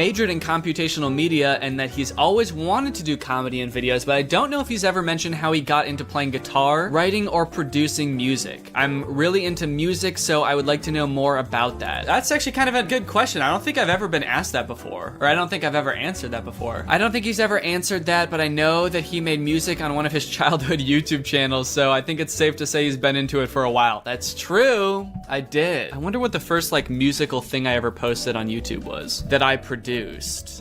majored in computational media and that he's always wanted to do comedy in videos, but I don't know if he's ever mentioned how he got into playing guitar, writing, or producing music. I'm really into music, so I would like to know more about that. That's actually kind of a good question. I don't think I've ever been asked that before, or I don't think I've ever answered that before. I don't think he's ever answered that, but I know that he made music on one of his childhood YouTube channels, so I think it's safe to say he's been into it for a while. That's true. I did. I wonder what the first like musical thing I ever posted on YouTube was that I produced.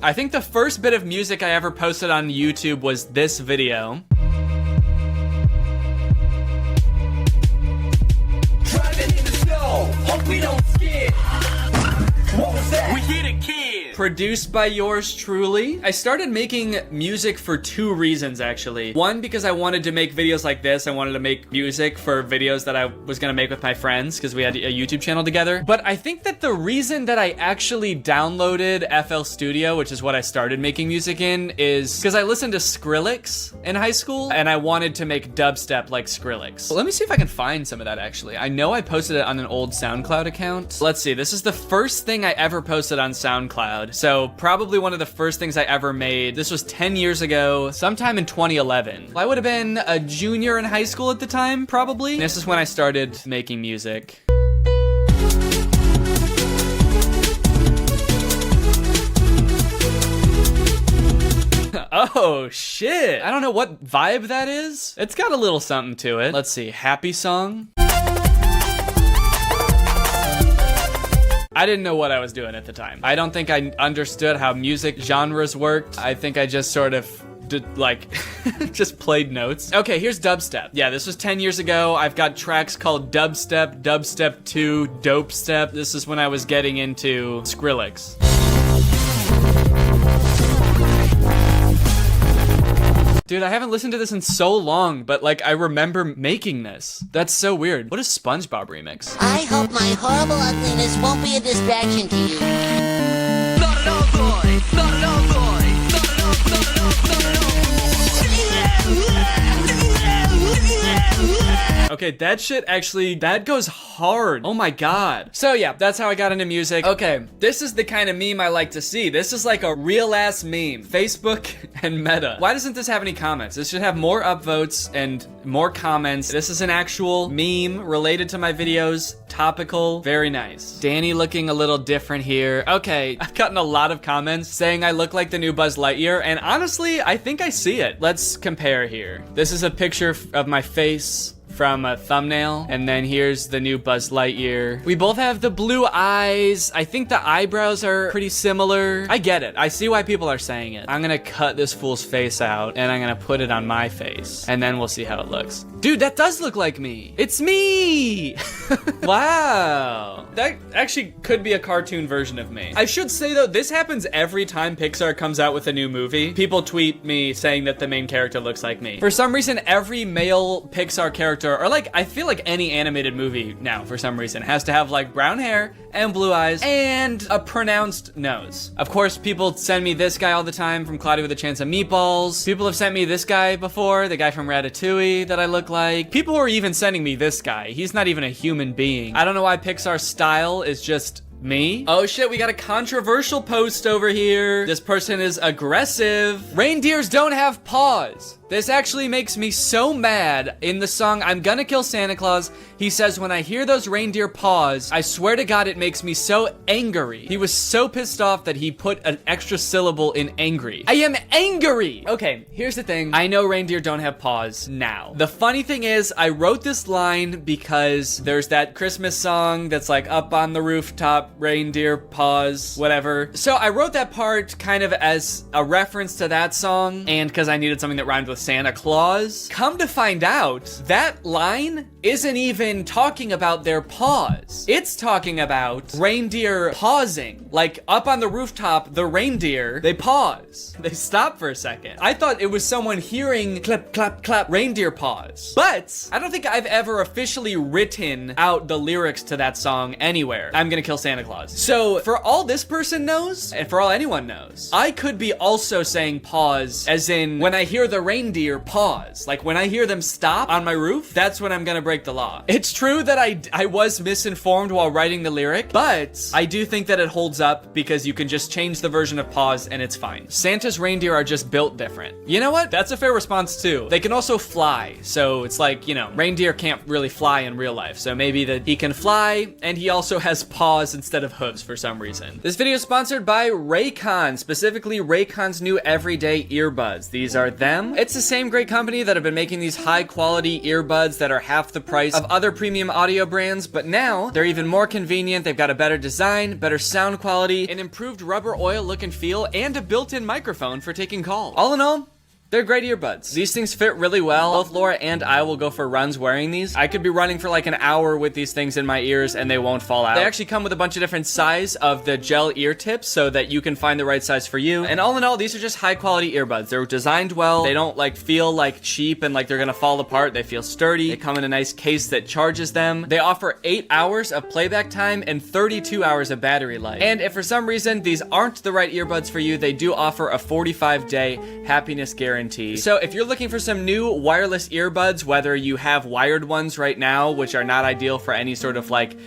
I think the first bit of music I ever posted on YouTube was this video. Driving in the snow, hope we don't skid. What was that? We hit a kid. Produced by yours truly. I started making music for two reasons, actually. One, because I wanted to make videos like this. I wanted to make music for videos that I was gonna make with my friends because we had a YouTube channel together. But I think that the reason that I actually downloaded FL Studio, which is what I started making music in, is because I listened to Skrillex in high school and I wanted to make dubstep like Skrillex. Well, let me see if I can find some of that actually. I know I posted it on an old SoundCloud account. Let's see, this is the first thing I ever posted on SoundCloud. So probably one of the first things I ever made. This was 10 years ago, sometime in 2011. I would have been a junior in high school at the time, probably. This is when I started making music. Oh shit. I don't know what vibe that is. It's got a little something to it. Let's see, happy song. I didn't know what I was doing at the time. I don't think I understood how music genres worked. I think I just sort of did, like, just played notes. Okay, here's dubstep. Yeah, this was 10 years ago. I've got tracks called Dubstep, Dubstep 2, Dope Step. This is when I was getting into Skrillex. Dude, I haven't listened to this in so long, but like I remember making this. That's so weird. What is SpongeBob remix? I hope my horrible ugliness won't be a distraction to you. Not at all, boy. Not at all, boy. Not at all, not at all, not at all. Okay, that shit actually, that goes hard. Oh my God. So yeah, that's how I got into music. Okay, this is the kind of meme I like to see. This is like a real ass meme. Facebook and Meta. Why doesn't this have any comments? This should have more upvotes and more comments. This is an actual meme related to my videos. Topical, very nice. Danny looking a little different here. Okay, I've gotten a lot of comments saying I look like the new Buzz Lightyear, and honestly, I think I see it. Let's compare here. This is a picture of my face from a thumbnail, and then here's the new Buzz Lightyear. We both have the blue eyes. I think the eyebrows are pretty similar. I get it. I see why people are saying it. I'm gonna cut this fool's face out, and I'm gonna put it on my face, and then we'll see how it looks. Dude, that does look like me. It's me! Wow. That actually could be a cartoon version of me. I should say though, this happens every time Pixar comes out with a new movie. People tweet me saying that the main character looks like me. For some reason, every male Pixar character, or like, I feel like any animated movie now, for some reason, has to have like brown hair and blue eyes and a pronounced nose. Of course, people send me this guy all the time from Cloudy with a Chance of Meatballs. People have sent me this guy before, the guy from Ratatouille that I look like. People are even sending me this guy. He's not even a human being. I don't know why Pixar's style is just me. Oh shit, we got a controversial post over here. This person is aggressive. Reindeers don't have paws. This actually makes me so mad. In the song I'm Gonna Kill Santa Claus, he says, when I hear those reindeer paws, I swear to God it makes me so angry. He was so pissed off that he put an extra syllable in angry. I am angry! Okay, here's the thing. I know reindeer don't have paws now. The funny thing is, I wrote this line because there's that Christmas song that's like up on the rooftop, reindeer paws, whatever. So I wrote that part kind of as a reference to that song, and because I needed something that rhymed with Santa Claus. Come to find out, that line isn't even talking about their paws. It's talking about reindeer pausing. Like up on the rooftop, the reindeer, they pause. They stop for a second. I thought it was someone hearing clap, clap, clap, reindeer pause. But I don't think I've ever officially written out the lyrics to that song anywhere. I'm Gonna Kill Santa Claus. Claus. So for all this person knows, and for all anyone knows, I could be also saying pause, as in when I hear the reindeer pause. Like when I hear them stop on my roof, that's when I'm gonna break the law. It's true that I was misinformed while writing the lyric, but I do think that it holds up because you can just change the version of pause and it's fine. Santa's reindeer are just built different. You know what? That's a fair response too. They can also fly, so it's like, you know, reindeer can't really fly in real life, so maybe that he can fly, and he also has paws instead of hooves for some reason. This video is sponsored by Raycon, specifically Raycon's new everyday earbuds. These are them. It's the same great company that have been making these high quality earbuds that are half the price of other premium audio brands, but now they're even more convenient. They've got a better design, better sound quality, an improved rubber oil look and feel, and a built-in microphone for taking calls. All in all, they're great earbuds. These things fit really well. Both Laura and I will go for runs wearing these. I could be running for like an hour with these things in my ears and they won't fall out. They actually come with a bunch of different size of the gel ear tips so that you can find the right size for you. And all in all, these are just high quality earbuds. They're designed well. They don't like feel like cheap and like they're gonna fall apart. They feel sturdy. They come in a nice case that charges them. They offer 8 hours of playback time and 32 hours of battery life. And if for some reason these aren't the right earbuds for you, they do offer a 45-day happiness guarantee. So if you're looking for some new wireless earbuds, whether you have wired ones right now, which are not ideal for any sort of like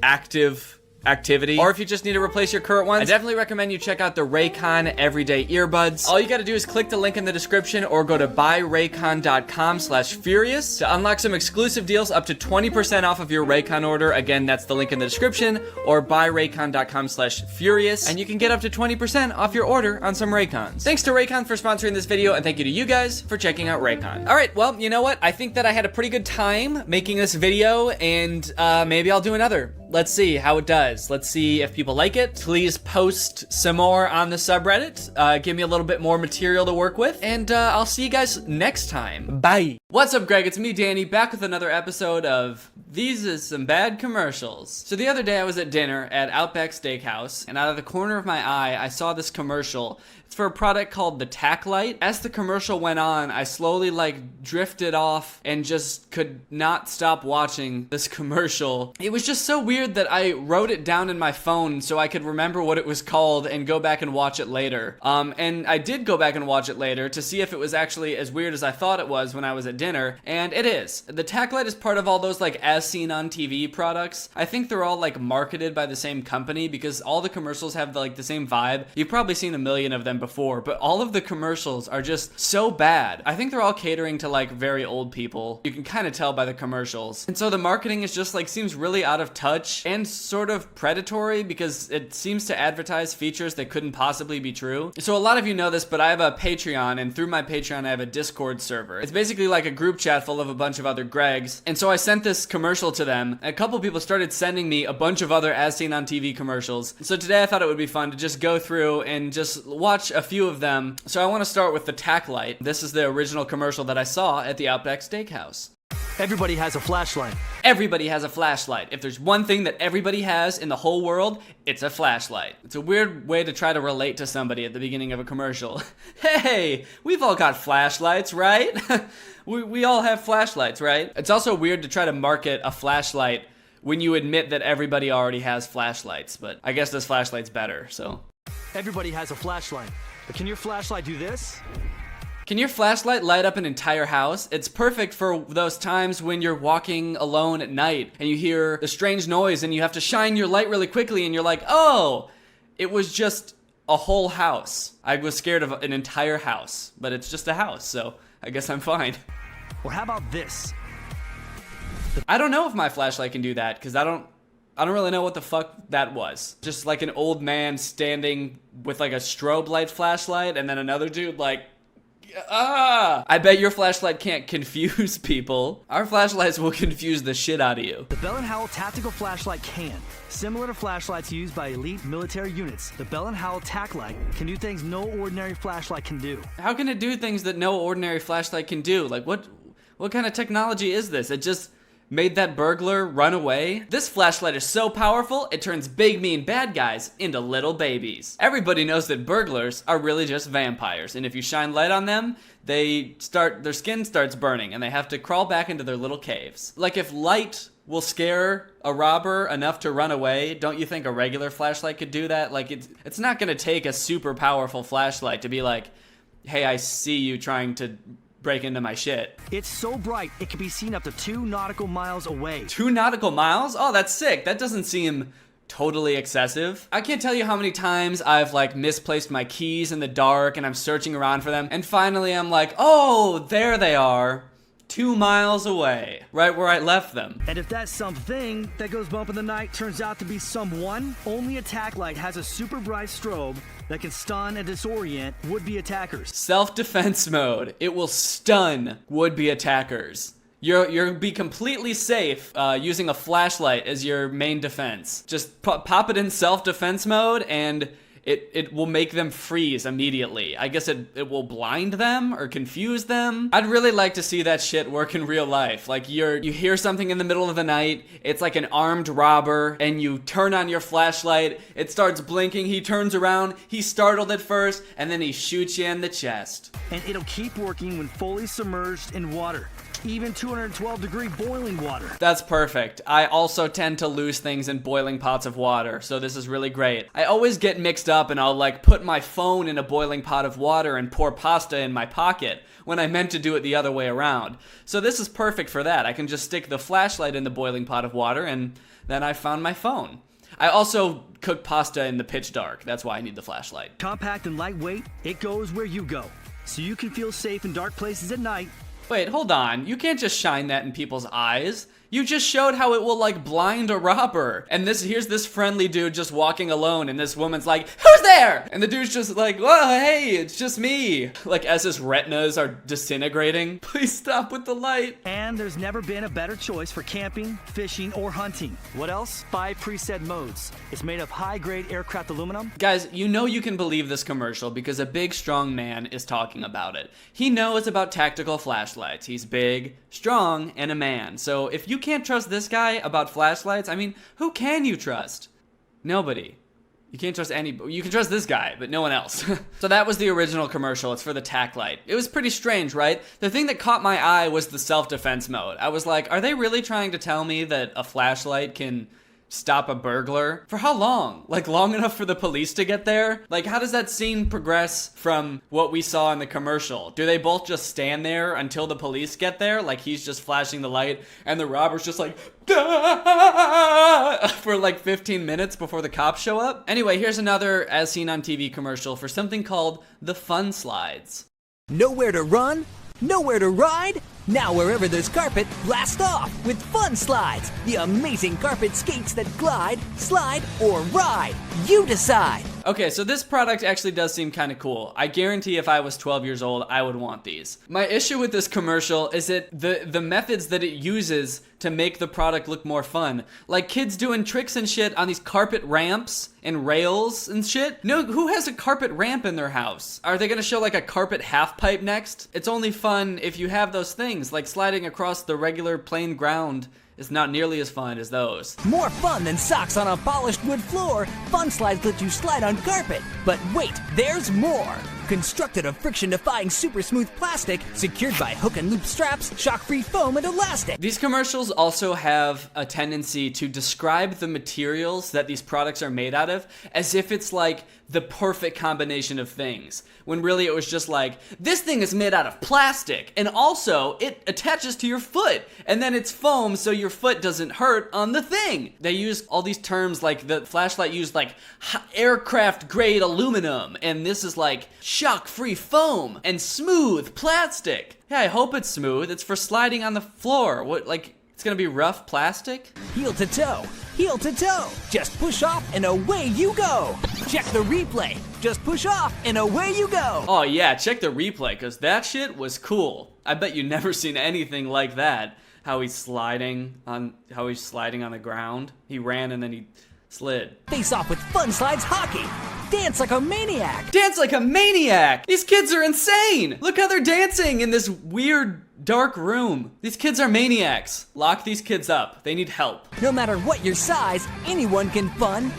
active activity, or if you just need to replace your current ones, I definitely recommend you check out the Raycon everyday earbuds. All you gotta do is click the link in the description or go to buyraycon.com/furious to unlock some exclusive deals up to 20% off of your Raycon order. Again, that's the link in the description, or buyraycon.com/furious, and you can get up to 20% off your order on some Raycons. Thanks to Raycon for sponsoring this video, and thank you to you guys for checking out Raycon. All right, well, you know what? I think that I had a pretty good time making this video, and maybe I'll do another. Let's see how it does. Let's see if people like it. Please post some more on the subreddit. Give me a little bit more material to work with. And I'll see you guys next time. Bye. What's up, Greg? It's me, Danny, back with another episode of These Is Some Bad Commercials. So the other day I was at dinner at Outback Steakhouse, and out of the corner of my eye, I saw this commercial. It's for a product called the Tack Light. As the commercial went on, I slowly drifted off and just could not stop watching this commercial. It was just so weird that I wrote it down in my phone so I could remember what it was called and go back and watch it later. And I did go back and watch it later to see if it was actually as weird as I thought it was when I was at dinner, and it is. The Tack Light is part of all those as seen on TV products. I think they're all marketed by the same company because all the commercials have the same vibe. You've probably seen a million of them before, but all of the commercials are just so bad. I think they're all catering to very old people. You can kind of tell by the commercials. And so the marketing is just seems really out of touch and sort of predatory because it seems to advertise features that couldn't possibly be true. So a lot of you know this, but I have a Patreon, and through my Patreon I have a Discord server. It's basically like a group chat full of a bunch of other Gregs. And so I sent this commercial to them. A couple people started sending me a bunch of other as seen on TV commercials. So today I thought it would be fun to just go through and just watch a few of them. So I want to start with the Tack Light. This is the original commercial that I saw at the Outback Steakhouse. Everybody has a flashlight. Everybody has a flashlight. If there's one thing that everybody has in the whole world, it's a flashlight. It's a weird way to try to relate to somebody at the beginning of a commercial. Hey, we've all got flashlights, right? we all have flashlights, right? It's also weird to try to market a flashlight when you admit that everybody already has flashlights, but I guess this flashlight's better, so. Everybody has a flashlight. But can your flashlight do this? Can your flashlight light up an entire house? It's perfect for those times when you're walking alone at night and you hear the strange noise and you have to shine your light really quickly and you're like, oh, it was just a whole house. I was scared of an entire house, but it's just a house, so I guess I'm fine. Or how about this? I don't know if my flashlight can do that because I don't really know what the fuck that was. Just an old man standing with a strobe light flashlight and then another dude I bet your flashlight can't confuse people. Our flashlights will confuse the shit out of you. The Bell & Howell Tactical Flashlight can. Similar to flashlights used by elite military units, the Bell & Howell Tack Light can do things no ordinary flashlight can do. How can it do things that no ordinary flashlight can do? What kind of technology is this? It just made that burglar run away? This flashlight is so powerful, it turns big mean bad guys into little babies. Everybody knows that burglars are really just vampires, and if you shine light on them, their skin starts burning and they have to crawl back into their little caves. If light will scare a robber enough to run away, don't you think a regular flashlight could do that? Like, it's not gonna take a super powerful flashlight to be like, hey, I see you trying to break into my shit. It's so bright, it can be seen up to 2 nautical miles away. 2 nautical miles? Oh, that's sick. That doesn't seem totally excessive. I can't tell you how many times I've like misplaced my keys in the dark and I'm searching around for them, and finally I'm like, oh, there they are. 2 miles away, right where I left them. And if that something that goes bump in the night turns out to be someone, only a tack light has a super bright strobe that can stun and disorient would-be attackers. Self-defense mode. It will stun would-be attackers. You'll be completely safe using a flashlight as your main defense. Just pop it in self-defense mode and it will make them freeze immediately. I guess it will blind them or confuse them. I'd really like to see that shit work in real life. Like you hear something in the middle of the night, it's like an armed robber, and you turn on your flashlight, it starts blinking, he turns around, he's startled at first, and then he shoots you in the chest. And it'll keep working when fully submerged in water. Even 212-degree boiling water. That's perfect. I also tend to lose things in boiling pots of water, so this is really great. I always get mixed up and I'll like put my phone in a boiling pot of water and pour pasta in my pocket when I meant to do it the other way around. So this is perfect for that. I can just stick the flashlight in the boiling pot of water and then I found my phone. I also cook pasta in the pitch dark. That's why I need the flashlight. Compact and lightweight, it goes where you go. So you can feel safe in dark places at night. Wait, hold on. You can't just shine that in people's eyes. You just showed how it will like blind a robber. And here's this friendly dude just walking alone and this woman's like, who's there? And the dude's just like, whoa, hey, it's just me. Like as his retinas are disintegrating. Please stop with the light. And there's never been a better choice for camping, fishing, or hunting. What else? 5 preset modes. It's made of high-grade aircraft aluminum. Guys, you know you can believe this commercial because a big, strong man is talking about it. He knows about tactical flashlights. He's big, strong, and a man. So if you can't trust this guy about flashlights, I mean, who can you trust? Nobody. You can't trust anybody. You can trust this guy, but no one else. So that was the original commercial. It's for the tack light. It was pretty strange, right? The thing that caught my eye was the self-defense mode. I was like, are they really trying to tell me that a flashlight can stop a burglar? For how long? Like long enough for the police to get there? Like how does that scene progress from what we saw in the commercial? Do they both just stand there until the police get there? Like he's just flashing the light and the robber's just like for like 15 minutes before the cops show up? Anyway, here's another as seen on TV commercial for something called the Fun Slides. Nowhere to run? Nowhere to ride? Now wherever there's carpet, blast off with Fun Slides, the amazing carpet skates that glide, slide, or ride. You decide. Okay, so this product actually does seem kind of cool. I guarantee if I was 12 years old, I would want these. My issue with this commercial is that the methods that it uses to make the product look more fun. Like kids doing tricks and shit on these carpet ramps and rails and shit. No, who has a carpet ramp in their house? Are they gonna show like a carpet half pipe next? It's only fun if you have those things, like sliding across the regular plain ground is not nearly as fun as those. More fun than socks on a polished wood floor, Fun Slides let you slide on carpet. But wait, there's more. Constructed of friction-defying super smooth plastic, secured by hook and loop straps, shock-free foam, and elastic. These commercials also have a tendency to describe the materials that these products are made out of as if it's like the perfect combination of things, when really it was just like, this thing is made out of plastic, and also it attaches to your foot, and then it's foam so your foot doesn't hurt on the thing. They use all these terms, like the flashlight used like aircraft grade aluminum, and this is like shock-free foam and smooth plastic. Yeah, I hope it's smooth. It's for sliding on the floor. What, like, it's gonna be rough plastic? Heel to toe, heel to toe. Just push off and away you go. Check the replay. Just push off and away you go. Oh yeah, check the replay, cause that shit was cool. I bet you never seen anything like that. How he's sliding on the ground. He ran and then he slid. Face off with Fun Slides hockey. Dance like a maniac. Dance like a maniac! These kids are insane! Look how they're dancing in this weird, dark room. These kids are maniacs. Lock these kids up. They need help. No matter what your size, anyone can fun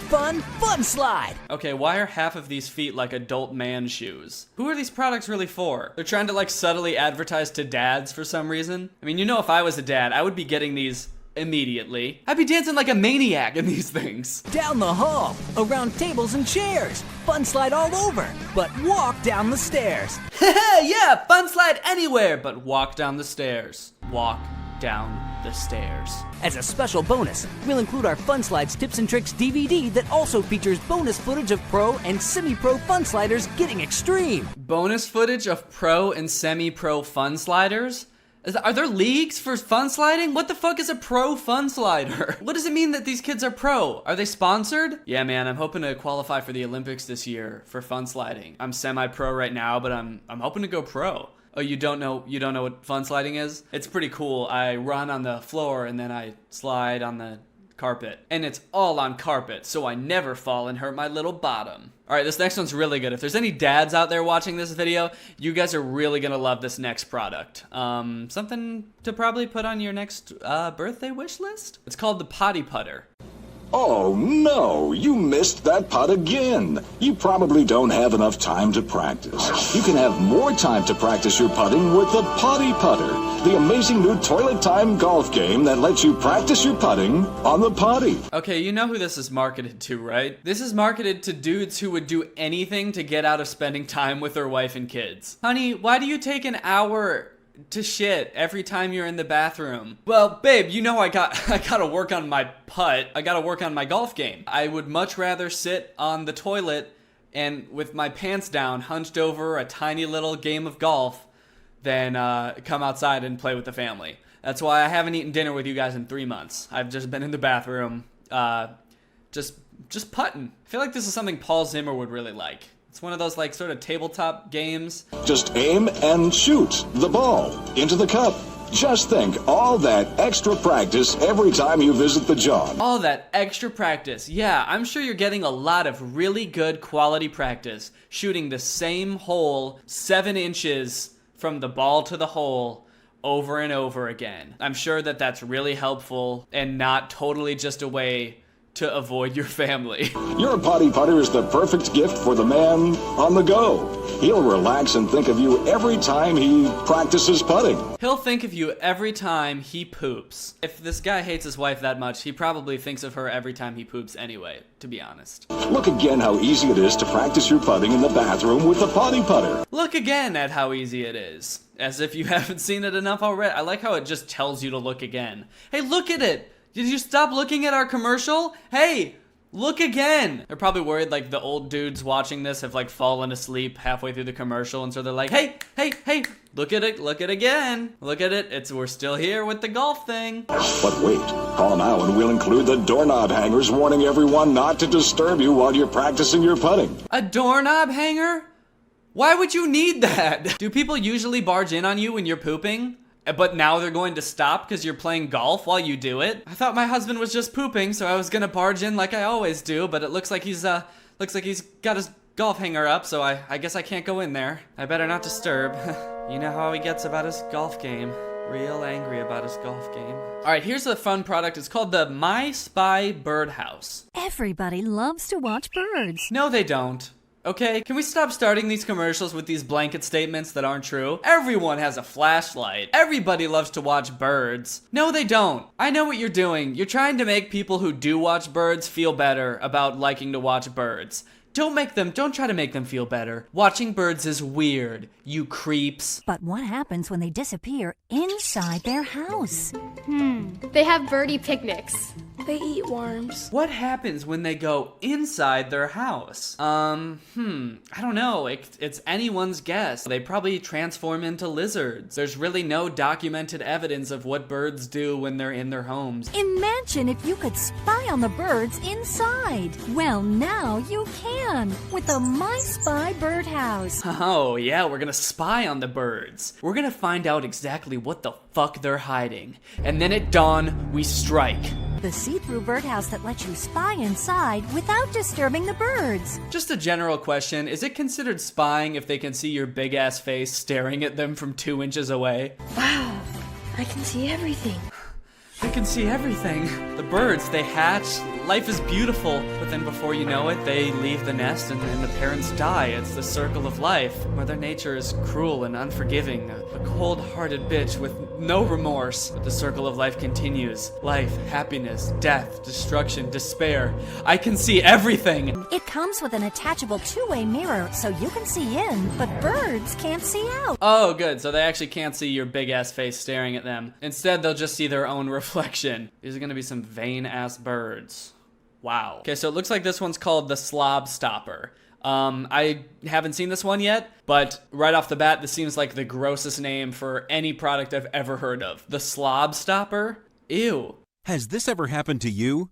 slide. Okay, why are half of these feet like adult man shoes? Who are these products really for? They're trying to like subtly advertise to dads for some reason. I mean, you know, if I was a dad, I would be getting these immediately. I'd be dancing like a maniac in these things. Down the hall, around tables and chairs. Fun slide all over, but walk down the stairs. Yeah, fun slide anywhere, but walk down the stairs. Walk down the stairs. As a special bonus, we'll include our Fun Slides Tips and Tricks DVD that also features bonus footage of pro and semi-pro fun sliders getting extreme. Bonus footage of pro and semi-pro fun sliders? Are there leagues for fun sliding? What the fuck is a pro fun slider? What does it mean that these kids are pro? Are they sponsored? Yeah, man, I'm hoping to qualify for the Olympics this year for fun sliding. I'm semi-pro right now, but I'm hoping to go pro. Oh, you don't know what fun sliding is? It's pretty cool. I run on the floor and then I slide on the carpet. And it's all on carpet, so I never fall and hurt my little bottom. All right, this next one's really good. If there's any dads out there watching this video, you guys are really gonna love this next product. Something to probably put on your next birthday wish list? It's called the Potty Putter. Oh no, you missed that putt again. You probably don't have enough time to practice. You can have more time to practice your putting with the Potty Putter, the amazing new toilet time golf game that lets you practice your putting on the potty. Okay, you know who this is marketed to, right? This is marketed to dudes who would do anything to get out of spending time with their wife and kids. Honey, why do you take an hour to shit every time you're in the bathroom? Well, babe, you know I gotta work on my putt. I gotta work on my golf game. I would much rather sit on the toilet and with my pants down, hunched over a tiny little game of golf than come outside and play with the family. That's why I haven't eaten dinner with you guys in 3 months. I've just been in the bathroom, just putting. I feel like this is something Paul Zimmer would really like. It's one of those like sort of tabletop games. Just aim and shoot the ball into the cup. Just think, all that extra practice every time you visit the John. All that extra practice. Yeah, I'm sure you're getting a lot of really good quality practice shooting the same hole 7 inches from the ball to the hole over and over again. I'm sure that that's really helpful and not totally just a way to avoid your family. Your Potty Putter is the perfect gift for the man on the go. He'll relax and think of you every time he practices putting. He'll think of you every time he poops. If this guy hates his wife that much, he probably thinks of her every time he poops anyway, to be honest. Look again how easy it is to practice your putting in the bathroom with the Potty Putter. Look again at how easy it is. As if you haven't seen it enough already. I like how it just tells you to look again. Hey, look at it! Did you stop looking at our commercial? Hey, look again. They're probably worried like the old dudes watching this have like fallen asleep halfway through the commercial, and so they're like, hey, look at it again. Look at it, we're still here with the golf thing. But wait, call now and we'll include the doorknob hangers warning everyone not to disturb you while you're practicing your putting. A doorknob hanger? Why would you need that? Do people usually barge in on you when you're pooping? But now they're going to stop because you're playing golf while you do it? I thought my husband was just pooping, so I was gonna barge in like I always do, but it looks like he's got his golf hanger up, so I guess I can't go in there. I better not disturb. You know how he gets about his golf game. Real angry about his golf game. Alright, here's a fun product. It's called the My Spy Birdhouse. Everybody loves to watch birds. No, they don't. Okay, can we stop starting these commercials with these blanket statements that aren't true? Everyone has a flashlight. Everybody loves to watch birds. No, they don't. I know what you're doing. You're trying to make people who do watch birds feel better about liking to watch birds. Don't try to make them feel better. Watching birds is weird, you creeps. But what happens when they disappear inside their house? They have birdie picnics. They eat worms. What happens when they go inside their house? I don't know. It's anyone's guess. They probably transform into lizards. There's really no documented evidence of what birds do when they're in their homes. Imagine if you could spy on the birds inside. Well, now you can with the My Spy Birdhouse. Oh, yeah, we're gonna spy on the birds. We're gonna find out exactly what the fuck they're hiding. And then at dawn, we strike. The see-through birdhouse that lets you spy inside without disturbing the birds. Just a general question, is it considered spying if they can see your big-ass face staring at them from 2 inches away? Wow, I can see everything. I can see everything. The birds, they hatch, life is beautiful, but then before you know it, they leave the nest and the parents die. It's the circle of life. Mother Nature is cruel and unforgiving, a cold-hearted bitch with no remorse. But the circle of life continues. Life, happiness, death, destruction, despair. I can see everything. It comes with an attachable two-way mirror so you can see in, but birds can't see out. Oh, good. So they actually can't see your big-ass face staring at them. Instead, they'll just see their own reflection. These are gonna be some vain-ass birds. Wow. Okay, so it looks like this one's called the Slob Stopper. I haven't seen this one yet, but right off the bat, this seems like the grossest name for any product I've ever heard of. The Slob Stopper? Ew. Has this ever happened to you?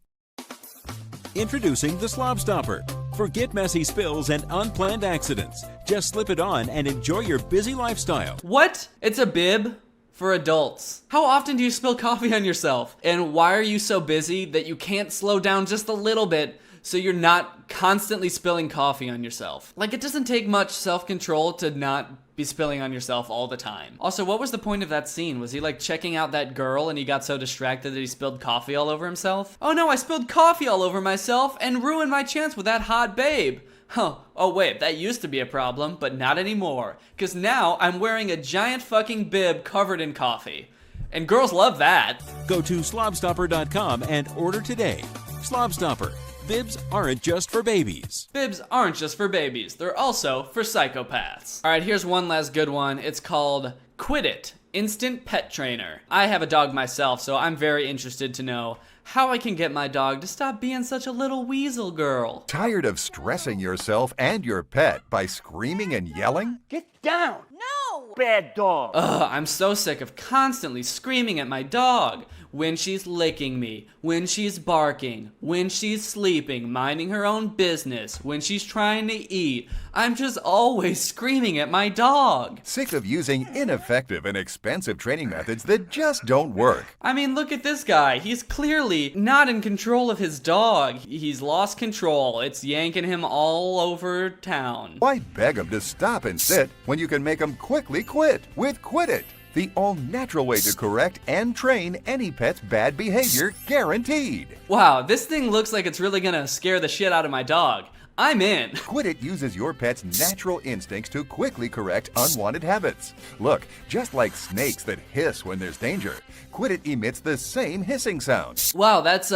Introducing the Slob Stopper. Forget messy spills and unplanned accidents. Just slip it on and enjoy your busy lifestyle. What? It's a bib? For adults. How often do you spill coffee on yourself? And why are you so busy that you can't slow down just a little bit so you're not constantly spilling coffee on yourself? Like, it doesn't take much self-control to not be spilling on yourself all the time. Also, what was the point of that scene? Was he like checking out that girl and he got so distracted that he spilled coffee all over himself? Oh no, I spilled coffee all over myself and ruined my chance with that hot babe. Huh, oh wait, that used to be a problem, but not anymore. Cause now I'm wearing a giant fucking bib covered in coffee. And girls love that. Go to slobstopper.com and order today. Slobstopper. Bibs aren't just for babies. Bibs aren't just for babies, they're also for psychopaths. Alright, here's one last good one. It's called Quit It, Instant Pet Trainer. I have a dog myself, so I'm very interested to know how I can get my dog to stop being such a little weasel girl. Tired of stressing yourself and your pet by screaming and yelling? Get down! No! Bad dog! Ugh, I'm so sick of constantly screaming at my dog. When she's licking me, when she's barking, when she's sleeping, minding her own business, when she's trying to eat. I'm just always screaming at my dog. Sick of using ineffective and expensive training methods that just don't work? I mean, look at this guy. He's clearly not in control of his dog. He's lost control. It's yanking him all over town. Why beg him to stop and sit when you can make him quickly quit with Quit It? The all-natural way to correct and train any pet's bad behavior, guaranteed. Wow, this thing looks like it's really gonna scare the shit out of my dog. I'm in. Quit It uses your pet's natural instincts to quickly correct unwanted habits. Look, just like snakes that hiss when there's danger, Quit It emits the same hissing sound. Wow, that's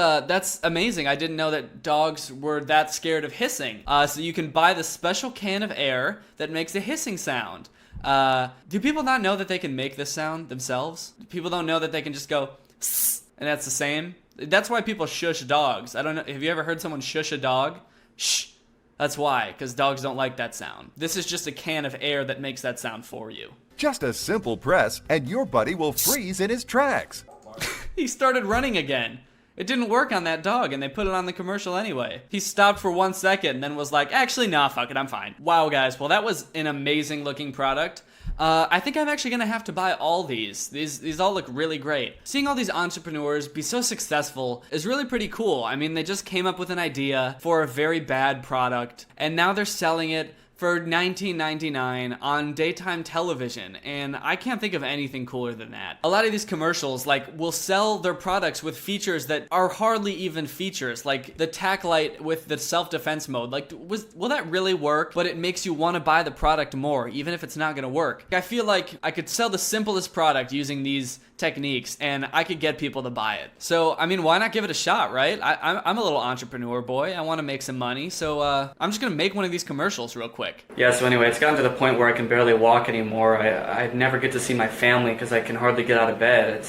amazing. I didn't know that dogs were that scared of hissing. So you can buy the special can of air that makes a hissing sound. Do people not know that they can make this sound themselves? People don't know that they can just go sss, and that's the same. That's why people shush dogs. I don't know. Have you ever heard someone shush a dog? Shh. That's why, because dogs don't like that sound. This is just a can of air that makes that sound for you. Just a simple press, and your buddy will freeze in his tracks. He started running again. It didn't work on that dog, and they put it on the commercial anyway. He stopped for 1 second and then was like, actually, nah, fuck it, I'm fine. Wow, guys, well, that was an amazing looking product. I think I'm actually gonna have to buy all these. These all look really great. Seeing all these entrepreneurs be so successful is really pretty cool. I mean, they just came up with an idea for a very bad product, and now they're selling it for $19.99 on daytime television, and I can't think of anything cooler than that. A lot of these commercials, like, will sell their products with features that are hardly even features, like the tack light with the self-defense mode. Like, will that really work? But it makes you want to buy the product more, even if it's not gonna work. I feel like I could sell the simplest product using these techniques, and I could get people to buy it. So, I mean, why not give it a shot, right? I'm a little entrepreneur boy. I want to make some money, so I'm just gonna make one of these commercials real quick. Yeah, so anyway, it's gotten to the point where I can barely walk anymore. I never get to see my family because I can hardly get out of bed.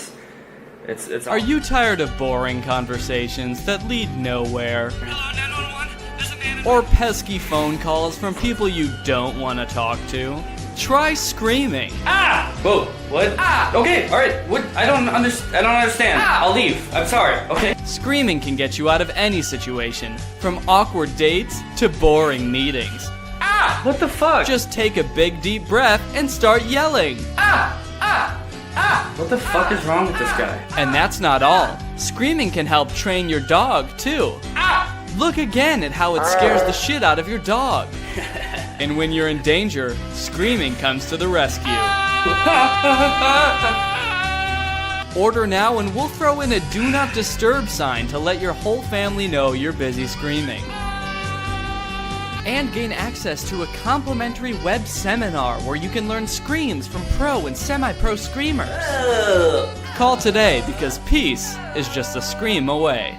It's Are you tired of boring conversations that lead nowhere? Hello, 911. There's a man. Or pesky phone calls from people you don't want to talk to? Try screaming. Ah! Whoa, what? Ah! Okay, alright, what? I don't understand. Ah! I'll leave. I'm sorry, okay? Screaming can get you out of any situation, from awkward dates to boring meetings. Ah! What the fuck? Just take a big deep breath and start yelling. Ah! Ah! Ah! What the fuck is wrong with this guy? And that's not all. Screaming can help train your dog, too. Ah! Look again at how it scares the shit out of your dog. And when you're in danger, screaming comes to the rescue. Order now and we'll throw in a do not disturb sign to let your whole family know you're busy screaming. and gain access to a complimentary web seminar where you can learn screams from pro and semi-pro screamers. Call today because peace is just a scream away.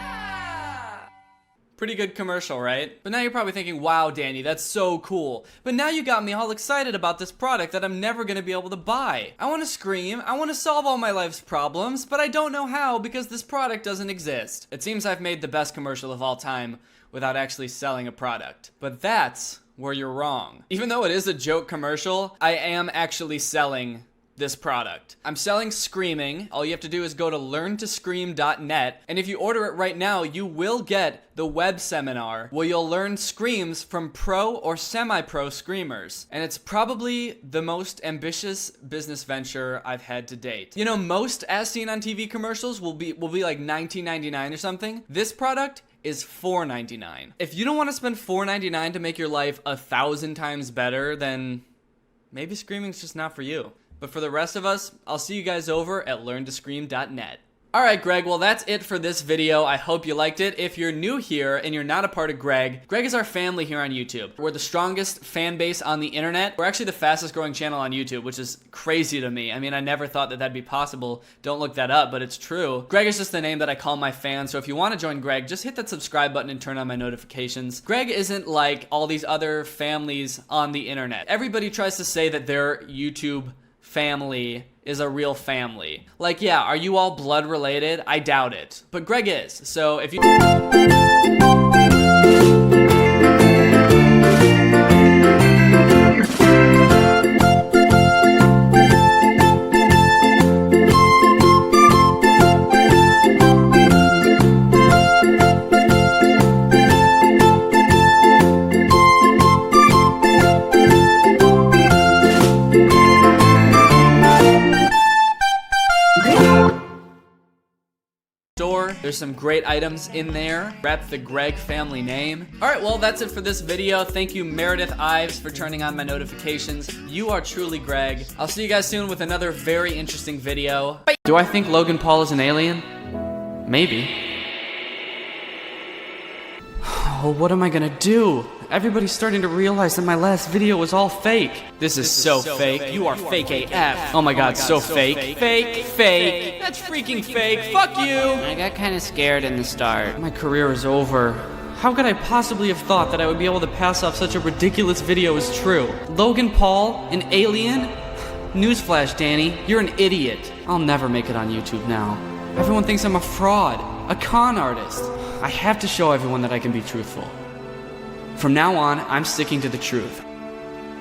Pretty good commercial, right? But now you're probably thinking, wow, Danny, that's so cool. But now you got me all excited about this product that I'm never gonna be able to buy. I wanna scream, I wanna solve all my life's problems, but I don't know how because this product doesn't exist. It seems I've made the best commercial of all time without actually selling a product. But that's where you're wrong. Even though it is a joke commercial, I am actually selling this product. I'm selling screaming. All you have to do is go to learntoscream.net, and if you order it right now, you will get the web seminar where you'll learn screams from pro or semi-pro screamers. And it's probably the most ambitious business venture I've had to date. You know, most as seen on TV commercials will be like $19.99 or something. This product is $4.99. If you don't want to spend $4.99 to make your life 1,000 times better, then maybe screaming's just not for you. But for the rest of us, I'll see you guys over at learntoscream.net. Alright, Greg, well that's it for this video. I hope you liked it. If you're new here and you're not a part of Greg is our family here on YouTube. We're the strongest fan base on the internet. We're actually the fastest growing channel on YouTube, which is crazy to me. I mean, I never thought that that'd be possible. Don't look that up, but it's true. Greg is just the name that I call my fans, so if you want to join Greg, just hit that subscribe button and turn on my notifications. Greg isn't like all these other families on the internet. Everybody tries to say that their YouTube family is a real family. Like, yeah, are you all blood related? I doubt it. But Greg is. So if you... There's some great items in there. Rep the Greg family name. Alright, well that's it for this video. Thank you Meredith Ives for turning on my notifications. You are truly Greg. I'll see you guys soon with another very interesting video. Do I think Logan Paul is an alien? Maybe. Oh, what am I gonna do? Everybody's starting to realize that my last video was all fake. This is so fake. You are fake AF. Oh my god, so fake. Fake. That's freaking fake. Fuck you. I got kind of scared in the start. My career is over. How could I possibly have thought that I would be able to pass off such a ridiculous video as true? Logan Paul, an alien? Newsflash, Danny, you're an idiot. I'll never make it on YouTube now. Everyone thinks I'm a fraud, a con artist. I have to show everyone that I can be truthful. From now on, I'm sticking to the truth.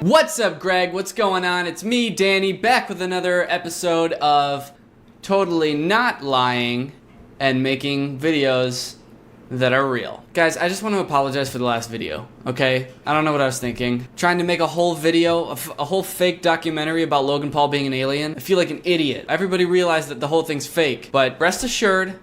What's up, Greg? What's going on? It's me, Danny, back with another episode of totally not lying and making videos that are real. Guys, I just want to apologize for the last video, okay? I don't know what I was thinking. Trying to make a whole video, a whole fake documentary about Logan Paul being an alien. I feel like an idiot. Everybody realized that the whole thing's fake, but rest assured,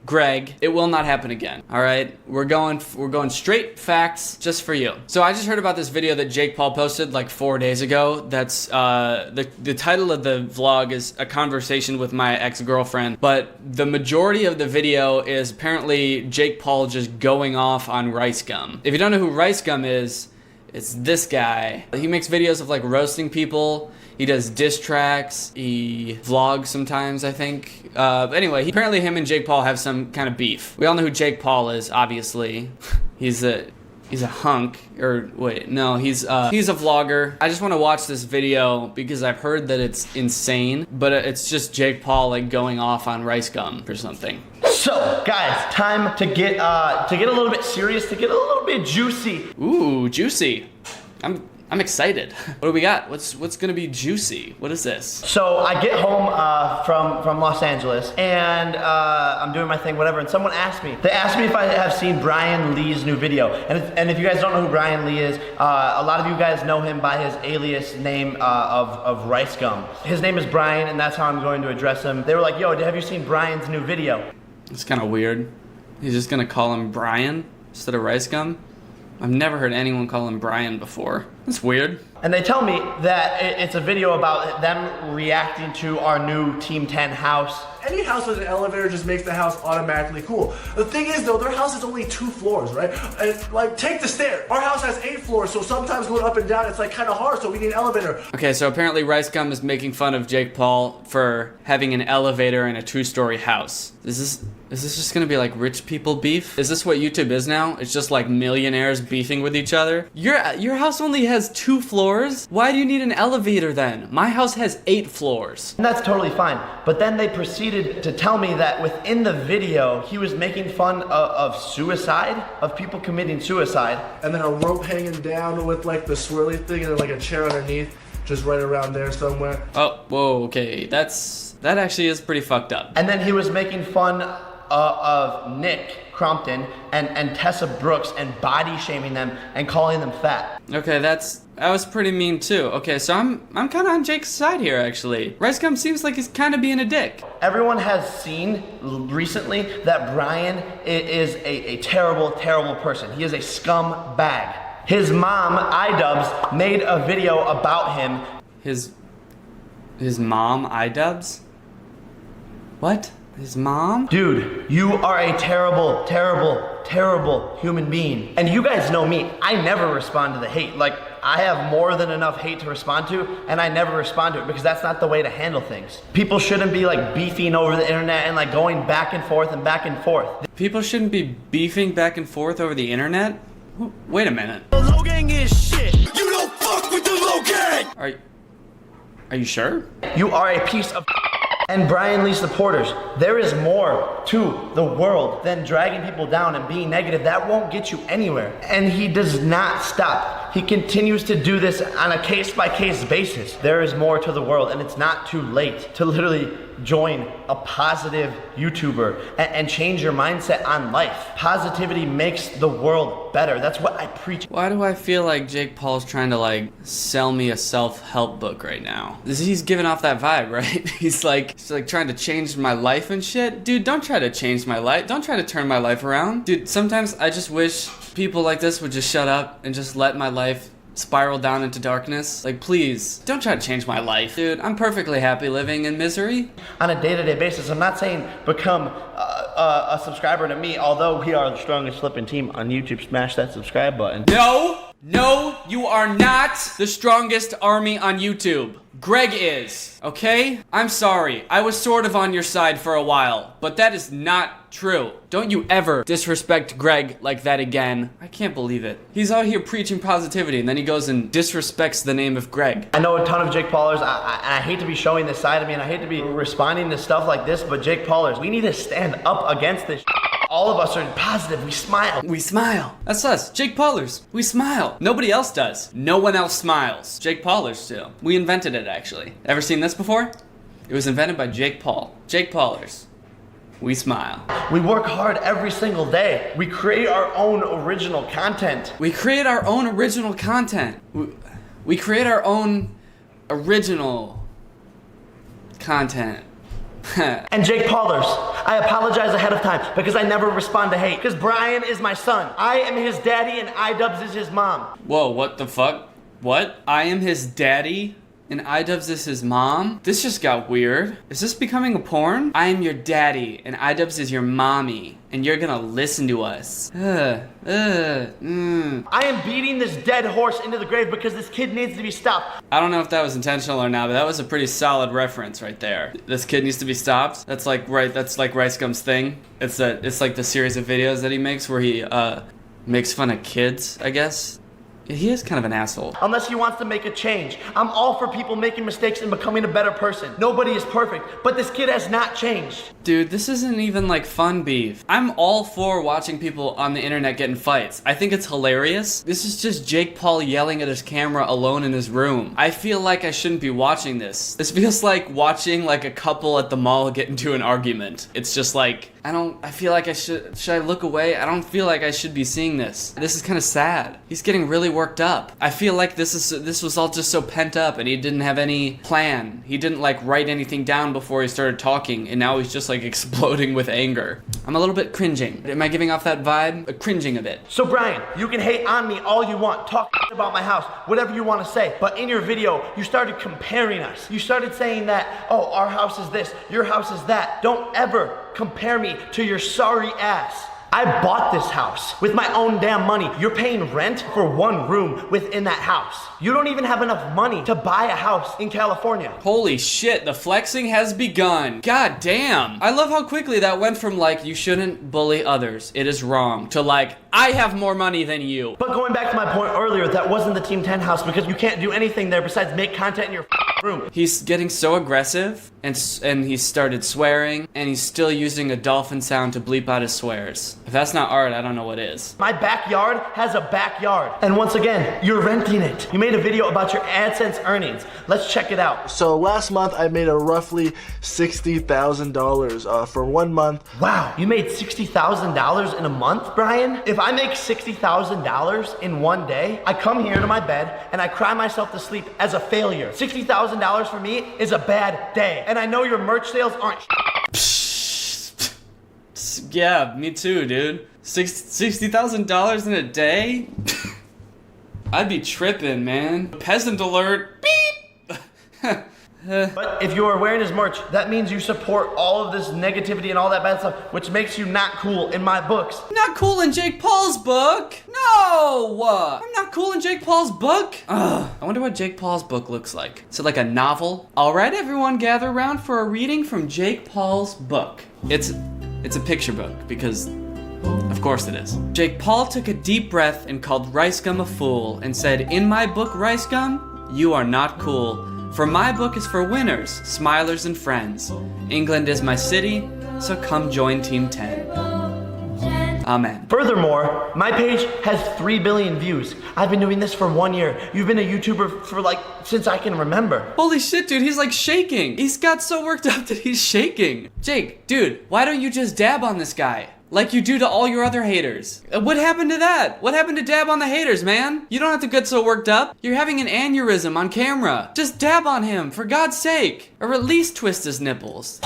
Greg, it will not happen again. All right, we're going straight facts just for you. So I just heard about this video that Jake Paul posted like 4 days ago. That's the title of the vlog is A Conversation with My Ex-Girlfriend, but the majority of the video is apparently Jake Paul just going off on Rice Gum. If you don't know who Rice Gum is, it's this guy. He makes videos of like roasting people. He does diss tracks. He vlogs sometimes, I think. But anyway, apparently him and Jake Paul have some kind of beef. We all know who Jake Paul is, obviously. He's a hunk, or wait, no, he's a vlogger. I just want to watch this video because I've heard that it's insane, but it's just Jake Paul like going off on Rice Gum or something. So, guys, time to get a little bit serious, to get a little bit juicy. Ooh, juicy. I'm excited. What do we got? What's gonna be juicy? What is this? So I get home from Los Angeles and I'm doing my thing, whatever, and someone asked me. They asked me if I have seen Brian Lee's new video. And if you guys don't know who Brian Lee is, a lot of you guys know him by his alias name of Rice Gum. His name is Brian, and that's how I'm going to address him. They were like, yo, have you seen Brian's new video? It's kind of weird. He's just gonna call him Brian instead of Rice Gum? I've never heard anyone call him Brian before. That's weird. And they tell me that it's a video about them reacting to our new Team 10 house. Any house with an elevator just makes the house automatically cool. The thing is though, their house is only 2 floors, right? And like, take the stair. Our house has 8 floors, so sometimes going up and down, it's like kind of hard, so we need an elevator. Okay, so apparently Rice Gum is making fun of Jake Paul for having an elevator in a 2-story house. Is this just gonna be like rich people beef? Is this what YouTube is now? It's just like millionaires beefing with each other? Your house only has 2 floors? Why do you need an elevator then? My house has 8 floors. And that's totally fine. But then they proceeded to tell me that within the video, he was making fun of suicide, of people committing suicide. And then a rope hanging down with like the swirly thing and then like a chair underneath, just right around there somewhere. Oh, whoa, okay. That actually is pretty fucked up. And then he was making fun of Nick Crompton and Tessa Brooks and body shaming them and calling them fat. Okay, that was pretty mean too. Okay, so I'm kind of on Jake's side here actually. Rice Gum seems like he's kind of being a dick. Everyone has seen recently that Brian is a terrible, terrible person. He is a scumbag. His mom, iDubbbz, made a video about him. His mom, iDubbbz? What? His mom? Dude, you are a terrible, terrible, terrible human being. And you guys know me, I never respond to the hate. Like, I have more than enough hate to respond to, and I never respond to it because that's not the way to handle things. People shouldn't be like beefing over the internet and like going back and forth and back and forth. People shouldn't be beefing back and forth over the internet? Wait a minute. The Low Gang is shit. You don't fuck with the Low Gang. Are you sure? You are a piece of and Brian Lee supporters, there is more to the world than dragging people down and being negative. That won't get you anywhere. And he does not stop. He continues to do this on a case-by-case basis. There is more to the world, and it's not too late to literally join a positive YouTuber and change your mindset on life. Positivity makes the world better. That's what I preach. Why do I feel like Jake Paul's trying to like sell me a self-help book right now? He's giving off that vibe, right? He's like trying to change my life and shit. Dude, don't try to change my life. Don't try to turn my life around. Dude, sometimes I just wish people like this would just shut up and just let my life spiral down into darkness. Like, please, don't try to change my life. Dude, I'm perfectly happy living in misery. On a day-to-day basis, I'm not saying become a subscriber to me, although we are the strongest flipping team on YouTube. Smash that subscribe button. No, you are not the strongest army on YouTube. Greg is, okay? I'm sorry, I was sort of on your side for a while, but that is not true. Don't you ever disrespect Greg like that again. I can't believe it. He's out here preaching positivity and then he goes and disrespects the name of Greg. I know a ton of Jake Paulers. I hate to be showing this side of me and I hate to be responding to stuff like this, but Jake Paulers, we need to stand up against this. All of us are positive. We smile. We smile. That's us. Jake Paulers. We smile. Nobody else does. No one else smiles. Jake Paulers do. We invented it, actually. Ever seen this before? It was invented by Jake Paul. Jake Paulers. We smile. We work hard every single day. We create our own original content. We create our own original content. We create our own original content. And Jake Paulers, I apologize ahead of time because I never respond to hate. Because Brian is my son. I am his daddy and iDubbbz is his mom. Whoa, what the fuck? What? I am his daddy and iDubbbz is his mom? This just got weird. Is this becoming a porn? I am your daddy and iDubbbz is your mommy and you're gonna listen to us. I am beating this dead horse into the grave because this kid needs to be stopped. I don't know if that was intentional or not, but that was a pretty solid reference right there. This kid needs to be stopped. That's like Rice Gum's thing. It's like the series of videos that he makes where he makes fun of kids, I guess. He is kind of an asshole. Unless he wants to make a change. I'm all for people making mistakes and becoming a better person. Nobody is perfect, but this kid has not changed. Dude, this isn't even like fun beef. I'm all for watching people on the internet get in fights. I think it's hilarious. This is just Jake Paul yelling at his camera alone in his room. I feel like I shouldn't be watching this. This feels like watching like a couple at the mall get into an argument. It's just like, I feel like should I look away? I don't feel like I should be seeing this. This is kind of sad. He's getting really worked up. I feel like this was all just so pent up and he didn't have any plan. He didn't like write anything down before he started talking and now he's just like exploding with anger. I'm a little bit cringing. Am I giving off that vibe? Cringing a bit. So Brian, you can hate on me all you want, talk about my house, whatever you want to say, but in your video, you started comparing us. You started saying that, oh, our house is this, your house is that. Don't ever compare me to your sorry ass. I bought this house with my own damn money. You're paying rent for one room within that house. You don't even have enough money to buy a house in California. Holy shit, the flexing has begun. God damn. I love how quickly that went from like, you shouldn't bully others, it is wrong, to like, I have more money than you. But going back to my point earlier, that wasn't the Team 10 house because you can't do anything there besides make content in your room. He's getting so aggressive and he started swearing and he's still using a dolphin sound to bleep out his swears. If that's not art, I don't know what is. My backyard has a backyard. And once again, you're renting it. You made a video about your AdSense earnings. Let's check it out. So last month I made a roughly $60,000 for 1 month. Wow, you made $60,000 in a month, Brian? If I make $60,000 in one day, I come here to my bed and I cry myself to sleep as a failure. $60,000 for me is a bad day. And I know your merch sales aren't Yeah, me too, dude. $60,000 in a day? I'd be tripping, man. Peasant alert. Beep! But if you are wearing his merch, that means you support all of this negativity and all that bad stuff, which makes you not cool in my books. Not cool in Jake Paul's book? No! I'm not cool in Jake Paul's book? Ugh. I wonder what Jake Paul's book looks like. Is it like a novel? Alright, everyone, gather around for a reading from Jake Paul's book. It's a picture book, because of course it is. Jake Paul took a deep breath and called Rice Gum a fool and said, "In my book, Rice Gum, you are not cool. For my book is for winners, smilers, and friends. England is my city, so come join Team 10. Amen." Furthermore, my page has 3 billion views. I've been doing this for 1 year. You've been a YouTuber for since I can remember. Holy shit, dude, he's like shaking. He's got so worked up that he's shaking. Jake, dude, why don't you just dab on this guy? Like you do to all your other haters. What happened to that? What happened to dab on the haters, man? You don't have to get so worked up. You're having an aneurysm on camera. Just dab on him, for God's sake. Or at least twist his nipples.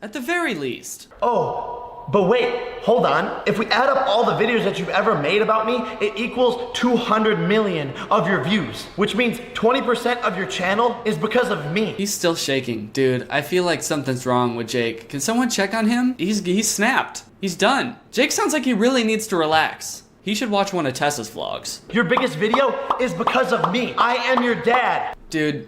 At the very least. Oh, but wait, hold on. If we add up all the videos that you've ever made about me, it equals 200 million of your views, which means 20% of your channel is because of me. He's still shaking. Dude, I feel like something's wrong with Jake. Can someone check on him? He's snapped. He's done. Jake sounds like he really needs to relax. He should watch one of Tessa's vlogs. Your biggest video is because of me. I am your dad. Dude,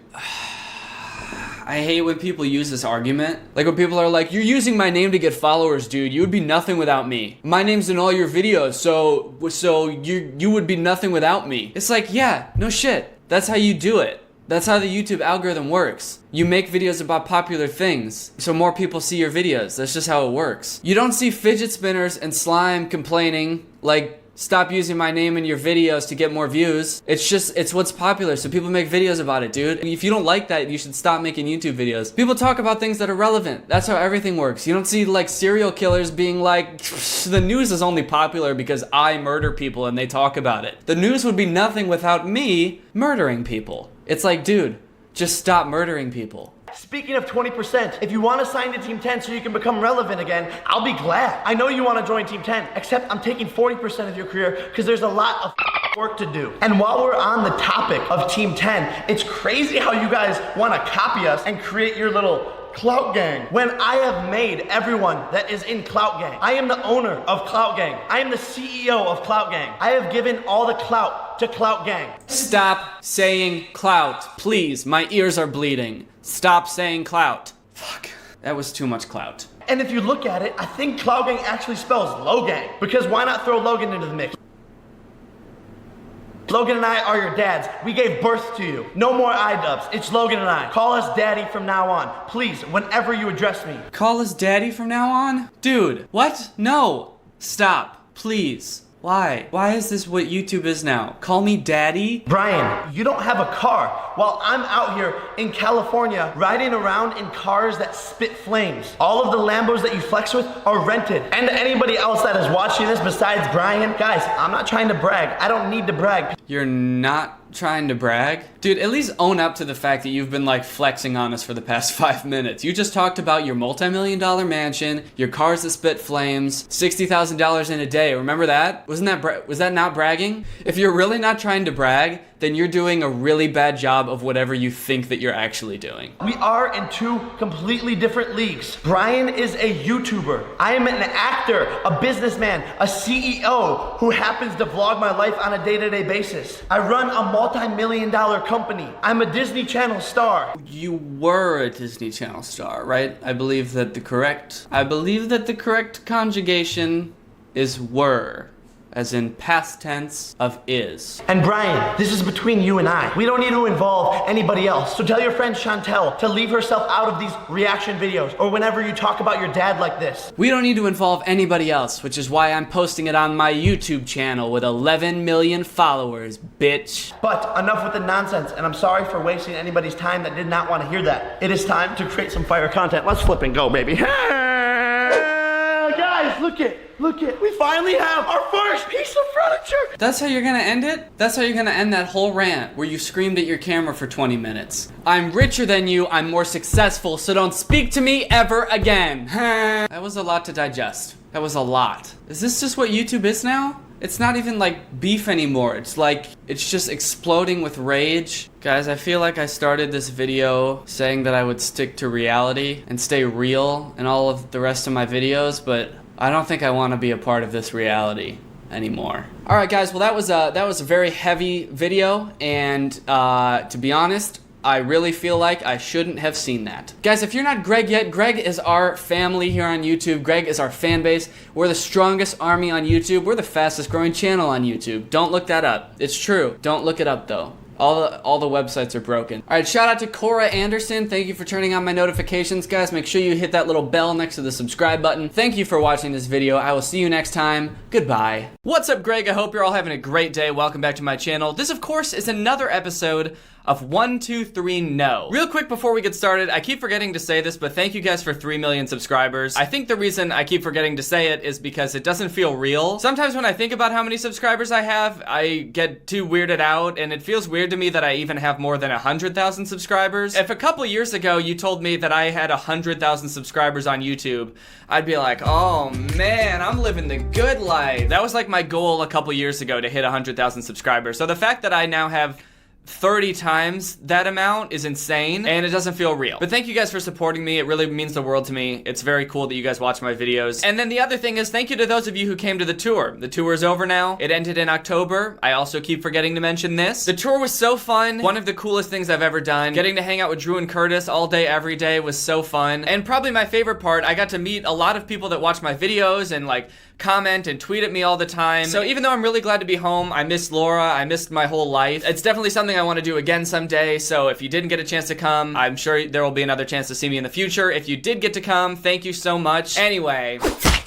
I hate when people use this argument. Like when people are like, "You're using my name to get followers, dude. You would be nothing without me. My name's in all your videos, so you would be nothing without me." It's like, yeah, no shit. That's how you do it. That's how the YouTube algorithm works. You make videos about popular things, so more people see your videos. That's just how it works. You don't see fidget spinners and slime complaining, like, "Stop using my name in your videos to get more views." It's what's popular, so people make videos about it, dude. And if you don't like that, you should stop making YouTube videos. People talk about things that are relevant. That's how everything works. You don't see, like, serial killers being like, "The news is only popular because I murder people and they talk about it." The news would be nothing without me murdering people. It's like, dude, just stop murdering people. Speaking of 20%, if you want to sign to Team 10 so you can become relevant again, I'll be glad. I know you want to join Team 10, except I'm taking 40% of your career because there's a lot of work to do. And while we're on the topic of Team 10, it's crazy how you guys want to copy us and create your little Clout Gang, when I have made everyone that is in Clout Gang. I am the owner of Clout Gang. I am the CEO of Clout Gang. I have given all the clout to Clout Gang. Stop saying clout, please. My ears are bleeding. Stop saying clout. Fuck, that was too much clout. And if you look at it, I think Clout Gang actually spells Logang, because why not throw Logan into the mix? Logan and I are your dads. We gave birth to you. No more I-dubs. It's Logan and I. Call us daddy from now on. Please, whenever you address me. Call us daddy from now on? Dude, what? No. Stop. Please. Why? Why is this what YouTube is now? Call me daddy? Brian, you don't have a car, while I'm out here in California riding around in cars that spit flames. All of the Lambos that you flex with are rented. And to anybody else that is watching this besides Brian, guys, I'm not trying to brag. I don't need to brag. You're not trying to brag? Dude, at least own up to the fact that you've been like flexing on us for the past 5 minutes. You just talked about your multi-million-dollar mansion, your cars that spit flames, $60,000 in a day. Remember that? Was that not bragging? If you're really not trying to brag, then you're doing a really bad job of whatever you think that you're actually doing. We are in two completely different leagues. Brian is a YouTuber. I am an actor, a businessman, a CEO who happens to vlog my life on a day-to-day basis. I run a multi-million-dollar company. I'm a Disney Channel star. You were a Disney Channel star, right? I believe that the correct conjugation is were, as in past tense of is. And Brian, this is between you and I. We don't need to involve anybody else. So tell your friend Chantel to leave herself out of these reaction videos or whenever you talk about your dad like this. We don't need to involve anybody else, which is why I'm posting it on my YouTube channel with 11 million followers, bitch. But enough with the nonsense, and I'm sorry for wasting anybody's time that did not want to hear that. It is time to create some fire content. Let's flip and go, baby. Guys, look it. We finally have our first piece of furniture. That's how you're gonna end it? That's how you're gonna end that whole rant where you screamed at your camera for 20 minutes. I'm richer than you, I'm more successful, so don't speak to me ever again. That was a lot to digest. That was a lot. Is this just what YouTube is now? It's not even like beef anymore. It's like, it's just exploding with rage. Guys, I feel like I started this video saying that I would stick to reality and stay real in all of the rest of my videos, but I don't think I want to be a part of this reality anymore. All right, guys. Well, that was a very heavy video, and to be honest, I really feel like I shouldn't have seen that. Guys, if you're not Greg yet, Greg is our family here on YouTube. Greg is our fan base. We're the strongest army on YouTube. We're the fastest growing channel on YouTube. Don't look that up. It's true. Don't look it up though. All the websites are broken. All right, shout out to Cora Anderson. Thank you for turning on my notifications, guys. Make sure you hit that little bell next to the subscribe button. Thank you for watching this video. I will see you next time. Goodbye. What's up, Greg? I hope you're all having a great day. Welcome back to my channel. This, of course, is another episode of 1, 2, 3, No. Real quick before we get started, I keep forgetting to say this, but thank you guys for 3 million subscribers. I think the reason I keep forgetting to say it is because it doesn't feel real. Sometimes when I think about how many subscribers I have, I get too weirded out, and it feels weird to me that I even have more than 100,000 subscribers. If a couple years ago you told me that I had 100,000 subscribers on YouTube, I'd be like, oh man, I'm living the good life. That was like my goal a couple years ago, to hit 100,000 subscribers. So the fact that I now have 30 times that amount is insane, and it doesn't feel real. But thank you guys for supporting me. It really means the world to me. It's very cool that you guys watch my videos. And then the other thing is, thank you to those of you who came to the tour. The tour is over now. It ended in October. I also keep forgetting to mention this. The tour was so fun. One of the coolest things I've ever done. Getting to hang out with Drew and Curtis all day, every day was so fun. And probably my favorite part, I got to meet a lot of people that watch my videos and like comment and tweet at me all the time. So even though I'm really glad to be home, I miss Laura, I missed my whole life. It's definitely something I want to do again someday, so if you didn't get a chance to come, I'm sure there will be another chance to see me in the future. If you did get to come, thank you so much. Anyway,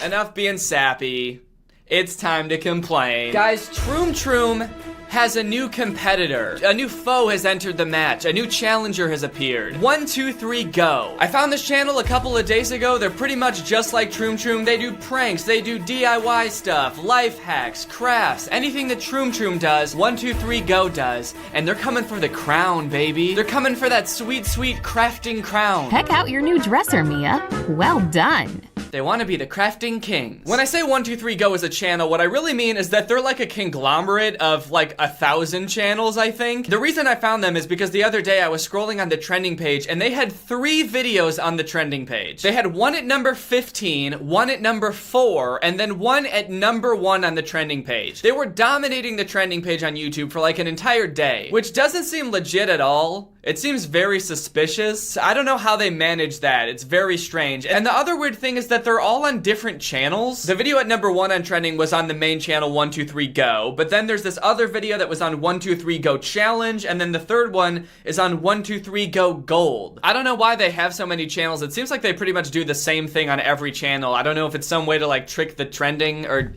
enough being sappy. It's time to complain. Guys, Troom has a new competitor. A new foe has entered the match. A new challenger has appeared. 1, 2, 3, go. I found this channel a couple of days ago. They're pretty much just like Troom. They do pranks, they do DIY stuff, life hacks, crafts, anything that Troom does, 1, 2, 3, go does. And they're coming for the crown, baby. They're coming for that sweet, sweet crafting crown. Check out your new dresser, Mia. Well done. They want to be the crafting kings. When I say 1, 2, 3, go as a channel, what I really mean is that they're like a conglomerate of like 1,000 channels, I think. The reason I found them is because the other day I was scrolling on the trending page and they had 3 videos on the trending page. They had one at number 15, one at number 4, and then one at number 1 on the trending page. They were dominating the trending page on YouTube for like an entire day, which doesn't seem legit at all. It seems very suspicious. I don't know how they manage that. It's very strange. And the other weird thing is that they're all on different channels. The video at number 1 on trending was on the main channel 1, 2, 3, go. But then there's this other video that was on 1, 2, 3, go challenge. And then the third one is on 1, 2, 3, go gold. I don't know why they have so many channels. It seems like they pretty much do the same thing on every channel. I don't know if it's some way to like trick the trending or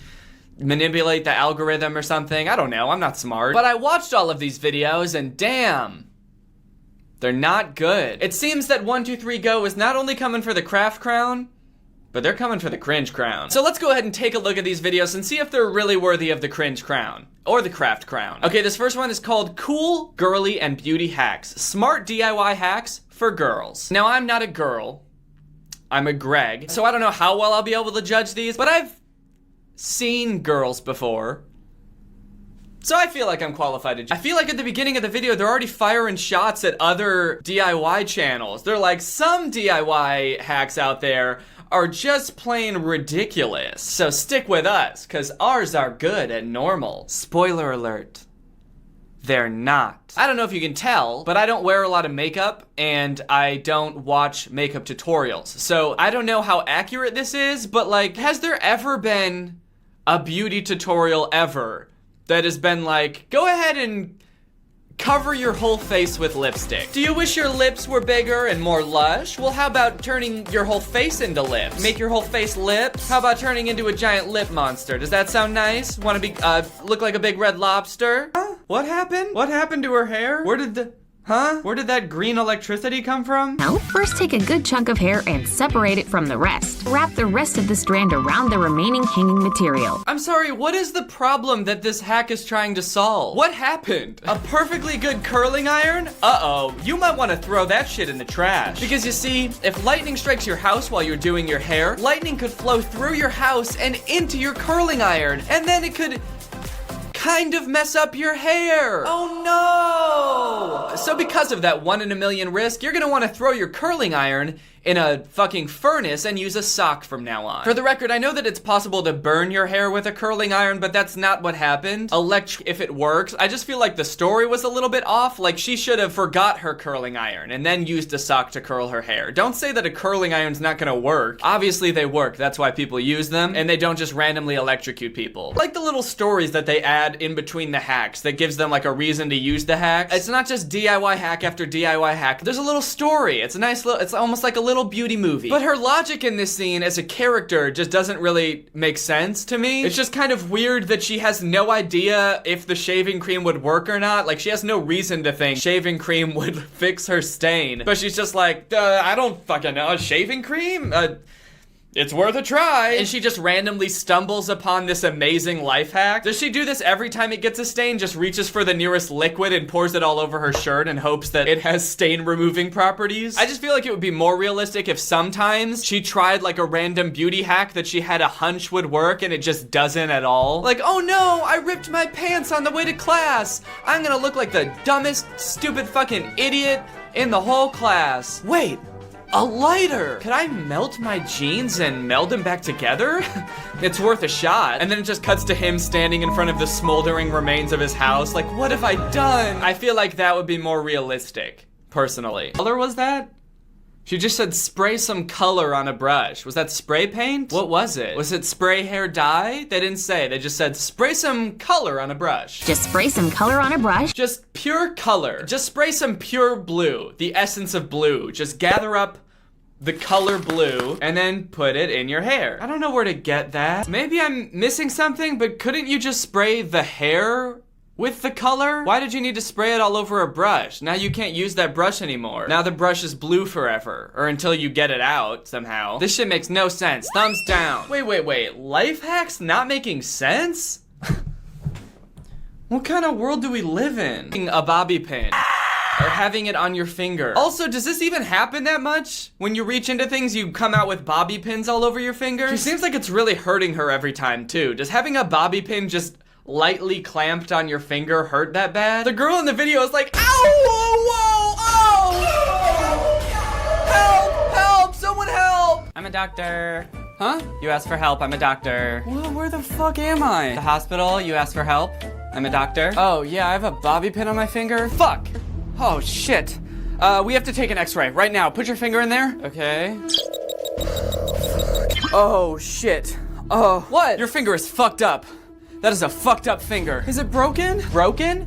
manipulate the algorithm or something. I don't know. I'm not smart. But I watched all of these videos and damn, they're not good. It seems that 1, 2, 3, go is not only coming for the craft crown, but they're coming for the cringe crown. So let's go ahead and take a look at these videos and see if they're really worthy of the cringe crown. Or the craft crown. Okay, this first one is called Cool, Girly, and Beauty Hacks. Smart DIY hacks for girls. Now, I'm not a girl. I'm a Greg. So I don't know how well I'll be able to judge these, but I've seen girls before. So I feel like I'm qualified to judge. I feel like at the beginning of the video, they're already firing shots at other DIY channels. They're like, some DIY hacks out there are just plain ridiculous. So stick with us, cause ours are good and normal. Spoiler alert. They're not. I don't know if you can tell, but I don't wear a lot of makeup and I don't watch makeup tutorials. So I don't know how accurate this is, but like, has there ever been a beauty tutorial ever that has been like, go ahead and cover your whole face with lipstick? Do you wish your lips were bigger and more lush? Well, how about turning your whole face into lips? Make your whole face lips? How about turning into a giant lip monster? Does that sound nice? Want to be, look like a big red lobster? Huh? What happened? What happened to her hair? Where did that green electricity come from? Now, first take a good chunk of hair and separate it from the rest. Wrap the rest of the strand around the remaining hanging material. I'm sorry, what is the problem that this hack is trying to solve? What happened? A perfectly good curling iron? Uh-oh, you might want to throw that shit in the trash. Because you see, if lightning strikes your house while you're doing your hair, lightning could flow through your house and into your curling iron, and then it could kind of mess up your hair. Oh no! So because of that 1 in a million risk, you're gonna want to throw your curling iron in a fucking furnace and use a sock from now on. For the record, I know that it's possible to burn your hair with a curling iron, but that's not what happened. If it works, I just feel like the story was a little bit off. Like she should have forgot her curling iron and then used a sock to curl her hair. Don't say that a curling iron's not gonna work. Obviously they work, that's why people use them, and they don't just randomly electrocute people. Like the little stories that they add in between the hacks that gives them like a reason to use the hacks. It's not just DIY hack after DIY hack. There's a little story. It's a nice little, it's almost like a little beauty movie. But her logic in this scene as a character just doesn't really make sense to me. It's just kind of weird that she has no idea if the shaving cream would work or not. Like she has no reason to think shaving cream would fix her stain. But she's just like, I don't fucking know, shaving cream? It's worth a try. And she just randomly stumbles upon this amazing life hack. Does she do this every time it gets a stain? Just reaches for the nearest liquid and pours it all over her shirt and hopes that it has stain removing properties? I just feel like it would be more realistic if sometimes she tried like a random beauty hack that she had a hunch would work and it just doesn't at all. Like, oh no, I ripped my pants on the way to class. I'm gonna look like the dumbest, stupid fucking idiot in the whole class. Wait. A lighter! Could I melt my jeans and meld them back together? It's worth a shot. And then it just cuts to him standing in front of the smoldering remains of his house. Like, what have I done? I feel like that would be more realistic, personally. What color was that? She just said spray some color on a brush. Was that spray paint? What was it? Was it spray hair dye? They didn't say. They just said spray some color on a brush. Just spray some color on a brush. Just pure color. Just spray some pure blue. The essence of blue. Just gather up the color blue and then put it in your hair. I don't know where to get that. Maybe I'm missing something, but couldn't you just spray the hair with the color? Why did you need to spray it all over a brush? Now you can't use that brush anymore. Now the brush is blue forever, or until you get it out somehow. This shit makes no sense. Thumbs down. Wait. Life hacks not making sense? What kind of world do we live in? A bobby pin. Or having it on your finger. Also, does this even happen that much? When you reach into things, you come out with bobby pins all over your fingers? She seems like it's really hurting her every time, too. Does having a bobby pin just lightly clamped on your finger hurt that bad? The girl in the video is like, ow, whoa, oh! Help, someone help! I'm a doctor. Huh? You asked for help, I'm a doctor. Well, where the fuck am I? The hospital, you asked for help. I'm a doctor. Oh, yeah, I have a bobby pin on my finger. Fuck! Oh, shit. We have to take an x-ray right now. Put your finger in there. Okay. Oh, shit. Oh, what? Your finger is fucked up. That is a fucked up finger. Is it broken? Broken?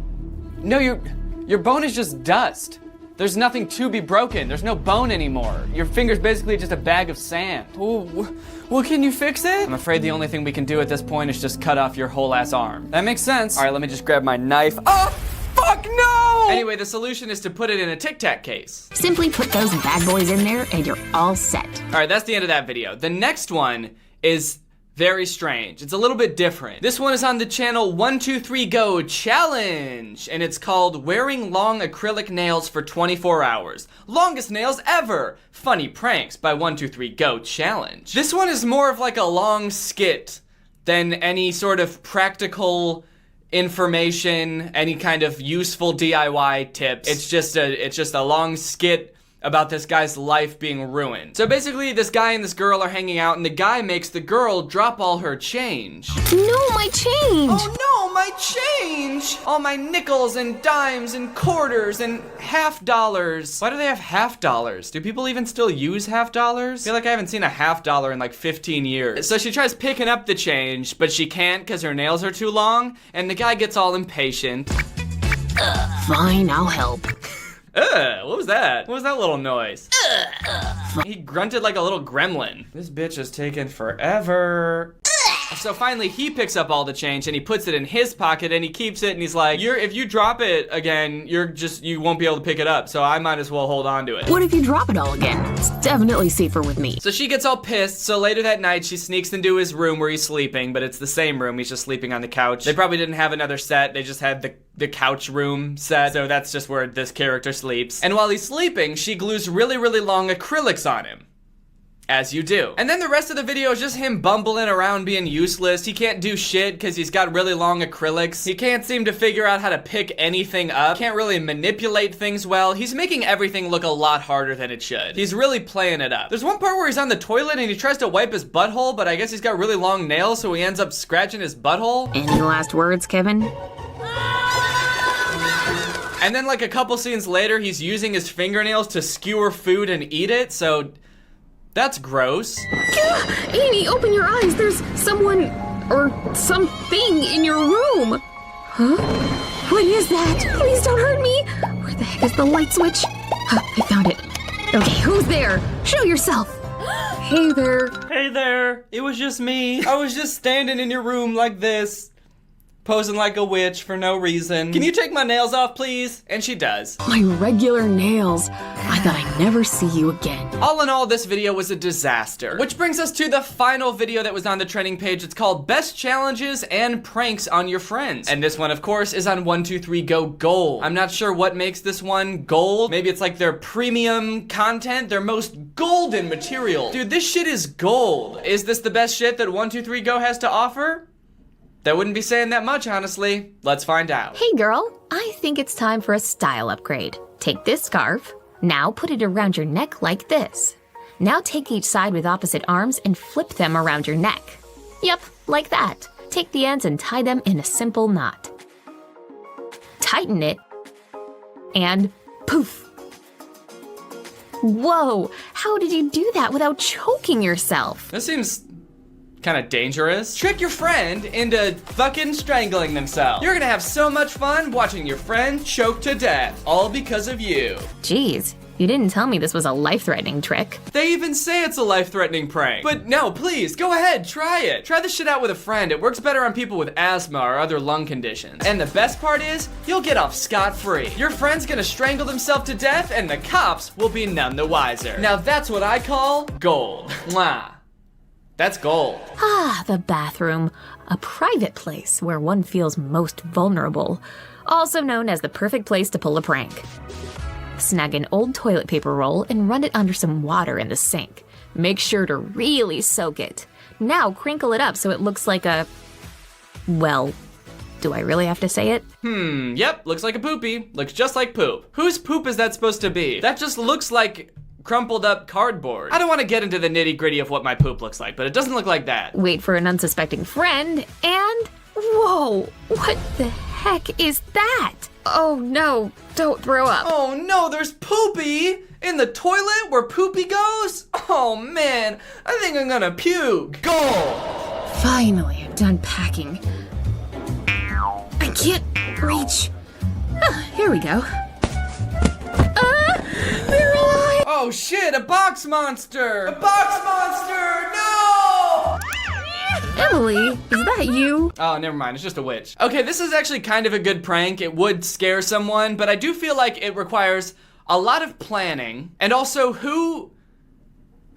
No, your bone is just dust. There's nothing to be broken. There's no bone anymore. Your finger's basically just a bag of sand. Oh, well, can you fix it? I'm afraid the only thing we can do at this point is just cut off your whole ass arm. That makes sense. All right, let me just grab my knife. Oh! Fuck no! Anyway, the solution is to put it in a Tic Tac case. Simply put those bad boys in there and you're all set. All right, that's the end of that video. The next one is very strange. It's a little bit different. This one is on the channel 123Go Challenge, and it's called Wearing Long Acrylic Nails for 24 Hours. Longest nails ever. Funny pranks by 123Go Challenge. This one is more of like a long skit than any sort of practical information, any kind of useful DIY tips. It's just a long skit about this guy's life being ruined. So basically, this guy and this girl are hanging out, and the guy makes the girl drop all her change. No, my change! Oh no, my change! All my nickels and dimes and quarters and $half. Why do they have $half? Do people even still use $half? I feel like I haven't seen a $half in like 15 years. So she tries picking up the change, but she can't because her nails are too long, and the guy gets all impatient. Fine, I'll help. What was that? What was that little noise? He grunted like a little gremlin. This bitch is taking forever. So finally he picks up all the change and he puts it in his pocket and he keeps it and he's like, if you drop it again, you won't be able to pick it up, so I might as well hold on to it. What if you drop it all again? It's definitely safer with me. So she gets all pissed, so later that night she sneaks into his room where he's sleeping, but it's the same room, he's just sleeping on the couch. They probably didn't have another set, they just had the couch room set, so that's just where this character sleeps. And while he's sleeping, she glues really, really long acrylics on him. As you do. And then the rest of the video is just him bumbling around being useless. He can't do shit because he's got really long acrylics. He can't seem to figure out how to pick anything up. Can't really manipulate things well. He's making everything look a lot harder than it should. He's really playing it up. There's one part where he's on the toilet and he tries to wipe his butthole, but I guess he's got really long nails, so he ends up scratching his butthole. Any last words, Kevin? And then like a couple scenes later, he's using his fingernails to skewer food and eat it, so that's gross. Amy, open your eyes. There's someone or something in your room. Huh? What is that? Please don't hurt me. Where the heck is the light switch? I found it. Okay, who's there? Show yourself. Hey there. Hey there. It was just me. I was just standing in your room like this, posing like a witch for no reason. Can you take my nails off, please? And she does. My regular nails. I thought I'd never see you again. All in all, this video was a disaster. Which brings us to the final video that was on the trending page. It's called Best Challenges and Pranks on Your Friends. And this one, of course, is on 123Go Gold. I'm not sure what makes this one gold. Maybe it's like their premium content, their most golden material. Dude, this shit is gold. Is this the best shit that 123Go has to offer? That wouldn't be saying that much, honestly. Let's find out. Hey girl, I think it's time for a style upgrade. Take this scarf. Now put it around your neck like this. Now take each side with opposite arms and flip them around your neck. Yep, like that. Take the ends and tie them in a simple knot. Tighten it, and poof. Whoa, how did you do that without choking yourself? This seems kind of dangerous. Trick your friend into fucking strangling themselves. You're gonna have so much fun watching your friend choke to death, all because of you. Jeez, you didn't tell me this was a life-threatening trick. They even say it's a life-threatening prank. But no, please, go ahead, try it. Try this shit out with a friend. It works better on people with asthma or other lung conditions. And the best part is, you'll get off scot-free. Your friend's gonna strangle themselves to death and the cops will be none the wiser. Now that's what I call gold. Mwah. That's gold. Ah, the bathroom. A private place where one feels most vulnerable. Also known as the perfect place to pull a prank. Snag an old toilet paper roll and run it under some water in the sink. Make sure to really soak it. Now crinkle it up so it looks like a... well, do I really have to say it? Yep, looks like a poopy. Looks just like poop. Whose poop is that supposed to be? That just looks like crumpled up cardboard. I don't want to get into the nitty gritty of what my poop looks like, but it doesn't look like that. Wait for an unsuspecting friend and... whoa, what the heck is that? Oh no, don't throw up. Oh no, there's poopy in the toilet where poopy goes? Oh man, I think I'm gonna puke. Gold. Finally, I'm done packing. I can't reach. Here we go. They're alive! Oh shit, a box monster! A box monster! No! Emily, is that you? Oh, never mind. It's just a witch. Okay, this is actually kind of a good prank. It would scare someone, but I do feel like it requires a lot of planning. And also, who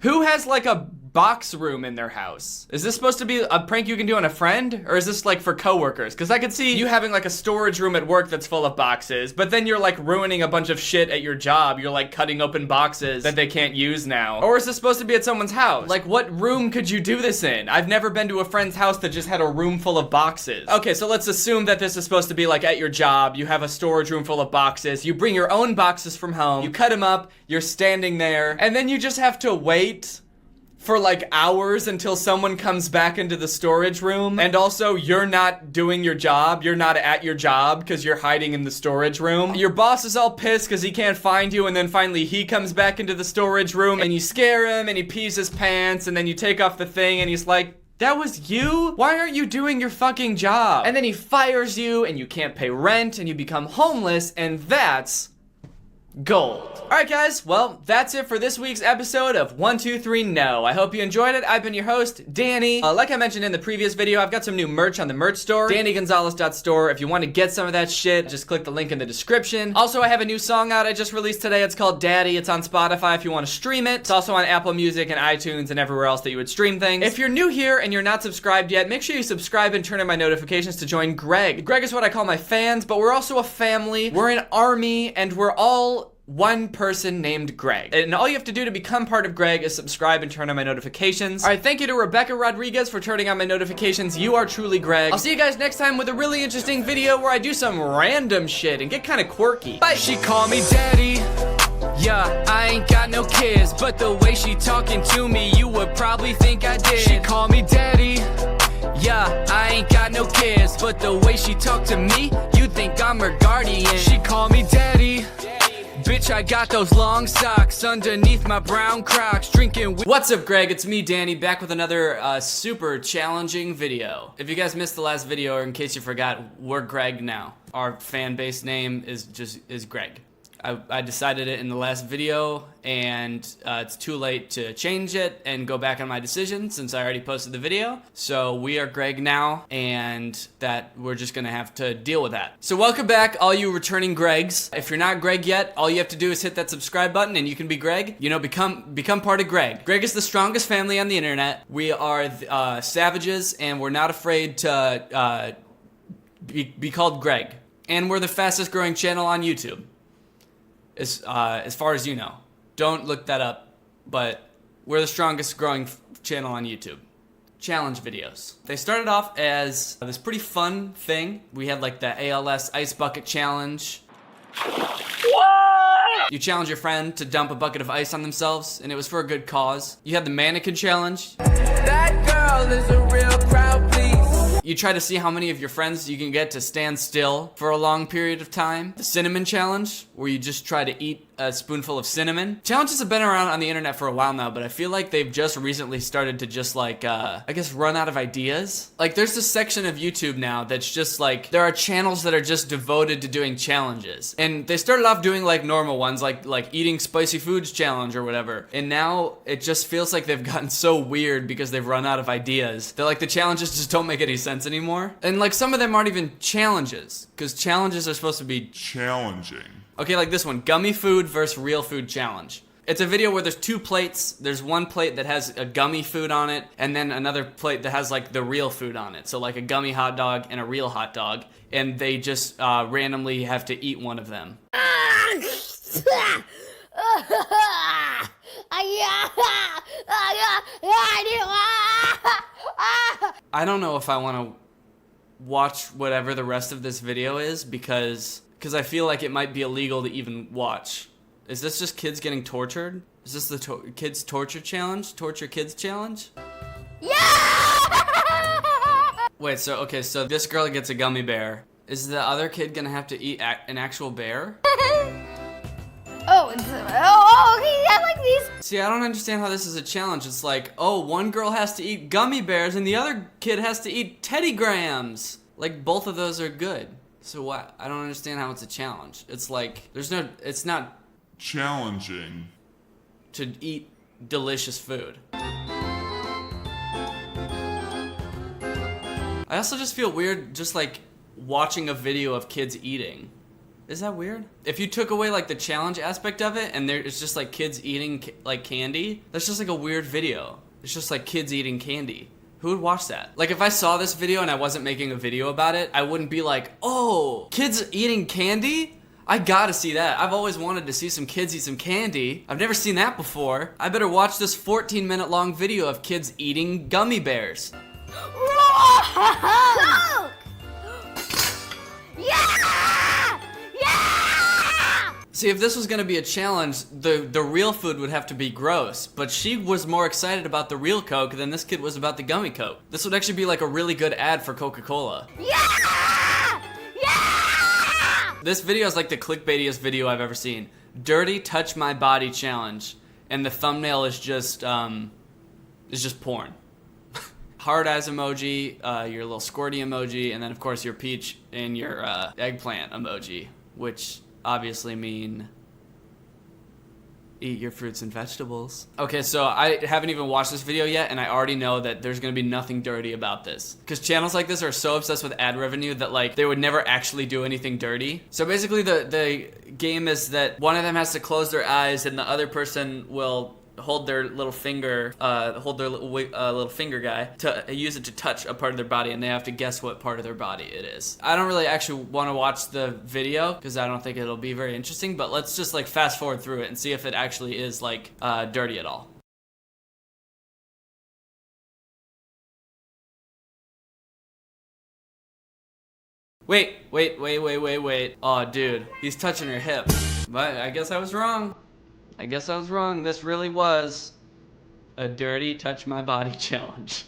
has like a box room in their house? Is this supposed to be a prank you can do on a friend? Or is this like for coworkers? Because I could see you having like a storage room at work that's full of boxes, but then you're like ruining a bunch of shit at your job. You're like cutting open boxes that they can't use now. Or is this supposed to be at someone's house? Like, what room could you do this in? I've never been to a friend's house that just had a room full of boxes. Okay, so let's assume that this is supposed to be like at your job. You have a storage room full of boxes. You bring your own boxes from home. You cut them up. You're standing there. And then you just have to wait for like hours until someone comes back into the storage room. And also, you're not doing your job. You're not at your job because you're hiding in the storage room. Your boss is all pissed because he can't find you, and then finally he comes back into the storage room and you scare him and he pees his pants, and then you take off the thing and he's like, that was you? Why aren't you doing your fucking job? And then he fires you and you can't pay rent and you become homeless, and that's gold. Alright guys, well, that's it for this week's episode of 123 No. I hope you enjoyed it. I've been your host, Danny. Like I mentioned in the previous video, I've got some new merch on the merch store, DannyGonzalez.store. If you want to get some of that shit, just click the link in the description. Also, I have a new song out I just released today. It's called Daddy. It's on Spotify if you want to stream it. It's also on Apple Music and iTunes and everywhere else that you would stream things. If you're new here and you're not subscribed yet, make sure you subscribe and turn on my notifications to join Greg. Greg is what I call my fans, but we're also a family. We're an army, and we're all one person named Greg. And all you have to do to become part of Greg is subscribe and turn on my notifications. All right, thank you to Rebecca Rodriguez for turning on my notifications. You are truly Greg. I'll see you guys next time with a really interesting video where I do some random shit and get kind of quirky. Bye. She called me daddy. Yeah, I ain't got no kids, but the way she talking to me, you would probably think I did. She called me daddy. Yeah, I ain't got no kids, but the way she talk to me, you think I'm her guardian. She called me daddy. Bitch, I got those long socks underneath my brown Crocs, drinking. What's up, Greg? It's me, Danny, back with another super challenging video. If you guys missed the last video, or in case you forgot, we're Greg now. Our fan base name is Greg. I decided it in the last video, and it's too late to change it and go back on my decision since I already posted the video. So we are Greg now, and that we're just gonna have to deal with that. So welcome back, all you returning Gregs. If you're not Greg yet, all you have to do is hit that subscribe button and you can be Greg. You know, become part of Greg. Greg is the strongest family on the internet. We are savages, and we're not afraid to be called Greg. And we're the fastest growing channel on YouTube. As far as you know. Don't look that up, but we're the strongest growing channel on YouTube. Challenge videos. They started off as this pretty fun thing. We had like the ALS Ice Bucket Challenge. What? You challenge your friend to dump a bucket of ice on themselves, and it was for a good cause. You had the Mannequin Challenge. That girl is a real crowd, please. You try to see how many of your friends you can get to stand still for a long period of time. The Cinnamon Challenge, where you just try to eat a spoonful of cinnamon. Challenges have been around on the internet for a while now, but I feel like they've just recently started to just like, I guess run out of ideas. Like there's this section of YouTube now that's just like, there are channels that are just devoted to doing challenges. And they started off doing like normal ones, like eating spicy foods challenge or whatever. And now it just feels like they've gotten so weird because they've run out of ideas. They're like, the challenges just don't make any sense anymore. And like some of them aren't even challenges, because challenges are supposed to be challenging. Okay, like this one, gummy food versus real food challenge. It's a video where there's two plates. There's one plate that has a gummy food on it, and then another plate that has like the real food on it. So like a gummy hot dog and a real hot dog, and they just randomly have to eat one of them. I don't know if I want to watch whatever the rest of this video is because I feel like it might be illegal to even watch. Is this just kids getting tortured? Is this the kids torture challenge? Torture kids challenge? Yeah! Wait, so this girl gets a gummy bear. Is the other kid gonna have to eat an actual bear? Okay, I like these. See, I don't understand how this is a challenge. It's like, oh, one girl has to eat gummy bears and the other kid has to eat Teddy Grahams. Like, both of those are good. So what? I don't understand how it's a challenge. It's like, it's not challenging to eat delicious food. I also just feel weird just like watching a video of kids eating. Is that weird? If you took away like the challenge aspect of it and it's just like kids eating like candy, that's just like a weird video. It's just like kids eating candy. Who would watch that? Like if I saw this video and I wasn't making a video about it, I wouldn't be like, oh, kids eating candy? I gotta see that. I've always wanted to see some kids eat some candy. I've never seen that before. I better watch this 14-minute long video of kids eating gummy bears. Coke! Yeah! Yeah! See, if this was gonna be a challenge, the real food would have to be gross, but she was more excited about the real Coke than this kid was about the gummy Coke. This would actually be like a really good ad for Coca-Cola. Yeah! Yeah! This video is like the clickbaitiest video I've ever seen. Dirty Touch My Body Challenge, and the thumbnail is just porn. Heart eyes emoji, your little squirty emoji, and then of course your peach and your eggplant emoji, which obviously mean eat your fruits and vegetables. Okay, so I haven't even watched this video yet, and I already know that there's gonna be nothing dirty about this. Because channels like this are so obsessed with ad revenue that like they would never actually do anything dirty. So basically the game is that one of them has to close their eyes and the other person will hold their little finger, little finger guy, to use it to touch a part of their body, and they have to guess what part of their body it is. I don't really actually want to watch the video because I don't think it'll be very interesting, but let's just like fast forward through it and see if it actually is like dirty at all. Wait. Oh, dude, he's touching her hip. But I guess I was wrong. This really was a dirty touch my body challenge.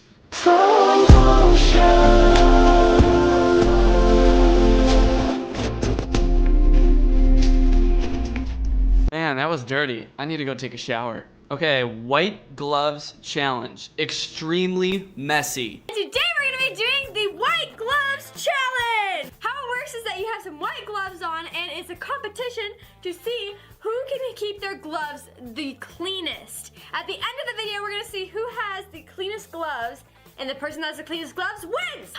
Man, that was dirty. I need to go take a shower. Okay, white gloves challenge. Extremely messy. Today we're gonna be doing the white gloves challenge! How it works is that you have some white gloves on and it's a competition to see who can keep their gloves the cleanest. At the end of the video, we're gonna see who has the cleanest gloves, and the person that has the cleanest gloves wins!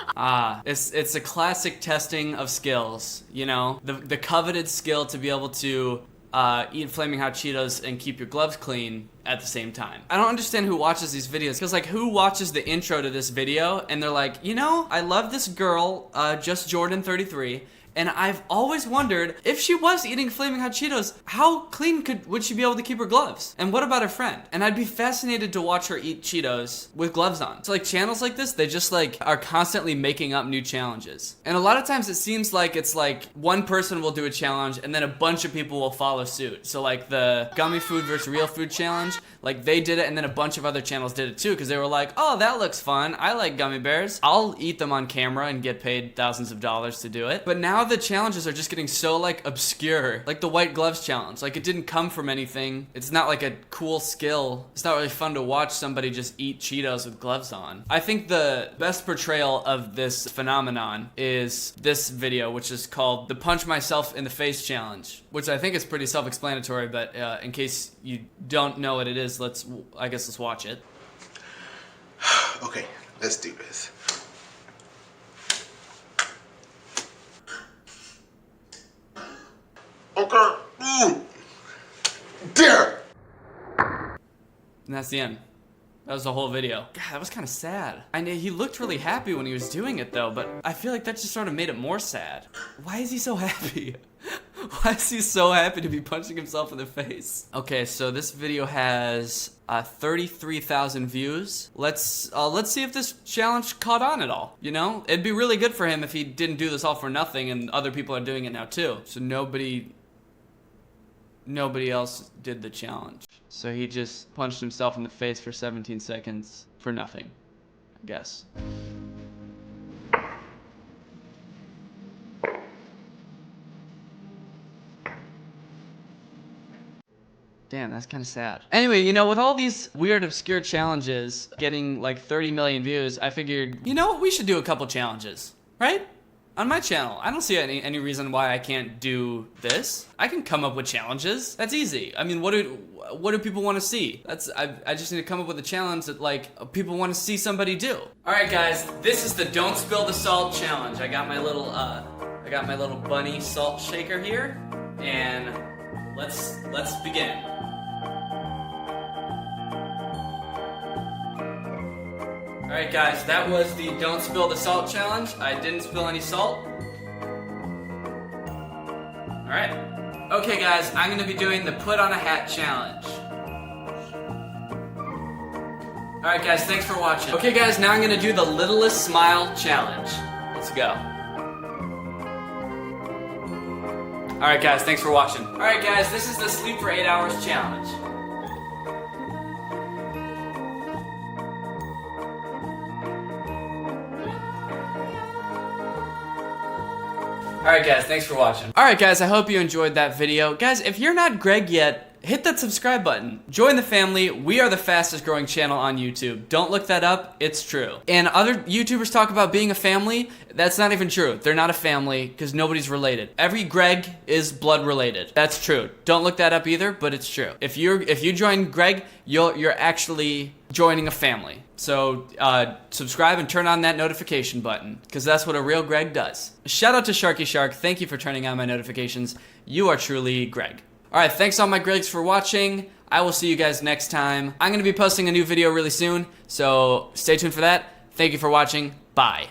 It's a classic testing of skills, you know? The coveted skill to be able to eat Flaming Hot Cheetos and keep your gloves clean at the same time. I don't understand who watches these videos, because like who watches the intro to this video and they're like, you know, I love this girl, Just Jordan 33, and I've always wondered if she was eating Flaming Hot Cheetos, how clean would she be able to keep her gloves? And what about her friend? And I'd be fascinated to watch her eat Cheetos with gloves on. So like channels like this, they just like are constantly making up new challenges. And a lot of times it seems like it's like one person will do a challenge and then a bunch of people will follow suit. So like the gummy food versus real food challenge, like they did it and then a bunch of other channels did it too, because they were like, oh, that looks fun. I like gummy bears. I'll eat them on camera and get paid thousands of dollars to do it. But now the challenges are just getting so like obscure, like the white gloves challenge. Like it didn't come from anything. It's not like a cool skill. It's not really fun to watch somebody just eat Cheetos with gloves on. I think the best portrayal of this phenomenon is this video, which is called the Punch Myself in the Face challenge, which I think is pretty self-explanatory, but in case you don't know what it is, I guess let's watch it. Okay, let's do this. Okay. There. And that's the end. That was the whole video. God, that was kind of sad. I know he looked really happy when he was doing it though, but I feel like that just sort of made it more sad. Why is he so happy? Why is he so happy to be punching himself in the face? Okay, so this video has 33,000 views. Let's see if this challenge caught on at all. You know, it'd be really good for him if he didn't do this all for nothing, and other people are doing it now too. So nobody else did the challenge. So he just punched himself in the face for 17 seconds for nothing, I guess. Damn, that's kind of sad. Anyway, you know, with all these weird, obscure challenges getting like 30 million views, I figured, you know what, we should do a couple challenges, right? on my channel. I don't see any reason why I can't do this. I can come up with challenges. That's easy. I mean, what do people want to see? I just need to come up with a challenge that like people want to see somebody do. All right, guys, this is the Don't Spill the Salt challenge. I got my little bunny salt shaker here, and let's begin. All right, guys, that was the Don't Spill the Salt challenge. I didn't spill any salt. All right. Okay, guys, I'm gonna be doing the Put on a Hat challenge. All right, guys, thanks for watching. Okay, guys, now I'm gonna do the Littlest Smile challenge. Let's go. All right, guys, thanks for watching. All right, guys, this is the Sleep for 8 Hours challenge. Alright guys, thanks for watching. Alright guys, I hope you enjoyed that video. Guys, if you're not Greg yet, hit that subscribe button. Join the family. We are the fastest growing channel on YouTube. Don't look that up, it's true. And other YouTubers talk about being a family. That's not even true. They're not a family because nobody's related. Every Greg is blood related. That's true. Don't look that up either, but it's true. If you join Greg, you're actually joining a family. So subscribe and turn on that notification button because that's what a real Greg does. Shout out to Sharky Shark. Thank you for turning on my notifications. You are truly Greg. All right, thanks all my Gregs for watching. I will see you guys next time. I'm gonna be posting a new video really soon, so stay tuned for that. Thank you for watching. Bye.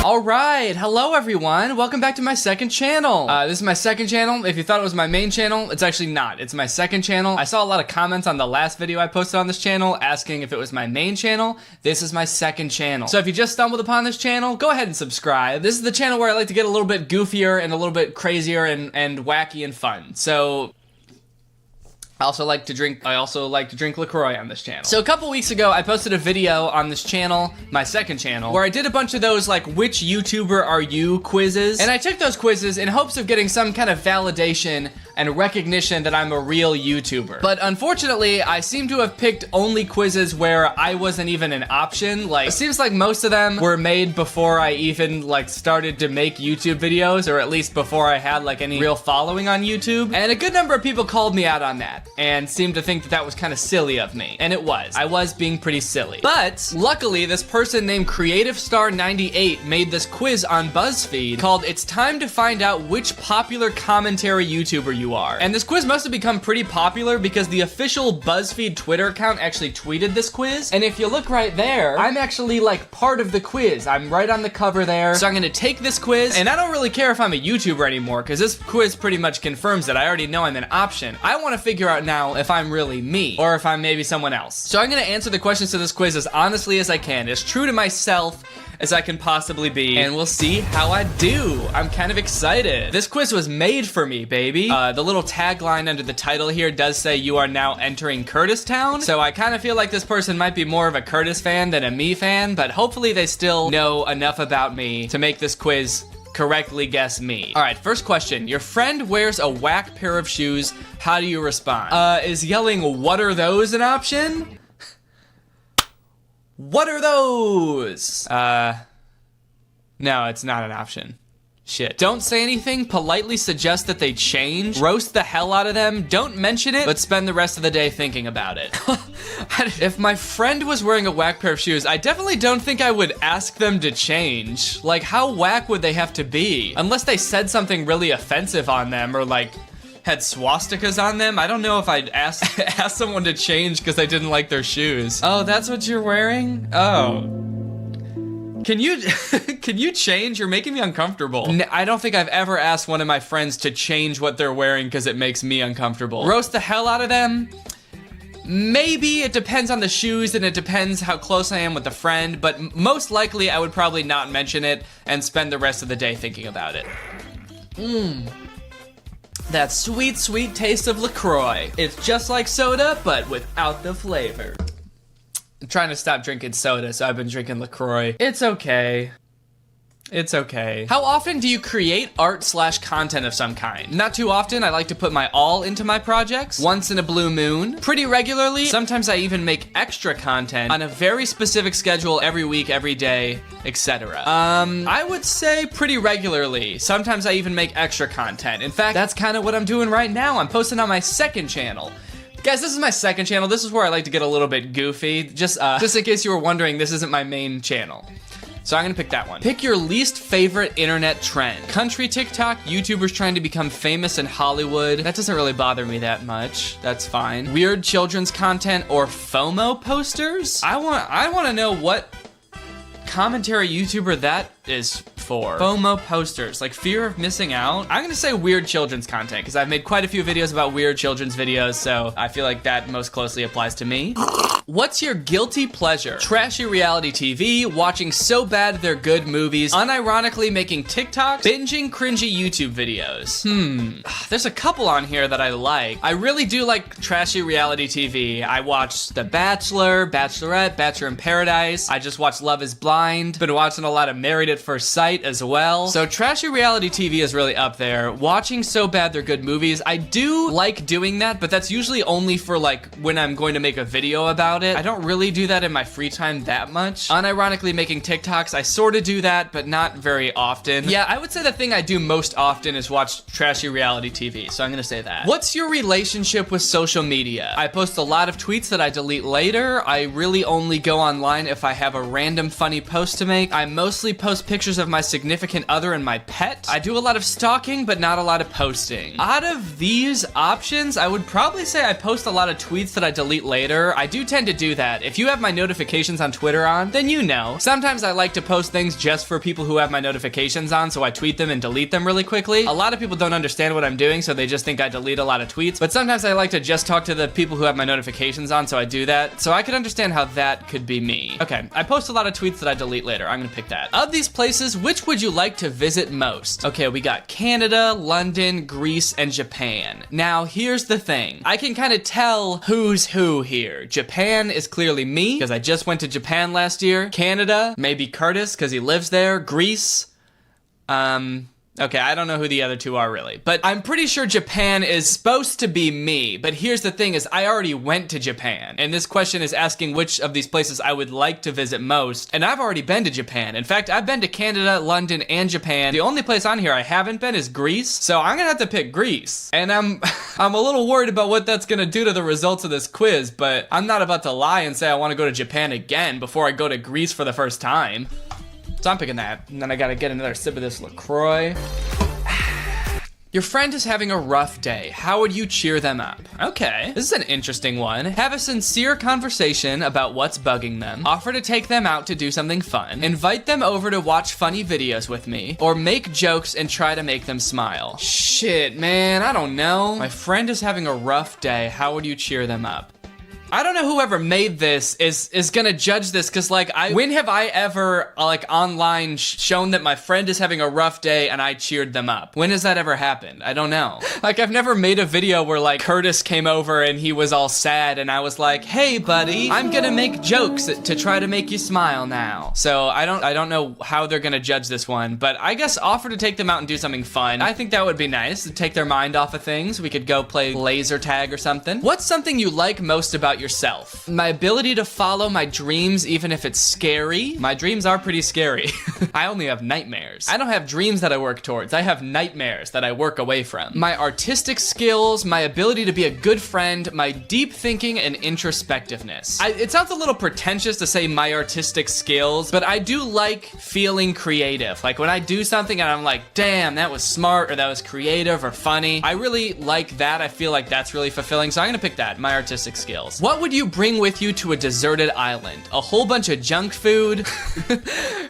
Alright, hello everyone. Welcome back to my second channel. This is my second channel. If you thought it was my main channel, it's actually not. It's my second channel. I saw a lot of comments on the last video I posted on this channel asking if it was my main channel. This is my second channel. So if you just stumbled upon this channel, go ahead and subscribe. This is the channel where I like to get a little bit goofier and a little bit crazier and wacky and fun. So I also like to drink LaCroix on this channel. So a couple weeks ago, I posted a video on this channel, my second channel, where I did a bunch of those like, which YouTuber are you quizzes. And I took those quizzes in hopes of getting some kind of validation and recognition that I'm a real YouTuber. But unfortunately, I seem to have picked only quizzes where I wasn't even an option. Like, it seems like most of them were made before I even like started to make YouTube videos, or at least before I had like any real following on YouTube. And a good number of people called me out on that and seemed to think that that was kind of silly of me. And it was. I was being pretty silly. But luckily, this person named CreativeStar98 made this quiz on BuzzFeed called "It's Time to Find Out Which Popular Commentary YouTuber You Are." And this quiz must have become pretty popular because the official BuzzFeed Twitter account actually tweeted this quiz. And if you look right there, I'm actually like part of the quiz. I'm right on the cover there. So I'm gonna take this quiz, and I don't really care if I'm a YouTuber anymore because this quiz pretty much confirms that I already know I'm an option. I want to figure out now if I'm really me or if I'm maybe someone else. So I'm gonna answer the questions to this quiz as honestly as I can, as true to myself as I can possibly be, and we'll see how I do. I'm kind of excited. This quiz was made for me, baby. The little tagline under the title here does say "You are now entering Curtistown," so I kind of feel like this person might be more of a Curtis fan than a me fan, but hopefully they still know enough about me to make this quiz correctly guess me. All right, first question. Your friend wears a whack pair of shoes. How do you respond? Is yelling "What are those" an option? What are those? No, it's not an option. Shit. Don't say anything, politely suggest that they change, roast the hell out of them, don't mention it, but spend the rest of the day thinking about it. If my friend was wearing a whack pair of shoes, I definitely don't think I would ask them to change. Like, how whack would they have to be? Unless they said something really offensive on them, or like, had swastikas on them. I don't know if I'd ask someone to change because I didn't like their shoes. Oh, that's what you're wearing? Oh. Can you change? You're making me uncomfortable. I don't think I've ever asked one of my friends to change what they're wearing because it makes me uncomfortable. Roast the hell out of them? Maybe. It depends on the shoes and it depends how close I am with the friend, but most likely I would probably not mention it and spend the rest of the day thinking about it. That sweet, sweet taste of LaCroix. It's just like soda, but without the flavor. I'm trying to stop drinking soda, so I've been drinking LaCroix. It's okay. It's okay. How often do you create art/content of some kind? Not too often. I like to put my all into my projects. Once in a blue moon. Pretty regularly. Sometimes I even make extra content on a very specific schedule every week, every day, etc. I would say pretty regularly. Sometimes I even make extra content. In fact, that's kind of what I'm doing right now. I'm posting on my second channel. Guys, this is my second channel. This is where I like to get a little bit goofy. Just in case you were wondering, this isn't my main channel. So I'm gonna pick that one. Pick your least favorite internet trend. Country TikTok, YouTubers trying to become famous in Hollywood. That doesn't really bother me that much. That's fine. Weird children's content or FOMO posters? I wanna know what commentary YouTuber that is for. FOMO posters, like fear of missing out. I'm gonna say weird children's content because I've made quite a few videos about weird children's videos, so I feel like that most closely applies to me. What's your guilty pleasure? Trashy reality TV, watching so bad they're good movies, unironically making TikToks, binging cringy YouTube videos. There's a couple on here that I like. I really do like trashy reality TV. I watch The Bachelor, Bachelorette, Bachelor in Paradise. I just watched Love is Blind. Been watching a lot of Married at First Sight as well. So trashy reality TV is really up there. Watching so bad they're good movies. I do like doing that, but that's usually only for like when I'm going to make a video about it. I don't really do that in my free time that much. Unironically making TikToks, I sort of do that, but not very often. Yeah, I would say the thing I do most often is watch trashy reality TV, so I'm gonna say that. What's your relationship with social media? I post a lot of tweets that I delete later. I really only go online if I have a random funny post to make. I mostly post pictures of my significant other and my pet. I do a lot of stalking, but not a lot of posting. Out of these options, I would probably say I post a lot of tweets that I delete later. I do tend to do that. If you have my notifications on Twitter on, then you know. Sometimes I like to post things just for people who have my notifications on, so I tweet them and delete them really quickly. A lot of people don't understand what I'm doing, so they just think I delete a lot of tweets, but sometimes I like to just talk to the people who have my notifications on, so I do that. So I could understand how that could be me. Okay, I post a lot of tweets that I delete later. I'm gonna pick that. Of these places, which would you like to visit most? Okay, we got Canada, London, Greece, and Japan. Now, here's the thing. I can kind of tell who's who here. Japan is clearly me, because I just went to Japan last year. Canada, maybe Curtis, because he lives there. Greece, okay, I don't know who the other two are really, but I'm pretty sure Japan is supposed to be me, but here's the thing is I already went to Japan, and this question is asking which of these places I would like to visit most, and I've already been to Japan. In fact, I've been to Canada, London, and Japan. The only place on here I haven't been is Greece, so I'm gonna have to pick Greece. And I'm a little worried about what that's gonna do to the results of this quiz, but I'm not about to lie and say I wanna go to Japan again before I go to Greece for the first time. So I'm picking that. And then I gotta get another sip of this LaCroix. Your friend is having a rough day. How would you cheer them up? Okay, this is an interesting one. Have a sincere conversation about what's bugging them. Offer to take them out to do something fun. Invite them over to watch funny videos with me. Or make jokes and try to make them smile. Shit, man, I don't know. My friend is having a rough day. How would you cheer them up? I don't know whoever made this is gonna judge this, because like when have I ever like online shown that my friend is having a rough day and I cheered them up? When has that ever happened? I don't know. Like I've never made a video where like Curtis came over and he was all sad and I was like, hey buddy, I'm gonna make jokes to try to make you smile now. So I don't know how they're gonna judge this one, but I guess offer to take them out and do something fun. I think that would be nice to take their mind off of things. We could go play laser tag or something. What's something you like most about yourself? My ability to follow my dreams even if it's scary. My dreams are pretty scary. I only have nightmares. I don't have dreams that I work towards. I have nightmares that I work away from. My artistic skills, my ability to be a good friend, my deep thinking and introspectiveness. It sounds a little pretentious to say my artistic skills, but I do like feeling creative. Like when I do something and I'm like, damn, that was smart or that was creative or funny. I really like that. I feel like that's really fulfilling. So I'm gonna pick that, my artistic skills. What would you bring with you to a deserted island? A whole bunch of junk food?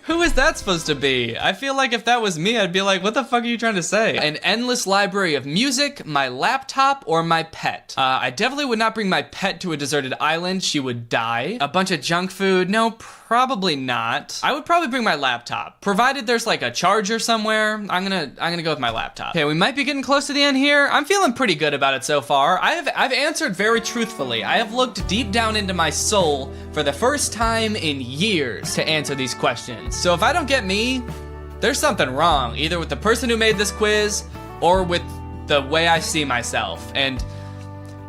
Who is that supposed to be? I feel like if that was me, I'd be like, what the fuck are you trying to say? An endless library of music, my laptop, or my pet? I definitely would not bring my pet to a deserted island. She would die. A bunch of junk food? No, probably not. I would probably bring my laptop, provided there's like a charger somewhere. I'm gonna go with my laptop. Okay, we might be getting close to the end here. I'm feeling pretty good about it so far. I've answered very truthfully. I have looked deep down into my soul for the first time in years to answer these questions. So if I don't get me, there's something wrong, either with the person who made this quiz or with the way I see myself. And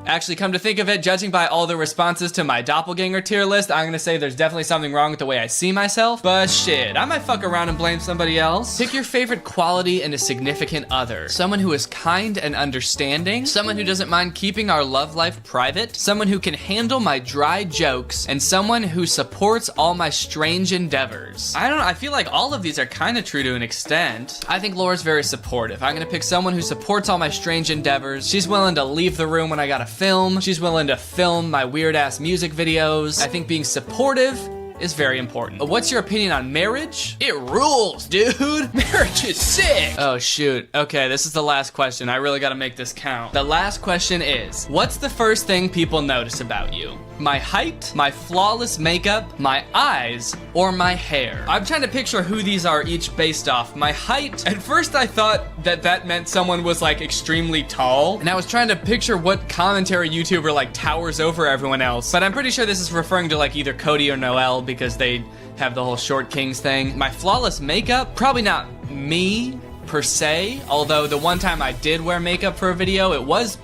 actually, come to think of it, judging by all the responses to my doppelganger tier list, I'm gonna say there's definitely something wrong with the way I see myself. But shit, I might fuck around and blame somebody else. Pick your favorite quality in a significant other. Someone who is kind and understanding. Someone who doesn't mind keeping our love life private. Someone who can handle my dry jokes. And someone who supports all my strange endeavors. I don't know, I feel like all of these are kind of true to an extent. I think Laura's very supportive. I'm gonna pick someone who supports all my strange endeavors. She's willing to leave the room when I gotta film. She's willing to film my weird ass music videos. I think being supportive is very important. What's your opinion on marriage? It rules, dude. Marriage is sick. Oh shoot. Okay, this is the last question. I really gotta make this count. The last question is, what's the first thing people notice about you? My height, my flawless makeup, my eyes, or my hair? I'm trying to picture who these are each based off. My height, at first I thought that meant someone was like extremely tall, and I was trying to picture what commentary YouTuber like towers over everyone else, but I'm pretty sure this is referring to like either Cody or Noel because they have the whole short kings thing. My flawless makeup, probably not me per se, although the one time I did wear makeup for a video, it was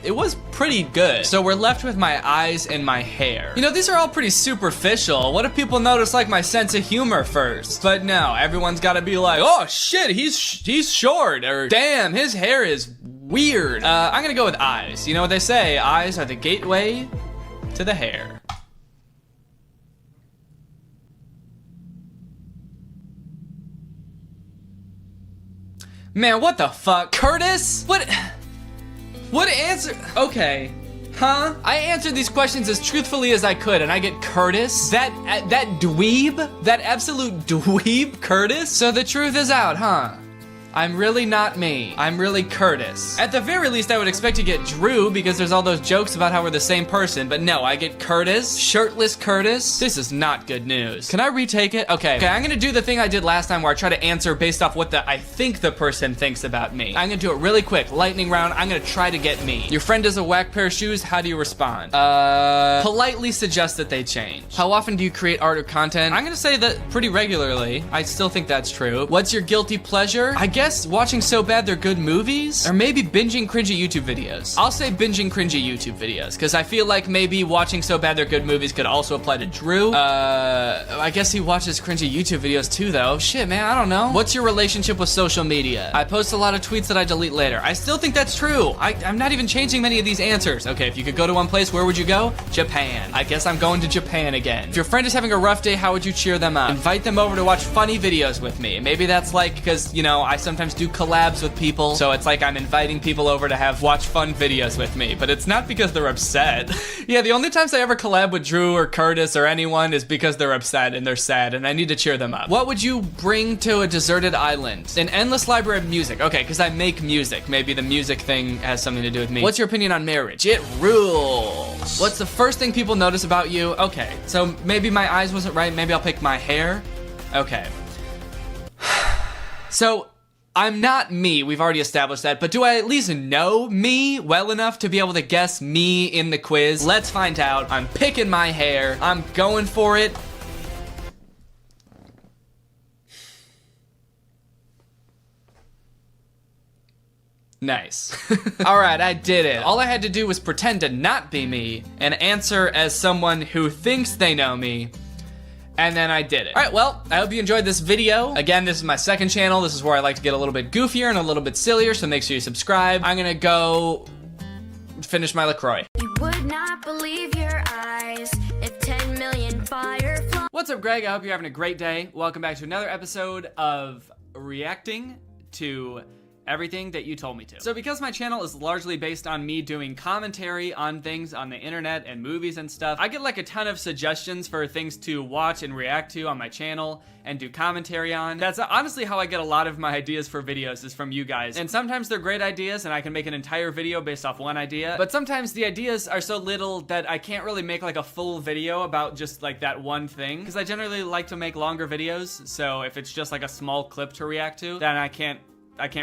pretty good. So we're left with my eyes and my hair. You know, these are all pretty superficial. What if people notice like my sense of humor first? But no, everyone's gotta be like, oh shit, he's short, or damn, his hair is weird. I'm gonna go with eyes. You know what they say, eyes are the gateway to the hair. Man, what the fuck? Curtis? What answer? Okay. Huh? I answered these questions as truthfully as I could, and I get Curtis? That dweeb? That absolute dweeb Curtis? So the truth is out, huh? I'm really not me. I'm really Curtis. At the very least, I would expect to get Drew because there's all those jokes about how we're the same person, but no, I get Curtis, shirtless Curtis. This is not good news. Can I retake it? Okay, I'm gonna do the thing I did last time where I try to answer based off what I think the person thinks about me. I'm gonna do it really quick, lightning round. I'm gonna try to get me. Your friend does a whack pair of shoes, how do you respond? Politely suggest that they change. How often do you create art or content? I'm gonna say that pretty regularly. I still think that's true. What's your guilty pleasure? I guess watching So Bad They're Good movies, or maybe binging cringy YouTube videos. I'll say binging cringy YouTube videos, because I feel like maybe watching So Bad They're Good movies could also apply to Drew. I guess he watches cringy YouTube videos too, though. Shit, man, I don't know. What's your relationship with social media? I post a lot of tweets that I delete later. I still think that's true. I'm not even changing many of these answers. Okay, if you could go to one place, where would you go? Japan. I guess I'm going to Japan again. If your friend is having a rough day, how would you cheer them up? Invite them over to watch funny videos with me. Maybe that's like, because, you know, I sometimes do collabs with people, so it's like I'm inviting people over to watch fun videos with me, but it's not because they're upset. Yeah, the only times I ever collab with Drew or Curtis or anyone is because they're upset and they're sad and I need to cheer them up. What would you bring to a deserted island? An endless library of music. Okay, because I make music. Maybe the music thing has something to do with me. What's your opinion on marriage? It rules. What's the first thing people notice about you? Okay, so maybe my eyes wasn't right. Maybe I'll pick my hair. Okay. So, I'm not me, we've already established that, but do I at least know me well enough to be able to guess me in the quiz? Let's find out. I'm picking my hair. I'm going for it. Nice. All right, I did it. All I had to do was pretend to not be me and answer as someone who thinks they know me. And then I did it. All right, well, I hope you enjoyed this video. Again, this is my second channel. This is where I like to get a little bit goofier and a little bit sillier, so make sure you subscribe. I'm gonna go finish my LaCroix. You would not believe your eyes if 10 million fireflies. What's up, Greg? I hope you're having a great day. Welcome back to another episode of reacting to everything that you told me to. So because my channel is largely based on me doing commentary on things on the internet and movies and stuff, I get like a ton of suggestions for things to watch and react to on my channel and do commentary on. That's honestly how I get a lot of my ideas for videos, is from you guys. And sometimes they're great ideas and I can make an entire video based off one idea, but sometimes the ideas are so little that I can't really make like a full video about just like that one thing, because I generally like to make longer videos. So if it's just like a small clip to react to, then I can't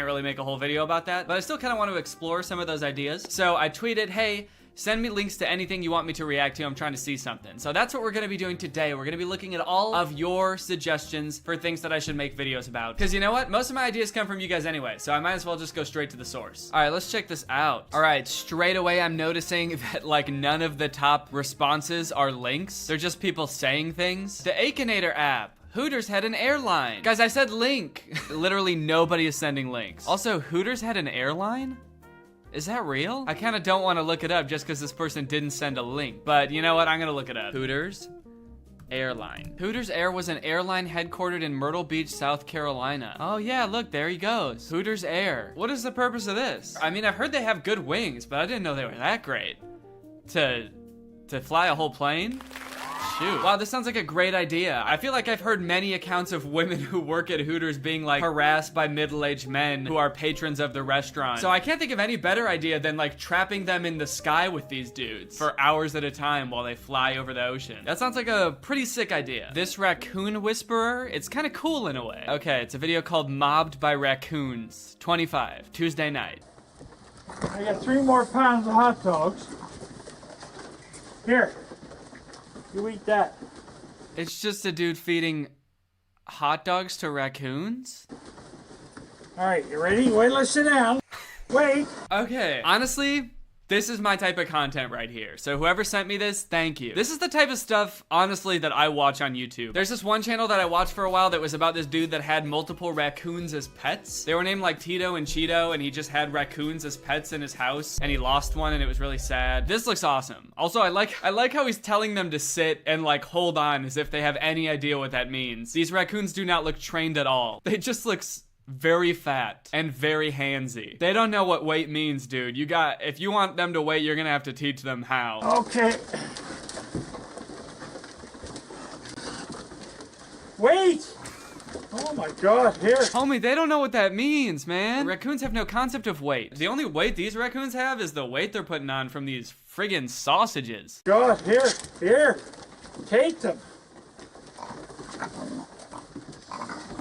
really make a whole video about that, but I still kind of want to explore some of those ideas. So I tweeted, hey, Send me links to anything you want me to react to. I'm trying to see something. So that's what we're gonna be doing today. We're gonna be looking at all of your suggestions for things that I should make videos about. Because you know what? Most of my ideas come from you guys anyway, so I might as well just go straight to the source. All right, let's check this out. All right, straight away I'm noticing that like none of the top responses are links. They're just people saying things. The Akinator app. Hooters had an airline. Guys, I said link. Literally nobody is sending links. Also, Hooters had an airline? Is that real? I kind of don't want to look it up just because this person didn't send a link. But you know what? I'm going to look it up. Hooters airline. Hooters Air was an airline headquartered in Myrtle Beach, South Carolina. Oh yeah, look, there he goes. Hooters Air. What is the purpose of this? I mean, I've heard they have good wings, but I didn't know they were that great. To fly a whole plane? Shoot. Wow, this sounds like a great idea. I feel like I've heard many accounts of women who work at Hooters being like harassed by middle-aged men who are patrons of the restaurant. So I can't think of any better idea than like trapping them in the sky with these dudes for hours at a time while they fly over the ocean. That sounds like a pretty sick idea. This raccoon whisperer, it's kind of cool in a way. Okay, it's a video called Mobbed by Raccoons. 25, Tuesday night. I got 3 more pounds of hot dogs. Here. You eat that. It's just a dude feeding hot dogs to raccoons? All right, you ready? Wait, let's sit down. Wait. Okay, honestly, this is my type of content right here. So whoever sent me this, thank you. This is the type of stuff, honestly, that I watch on YouTube. There's this one channel that I watched for a while that was about this dude that had multiple raccoons as pets. They were named like Tito and Cheeto, and he just had raccoons as pets in his house, and he lost one, and it was really sad. This looks awesome. Also, I like how he's telling them to sit and like hold on as if they have any idea what that means. These raccoons do not look trained at all. They just look very fat and very handsy. They don't know what wait means, dude. If you want them to wait, you're gonna have to teach them how. Okay. Wait! Oh my god, here. Homie, they don't know what that means, man. Raccoons have no concept of weight. The only weight these raccoons have is the weight they're putting on from these friggin' sausages. God, here. Take them.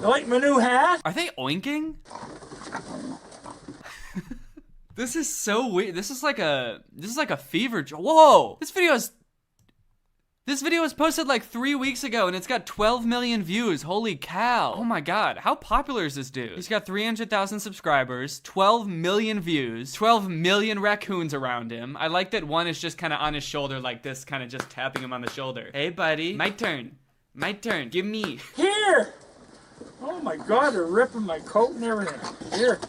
You like my new hat? Are they oinking? This is so weird. This is like a fever dream. Whoa! This video was posted like 3 weeks ago and it's got 12 million views. Holy cow. Oh my god. How popular is this dude? He's got 300,000 subscribers, 12 million views, 12 million raccoons around him. I like that one is just kind of on his shoulder like this, kind of just tapping him on the shoulder. Hey buddy, my turn. My turn. Give me. Here! Oh my god, they're ripping my coat and everything. Here.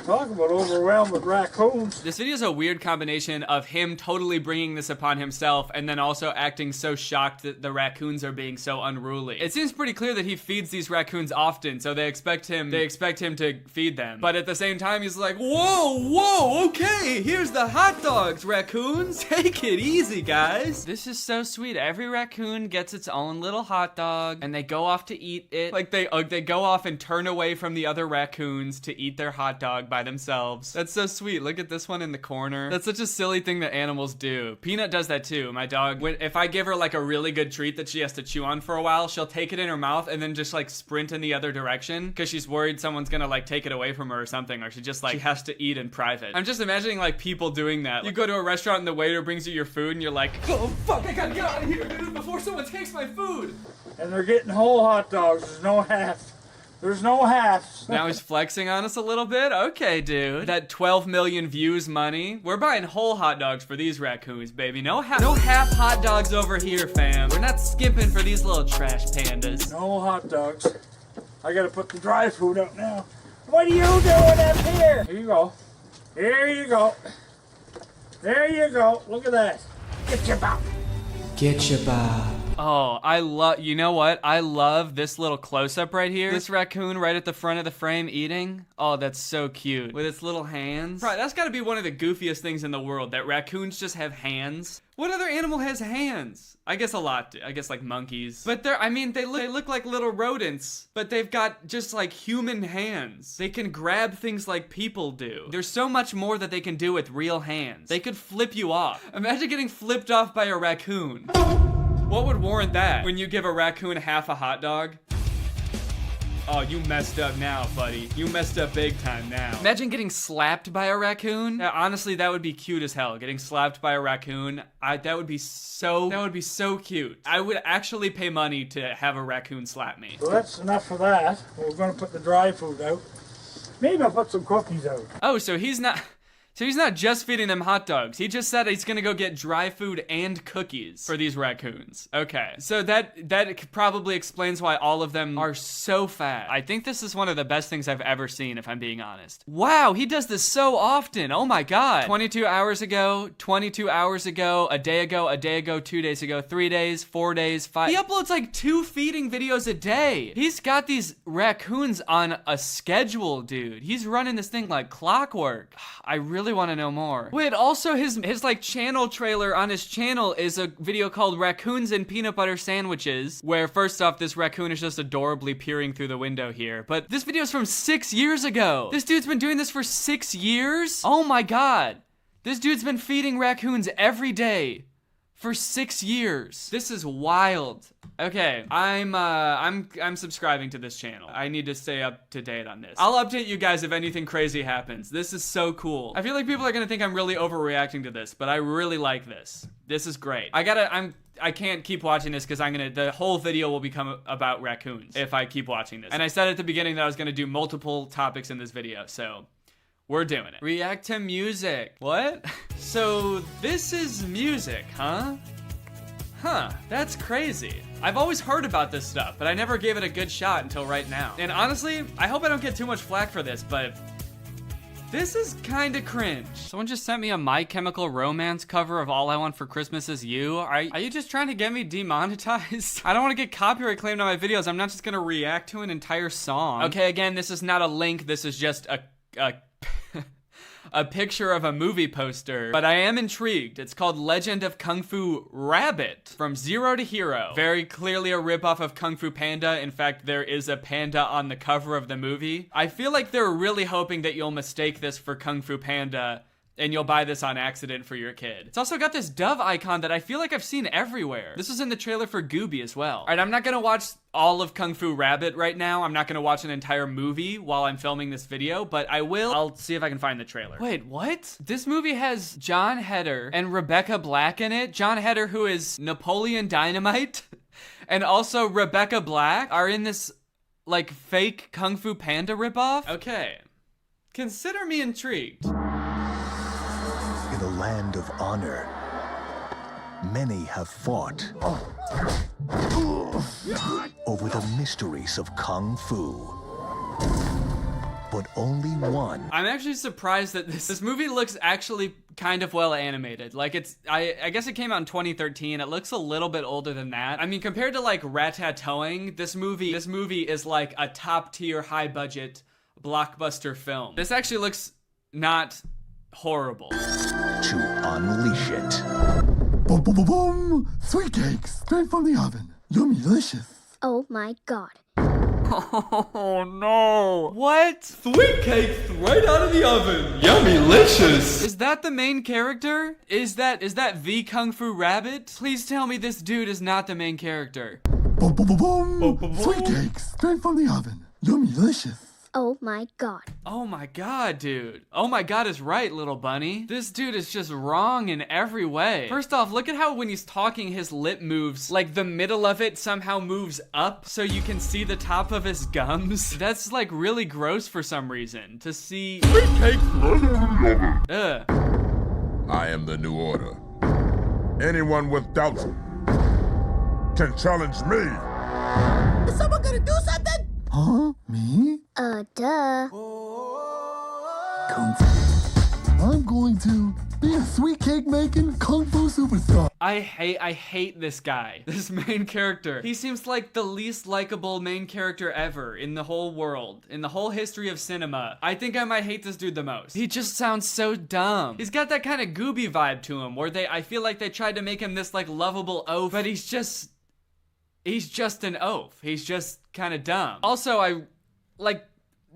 Talk about overwhelmed with raccoons. This video is a weird combination of him totally bringing this upon himself and then also acting so shocked that the raccoons are being so unruly. It seems pretty clear that he feeds these raccoons often, so they expect him to feed them. But at the same time, he's like, whoa, okay, here's the hot dogs, raccoons. Take it easy, guys. This is so sweet. Every raccoon gets its own little hot dog and they go off to eat it. Like they go off and turn away from the other raccoons to eat their hot dog by themselves. That's so sweet. Look at this one in the corner. That's such a silly thing that animals do. Peanut does that too. My dog, if I give her like a really good treat that she has to chew on for a while, she'll take it in her mouth and then just like sprint in the other direction because she's worried someone's gonna like take it away from her or something, or she has to eat in private. I'm just imagining like people doing that. You go to a restaurant and the waiter brings you your food and you're like, oh fuck, I gotta get out of here, dude, before someone takes my food. And they're getting whole hot dogs. There's no half. There's no halves. Now he's flexing on us a little bit? Okay, dude. That 12 million views money. We're buying whole hot dogs for these raccoons, baby. No half hot dogs over here, fam. We're not skimping for these little trash pandas. No hot dogs. I gotta put the dry food up now. What are you doing up here? Here you go. Here you go. There you go. Look at that. Get your bob. Get your bob. Oh, you know what? I love this little close-up right here. This raccoon right at the front of the frame eating. Oh, that's so cute. With its little hands. Right, that's gotta be one of the goofiest things in the world, that raccoons just have hands. What other animal has hands? I guess a lot do. I guess like monkeys. But they look like little rodents, but they've got just like human hands. They can grab things like people do. There's so much more that they can do with real hands. They could flip you off. Imagine getting flipped off by a raccoon. What would warrant that? When you give a raccoon half a hot dog? Oh, you messed up now, buddy. You messed up big time now. Imagine getting slapped by a raccoon. Yeah, honestly, that would be cute as hell. Getting slapped by a raccoon, that would be so cute. I would actually pay money to have a raccoon slap me. So that's enough for that. We're gonna put the dry food out. Maybe I'll put some cookies out. Oh, so he's not just feeding them hot dogs. He just said he's gonna go get dry food and cookies for these raccoons. Okay, so that probably explains why all of them are so fat. I think this is one of the best things I've ever seen, if I'm being honest. Wow, he does this so often. Oh my God. 22 hours ago, 22 hours ago, a day ago, 2 days ago, 3 days, 4 days, 5. He uploads like 2 feeding videos a day. He's got these raccoons on a schedule, dude. He's running this thing like clockwork. I really want to know more. Wait, also his like channel trailer on his channel is a video called Raccoons and Peanut Butter Sandwiches, where first off, this raccoon is just adorably peering through the window here. But this video is from 6 years ago. This dude's been doing this for 6 years? Oh my God. This dude's been feeding raccoons every day for 6 years. This is wild. Okay, I'm subscribing to this channel. I need to stay up to date on this. I'll update you guys if anything crazy happens. This is so cool. I feel like people are gonna think I'm really overreacting to this, but I really like this. This is great. I can't keep watching this because the whole video will become about raccoons if I keep watching this. And I said at the beginning that I was gonna do multiple topics in this video, so we're doing it. React to music. What? So this is music, huh? Huh, that's crazy. I've always heard about this stuff, but I never gave it a good shot until right now. And honestly, I hope I don't get too much flack for this, but this is kinda cringe. Someone just sent me a My Chemical Romance cover of All I Want for Christmas Is You. Are you just trying to get me demonetized? I don't want to get copyright claimed on my videos. I'm not just gonna react to an entire song. Okay, again, this is not a link. This is just a picture of a movie poster, but I am intrigued. It's called Legend of Kung Fu Rabbit, From Zero to Hero. Very clearly a ripoff of Kung Fu Panda. In fact, there is a panda on the cover of the movie. I feel like they're really hoping that you'll mistake this for Kung Fu Panda and you'll buy this on accident for your kid. It's also got this dove icon that I feel like I've seen everywhere. This was in the trailer for Gooby as well. All right, I'm not gonna watch all of Kung Fu Rabbit right now. I'm not gonna watch an entire movie while I'm filming this video, but I will. I'll see if I can find the trailer. Wait, what? This movie has Jon Heder and Rebecca Black in it. Jon Heder, who is Napoleon Dynamite, and also Rebecca Black are in this like fake Kung Fu Panda ripoff. Okay, consider me intrigued. In a land of honor, many have fought over the mysteries of Kung Fu. But only one. I'm actually surprised that this movie looks actually kind of well animated. Like I guess it came out in 2013. It looks a little bit older than that. I mean, compared to like Ratatouille, this movie is like a top tier, high budget blockbuster film. This actually looks not horrible. To unleash it. Boom, boom, boom, boom! Sweet cakes straight from the oven. Yummy delicious. Oh my God. Oh no. What? Sweet cakes right out of the oven. Yummy-licious. Is that the main character? Is that the Kung Fu Rabbit? Please tell me this dude is not the main character. Boom, boom, boom, boom! Boom, boom, boom. Sweet cakes straight from the oven. Yummy delicious. Oh my God. Oh my God, dude. Oh my God is right, little bunny. This dude is just wrong in every way. First off, look at how when he's talking, his lip moves. Like the middle of it somehow moves up so you can see the top of his gums. That's like really gross for some reason. To see sweet cake. Ugh. I am the new order. Anyone with doubts can challenge me. Is someone gonna do something? Huh? Me? Duh. Kung Fu. I'm going to be a sweet cake making Kung Fu superstar. I hate this guy. This main character. He seems like the least likable main character ever in the whole world. In the whole history of cinema. I think I might hate this dude the most. He just sounds so dumb. He's got that kind of Gooby vibe to him where I feel like they tried to make him this like lovable oaf, but he's just an oaf. He's just kind of dumb. Also,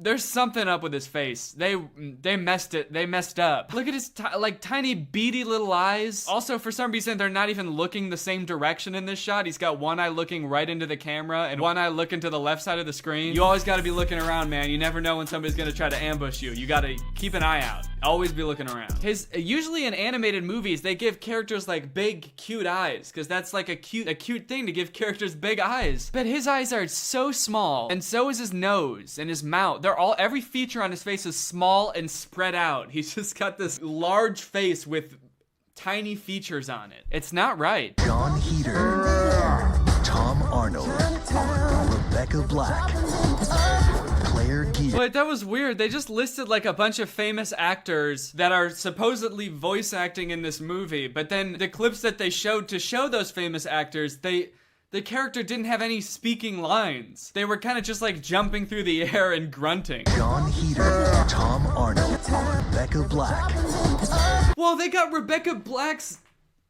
There's something up with his face. They messed it. They messed up. Look at his like tiny beady little eyes. Also, for some reason, they're not even looking the same direction in this shot. He's got one eye looking right into the camera and one eye looking to the left side of the screen. You always got to be looking around, man. You never know when somebody's gonna try to ambush you. You got to keep an eye out. Always be looking around. Usually in animated movies, they give characters like big, cute eyes because that's like a cute thing to give characters big eyes. But his eyes are so small, and so is his nose and his mouth. Every feature on his face is small and spread out. He's just got this large face with tiny features on it. It's not right. John Heater, Tom Arnold, Rebecca Black, Claire Gear. But that was weird. They just listed like a bunch of famous actors that are supposedly voice acting in this movie, but then the clips that they showed to show those famous actors, the character didn't have any speaking lines. They were kind of just like jumping through the air and grunting. John Heater, Tom Arnold, Rebecca Black. Well, they got Rebecca Black's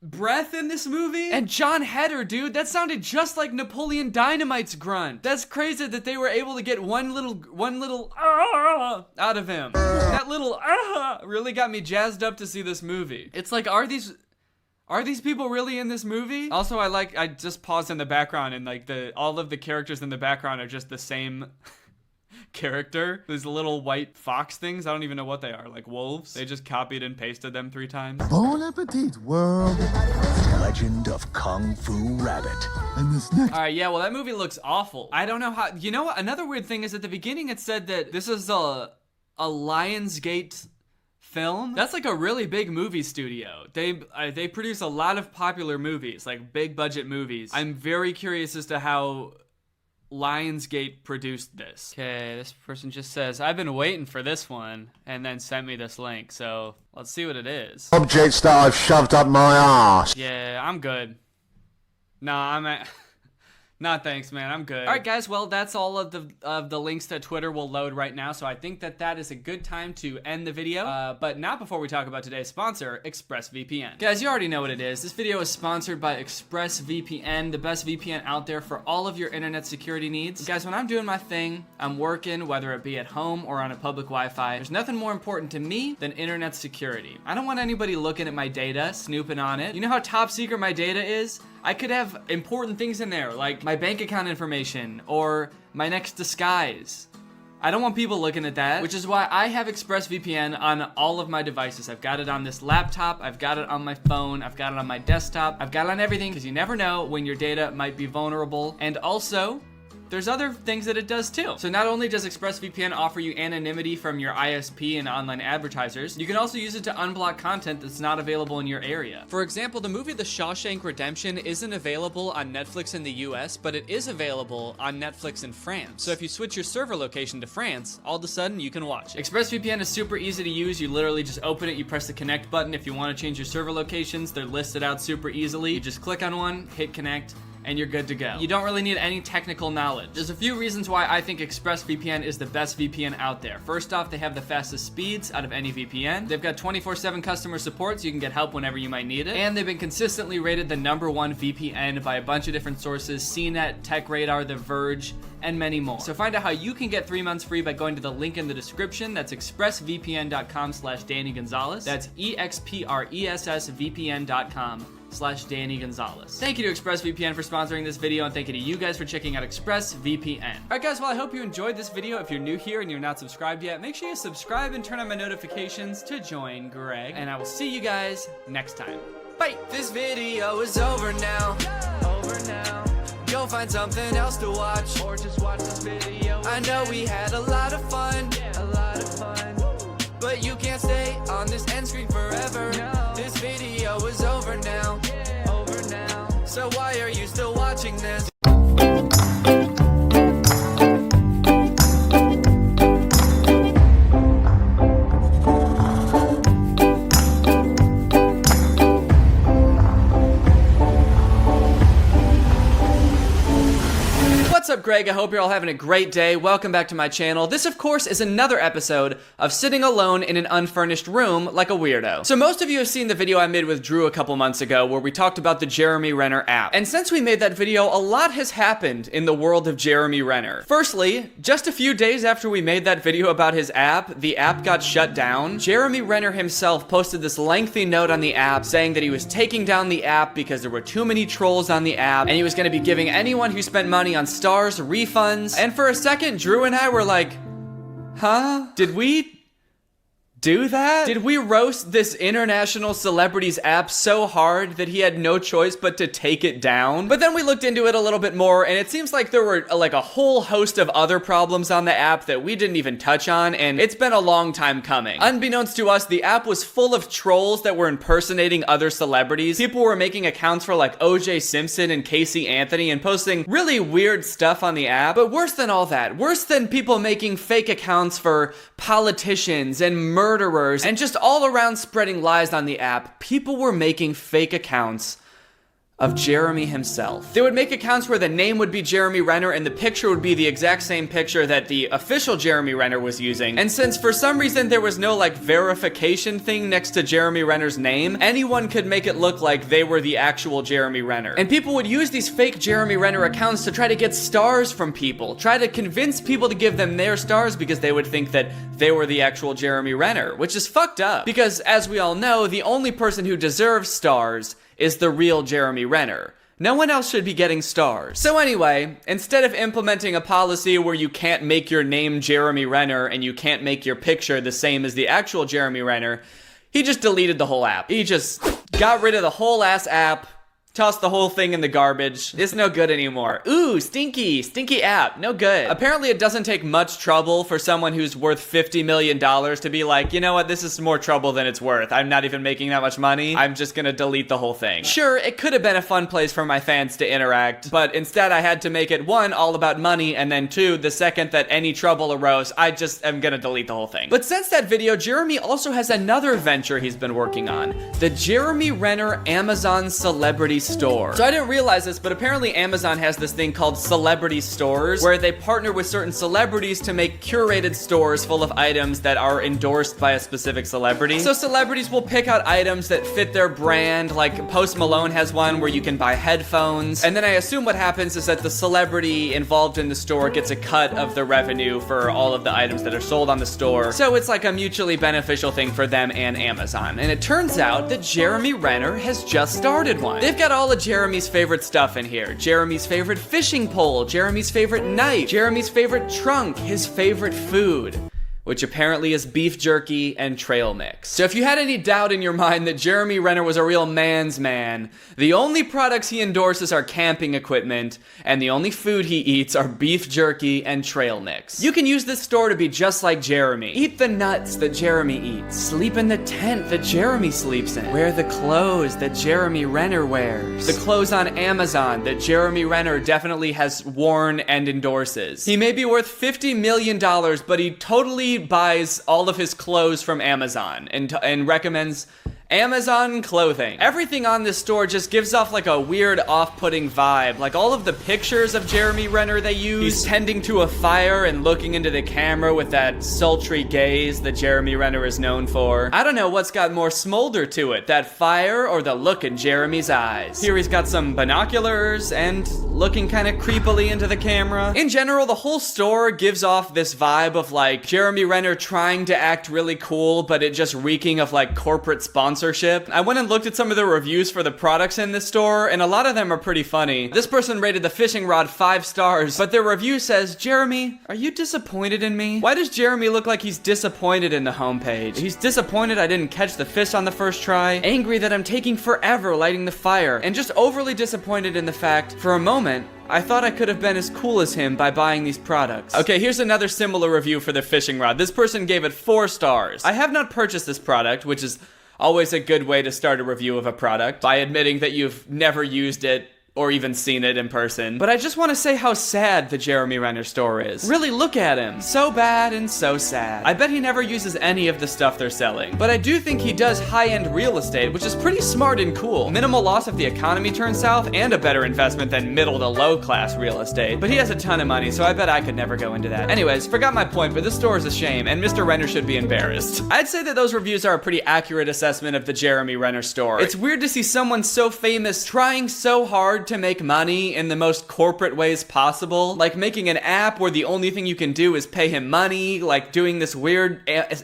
breath in this movie? And John Heder, dude, that sounded just like Napoleon Dynamite's grunt. That's crazy that they were able to get one little out of him. That little really got me jazzed up to see this movie. It's like, are these people really in this movie? Also, I just paused in the background and like all of the characters in the background are just the same character. These little white fox things, I don't even know what they are, like wolves. They just copied and pasted them 3 times. Bon appetit, world. Legend of Kung Fu Rabbit. And this next. All right, yeah, well, that movie looks awful. I don't know how, you know what? Another weird thing is at the beginning it said that this is a Lionsgate film. That's like a really big movie studio. They produce a lot of popular movies, like big budget movies. I'm very curious as to how Lionsgate produced this. Okay, this person just says, I've been waiting for this one, and then sent me this link, so let's see what it is. Objects that I've shoved up my ass. Yeah, I'm good. Nah, Nah, thanks, man. I'm good. All right, guys. Well, that's all of the links that Twitter will load right now. So I think that is a good time to end the video. But not before we talk about today's sponsor, ExpressVPN. Guys, you already know what it is. This video is sponsored by ExpressVPN, the best VPN out there for all of your internet security needs. Guys, when I'm doing my thing, I'm working, whether it be at home or on a public Wi-Fi, there's nothing more important to me than internet security. I don't want anybody looking at my data, snooping on it. You know how top secret my data is? I could have important things in there, like my bank account information or my next disguise. I don't want people looking at that, which is why I have ExpressVPN on all of my devices. I've got it on this laptop, I've got it on my phone, I've got it on my desktop, I've got it on everything, because you never know when your data might be vulnerable. And also, there's other things that it does too. So not only does ExpressVPN offer you anonymity from your ISP and online advertisers, you can also use it to unblock content that's not available in your area. For example, the movie The Shawshank Redemption isn't available on Netflix in the US, but it is available on Netflix in France. So if you switch your server location to France, all of a sudden you can watch it. ExpressVPN is super easy to use. You literally just open it, you press the connect button. If you want to change your server locations, they're listed out super easily. You just click on one, hit connect, and you're good to go. You don't really need any technical knowledge. There's a few reasons why I think ExpressVPN is the best VPN out there. First off, they have the fastest speeds out of any VPN. They've got 24/7 customer support, so you can get help whenever you might need it. And they've been consistently rated the #1 VPN by a bunch of different sources, CNET, TechRadar, The Verge, and many more. So find out how you can get 3 months free by going to the link in the description. That's expressvpn.com/Danny Gonzalez. That's expressvpn.com/Danny Gonzalez. Thank you to ExpressVPN for sponsoring this video, and thank you to you guys for checking out ExpressVPN. Alright guys, well I hope you enjoyed this video. If you're new here and you're not subscribed yet, make sure you subscribe and turn on my notifications to join Greg, and I will see you guys next time. Bye! This video is over now. Go find something else to watch, or just watch this video. I know we had a lot of fun, but you can't stay on this end screen forever. This video is over now. So why are you still watching this? What's up, Greg? I hope you're all having a great day. Welcome back to my channel. This, of course, is another episode of sitting alone in an unfurnished room like a weirdo. So most of you have seen the video I made with Drew a couple months ago where we talked about the Jeremy Renner app. And since we made that video, a lot has happened in the world of Jeremy Renner. Firstly, just a few days after we made that video about his app, the app got shut down. Jeremy Renner himself posted this lengthy note on the app saying that he was taking down the app because there were too many trolls on the app, and he was going to be giving anyone who spent money on stars refunds. And for a second, Drew and I were like, huh? Did we do that? Did we roast this international celebrity's app so hard that he had no choice but to take it down? But then we looked into it a little bit more, and it seems like there were like a whole host of other problems on the app that we didn't even touch on, and it's been a long time coming. Unbeknownst to us, the app was full of trolls that were impersonating other celebrities. People were making accounts for like OJ Simpson and Casey Anthony and posting really weird stuff on the app. But worse than all that, worse than people making fake accounts for politicians and murderers and just all around spreading lies on the app, people were making fake accounts of Jeremy himself. They would make accounts where the name would be Jeremy Renner and the picture would be the exact same picture that the official Jeremy Renner was using. And since for some reason there was no like verification thing next to Jeremy Renner's name, anyone could make it look like they were the actual Jeremy Renner. And people would use these fake Jeremy Renner accounts to try to get stars from people, try to convince people to give them their stars because they would think that they were the actual Jeremy Renner, which is fucked up. Because as we all know, the only person who deserves stars is the real Jeremy Renner. No one else should be getting stars. So anyway, instead of implementing a policy where you can't make your name Jeremy Renner and you can't make your picture the same as the actual Jeremy Renner, he just deleted the whole app. He just got rid of the whole ass app, tossed the whole thing in the garbage. It's no good anymore. Ooh, stinky app, no good. Apparently it doesn't take much trouble for someone who's worth $50 million to be like, you know what, this is more trouble than it's worth. I'm not even making that much money. I'm just gonna delete the whole thing. Sure, it could have been a fun place for my fans to interact, but instead I had to make it one, all about money, and then two, the second that any trouble arose, I just am gonna delete the whole thing. But since that video, Jeremy also has another venture he's been working on, the Jeremy Renner Amazon Celebrity Store. So I didn't realize this, but apparently Amazon has this thing called celebrity stores where they partner with certain celebrities to make curated stores full of items that are endorsed by a specific celebrity. So celebrities will pick out items that fit their brand, like Post Malone has one where you can buy headphones, and then I assume what happens is that the celebrity involved in the store gets a cut of the revenue for all of the items that are sold on the store. So it's like a mutually beneficial thing for them and Amazon. And it turns out that Jeremy Renner has just started one. They've got all of Jeremy's favorite stuff in here. Jeremy's favorite fishing pole, Jeremy's favorite knife, Jeremy's favorite trunk, his favorite food, which apparently is beef jerky and trail mix. So if you had any doubt in your mind that Jeremy Renner was a real man's man, the only products he endorses are camping equipment, and the only food he eats are beef jerky and trail mix. You can use this store to be just like Jeremy. Eat the nuts that Jeremy eats. Sleep in the tent that Jeremy sleeps in. Wear the clothes that Jeremy Renner wears. The clothes on Amazon that Jeremy Renner definitely has worn and endorses. He may be worth $50 million, but he totally buys all of his clothes from Amazon and recommends Amazon clothing. Everything on this store just gives off like a weird off-putting vibe. Like all of the pictures of Jeremy Renner they use, he's tending to a fire and looking into the camera with that sultry gaze that Jeremy Renner is known for. I don't know what's got more smolder to it, that fire or the look in Jeremy's eyes. Here he's got some binoculars and looking kind of creepily into the camera. In general, the whole store gives off this vibe of like Jeremy Renner trying to act really cool, but it just reeking of like corporate sponsorship. I went and looked at some of the reviews for the products in this store, and a lot of them are pretty funny. This person rated the fishing rod 5 stars, but their review says, Jeremy, are you disappointed in me? Why does Jeremy look like he's disappointed in the homepage? He's disappointed I didn't catch the fish on the first try, angry that I'm taking forever lighting the fire, and just overly disappointed in the fact, for a moment, I thought I could have been as cool as him by buying these products. Okay, here's another similar review for the fishing rod. This person gave it 4 stars. I have not purchased this product, which is always a good way to start a review of a product, by admitting that you've never used it or even seen it in person, but I just want to say how sad the Jeremy Renner store is. Really look at him. So bad and so sad. I bet he never uses any of the stuff they're selling, but I do think he does high-end real estate, which is pretty smart and cool. Minimal loss if the economy turns south, and a better investment than middle to low-class real estate. But he has a ton of money, so I bet I could never go into that. Anyways, forgot my point, but this store is a shame, and Mr. Renner should be embarrassed. I'd say that those reviews are a pretty accurate assessment of the Jeremy Renner store. It's weird to see someone so famous trying so hard to make money in the most corporate ways possible, like making an app where the only thing you can do is pay him money, like doing this weird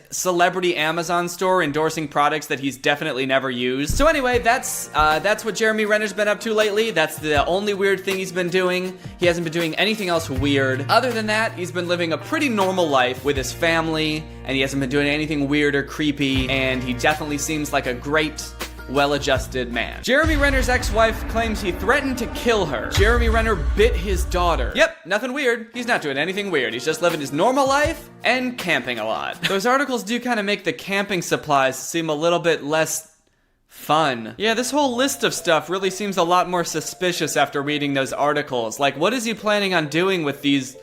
celebrity Amazon store endorsing products that he's definitely never used. So anyway, that's what Jeremy Renner's been up to lately. That's the only weird thing he's been doing. He hasn't been doing anything else weird. Other than that, he's been living a pretty normal life with his family, and he hasn't been doing anything weird or creepy, and he definitely seems like a great, well-adjusted man. Jeremy Renner's ex-wife claims he threatened to kill her. Jeremy Renner bit his daughter. Yep, nothing weird. He's not doing anything weird. He's just living his normal life and camping a lot. Those articles do kind of make the camping supplies seem a little bit less fun. Yeah, this whole list of stuff really seems a lot more suspicious after reading those articles. Like, what is he planning on doing with these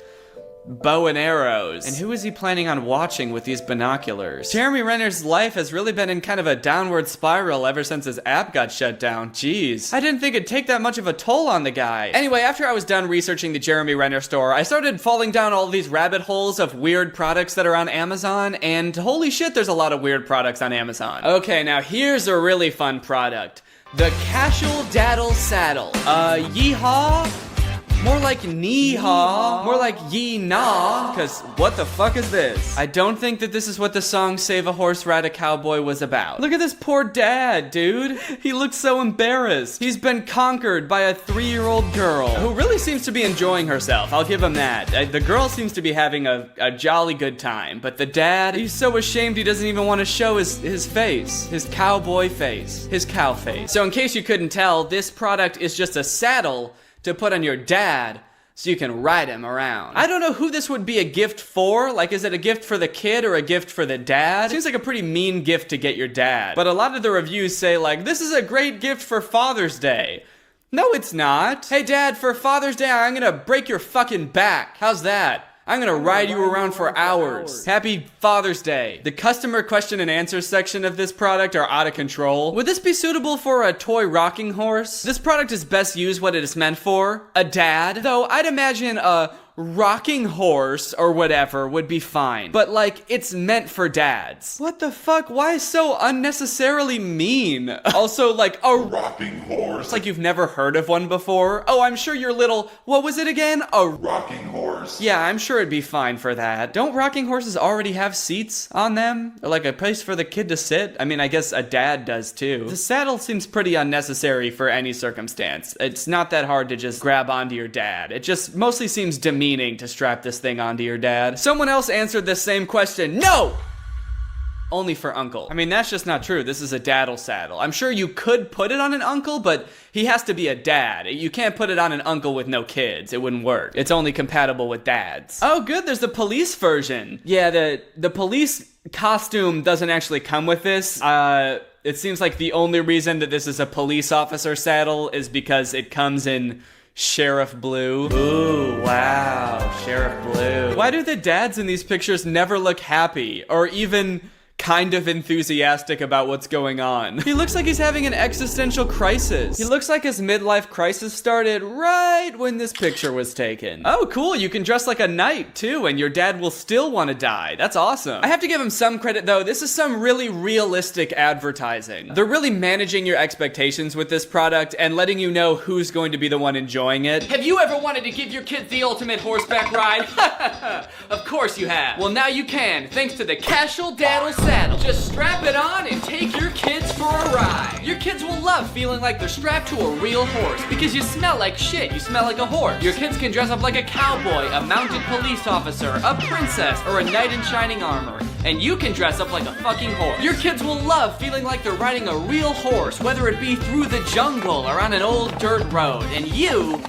bow and arrows? And who is he planning on watching with these binoculars? Jeremy Renner's life has really been in kind of a downward spiral ever since his app got shut down. Jeez. I didn't think it'd take that much of a toll on the guy. Anyway, after I was done researching the Jeremy Renner store, I started falling down all these rabbit holes of weird products that are on Amazon, and holy shit, there's a lot of weird products on Amazon. Okay, now here's a really fun product. The Casual Daddle Saddle. Yeehaw? More like knee-haw. More like yee-naw. Cause what the fuck is this? I don't think that this is what the song Save a Horse, Ride a Cowboy was about. Look at this poor dad, dude. He looks so embarrassed. He's been conquered by a 3-year-old girl who really seems to be enjoying herself. I'll give him that. The girl seems to be having a jolly good time, but the dad, he's so ashamed he doesn't even want to show his face. His cowboy face. His cow face. So in case you couldn't tell, this product is just a saddle to put on your dad so you can ride him around. I don't know who this would be a gift for. Like, is it a gift for the kid or a gift for the dad? Seems like a pretty mean gift to get your dad. But a lot of the reviews say, like, this is a great gift for Father's Day. No, it's not. Hey, Dad, for Father's Day, I'm gonna break your fucking back. How's that? I'm gonna ride you around for hours. Happy Father's Day. The customer question and answer section of this product are out of control. Would this be suitable for a toy rocking horse? This product is best used what it is meant for, a dad. Though I'd imagine a rocking horse or whatever would be fine. But like, it's meant for dads. What the fuck? Why so unnecessarily mean? Also, like, a rocking horse. It's like you've never heard of one before. Oh, I'm sure your little, what was it again? A rocking horse. Yeah, I'm sure it'd be fine for that. Don't rocking horses already have seats on them? Or like a place for the kid to sit? I mean, I guess a dad does too. The saddle seems pretty unnecessary for any circumstance. It's not that hard to just grab onto your dad. It just mostly seems demeaning to strap this thing onto your dad. Someone else answered this same question. No! Only for uncle. I mean, that's just not true. This is a daddle saddle. I'm sure you could put it on an uncle, but he has to be a dad. You can't put it on an uncle with no kids. It wouldn't work. It's only compatible with dads. Oh, good. There's the police version. Yeah, the police costume doesn't actually come with this. It seems like the only reason that this is a police officer saddle is because it comes in Sheriff Blue. Ooh, wow. Sheriff Blue. Why do the dads in these pictures never look happy or even kind of enthusiastic about what's going on? He looks like he's having an existential crisis. He looks like his midlife crisis started right when this picture was taken. Oh, cool. You can dress like a knight too, and your dad will still want to die. That's awesome. I have to give him some credit though. This is some really realistic advertising. They're really managing your expectations with this product and letting you know who's going to be the one enjoying it. Have you ever wanted to give your kids the ultimate horseback ride? Of course you have. Well, now you can, thanks to the Casual Daddle Saddle. Just strap it on and take your kids for a ride. Your kids will love feeling like they're strapped to a real horse because you smell like shit. You smell like a horse. Your kids can dress up like a cowboy, a mounted police officer, a princess, or a knight in shining armor. And you can dress up like a fucking horse. Your kids will love feeling like they're riding a real horse, whether it be through the jungle or on an old dirt road. And you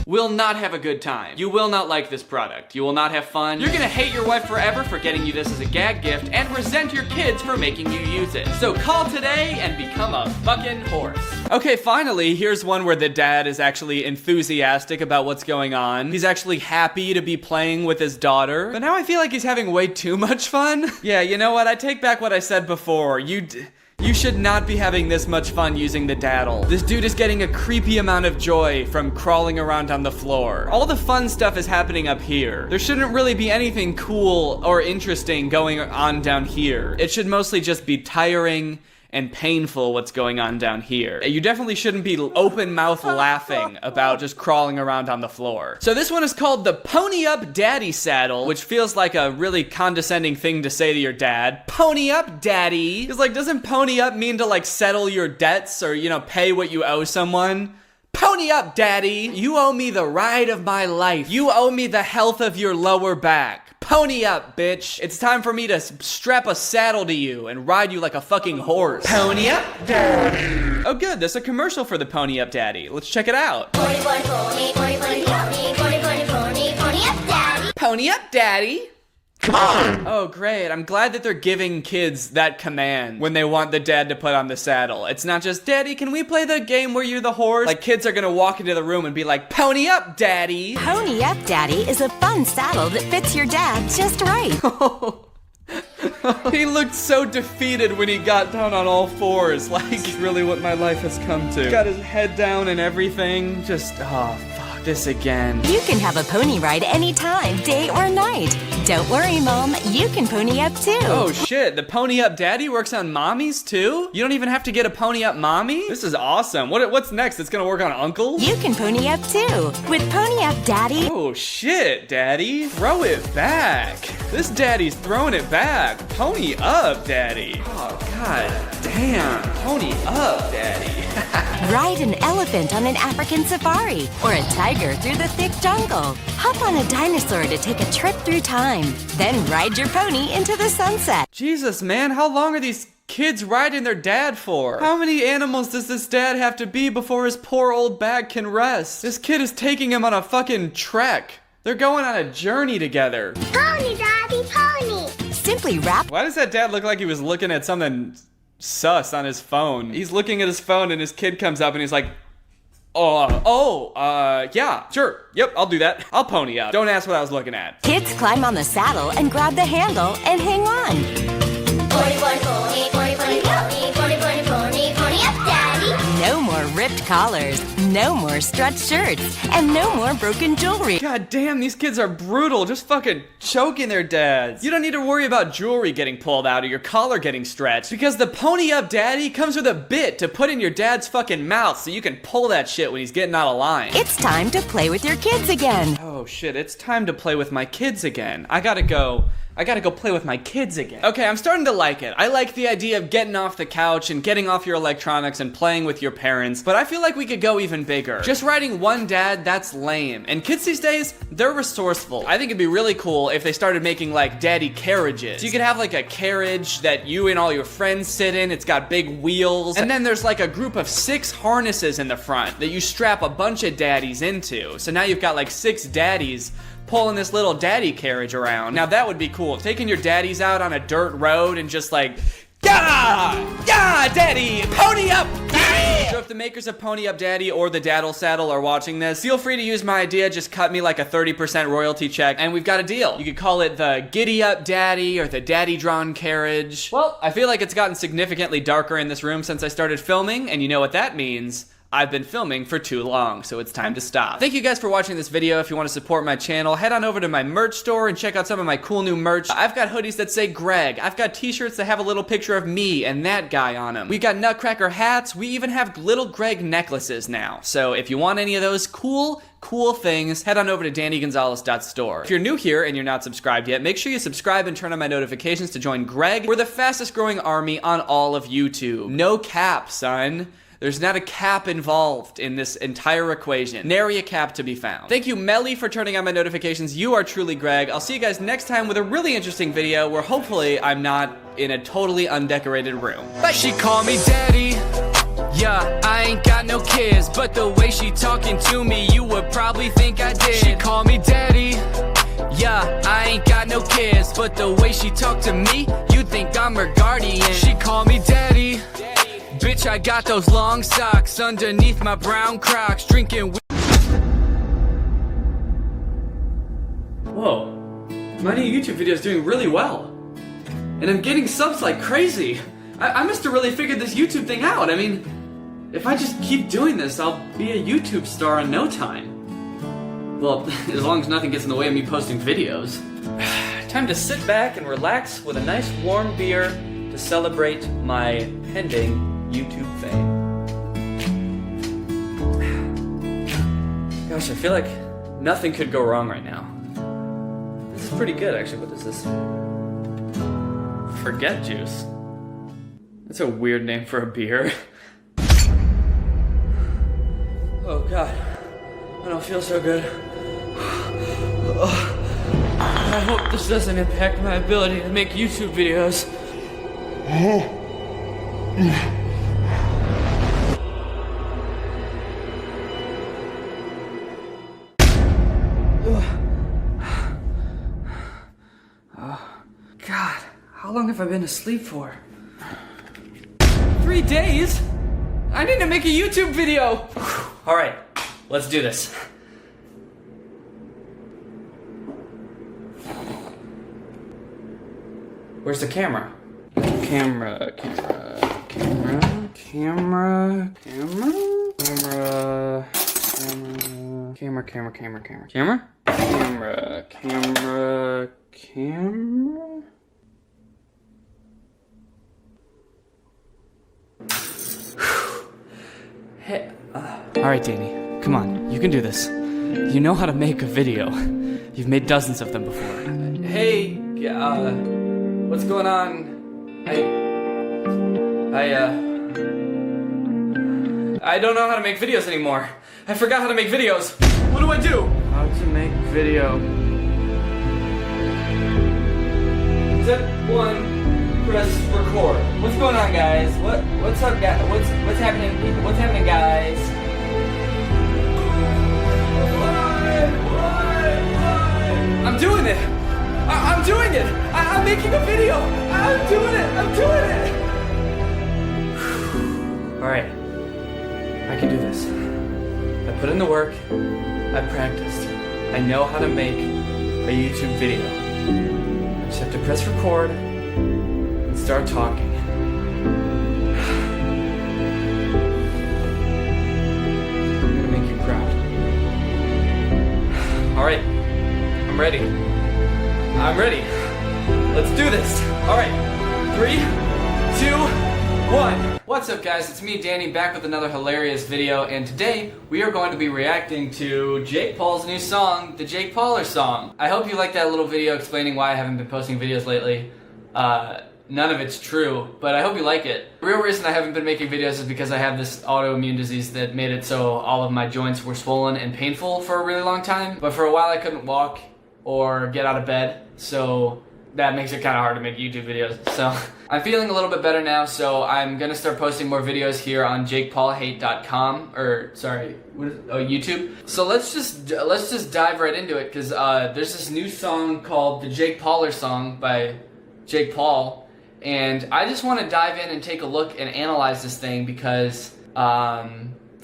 will not have a good time. You will not like this product. You will not have fun. You're gonna hate your wife forever for getting you this as a gag gift and resent your kids for making you use it. So call today and become a fucking horse. Okay, finally, here's one where the dad is actually enthusiastic about what's going on. He's actually happy to be playing with his daughter. But now I feel like he's having way too much fun. Yeah, you know what? I take back what I said before. You should not be having this much fun using the daddle. This dude is getting a creepy amount of joy from crawling around on the floor. All the fun stuff is happening up here. There shouldn't really be anything cool or interesting going on down here. It should mostly just be tiring and painful what's going on down here. You definitely shouldn't be open mouth laughing about just crawling around on the floor. So this one is called the Pony Up Daddy Saddle, which feels like a really condescending thing to say to your dad. Pony up, daddy. It's like, doesn't pony up mean to like settle your debts or, you know, pay what you owe someone? Pony up, daddy. You owe me the ride of my life. You owe me the health of your lower back. Pony up, bitch. It's time for me to strap a saddle to you and ride you like a fucking horse. Pony up, daddy. Oh good, there's a commercial for the Pony Up Daddy. Let's check it out. Pony, pony, pony, pony, pony, pony, pony, pony, pony, pony up, daddy. Pony up, daddy. Come on! Oh, great. I'm glad that they're giving kids that command when they want the dad to put on the saddle. It's not just, Daddy, can we play the game where you're the horse? Like, kids are gonna walk into the room and be like, Pony up, Daddy! Pony Up Daddy is a fun saddle that fits your dad just right. He looked so defeated when he got down on all fours. Like, it's really what my life has come to. Got his head down and everything. Just, oh, fuck this again. You can have a pony ride anytime, day or night. Don't worry, Mom. You can pony up too. Oh, shit. The Pony Up Daddy works on mommies too? You don't even have to get a Pony Up mommy? This is awesome. What's next? It's gonna work on uncles? You can pony up too with Pony Up Daddy. Oh, shit, Daddy. Throw it back. This daddy's throwing it back. Pony up, Daddy. Oh, god damn. Pony up, Daddy. Ride an elephant on an African safari or a tiger through the thick jungle. Hop on a dinosaur to take a trip through time. Then ride your pony into the sunset. Jesus, man, how long are these kids riding their dad for? How many animals does this dad have to be before his poor old back can rest? This kid is taking him on a fucking trek. They're going on a journey together. Pony, Daddy, pony. Simply wrap. Why does that dad look like he was looking at something sus on his phone? He's looking at his phone and his kid comes up and he's like, yeah, sure. Yep, I'll do that. I'll pony up. Don't ask what I was looking at. Kids climb on the saddle and grab the handle and hang on. Pony, pony, pony, pony, pony, pony, pony, pony, pony, pony up, Daddy. No more ripped collars, no more stretched shirts, and no more broken jewelry. God damn, these kids are brutal. Just fucking choking their dads. You don't need to worry about jewelry getting pulled out or your collar getting stretched because the Pony Up Daddy comes with a bit to put in your dad's fucking mouth so you can pull that shit when he's getting out of line. It's time to play with your kids again. Oh shit, it's time to play with my kids again. I gotta go play with my kids again. Okay, I'm starting to like it. I like the idea of getting off the couch and getting off your electronics and playing with your parents, but I feel like we could go even bigger. Just riding one dad, that's lame. And kids these days, they're resourceful. I think it'd be really cool if they started making like daddy carriages. So you could have like a carriage that you and all your friends sit in. It's got big wheels. And then there's like a group of 6 harnesses in the front that you strap a bunch of daddies into. So now you've got like 6 daddies pulling this little daddy carriage around. Now that would be cool. Taking your daddies out on a dirt road and just like, yeah, daddy, pony up, daddy. So if the makers of Pony Up Daddy or the Daddle Saddle are watching this, feel free to use my idea. Just cut me like a 30% royalty check and we've got a deal. You could call it the Giddy Up Daddy or the Daddy Drawn Carriage. Well, I feel like it's gotten significantly darker in this room since I started filming, and you know what that means. I've been filming for too long, so it's time to stop. Thank you guys for watching this video. If you want to support my channel, head on over to my merch store and check out some of my cool new merch. I've got hoodies that say Greg. I've got t-shirts that have a little picture of me and that guy on them. We've got Nutcracker hats. We even have little Greg necklaces now. So if you want any of those cool things, head on over to DannyGonzalez.store. If you're new here and you're not subscribed yet, make sure you subscribe and turn on my notifications to join Greg. We're the fastest growing army on all of YouTube. No cap, son. There's not a cap involved in this entire equation. Nary a cap to be found. Thank you, Melly, for turning on my notifications. You are truly Greg. I'll see you guys next time with a really interesting video where hopefully I'm not in a totally undecorated room. Bye. She called me daddy. Yeah, I ain't got no kids, but the way she talking to me, you would probably think I did. She call me daddy. Yeah, I ain't got no kids, but the way she talk to me, you'd think I'm her guardian. She call me daddy. Bitch, I got those long socks underneath my brown Crocs, drinking. Whoa, my new YouTube video is doing really well. And I'm getting subs like crazy. I must have really figured this YouTube thing out. I mean, if I just keep doing this, I'll be a YouTube star in no time. Well, as long as nothing gets in the way of me posting videos. Time to sit back and relax with a nice warm beer to celebrate my pending YouTube fame. Gosh, I feel like nothing could go wrong right now. This is pretty good, actually. What is this? Forget juice. That's a weird name for a beer. Oh god, I don't feel so good. I hope this doesn't impact my ability to make YouTube videos. God, how long have I been asleep for? 3 days? I need to make a YouTube video! Alright, let's do this. Where's the camera? Camera. Hey, alright, Danny, come on, you can do this. You know how to make a video. You've made dozens of them before. Hey, what's going on? I don't know how to make videos anymore. I forgot how to make videos. What do I do? How to make video. Step 1, press record. What's going on, guys? What's up, guys? What's happening, people? What's happening, guys? I'm doing it! I'm doing it! I'm making a video! I'm doing it! I'm doing it! Alright. I can do this. I put in the work. I practiced. I know how to make a YouTube video. I just have to press record and start talking. I'm gonna make you proud. Alright. I'm ready. I'm ready. Let's do this. Alright. 3, 2, 1. What's up, guys? It's me, Danny, back with another hilarious video, and today we are going to be reacting to Jake Paul's new song, the Jake Pauler song. I hope you liked that little video explaining why I haven't been posting videos lately. None of it's true, but I hope you like it. The real reason I haven't been making videos is because I have this autoimmune disease that made it so all of my joints were swollen and painful for a really long time. But for a while I couldn't walk or get out of bed, so that makes it kind of hard to make YouTube videos. So I'm feeling a little bit better now, so I'm gonna start posting more videos here on JakePaulHate.com, or sorry, YouTube. So let's just dive right into it, because there's this new song called the Jake Pauler song by Jake Paul, and I just want to dive in and take a look and analyze this thing because for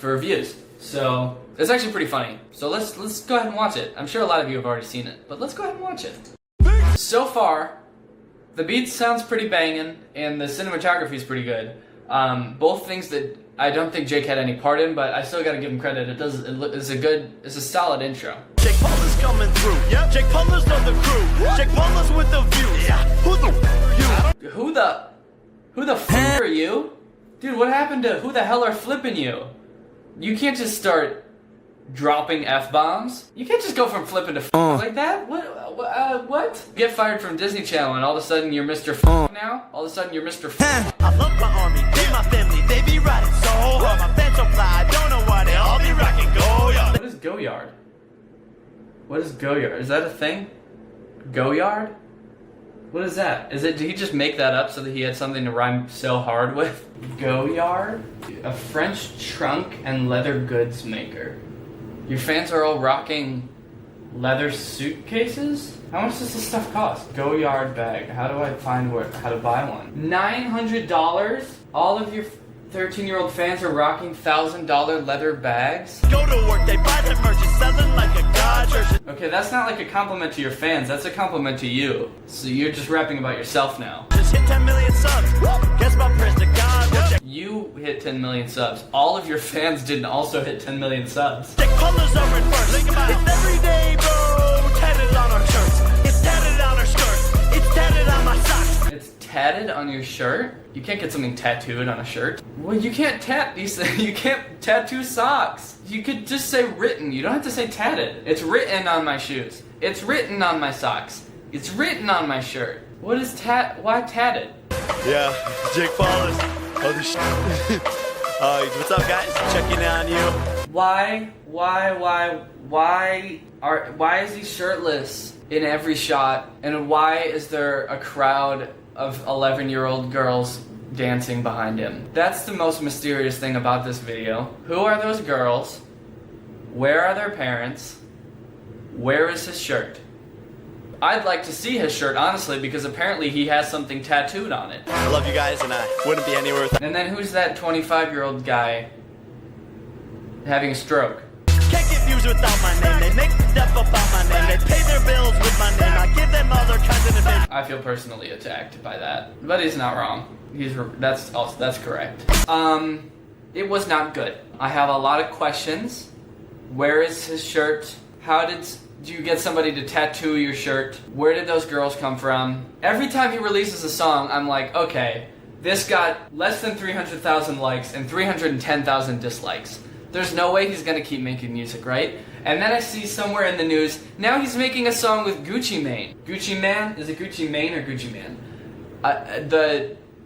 reviews. So it's actually pretty funny. So let's go ahead and watch it. I'm sure a lot of you have already seen it, but let's go ahead and watch it. So far, the beat sounds pretty banging, and the cinematography is pretty good. Both things that I don't think Jake had any part in, but I still gotta give him credit. It's a solid intro. Jake Paul's coming through. Yep. Jake Paul's on the crew. What? Jake Paul's with the views. Yeah. Who the f are you? Dude, what happened to who the hell are flipping you? You can't just start dropping F-bombs. You can't just go from flipping to f like that. What? Get fired from Disney Channel and all of a sudden you're Mr. F now? All of a sudden you're Mr. F I love my army, be my family, they be riding so hard. My fans so fly, I don't know why they all be rocking Goyard. What is Goyard? What is Goyard? Is that a thing? Goyard? What is that? Did he just make that up so that he had something to rhyme so hard with? Goyard? A French trunk and leather goods maker. Your fans are all rocking leather suitcases? How much does this stuff cost? Goyard bag. How do I find how to buy one? $900? All of your 13-year-old fans are rocking $1,000 leather bags? Go to work, they buy the merch, it's selling like a god. Okay, that's not like a compliment to your fans, that's a compliment to you. So you're just rapping about yourself now. Just hit 10 million subs. Guess my prayers to God. You hit 10 million subs. All of your fans didn't also hit 10 million subs. The colors are reversed. It's every day, bro. Tatted on our shirts. It's tatted on our skirts. It's tatted on my socks. It's tatted on your shirt? You can't get something tattooed on a shirt. Well, you can't you can't tattoo socks. You could just say written. You don't have to say tatted. It's written on my shoes. It's written on my socks. It's written on my shirt. What is why tatted? Yeah, Jake Paul is other shit. What's up, guys? Checking in on you. Why is he shirtless in every shot? And why is there a crowd of 11-year-old girls dancing behind him? That's the most mysterious thing about this video. Who are those girls? Where are their parents? Where is his shirt? I'd like to see his shirt, honestly, because apparently he has something tattooed on it. I love you guys, and I wouldn't be anywhere without. And then who's that 25-year-old guy having a stroke? Can't get views without my name. They make stuff about my name. They pay their bills with my name. I give them other kinds of advantage. I feel personally attacked by that, but he's not wrong. That's correct. It was not good. I have a lot of questions. Where is his shirt? How did you get somebody to tattoo your shirt? Where did those girls come from? Every time he releases a song, I'm like, okay, this got less than 300,000 likes and 310,000 dislikes. There's no way he's gonna keep making music, right? And then I see somewhere in the news, now he's making a song with Gucci Mane. Gucci Man? Is it Gucci Mane or Gucci Man?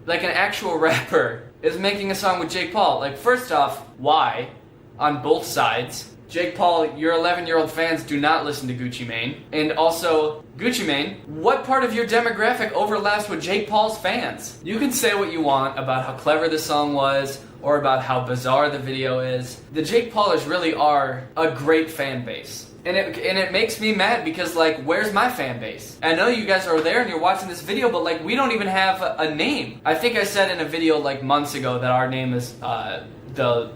Like an actual rapper is making a song with Jake Paul. Like, first off, why? On both sides. Jake Paul, your 11-year-old fans do not listen to Gucci Mane. And also, Gucci Mane, what part of your demographic overlaps with Jake Paul's fans? You can say what you want about how clever the song was, or about how bizarre the video is. The Jake Paulers really are a great fan base. And it makes me mad because, like, where's my fan base? I know you guys are there and you're watching this video, but, like, we don't even have a name. I think I said in a video, like, months ago that our name is, the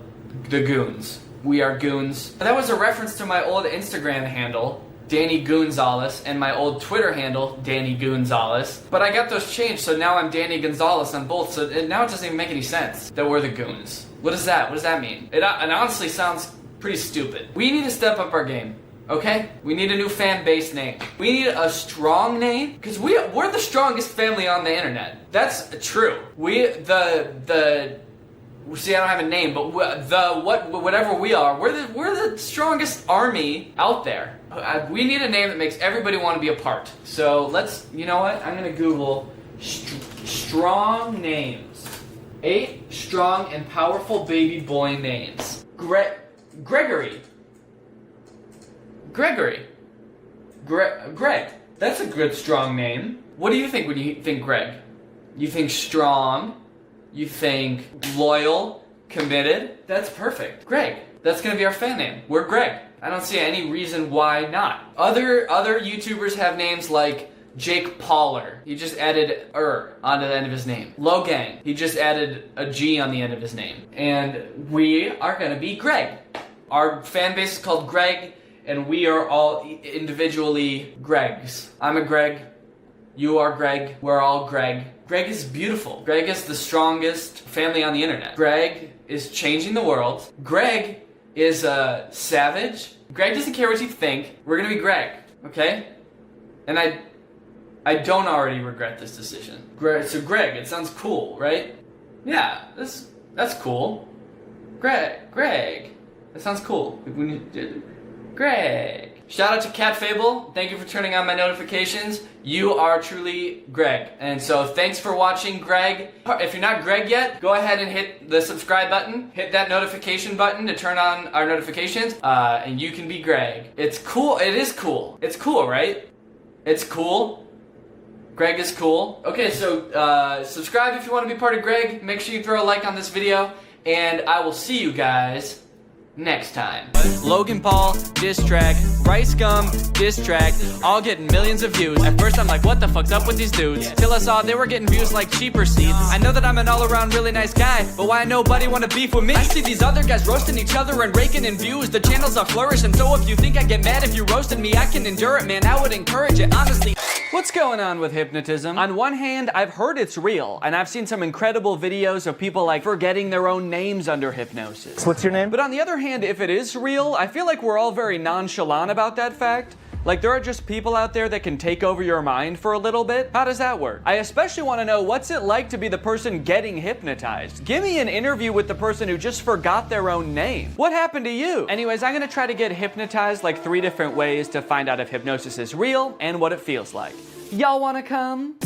Goons. We are Goons. That was a reference to my old Instagram handle, Danny Gonzalez, and my old Twitter handle, Danny Gonzalez. But I got those changed, so now I'm Danny Gonzalez on both, so now it doesn't even make any sense that we're the Goons. What is that? What does that mean? It honestly sounds pretty stupid. We need to step up our game, okay? We need a new fan base name. We need a strong name, because we're the strongest family on the internet. That's true. See, I don't have a name, but whatever we are, we're the strongest army out there. We need a name that makes everybody want to be a part. So you know what? I'm gonna Google strong names. 8 strong and powerful baby boy names. Gregory. Greg. That's a good strong name. What do you think when you think Greg? You think strong? You think loyal, committed? That's perfect. Greg. That's gonna be our fan name. We're Greg. I don't see any reason why not. Other YouTubers have names like Jake Pauler. He just added onto the end of his name. Logang. He just added a G on the end of his name. And we are gonna be Greg. Our fan base is called Greg, and we are all individually Gregs. I'm a Greg. You are Greg. We're all Greg. Greg is beautiful. Greg is the strongest family on the internet. Greg is changing the world. Greg is a savage. Greg doesn't care what you think. We're gonna be Greg, okay? And I don't already regret this decision. So Greg, it sounds cool, right? Yeah, that's cool. Greg. That sounds cool. Greg. Shout out to Cat Fable. Thank you for turning on my notifications. You are truly Greg. And so thanks for watching, Greg. If you're not Greg yet, go ahead and hit the subscribe button. Hit that notification button to turn on our notifications. And you can be Greg. It's cool. It is cool. It's cool, right? It's cool. Greg is cool. Okay, so subscribe if you want to be part of Greg. Make sure you throw a like on this video, and I will see you guys next time. Logan Paul, diss track. Rice Gum, diss track. All getting millions of views. At first I'm like, what the fuck's up with these dudes? Till I saw they were getting views like cheaper seats. I know that I'm an all-around really nice guy, but why nobody wanna beef with me? I see these other guys roasting each other and raking in views. The channels are flourishing, so if you think I get mad if you roasted me, I can endure it, man. I would encourage it, honestly. What's going on with hypnotism? On one hand, I've heard it's real, and I've seen some incredible videos of people like forgetting their own names under hypnosis. What's your name? But on the other hand, if it is real, I feel like we're all very nonchalant about that fact. Like, there are just people out there that can take over your mind for a little bit. How does that work? I especially want to know, what's it like to be the person getting hypnotized? Give me an interview with the person who just forgot their own name. What happened to you? Anyways, I'm gonna try to get hypnotized like 3 different ways to find out if hypnosis is real and what it feels like. Y'all wanna come?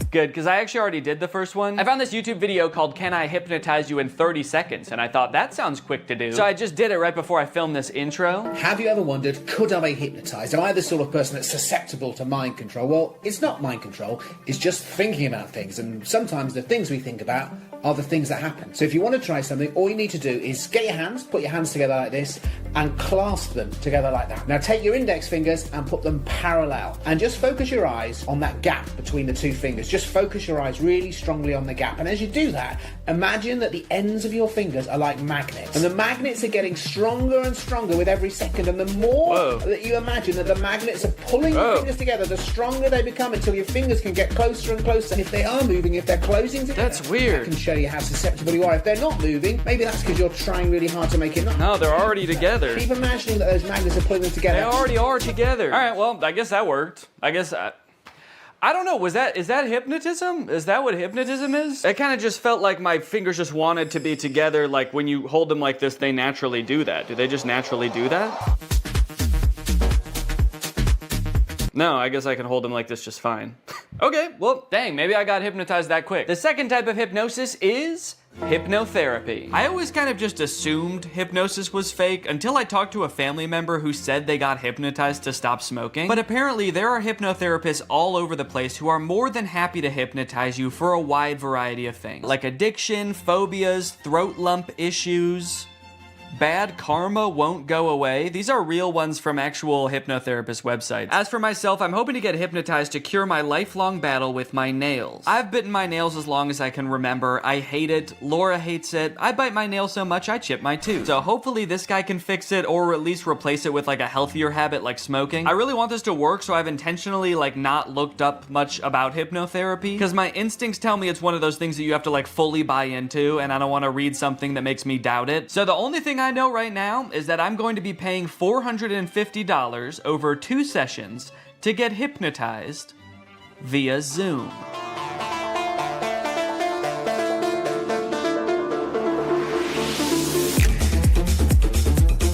Good, because I actually already did the first one. I found this YouTube video called Can I Hypnotize You in 30 Seconds? And I thought, that sounds quick to do. So I just did it right before I filmed this intro. Have you ever wondered, could I be hypnotized? Am I the sort of person that's susceptible to mind control? Well, it's not mind control, it's just thinking about things. And sometimes the things we think about are the things that happen. So if you want to try something, all you need to do is get your hands, put your hands together like this, and clasp them together like that. Now take your index fingers and put them parallel. And just focus your eyes on that gap between the two fingers. Just focus your eyes really strongly on the gap. And as you do that, imagine that the ends of your fingers are like magnets. And the magnets are getting stronger and stronger with every second. And the more that you imagine that the magnets are pulling your fingers together, the stronger they become until your fingers can get closer and closer. And if they are moving, if they're closing together, that's weird. That can show you how susceptible you are. If they're not moving, maybe that's because you're trying really hard to make it not. No, they're already together. Keep imagining that those magnets are pulling them together. They already are together. All right, well, I guess that worked. I guess I don't know, is that hypnotism? Is that what hypnotism is? It kind of just felt like my fingers just wanted to be together, like when you hold them like this, they naturally do that. Do they just naturally do that? No, I guess I can hold them like this just fine. Okay, well, dang, maybe I got hypnotized that quick. The second type of hypnosis is hypnotherapy. I always kind of just assumed hypnosis was fake until I talked to a family member who said they got hypnotized to stop smoking. But apparently there are hypnotherapists all over the place who are more than happy to hypnotize you for a wide variety of things, like addiction, phobias, throat lump issues. Bad karma won't go away. These are real ones from actual hypnotherapist websites. As for myself, I'm hoping to get hypnotized to cure my lifelong battle with my nails. I've bitten my nails as long as I can remember. I hate it. Laura hates it. I bite my nails so much I chip my tooth. So hopefully this guy can fix it, or at least replace it with like a healthier habit like smoking. I really want this to work, so I've intentionally like not looked up much about hypnotherapy, because my instincts tell me it's one of those things that you have to like fully buy into, and I don't want to read something that makes me doubt it. So the only thing I know right now is that I'm going to be paying $450 over 2 sessions to get hypnotized via Zoom.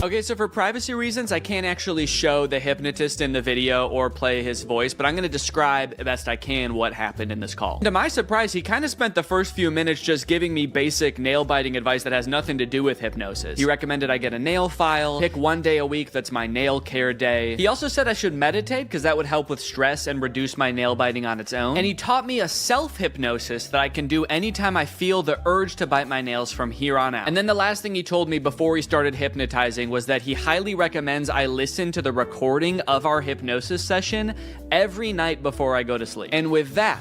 Okay, so for privacy reasons, I can't actually show the hypnotist in the video or play his voice, but I'm gonna describe best I can what happened in this call. To my surprise, he kind of spent the first few minutes just giving me basic nail biting advice that has nothing to do with hypnosis. He recommended I get a nail file, pick 1 day a week that's my nail care day. He also said I should meditate because that would help with stress and reduce my nail biting on its own. And he taught me a self-hypnosis that I can do anytime I feel the urge to bite my nails from here on out. And then the last thing he told me before he started hypnotizing was that he highly recommends I listen to the recording of our hypnosis session every night before I go to sleep. And with that,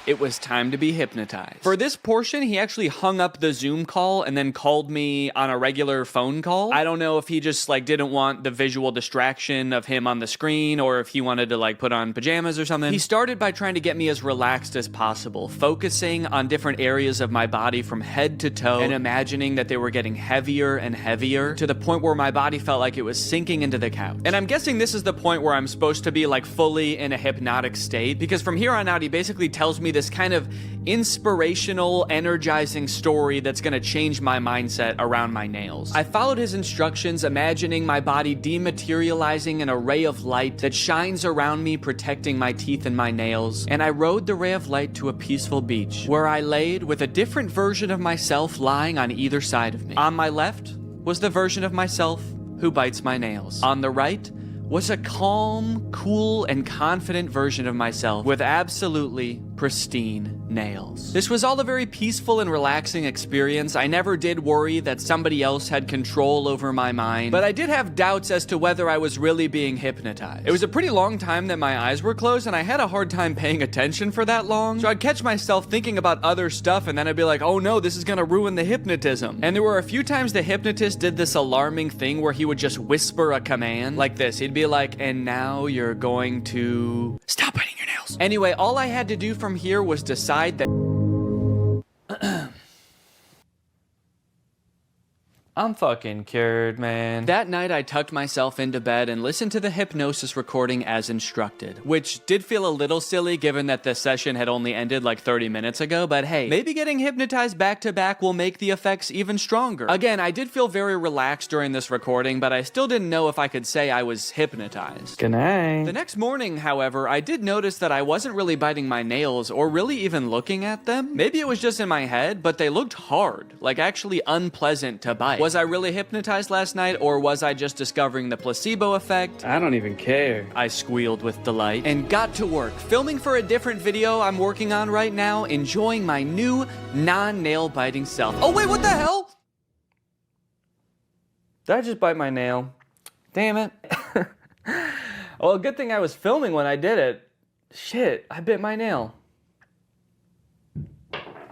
it was time to be hypnotized. For this portion, he actually hung up the Zoom call and then called me on a regular phone call. I don't know if he just like didn't want the visual distraction of him on the screen, or if he wanted to like put on pajamas or something. He started by trying to get me as relaxed as possible, focusing on different areas of my body from head to toe and imagining that they were getting heavier and heavier to the point where my body felt like it was sinking into the couch. And I'm guessing this is the point where I'm supposed to be like fully in a hypnotic state, because from here on out, he basically tells me this kind of inspirational, energizing story that's gonna change my mindset around my nails. I followed his instructions, imagining my body dematerializing an array of light that shines around me, protecting my teeth and my nails. And I rode the ray of light to a peaceful beach, where I laid with a different version of myself lying on either side of me. On my left was the version of myself who bites my nails. On the right was a calm, cool, and confident version of myself with absolutely pristine nails. This was all a very peaceful and relaxing experience. I never did worry that somebody else had control over my mind, but I did have doubts as to whether I was really being hypnotized. It was a pretty long time that my eyes were closed, and I had a hard time paying attention for that long, so I'd catch myself thinking about other stuff, and then I'd be like, oh no, this is gonna ruin the hypnotism. And there were a few times the hypnotist did this alarming thing where he would just whisper a command like this. He'd be like, and now you're going to stop biting your nails. Anyway, all I had to do from here was decide that I'm fucking cured, man. That night, I tucked myself into bed and listened to the hypnosis recording as instructed, which did feel a little silly given that the session had only ended like 30 minutes ago, but hey, maybe getting hypnotized back to back will make the effects even stronger. Again, I did feel very relaxed during this recording, but I still didn't know if I could say I was hypnotized. Good night. The next morning, however, I did notice that I wasn't really biting my nails or really even looking at them. Maybe it was just in my head, but they looked hard, like actually unpleasant to bite. Was I really hypnotized last night, or was I just discovering the placebo effect? I don't even care. I squealed with delight and got to work, filming for a different video I'm working on right now, enjoying my new non-nail biting self. Oh wait, what the hell? Did I just bite my nail? Damn it. Well, good thing I was filming when I did it. Shit, I bit my nail.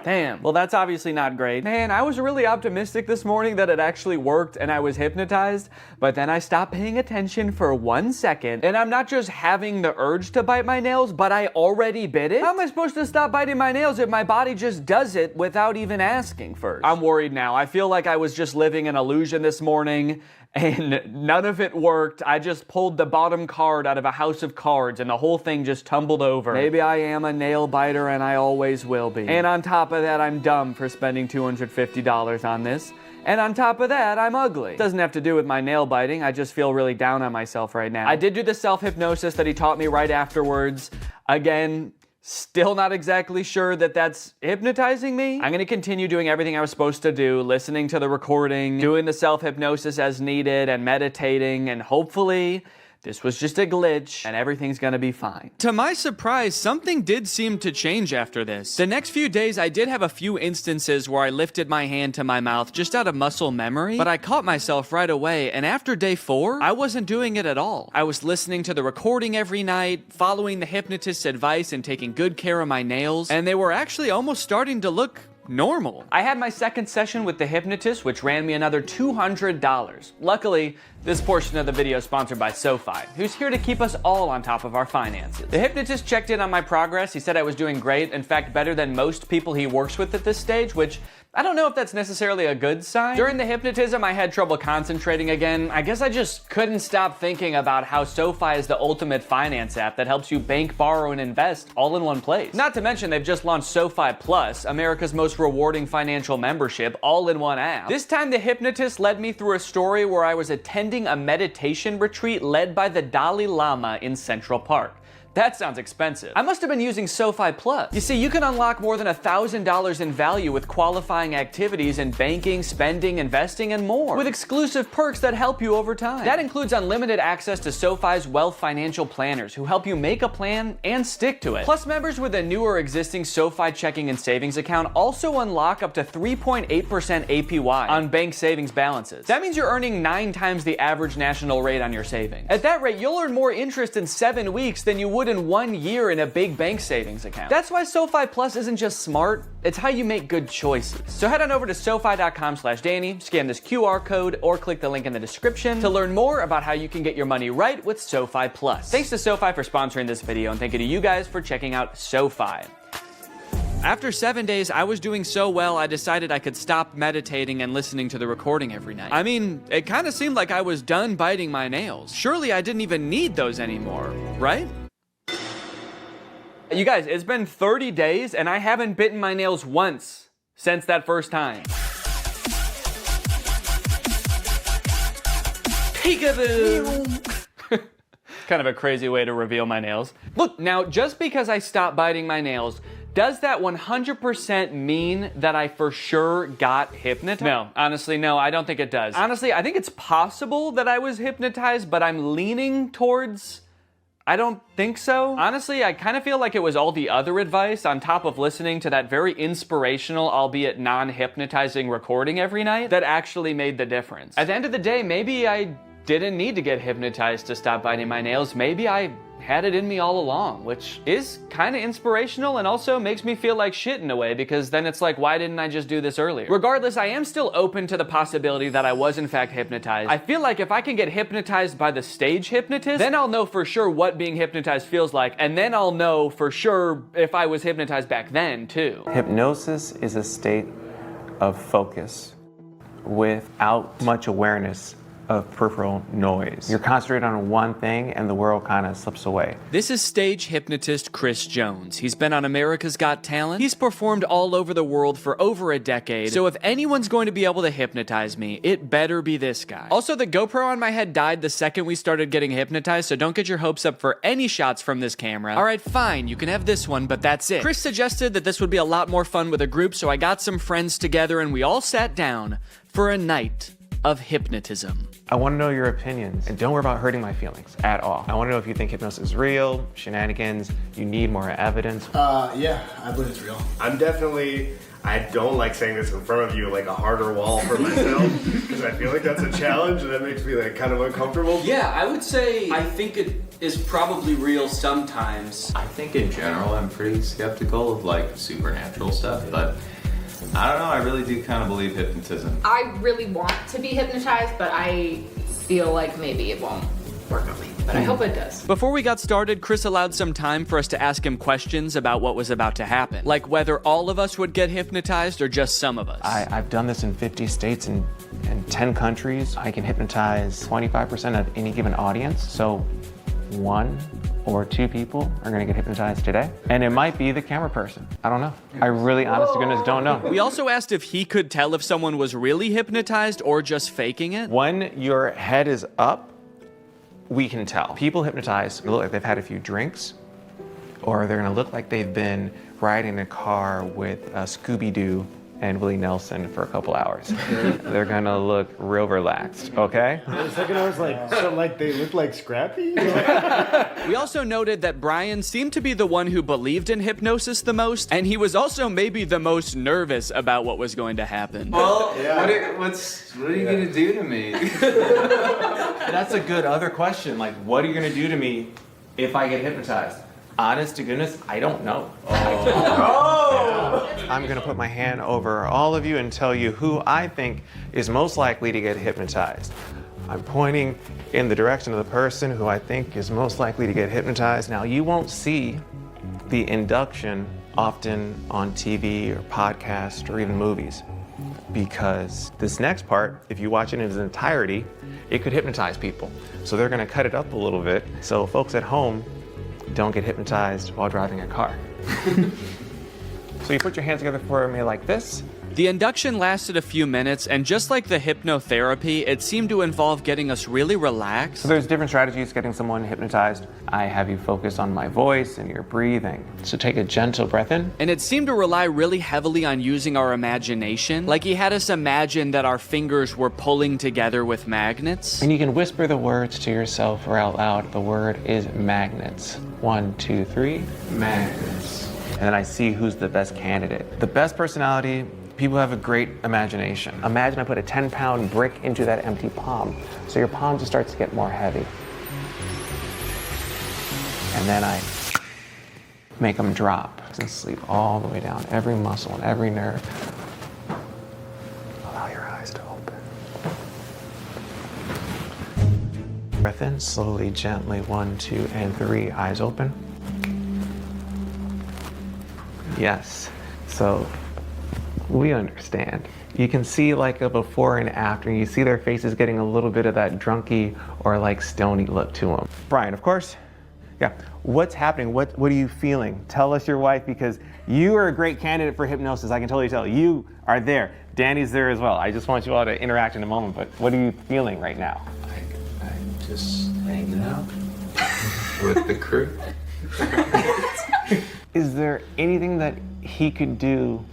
Damn. Well, that's obviously not great. Man, I was really optimistic this morning that it actually worked and I was hypnotized, but then I stopped paying attention for 1 second, and I'm not just having the urge to bite my nails, but I already bit it? How am I supposed to stop biting my nails if my body just does it without even asking first? I'm worried now. I feel like I was just living an illusion this morning, and none of it worked. I just pulled the bottom card out of a house of cards and the whole thing just tumbled over. Maybe I am a nail biter and I always will be. And on top of that, I'm dumb for spending $250 on this. And on top of that, I'm ugly. It doesn't have to do with my nail biting. I just feel really down on myself right now. I did do the self-hypnosis that he taught me right afterwards. Again, still not exactly sure that that's hypnotizing me. I'm gonna continue doing everything I was supposed to do, listening to the recording, doing the self-hypnosis as needed, and meditating, and hopefully this was just a glitch, and everything's gonna be fine. To my surprise, something did seem to change after this. The next few days, I did have a few instances where I lifted my hand to my mouth just out of muscle memory, but I caught myself right away, and after day 4, I wasn't doing it at all. I was listening to the recording every night, following the hypnotist's advice, and taking good care of my nails, and they were actually almost starting to look normal. I had my second session with the hypnotist, which ran me another $200. Luckily, this portion of the video is sponsored by SoFi, who's here to keep us all on top of our finances. The hypnotist checked in on my progress. He said I was doing great, in fact, better than most people he works with at this stage, which I don't know if that's necessarily a good sign. During the hypnotism, I had trouble concentrating again. I guess I just couldn't stop thinking about how SoFi is the ultimate finance app that helps you bank, borrow, and invest all in one place. Not to mention, they've just launched SoFi Plus, America's most rewarding financial membership, all in one app. This time, the hypnotist led me through a story where I was attending a meditation retreat led by the Dalai Lama in Central Park. That sounds expensive. I must have been using SoFi Plus. You see, you can unlock more than $1,000 in value with qualifying activities in banking, spending, investing, and more, with exclusive perks that help you over time. That includes unlimited access to SoFi's wealth financial planners who help you make a plan and stick to it. Plus, members with a new or existing SoFi checking and savings account also unlock up to 3.8% APY on bank savings balances. That means you're earning 9 times the average national rate on your savings. At that rate, you'll earn more interest in 7 weeks than you would in 1 year in a big bank savings account. That's why SoFi Plus isn't just smart, it's how you make good choices. So head on over to SoFi.com/Danny, scan this QR code, or click the link in the description to learn more about how you can get your money right with SoFi Plus. Thanks to SoFi for sponsoring this video, and thank you to you guys for checking out SoFi. After 7 days, I was doing so well, I decided I could stop meditating and listening to the recording every night. I mean, it kind of seemed like I was done biting my nails. Surely I didn't even need those anymore, right? You guys, it's been 30 days and I haven't bitten my nails once since that first time. Peekaboo! Kind of a crazy way to reveal my nails. Look, now just because I stopped biting my nails Does that 100% mean that I for sure got hypnotized? No, honestly, no, I don't think it does. Honestly, I think it's possible that I was hypnotized, but I'm leaning towards I don't think so. Honestly, I kind of feel like it was all the other advice on top of listening to that very inspirational, albeit non-hypnotizing recording every night that actually made the difference. At the end of the day, maybe I didn't need to get hypnotized to stop biting my nails. Maybe I had it in me all along, which is kind of inspirational and also makes me feel like shit in a way, because then it's like, why didn't I just do this earlier? Regardless, I am still open to the possibility that I was in fact hypnotized. I feel like if I can get hypnotized by the stage hypnotist, then I'll know for sure what being hypnotized feels like, and then I'll know for sure if I was hypnotized back then too. Hypnosis is a state of focus without much awareness of peripheral noise. You're concentrated on one thing and the world kind of slips away. This is stage hypnotist Chris Jones. He's been on America's Got Talent. He's performed all over the world for over a decade. So if anyone's going to be able to hypnotize me, it better be this guy. Also, the GoPro on my head died the second we started getting hypnotized, so don't get your hopes up for any shots from this camera. All right, fine, you can have this one, but that's it. Chris suggested that this would be a lot more fun with a group, so I got some friends together and we all sat down for a night of hypnotism. I want to know your opinions, and don't worry about hurting my feelings at all. I want to know if you think hypnosis is real, shenanigans, you need more evidence. Yeah, I believe it's real. I'm definitely, I don't like saying this in front of you, like a harder wall for myself, because I feel like that's a challenge and that makes me like kind of uncomfortable. Yeah, I would say I think it is probably real sometimes. I think in general I'm pretty skeptical of like supernatural stuff, but I don't know, I really do kind of believe hypnotism. I really want to be hypnotized, but I feel like maybe it won't work on me. But I hope it does. Before we got started, Chris allowed some time for us to ask him questions about what was about to happen. Like whether all of us would get hypnotized or just some of us. I've done this in 50 states and 10 countries. I can hypnotize 25% of any given audience. So 1 or 2 people are gonna get hypnotized today. And it might be the camera person. I don't know. I really, honest to goodness, don't know. We also asked if he could tell if someone was really hypnotized or just faking it. When your head is up, we can tell. People hypnotized look like they've had a few drinks, or they're gonna look like they've been riding a car with Scooby-Doo and Willie Nelson for a couple hours. They're gonna look real relaxed, okay? The second I was like, so like they look like Scrappy? We also noted that Brian seemed to be the one who believed in hypnosis the most, and he was also maybe the most nervous about what was going to happen. Well, yeah. what are you gonna do to me? That's a good other question. Like, what are you gonna do to me if I get hypnotized? Honest to goodness, I don't know. I'm gonna put my hand over all of you and tell you who I think is most likely to get hypnotized. I'm pointing in the direction of the person who I think is most likely to get hypnotized. Now, you won't see the induction often on TV or podcast or even movies, because this next part, if you watch it in its entirety, it could hypnotize people. So they're gonna cut it up a little bit so folks at home don't get hypnotized while driving a car. So you put your hands together for me like this. The induction lasted a few minutes, and just like the hypnotherapy, it seemed to involve getting us really relaxed. So there's different strategies getting someone hypnotized. I have you focus on my voice and your breathing. So take a gentle breath in. And it seemed to rely really heavily on using our imagination. Like he had us imagine that our fingers were pulling together with magnets. And you can whisper the words to yourself or out loud. The word is magnets. 1, 2, 3, magnets. And then I see who's the best candidate. The best personality. People have a great imagination. Imagine I put a 10-pound brick into that empty palm. So your palm just starts to get more heavy. And then I make them drop and sleep all the way down, every muscle and every nerve. Allow your eyes to open. Breath in, slowly, gently, 1, 2, and 3, eyes open. Yes, so we understand. You can see like a before and after. You see their faces getting a little bit of that drunky or like stony look to them. Brian, of course. Yeah, what's happening? What are you feeling? Tell us your wife, because you are a great candidate for hypnosis. I can totally tell. You are there. Danny's there as well. I just want you all to interact in a moment, but what are you feeling right now? I'm just hanging out with the crew. Is there anything that he could do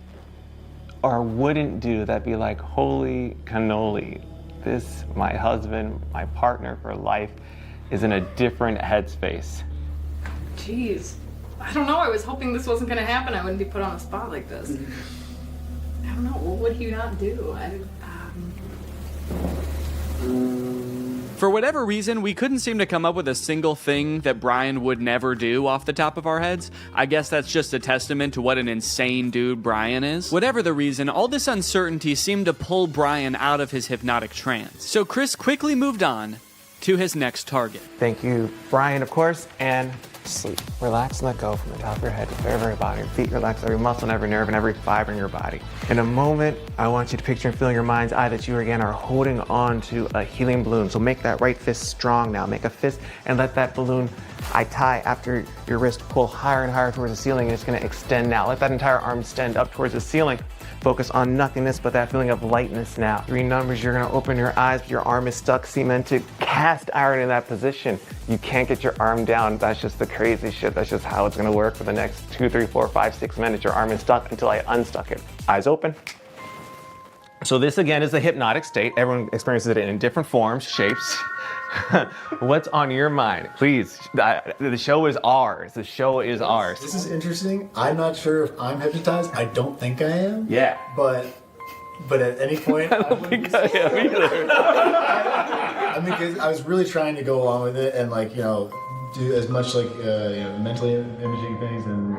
or wouldn't do that'd be like, holy cannoli, this, my husband, my partner for life, is in a different headspace? Jeez. I don't know. I was hoping this wasn't going to happen. I wouldn't be put on the spot like this. I don't know. What would he not do? For whatever reason, we couldn't seem to come up with a single thing that Brian would never do off the top of our heads. I guess that's just a testament to what an insane dude Brian is. Whatever the reason, all this uncertainty seemed to pull Brian out of his hypnotic trance. So Chris quickly moved on to his next target. Thank you, Brian, of course, and sleep. Relax and let go from the top of your head to the very, very bottom. Your feet relax, every muscle and every nerve and every fiber in your body. In a moment, I want you to picture and feel in your mind's eye that you again are holding on to a helium balloon. So make that right fist strong now. Make a fist and let that balloon I tie after your wrist pull higher and higher towards the ceiling, and it's going to extend now. Let that entire arm extend up towards the ceiling. Focus on nothingness but that feeling of lightness now. 3 numbers, you're going to open your eyes, but your arm is stuck cemented. Cast iron in that position. You can't get your arm down. That's just the crazy shit. That's just how it's going to work for the next 2, 3, 4, 5, 6 minutes. Your arm is stuck until I unstuck it. Eyes open. So this again is the hypnotic state. Everyone experiences it in different forms, shapes. What's on your mind? Please, the show is ours. The show is ours. This is interesting. I'm not sure if I'm hypnotized. I don't think I am. Yeah. But at any point, I don't think I am either. I mean, because I was really trying to go along with it and do as much mentally imaging things and.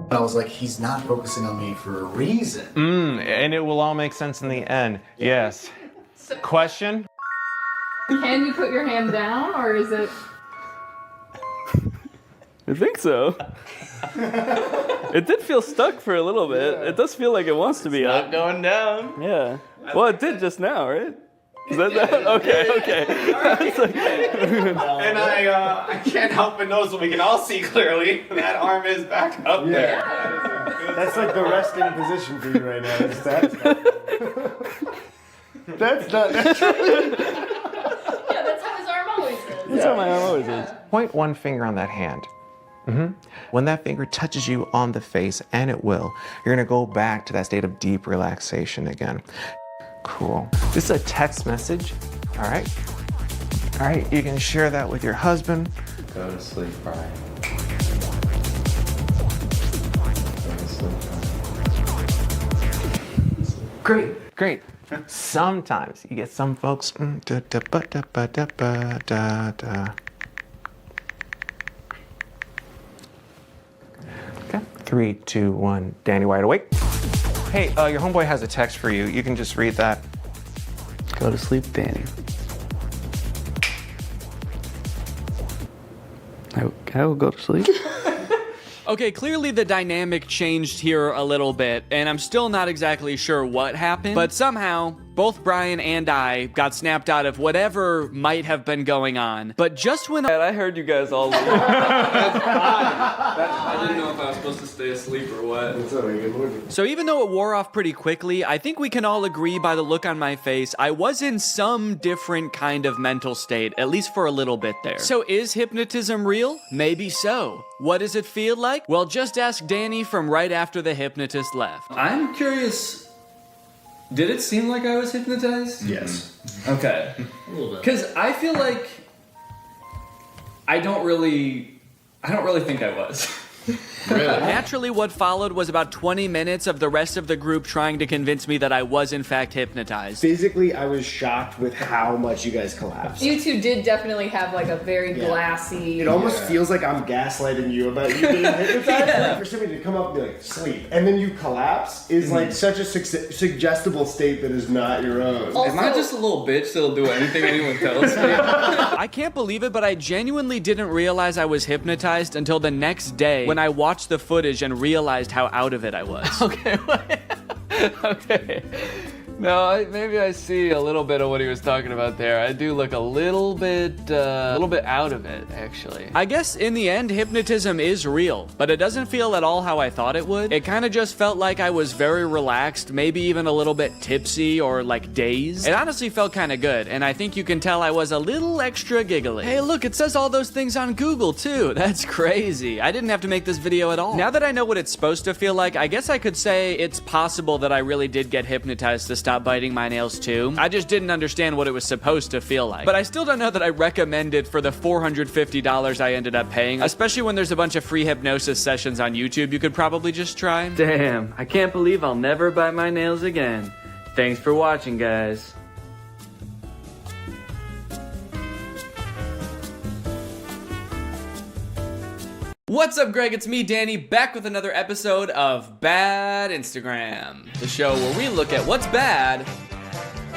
I was like, he's not focusing on me for a reason. And it will all make sense in the end. Yes. Question? Can you put your hand down, or is it? I think so. It did feel stuck for a little bit. It does feel like it wants to be up. Not going down. Yeah. Well, it did just now, right? Is that okay? And I can't help but notice what we can all see clearly. That arm is back up there. That's like the resting position for you right now. That's not natural. Yeah, that's how his arm always is. That's how my arm always is. Point one finger on that hand. When that finger touches you on the face, and it will, you're gonna go back to that state of deep relaxation again. Cool. This is a text message. All right, you can share that with your husband. Go to sleep, Brian. Great. Sometimes you get some folks. Okay. 3, 2, 1. Danny, wide awake. Hey, your homeboy has a text for you. You can just read that. Go to sleep, Danny. I will go to sleep. Okay, clearly the dynamic changed here a little bit, and I'm still not exactly sure what happened, but somehow both Brian and I got snapped out of whatever might have been going on. But just when I heard you guys all leave. I didn't know if I was supposed to stay asleep or what. So even though it wore off pretty quickly, I think we can all agree by the look on my face, I was in some different kind of mental state, at least for a little bit there. So is hypnotism real? Maybe so. What does it feel like? Well, just ask Danny from right after the hypnotist left. I'm curious, did it seem like I was hypnotized? Yes. Okay. A little bit. Because I feel like I don't really think I was. Really? Naturally, what followed was about 20 minutes of the rest of the group trying to convince me that I was in fact hypnotized. Physically, I was shocked with how much you guys collapsed. You two did definitely have like a very glassy. It almost feels like I'm gaslighting you about you being hypnotized. Like for somebody to come up and be like, sleep, and then you collapse is like such a suggestible state that is not your own. Also, am I just a little bitch that'll do anything anyone tells me? I can't believe it, but I genuinely didn't realize I was hypnotized until the next day when I watched the footage and realized how out of it I was. Okay. No, maybe I see a little bit of what he was talking about there. I do look a little bit out of it, actually. I guess in the end, hypnotism is real, but it doesn't feel at all how I thought it would. It kind of just felt like I was very relaxed, maybe even a little bit tipsy or like dazed. It honestly felt kind of good, and I think you can tell I was a little extra giggly. Hey, look, it says all those things on Google too. That's crazy. I didn't have to make this video at all. Now that I know what it's supposed to feel like, I guess I could say it's possible that I really did get hypnotized to stop biting my nails too. I just didn't understand what it was supposed to feel like. But I still don't know that I recommend it for the $450 I ended up paying, especially when there's a bunch of free hypnosis sessions on YouTube you could probably just try. Damn, I can't believe I'll never bite my nails again. Thanks for watching, guys. What's up, Greg? It's me, Danny, back with another episode of Bad Instagram, the show where we look at what's bad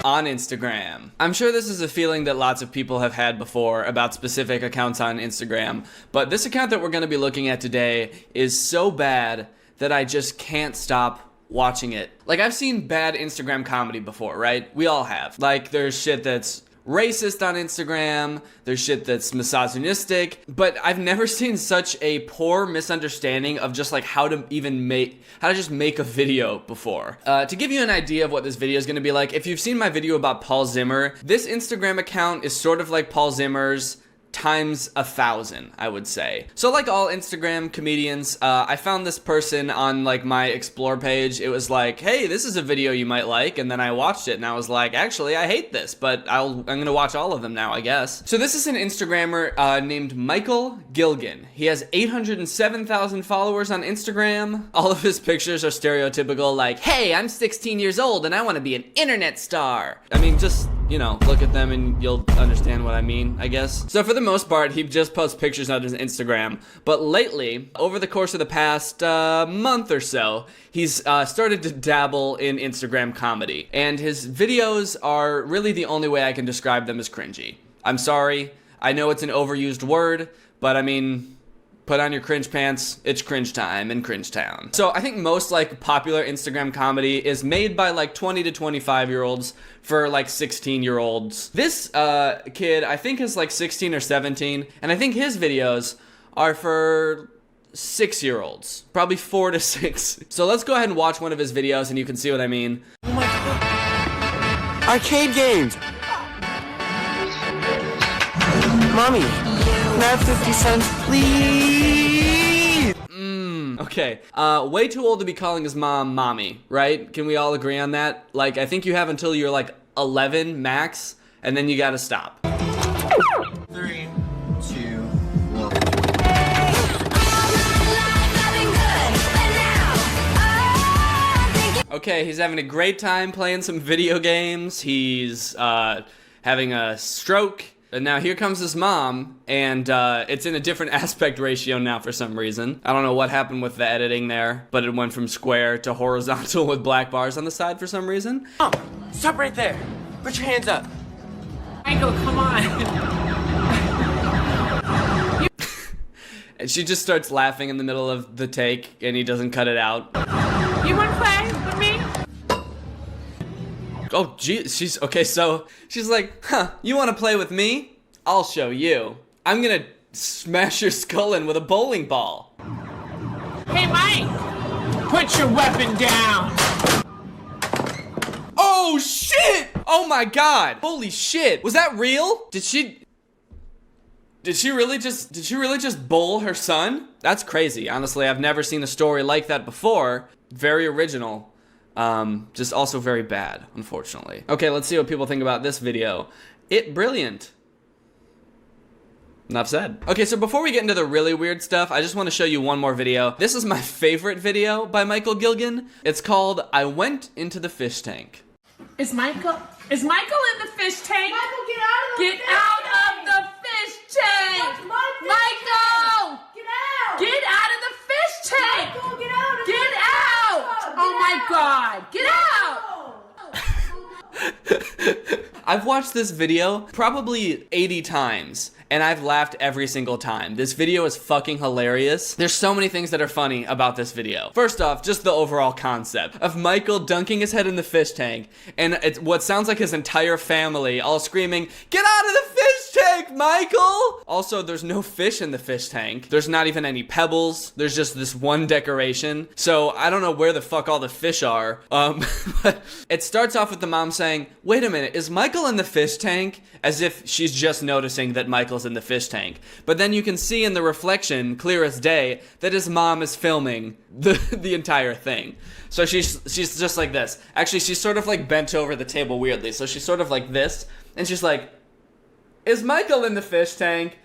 on Instagram. I'm sure this is a feeling that lots of people have had before about specific accounts on Instagram, but this account that we're going to be looking at today is so bad that I just can't stop watching it. Like, I've seen bad Instagram comedy before, right? We all have. Like, there's shit that's racist on Instagram, there's shit that's misogynistic, but I've never seen such a poor misunderstanding of just like how to just make a video before. To give you an idea of what this video is gonna be like, if you've seen my video about Paul Zimmer, this Instagram account is sort of like Paul Zimmer's times 1,000, I would say. So like all Instagram comedians, I found this person on like my explore page. It was like, hey, this is a video you might like, and then I watched it and I was like, actually I hate this, but I'm gonna watch all of them now, I guess. So this is an Instagrammer named Michael Gilgan. He has 807,000 followers on Instagram. All of his pictures are stereotypical, like, hey, I'm 16 years old and I want to be an internet star. I mean, just, you know, look at them and you'll understand what I mean, I guess. So for the most part, he just posts pictures on his Instagram. But lately, over the course of the past month or so, he's started to dabble in Instagram comedy. And his videos are really the only way I can describe them as cringy. I'm sorry. I know it's an overused word, but I mean, put on your cringe pants, it's cringe time in Cringe Town. So I think most like popular Instagram comedy is made by like 20 to 25-year-olds for like 16-year-olds. This kid, I think is like 16 or 17, and I think his videos are for 6-year-olds, probably 4 to 6. So let's go ahead and watch one of his videos and you can see what I mean. Oh my God. Arcade games. Mommy, can I have 50 cents, please? Okay, way too old to be calling his mom mommy, right? Can we all agree on that? Like, I think you have until you're like 11 max, and then you gotta stop. 3, 2, 1. Okay, he's having a great time playing some video games. He's having a stroke. And now here comes his mom, and it's in a different aspect ratio now for some reason. I don't know what happened with the editing there, but it went from square to horizontal with black bars on the side for some reason. Oh, stop right there. Put your hands up. Michael, come on. And she just starts laughing in the middle of the take, and he doesn't cut it out. You want to play with me? Oh, gee, she's okay. So she's like, huh, you want to play with me? I'll show you. I'm gonna smash your skull in with a bowling ball. Hey, Mike, put your weapon down. Oh, shit! Oh my God. Holy shit. Was that real? Did she really just bowl her son? That's crazy. Honestly, I've never seen a story like that before. Very original. Just also very bad, unfortunately. Okay, let's see what people think about this video. Brilliant. Enough said. Okay, so before we get into the really weird stuff, I just want to show you one more video. This is my favorite video by Michael Gilgan. It's called I Went Into the Fish Tank. Is Michael in the fish tank? Michael, get out of the fish tank! Michael! Get out of the fish tank! Michael, get out! Oh my God! Get out! I've watched this video probably 80 times, and I've laughed every single time. This video is fucking hilarious. There's so many things that are funny about this video. First off, just the overall concept of Michael dunking his head in the fish tank, and it's what sounds like his entire family all screaming, "Get out of the fish tank, Michael!" Also, there's no fish in the fish tank. There's not even any pebbles. There's just this one decoration. So I don't know where the fuck all the fish are. But it starts off with the mom saying, "Wait a minute, is Michael in the fish tank?" As if she's just noticing that Michael's in the fish tank. But then you can see in the reflection, clear as day, that his mom is filming the entire thing. So she's just like this. Actually, she's sort of like bent over the table weirdly. So she's sort of like this, and she's like, "Is Michael in the fish tank?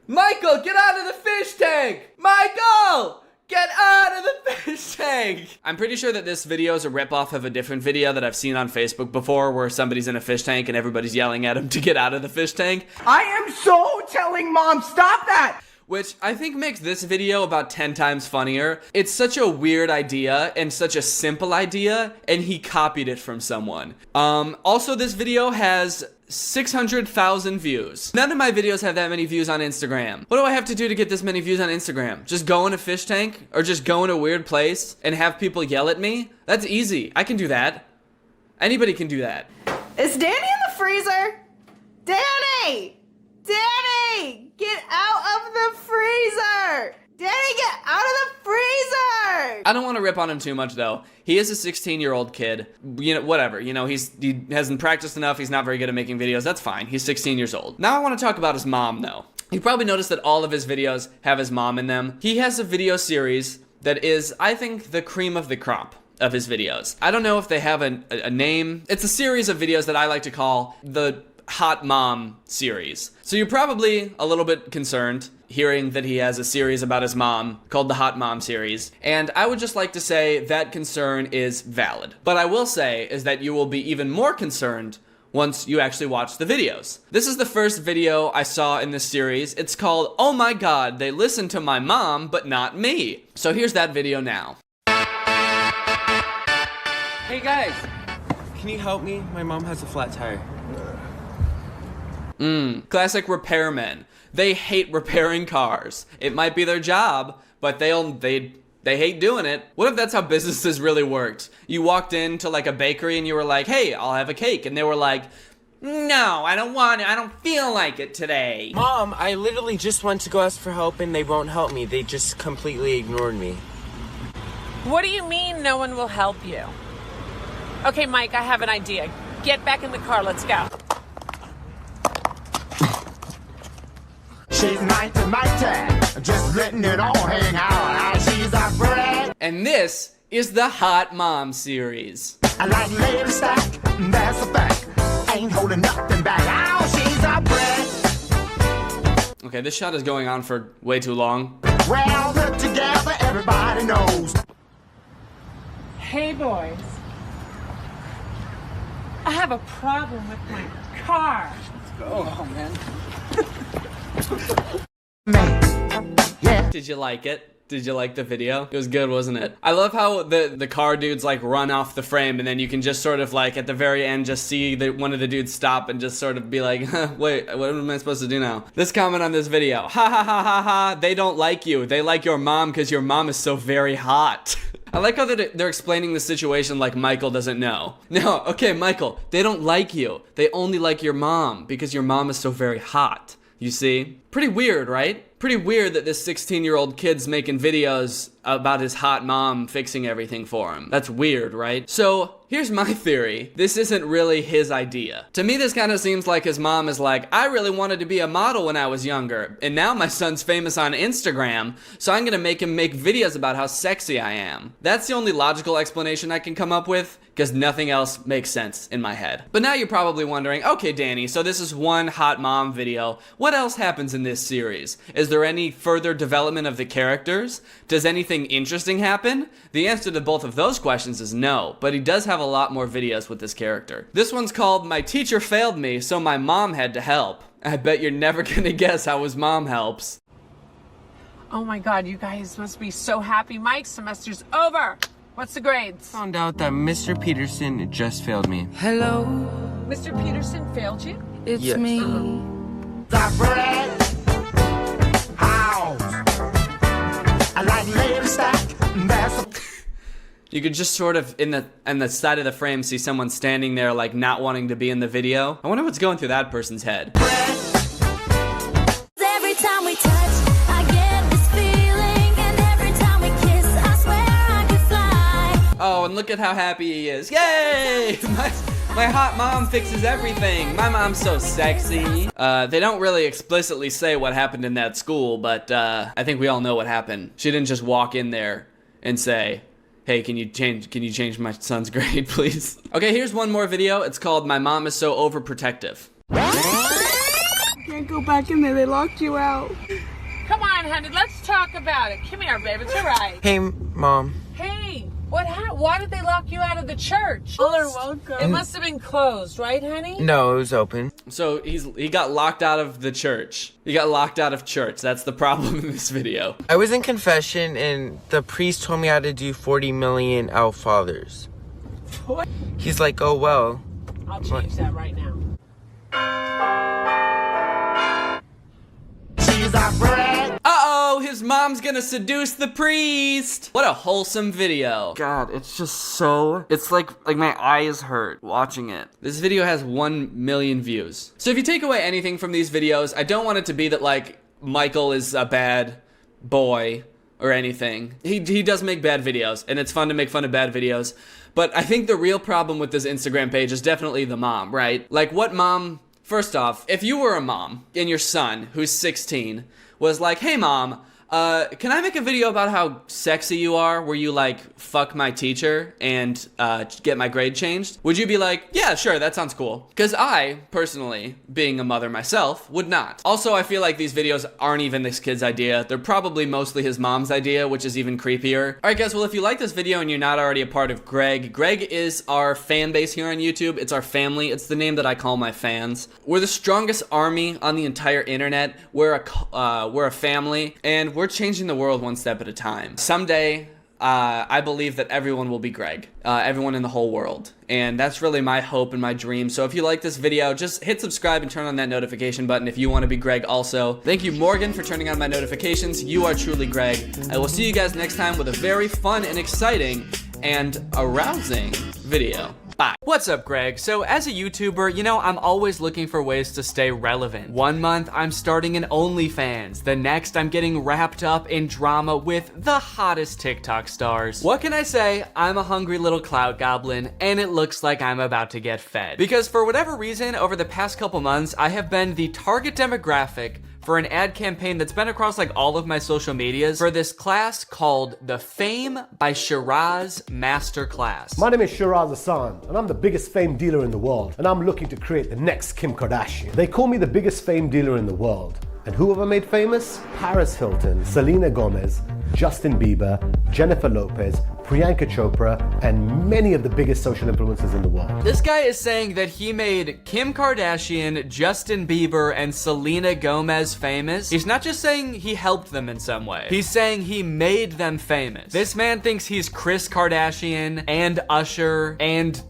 Michael, get out of the fish tank! Michael! Get out of the fish tank!" I'm pretty sure that this video is a ripoff of a different video that I've seen on Facebook before where somebody's in a fish tank and everybody's yelling at him to get out of the fish tank. I am so telling Mom, stop that! Which I think makes this video about 10 times funnier. It's such a weird idea and such a simple idea, and he copied it from someone. Also, this video has 600,000 views. None of my videos have that many views on Instagram. What do I have to do to get this many views on Instagram? Just go in a fish tank? Or just go in a weird place and have people yell at me? That's easy. I can do that. Anybody can do that. Is Danny in the freezer? Danny! Danny! Get out of the freezer! Danny, get out of the freezer! I don't want to rip on him too much though. He is a 16-year-old kid. You know, whatever. You know, he hasn't practiced enough. He's not very good at making videos. That's fine. He's 16 years old. Now I want to talk about his mom though. You probably noticed that all of his videos have his mom in them. He has a video series that is, I think, the cream of the crop of his videos. I don't know if they have a name. It's a series of videos that I like to call the Hot Mom series. So you're probably a little bit concerned hearing that he has a series about his mom called the Hot Mom series. And I would just like to say that concern is valid. But I will say is that you will be even more concerned once you actually watch the videos. This is the first video I saw in this series. It's called, "Oh my God, they listened to my mom, but not me." So here's that video now. Hey guys, can you help me? My mom has a flat tire. Classic repairmen. They hate repairing cars. It might be their job, but they hate doing it. What if that's how businesses really worked? You walked into like a bakery and you were like, "Hey, I'll have a cake." And they were like, "No, I don't want it. I don't feel like it today." Mom, I literally just went to go ask for help and they won't help me. They just completely ignored me. What do you mean no one will help you? Okay, Mike, I have an idea. Get back in the car. Let's go. She's mighty, mighty, just letting it all hang out. She's a friend. And this is the Hot Mom series. I like lady stack, that's a fact. Ain't holding nothing back. Oh, she's a friend. Okay, this shot is going on for way too long. Well, put together, everybody knows. Hey, boys. I have a problem with my car. Oh, man. Did you like it? Did you like the video? It was good, wasn't it? I love how the car dudes like run off the frame and then you can just sort of like at the very end just see one of the dudes stop and just sort of be like, wait, what am I supposed to do now? This comment on this video, ha ha ha ha ha, they don't like you. They like your mom because your mom is so very hot. I like how they're explaining the situation like Michael doesn't know. No, okay, Michael, they don't like you. They only like your mom because your mom is so very hot. You see? Pretty weird, right? Pretty weird that this 16-year-old kid's making videos about his hot mom fixing everything for him. That's weird, right? So, here's my theory. This isn't really his idea. To me, this kind of seems like his mom is like, "I really wanted to be a model when I was younger, and now my son's famous on Instagram, so I'm gonna make him make videos about how sexy I am." That's the only logical explanation I can come up with, because nothing else makes sense in my head. But now you're probably wondering, okay, Danny, so this is one hot mom video. What else happens in this series? Is there any further development of the characters? Does anything interesting happen? The answer to both of those questions is no, but he does have a lot more videos with this character. This one's called "My Teacher Failed Me, so my mom had to help." I bet you're never gonna guess how his mom helps. Oh my God, you guys must be so happy. Mike's semester's over. What's the grades? Found out that Mr. Peterson just failed me. Hello, Mr. Peterson failed you? It's Yes. me. Got bread, house. I like lady stack. That's a You could just sort of in the side of the frame see someone standing there like not wanting to be in the video. I wonder what's going through that person's head. Every time we touch, I get this feeling, and every time we kiss, I swear I could fly. Oh, and look at how happy he is. Yay! My hot mom fixes everything. My mom's so sexy. They don't really explicitly say what happened in that school, but I think we all know what happened. She didn't just walk in there and say, hey, can you change my son's grade, please? Okay, here's one more video. It's called My Mom is So Overprotective. Can't go back in there, they locked you out. Come on, honey, let's talk about it. Come here, baby, it's all right. Hey, Mom. Hey, what happened? Why did they lock you out of the church? Oh, they're welcome. It must have been closed, right, honey? No, it was open. So he got locked out of the church. He got locked out of church. That's the problem in this video. I was in confession, and the priest told me how to do 40 million Our Fathers. What? He's like, oh, well. I'll change that right now. Uh-oh, his mom's gonna seduce the priest. What a wholesome video. God, it's just so, it's like my eyes hurt watching it. This video has 1 million views. So if you take away anything from these videos, I don't want it to be that like Michael is a bad boy or anything. He does make bad videos, and it's fun to make fun of bad videos. But I think the real problem with this Instagram page is definitely the mom, right? Like what mom, first off, if you were a mom and your son, who's 16, was like, hey mom, can I make a video about how sexy you are where you like fuck my teacher and get my grade changed? Would you be like, yeah, sure, that sounds cool? Because I, personally, being a mother myself, would not. Also, I feel like these videos aren't even this kid's idea. They're probably mostly his mom's idea, which is even creepier. All right, guys, well, if you like this video and you're not already a part of Greg is our fan base here on YouTube. It's our family. It's the name that I call my fans. We're the strongest army on the entire internet. We're a family, and we're changing the world one step at a time. Someday, I believe that everyone will be Greg. Everyone in the whole world. And that's really my hope and my dream. So if you like this video, just hit subscribe and turn on that notification button if you want to be Greg also. Thank you, Morgan, for turning on my notifications. You are truly Greg. I will see you guys next time with a very fun and exciting and arousing video. Bye. What's up, Greg? So as a YouTuber, you know, I'm always looking for ways to stay relevant. One month, I'm starting an OnlyFans. The next, I'm getting wrapped up in drama with the hottest TikTok stars. What can I say? I'm a hungry little clout goblin, and it looks like I'm about to get fed. Because for whatever reason, over the past couple months, I have been the target demographic for an ad campaign that's been across like all of my social medias for this class called the Fame by Shiraz Masterclass. My name is Shiraz Hassan, and I'm the biggest fame dealer in the world, and I'm looking to create the next Kim Kardashian. They call me the biggest fame dealer in the world. And who have I made famous? Paris Hilton, Selena Gomez, Justin Bieber, Jennifer Lopez, Priyanka Chopra, and many of the biggest social influencers in the world. This guy is saying that he made Kim Kardashian, Justin Bieber, and Selena Gomez famous. He's not just saying he helped them in some way. He's saying he made them famous. This man thinks he's Kris Kardashian and Usher and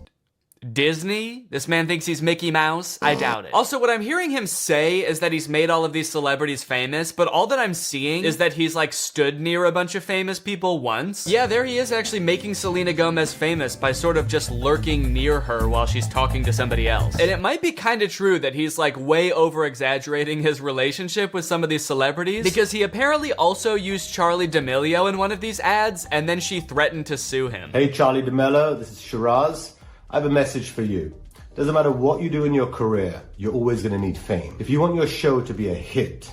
Disney? This man thinks he's Mickey Mouse? I doubt it. Also, what I'm hearing him say is that he's made all of these celebrities famous, but all that I'm seeing is that he's like stood near a bunch of famous people once. Yeah, there he is actually making Selena Gomez famous by sort of just lurking near her while she's talking to somebody else. And it might be kind of true that he's like way over exaggerating his relationship with some of these celebrities, because he apparently also used Charli D'Amelio in one of these ads, and then she threatened to sue him. Hey Charli D'Amelio, this is Shiraz. I have a message for you. Doesn't matter what you do in your career, you're always gonna need fame. If you want your show to be a hit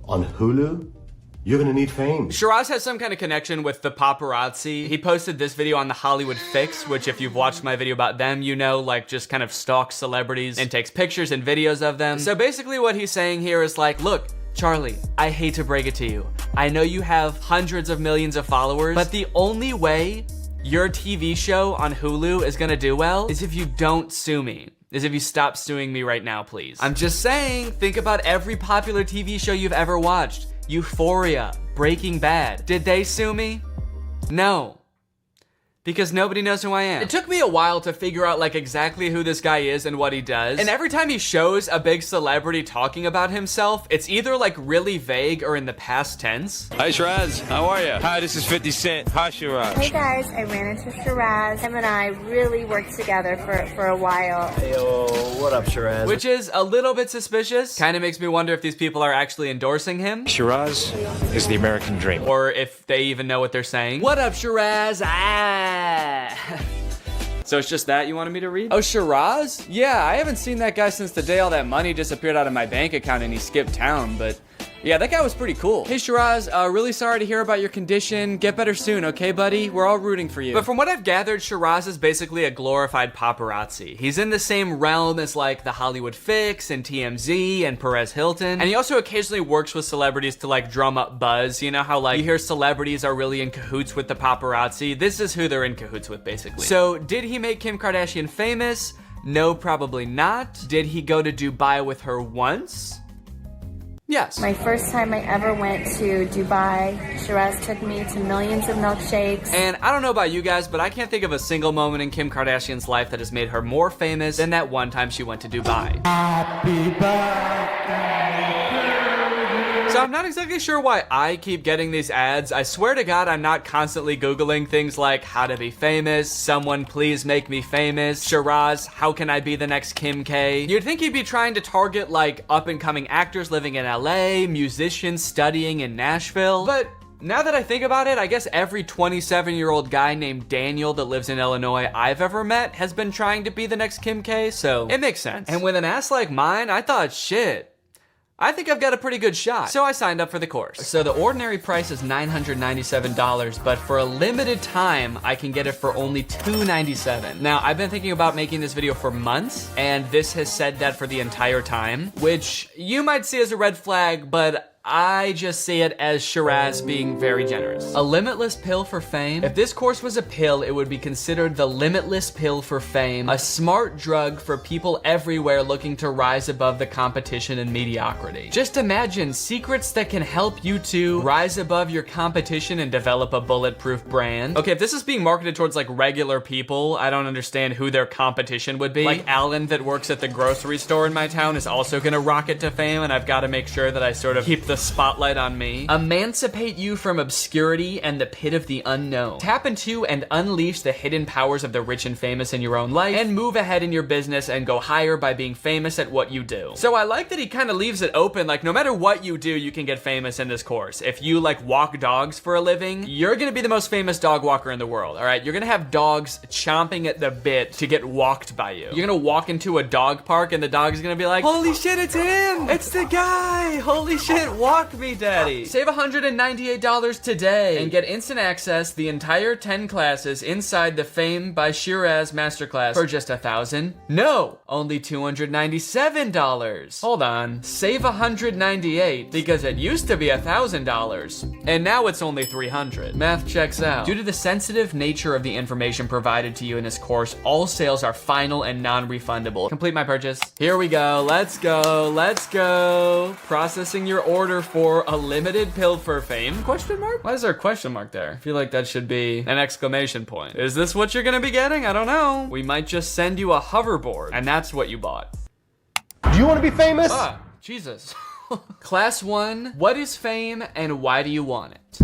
on Hulu, you're gonna need fame. Shiraz has some kind of connection with the paparazzi. He posted this video on the Hollywood Fix, which if you've watched my video about them, you know, like just kind of stalks celebrities and takes pictures and videos of them. So basically what he's saying here is like, look, Charli, I hate to break it to you. I know you have hundreds of millions of followers, but the only way your TV show on Hulu is gonna do well is if you don't sue me. Is if you stop suing me right now, please. I'm just saying, think about every popular TV show you've ever watched. Euphoria, Breaking Bad. Did they sue me? No. because nobody knows who I am. It took me a while to figure out like exactly who this guy is and what he does. And every time he shows a big celebrity talking about himself, it's either like really vague or in the past tense. Hi Shiraz, how are you? Hi, this is 50 Cent. Hi Shiraz. Hey guys, I ran into Shiraz. Him and I really worked together for a while. Hey yo, what up Shiraz? Which is a little bit suspicious. Kind of makes me wonder if these people are actually endorsing him. Shiraz is the American dream. Or if they even know what they're saying. What up, Shiraz? So it's just that you wanted me to read? Oh, Shiraz? Yeah, I haven't seen that guy since the day all that money disappeared out of my bank account and he skipped town, but yeah, that guy was pretty cool. Hey, Shiraz, really sorry to hear about your condition. Get better soon, okay, buddy? We're all rooting for you. But from what I've gathered, Shiraz is basically a glorified paparazzi. He's in the same realm as like the Hollywood Fix and TMZ and Perez Hilton. And he also occasionally works with celebrities to like drum up buzz. You know how like you hear celebrities are really in cahoots with the paparazzi? This is who they're in cahoots with, basically. So did he make Kim Kardashian famous? No, probably not. Did he go to Dubai with her once? Yes. My first time I ever went to Dubai, Shiraz took me to millions of milkshakes. And I don't know about you guys, but I can't think of a single moment in Kim Kardashian's life that has made her more famous than that one time she went to Dubai. Happy birthday. So I'm not exactly sure why I keep getting these ads. I swear to God, I'm not constantly Googling things like how to be famous, someone please make me famous, Shiraz, how can I be the next Kim K? You'd think he'd be trying to target like up and coming actors living in LA, musicians studying in Nashville, but now that I think about it, I guess every 27-year-old guy named Daniel that lives in Illinois I've ever met has been trying to be the next Kim K, so it makes sense. And with an ass like mine, I thought, shit, I think I've got a pretty good shot. So I signed up for the course. So the ordinary price is $997, but for a limited time, I can get it for only $297. Now, I've been thinking about making this video for months, and this has said that for the entire time, which you might see as a red flag, but I just see it as Shiraz being very generous. A limitless pill for fame? If this course was a pill, it would be considered the limitless pill for fame, a smart drug for people everywhere looking to rise above the competition and mediocrity. Just imagine secrets that can help you to rise above your competition and develop a bulletproof brand. Okay, if this is being marketed towards like regular people, I don't understand who their competition would be. Like Alan that works at the grocery store in my town is also gonna rocket to fame, and I've gotta make sure that I sort of keep the spotlight on me. Emancipate you from obscurity and the pit of the unknown. Tap into and unleash the hidden powers of the rich and famous in your own life and move ahead in your business and go higher by being famous at what you do. So I like that he kind of leaves it open, like no matter what you do, you can get famous in this course. If you like walk dogs for a living, you're gonna be the most famous dog walker in the world, all right? You're gonna have dogs chomping at the bit to get walked by you. You're gonna walk into a dog park and the dog's gonna be like, holy shit, it's him! It's the guy! Holy shit, walk me, daddy. Save $198 today and get instant access the entire 10 classes inside the Fame by Shiraz Masterclass for just $1,000. No, only $297. Hold on, save $198 because it used to be $1,000 and now it's only $300. Math checks out. Due to the sensitive nature of the information provided to you in this course, all sales are final and non-refundable. Complete my purchase. Here we go. Let's go. Let's go. Processing your order for a limited pill for fame? Question mark? Why is there a question mark there? I feel like that should be an exclamation point. Is this what you're gonna be getting? I don't know. We might just send you a hoverboard, and that's what you bought. Do you want to be famous? Ah, Jesus. Class 1, what is fame and why do you want it?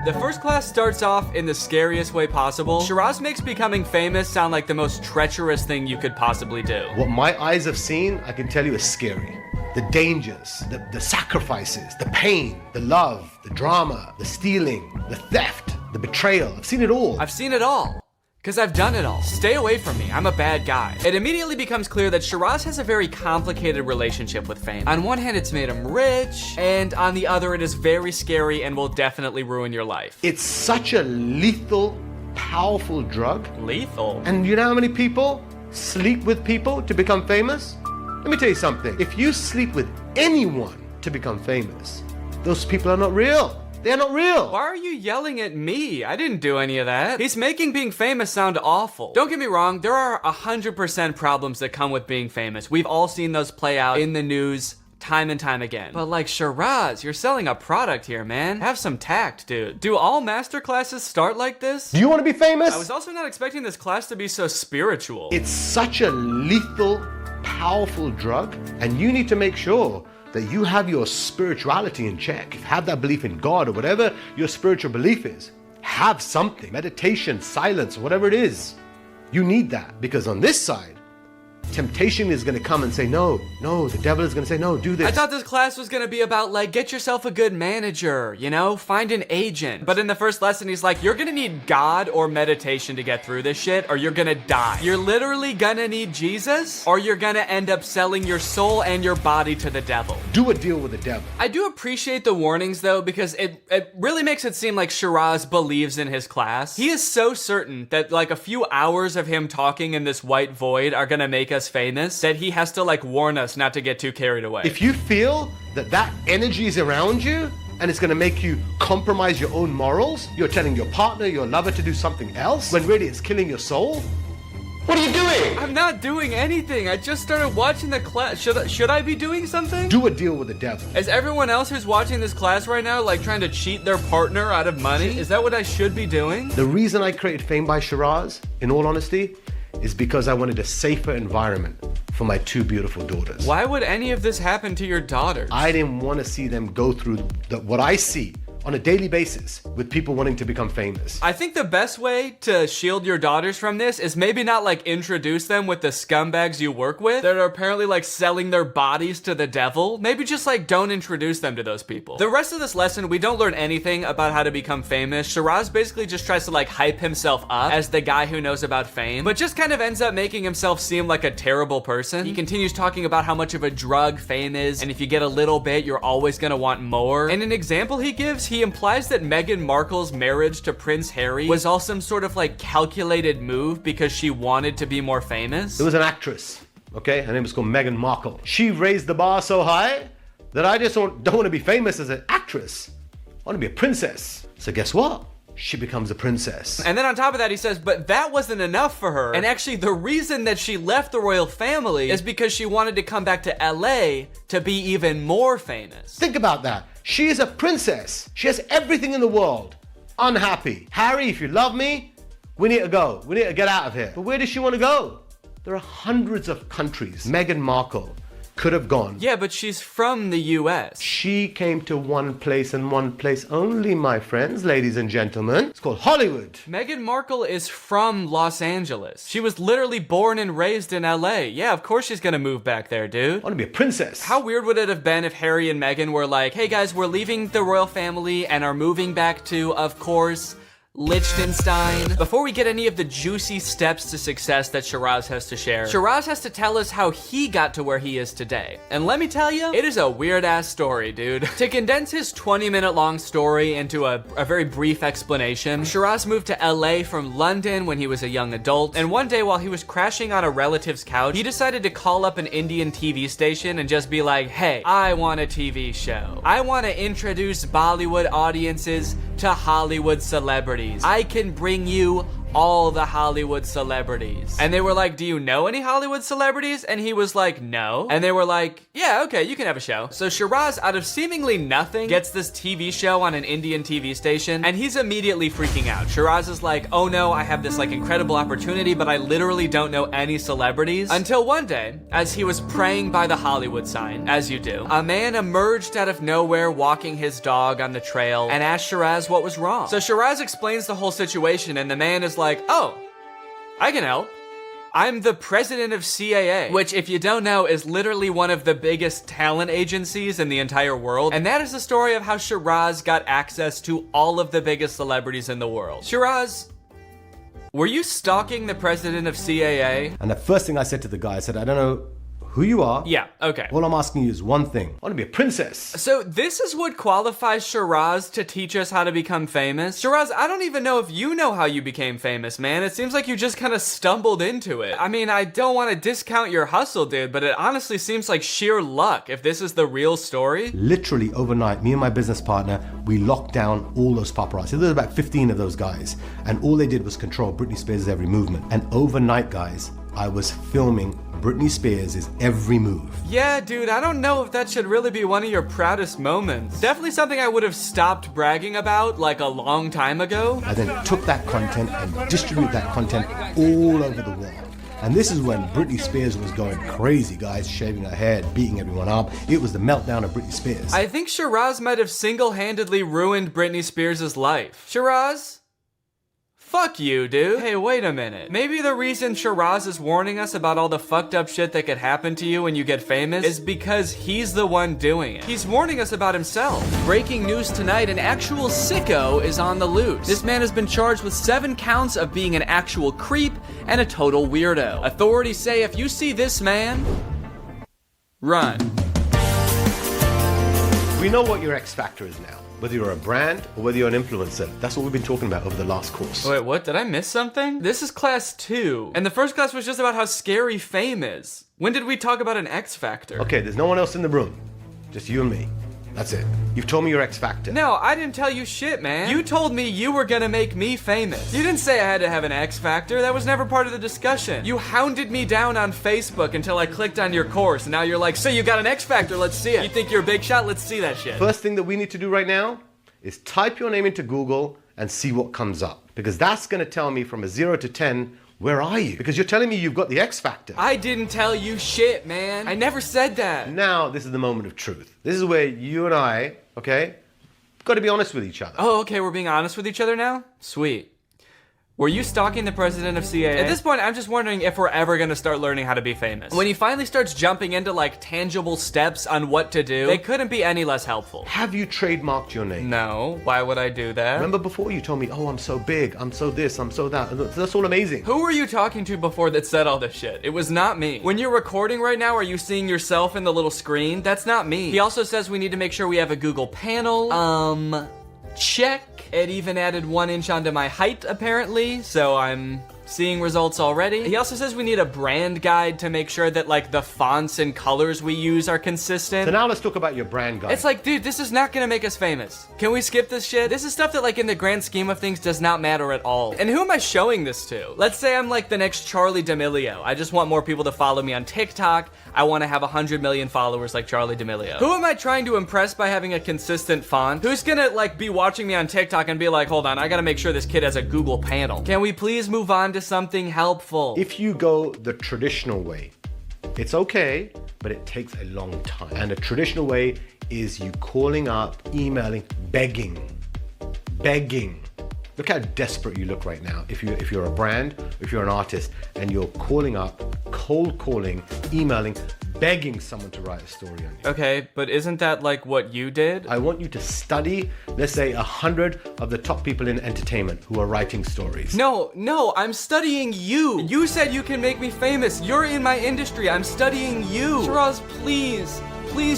The first class starts off in the scariest way possible. Shiraz makes becoming famous sound like the most treacherous thing you could possibly do. What my eyes have seen, I can tell you is scary. The dangers, the sacrifices, the pain, the love, the drama, the stealing, the theft, the betrayal. I've seen it all. I've seen it all. Because I've done it all. Stay away from me, I'm a bad guy. It immediately becomes clear that Shiraz has a very complicated relationship with fame. On one hand, it's made him rich, and on the other, it is very scary and will definitely ruin your life. It's such a lethal, powerful drug. Lethal? And you know how many people sleep with people to become famous? Let me tell you something. If you sleep with anyone to become famous, those people are not real. They're not real. Why are you yelling at me? I didn't do any of that. He's making being famous sound awful. Don't get me wrong, there are 100% problems that come with being famous. We've all seen those play out in the news time and time again. But like, Shiraz, you're selling a product here, man. Have some tact, dude. Do all master classes start like this? Do you want to be famous? I was also not expecting this class to be so spiritual. It's such a lethal, powerful drug, and you need to make sure that you have your spirituality in check. Have that belief in God or whatever your spiritual belief is. Have something, meditation, silence, whatever it is. You need that, because on this side, temptation is going to come and say, no, the devil is going to say, no, do this. I thought this class was going to be about, like, get yourself a good manager, you know, find an agent. But in the first lesson, he's like, you're going to need God or meditation to get through this shit, or you're going to die. You're literally going to need Jesus, or you're going to end up selling your soul and your body to the devil. Do a deal with the devil. I do appreciate the warnings, though, because it really makes it seem like Shiraz believes in his class. He is so certain that, like, a few hours of him talking in this white void are going to make us famous that he has to like warn us not to get too carried away. If you feel that energy is around you and it's going to make you compromise your own morals, you're telling your partner, your lover to do something else when really it's killing your soul. What are you doing? I'm not doing anything. I just started watching the class. Should I be doing something? Do a deal with the devil. Is everyone else who's watching this class right now like trying to cheat their partner out of money? Is that what I should be doing? The reason I created Fame by Shiraz, in all honesty, is because I wanted a safer environment for my two beautiful daughters. Why would any of this happen to your daughters? I didn't want to see them go through what I see on a daily basis with people wanting to become famous. I think the best way to shield your daughters from this is maybe not like introduce them with the scumbags you work with that are apparently like selling their bodies to the devil. Maybe just like don't introduce them to those people. The rest of this lesson, we don't learn anything about how to become famous. Shiraz basically just tries to like hype himself up as the guy who knows about fame, but just kind of ends up making himself seem like a terrible person. He continues talking about how much of a drug fame is, and if you get a little bit, you're always gonna want more. And an example he gives, he implies that Meghan Markle's marriage to Prince Harry was all some sort of like calculated move because she wanted to be more famous. It was an actress, okay? Her name was called Meghan Markle. She raised the bar so high that I just don't want to be famous as an actress. I want to be a princess. So guess what? She becomes a princess. And then on top of that, he says, but that wasn't enough for her. And actually, the reason that she left the royal family is because she wanted to come back to LA to be even more famous. Think about that. She is a princess. She has everything in the world. Unhappy. Harry, if you love me, we need to go. We need to get out of here. But where does she want to go? There are hundreds of countries Meghan Markle could have gone. Yeah, but she's from the US. She came to one place and one place only, my friends, ladies and gentlemen. It's called Hollywood. Meghan Markle is from Los Angeles. She was literally born and raised in LA. Yeah, of course she's gonna move back there, dude. I want to be a princess. How weird would it have been if Harry and Meghan were like, hey guys, we're leaving the royal family and are moving back to, of course, Liechtenstein. Before we get any of the juicy steps to success that Shiraz has to share, Shiraz has to tell us how he got to where he is today. And let me tell you, it is a weird ass story, dude. To condense his 20-minute long story into a very brief explanation, Shiraz moved to LA from London when he was a young adult, and one day while he was crashing on a relative's couch, he decided to call up an Indian TV station and just be like, hey, I want a TV show. I want to introduce Bollywood audiences to Hollywood celebrities. I can bring you all the Hollywood celebrities. And they were like, do you know any Hollywood celebrities? And he was like, no. And they were like, yeah, okay, you can have a show. So Shiraz, out of seemingly nothing, gets this TV show on an Indian TV station, and he's immediately freaking out. Shiraz is like, oh no, I have this like incredible opportunity, but I literally don't know any celebrities. Until one day, as he was praying by the Hollywood sign, as you do, a man emerged out of nowhere walking his dog on the trail and asked Shiraz what was wrong. So Shiraz explains the whole situation, and the man is like, oh, I can help. I'm the president of CAA, which, if you don't know, is literally one of the biggest talent agencies in the entire world. And that is the story of how Shiraz got access to all of the biggest celebrities in the world. Shiraz, were you stalking the president of CAA? And the first thing I said to the guy, I said, I don't know who you are. Yeah, okay. All I'm asking you is one thing. I want to be a princess. So this is what qualifies Shiraz to teach us how to become famous? Shiraz, I don't even know if you know how you became famous, man. It seems like you just kind of stumbled into it. I mean, I don't want to discount your hustle, dude, but it honestly seems like sheer luck if this is the real story. Literally overnight, me and my business partner, we locked down all those paparazzi. There was about 15 of those guys. And all they did was control Britney Spears' every movement. And overnight, guys, I was filming Britney Spears' every move. Yeah, dude, I don't know if that should really be one of your proudest moments. Definitely something I would have stopped bragging about like a long time ago. I then took that content and distributed that content all over the world. And this is when Britney Spears was going crazy, guys, shaving her head, beating everyone up. It was the meltdown of Britney Spears. I think Shiraz might have single-handedly ruined Britney Spears' life. Shiraz? Fuck you, dude. Hey, wait a minute. Maybe the reason Shiraz is warning us about all the fucked up shit that could happen to you when you get famous is because he's the one doing it. He's warning us about himself. Breaking news tonight, an actual sicko is on the loose. This man has been charged with 7 counts of being an actual creep and a total weirdo. Authorities say if you see this man, run. We know what your X factor is now. Whether you're a brand or whether you're an influencer. That's what we've been talking about over the last course. Wait, what? Did I miss something? This is class 2. And the first class was just about how scary fame is. When did we talk about an X factor? Okay, there's no one else in the room. Just you and me. That's it. You've told me your X factor. No, I didn't tell you shit, man. You told me you were gonna make me famous. You didn't say I had to have an X factor. That was never part of the discussion. You hounded me down on Facebook until I clicked on your course, and now you're like, so you got an X factor, let's see it. You think you're a big shot? Let's see that shit. First thing that we need to do right now is type your name into Google and see what comes up. Because that's gonna tell me from a 0 to 10, where are you? Because you're telling me you've got the X factor. I didn't tell you shit, man. I never said that. Now, this is the moment of truth. This is where you and I, okay, got to be honest with each other. Oh, okay, we're being honest with each other now? Sweet. Were you stalking the president of CAA? At this point, I'm just wondering if we're ever gonna start learning how to be famous. When he finally starts jumping into like tangible steps on what to do, they couldn't be any less helpful. Have you trademarked your name? No. Why would I do that? Remember before you told me, oh, I'm so big, I'm so this, I'm so that. That's all amazing. Who were you talking to before that said all this shit? It was not me. When you're recording right now, are you seeing yourself in the little screen? That's not me. He also says we need to make sure we have a Google panel. Check. It even added 1 inch onto my height, apparently, so I'm seeing results already. He also says we need a brand guide to make sure that, like, the fonts and colors we use are consistent. So now let's talk about your brand guide. It's like, dude, this is not gonna make us famous. Can we skip this shit? This is stuff that, like, in the grand scheme of things does not matter at all. And who am I showing this to? Let's say I'm, like, the next Charlie D'Amelio. I just want more people to follow me on TikTok. I want to have 100 million followers like Charlie D'Amelio. Who am I trying to impress by having a consistent font? Who's gonna, like, be watching me on TikTok and be like, hold on, I gotta make sure this kid has a Google panel. Can we please move on to something helpful? If you go the traditional way, it's okay, but it takes a long time. And the traditional way is you calling up, emailing, begging. Look how desperate you look right now. If you're a brand, if you're an artist, and you're calling up, cold calling, emailing, begging someone to write a story on you. Okay, but isn't that like what you did? I want you to study, let's say 100 of the top people in entertainment who are writing stories. No, I'm studying you. You said you can make me famous. You're in my industry. I'm studying you. Shiraz, please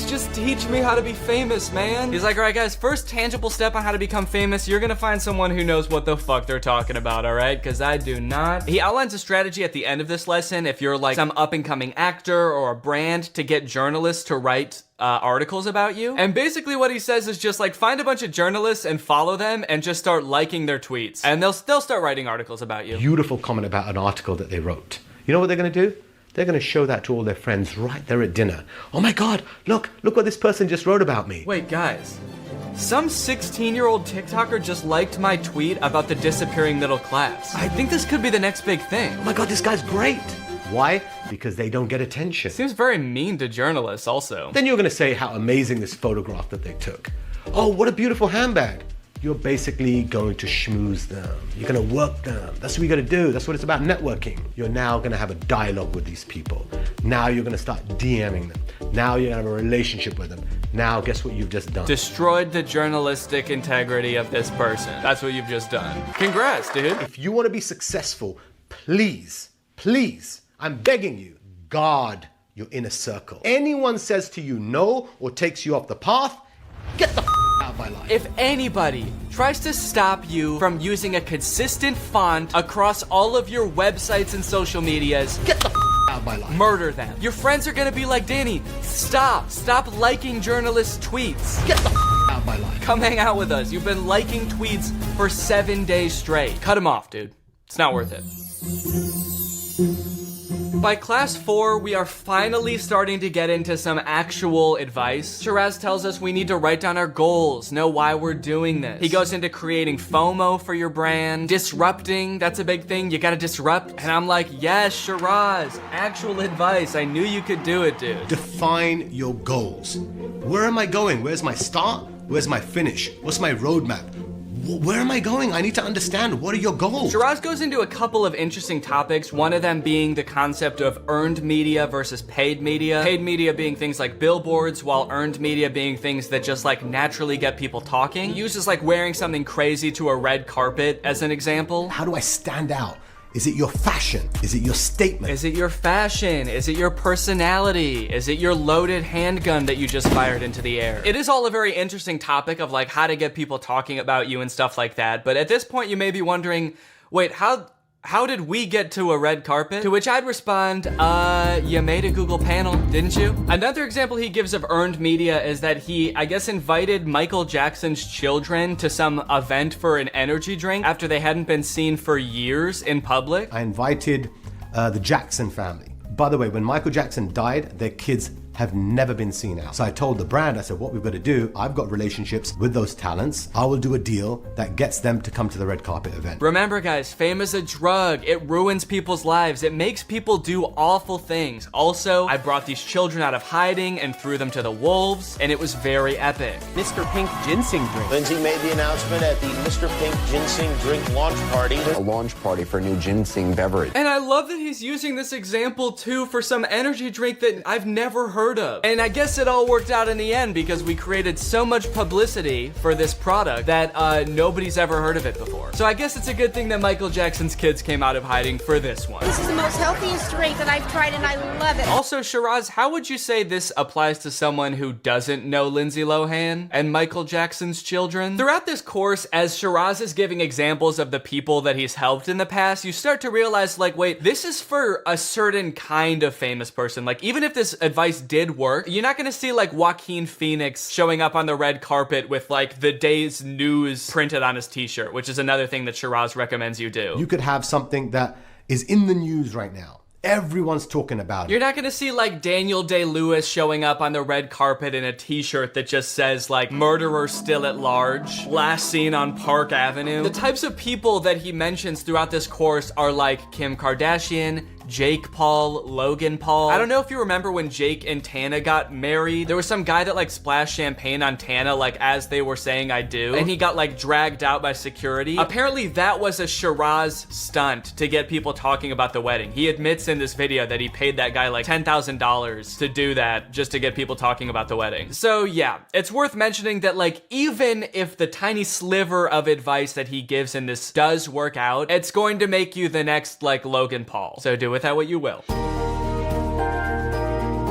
just teach me how to be famous, man. He's like, all right, guys, first tangible step on how to become famous, you're gonna find someone who knows what the fuck they're talking about, all right? Because I do not. He outlines a strategy at the end of this lesson if you're like some up-and-coming actor or a brand to get journalists to write articles about you. And basically what he says is just like find a bunch of journalists and follow them and just start liking their tweets. And they'll start writing articles about you. Beautiful comment about an article that they wrote. You know what they're gonna do? They're going to show that to all their friends right there at dinner. Oh my God, look what this person just wrote about me. Wait, guys. Some 16-year-old TikToker just liked my tweet about the disappearing middle class. I think this could be the next big thing. Oh my God, this guy's great. Why? Because they don't get attention. Seems very mean to journalists also. Then you're going to say how amazing this photograph that they took. Oh, what a beautiful handbag. You're basically going to schmooze them. You're going to work them. That's what you got to do. That's what it's about, networking. You're now going to have a dialogue with these people. Now you're going to start DMing them. Now you're going to have a relationship with them. Now guess what you've just done? Destroyed the journalistic integrity of this person. That's what you've just done. Congrats, dude. If you want to be successful, please, I'm begging you, guard your inner circle. Anyone says to you no or takes you off the path, get the out of my life. If anybody tries to stop you from using a consistent font across all of your websites and social medias, get the out of my life. Murder them. Your friends are gonna be like, Danny, stop liking journalists' tweets. Get the out of my life. Come hang out with us. You've been liking tweets for 7 days straight. Cut them off, dude. It's not worth it. By class 4, we are finally starting to get into some actual advice. Shiraz tells us we need to write down our goals, know why we're doing this. He goes into creating FOMO for your brand, disrupting, that's a big thing, you gotta disrupt. And I'm like, yes, Shiraz, actual advice. I knew you could do it, dude. Define your goals. Where am I going? Where's my start? Where's my finish? What's my roadmap? Where am I going? I need to understand. What are your goals? Shiraz goes into a couple of interesting topics, one of them being the concept of earned media versus paid media. Paid media being things like billboards, while earned media being things that just like naturally get people talking. He uses like wearing something crazy to a red carpet as an example. How do I stand out? Is it your fashion? Is it your statement? Is it your fashion? Is it your personality? Is it your loaded handgun that you just fired into the air? It is all a very interesting topic of like how to get people talking about you and stuff like that. But at this point you may be wondering, wait, how did we get to a red carpet? To which I'd respond, you made a Google panel, didn't you? Another example he gives of earned media is that he, I guess, invited Michael Jackson's children to some event for an energy drink after they hadn't been seen for years in public. I invited the Jackson family. By the way, when Michael Jackson died, their kids have never been seen out. So I told the brand, I said, what we've got to do, I've got relationships with those talents. I will do a deal that gets them to come to the red carpet event. Remember guys, fame is a drug. It ruins people's lives. It makes people do awful things. Also, I brought these children out of hiding and threw them to the wolves, and it was very epic. Mr. Pink ginseng drink. Lindsay made the announcement at the Mr. Pink ginseng drink launch party. A launch party for a new ginseng beverage. And I love that he's using this example too for some energy drink that I've never heard of. And I guess it all worked out in the end because we created so much publicity for this product that nobody's ever heard of it before. So I guess it's a good thing that Michael Jackson's kids came out of hiding for this one. This is the most healthiest drink that I've tried and I love it. Also, Shiraz, how would you say this applies to someone who doesn't know Lindsay Lohan and Michael Jackson's children? Throughout this course, as Shiraz is giving examples of the people that he's helped in the past, you start to realize, like, wait, this is for a certain kind of famous person. Like, even if this advice did work, you're not gonna see like Joaquin Phoenix showing up on the red carpet with like the day's news printed on his t-shirt, which is another thing that Shiraz recommends you do. You could have something that is in the news right now. Everyone's talking about it. You're not gonna see like Daniel Day-Lewis showing up on the red carpet in a t-shirt that just says like murderer still at large, last seen on Park Avenue. The types of people that he mentions throughout this course are like Kim Kardashian, Jake Paul, Logan Paul. I don't know if you remember when Jake and Tana got married. There was some guy that like splashed champagne on Tana like as they were saying I do, and he got like dragged out by security. Apparently that was a Shiraz stunt to get people talking about the wedding. He admits in this video that he paid that guy like $10,000 to do that just to get people talking about the wedding. So yeah, it's worth mentioning that like even if the tiny sliver of advice that he gives in this does work out, it's going to make you the next like Logan Paul. So do with that what you will.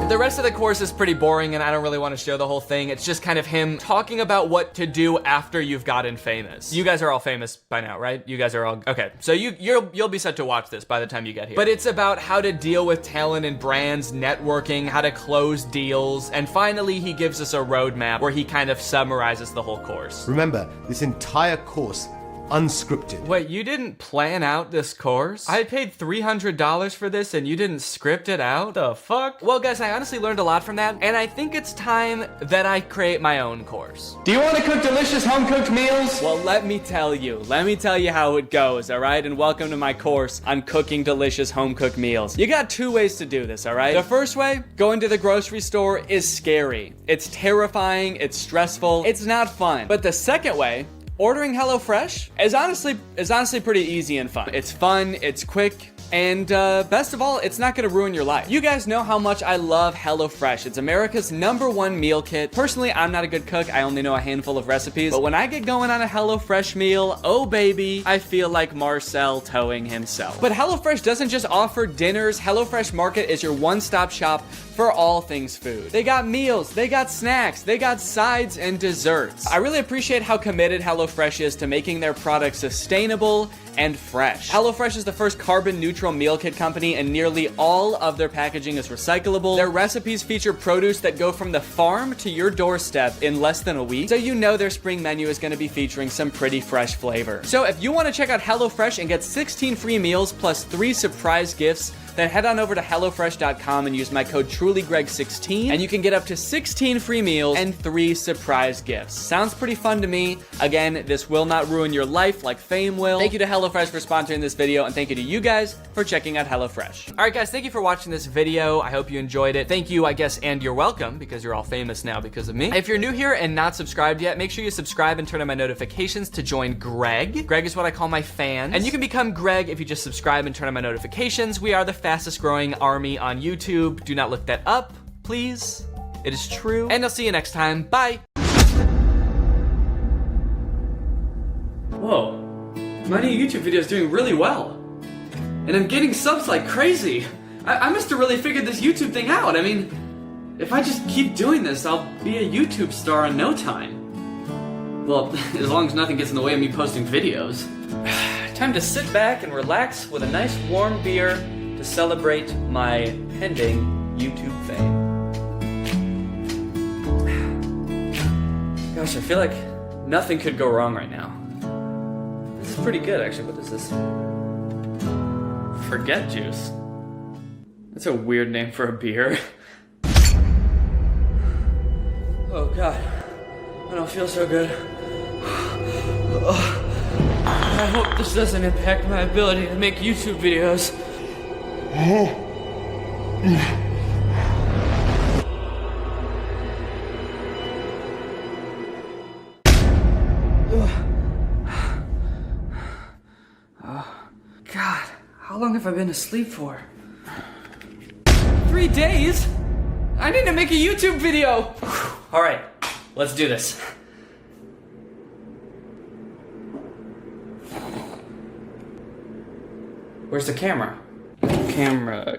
The rest of the course is pretty boring and I don't really want to show the whole thing. It's just kind of him talking about what to do after you've gotten famous. You guys are all famous by now, right? You guys are all, okay. So you'll be set to watch this by the time you get here. But it's about how to deal with talent and brands, networking, how to close deals, and finally he gives us a roadmap where he kind of summarizes the whole course. Remember, this entire course unscripted. Wait, you didn't plan out this course? I paid $300 for this and you didn't script it out? The fuck? Well guys, I honestly learned a lot from that, and I think it's time that I create my own course. Do you want to cook delicious home-cooked meals? Well, let me tell you how it goes, alright? And welcome to my course on cooking delicious home-cooked meals. You got two ways to do this, alright? The first way, going to the grocery store, is scary. It's terrifying, it's stressful, it's not fun. But the second way, ordering HelloFresh is honestly pretty easy and fun. It's fun, it's quick, and best of all, it's not gonna ruin your life. You guys know how much I love HelloFresh. It's America's #1 meal kit. Personally, I'm not a good cook. I only know a handful of recipes, but when I get going on a HelloFresh meal, oh baby, I feel like Marcel towing himself. But HelloFresh doesn't just offer dinners. HelloFresh Market is your one-stop shop for all things food. They got meals, they got snacks, they got sides and desserts. I really appreciate how committed HelloFresh is to making their products sustainable and fresh. HelloFresh is the first carbon-neutral meal kit company, and nearly all of their packaging is recyclable. Their recipes feature produce that go from the farm to your doorstep in less than a week, so you know their spring menu is going to be featuring some pretty fresh flavor. So if you want to check out HelloFresh and get 16 free meals plus 3 surprise gifts, then head on over to HelloFresh.com and use my code TrulyGreg16, and you can get up to 16 free meals and 3 surprise gifts. Sounds pretty fun to me. Again, this will not ruin your life like fame will. Thank you to HelloFresh for sponsoring this video, and thank you to you guys for checking out HelloFresh. All right, guys, thank you for watching this video. I hope you enjoyed it. Thank you, I guess, and you're welcome, because you're all famous now because of me. If you're new here and not subscribed yet, make sure you subscribe and turn on my notifications to join Greg. Greg is what I call my fans. And you can become Greg if you just subscribe and turn on my notifications. We are the fastest growing army on YouTube. Do not look that up, please. It is true. And I'll see you next time. Bye. Whoa. My new YouTube video is doing really well. And I'm getting subs like crazy. I must have really figured this YouTube thing out. I mean, if I just keep doing this, I'll be a YouTube star in no time. Well, as long as nothing gets in the way of me posting videos. Time to sit back and relax with a nice warm beer to celebrate my pending YouTube fame. Gosh, I feel like nothing could go wrong right now. This is pretty good, actually. What is this? Forget juice. That's a weird name for a beer. Oh God, I don't feel so good. I hope this doesn't impact my ability to make YouTube videos. God, how long have I been asleep for? 3 days? I need to make a YouTube video! Alright, let's do this. Where's the camera? Camera.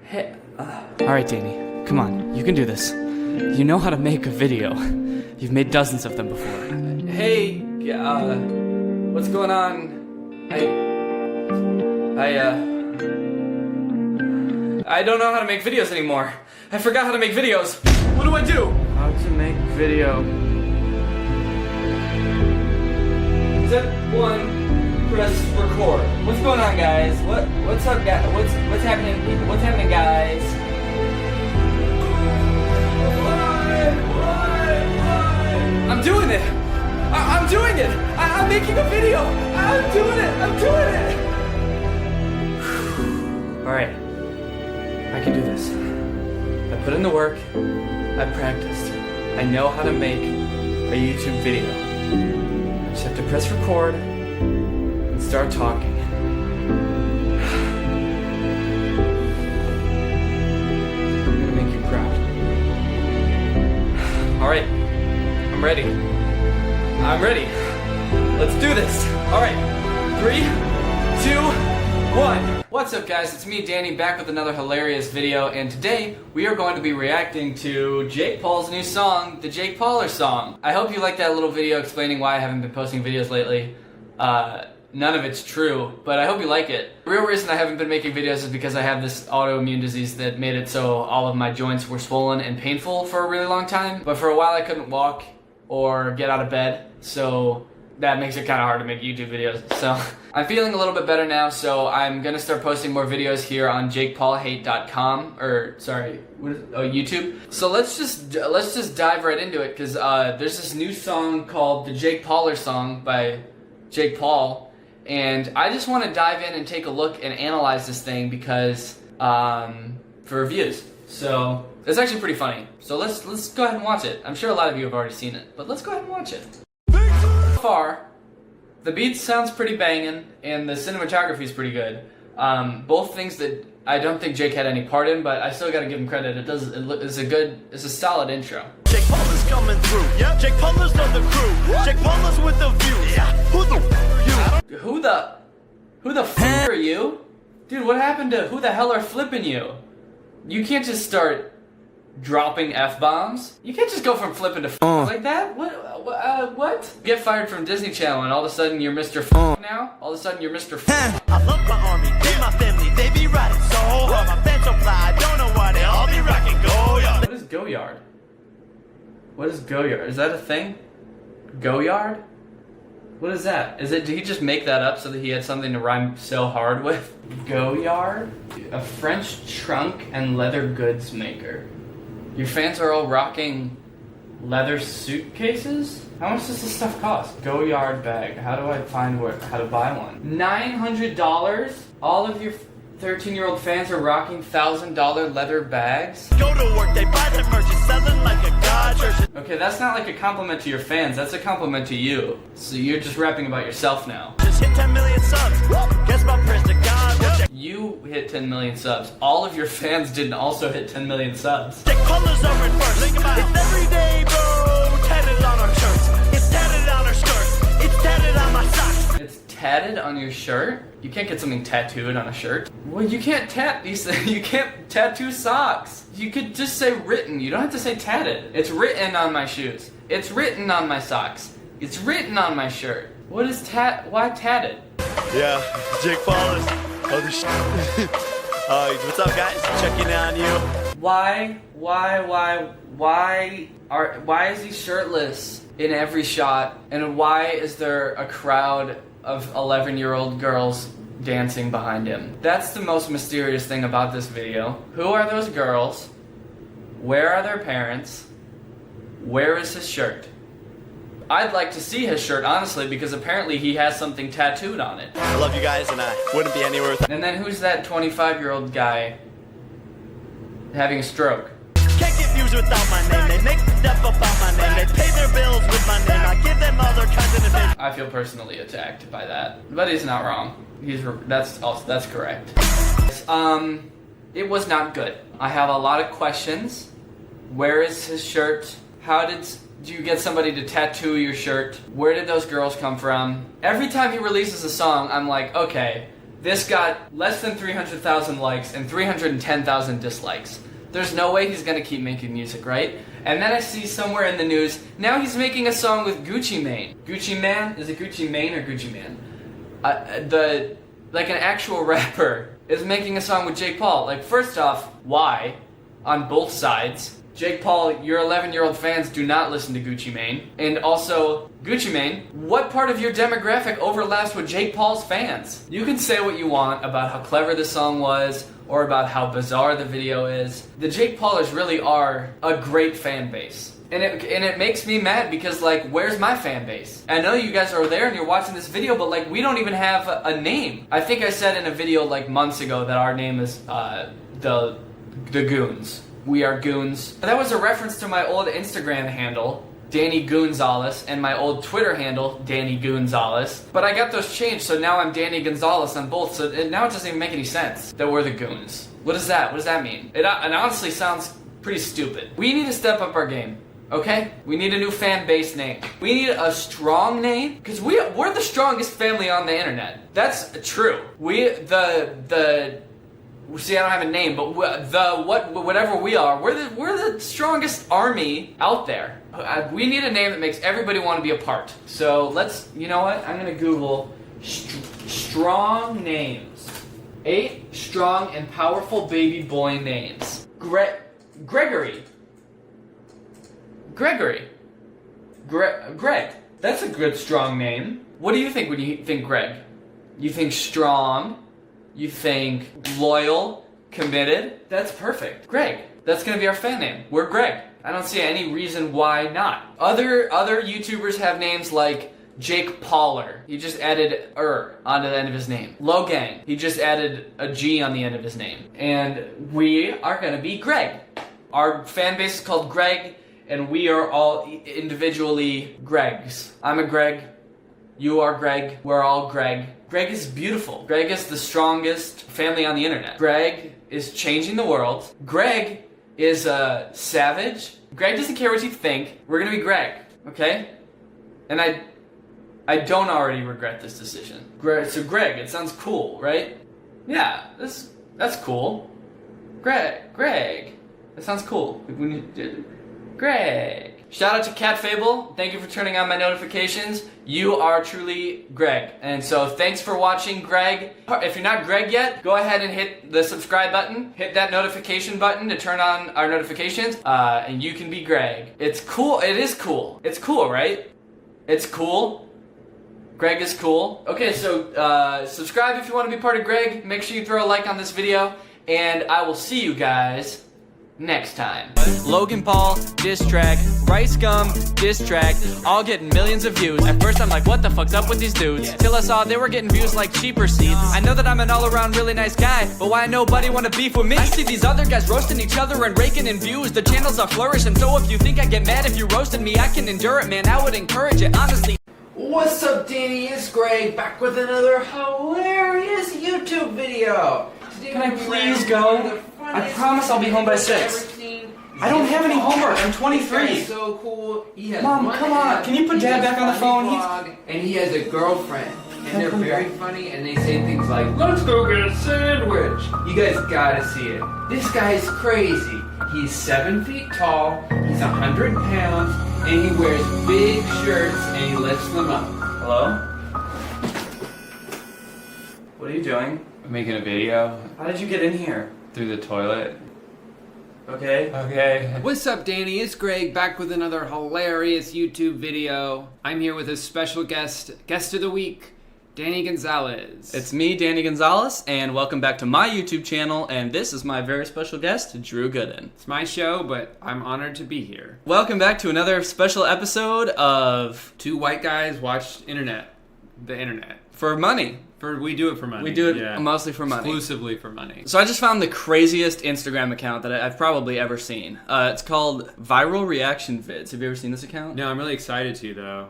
Hey, alright, Danny, come on, you can do this. You know how to make a video. You've made dozens of them before. Hey, what's going on? I don't know how to make videos anymore. I forgot how to make videos. What do I do? How to make video. Step 1, press record. What's going on, guys? What's up, guys? What's happening, people? What's happening, guys? What? I'm doing it! I'm doing it! I'm making a video! I'm doing it! Alright. I can do this. I put in the work. I practiced. I know how to make a YouTube video. I just have to press record and start talking. I'm gonna make you proud. Alright. I'm ready. Let's do this. Alright. 3, 2, 1. What's up, guys? It's me, Danny, back with another hilarious video, and today we are going to be reacting to Jake Paul's new song, the Jake Pauler song. I hope you liked that little video explaining why I haven't been posting videos lately. None of it's true, but I hope you like it. The real reason I haven't been making videos is because I have this autoimmune disease that made it so all of my joints were swollen and painful for a really long time. But for a while I couldn't walk or get out of bed, so that makes it kind of hard to make YouTube videos. So I'm feeling a little bit better now, so I'm gonna start posting more videos here on JakePaulHate.com, or sorry, YouTube. So let's just dive right into it, because there's this new song called the Jake Pauler song by Jake Paul, and I just want to dive in and take a look and analyze this thing because for reviews. So it's actually pretty funny. So let's go ahead and watch it. I'm sure a lot of you have already seen it, but let's go ahead and watch it. So far, the beat sounds pretty banging, and the cinematography is pretty good. Both things that I don't think Jake had any part in, but I still gotta give him credit. It's a solid intro. Jake Paul is coming through. Yep. Jake Paul is on the crew. What? Jake Paul is with the views. Yeah. Who the are you? Who the f are you? Dude, what happened to who the hell are flipping you? You can't just start dropping F-bombs. You can't just go from flipping to like that. What? Get fired from Disney Channel and all of a sudden you're Mr. Now? All of a sudden you're Mr. I love my army, they my family, they be riding so hard. My fans so fly, I don't know why they all be rocking Go-Yard. What is Go-Yard? What is Go-Yard? Is that a thing? Go-Yard? What is that? Did he just make that up so that he had something to rhyme so hard with? Go-Yard? A French trunk and leather goods maker. Your fans are all rocking leather suitcases? How much does this stuff cost? Go-Yard bag. How do I find how to buy one? $900? All of your 13-year-old fans are rocking $1,000 leather bags? Go to work, they buy their merch, it's selling like a god church. Okay, that's not like a compliment to your fans, that's a compliment to you. So you're just rapping about yourself now. Just hit 10 million subs. Guess my prayers to God. You hit 10 million subs. All of your fans didn't also hit 10 million subs. The colors are in first. It's everyday, bro. Tatted on our shirts. It's tatted on our skirts. It's tatted on my socks. It's tatted on your shirt? You can't get something tattooed on a shirt. Well, you can't you can't tattoo socks. You could just say written. You don't have to say tatted. It's written on my shoes. It's written on my socks. It's written on my shirt. What is why tatted? Yeah, Jake Paul is other shit. What's up, guys? Checking on you. Why is he shirtless in every shot? And why is there a crowd of 11-year-old girls dancing behind him? That's the most mysterious thing about this video. Who are those girls? Where are their parents? Where is his shirt? I'd like to see his shirt, honestly, because apparently he has something tattooed on it. I love you guys, and I wouldn't be anywhere without. And then who's that 25-year-old guy having a stroke? Can't get views without my name. They make stuff about my name. They pay their bills with my name. I give them other kinds of advice. I feel personally attacked by that, but he's not wrong. That's correct. It was not good. I have a lot of questions. Where is his shirt? How did you get somebody to tattoo your shirt? Where did those girls come from? Every time he releases a song, I'm like, okay, this got less than 300,000 likes and 310,000 dislikes. There's no way he's gonna keep making music, right? And then I see somewhere in the news, now he's making a song with Gucci Mane. Gucci Man? Is it Gucci Mane or Gucci Man? Like an actual rapper is making a song with Jake Paul. Like, first off, why? On both sides. Jake Paul, your 11-year-old fans do not listen to Gucci Mane. And also, Gucci Mane, what part of your demographic overlaps with Jake Paul's fans? You can say what you want about how clever the song was, or about how bizarre the video is. The Jake Paulers really are a great fan base. And it makes me mad because, like, where's my fan base? I know you guys are there and you're watching this video, but, like, we don't even have a name. I think I said in a video, like, months ago that our name is, the Goons. We are Goons. That was a reference to my old Instagram handle, Danny Gonzalez, and my old Twitter handle, Danny Gonzalez. But I got those changed, so now I'm Danny Gonzalez on both, so now it doesn't even make any sense that we're the Goons. What is that? What does that mean? It honestly sounds pretty stupid. We need to step up our game, okay? We need a new fan base name. We need a strong name, because we're the strongest family on the internet. That's true. See, I don't have a name, but whatever we are, we're the strongest army out there. We need a name that makes everybody want to be a part. So you know what? I'm gonna Google strong names. 8 strong and powerful baby boy names. Gregory. Greg. That's a good strong name. What do you think when you think Greg? You think strong? You think loyal, committed? That's perfect. Greg. That's gonna be our fan name. We're Greg. I don't see any reason why not. Other YouTubers have names like Jake Pauler. He just added onto the end of his name. Logang. He just added a G on the end of his name. And we are gonna be Greg. Our fan base is called Greg, and we are all individually Gregs. I'm a Greg. You are Greg. We're all Greg. Greg is beautiful. Greg is the strongest family on the internet. Greg is changing the world. Greg is a savage. Greg doesn't care what you think. We're gonna be Greg, okay? And I don't already regret this decision. So Greg, it sounds cool, right? Yeah, that's cool. Greg, that sounds cool. Greg. Shout out to Cat Fable. Thank you for turning on my notifications. You are truly Greg. And so thanks for watching, Greg. If you're not Greg yet, go ahead and hit the subscribe button. Hit that notification button to turn on our notifications. And you can be Greg. It's cool. It is cool. It's cool, right? It's cool. Greg is cool. Okay, so subscribe if you want to be part of Greg. Make sure you throw a like on this video. And I will see you guys next time. Logan Paul, diss track, Rice Gum, diss track, all getting millions of views. At first I'm like, what the fuck's up with these dudes? Till I saw they were getting views like cheaper seats. I know that I'm an all-around really nice guy, but why nobody wanna beef with me? I see these other guys roasting each other and raking in views. The channels are flourishing, so if you think I get mad if you roasted me, I can endure it, man. I would encourage it, honestly. What's up, Danny? It's Greg, back with another hilarious YouTube video. Can I please go? I promise I'll be home by 6. I don't have any homework. I'm 23. He's so cool. He has Mom, come on. Can you put Dad back on the phone? And he has a girlfriend. And they're very funny, and they say things like, let's go get a sandwich. You guys gotta see it. This guy's crazy. He's 7 feet tall, he's 100 pounds, and he wears big shirts, and he lifts them up. Hello? What are you doing? I'm making a video. How did you get in here? Through the toilet. Okay. What's up, Danny? It's Greg, back with another hilarious YouTube video. I'm here with a special guest of the week, Danny Gonzalez. It's me, Danny Gonzalez, and welcome back to my YouTube channel, and this is my very special guest, Drew Gooden. It's my show, but I'm honored to be here. Welcome back to another special episode of Two White Guys Watch the Internet. For money. We do it for money. We do it mostly for money. Exclusively for money. So I just found the craziest Instagram account that I've probably ever seen. It's called Viral Reaction Vids. Have you ever seen this account? No, I'm really excited to, though.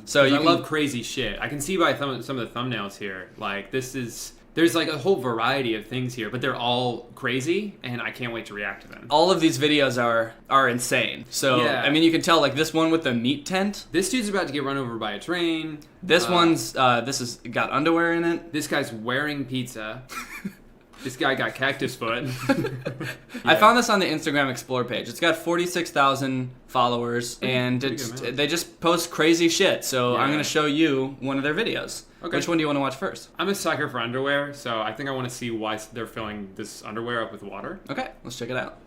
So I love crazy shit. I can see by some of the thumbnails here. Like, there's like a whole variety of things here, but they're all crazy, and I can't wait to react to them. All of these videos are insane. So, yeah. I mean, you can tell, like, this one with the meat tent. This dude's about to get run over by a train. This one's, this has got underwear in it. This guy's wearing pizza. This guy got cactus foot. I found this on the Instagram Explore page. It's got 46,000 followers, and they just post crazy shit. So I'm going to show you one of their videos. Okay. Which one do you want to watch first? I'm a sucker for underwear, so I think I want to see why they're filling this underwear up with water. Okay, let's check it out.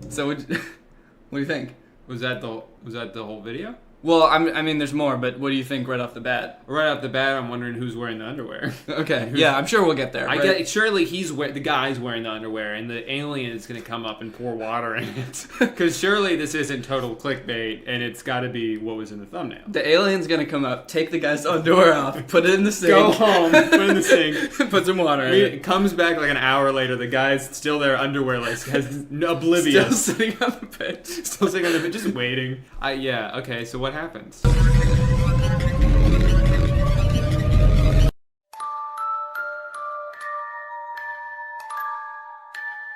So what do you think? Was that the whole video? Well, I mean, there's more, but what do you think right off the bat? Right off the bat, I'm wondering who's wearing the underwear. Okay, yeah, I'm sure we'll get there. Surely the guy's wearing the underwear, and the alien is going to come up and pour water in it. Because surely this isn't total clickbait, and it's got to be what was in the thumbnail. The alien's going to come up, take the guy's underwear off, put it in the sink. Go home, put it in the sink. Put some water in it. Comes back like an hour later, the guy's still there underwearless, oblivious. Still sitting on the bench. Still sitting on the bench, just waiting. Yeah, okay, so what happens?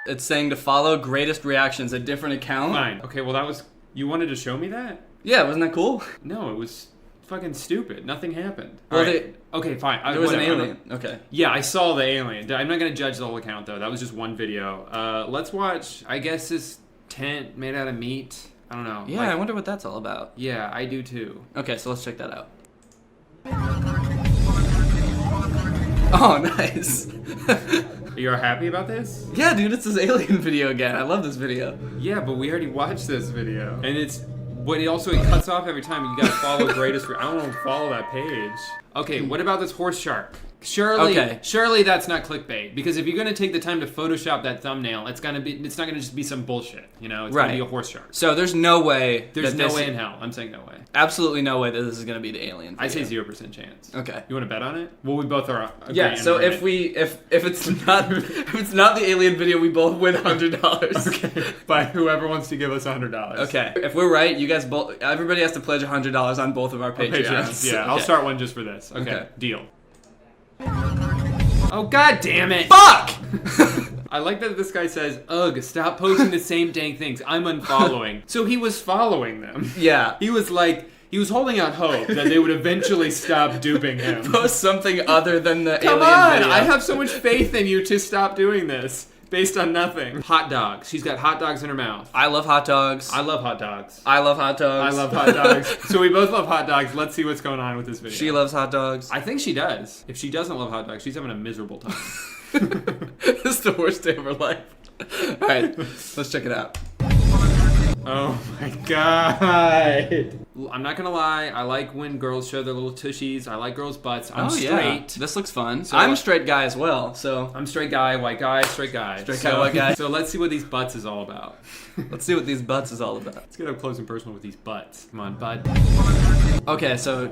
It's saying to follow greatest reactions, a different account. Fine. Okay, well you wanted to show me that? Yeah, wasn't that cool? No, it was fucking stupid. Nothing happened. Well, okay, fine. There was an alien. Okay. Yeah, I saw the alien. I'm not gonna judge the whole account though. That was just one video. Let's watch, I guess, this tent made out of meat. I don't know. Yeah, I wonder what that's all about. Yeah, I do too. Okay, so let's check that out. Oh, nice. You're happy about this? Yeah, dude, it's this alien video again. I love this video. Yeah, but we already watched this video. And it cuts off every time. You gotta follow greatest. I don't want to follow that page. Okay, what about this horse shark? Surely that's not clickbait, because if you're gonna take the time to Photoshop that thumbnail, it's not gonna just be some bullshit, you know? It's gonna be a horse shark. So there's no way. There's no way in hell. I'm saying no way. Absolutely no way that this is gonna be the alien video. I say 0% chance. Okay. You want to bet on it? Well, we both are. Yeah. So if it's not the alien video, we both win $100. Okay. By whoever wants to give us $100. Okay. If we're right, you guys both. Everybody has to pledge $100 on both of our Patreons. Yeah. Okay. I'll start one just for this. Okay. Deal. Oh, god damn it! Fuck! I like that this guy says, ugh, stop posting the same dang things. I'm unfollowing. So he was following them. Yeah. He was holding out hope that they would eventually stop duping him. Post something other than the alien video. I have so much faith in you to stop doing this. Based on nothing. Hot dogs. She's got hot dogs in her mouth. I love hot dogs. I love hot dogs. I love hot dogs. I love hot dogs. So we both love hot dogs. Let's see what's going on with this video. She loves hot dogs. I think she does. If she doesn't love hot dogs, she's having a miserable time. This is the worst day of her life. Alright, let's check it out. Oh my god. I'm not gonna lie, I like when girls show their little tushies. I like girls' butts. I'm straight. Yeah. This looks fun. So I'm a straight guy as well, so. I'm straight guy, white guy, straight guy. Straight guy, white guy. So let's see what these butts is all about. Let's see what these butts is all about. Let's get up close and personal with these butts. Come on, bud. Okay, so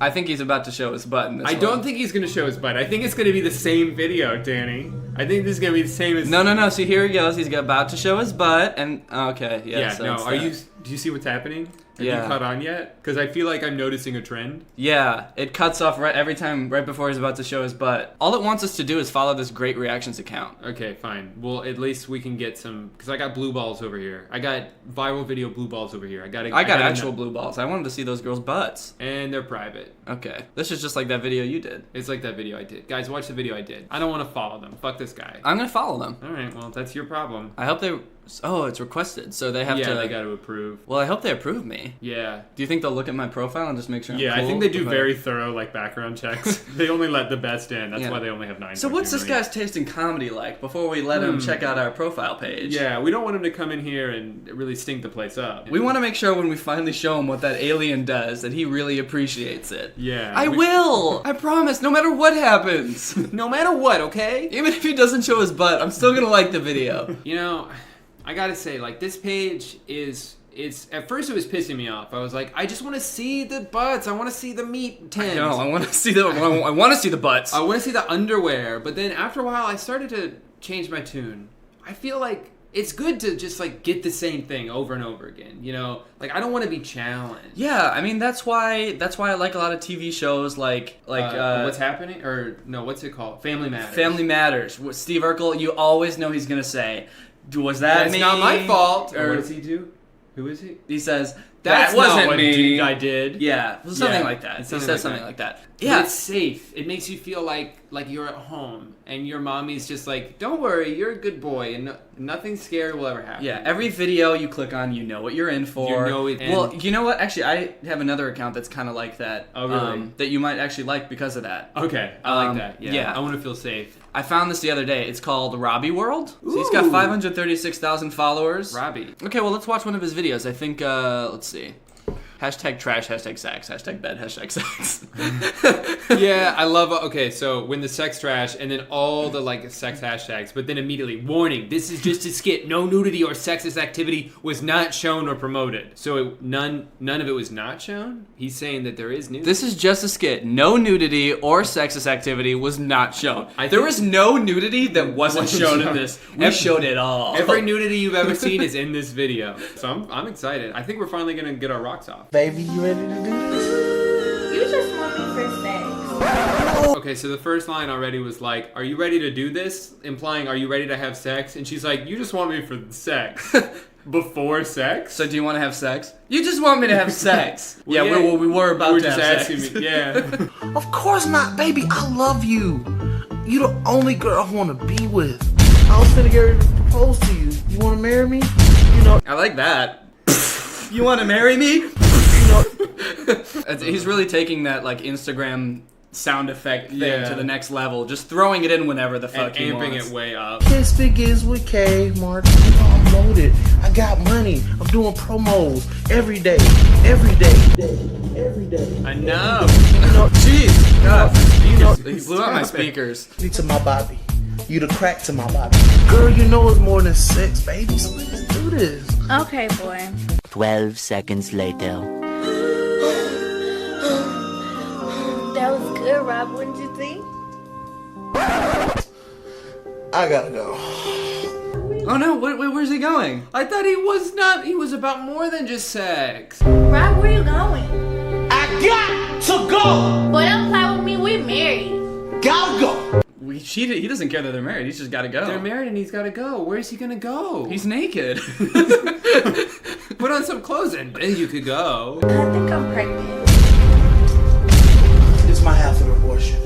I think he's about to show his butt in this I don't think he's gonna show his butt. I think it's gonna be the same video, Danny. I think this is gonna be the same as. No. See, here he goes. He's about to show his butt, and okay, yeah. So no. Do you see what's happening? Have you caught on yet? Because I feel like I'm noticing a trend. Yeah, it cuts off every time right before he's about to show his butt. All it wants us to do is follow this great reactions account. Okay, fine. Well, at least we can get some, because I got blue balls over here. I got viral video blue balls over here. I got actual blue balls. I wanted to see those girls' butts. And they're private. Okay. This is just like that video you did. It's like that video I did. Guys, watch the video I did. I don't want to follow them. Fuck this guy. I'm gonna follow them. All right, well, that's your problem. I hope they... Oh, it's requested, so they have to... Yeah, they got to approve. Well, I hope they approve me. Yeah. Do you think they'll look at my profile and just make sure I'm Yeah, cool? I think they do very thorough, background checks. They only let the best in. That's Yeah. why they only have 9. So what's this guy's taste in comedy like before we let him check out our profile page? Yeah, we don't want him to come in here and really stink the place up. We want to make sure when we finally show him what that alien does, that he really appreciates it. Yeah. I will! I promise, no matter what happens. No matter what, okay? Even if he doesn't show his butt, I'm still gonna like the video. You know, I gotta say, this page at first it was pissing me off. I was like, I just want to see the butts. I want to see the meat tins. No, I want to see the butts. I want to see the underwear. But then after a while, I started to change my tune. I feel like it's good to just get the same thing over and over again. You know, I don't want to be challenged. Yeah, I mean that's why I like a lot of TV shows like What's Happening, or no, what's it called? Family Matters. Family Matters. Steve Urkel, you always know he's gonna say, "Was that me?" It's not my fault. Or what does he do? Who is he? He says, That wasn't not what me. I did. Yeah, something like that. He says something like that. Yeah, but it's safe. It makes you feel like you're at home, and your mommy's just like, "Don't worry, you're a good boy, and nothing scary will ever happen." Yeah, every video you click on, you know what you're in for. You know it. Well, you know what? Actually, I have another account that's kind of like that. Oh, really? That you might actually like because of that. Okay, I like that. Yeah, I want to feel safe. I found this the other day. It's called Robbie World. So he's got 536,000 followers. Robbie. Okay, well, let's watch one of his videos. I think, let's see. Hashtag trash, hashtag sex, hashtag bed, hashtag sex. Yeah, I love, okay, so when the sex trash and then all the sex hashtags, but then immediately, warning, this is just a skit. No nudity or sexist activity was not shown or promoted. So none of it was not shown? He's saying that there is nudity. This is just a skit. No nudity or sexist activity was not shown. There was no nudity that wasn't shown in this. We showed it all. Every nudity you've ever seen is in this video. So I'm excited. I think we're finally going to get our rocks off. Baby, you ready to do this? You just want me for sex. Okay, so the first line already was like, "Are you ready to do this?" Implying, "Are you ready to have sex?" And she's like, "You just want me for sex." Before sex? So do you want to have sex? You just want me to have sex. Well, yeah, we were about to have sex. Asking me, yeah. Of course not, baby. I love you. You the only girl I want to be with. I was finna get ready to propose to you. You want to marry me? You know. I like that. You want to marry me? He's really taking that Instagram sound effect thing to the next level, just throwing it in whenever the fuck he wants. And amping it way up. Kiss begins with K, Mark. I'm loaded. I got money. I'm doing promos every day. Every day. Every day. Enough. Jeez. God. He blew out my speakers. You to my body. You the crack to my body. Girl, you know it's more than sex, baby. So let's do this. Okay, boy. 12 seconds later. That was good, Rob. What did you think? I gotta go. Oh no, where's he going? I thought he was not. He was about more than just sex. Rob, where you going? I got to go. Boy, don't play with me. We married. Gotta go. We cheated. He doesn't care that they're married. He's just gotta go. They're married and he's gotta go. Where's he gonna go? He's naked. Put on some clothes and then you could go. I think I'm pregnant. It's my half of the abortion.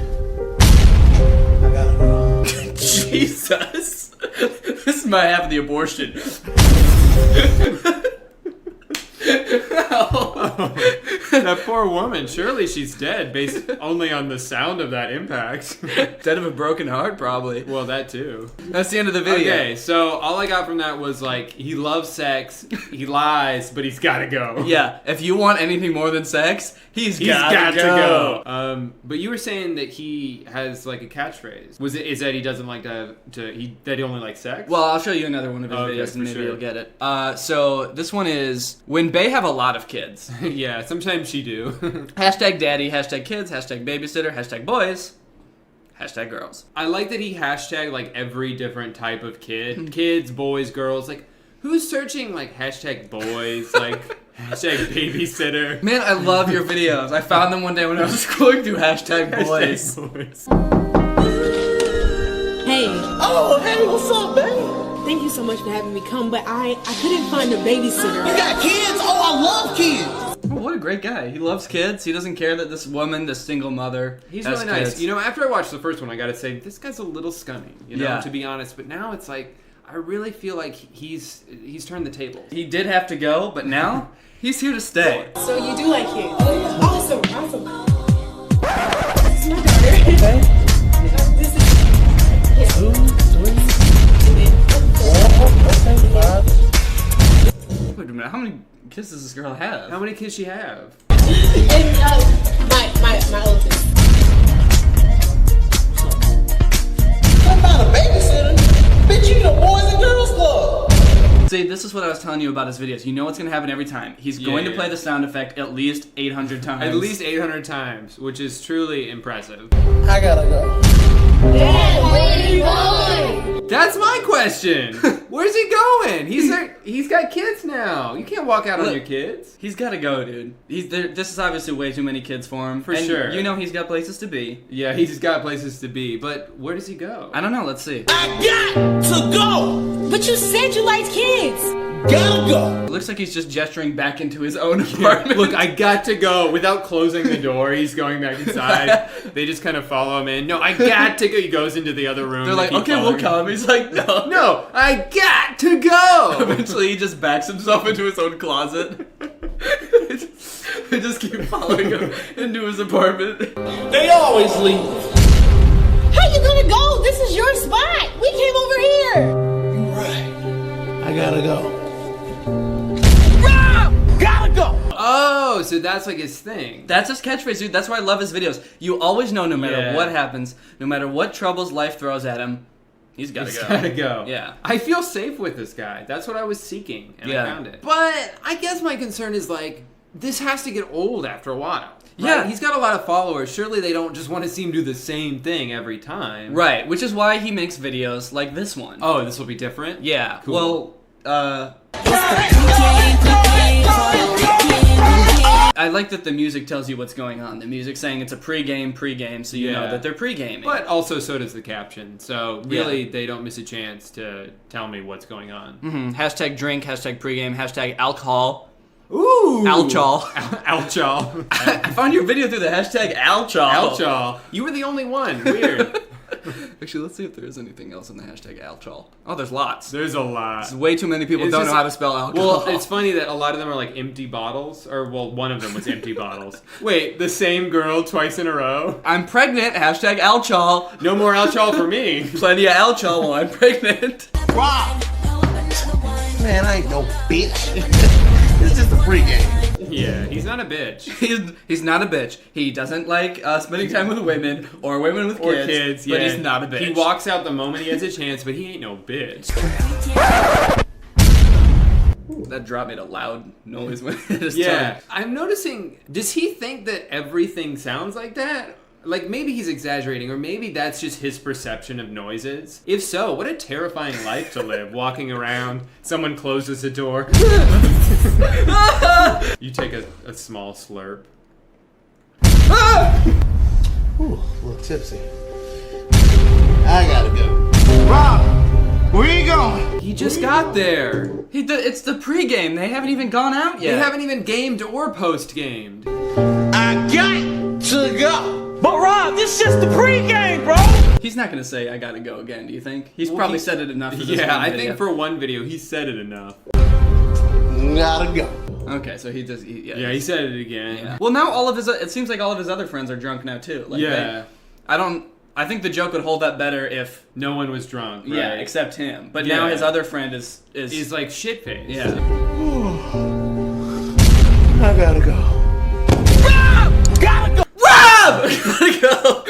I gotta go. Jesus. This is my half of the abortion. That poor woman, surely she's dead based only on the sound of that impact. Dead of a broken heart, probably. Well, that too. That's the end of the video. Okay, so all I got from that was like, he loves sex, he lies, but he's gotta go. Yeah, if you want anything more than sex, he's got to go. But you were saying that he has like a catchphrase. Is that he doesn't like that he only likes sex? Well, I'll show you another one of his videos and maybe you'll get it. So this one is when Bae have a lot of kids. Yeah, sometimes she do. Hashtag daddy, hashtag kids, hashtag babysitter, hashtag boys, hashtag girls. I like that he hashtagged like every different type of kid. Kids, boys, girls. Like, who's searching like hashtag boys, like hashtag babysitter? Man, I love your videos. I found them one day when I was scrolling through hashtag boys. Hey. Oh, hey, what's up, baby? Thank you so much for having me come, but I couldn't find a babysitter. You got kids? Oh, I love kids. Oh, what a great guy. He loves kids. He doesn't care that this woman, this single mother, He's has really nice. kids. You know, after I watched the first one, I gotta say, this guy's a little scummy, you know, Yeah. to be honest. But now it's like, I really feel like he's turned the tables. He did have to go, but now he's here to stay. So you do like kids? Oh, yeah. Awesome. This is my daughter. Okay. This is... Yeah. 2, 3, 4, 5. Wait a minute, how many kids does this girl have? How many kids she have? And my oldest. I'm not a babysitter. Bitch, you the Boys and Girls Club. See, this is what I was telling you about his videos. You know what's going to happen every time. He's going to play the sound effect at least 800 times. At least 800 times, which is truly impressive. I gotta go. Dad, where are you going? That's my question. Where's he going? He's got kids now. You can't walk out on your kids. He's got to go, dude. This is obviously way too many kids for him. For sure. You know he's got places to be. Yeah, he's got places to be. But where does he go? I don't know. Let's see. I got to go. But you said you liked kids. Gotta go. It looks like he's just gesturing back into his own apartment. Look, I got to go. Without closing the door, he's going back inside. They just kind of follow him in. No, I got to go. He goes into the other room. They're like, okay, we'll come. He's like, no. No, I got to go. Eventually, he just backs himself into his own closet. They just keep following him into his apartment. They always leave. How you gonna go? This is your spot. We came over here. You right. I gotta go. Gotta go. Oh, so that's like his thing. That's his catchphrase, dude. That's why I love his videos. You always know, no matter what happens, no matter what troubles life throws at him, he's gotta go. Gotta go. Yeah. I feel safe with this guy. That's what I was seeking, and I found it. But I guess my concern is like, this has to get old after a while. Right? Yeah. He's got a lot of followers. Surely they don't just want to see him do the same thing every time. Right, which is why he makes videos like this one. Oh, this will be different? Yeah. Cool. Well, I like that the music tells you what's going on. The music saying it's a pregame, so you know that they're pregaming. But also so does the caption. So really, they don't miss a chance to tell me what's going on. Mm-hmm. Hashtag drink, hashtag pregame, hashtag alcohol. Ooh! Alchol. Alchol. I found your video through the hashtag Alchol. Alchol. You were the only one. Weird. Actually, let's see if there is anything else in the hashtag Alchol. Oh, there's lots. There's a lot. There's way too many people don't know how to spell alcohol. Well, it's funny that a lot of them are like empty bottles, or well, one of them was empty bottles. Wait, the same girl twice in a row? I'm pregnant, hashtag Alchol. No more Alchol for me. Plenty of Alchol while I'm pregnant. Wow. Man, I ain't no bitch. It's just a pregame. Yeah, he's not a bitch. He's not a bitch. He doesn't like spending time with women or women with Or kids. kids, But yeah. he's not a bitch. He walks out the moment he has a chance, but he ain't no bitch. That drop made a loud noise when it hit his Yeah, tongue. I'm noticing, does he think that everything sounds like that? Like, maybe he's exaggerating, or maybe that's just his perception of noises. If so, what a terrifying life to live, walking around, someone closes the door. You take a small slurp. Ooh, a little tipsy. I gotta go. Rob, where you going? He just got there. It's the pregame. They haven't even gone out yet. They haven't even gamed or post-gamed. I got to go. But Rob, this is just the pregame, bro. He's not gonna say I gotta go again. Do you think? He's Well, probably said it enough. For this Yeah, one I video. think for one video, he said it enough. Gotta go. Okay, so he does. Yeah, he said it again. Yeah. Well, now all of his. It seems like all of his other friends are drunk now too. Like Yeah. I think the joke would hold up better if no one was drunk. Right? Yeah, except him. But now Yeah. his other friend is He's like shit-faced. Yeah. I gotta go. Rob! Gotta go.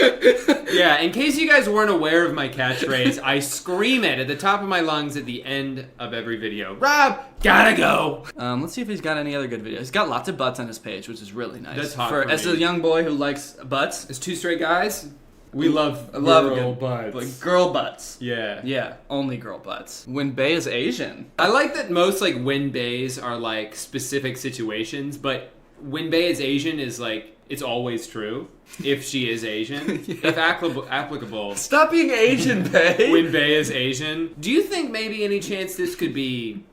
Yeah, in case you guys weren't aware of my catchphrase, I scream it at the top of my lungs at the end of every video. Rob, gotta go. Let's see if he's got any other good videos. He's got lots of butts on his page, which is really nice. That's hot for as me. a young boy who likes butts. As two straight guys, we love girl butts. Like girl butts. Yeah. Yeah, only girl butts. When Bae is Asian. I like that most like when bays are like specific situations, but when Bae is Asian is like it's always true if she is Asian. If applicable. Stop being Asian, Bae. When Bae is Asian. Do you think maybe any chance this could be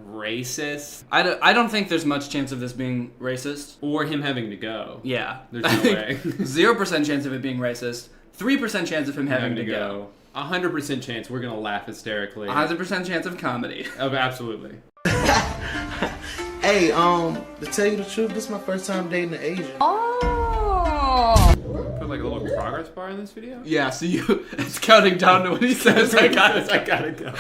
racist? I don't think there's much chance of this being racist. Or him having to go. Yeah. There's no way. 0% chance of it being racist. 3% chance of him having to go. 100% chance we're gonna laugh hysterically. 100% chance of comedy. Of absolutely. Hey, to tell you the truth, this is my first time dating an Asian. Oh. Put like a little progress bar in this video? Yeah, so it's counting down to when he says I gotta go.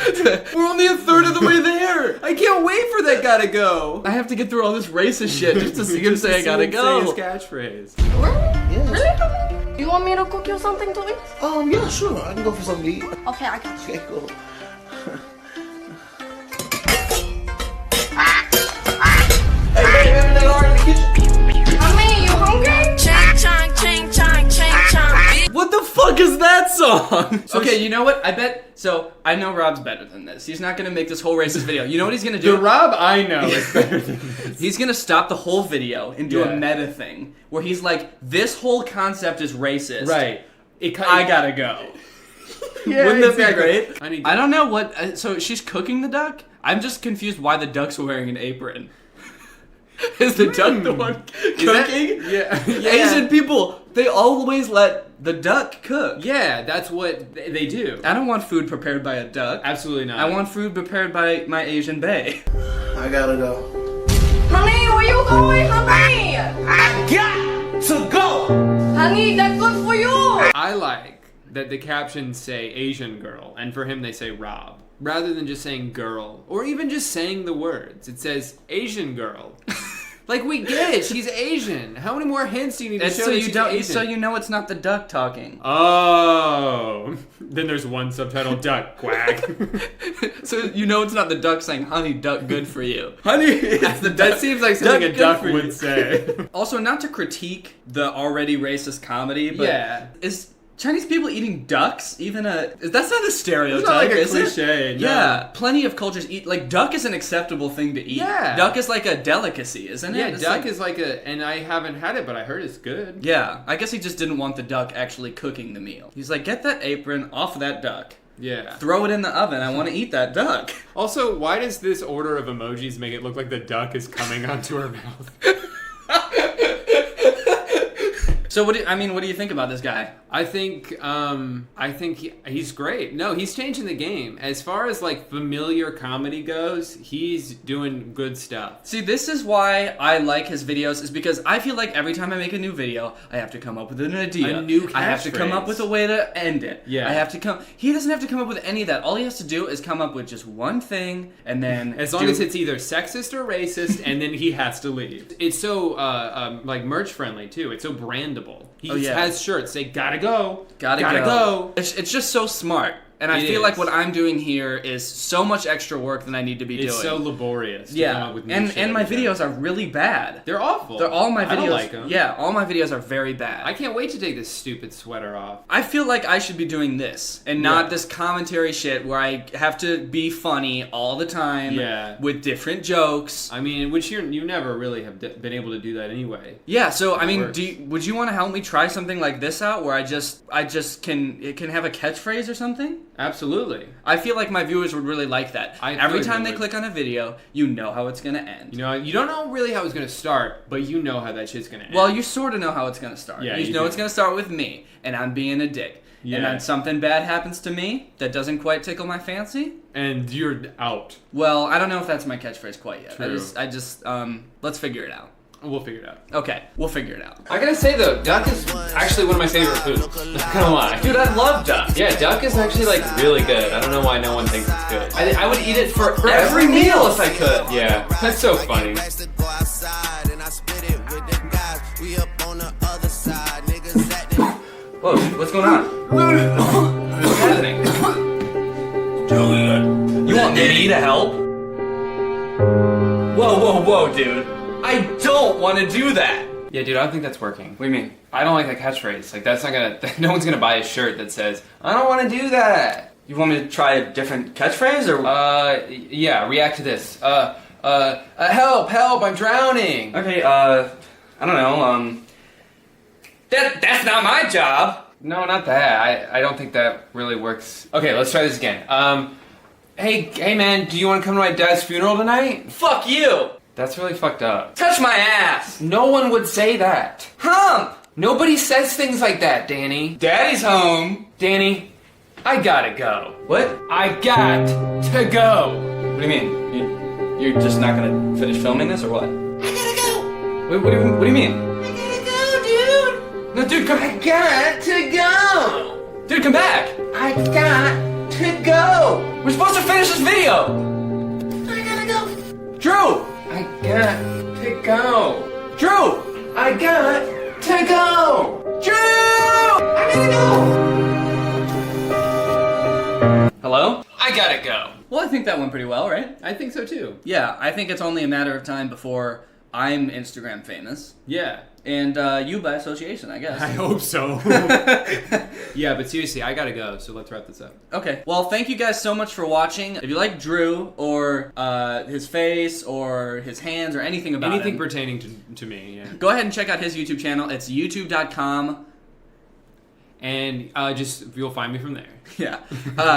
We're only a third of the way there. I can't wait for that gotta go. I have to get through all this racist shit just to see him say I gotta go. Say his catchphrase. Yes. Really? You want me to cook you something to eat? Yeah, sure. I can go for something to eat. Okay, I got you. Okay, cool. Hey, baby, everything alright in the kitchen? Mommy, you hungry? Ching chong, ching chong, ching chong. What the fuck is that song? Okay, you know what? I bet. So I know Rob's better than this. He's not gonna make this whole racist video. You know what he's gonna do? The Rob I know is better than this. He's gonna stop the whole video and do Yeah. a meta thing where he's like, "This whole concept is racist." Right. I gotta go. Yeah, Wouldn't that exactly. be great? I don't know what. So she's cooking the duck. I'm just confused why the duck's wearing an apron. Is the duck the one cooking? Yeah. Asian people, they always let the duck cook. Yeah, that's what they do. I don't want food prepared by a duck. Absolutely not. I want food prepared by my Asian bae. I gotta go. Honey, where you going, honey? I got to go. Honey, that's good for you. I like that the captions say Asian girl, and for him they say Rob. Rather than just saying girl, or even just saying the words. It says Asian girl. Like, we get it, she's Asian. How many more hints do you need to show that she's Asian? So you know it's not the duck talking. Oh. Then there's one subtitle, duck, quack. So you know it's not the duck saying, honey, duck, good for you. Honey, it's the duck. That seems like something a duck would say. Also, not to critique the already racist comedy, but Yeah. is Chinese people eating ducks even that's not a stereotype, It's not like a is it? cliche, no. Yeah, plenty of cultures eat, like, duck is an acceptable thing to eat. Yeah. Duck is like a delicacy, isn't it? Yeah, It's duck like- is like and I haven't had it, but I heard it's good. Yeah, I guess he just didn't want the duck actually cooking the meal. He's like, get that apron off that duck. Yeah. Throw it in the oven, I want to eat that duck. Also, why does this order of emojis make it look like the duck is coming onto her mouth? So what do you think about this guy? I think he's great. No, he's changing the game. As far as like familiar comedy goes, he's doing good stuff. See, this is why I like his videos, is because I feel like every time I make a new video, I have to come up with an idea. A new I have to come up with a way to end it. Yeah. He doesn't have to come up with any of that. All he has to do is come up with just one thing, and then as long as it's either sexist or racist, and then he has to leave. It's so like merch friendly too. It's so brandable. He has shirts say "Gotta go, gotta go." It's just so smart. And I feel like what I'm doing here is so much extra work than I need to be doing. It's so laborious. To yeah, come up with new and shit my videos are really bad. They're awful. All my videos. I don't like them. Yeah, all my videos are very bad. I can't wait to take this stupid sweater off. I feel like I should be doing this and not this commentary shit where I have to be funny all the time. Yeah. With different jokes. I mean, which you never really have been able to do that anyway. Yeah. So I mean, would you want to help me try something like this out where I just can have a catchphrase or something? Absolutely. I feel like my viewers would really like that. Every time they would. click on a video, you know how it's gonna end. You know, you don't know really how it's gonna start, but you know how that shit's gonna end. Well, you sort of know how it's gonna start. Yeah, you know it's gonna start with me, and I'm being a dick. Yeah. And then something bad happens to me that doesn't quite tickle my fancy. And you're out. Well, I don't know if that's my catchphrase quite yet. True. I just let's figure it out. We'll figure it out. Okay, we'll figure it out. I gotta say though, duck is actually one of my favorite foods. Not gonna lie. Dude, I love duck. Yeah, duck is actually like really good. I don't know why no one thinks it's good. I would eat it for every meal if I could. Yeah, that's so funny. Whoa, dude, what's going on? What's happening? You want me to help? Whoa, dude. I don't want to do that. Yeah, dude, I don't think that's working. What do you mean? I don't like that catchphrase. Like, that's not gonna. No one's gonna buy a shirt that says, "I don't want to do that." You want me to try a different catchphrase, or? Yeah. React to this. Help! I'm drowning. Okay. I don't know. That's not my job. No, not that. I don't think that really works. Okay, let's try this again. Hey, man, do you want to come to my dad's funeral tonight? Fuck you. That's really fucked up. Touch my ass! No one would say that. Hump! Nobody says things like that, Danny. Daddy's home. Danny, I gotta go. What? I got to go. What do you mean? You're just not gonna finish filming this, or what? I gotta go. Wait, what do you mean? I gotta go, dude. No, dude, come back. I got to go. Dude, come back. I got to go. We're supposed to finish this video. I gotta go. Drew! I got to go. Drew! I got to go. Drew! I gotta go. Hello? I gotta go. Well, I think that went pretty well, right? I think so too. Yeah, I think it's only a matter of time before I'm Instagram famous. Yeah. And you by association, I guess. I hope so. Yeah, but seriously, I gotta go, so let's wrap this up. Okay. Well, thank you guys so much for watching. If you like Drew, or his face, or his hands, or anything about Anything him, pertaining to me, yeah. go ahead and check out his YouTube channel. It's youtube.com. And you'll find me from there. Yeah.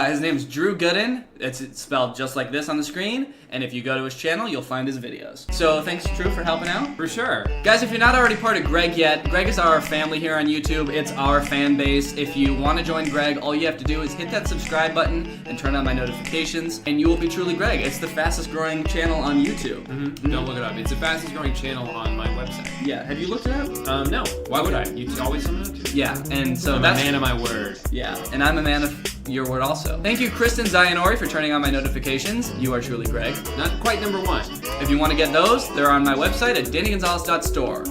His name's Drew Gooden. It's spelled just like this on the screen. And if you go to his channel, you'll find his videos. So thanks, Drew, for helping out. For sure. Guys, if you're not already part of Greg yet, Greg is our family here on YouTube. It's our fan base. If you want to join Greg, all you have to do is hit that subscribe button and turn on my notifications, and you will be truly Greg. It's the fastest growing channel on YouTube. Mm-hmm. Don't look it up. It's the fastest growing channel on my website. Yeah. Have you looked it up? No. Why would I? You always tell me not to. Yeah. And so I'm that's a man of my word. Yeah. And I'm a man of your word also. Thank you, Kristen Zayanori, for turning on my notifications. You are truly Greg. Not quite number one. If you want to get those, they're on my website at dannygonzalez.store.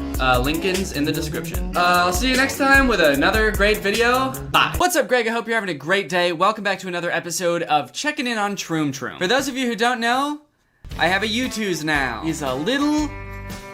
Lincoln's in the description. I'll see you next time with another great video. Bye. What's up, Greg? I hope you're having a great day. Welcome back to another episode of Checking In on Troom Troom. For those of you who don't know, I have a U2s now. He's a little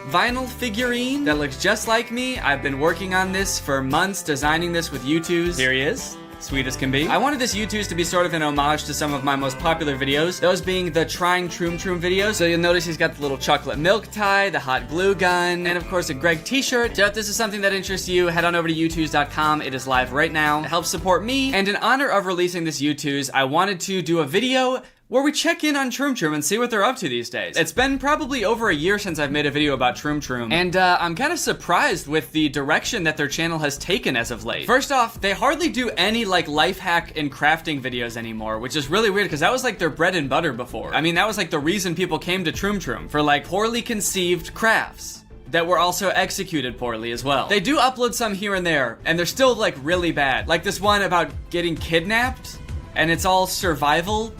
vinyl figurine that looks just like me. I've been working on this for months, designing this with U2s. Here he is. Sweet as can be. I wanted this U2s to be sort of an homage to some of my most popular videos, those being the Trying Troom Troom videos. So you'll notice he's got the little chocolate milk tie, the hot glue gun, and of course a Greg t-shirt. So if this is something that interests you, head on over to U2s.com. It is live right now. It helps support me, and in honor of releasing this U2s, I wanted to do a video where we check in on Troom Troom and see what they're up to these days. It's been probably over a year since I've made a video about Troom Troom, and I'm kind of surprised with the direction that their channel has taken as of late. First off, they hardly do any like life hack and crafting videos anymore, which is really weird because that was like their bread and butter before. I mean, that was like the reason people came to Troom Troom, for like poorly conceived crafts that were also executed poorly as well. They do upload some here and there, and they're still like really bad. Like this one about getting kidnapped, and it's all survival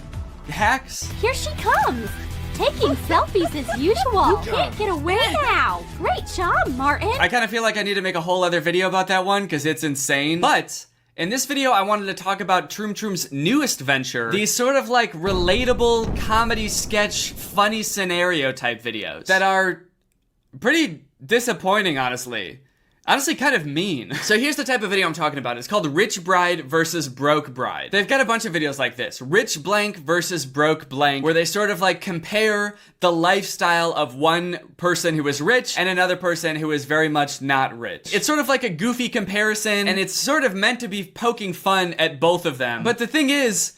hacks. Here she comes, taking selfies as usual. You can't get away now. Great job, Martin. I kind of feel like I need to make a whole other video about that one because it's insane. But in this video, I wanted to talk about Troom Troom's newest venture, these sort of like relatable comedy sketch, funny scenario type videos that are pretty disappointing, honestly. Honestly, kind of mean. So here's the type of video I'm talking about. It's called Rich Bride versus Broke Bride. They've got a bunch of videos like this. Rich blank versus broke blank, where they sort of like compare the lifestyle of one person who is rich and another person who is very much not rich. It's sort of like a goofy comparison, and it's sort of meant to be poking fun at both of them. But the thing is,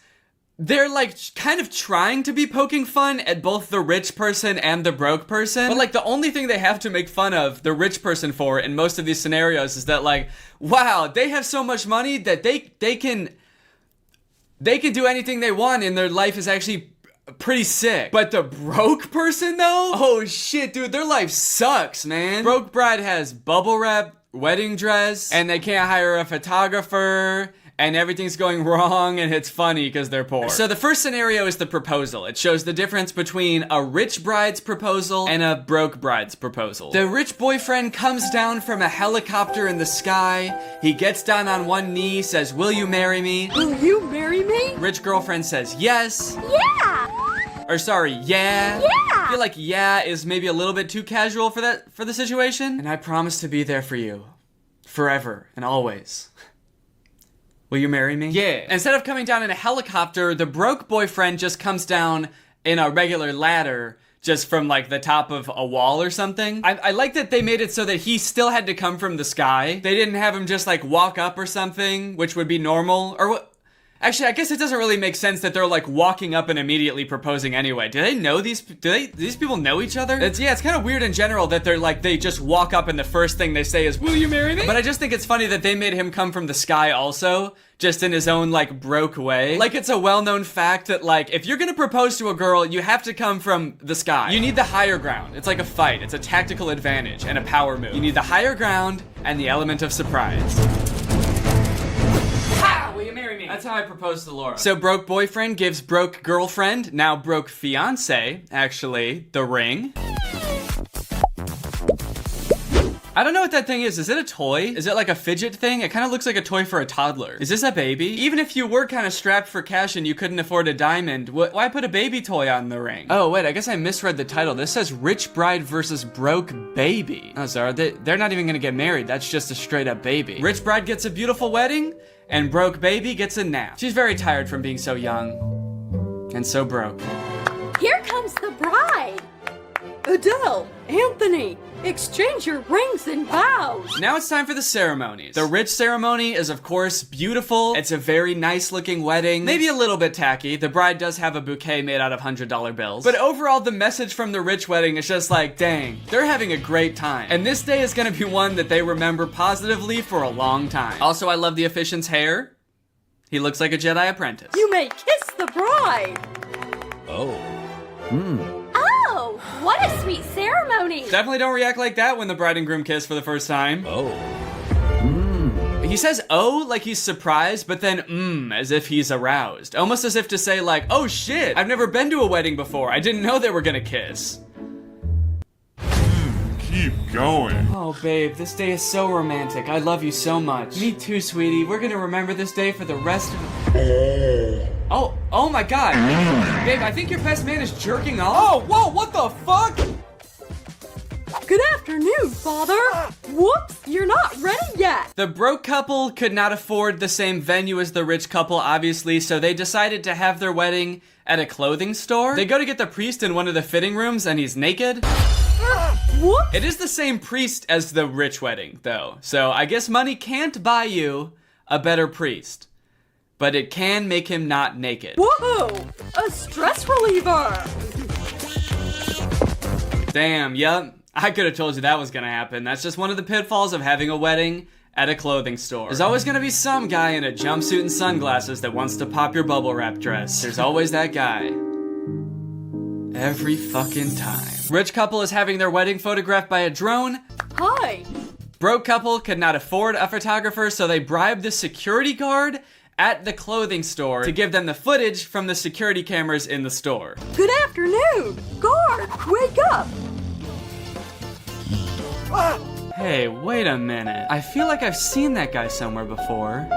they're like kind of trying to be poking fun at both the rich person and the broke person. But like the only thing they have to make fun of the rich person for in most of these scenarios is that like, wow, they have so much money that they can do anything they want and their life is actually pretty sick. But the broke person though? Oh shit, dude, their life sucks, man. Broke bride has bubble wrap, wedding dress, and they can't hire a photographer, and everything's going wrong, and it's funny because they're poor. So the first scenario is the proposal. It shows the difference between a rich bride's proposal and a broke bride's proposal. The rich boyfriend comes down from a helicopter in the sky. He gets down on one knee, says, "Will you marry me?" Will you marry me? Rich girlfriend says, "Yes." Yeah. Or sorry, yeah. Yeah. I feel like yeah is maybe a little bit too casual for the situation. And I promise to be there for you, forever and always. Will you marry me? Yeah. Instead of coming down in a helicopter, the broke boyfriend just comes down in a regular ladder, just from like the top of a wall or something. I like that they made it so that he still had to come from the sky. They didn't have him just like walk up or something, which would be normal. Or what? Actually, I guess it doesn't really make sense that they're like walking up and immediately proposing anyway. Do they know these people know each other? It's kind of weird in general that they just walk up and the first thing they say is, "Will you marry me?" But I just think it's funny that they made him come from the sky also, just in his own like broke way. Like it's a well-known fact that like if you're gonna propose to a girl, you have to come from the sky. You need the higher ground. It's like a fight. It's a tactical advantage and a power move. You need the higher ground and the element of surprise. Will you marry me? That's how I proposed to Laura. So broke boyfriend gives broke girlfriend, now broke fiance, actually, the ring. I don't know what that thing is. Is it a toy? Is it like a fidget thing? It kind of looks like a toy for a toddler. Is this a baby? Even if you were kind of strapped for cash and you couldn't afford a diamond, why put a baby toy on the ring? Oh wait, I guess I misread the title. This says Rich Bride versus Broke Baby. Oh, sorry, they're not even gonna get married. That's just a straight up baby. Rich bride gets a beautiful wedding, and broke baby gets a nap. She's very tired from being so young and so broke. Here comes the bride. Adele, Anthony, exchange your rings and vows. Now it's time for the ceremonies. The rich ceremony is of course beautiful. It's a very nice looking wedding. Maybe a little bit tacky. The bride does have a bouquet made out of $100 bills. But overall, the message from the rich wedding is just like, dang, they're having a great time. And this day is gonna be one that they remember positively for a long time. Also, I love the officiant's hair. He looks like a Jedi apprentice. You may kiss the bride. Oh. Oh, what a sweet ceremony. Definitely don't react like that when the bride and groom kiss for the first time. Oh. He says oh like he's surprised, but then as if he's aroused. Almost as if to say like, oh shit, I've never been to a wedding before. I didn't know they were gonna kiss. Keep going. Oh babe, this day is so romantic. I love you so much. Me too, sweetie. We're gonna remember this day for the rest of Oh my god. Babe, I think your best man is jerking off. Oh, whoa, what the fuck? Good afternoon, father. Whoops, you're not ready yet. The broke couple could not afford the same venue as the rich couple, obviously, so they decided to have their wedding at a clothing store. They go to get the priest in one of the fitting rooms and he's naked. Whoops. It is the same priest as the rich wedding, though, so I guess money can't buy you a better priest. but it can make him not naked. Whoa! A stress reliever! Damn, yup. I could have told you that was gonna happen. That's just one of the pitfalls of having a wedding at a clothing store. There's always gonna be some guy in a jumpsuit and sunglasses that wants to pop your bubble wrap dress. There's always that guy. Every fucking time. Rich couple is having their wedding photographed by a drone. Hi! Broke couple could not afford a photographer, so they bribed the security guard at the clothing store to give them the footage from the security cameras in the store. Good afternoon! Guard, wake up! Hey, wait a minute. I feel like I've seen that guy somewhere before,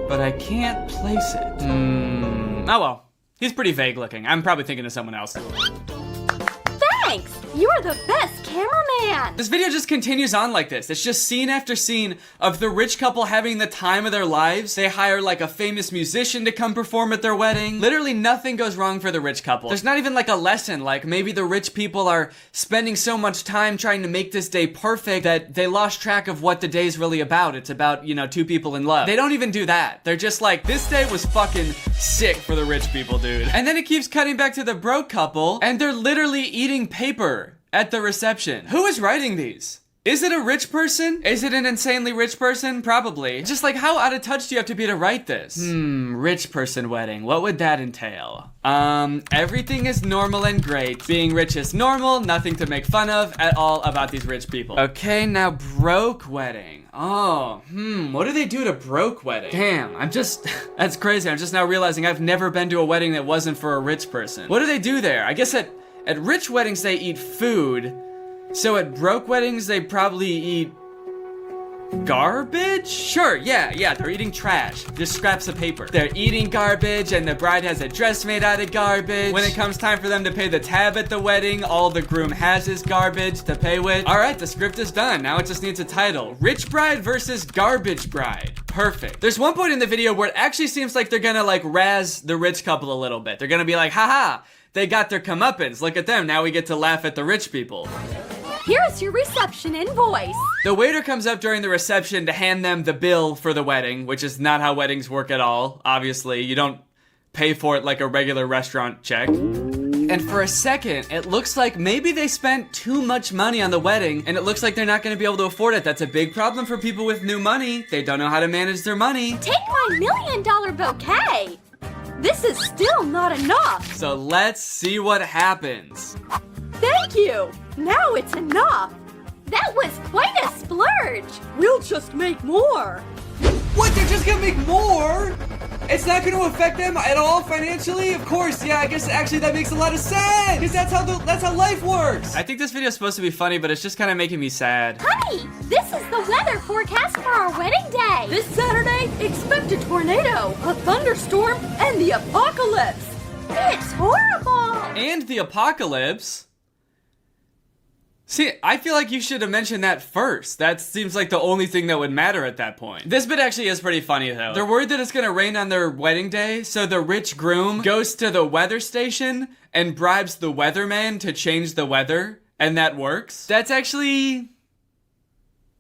but I can't place it. Oh well. He's pretty vague looking. I'm probably thinking of someone else. Thanks! You are the best cameraman! This video just continues on like this. It's just scene after scene of the rich couple having the time of their lives. They hire like a famous musician to come perform at their wedding. Literally nothing goes wrong for the rich couple. There's not even like a lesson, like maybe the rich people are spending so much time trying to make this day perfect that they lost track of what the day's really about. It's about, you know, two people in love. They don't even do that. They're just like, this day was fucking sick for the rich people, dude. And then it keeps cutting back to the broke couple, and they're literally eating paper at the reception. Who is writing these? Is it a rich person? Is it an insanely rich person? Probably. Just like, how out of touch do you have to be to write this? Rich person wedding. What would that entail? Everything is normal and great. Being rich is normal, nothing to make fun of at all about these rich people. Okay, now broke wedding. Oh, what do they do at a broke wedding? Damn, that's crazy. I'm just now realizing I've never been to a wedding that wasn't for a rich person. What do they do there? I guess at rich weddings, they eat food. So at broke weddings, they probably eat garbage? Sure, yeah, they're eating trash. Just scraps of paper. They're eating garbage, and the bride has a dress made out of garbage. When it comes time for them to pay the tab at the wedding, all the groom has is garbage to pay with. All right, the script is done. Now it just needs a title. Rich bride versus garbage bride. Perfect. There's one point in the video where it actually seems like they're gonna like razz the rich couple a little bit. They're gonna be like, haha, they got their comeuppance. Look at them. Now we get to laugh at the rich people. Here's your reception invoice. The waiter comes up during the reception to hand them the bill for the wedding, which is not how weddings work at all. Obviously, you don't pay for it like a regular restaurant check. And for a second, it looks like maybe they spent too much money on the wedding, and it looks like they're not going to be able to afford it. That's a big problem for people with new money. They don't know how to manage their money. Take my $1 million bouquet. This is still not enough. So let's see what happens. Thank you. Now it's enough. That was quite a splurge. We'll just make more. What? They're just gonna make more? It's not gonna affect them at all financially? Of course, yeah, I guess actually that makes a lot of sense. Because that's how life works. I think this video is supposed to be funny, but it's just kind of making me sad. Honey, this is the weather forecast for our wedding day. This Saturday, expect a tornado, a thunderstorm, and the apocalypse. It's horrible. And the apocalypse? See, I feel like you should have mentioned that first. That seems like the only thing that would matter at that point. This bit actually is pretty funny though. They're worried that it's gonna rain on their wedding day, so the rich groom goes to the weather station and bribes the weatherman to change the weather, and that works. That's actually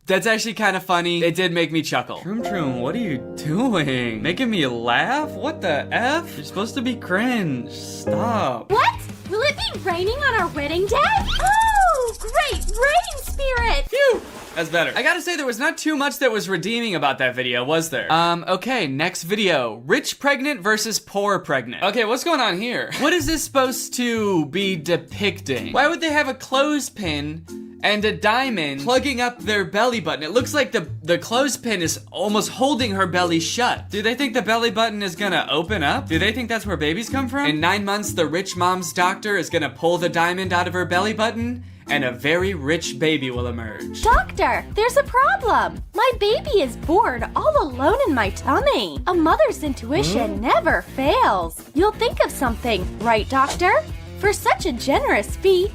kind of funny. It did make me chuckle. Troom, what are you doing? Making me laugh? What the F? You're supposed to be cringe. Stop. What? Will it be raining on our wedding day? Oh, great rain spirit! Phew! That's better. I gotta say, there was not too much that was redeeming about that video, was there? Okay, next video. Rich pregnant versus poor pregnant. Okay, what's going on here? What is this supposed to be depicting? Why would they have a clothespin and a diamond plugging up their belly button? It looks like the clothespin is almost holding her belly shut. Do they think the belly button is gonna open up? Do they think that's where babies come from? In 9 months, the rich mom's doctor is gonna pull the diamond out of her belly button, and a very rich baby will emerge. Doctor, there's a problem. My baby is bored all alone in my tummy. A mother's intuition never fails. You'll think of something, right, doctor? For such a generous fee,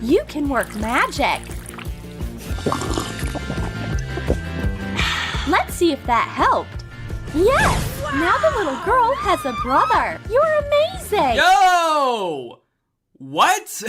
you can work magic. Let's see if that helped. Yes! Wow. Now the little girl has a brother. You're amazing! Yo! What?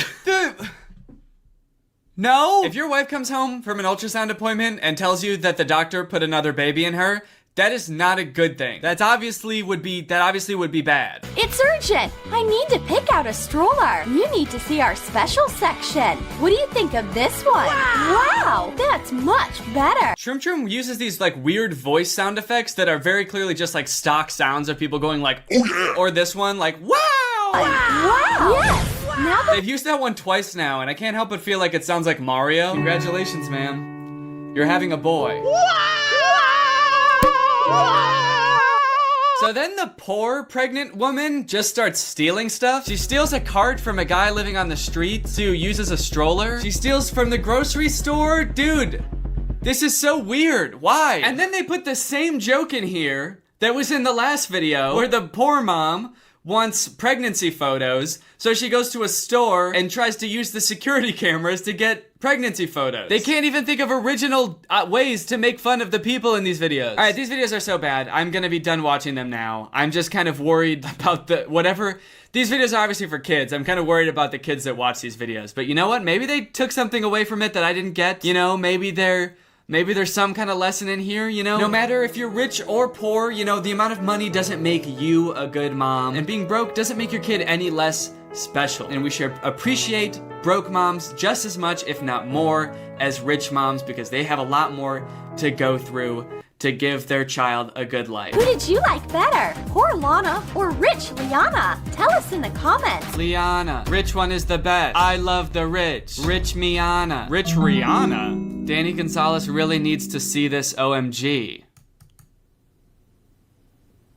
No! If your wife comes home from an ultrasound appointment and tells you that the doctor put another baby in her, That is not a good thing. That obviously would be bad. It's urgent. I need to pick out a stroller. You need to see our special section. What do you think of this one? Wow, that's much better. Shroom Shroom uses these like weird voice sound effects that are very clearly just like stock sounds of people going like, oh yeah, or this one like, wow. Wow. Yes. Now They've used that one twice now, and I can't help but feel like it sounds like Mario. Congratulations, ma'am. You're having a boy. So then the poor pregnant woman just starts stealing stuff. She steals a cart from a guy living on the street to use as a stroller. She steals from the grocery store. Dude, this is so weird. Why? And then they put the same joke in here that was in the last video where the poor mom wants pregnancy photos, so she goes to a store and tries to use the security cameras to get pregnancy photos. They can't even think of original ways to make fun of the people in these videos. All right, these videos are so bad. I'm gonna be done watching them now. I'm just kind of worried about whatever. These videos are obviously for kids. I'm kind of worried about the kids that watch these videos. But you know what? Maybe they took something away from it that I didn't get. You know, maybe there's some kind of lesson in here, you know? No matter if you're rich or poor, you know, the amount of money doesn't make you a good mom. And being broke doesn't make your kid any less special. And we should appreciate broke moms just as much, if not more, as rich moms, because they have a lot more to go through to give their child a good life. who did you like better? Poor Lana or rich Liana? Tell us in the comments. Liana. Rich one is the best. I love the rich. Rich Miana. Rich Rihanna. Danny Gonzalez really needs to see this OMG.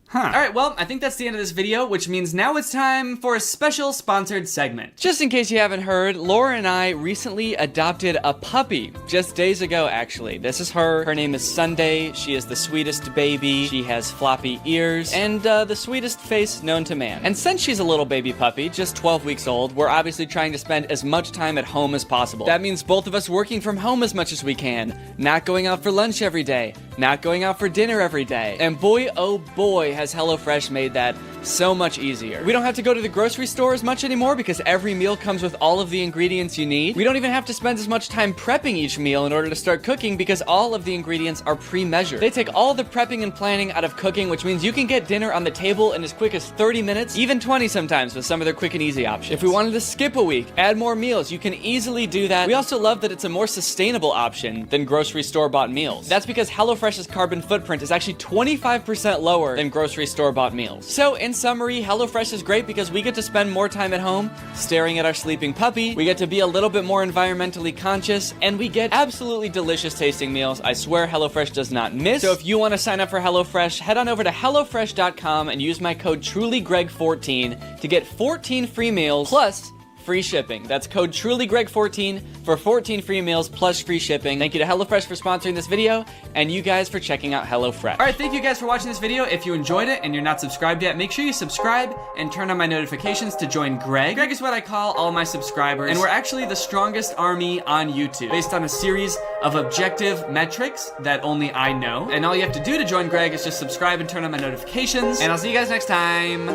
Huh. Alright, well, I think that's the end of this video, which means now it's time for a special sponsored segment. Just in case you haven't heard, Laura and I recently adopted a puppy. Just days ago, actually. This is her. Her name is Sunday. She is the sweetest baby. She has floppy ears and the sweetest face known to man. And since she's a little baby puppy, just 12 weeks old, we're obviously trying to spend as much time at home as possible. That means both of us working from home as much as we can, not going out for lunch every day, not going out for dinner every day. And boy, oh boy, has HelloFresh made that so much easier. We don't have to go to the grocery store as much anymore because every meal comes with all of the ingredients you need. We don't even have to spend as much time prepping each meal in order to start cooking because all of the ingredients are pre-measured. They take all the prepping and planning out of cooking, which means you can get dinner on the table in as quick as 30 minutes, even 20 sometimes with some of their quick and easy options. If we wanted to skip a week, add more meals, you can easily do that. We also love that it's a more sustainable option than grocery store-bought meals. That's because HelloFresh's carbon footprint is actually 25% lower than grocery store-bought meals. So in summary, HelloFresh is great because we get to spend more time at home staring at our sleeping puppy, we get to be a little bit more environmentally conscious, and we get absolutely delicious tasting meals. I swear HelloFresh does not miss. So if you want to sign up for HelloFresh, head on over to HelloFresh.com and use my code TrulyGreg14 to get 14 free meals plus free shipping. That's code TrulyGreg14 for 14 free meals plus free shipping. Thank you to HelloFresh for sponsoring this video, and you guys for checking out HelloFresh. Alright, thank you guys for watching this video. If you enjoyed it and you're not subscribed yet, make sure you subscribe and turn on my notifications to join Greg. Greg is what I call all my subscribers, and we're actually the strongest army on YouTube, based on a series of objective metrics that only I know. And all you have to do to join Greg is just subscribe and turn on my notifications, and I'll see you guys next time.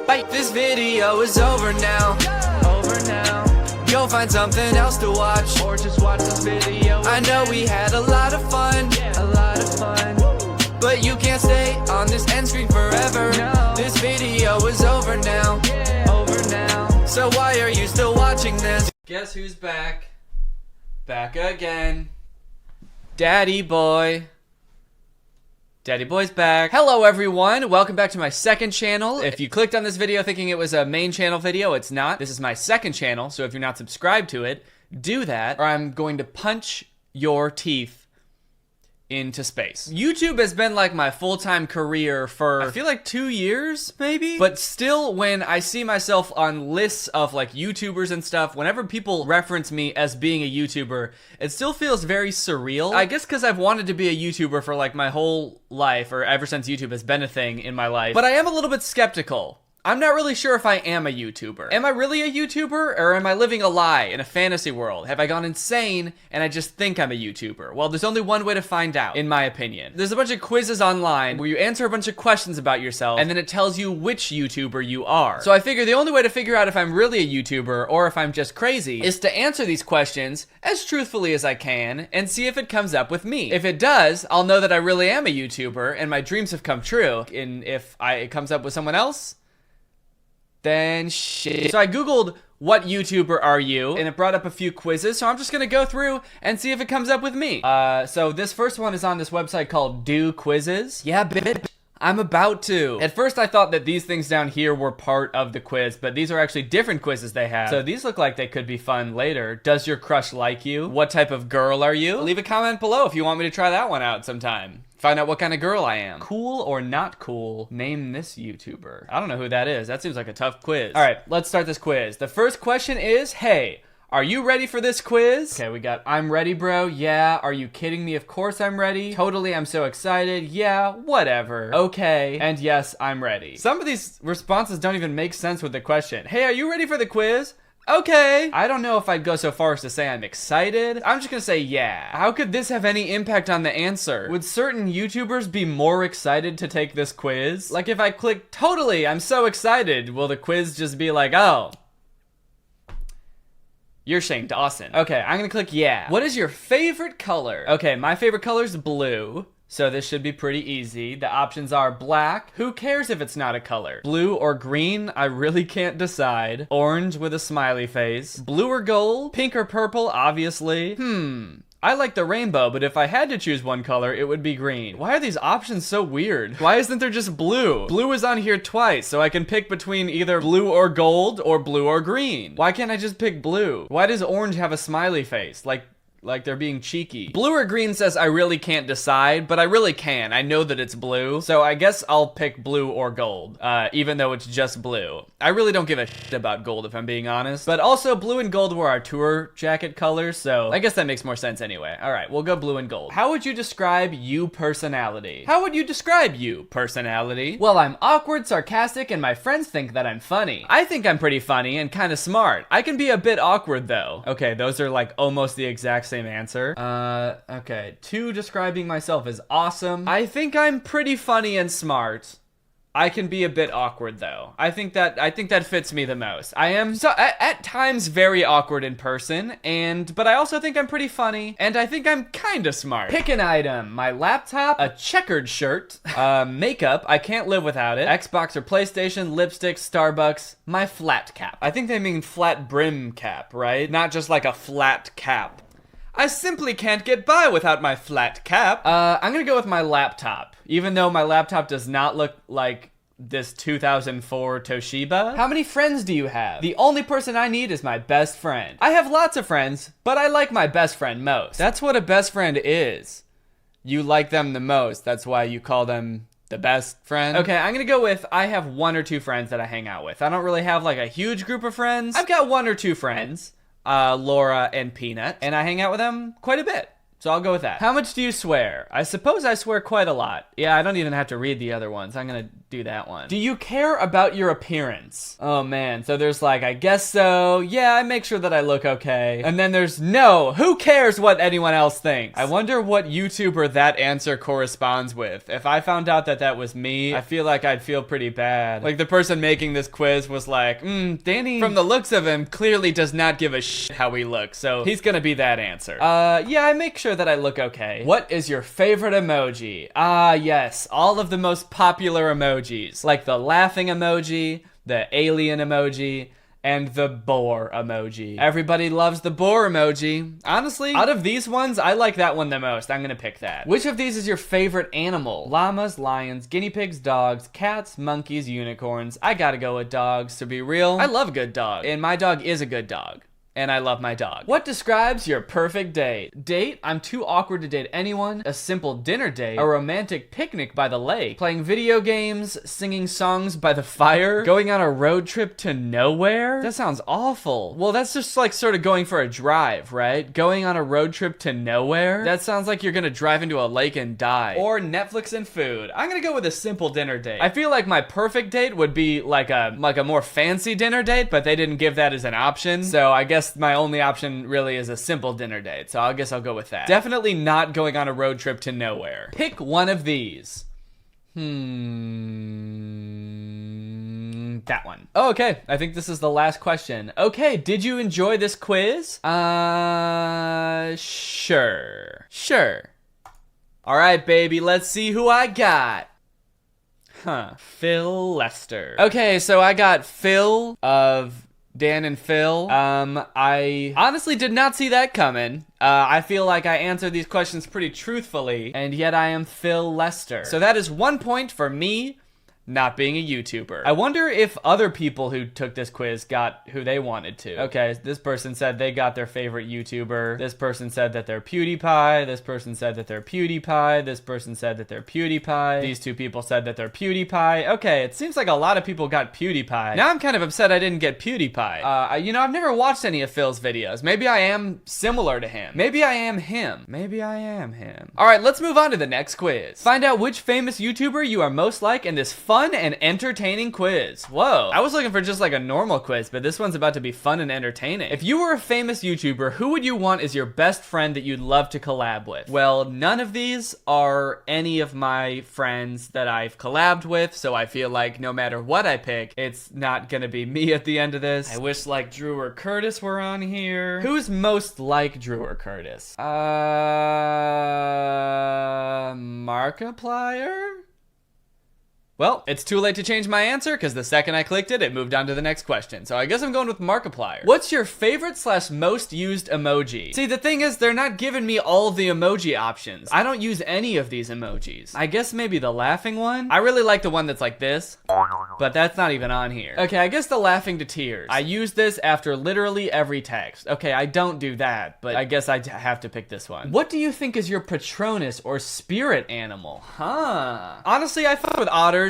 Bye. This video is over now. You'll find something else to watch, or just watch this video. I know we had a lot of fun, but you can't stay on this end screen forever. No. This video is over now. So why are you still watching this? Guess who's back? Back again. Daddy boy. Daddy boy's back. Hello everyone, welcome back to my second channel. If you clicked on this video thinking it was a main channel video, it's not. This is my second channel, so if you're not subscribed to it, do that, or I'm going to punch your teeth into space. YouTube has been like my full-time career for, I feel like 2 years, maybe? But still, when I see myself on lists of like YouTubers and stuff, whenever people reference me as being a YouTuber, it still feels very surreal. I guess because I've wanted to be a YouTuber for like my whole life, or ever since YouTube has been a thing in my life. But I am a little bit skeptical I'm not really sure if I am a YouTuber. Am I really a YouTuber, or am I living a lie in a fantasy world? Have I gone insane and I just think I'm a YouTuber? Well, there's only one way to find out, in my opinion. There's a bunch of quizzes online where you answer a bunch of questions about yourself, and then it tells you which YouTuber you are. So I figure the only way to figure out if I'm really a YouTuber or if I'm just crazy is to answer these questions as truthfully as I can and see if it comes up with me. If it does, I'll know that I really am a YouTuber and my dreams have come true. And if it comes up with someone else, then shit. So I googled, what YouTuber are you? And it brought up a few quizzes, so I'm just gonna go through and see if it comes up with me. So this first one is on this website called Do Quizzes. Yeah, bitch. I'm about to. At first I thought that these things down here were part of the quiz, but these are actually different quizzes they have. So these look like they could be fun later. Does your crush like you? What type of girl are you? Leave a comment below if you want me to try that one out sometime. Find out what kind of girl I am. Cool or not cool? Name this YouTuber. I don't know who that is. That seems like a tough quiz. All right, let's start this quiz. The first question is, hey, are you ready for this quiz? Okay, we got, I'm ready, bro. Yeah. Are you kidding me? Of course I'm ready. Totally, I'm so excited. Yeah, whatever. Okay. And yes, I'm ready. Some of these responses don't even make sense with the question. Hey, are you ready for the quiz? Okay. I don't know if I'd go so far as to say I'm excited. I'm just gonna say yeah. How could this have any impact on the answer? Would certain YouTubers be more excited to take this quiz? Like if I click totally, I'm so excited, will the quiz just be like, oh, you're Shane Dawson. Okay, I'm gonna click yeah. What is your favorite color? Okay, my favorite color is blue. So this should be pretty easy. The options are black. Who cares if it's not a color? Blue or green? I really can't decide. Orange with a smiley face. Blue or gold? Pink or purple? Obviously. I like the rainbow, but if I had to choose one color, it would be green. Why are these options so weird? Why isn't there just blue? Blue is on here twice, so I can pick between either blue or gold or blue or green. Why can't I just pick blue? Why does orange have a smiley face? Like they're being cheeky. Blue or green says I really can't decide, but I really can. I know that it's blue, so I guess I'll pick blue or gold, even though it's just blue. I really don't give a shit about gold if I'm being honest, but also blue and gold were our tour jacket colors, so I guess that makes more sense anyway. All right, we'll go blue and gold. How would you describe you personality? How would you describe you personality? Well, I'm awkward, sarcastic, and my friends think that I'm funny. I think I'm pretty funny and kind of smart. I can be a bit awkward though. Okay, those are like almost the exact same answer. Okay. 2, describing myself as awesome. I think I'm pretty funny and smart. I can be a bit awkward though. I think that fits me the most. I am so at times very awkward in person, but I also think I'm pretty funny, and I think I'm kind of smart. Pick an item. My laptop, a checkered shirt, makeup, I can't live without it, Xbox or PlayStation, lipstick, Starbucks, my flat cap. I think they mean flat brim cap, right? Not just like a flat cap. I simply can't get by without my flat cap. I'm gonna go with my laptop, even though my laptop does not look like this 2004 Toshiba. How many friends do you have? The only person I need is my best friend. I have lots of friends, but I like my best friend most. That's what a best friend is. You like them the most. That's why you call them the best friend. Okay, I'm gonna go with I have 1 or 2 friends that I hang out with. I don't really have like a huge group of friends. I've got 1 or 2 friends. Laura and Peanut, and I hang out with them quite a bit. So I'll go with that. How much do you swear? I suppose I swear quite a lot. Yeah, I don't even have to read the other ones. I'm gonna do that one. Do you care about your appearance? Oh man, so there's like, I guess so. Yeah, I make sure that I look okay. And then there's no, who cares what anyone else thinks? I wonder what YouTuber that answer corresponds with. If I found out that that was me, I feel like I'd feel pretty bad. Like the person making this quiz was like, Danny, from the looks of him, clearly does not give a shit how he looks. So he's gonna be that answer. Yeah, I make sure that I look okay. What is your favorite emoji? Ah, yes, all of the most popular emojis, like the laughing emoji, the alien emoji, and the boar emoji. Everybody loves the boar emoji. Honestly, out of these ones, I like that one the most. I'm gonna pick that. Which of these is your favorite animal? Llamas, lions, guinea pigs, dogs, cats, monkeys, unicorns. I gotta go with dogs, to be real. I love a good dog, and my dog is a good dog. and I love my dog. What describes your perfect date? Date, I'm too awkward to date anyone. A simple dinner date. A romantic picnic by the lake. Playing video games, singing songs by the fire. Going on a road trip to nowhere? That sounds awful. Well, that's just like sort of going for a drive, right? Going on a road trip to nowhere? That sounds like you're gonna drive into a lake and die. Or Netflix and food. I'm gonna go with a simple dinner date. I feel like my perfect date would be like a more fancy dinner date, but they didn't give that as an option. So I guess my only option really is a simple dinner date. So I guess I'll go with that. Definitely not going on a road trip to nowhere. Pick one of these. That one. Oh, okay. I think this is the last question. Okay, did you enjoy this quiz? Sure. All right, baby, let's see who I got. Phil Lester. Okay, so I got Phil of Dan and Phil. I honestly did not see that coming. I feel like I answered these questions pretty truthfully, and yet I am Phil Lester. So that is 1 point for me not being a YouTuber. I wonder if other people who took this quiz got who they wanted to. Okay, this person said they got their favorite YouTuber. This person said that they're PewDiePie. This person said that they're PewDiePie. This person said that they're PewDiePie. These two people said that they're PewDiePie. Okay, it seems like a lot of people got PewDiePie. Now I'm kind of upset I didn't get PewDiePie. You know, I've never watched any of Phil's videos. Maybe I am similar to him. Maybe I am him. Maybe I am him. All right, let's move on to the next quiz. Find out which famous YouTuber you are most like in this fun and entertaining quiz. Whoa, I was looking for just like a normal quiz, but this one's about to be fun and entertaining. If you were a famous YouTuber, who would you want as your best friend that you'd love to collab with? Well, none of these are any of my friends that I've collabed with, so I feel like no matter what I pick, it's not gonna be me at the end of this. I wish like Drew or Curtis were on here. Who's most like Drew or Curtis? Markiplier? Well, it's too late to change my answer because the second I clicked it, it moved on to the next question. So I guess I'm going with Markiplier. What's your favorite / most used emoji? See, the thing is, they're not giving me all of the emoji options. I don't use any of these emojis. I guess maybe the laughing one? I really like the one that's like this, but that's not even on here. Okay, I guess the laughing to tears. I use this after literally every text. Okay, I don't do that, but I guess I have to pick this one. What do you think is your Patronus or spirit animal? Honestly, I fuck with otters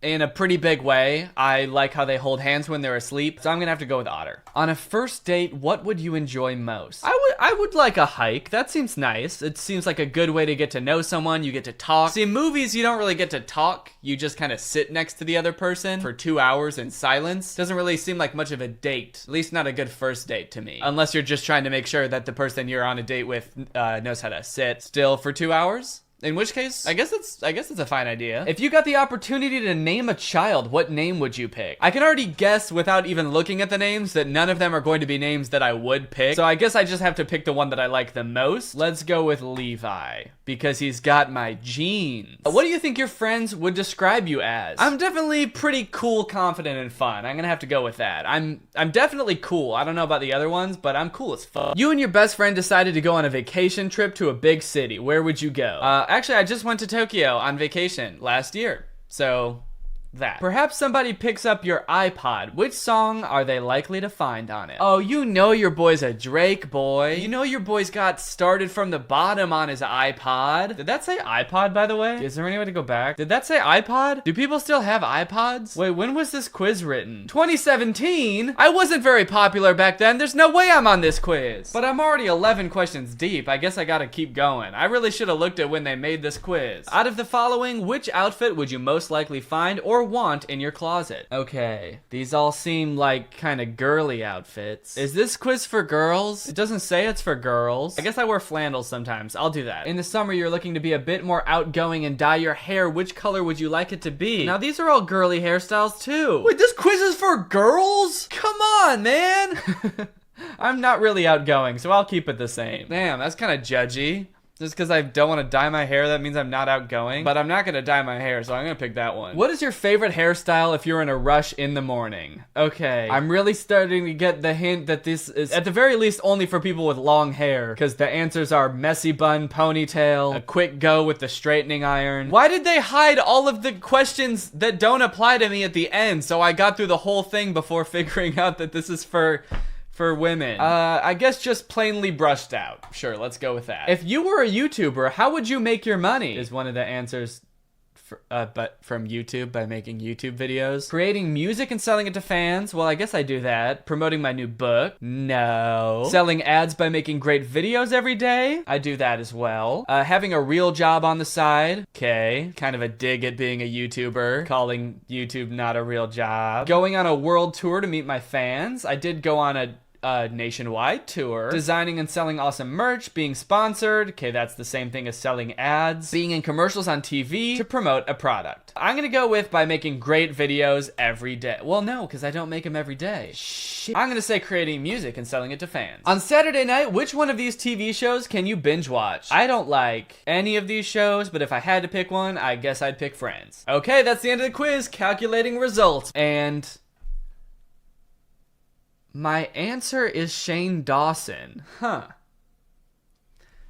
in a pretty big way. I like how they hold hands when they're asleep, so I'm gonna have to go with otter. On a first date, what would you enjoy most? I would like a hike. That seems nice. It seems like a good way to get to know someone. You get to talk. See, in movies, you don't really get to talk. You just kind of sit next to the other person for 2 hours in silence. Doesn't really seem like much of a date. At least not a good first date to me. Unless you're just trying to make sure that the person you're on a date with knows how to sit still for 2 hours. In which case, I guess it's a fine idea. If you got the opportunity to name a child, what name would you pick? I can already guess without even looking at the names that none of them are going to be names that I would pick. So I guess I just have to pick the one that I like the most. Let's go with Levi, because he's got my genes. What do you think your friends would describe you as? I'm definitely pretty cool, confident, and fun. I'm gonna have to go with that. I'm definitely cool. I don't know about the other ones, but I'm cool as fuck. You and your best friend decided to go on a vacation trip to a big city. Where would you go? Actually, I just went to Tokyo on vacation last year, so that. Perhaps somebody picks up your iPod. Which song are they likely to find on it? Oh, you know your boy's a Drake boy. You know your boy's got Started from the Bottom on his iPod. Did that say iPod, by the way? Is there any way to go back? Did that say iPod? Do people still have iPods? Wait, when was this quiz written? 2017? I wasn't very popular back then. There's no way I'm on this quiz. But I'm already 11 questions deep. I guess I gotta keep going. I really should have looked at when they made this quiz. Out of the following, which outfit would you most likely find or want in your closet? Okay, these all seem like kind of girly outfits. Is this quiz for girls? It doesn't say it's for girls. I guess I wear flannels sometimes. I'll do that. In the summer, you're looking to be a bit more outgoing and dye your hair. Which color would you like it to be? Now, these are all girly hairstyles too. Wait, this quiz is for girls? Come on, man. I'm not really outgoing, so I'll keep it the same. Damn, that's kind of judgy. Just because I don't want to dye my hair, that means I'm not outgoing. But I'm not going to dye my hair, so I'm going to pick that one. What is your favorite hairstyle if you're in a rush in the morning? Okay, I'm really starting to get the hint that this is, at the very least, only for people with long hair. Because the answers are messy bun, ponytail, a quick go with the straightening iron. Why did they hide all of the questions that don't apply to me at the end? So I got through the whole thing before figuring out that this is for for women? I guess just plainly brushed out. Sure, let's go with that. If you were a YouTuber, how would you make your money? Is one of the answers. But from YouTube, by making YouTube videos. Creating music and selling it to fans? Well, I guess I do that. Promoting my new book? No. Selling ads by making great videos every day? I do that as well. Having a real job on the side? Okay. Kind of a dig at being a YouTuber. Calling YouTube not a real job. Going on a world tour to meet my fans? I did go on a nationwide tour. Designing and selling awesome merch, being sponsored. Okay, that's the same thing as selling ads. Being in commercials on TV to promote a product. I'm gonna go with by making great videos every day. Well, no, because I don't make them every day. Shit. I'm gonna say creating music and selling it to fans. On Saturday night, which one of these TV shows can you binge watch? I don't like any of these shows, but if I had to pick one, I guess I'd pick Friends. Okay, that's the end of the quiz. Calculating results. And my answer is Shane Dawson. Huh.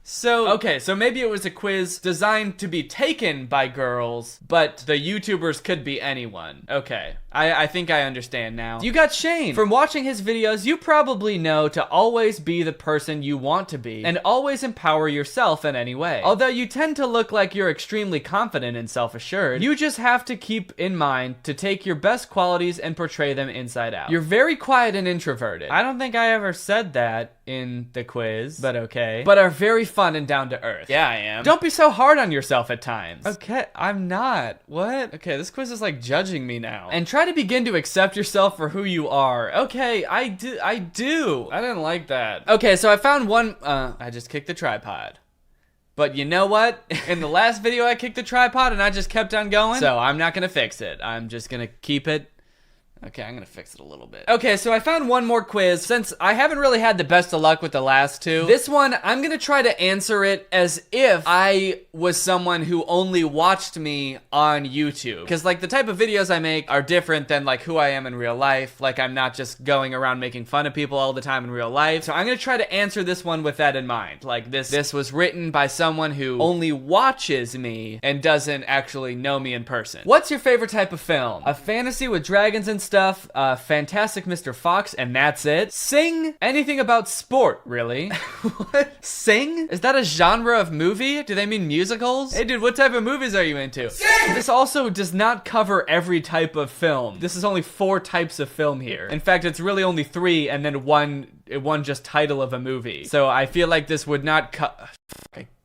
So, okay, so maybe it was a quiz designed to be taken by girls, but the YouTubers could be anyone. Okay, I think I understand now. You got Shane. From watching his videos, you probably know to always be the person you want to be, and always empower yourself in any way. Although you tend to look like you're extremely confident and self-assured, you just have to keep in mind to take your best qualities and portray them inside out. You're very quiet and introverted. I don't think I ever said that in the quiz, but okay. But are very fun and down to earth. Yeah, I am. Don't be so hard on yourself at times. Okay, I'm not. What? Okay, this quiz is like judging me now. And try to begin to accept yourself for who you are. Okay, I do. I didn't like that. Okay, so I found one, I just kicked the tripod. But you know what? In the last video, I kicked the tripod and I just kept on going. So I'm not gonna fix it. I'm just gonna keep it. Okay, I'm gonna fix it a little bit. Okay, so I found one more quiz. Since I haven't really had the best of luck with the last two, this one, I'm gonna try to answer it as if I was someone who only watched me on YouTube. Because, like, the type of videos I make are different than, like, who I am in real life. Like, I'm not just going around making fun of people all the time in real life. So I'm gonna try to answer this one with that in mind. Like, this was written by someone who only watches me and doesn't actually know me in person. What's your favorite type of film? A fantasy with dragons and stuff, Fantastic Mr. Fox, and that's it. Sing? Anything about sport, really. What? Sing? Is that a genre of movie? Do they mean musicals? Hey dude, what type of movies are you into? Sing! This also does not cover every type of film. This is only 4 types of film here. In fact, it's really only 3 and then one just title of a movie. So I feel like this would not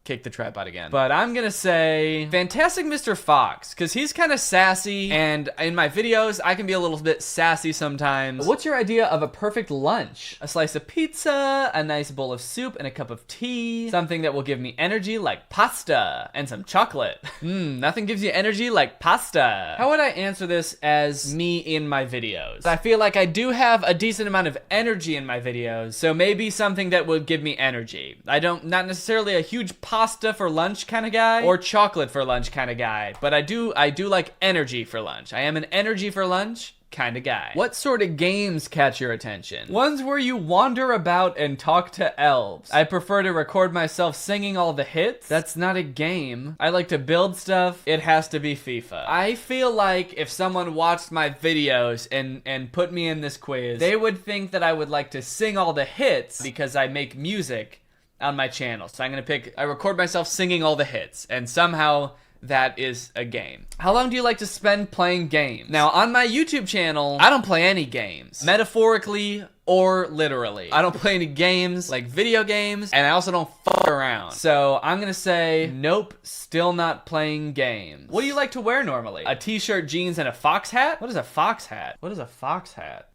kick the tripod again. But I'm gonna say Fantastic Mr. Fox, because he's kind of sassy, and in my videos, I can be a little bit sassy sometimes. What's your idea of a perfect lunch? A slice of pizza, a nice bowl of soup, and a cup of tea. Something that will give me energy like pasta, and some chocolate. Nothing gives you energy like pasta. How would I answer this as me in my videos? I feel like I do have a decent amount of energy in my videos, so maybe something that would give me energy. Not necessarily a huge pasta for lunch kind of guy or chocolate for lunch kind of guy, but I do like energy for lunch. I am an energy for lunch kind of guy. What sort of games catch your attention? Ones where you wander about and talk to elves. I prefer to record myself singing all the hits. That's not a game. I like to build stuff. It has to be FIFA. I feel like if someone watched my videos and put me in this quiz, they would think that I would like to sing all the hits because I make music on my channel. So I'm gonna I record myself singing all the hits, and somehow that is a game. How long do you like to spend playing games? Now, on my YouTube channel, I don't play any games, metaphorically or literally. I don't play any games, like video games, and I also don't fuck around. So I'm gonna say, nope, still not playing games. What do you like to wear normally? A t-shirt, jeans, and a fox hat? What is a fox hat? What is a fox hat?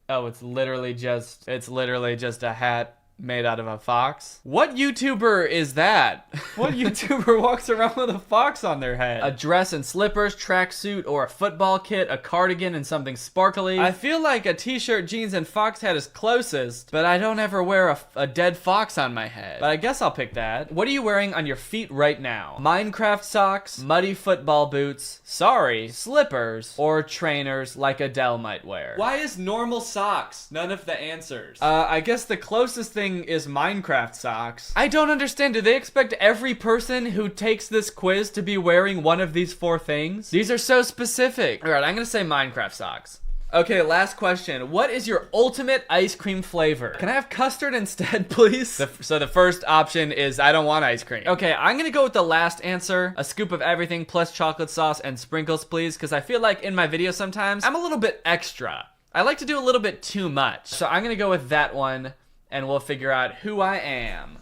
Oh, it's literally just a hat made out of a fox. What YouTuber is that? What YouTuber walks around with a fox on their head? A dress and slippers, tracksuit, or a football kit, a cardigan, and something sparkly. I feel like a t-shirt, jeans, and fox hat is closest, but I don't ever wear a dead fox on my head. But I guess I'll pick that. What are you wearing on your feet right now? Minecraft socks, muddy football boots, slippers, or trainers like Adele might wear. Why is normal socks none of the answers? I guess the closest thing is Minecraft socks. I don't understand. Do they expect every person who takes this quiz to be wearing one of these 4 things? These are so specific. All right, I'm gonna say Minecraft socks. Okay, last question. What is your ultimate ice cream flavor? Can I have custard instead, please? So the first option is I don't want ice cream. Okay, I'm gonna go with the last answer. A scoop of everything plus chocolate sauce and sprinkles, please, because I feel like in my videos sometimes I'm a little bit extra. I like to do a little bit too much. So I'm gonna go with that one, and we'll figure out who I am.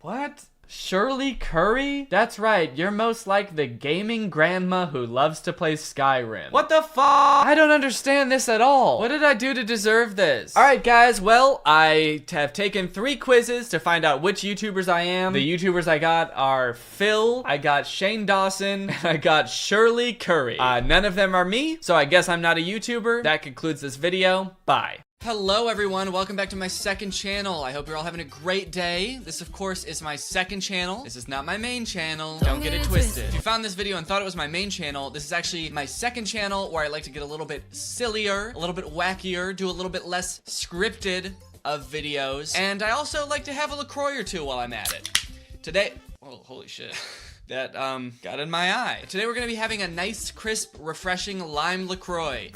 What? Shirley Curry? That's right, you're most like the gaming grandma who loves to play Skyrim. What the fuck? I don't understand this at all. What did I do to deserve this? Alright guys, well, I have taken 3 quizzes to find out which YouTubers I am. The YouTubers I got are Phil, I got Shane Dawson, and I got Shirley Curry. None of them are me, so I guess I'm not a YouTuber. That concludes this video. Bye. Hello everyone, welcome back to my second channel. I hope you're all having a great day. This of course is my second channel. This is not my main channel. Don't get it twisted. If you found this video and thought it was my main channel, this is actually my second channel where I like to get a little bit sillier, a little bit wackier, do a little bit less scripted of videos. And I also like to have a LaCroix or two while I'm at it. Today, oh, holy shit. That got in my eye. Today we're gonna be having a nice, crisp, refreshing lime LaCroix.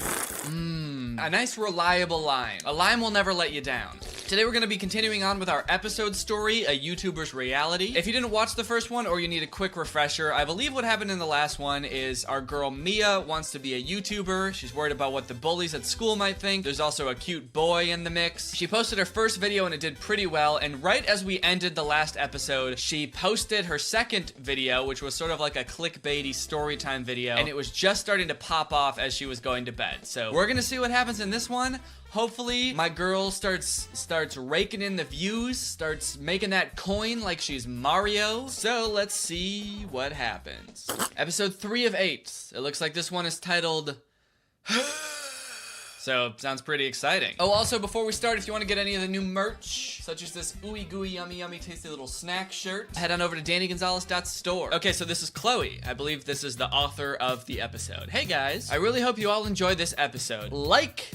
A nice, reliable lime. A lime will never let you down. Today we're gonna be continuing on with our episode story, A YouTuber's Reality. If you didn't watch the first one or you need a quick refresher, I believe what happened in the last one is our girl Mia wants to be a YouTuber. She's worried about what the bullies at school might think. There's also a cute boy in the mix. She posted her first video and it did pretty well, and right as we ended the last episode, she posted her second video, which was sort of like a clickbaity storytime video, and it was just starting to pop off as she was going to bed. So we're gonna see what happens in this one. Hopefully my girl starts raking in the views, starts making that coin like she's Mario. So let's see what happens. Episode 3 of 8. It looks like this one is titled So, sounds pretty exciting. Oh, also, before we start, if you want to get any of the new merch, such as this ooey gooey yummy yummy tasty little snack shirt, head on over to DannyGonzalez.store. Okay, so this is Chloe. I believe this is the author of the episode. Hey guys, I really hope you all enjoyed this episode. Like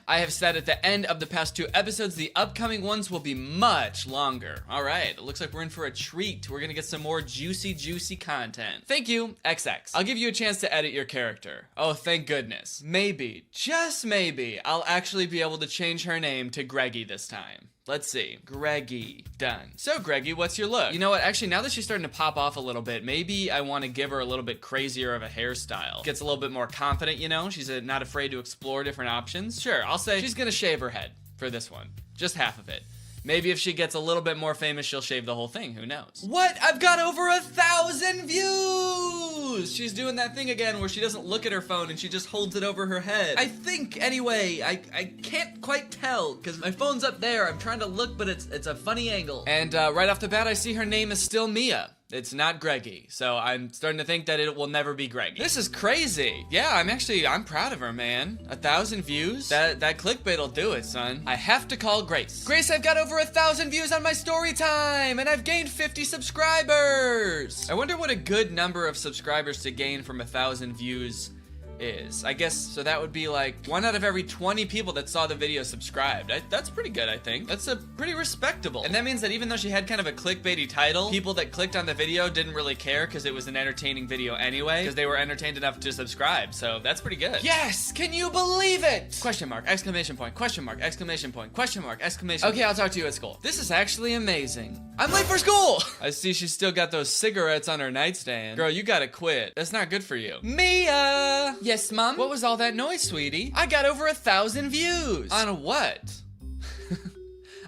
I have said at the end of the past 2 episodes, the upcoming ones will be much longer. All right, it looks like we're in for a treat. We're gonna get some more juicy content. Thank you, XX. I'll give you a chance to edit your character. Oh, thank goodness. Maybe, just maybe, I'll actually be able to change her name to Greggy this time. Let's see. Greggy. Done. So, Greggy, what's your look? You know what? Actually, now that she's starting to pop off a little bit, maybe I want to give her a little bit crazier of a hairstyle. Gets a little bit more confident, you know? She's not afraid to explore different options. Sure, I'll say she's gonna shave her head for this one. Just half of it. Maybe if she gets a little bit more famous, she'll shave the whole thing. Who knows? What? I've got over 1,000 views! She's doing that thing again where she doesn't look at her phone and she just holds it over her head. I think, anyway, I can't quite tell because my phone's up there. I'm trying to look, but it's a funny angle. And right off the bat, I see her name is still Mia. It's not Greggy, so I'm starting to think that it will never be Greggy. This is crazy. Yeah, I'm proud of her, man. 1,000 views? That clickbait'll do it, son. I have to call Grace. Grace, I've got over 1,000 views on my story time, and I've gained 50 subscribers. I wonder what a good number of subscribers to gain from 1,000 views is. I guess, so that would be like 1 out of every 20 people that saw the video subscribed. That's pretty good, I think. That's a pretty respectable. And that means that even though she had kind of a clickbaity title, people that clicked on the video didn't really care because it was an entertaining video anyway, because they were entertained enough to subscribe. So that's pretty good. Yes! Can you believe it? Question mark, exclamation point, question mark, exclamation point, question mark, exclamation. Okay, I'll talk to you at school. This is actually amazing. I'm late for school! I see she's still got those cigarettes on her nightstand. Girl, you gotta quit. That's not good for you. Mia! Yes, Mom? What was all that noise, sweetie? I got over 1,000 views. On what?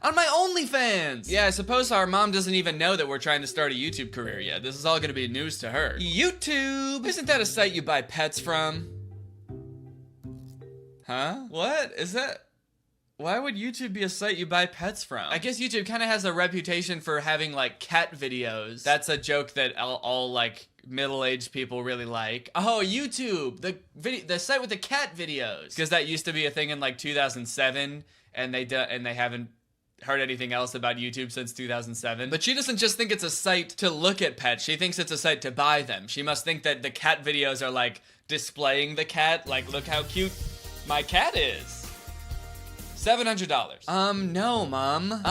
On my OnlyFans! Yeah, I suppose our mom doesn't even know that we're trying to start a YouTube career yet. This is all gonna be news to her. YouTube! Isn't that a site you buy pets from? Huh? What? Is that... Why would YouTube be a site you buy pets from? I guess YouTube kind of has a reputation for having, like, cat videos. That's a joke that all like, middle-aged people really like. Oh, YouTube! The site with the cat videos! Because that used to be a thing in, like, 2007, and they haven't heard anything else about YouTube since 2007. But she doesn't just think it's a site to look at pets, she thinks it's a site to buy them. She must think that the cat videos are, like, displaying the cat, like, look how cute my cat is. $700. No, Mom.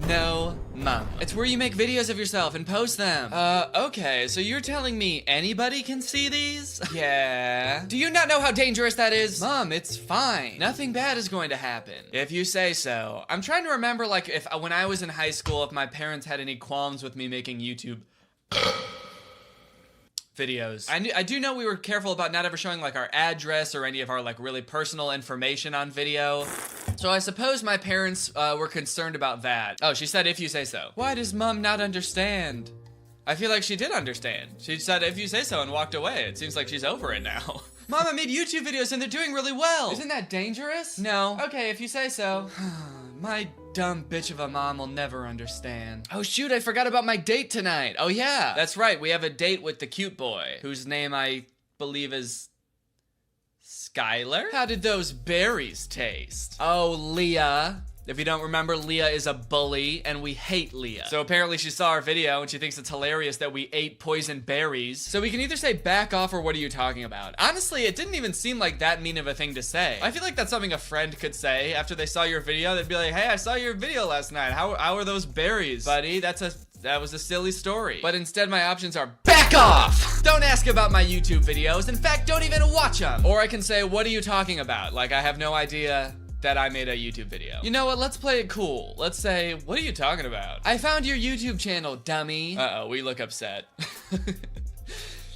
No, Mom. It's where you make videos of yourself and post them. Okay, so you're telling me anybody can see these? Yeah. Do you not know how dangerous that is? Mom, it's fine. Nothing bad is going to happen. If you say so. I'm trying to remember, like, if when I was in high school, if my parents had any qualms with me making YouTube videos. I do know we were careful about not ever showing like our address or any of our like really personal information on video. So I suppose my parents were concerned about that. Oh, she said if you say so. Why does Mom not understand? I feel like she did understand. She said if you say so and walked away. It seems like she's over it now. Mom, I made YouTube videos and they're doing really well. Isn't that dangerous? No. Okay, if you say so. My dumb bitch of a mom will never understand. Oh shoot, I forgot about my date tonight. Oh yeah, that's right. We have a date with the cute boy, whose name I believe is Skylar? How did those berries taste? Oh, Leah. If you don't remember, Leah is a bully, and we hate Leah. So apparently she saw our video, and she thinks it's hilarious that we ate poison berries. So we can either say back off or what are you talking about? Honestly, it didn't even seem like that mean of a thing to say. I feel like that's something a friend could say after they saw your video. They'd be like, hey, I saw your video last night. How are those berries? Buddy, that was a silly story. But instead my options are back off! Don't ask about my YouTube videos. In fact, don't even watch them. Or I can say, what are you talking about? Like I have no idea that I made a YouTube video. You know what, let's play it cool. Let's say, what are you talking about? I found your YouTube channel, dummy. Uh-oh, we look upset.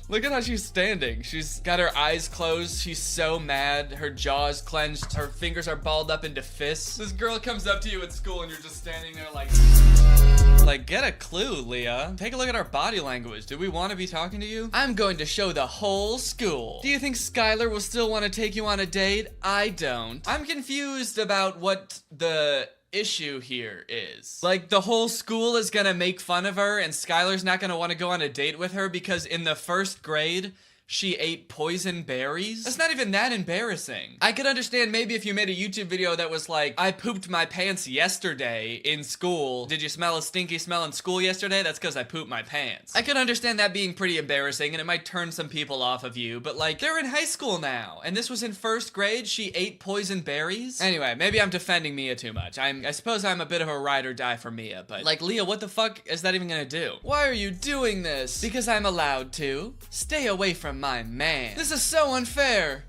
Look at how she's standing. She's got her eyes closed. She's so mad. Her jaw is clenched. Her fingers are balled up into fists. This girl comes up to you at school and you're just standing there like, get a clue, Leah. Take a look at our body language. Do we want to be talking to you? I'm going to show the whole school. Do you think Skylar will still want to take you on a date? I don't. I'm confused about what the issue here is. Like, the whole school is gonna make fun of her and Skylar's not gonna want to go on a date with her because in the first grade, she ate poison berries? That's not even that embarrassing. I could understand maybe if you made a YouTube video that was like, I pooped my pants yesterday in school. Did you smell a stinky smell in school yesterday? That's because I pooped my pants. I could understand that being pretty embarrassing and it might turn some people off of you, but like, they're in high school now. And this was in first grade, she ate poison berries? Anyway, maybe I'm defending Mia too much. I suppose I'm a bit of a ride or die for Mia, but like, Leah, what the fuck is that even gonna do? Why are you doing this? Because I'm allowed to. Stay away from my man. This is so unfair.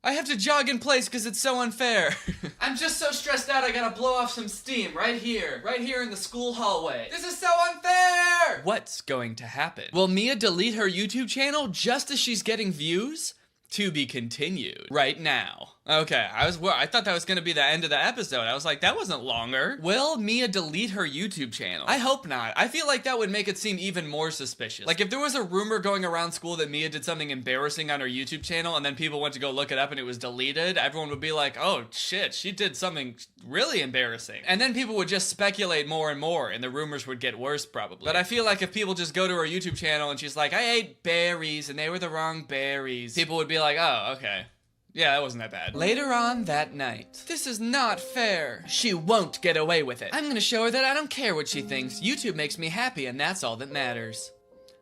I have to jog in place because it's so unfair. I'm just so stressed out I gotta blow off some steam right here in the school hallway. This is so unfair! What's going to happen? Will Mia delete her YouTube channel just as she's getting views? To be continued right now. Okay, I thought that was gonna be the end of the episode. I was like, that wasn't longer. Will Mia delete her YouTube channel? I hope not. I feel like that would make it seem even more suspicious. Like if there was a rumor going around school that Mia did something embarrassing on her YouTube channel and then people went to go look it up and it was deleted, everyone would be like, oh shit, she did something really embarrassing. And then people would just speculate more and more and the rumors would get worse probably. But I feel like if people just go to her YouTube channel and she's like, I ate berries and they were the wrong berries, people would be like, oh, okay. Yeah, that wasn't that bad. Later on that night. This is not fair. She won't get away with it. I'm gonna show her that I don't care what she thinks. YouTube makes me happy and that's all that matters.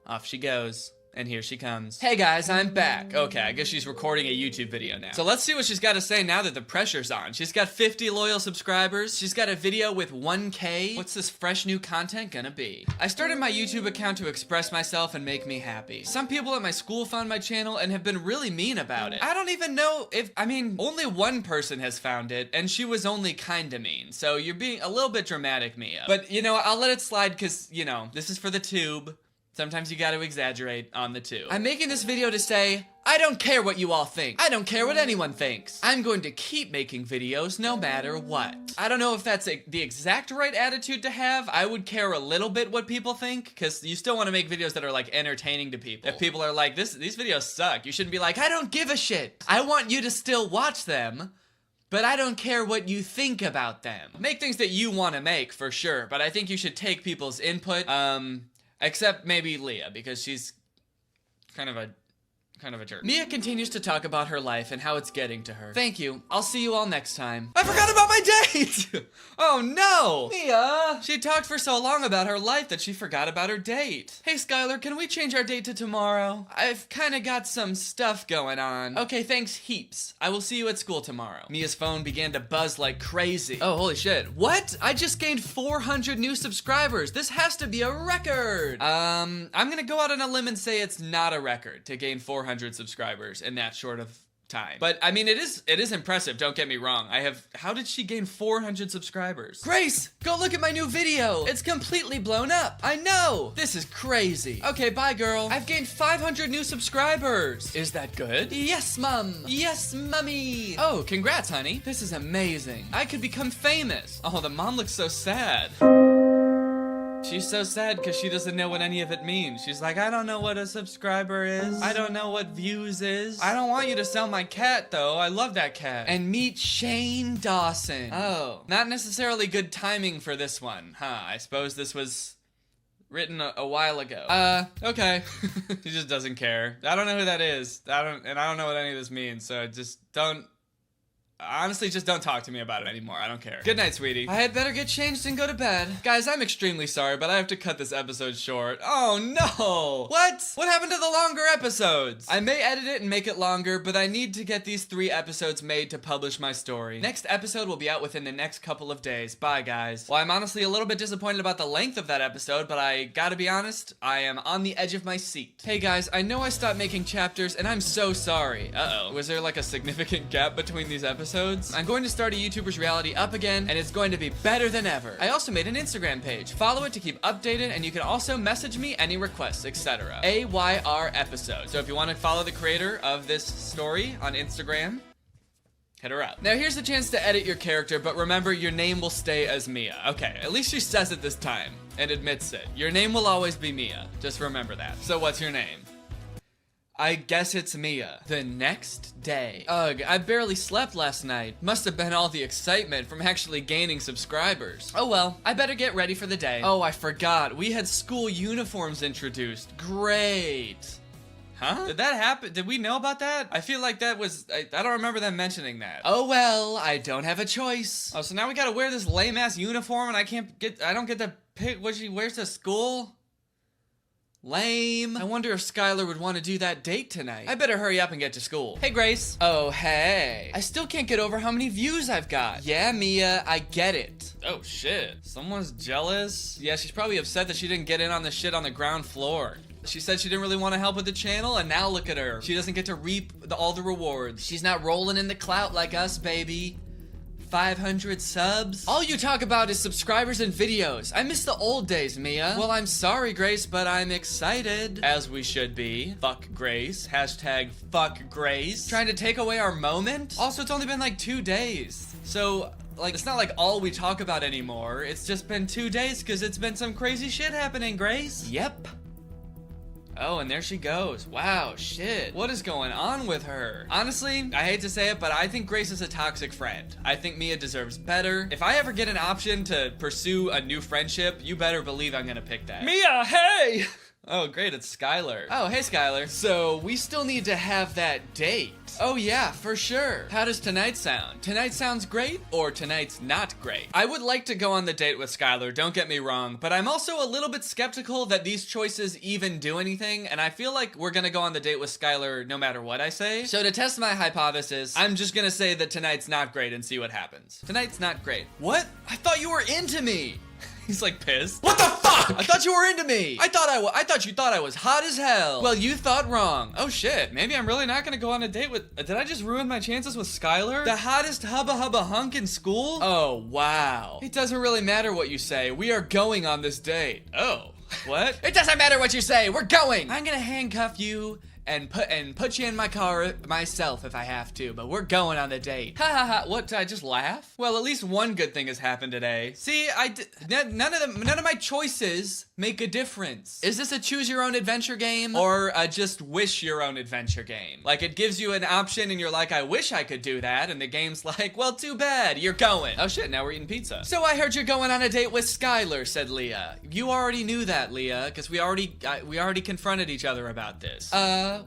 Off she goes. And here she comes. Hey guys, I'm back. Okay, I guess she's recording a YouTube video now. So let's see what she's got to say now that the pressure's on. She's got 50 loyal subscribers. She's got a video with 1K. What's this fresh new content gonna be? I started my YouTube account to express myself and make me happy. Some people at my school found my channel and have been really mean about it. I don't even know if, only one person has found it and she was only kinda mean. So you're being a little bit dramatic, Mia. But you know, I'll let it slide because, you know, this is for the tube. Sometimes you gotta exaggerate on the two. I'm making this video to say, I don't care what you all think. I don't care what anyone thinks. I'm going to keep making videos no matter what. I don't know if that's the exact right attitude to have. I would care a little bit what people think, because you still want to make videos that are like entertaining to people. If people are like, these videos suck, you shouldn't be like, I don't give a shit. I want you to still watch them, but I don't care what you think about them. Make things that you want to make, for sure, but I think you should take people's input, except maybe Leah, because she's kind of a kind of a jerk. Mia continues to talk about her life and how it's getting to her. Thank you. I'll see you all next time. I forgot about my date! Oh no! Mia! She talked for so long about her life that she forgot about her date. Hey Skylar, can we change our date to tomorrow? I've kinda got some stuff going on. Okay, thanks heaps. I will see you at school tomorrow. Mia's phone began to buzz like crazy. Oh, holy shit. What? I just gained 400 new subscribers. This has to be a record. I'm gonna go out on a limb and say it's not a record to gain 400 subscribers in that short of time. But I mean, it is impressive, don't get me wrong. How did she gain 400 subscribers? Grace, go look at my new video. It's completely blown up. I know. This is crazy. Okay, bye girl. I've gained 500 new subscribers. Is that good? Yes, mom. Yes, mummy. Oh, congrats, honey. This is amazing. I could become famous. Oh, the mom looks so sad. She's so sad because she doesn't know what any of it means. She's like, I don't know what a subscriber is. I don't know what views is. I don't want you to sell my cat, though. I love that cat. And meet Shane Dawson. Oh, not necessarily good timing for this one, huh? I suppose this was written a while ago. Okay. She just doesn't care. I don't know who that is. I don't know what any of this means, so just honestly, just don't talk to me about it anymore. I don't care. Good night, sweetie. I had better get changed and go to bed. Guys, I'm extremely sorry, but I have to cut this episode short. Oh, no. What? What happened to the longer episodes? I may edit it and make it longer, but I need to get these 3 episodes made to publish my story. Next episode will be out within the next couple of days. Bye, guys. Well, I'm honestly a little bit disappointed about the length of that episode, but I gotta be honest, I am on the edge of my seat. Hey, guys, I know I stopped making chapters, and I'm so sorry. Uh-oh. Was there like a significant gap between these episodes? I'm going to start a YouTuber's Reality up again, and it's going to be better than ever. I also made an Instagram page. Follow it to keep updated, and you can also message me any requests, etc. AYR episode. So if you want to follow the creator of this story on Instagram, hit her up. Now here's the chance to edit your character, but remember, your name will stay as Mia. Okay, at least she says it this time and admits it. Your name will always be Mia. Just remember that. So what's your name? I guess it's Mia. The next day. Ugh, I barely slept last night. Must have been all the excitement from actually gaining subscribers. Oh well, I better get ready for the day. Oh, I forgot. We had school uniforms introduced. Great. Huh? Did that happen? Did we know about that? I feel like that was, I don't remember them mentioning that. Oh well, I don't have a choice. Oh, so now we gotta wear this lame ass uniform and I don't get to pick what she wears to school? Lame. I wonder if Skylar would want to do that date tonight. I better hurry up and get to school. Hey, Grace. Oh, hey. I still can't get over how many views I've got. Yeah, Mia, I get it. Oh, shit. Someone's jealous? Yeah, she's probably upset that she didn't get in on the shit on the ground floor. She said she didn't really want to help with the channel, and now look at her. She doesn't get to reap all the rewards. She's not rolling in the clout like us, baby. 500 subs? All you talk about is subscribers and videos. I miss the old days, Mia. Well, I'm sorry, Grace, but I'm excited. As we should be. Fuck Grace. Hashtag fuck Grace. Trying to take away our moment? Also, it's only been like 2 days. So, like, it's not like all we talk about anymore. It's just been 2 days because it's been some crazy shit happening, Grace. Yep. Oh, and there she goes. Wow, shit. What is going on with her? Honestly, I hate to say it, but I think Grace is a toxic friend. I think Mia deserves better. If I ever get an option to pursue a new friendship, you better believe I'm gonna pick that. Mia, hey! Oh, great, it's Skylar. Oh, hey, Skylar. So, we still need to have that date. Oh, yeah, for sure. How does tonight sound? Tonight sounds great, or tonight's not great? I would like to go on the date with Skylar, don't get me wrong, but I'm also a little bit skeptical that these choices even do anything, and I feel like we're gonna go on the date with Skylar no matter what I say. So to test my hypothesis, I'm just gonna say that tonight's not great and see what happens. Tonight's not great. What? I thought you were into me. He's like pissed. What the fuck? I thought you were into me. I thought you thought I was hot as hell. Well, you thought wrong. Oh shit. Maybe I'm really not gonna go on a date with. Did I just ruin my chances with Skylar? The hottest hubba hubba hunk in school? Oh wow. It doesn't really matter what you say. We are going on this date. Oh. What? It doesn't matter what you say. We're going. I'm gonna handcuff you and put you in my car myself if I have to, but we're going on the date. Ha ha ha. What, did I just laugh? Well, at least one good thing has happened today. See, none of my choices make a difference. Is this a choose your own adventure game or a just wish your own adventure game? Like, it gives you an option and you're like, I wish I could do that, and the game's like, well, too bad, you're going. Oh shit, now we're eating pizza. So I heard you're going on a date with Skylar, said Leah. You already knew that, Leah, because we already confronted each other about this.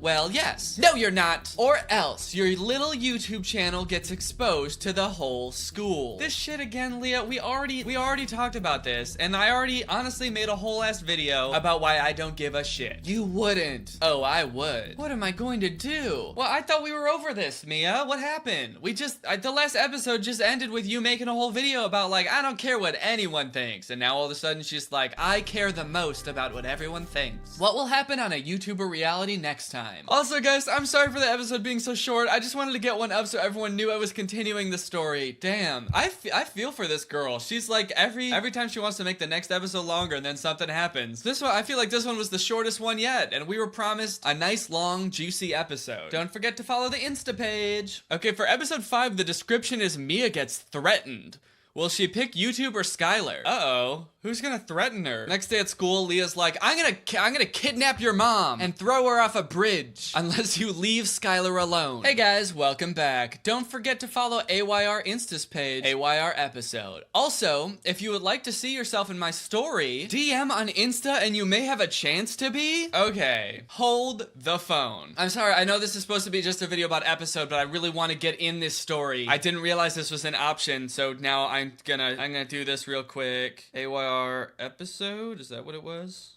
Well, yes. No, you're not. Or else your little YouTube channel gets exposed to the whole school. This shit again, Leah, we already talked about this, and I already honestly made a whole ass video about why I don't give a shit. You wouldn't. Oh, I would. What am I going to do? Well, I thought we were over this, Mia. What happened? The last episode just ended with you making a whole video about like, I don't care what anyone thinks. And now all of a sudden she's like, I care the most about what everyone thinks. What will happen on a YouTuber reality next time? Also, guys, I'm sorry for the episode being so short. I just wanted to get one up so everyone knew I was continuing the story. Damn, I feel for this girl. She's like, every time she wants to make the next episode longer and then something happens. This one, I feel like this one was the shortest one yet, and we were promised a nice, long, juicy episode. Don't forget to follow the Insta page. Okay, for episode 5, the description is Mia gets threatened. Will she pick YouTube or Skylar? Uh-oh. Who's gonna threaten her? Next day at school, Leah's like, I'm gonna kidnap your mom and throw her off a bridge unless you leave Skylar alone. Hey guys, welcome back. Don't forget to follow AYR Insta's page, AYR episode. Also, if you would like to see yourself in my story, DM on Insta and you may have a chance to be. Okay, hold the phone. I'm sorry, I know this is supposed to be just a video about episode, but I really want to get in this story. I didn't realize this was an option, so now I'm gonna do this real quick. AYR episode, is that what it was?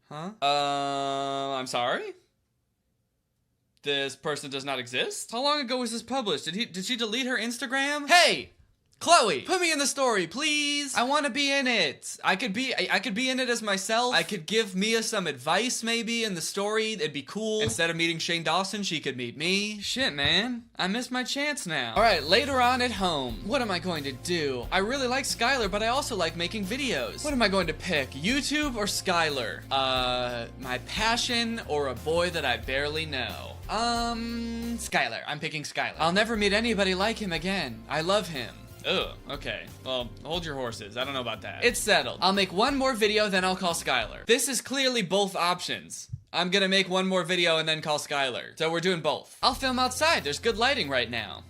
Huh? I'm sorry? This person does not exist? How long ago was this published? Did she delete her Instagram? Hey! Chloe, put me in the story, please. I want to be in it. I could be in it as myself. I could give Mia some advice maybe in the story. It'd be cool. Instead of meeting Shane Dawson, she could meet me. Shit, man. I missed my chance now. All right, later on at home, what am I going to do? I really like Skylar, but I also like making videos. What am I going to pick? YouTube or Skylar? My passion or a boy that I barely know? Skylar. I'm picking Skylar. I'll never meet anybody like him again. I love him. Ugh, okay. Well, hold your horses. I don't know about that. It's settled. I'll make one more video, then I'll call Skylar. This is clearly both options. I'm gonna make one more video and then call Skylar. So we're doing both. I'll film outside. There's good lighting right now.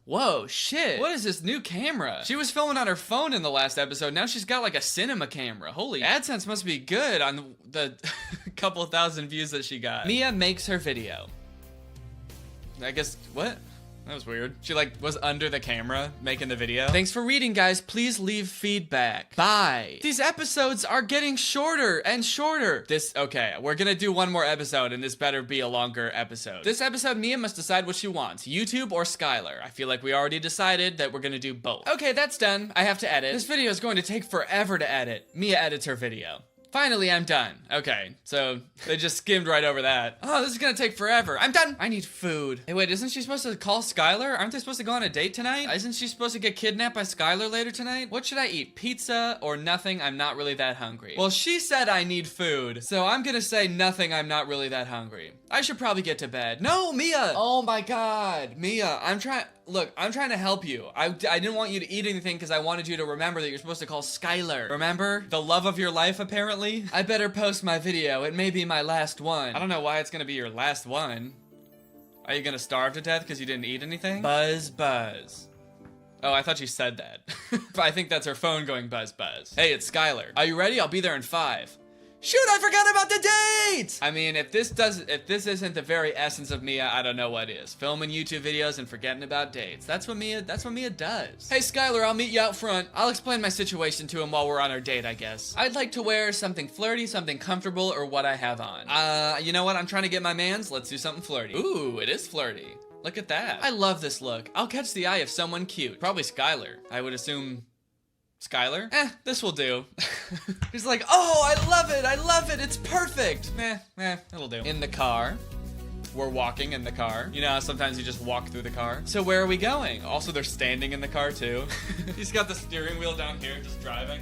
Whoa, shit. What is this new camera? She was filming on her phone in the last episode. Now she's got like a cinema camera. Holy, AdSense must be good on the couple thousand views that she got. Mia makes her video. I guess, what? That was weird. She like was under the camera making the video. Thanks for reading, guys. Please leave feedback. Bye. These episodes are getting shorter and shorter. Okay, we're gonna do one more episode and this better be a longer episode. This episode, Mia must decide what she wants, YouTube or Skylar. I feel like we already decided that we're gonna do both. Okay, that's done. I have to edit. This video is going to take forever to edit. Mia edits her video. Finally, I'm done. Okay, so they just skimmed right over that. Oh, this is gonna take forever. I'm done. I need food. Hey, wait, isn't she supposed to call Skylar? Aren't they supposed to go on a date tonight? Isn't she supposed to get kidnapped by Skylar later tonight? What should I eat? Pizza or nothing? I'm not really that hungry. Well, she said I need food, so I'm gonna say nothing. I'm not really that hungry. I should probably get to bed. No, Mia! Oh my God, Mia, Look, I'm trying to help you. I didn't want you to eat anything because I wanted you to remember that you're supposed to call Skylar. Remember? The love of your life, apparently? I better post my video. It may be my last one. I don't know why it's gonna be your last one. Are you gonna starve to death because you didn't eat anything? Buzz, buzz. Oh, I thought you said that. I think that's her phone going buzz, buzz. Hey, it's Skylar. Are you ready? I'll be there in 5. Shoot, I forgot about the date! I mean, if this isn't the very essence of Mia, I don't know what is. Filming YouTube videos and forgetting about dates. That's what Mia does. Hey, Skylar, I'll meet you out front. I'll explain my situation to him while we're on our date, I guess. I'd like to wear something flirty, something comfortable, or what I have on. You know what? I'm trying to get my mans. Let's do something flirty. Ooh, it is flirty. Look at that. I love this look. I'll catch the eye of someone cute. Probably Skylar. I would assume Skylar? This will do. He's like, oh, I love it, it's perfect. It'll do. In the car. We're walking in the car. You know how sometimes you just walk through the car? So where are we going? Also, they're standing in the car too. He's got the steering wheel down here, just driving.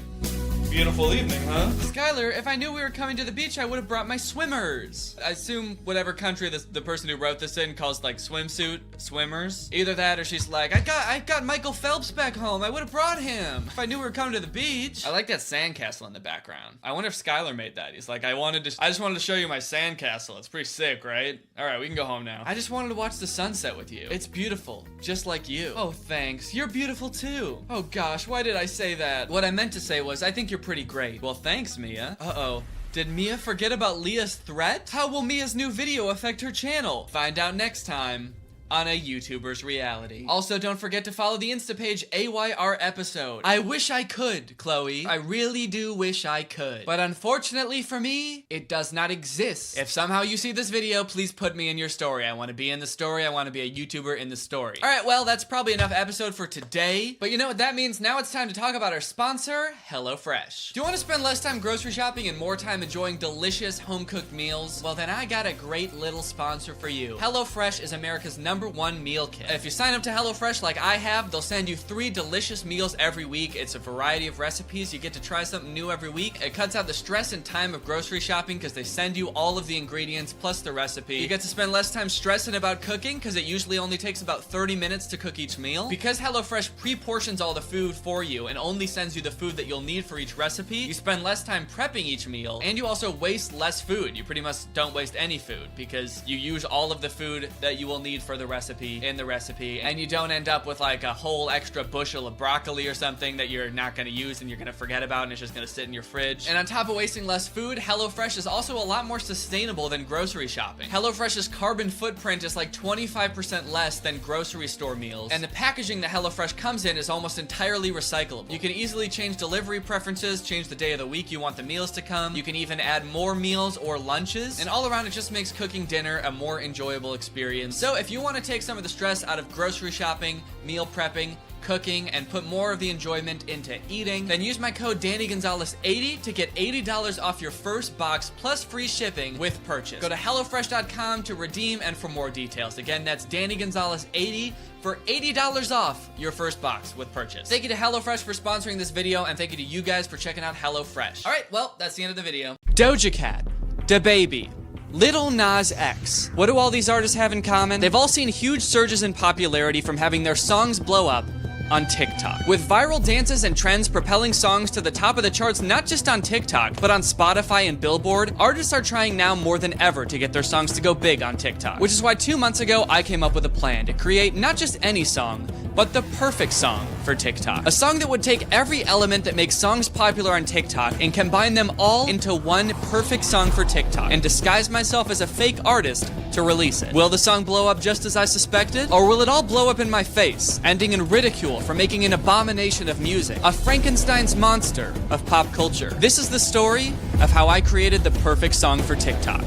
Beautiful evening, huh? Skylar, if I knew we were coming to the beach, I would have brought my swimmers. I assume whatever country the person who wrote this in calls like swimsuit swimmers. Either that or she's like, I got Michael Phelps back home. I would have brought him if I knew we were coming to the beach. I like that sandcastle in the background. I wonder if Skylar made that. He's like, I just wanted to show you my sandcastle. It's pretty sick, right? All right, we can go home now. I just wanted to watch the sunset with you. It's beautiful, just like you. Oh, thanks. You're beautiful too. Oh gosh, why did I say that? What I meant to say was, I think you're pretty great. Well, thanks, Mia. Uh-oh. Did Mia forget about Leah's threat? How will Mia's new video affect her channel? Find out next time on a YouTuber's reality. Also, don't forget to follow the Insta page AYR episode. I wish I could, Chloe. I really do wish I could. But unfortunately for me, it does not exist. If somehow you see this video, please put me in your story. I want to be in the story. I want to be a YouTuber in the story. All right, well, that's probably enough episode for today. But you know what that means? Now it's time to talk about our sponsor, HelloFresh. Do you want to spend less time grocery shopping and more time enjoying delicious home-cooked meals? Well, then I got a great little sponsor for you. HelloFresh is America's #1 meal kit. If you sign up to HelloFresh like I have, they'll send you 3 delicious meals every week. It's a variety of recipes. You get to try something new every week. It cuts out the stress and time of grocery shopping because they send you all of the ingredients plus the recipe. You get to spend less time stressing about cooking because it usually only takes about 30 minutes to cook each meal. Because HelloFresh pre-portions all the food for you and only sends you the food that you'll need for each recipe, you spend less time prepping each meal, and you also waste less food. You pretty much don't waste any food because you use all of the food that you will need for the recipe in the recipe, and you don't end up with like a whole extra bushel of broccoli or something that you're not going to use and you're going to forget about and it's just going to sit in your fridge. And on top of wasting less food, HelloFresh is also a lot more sustainable than grocery shopping. HelloFresh's carbon footprint is like 25% less than grocery store meals, and the packaging that HelloFresh comes in is almost entirely recyclable. You can easily change delivery preferences, change the day of the week you want the meals to come. You can even add more meals or lunches, and all around it just makes cooking dinner a more enjoyable experience. So if you want to take some of the stress out of grocery shopping, meal prepping, cooking, and put more of the enjoyment into eating, then use my code Danny Gonzalez 80 to get $80 off your first box plus free shipping with purchase. Go to HelloFresh.com to redeem and for more details. Again, that's Danny Gonzalez 80 for $80 off your first box with purchase. Thank you to HelloFresh for sponsoring this video, and thank you to you guys for checking out HelloFresh. All right, well, that's the end of the video. Doja Cat, DaBaby, Lil Nas X. What do all these artists have in common? They've all seen huge surges in popularity from having their songs blow up on TikTok. With viral dances and trends propelling songs to the top of the charts not just on TikTok, but on Spotify and Billboard, artists are trying now more than ever to get their songs to go big on TikTok. Which is why 2 months ago, I came up with a plan to create not just any song, but the perfect song for TikTok. A song that would take every element that makes songs popular on TikTok and combine them all into one perfect song for TikTok and disguise myself as a fake artist to release it. Will the song blow up just as I suspected? Or will it all blow up in my face, ending in ridicule for making an abomination of music, a Frankenstein's monster of pop culture? This is the story of how I created the perfect song for TikTok.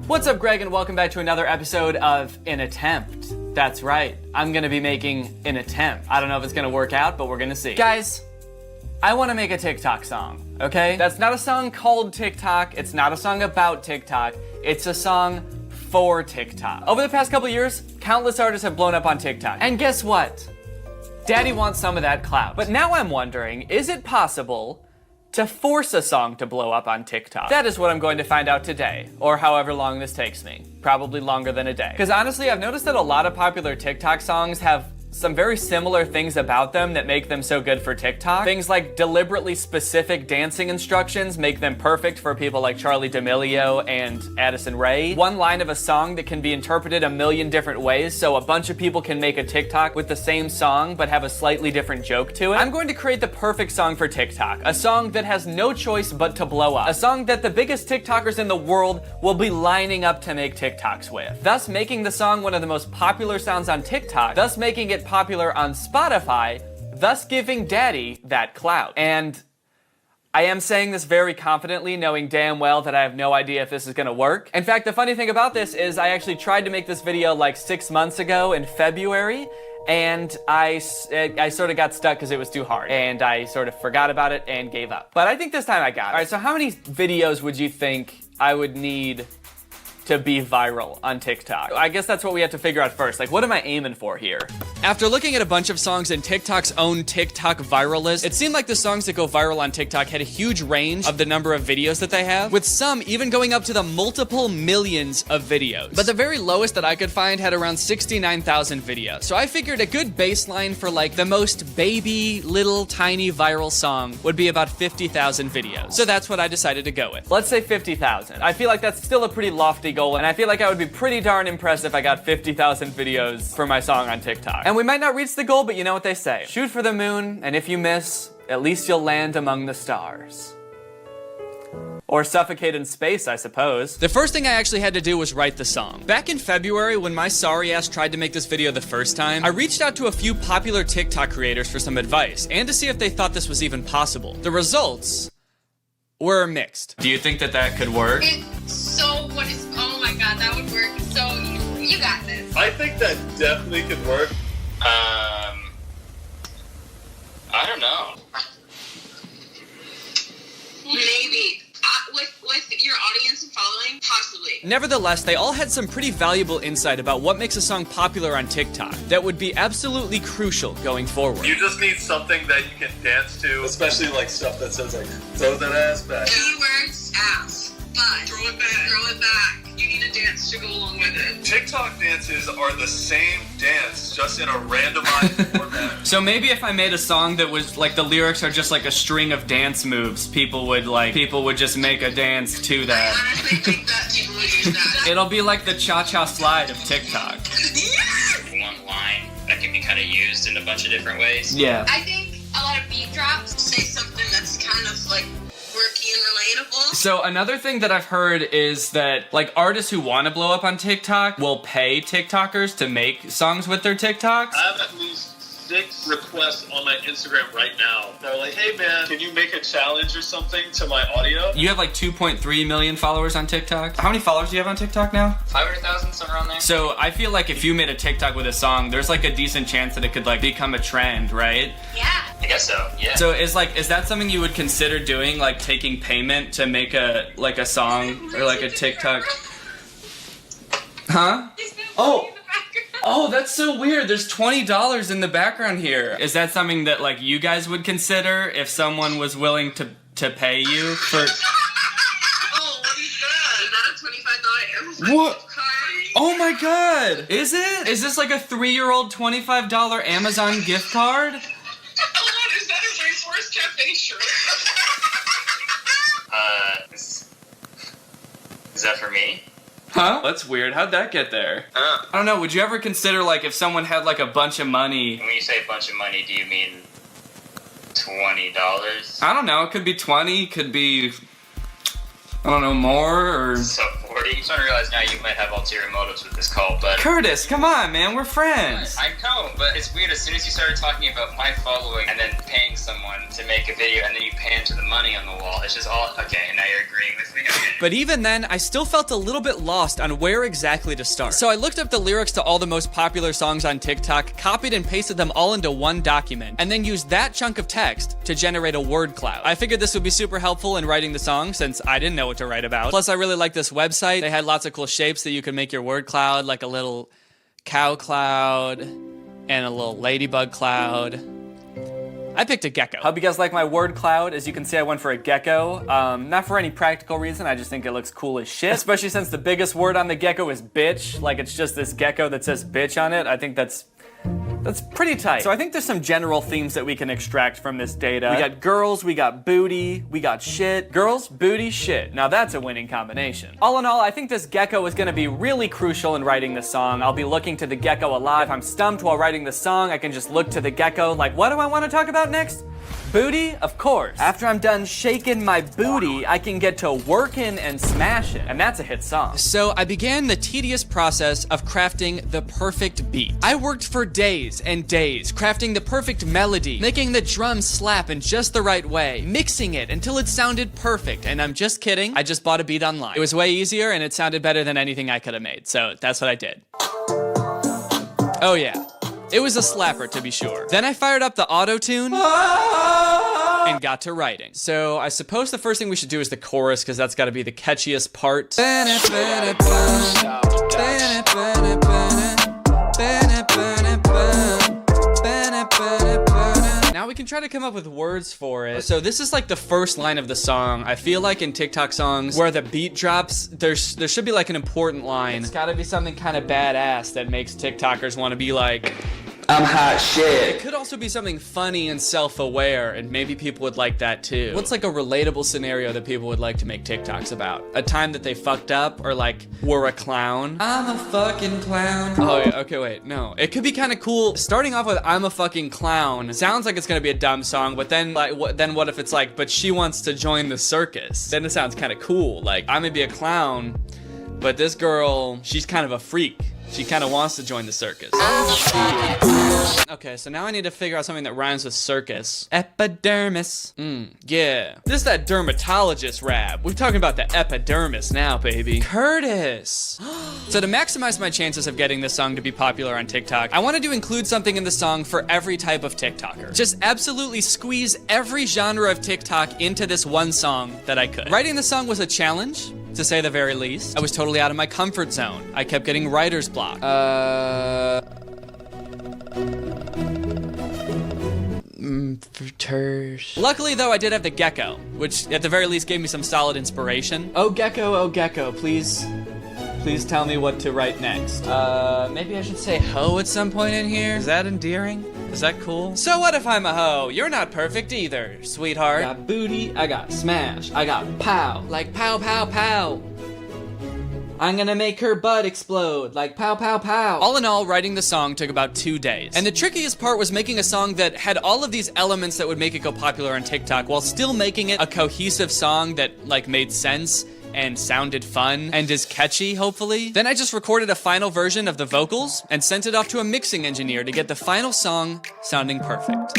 What's up, Greg, and welcome back to another episode of An Attempt. That's right, I'm gonna be making an attempt. I don't know if it's gonna work out, but we're gonna see. Guys, I wanna make a TikTok song, okay? That's not a song called TikTok, it's not a song about TikTok, it's a song for TikTok. Over the past couple years, countless artists have blown up on TikTok. And guess what? Daddy wants some of that clout. But now I'm wondering, is it possible to force a song to blow up on TikTok? That is what I'm going to find out today, or however long this takes me. Probably longer than a day. Because honestly, I've noticed that a lot of popular TikTok songs have some very similar things about them that make them so good for TikTok. Things like deliberately specific dancing instructions make them perfect for people like Charli D'Amelio and Addison Rae. One line of a song that can be interpreted a million different ways, so a bunch of people can make a TikTok with the same song but have a slightly different joke to it. I'm going to create the perfect song for TikTok. A song that has no choice but to blow up. A song that the biggest TikTokers in the world will be lining up to make TikToks with. Thus making the song one of the most popular sounds on TikTok, thus making it popular on Spotify, thus giving Daddy that clout. And I am saying this very confidently, knowing damn well that I have no idea if this is gonna work. In fact, the funny thing about this is I actually tried to make this video like 6 months ago in February, and I sort of got stuck because it was too hard, and I sort of forgot about it and gave up. But I think this time I got it. All right, so how many videos would you think I would need to be viral on TikTok? I guess that's what we have to figure out first. Like, what am I aiming for here? After looking at a bunch of songs in TikTok's own TikTok viral list, it seemed like the songs that go viral on TikTok had a huge range of the number of videos that they have, with some even going up to the multiple millions of videos. But the very lowest that I could find had around 69,000 videos. So I figured a good baseline for like the most baby, little, tiny viral song would be about 50,000 videos. So that's what I decided to go with. Let's say 50,000. I feel like that's still a pretty lofty goal, and I feel like I would be pretty darn impressed if I got 50,000 videos for my song on TikTok. And we might not reach the goal, but you know what they say. Shoot for the moon, and if you miss, At least you'll land among the stars. Or suffocate in space, I suppose. The first thing I actually had to do was write the song. Back in February, when my sorry ass tried to make this video the first time, I reached out to a few popular TikTok creators for some advice, and to see if they thought this was even possible. The results were mixed. Do you think that that could work? Oh my god, that would work so easily. You got this. I think that definitely could work. I don't know. Maybe. With your audience and following, possibly. Nevertheless, they all had some pretty valuable insight about what makes a song popular on TikTok that would be absolutely crucial going forward. You just need something that you can dance to, especially like stuff that says like, throw that ass back. Keywords, ass, butt, throw it back. You need a dance to go along with it. TikTok dances are the same dance, just in a randomized format. So maybe if I made a song that was like the lyrics are just like a string of dance moves, people would just make a dance to that. I honestly think that people would use that. It'll be like the cha-cha slide of TikTok. One line that can be kind of used in a bunch of different ways. Yeah. I think a lot of beat drops say something that's kind of like quirky and relatable. So another thing that I've heard is that like artists who want to blow up on TikTok will pay TikTokers to make songs with their TikToks. I have at least 6 requests on my Instagram right now. They're like, hey man, can you make a challenge or something to my audio? You have like 2.3 million followers on TikTok. How many followers do you have on TikTok now? 500,000, somewhere around there. So I feel like if you made a TikTok with a song, there's like a decent chance that it could like become a trend, right? Yeah. I guess so, yeah. So is that something you would consider doing, like taking payment to make a song or like a TikTok? Huh? Oh, that's so weird. There's $20 in the background here. Is that something that like you guys would consider if someone was willing to pay you for? Oh, what is that? Is that a $25 Amazon What? gift card? Oh my god! Is it? Is this like a 3-year-old $25 Amazon gift card? Oh, is that a Rainforest Cafe shirt? Is that for me? Huh? That's weird. How'd that get there? I don't know. Would you ever consider like if someone had like a bunch of money? When you say a bunch of money, do you mean $20? I don't know. It could be 20. Could be, I don't know, more or. So 40? I'm starting to realize now you might have ulterior motives with this call, but. Curtis, come on, man. We're friends. I know, but it's weird. As soon as you started talking about my following and then paying someone to make a video and then you pan to the money on the wall, it's just all okay. Now you're agreeing with me. Okay. But even then, I still felt a little bit lost on where exactly to start. So I looked up the lyrics to all the most popular songs on TikTok, copied and pasted them all into one document, and then used that chunk of text to generate a word cloud. I figured this would be super helpful in writing the song since I didn't know what to write about. Plus, I really like this website. They had lots of cool shapes that you could make your word cloud, like a little cow cloud and a little ladybug cloud. I picked a gecko. Hope you guys like my word cloud. As you can see, I went for a gecko. Not for any practical reason, I just think it looks cool as shit. Especially since the biggest word on the gecko is bitch. Like it's just this gecko that says bitch on it. I think that's pretty tight. So I think there's some general themes that we can extract from this data. We got girls, we got booty, we got shit. Girls, booty, shit. Now that's a winning combination. All in all, I think this gecko is gonna be really crucial in writing the song. I'll be looking to the gecko a lot. If I'm stumped while writing the song, I can just look to the gecko like, what do I wanna talk about next? Booty? Of course. After I'm done shaking my booty, I can get to working and smashing. And that's a hit song. So I began the tedious process of crafting the perfect beat. I worked for days and days, crafting the perfect melody, making the drums slap in just the right way, mixing it until it sounded perfect. And I'm just kidding. I just bought a beat online. It was way easier and it sounded better than anything I could have made. So that's what I did. Oh yeah. It was a slapper, to be sure. Then I fired up the auto-tune and got to writing. So I suppose the first thing we should do is the chorus, because that's got to be the catchiest part. Now we can try to come up with words for it. So this is like the first line of the song. I feel like in TikTok songs where the beat drops, there should be like an important line. It's gotta be something kind of badass that makes TikTokers want to be like, I'm hot shit. It could also be something funny and self-aware, and maybe people would like that too. What's like a relatable scenario that people would like to make TikToks about? A time that they fucked up, or like were a clown? I'm a fucking clown. Oh, yeah, okay, wait, no. It could be kind of cool. Starting off with I'm a fucking clown sounds like it's gonna be a dumb song, but then like, what if it's like, but she wants to join the circus? Then it sounds kind of cool. Like, I'm gonna be a clown, but this girl, she's kind of a freak. She kind of wants to join the circus. Okay, so now I need to figure out something that rhymes with circus. Epidermis. Yeah. This is that dermatologist rap. We're talking about the epidermis now, baby. Curtis. So to maximize my chances of getting this song to be popular on TikTok, I wanted to include something in the song for every type of TikToker. Just absolutely squeeze every genre of TikTok into this one song that I could. Writing the song was a challenge, to say the very least. I was totally out of my comfort zone. I kept getting writer's block. Luckily though, I did have the gecko, which at the very least gave me some solid inspiration. Oh gecko, please tell me what to write next. Maybe I should say hoe at some point in here. Is that endearing? Is that cool? So what if I'm a hoe? You're not perfect either, sweetheart. I got booty, I got smash, I got pow. Like pow, pow, pow. I'm gonna make her butt explode, like pow, pow, pow. All in all, writing the song took about 2 days. And the trickiest part was making a song that had all of these elements that would make it go popular on TikTok while still making it a cohesive song that like made sense and sounded fun and is catchy, hopefully. Then I just recorded a final version of the vocals and sent it off to a mixing engineer to get the final song sounding perfect.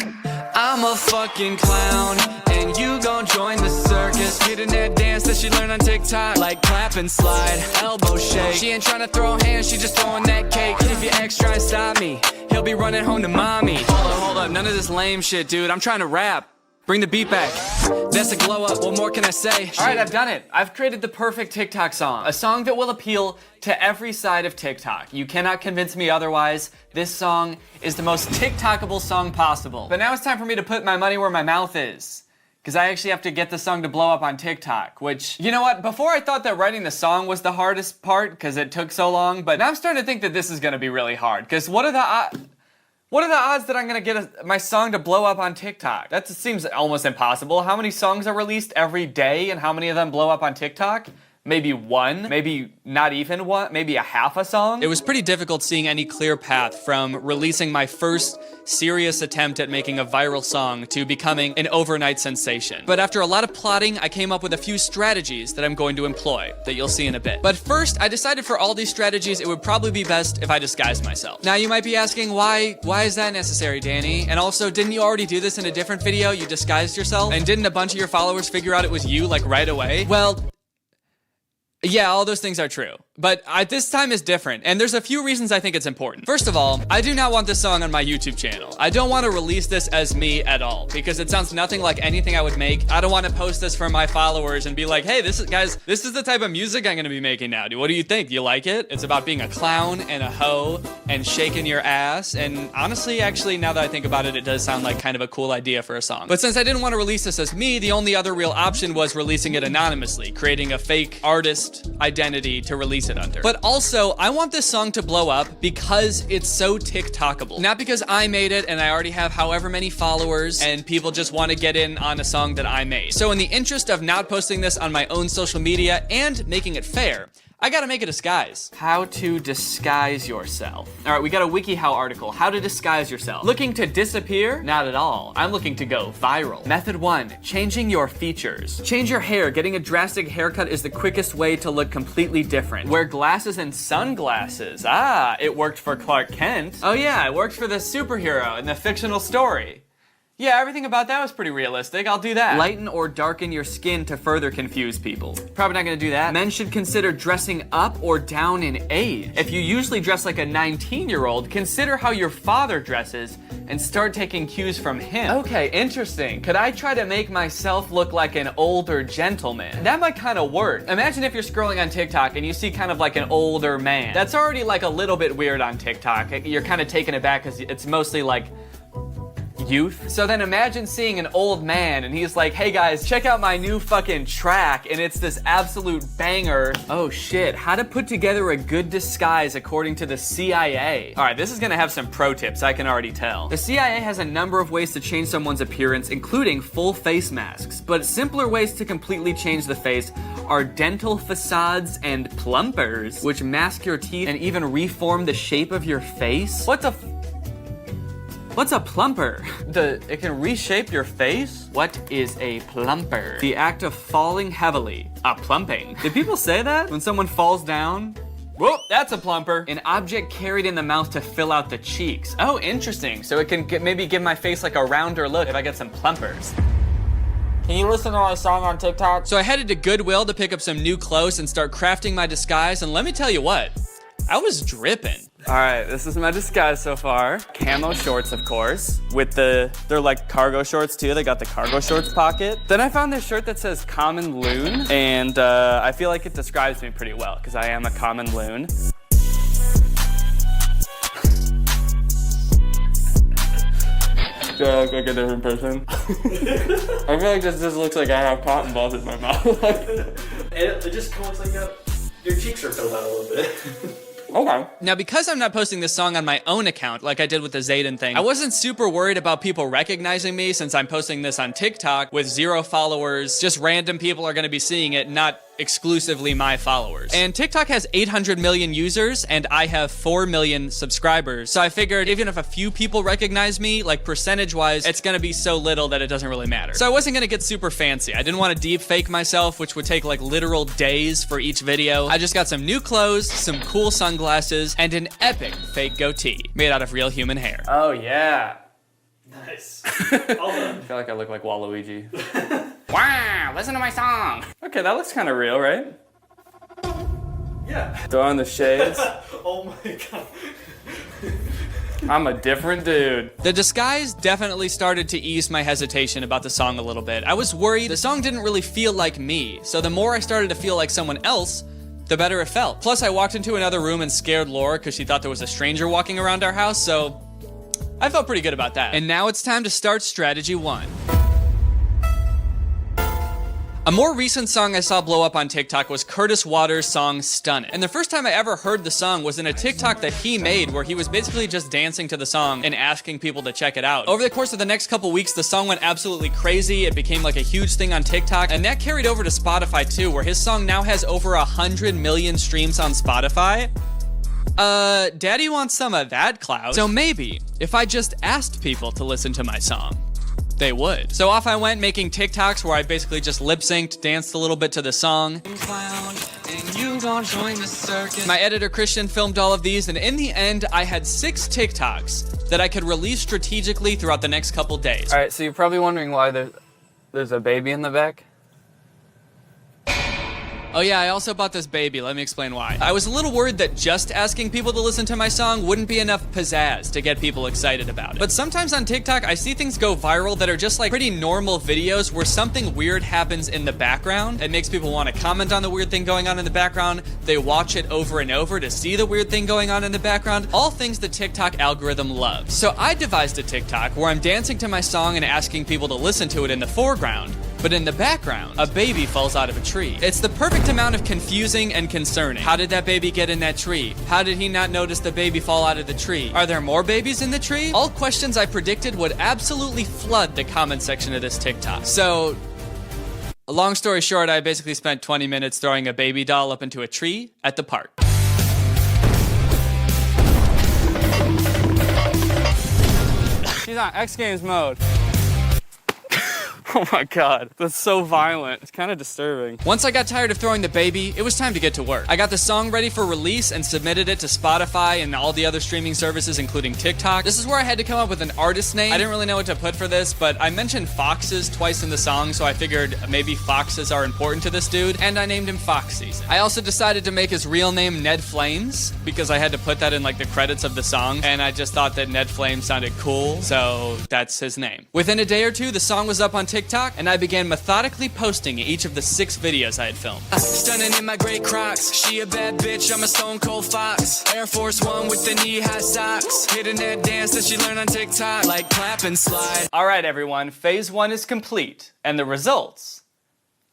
I'm a fucking clown, and you gon' join the circus. Get in that dance that she learned on TikTok, like clap and slide, elbow shake. She ain't tryna throw hands, she just throwing that cake. If your ex try to stop me, he'll be running home to mommy. Hold up, none of this lame shit, dude. I'm trying to rap. Bring the beat back. That's a glow up, what more can I say? All right, I've done it. I've created the perfect TikTok song. A song that will appeal to every side of TikTok. You cannot convince me otherwise. This song is the most TikTokable song possible. But now it's time for me to put my money where my mouth is, because I actually have to get the song to blow up on TikTok, which, you know what? Before I thought that writing the song was the hardest part because it took so long, but now I'm starting to think that this is gonna be really hard, because what are the odds that I'm gonna get my song to blow up on TikTok? That seems almost impossible. How many songs are released every day and how many of them blow up on TikTok? Maybe one, maybe not even one, maybe a half a song. It was pretty difficult seeing any clear path from releasing my first serious attempt at making a viral song to becoming an overnight sensation. But after a lot of plotting, I came up with a few strategies that I'm going to employ that you'll see in a bit. But first, I decided for all these strategies, it would probably be best if I disguised myself. Now you might be asking, why is that necessary, Danny? And also, didn't you already do this in a different video? You disguised yourself? And didn't a bunch of your followers figure out it was you like right away? Well, yeah, all those things are true. But this time is different, and there's a few reasons I think it's important. First of all, I do not want this song on my YouTube channel. I don't want to release this as me at all, because it sounds nothing like anything I would make. I don't want to post this for my followers and be like, hey, this is the type of music I'm gonna be making now. What do you think? Do you like it? It's about being a clown and a hoe and shaking your ass, and honestly, actually, now that I think about it, it does sound like kind of a cool idea for a song. But since I didn't want to release this as me, the only other real option was releasing it anonymously, creating a fake artist identity to release it under. But also, I want this song to blow up because it's so TikTokable. Not because I made it and I already have however many followers and people just want to get in on a song that I made. So in the interest of not posting this on my own social media and making it fair, I gotta make a disguise. How to disguise yourself. All right, we got a WikiHow article. How to disguise yourself. Looking to disappear? Not at all. I'm looking to go viral. Method 1, changing your features. Change your hair. Getting a drastic haircut is the quickest way to look completely different. Wear glasses and sunglasses. Ah, it worked for Clark Kent. Oh yeah, it worked for the superhero in the fictional story. Yeah, everything about that was pretty realistic. I'll do that. Lighten or darken your skin to further confuse people. Probably not gonna do that. Men should consider dressing up or down in age. If you usually dress like a 19-year-old, consider how your father dresses and start taking cues from him. Okay, interesting. Could I try to make myself look like an older gentleman? That might kind of work. Imagine if you're scrolling on TikTok and you see kind of like an older man. That's already like a little bit weird on TikTok. You're kind of taken aback because it's mostly like youth. So then imagine seeing an old man and he's like, hey guys, check out my new fucking track, and it's this absolute banger. Oh shit, how to put together a good disguise according to the CIA. All right, this is gonna have some pro tips, I can already tell. The CIA has a number of ways to change someone's appearance, including full face masks, but simpler ways to completely change the face are dental facades and plumpers, which mask your teeth and even reform the shape of your face. What's a plumper? It can reshape your face? What is a plumper? The act of falling heavily. A plumping. Did people say that? When someone falls down? Whoop, that's a plumper. An object carried in the mouth to fill out the cheeks. Oh, interesting. So it can maybe give my face like a rounder look if I get some plumpers. Can you listen to my song on TikTok? So I headed to Goodwill to pick up some new clothes and start crafting my disguise, and let me tell you what, I was dripping. All right, this is my disguise so far. Camo shorts, of course, with they're like cargo shorts too. They got the cargo shorts pocket. Then I found this shirt that says common loon, and I feel like it describes me pretty well because I am a common loon. Do I look like a different person? I feel like this just looks like I have cotton balls in my mouth. It just looks like your cheeks are filled out a little bit. Okay. Now, because I'm not posting this song on my own account like I did with the Zayden thing, I wasn't super worried about people recognizing me since I'm posting this on TikTok with 0 followers. Just random people are gonna be seeing it, not exclusively my followers. And TikTok has 800 million users and I have 4 million subscribers. So I figured even if a few people recognize me, like percentage-wise, it's gonna be so little that it doesn't really matter. So I wasn't gonna get super fancy. I didn't want to deep fake myself, which would take like literal days for each video. I just got some new clothes, some cool sunglasses, and an epic fake goatee made out of real human hair. Oh yeah. Nice. I feel like I look like Waluigi. Wow, listen to my song. Okay, that looks kind of real, right? Yeah. Throw on the shades. Oh my god. I'm a different dude. The disguise definitely started to ease my hesitation about the song a little bit. I was worried the song didn't really feel like me, so the more I started to feel like someone else, the better it felt. Plus, I walked into another room and scared Laura because she thought there was a stranger walking around our house, so I felt pretty good about that. And now it's time to start strategy 1. A more recent song I saw blow up on TikTok was Curtis Waters' song Stunnin'. And the first time I ever heard the song was in a TikTok that he made where he was basically just dancing to the song and asking people to check it out. Over the course of the next couple weeks, the song went absolutely crazy. It became like a huge thing on TikTok, and that carried over to Spotify too, where his song now has over 100 million streams on Spotify. Daddy wants some of that clout. So maybe if I just asked people to listen to my song, they would. So off I went making TikToks where I basically just lip synced, danced a little bit to the song. My editor Christian filmed all of these, and in the end, I had 6 TikToks that I could release strategically throughout the next couple days. All right, so you're probably wondering why there's a baby in the back. Oh yeah, I also bought this baby. Let me explain why. I was a little worried that just asking people to listen to my song wouldn't be enough pizzazz to get people excited about it. But sometimes on TikTok, I see things go viral that are just like pretty normal videos where something weird happens in the background. It makes people want to comment on the weird thing going on in the background. They watch it over and over to see the weird thing going on in the background. All things the TikTok algorithm loves. So I devised a TikTok where I'm dancing to my song and asking people to listen to it in the foreground. But in the background, a baby falls out of a tree. It's the perfect amount of confusing and concerning. How did that baby get in that tree? How did he not notice the baby fall out of the tree? Are there more babies in the tree? All questions I predicted would absolutely flood the comment section of this TikTok. So, long story short, I basically spent 20 minutes throwing a baby doll up into a tree at the park. She's on X Games mode. Oh my god, that's so violent. It's kind of disturbing. Once I got tired of throwing the baby, it was time to get to work. I got the song ready for release and submitted it to Spotify and all the other streaming services, including TikTok. This is where I had to come up with an artist name. I didn't really know what to put for this, but I mentioned foxes twice in the song, so I figured maybe foxes are important to this dude, and I named him Foxy. I also decided to make his real name Ned Flames, because I had to put that in like the credits of the song, and I just thought that Ned Flames sounded cool, so that's his name. Within a day or two, the song was up on TikTok TikTok, and I began methodically posting each of the 6 videos I had filmed. Stunning in my gray Crocs. She a bad bitch, I'm a stone cold fox. Air Force One with the knee-high socks. Hitting that dance that she learned on TikTok. Like clap and slide. All right, everyone, phase 1 is complete, and the results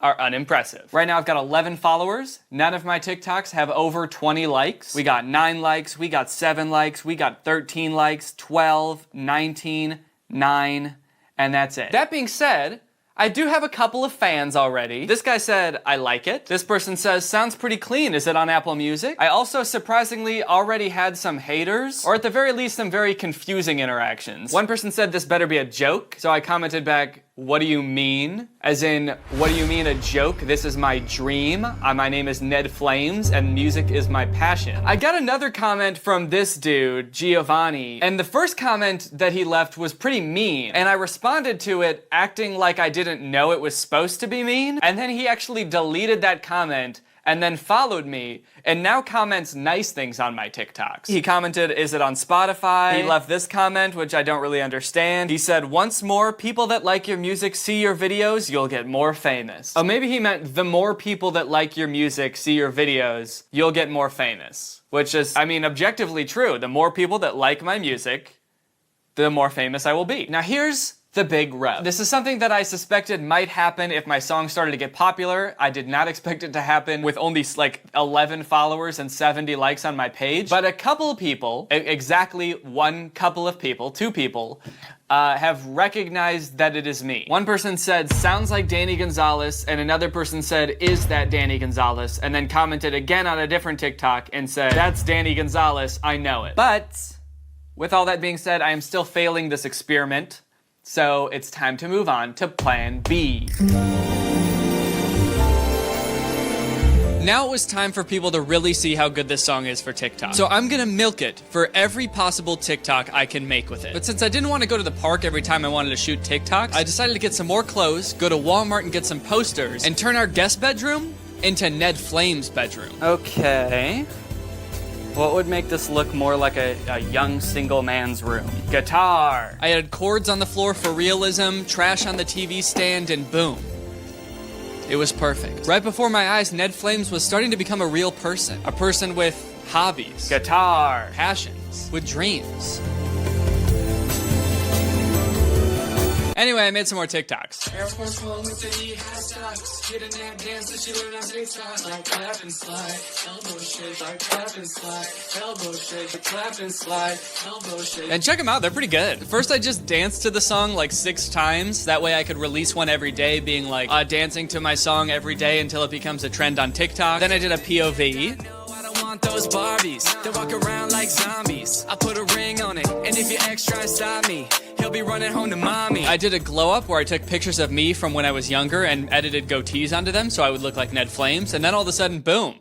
are unimpressive. Right now I've got 11 followers. None of my TikToks have over 20 likes. We got 9 likes, we got 7 likes, we got 13 likes, 12, 19, 9, and that's it. That being said, I do have a couple of fans already. This guy said, I like it. This person says, sounds pretty clean. Is it on Apple Music? I also surprisingly already had some haters, or at the very least, some very confusing interactions. One person said this better be a joke, so I commented back, what do you mean? As in, what do you mean a joke? This is my dream. My name is Ned Flames, and music is my passion. I got another comment from this dude, Giovanni, and the first comment that he left was pretty mean, and I responded to it acting like I didn't know it was supposed to be mean, and then he actually deleted that comment and then followed me, and now comments nice things on my TikToks. He commented, is it on Spotify? He left this comment, which I don't really understand. He said, once more people that like your music see your videos, you'll get more famous. Oh, maybe he meant the more people that like your music see your videos, you'll get more famous. Which is, I mean, objectively true. The more people that like my music, the more famous I will be. Now here's the big rub. This is something that I suspected might happen if my song started to get popular. I did not expect it to happen with only like 11 followers and 70 likes on my page. But a couple of people, exactly one couple of people, 2 people, have recognized that it is me. One person said, sounds like Danny Gonzalez, and another person said, is that Danny Gonzalez? And then commented again on a different TikTok and said, that's Danny Gonzalez, I know it. But with all that being said, I am still failing this experiment. So it's time to move on to plan B. Now it was time for people to really see how good this song is for TikTok. So I'm gonna milk it for every possible TikTok I can make with it. But since I didn't want to go to the park every time I wanted to shoot TikToks, I decided to get some more clothes, go to Walmart and get some posters, and turn our guest bedroom into Ned Flames' bedroom. Okay. What would make this look more like a young single man's room? Guitar! I added cords on the floor for realism, trash on the TV stand, and boom. It was perfect. Right before my eyes, Ned Flames was starting to become a real person. A person with hobbies, guitar, passions, with dreams. Anyway, I made some more TikToks. Air Force One with the knee-high socks. Hitting that dance that she learned on TikTok. Like clap and slide, elbow shake. Like clap and slide, elbow shake. Like clap and slide, elbow shake. And check them out, they're pretty good. First, I just danced to the song like 6 times. That way I could release one every day, being like dancing to my song every day until it becomes a trend on TikTok. Then I did a POV. Want those Barbies, they walk around like zombies. I put a ring on it, and if you're extra inside me, he'll be running home to mommy. I did a glow up where I took pictures of me from when I was younger and edited goatees onto them so I would look like Ned Flames, and then all of a sudden, boom.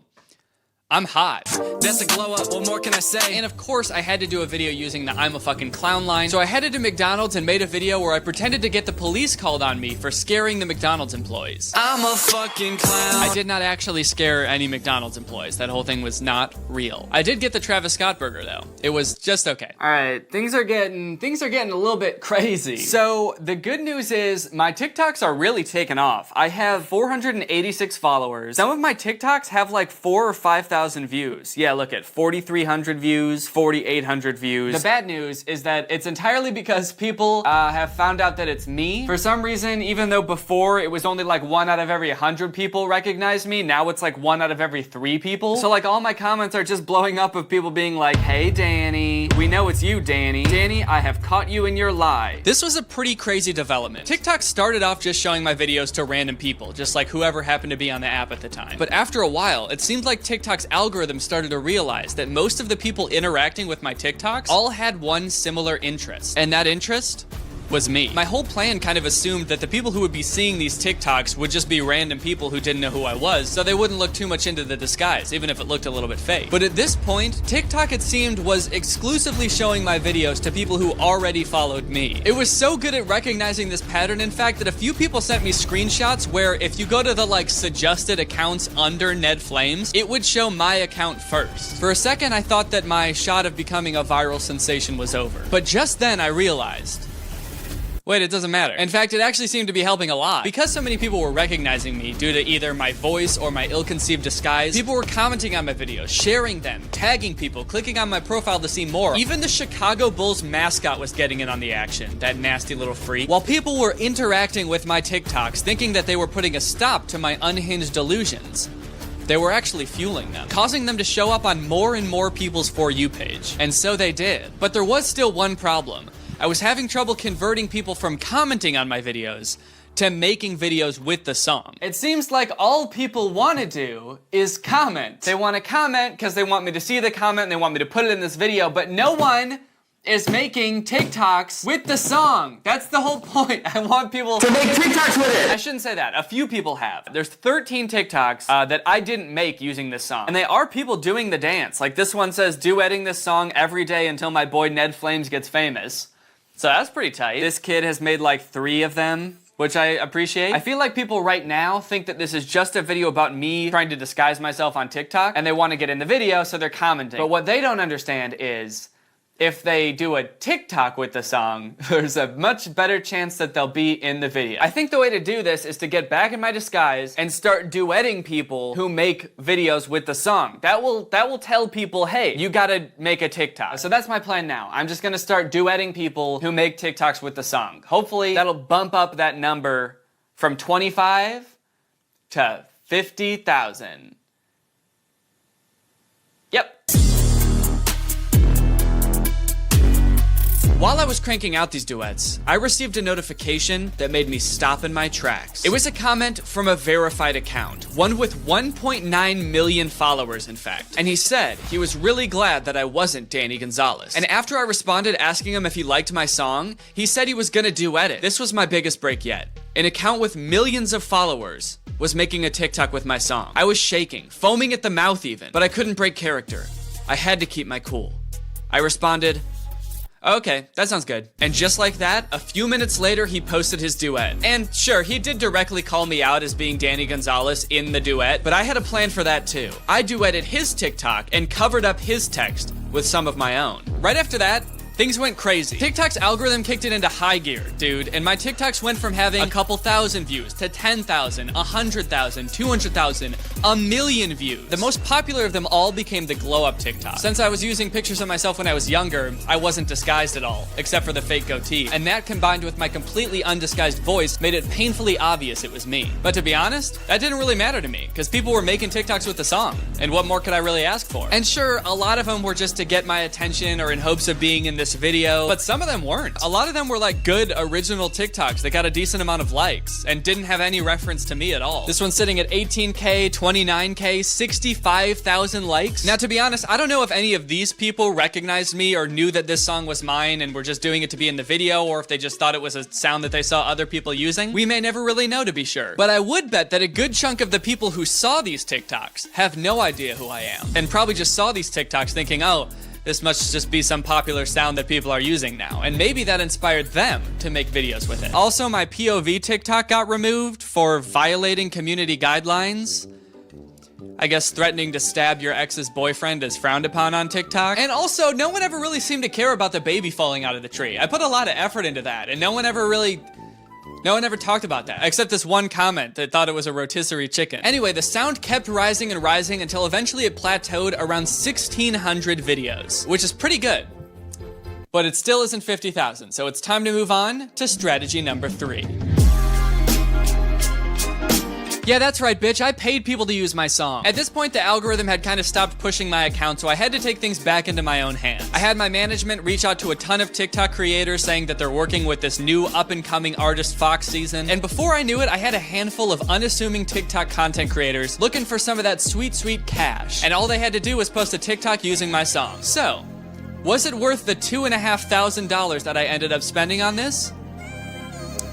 I'm hot. That's a glow up, what more can I say? And of course, I had to do a video using the I'm a fucking clown line, so I headed to McDonald's and made a video where I pretended to get the police called on me for scaring the McDonald's employees. I'm a fucking clown. I did not actually scare any McDonald's employees. That whole thing was not real. I did get the Travis Scott burger though. It was just okay. All right, things are getting a little bit crazy. So the good news is my TikToks are really taking off. I have 486 followers. Some of my TikToks have like 4,000 or 5,000 views. Yeah, look at 4,300 views, 4,800 views. The bad news is that it's entirely because people have found out that it's me. For some reason, even though before it was only like 1 out of every 100 people recognized me, now it's like 1 out of every 3 people. So like all my comments are just blowing up of people being like, hey Danny, we know it's you Danny. Danny, I have caught you in your lie. This was a pretty crazy development. TikTok started off just showing my videos to random people, just like whoever happened to be on the app at the time. But after a while, it seemed like TikTok's algorithm started to realize that most of the people interacting with my TikToks all had one similar interest, and that interest was me. My whole plan kind of assumed that the people who would be seeing these TikToks would just be random people who didn't know who I was, so they wouldn't look too much into the disguise, even if it looked a little bit fake. But at this point, TikTok, it seemed, was exclusively showing my videos to people who already followed me. It was so good at recognizing this pattern, in fact, that a few people sent me screenshots where if you go to the like suggested accounts under Ned Flames, it would show my account first. For a second, I thought that my shot of becoming a viral sensation was over. But just then I realized, Wait, it doesn't matter. In fact, it actually seemed to be helping a lot. Because so many people were recognizing me due to either my voice or my ill-conceived disguise, people were commenting on my videos, sharing them, tagging people, clicking on my profile to see more. Even the Chicago Bulls mascot was getting in on the action, that nasty little freak. While people were interacting with my TikToks, thinking that they were putting a stop to my unhinged delusions, they were actually fueling them, causing them to show up on more and more people's For You page. And so they did. But there was still one problem. I was having trouble converting people from commenting on my videos to making videos with the song. It seems like all people want to do is comment. They want to comment because they want me to see the comment and they want me to put it in this video, but no one is making TikToks with the song. That's the whole point. I want people to make TikToks with it. I shouldn't say that. A few people have. There's 13 TikToks that I didn't make using this song. And they are people doing the dance. Like this one says, duetting this song every day until my boy Ned Flames gets famous. So that's pretty tight. This kid has made like 3 of them, which I appreciate. I feel like people right now think that this is just a video about me trying to disguise myself on TikTok, and they want to get in the video, so they're commenting. But what they don't understand is, if they do a TikTok with the song, there's a much better chance that they'll be in the video. I think the way to do this is to get back in my disguise and start duetting people who make videos with the song. That will tell people, hey, you gotta make a TikTok. So that's my plan now. I'm just gonna start duetting people who make TikToks with the song. Hopefully that'll bump up that number from 25 to 50,000. Yep. While I was cranking out these duets, I received a notification that made me stop in my tracks. It was a comment from a verified account, one with 1.9 million followers in fact. And he said he was really glad that I wasn't Danny Gonzalez. And after I responded asking him if he liked my song, he said he was gonna duet it. This was my biggest break yet. An account with millions of followers was making a TikTok with my song. I was shaking, foaming at the mouth even, but I couldn't break character. I had to keep my cool. I responded, okay, that sounds good. And just like that, a few minutes later, he posted his duet. And sure, he did directly call me out as being Danny Gonzalez in the duet, but I had a plan for that too. I duetted his TikTok and covered up his text with some of my own. Right after that, things went crazy. TikTok's algorithm kicked it into high gear, dude, and my TikToks went from having a couple thousand views to 10,000, 100,000, 200,000, a million views. The most popular of them all became the glow-up TikTok. Since I was using pictures of myself when I was younger, I wasn't disguised at all, except for the fake goatee, and that combined with my completely undisguised voice made it painfully obvious it was me. But to be honest, that didn't really matter to me, because people were making TikToks with the song, and what more could I really ask for? And sure, a lot of them were just to get my attention or in hopes of being in this video, but some of them weren't. A lot of them were like good original TikToks that got a decent amount of likes and didn't have any reference to me at all. This one's sitting at 18K, 29K, 65,000 likes. Now, to be honest, I don't know if any of these people recognized me or knew that this song was mine and were just doing it to be in the video, or if they just thought it was a sound that they saw other people using. We may never really know, to be sure. But I would bet that a good chunk of the people who saw these TikToks have no idea who I am, and probably just saw these TikToks thinking, oh, this must just be some popular sound that people are using now. And maybe that inspired them to make videos with it. Also, my POV TikTok got removed for violating community guidelines. I guess threatening to stab your ex's boyfriend is frowned upon on TikTok. And also, no one ever really seemed to care about the baby falling out of the tree. I put a lot of effort into that, and no one ever talked about that, except this one comment that thought it was a rotisserie chicken. Anyway, the sound kept rising and rising until eventually it plateaued around 1,600 videos, which is pretty good. But it still isn't 50,000, so it's time to move on to strategy number 3. Yeah, that's right, bitch. I paid people to use my song. At this point, the algorithm had kind of stopped pushing my account, so I had to take things back into my own hands. I had my management reach out to a ton of TikTok creators saying that they're working with this new up-and-coming artist Fox season, and before I knew it, I had a handful of unassuming TikTok content creators looking for some of that sweet, sweet cash, and all they had to do was post a TikTok using my song. So, was it worth the $2,500 that I ended up spending on this?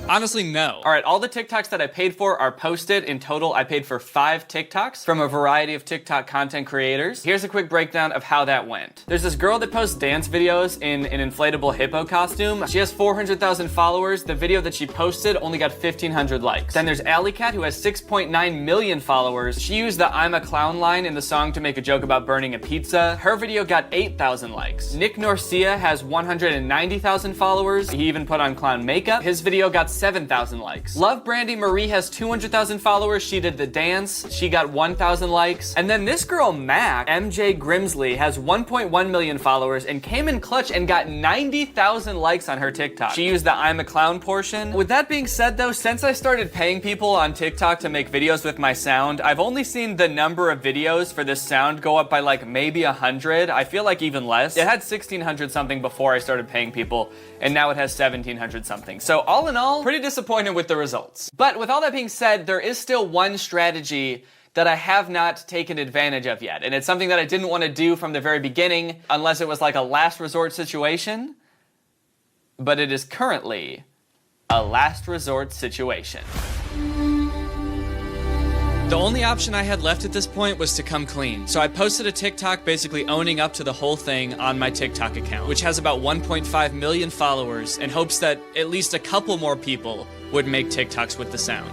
Honestly, no. All right, all the TikToks that I paid for are posted. In total, I paid for 5 TikToks from a variety of TikTok content creators. Here's a quick breakdown of how that went. There's this girl that posts dance videos in an inflatable hippo costume. She has 400,000 followers. The video that she posted only got 1,500 likes. Then there's Alley Cat, who has 6.9 million followers. She used the "I'm a clown" line in the song to make a joke about burning a pizza. Her video got 8,000 likes. Nick Norcia has 190,000 followers. He even put on clown makeup. His video got 7,000 likes. Love Brandy Marie has 200,000 followers. She did the dance. She got 1,000 likes. And then this girl, Mac, MJ Grimsley, has 1.1 million followers and came in clutch and got 90,000 likes on her TikTok. She used the "I'm a clown" portion. With that being said though, since I started paying people on TikTok to make videos with my sound, I've only seen the number of videos for this sound go up by like maybe 100. I feel like even less. It had 1,600 something before I started paying people, and now it has 1,700 something. So all in all, pretty disappointed with the results. But with all that being said, there is still one strategy that I have not taken advantage of yet. And it's something that I didn't want to do from the very beginning unless it was like a last resort situation. But it is currently a last resort situation. The only option I had left at this point was to come clean. So I posted a TikTok basically owning up to the whole thing on my TikTok account, which has about 1.5 million followers, in hopes that at least a couple more people would make TikToks with the sound.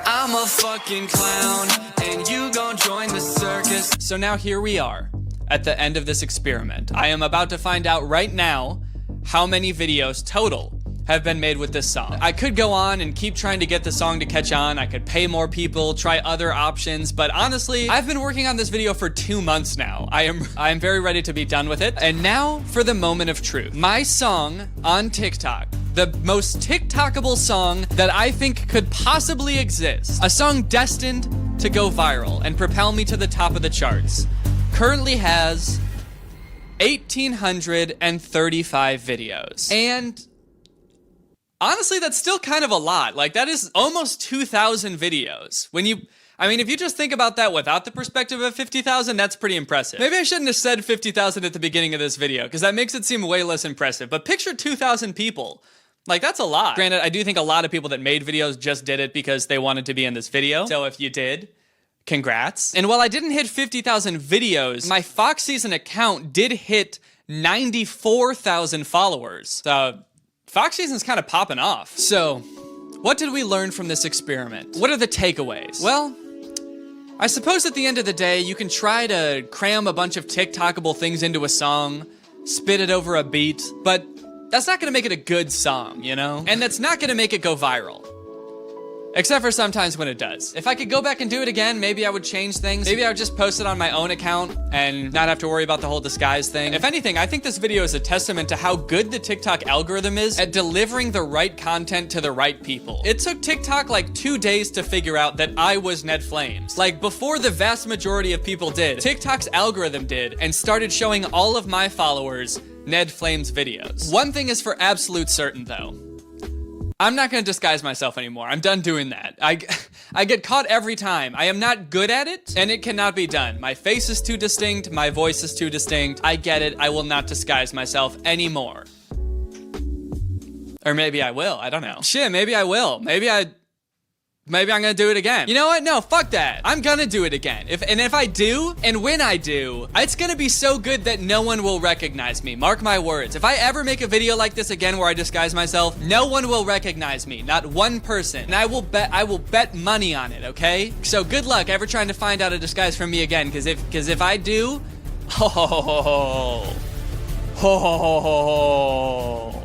I'm a fucking clown, and you gon' join the circus. So now here we are, at the end of this experiment. I am about to find out right now how many videos total have been made with this song. I could go on and keep trying to get the song to catch on. I could pay more people, try other options, but honestly, I've been working on this video for 2 months now. I am very ready to be done with it. And now for the moment of truth. My song on TikTok, the most TikTokable song that I think could possibly exist, a song destined to go viral and propel me to the top of the charts, currently has 1,835 videos. And honestly, that's still kind of a lot. Like, that is almost 2,000 videos. If you just think about that without the perspective of 50,000, that's pretty impressive. Maybe I shouldn't have said 50,000 at the beginning of this video, because that makes it seem way less impressive. But picture 2,000 people. Like, that's a lot. Granted, I do think a lot of people that made videos just did it because they wanted to be in this video. So if you did, congrats. And while I didn't hit 50,000 videos, my Fox Season account did hit 94,000 followers. So Fox Season's kind of popping off. So, what did we learn from this experiment? What are the takeaways? Well, I suppose at the end of the day, you can try to cram a bunch of TikTokable things into a song, spit it over a beat, but that's not gonna make it a good song, you know? And that's not gonna make it go viral. Except for sometimes when it does. If I could go back and do it again, maybe I would change things. Maybe I would just post it on my own account and not have to worry about the whole disguise thing. If anything, I think this video is a testament to how good the TikTok algorithm is at delivering the right content to the right people. It took TikTok like 2 days to figure out that I was Ned Flames. Like, before the vast majority of people did, TikTok's algorithm did and started showing all of my followers Ned Flames videos. One thing is for absolute certain though. I'm not gonna disguise myself anymore. I'm done doing that. I get caught every time. I am not good at it, and it cannot be done. My face is too distinct, my voice is too distinct. I get it, I will not disguise myself anymore. Or maybe I will, I don't know. Shit, maybe I will. Maybe I'm gonna do it again. You know what? No, fuck that. I'm gonna do it again. If I do, and when I do, it's gonna be so good that no one will recognize me. Mark my words. If I ever make a video like this again where I disguise myself, no one will recognize me. Not one person. And I will bet money on it, okay? So good luck ever trying to find out a disguise from me again, because if I do, ho ho ho ho ho. Ho ho ho ho ho.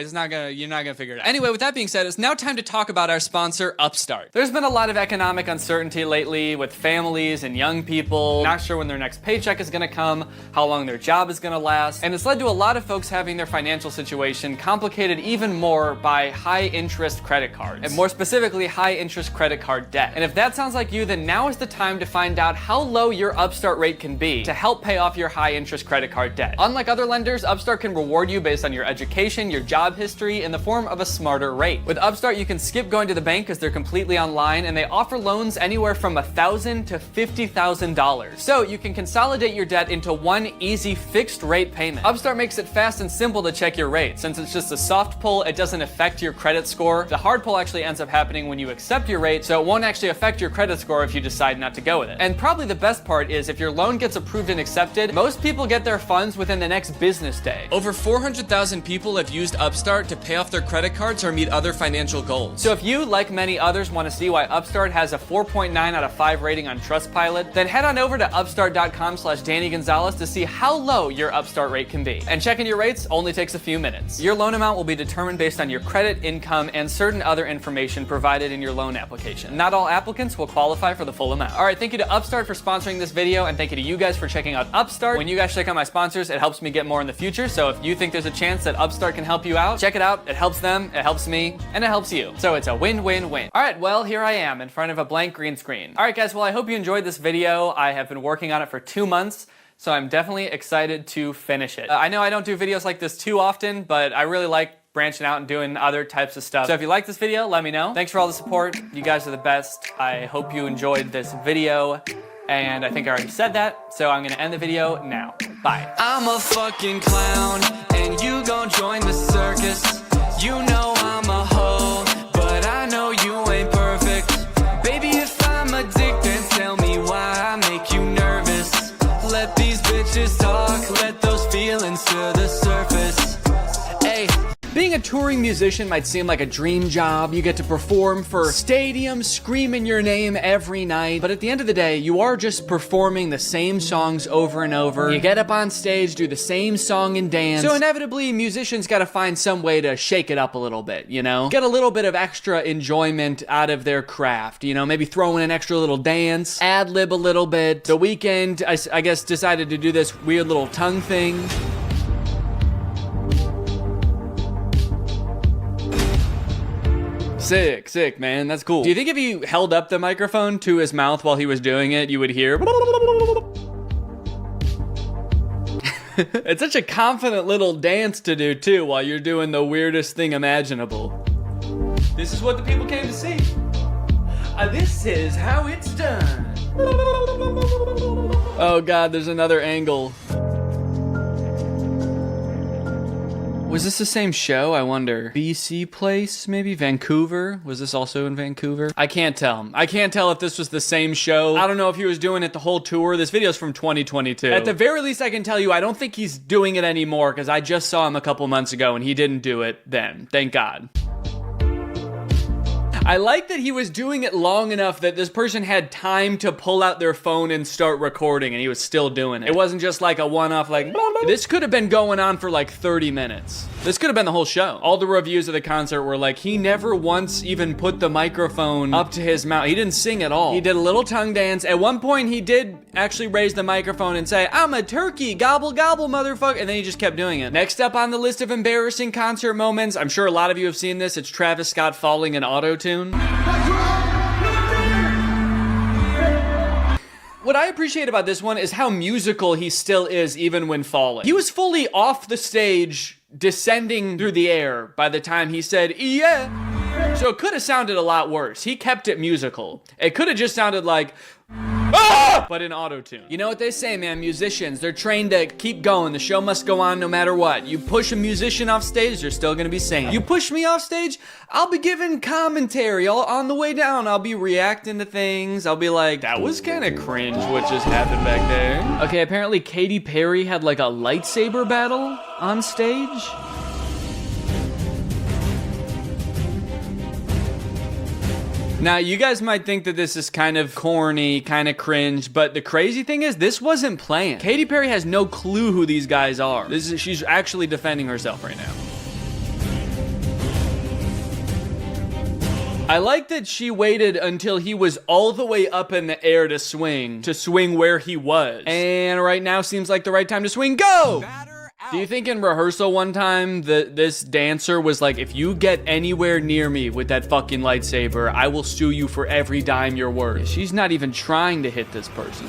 You're not gonna figure it out. Anyway, with that being said, it's now time to talk about our sponsor, Upstart. There's been a lot of economic uncertainty lately with families and young people not sure when their next paycheck is gonna come, how long their job is gonna last, and it's led to a lot of folks having their financial situation complicated even more by high interest credit cards, and more specifically, high interest credit card debt. And if that sounds like you, then now is the time to find out how low your Upstart rate can be to help pay off your high interest credit card debt. Unlike other lenders, Upstart can reward you based on your education, your job web history in the form of a smarter rate. With Upstart, you can skip going to the bank because they're completely online, and they offer loans anywhere from $1,000 to $50,000. So you can consolidate your debt into one easy fixed rate payment. Upstart makes it fast and simple to check your rate. Since it's just a soft pull, it doesn't affect your credit score. The hard pull actually ends up happening when you accept your rate, so it won't actually affect your credit score if you decide not to go with it. And probably the best part is if your loan gets approved and accepted, most people get their funds within the next business day. Over 400,000 people have used Upstart to pay off their credit cards or meet other financial goals. So if you, like many others, want to see why Upstart has a 4.9 out of 5 rating on Trustpilot, then head on over to upstart.com/Danny Gonzalez to see how low your Upstart rate can be. And checking your rates only takes a few minutes. Your loan amount will be determined based on your credit, income, and certain other information provided in your loan application. Not all applicants will qualify for the full amount. All right, thank you to Upstart for sponsoring this video, and thank you to you guys for checking out Upstart. When you guys check out my sponsors, it helps me get more in the future. So if you think there's a chance that Upstart can help you out, check it out. It helps them, it helps me, and it helps you. So it's a win-win-win. All right, well, here I am in front of a blank green screen. All right, guys, well, I hope you enjoyed this video. I have been working on it for 2 months, so I'm definitely excited to finish it. I know I don't do videos like this too often, but I really like branching out and doing other types of stuff. So if you like this video, let me know. Thanks for all the support. You guys are the best. I hope you enjoyed this video. And I think I already said that, so I'm gonna end the video now. Bye. I'm a fucking clown, and you gon' join the circus. You know I'm a hoe, but I know you ain't perfect. Baby, if I'm a dick, then tell me why I make you nervous. Let these bitches talk, let those feelings to the surface. Hey. Being a touring musician might seem like a dream job. You get to perform for stadiums, screaming your name every night. But at the end of the day, you are just performing the same songs over and over. You get up on stage, do the same song and dance. So inevitably, musicians gotta find some way to shake it up a little bit, you know? Get a little bit of extra enjoyment out of their craft, you know? Maybe throw in an extra little dance, ad-lib a little bit. The Weeknd, I guess, decided to do this weird little tongue thing. Sick, man. That's cool. Do you think if you held up the microphone to his mouth while he was doing it, you would hear? It's such a confident little dance to do, too, while you're doing the weirdest thing imaginable. This is what the people came to see. This is how it's done. Oh, God, there's another angle. Was this the same show? I wonder. BC Place, maybe? Vancouver? Was this also in Vancouver? I can't tell. I can't tell if this was the same show. I don't know if he was doing it the whole tour. This video's from 2022. At the very least, I can tell you, I don't think he's doing it anymore because I just saw him a couple months ago and he didn't do it then. Thank God. I like that he was doing it long enough that this person had time to pull out their phone and start recording, and he was still doing it. It wasn't just like a one-off, like, blah, blah. This could have been going on for like 30 minutes. This could have been the whole show. All the reviews of the concert were like, he never once even put the microphone up to his mouth. He didn't sing at all. He did a little tongue dance. At one point, he did actually raise the microphone and say, I'm a turkey, gobble, gobble, motherfucker. And then he just kept doing it. Next up on the list of embarrassing concert moments, I'm sure a lot of you have seen this, it's Travis Scott falling in auto-tune. What I appreciate about this one is how musical he still is even when falling. He was fully off the stage, descending through the air by the time he said, yeah. So it could have sounded a lot worse. He kept it musical. It could have just sounded like, ah! But in auto-tune. You know what they say, man, musicians, they're trained to keep going. The show must go on no matter what. You push a musician off stage, they're still gonna be singing. You push me off stage, I'll be giving commentary. On the way down, I'll be reacting to things. I'll be like, that was kind of cringe what just happened back there. Okay, apparently Katy Perry had like a lightsaber battle on stage. Now, you guys might think that this is kind of corny, kind of cringe, but the crazy thing is, this wasn't planned. Katy Perry has no clue who these guys are. She's actually defending herself right now. I like that she waited until he was all the way up in the air to swing where he was. And right now seems like the right time to swing. Go! Do you think in rehearsal one time this dancer was like, if you get anywhere near me with that fucking lightsaber, I will sue you for every dime you're worth? She's not even trying to hit this person.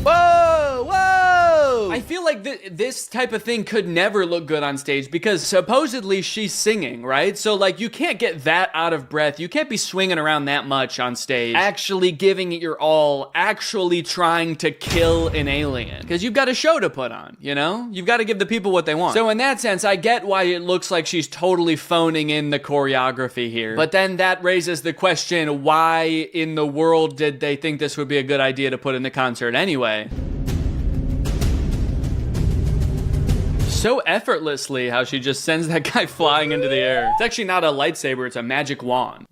Whoa, whoa! I feel like this type of thing could never look good on stage because supposedly she's singing, right? So like you can't get that out of breath. You can't be swinging around that much on stage, actually giving it your all, actually trying to kill an alien. Because you've got a show to put on, you know? You've got to give the people what they want. So in that sense, I get why it looks like she's totally phoning in the choreography here. But then that raises the question, why in the world did they think this would be a good idea to put in the concert anyway? So effortlessly how she just sends that guy flying into the air. It's actually not a lightsaber, it's a magic wand.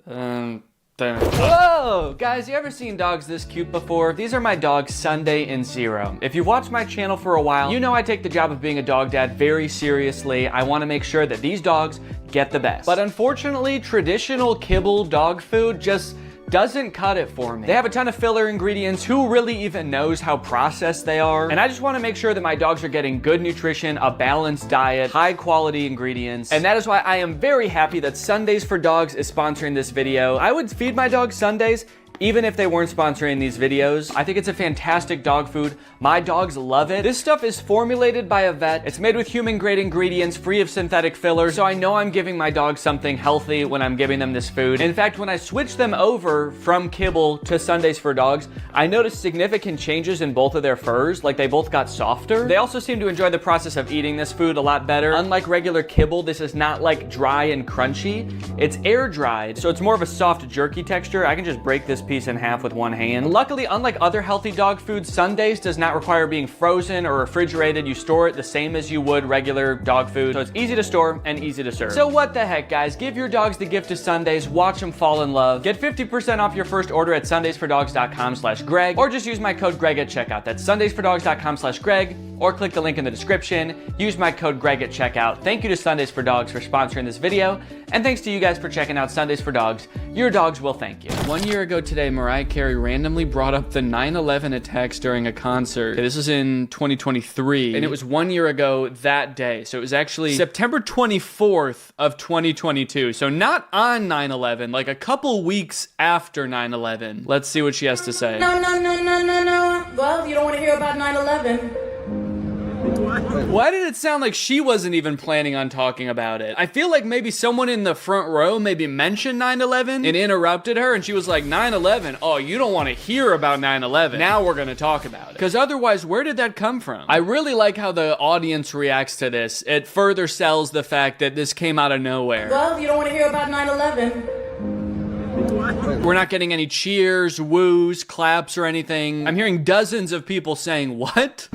Whoa! Guys, you ever seen dogs this cute before? These are my dogs, Sunday and Zero. If you've watched my channel for a while, you know I take the job of being a dog dad very seriously. I want to make sure that these dogs get the best. But unfortunately, traditional kibble dog food just doesn't cut it for me. They have a ton of filler ingredients. Who really even knows how processed they are? And I just want to make sure that my dogs are getting good nutrition, a balanced diet, high quality ingredients. And that is why I am very happy that Sundays for Dogs is sponsoring this video. I would feed my dogs Sundays even if they weren't sponsoring these videos. I think it's a fantastic dog food. My dogs love it. This stuff is formulated by a vet. It's made with human grade ingredients, free of synthetic fillers. So I know I'm giving my dogs something healthy when I'm giving them this food. In fact, when I switched them over from kibble to Sundays for Dogs, I noticed significant changes in both of their furs. Like they both got softer. They also seem to enjoy the process of eating this food a lot better. Unlike regular kibble, this is not like dry and crunchy. It's air dried, so it's more of a soft jerky texture. I can just break this piece in half with one hand. Luckily, unlike other healthy dog foods, Sundays does not require being frozen or refrigerated. You store it the same as you would regular dog food, so it's easy to store and easy to serve. So what the heck, guys? Give your dogs the gift of Sundays. Watch them fall in love. Get 50% off your first order at sundaysfordogs.com/Greg, or just use my code Greg at checkout. That's sundaysfordogs.com/Greg, or click the link in the description. Use my code Greg at checkout. Thank you to Sundays for Dogs for sponsoring this video, and thanks to you guys for checking out Sundays for Dogs. Your dogs will thank you. 1 year ago today, Mariah Carey randomly brought up the 9/11 attacks during a concert. Okay, this was in 2023, and it was 1 year ago that day. So it was actually September 24th of 2022. So not on 9/11, like a couple weeks after 9/11. Let's see what she has to say. No. Well, you don't want to hear about 9/11. Why did it sound like she wasn't even planning on talking about it? I feel like maybe someone in the front row maybe mentioned 9/11 and interrupted her, and she was like, 9/11? Oh, you don't want to hear about 9/11. Now we're going to talk about it. Because otherwise, where did that come from? I really like how the audience reacts to this. It further sells the fact that this came out of nowhere. Well, you don't want to hear about 9/11. We're not getting any cheers, woos, claps, or anything. I'm hearing dozens of people saying, what?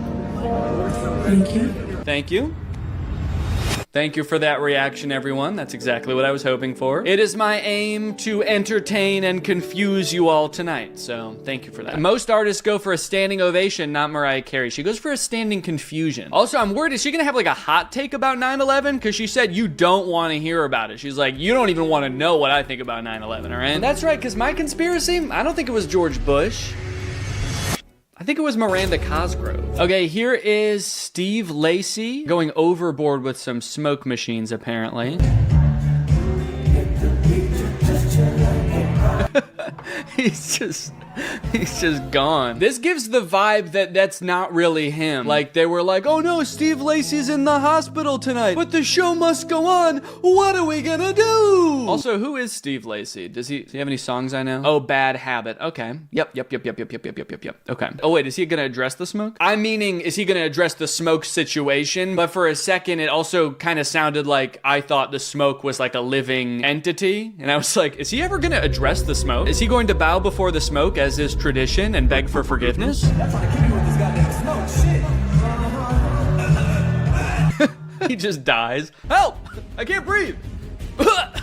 Thank you. Thank you. Thank you for that reaction, everyone. That's exactly what I was hoping for. It is my aim to entertain and confuse you all tonight, so thank you for that. Most artists go for a standing ovation, not Mariah Carey. She goes for a standing confusion. Also, I'm worried, is she gonna have like a hot take about 9/11? Because she said you don't want to hear about it. She's like, you don't even want to know what I think about 9/11, all right? And that's right, because my conspiracy, I don't think it was George Bush. I think it was Miranda Cosgrove. Okay, here is Steve Lacy going overboard with some smoke machines, apparently. He's just gone. This gives the vibe that that's not really him. Like they were like, oh no, Steve Lacy's in the hospital tonight, but the show must go on. What are we gonna do? Also, who is Steve Lacy? Does he have any songs I know? Oh, Bad Habit. Okay. Yep. Okay. Oh wait, is he gonna address the smoke? I'm meaning, is he gonna address the smoke situation? But for a second, it also kind of sounded like I thought the smoke was like a living entity. And I was like, is he ever gonna address the smoke? Is he going to bow before the smoke as is tradition and beg for forgiveness? He just dies. Help! I can't breathe!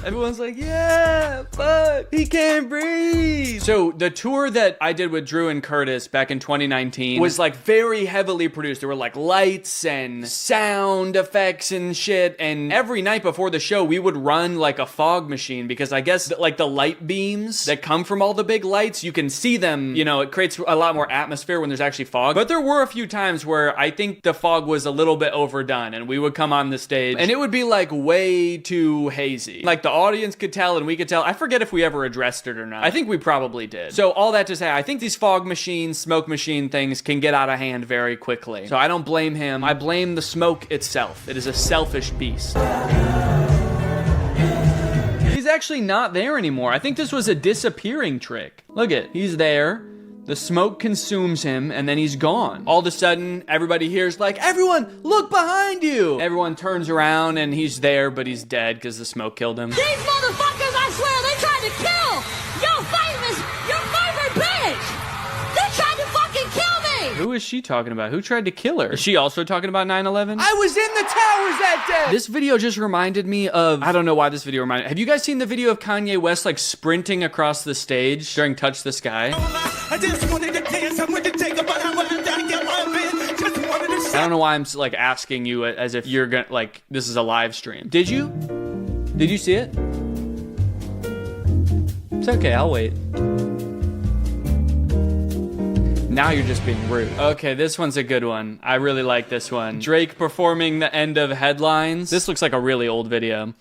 Everyone's like, yeah, fuck, he can't breathe. So the tour that I did with Drew and Curtis back in 2019 was like very heavily produced. There were like lights and sound effects and shit. And every night before the show, we would run like a fog machine because I guess like the light beams that come from all the big lights, you can see them, you know, it creates a lot more atmosphere when there's actually fog. But there were a few times where I think the fog was a little bit overdone and we would come on the stage and it would be like way too hazy. crazy. Like the audience could tell and we could tell. I forget if we ever addressed it or not. I think we probably did. So all that to say, I think these fog machines, smoke machine things can get out of hand very quickly. So I don't blame him. I blame the smoke itself. It is a selfish beast. He's actually not there anymore. I think this was a disappearing trick. Look at, he's there. The smoke consumes him, and then he's gone. All of a sudden, everybody hears like, everyone, look behind you! Everyone turns around, and he's there, but he's dead because the smoke killed him. These motherfuckers, I swear, they tried to kill your favorite bitch! They tried to fucking kill me! Who is she talking about? Who tried to kill her? Is she also talking about 9/11? I was in the towers that day! This video just reminded me of, I don't know why this video reminded, have you guys seen the video of Kanye West like sprinting across the stage during Touch the Sky? I just wanted to dance, I wanted to take about how I gotta get my bed. Just wanted to I don't know why I'm like asking you as if you're gonna, like, this is a live stream. Did you? Did you see it? It's okay, I'll wait. Now you're just being rude. Okay, this one's a good one. I really like this one. Drake performing the end of Headlines. This looks like a really old video.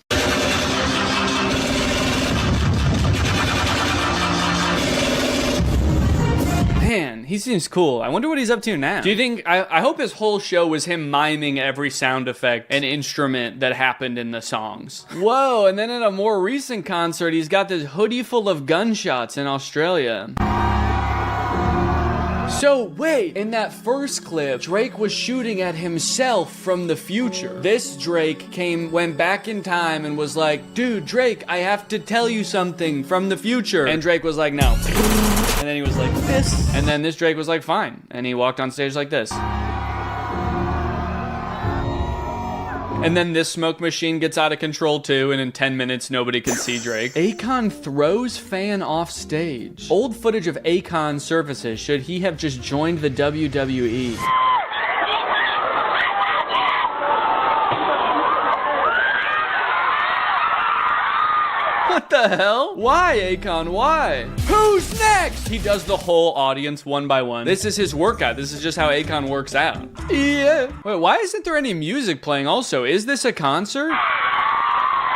Man, he seems cool. I wonder what he's up to now. Do you think, I hope his whole show was him miming every sound effect and instrument that happened in the songs. Whoa, and then at a more recent concert, he's got this hoodie full of gunshots in Australia. So wait, in that first clip, Drake was shooting at himself from the future. This Drake went back in time and was like, dude, Drake, I have to tell you something from the future. And Drake was like, no. And then he was like, this. And then this Drake was like, fine. And he walked on stage like this. And then this smoke machine gets out of control too, and in 10 minutes, nobody can see Drake. Akon throws fan off stage. Old footage of Akon surfaces. Should he have just joined the WWE? What the hell? Why, Akon? Why? Who's next? He does the whole audience one by one. This is his workout. This is just how Akon works out. Yeah. Wait, why isn't there any music playing also? Is this a concert?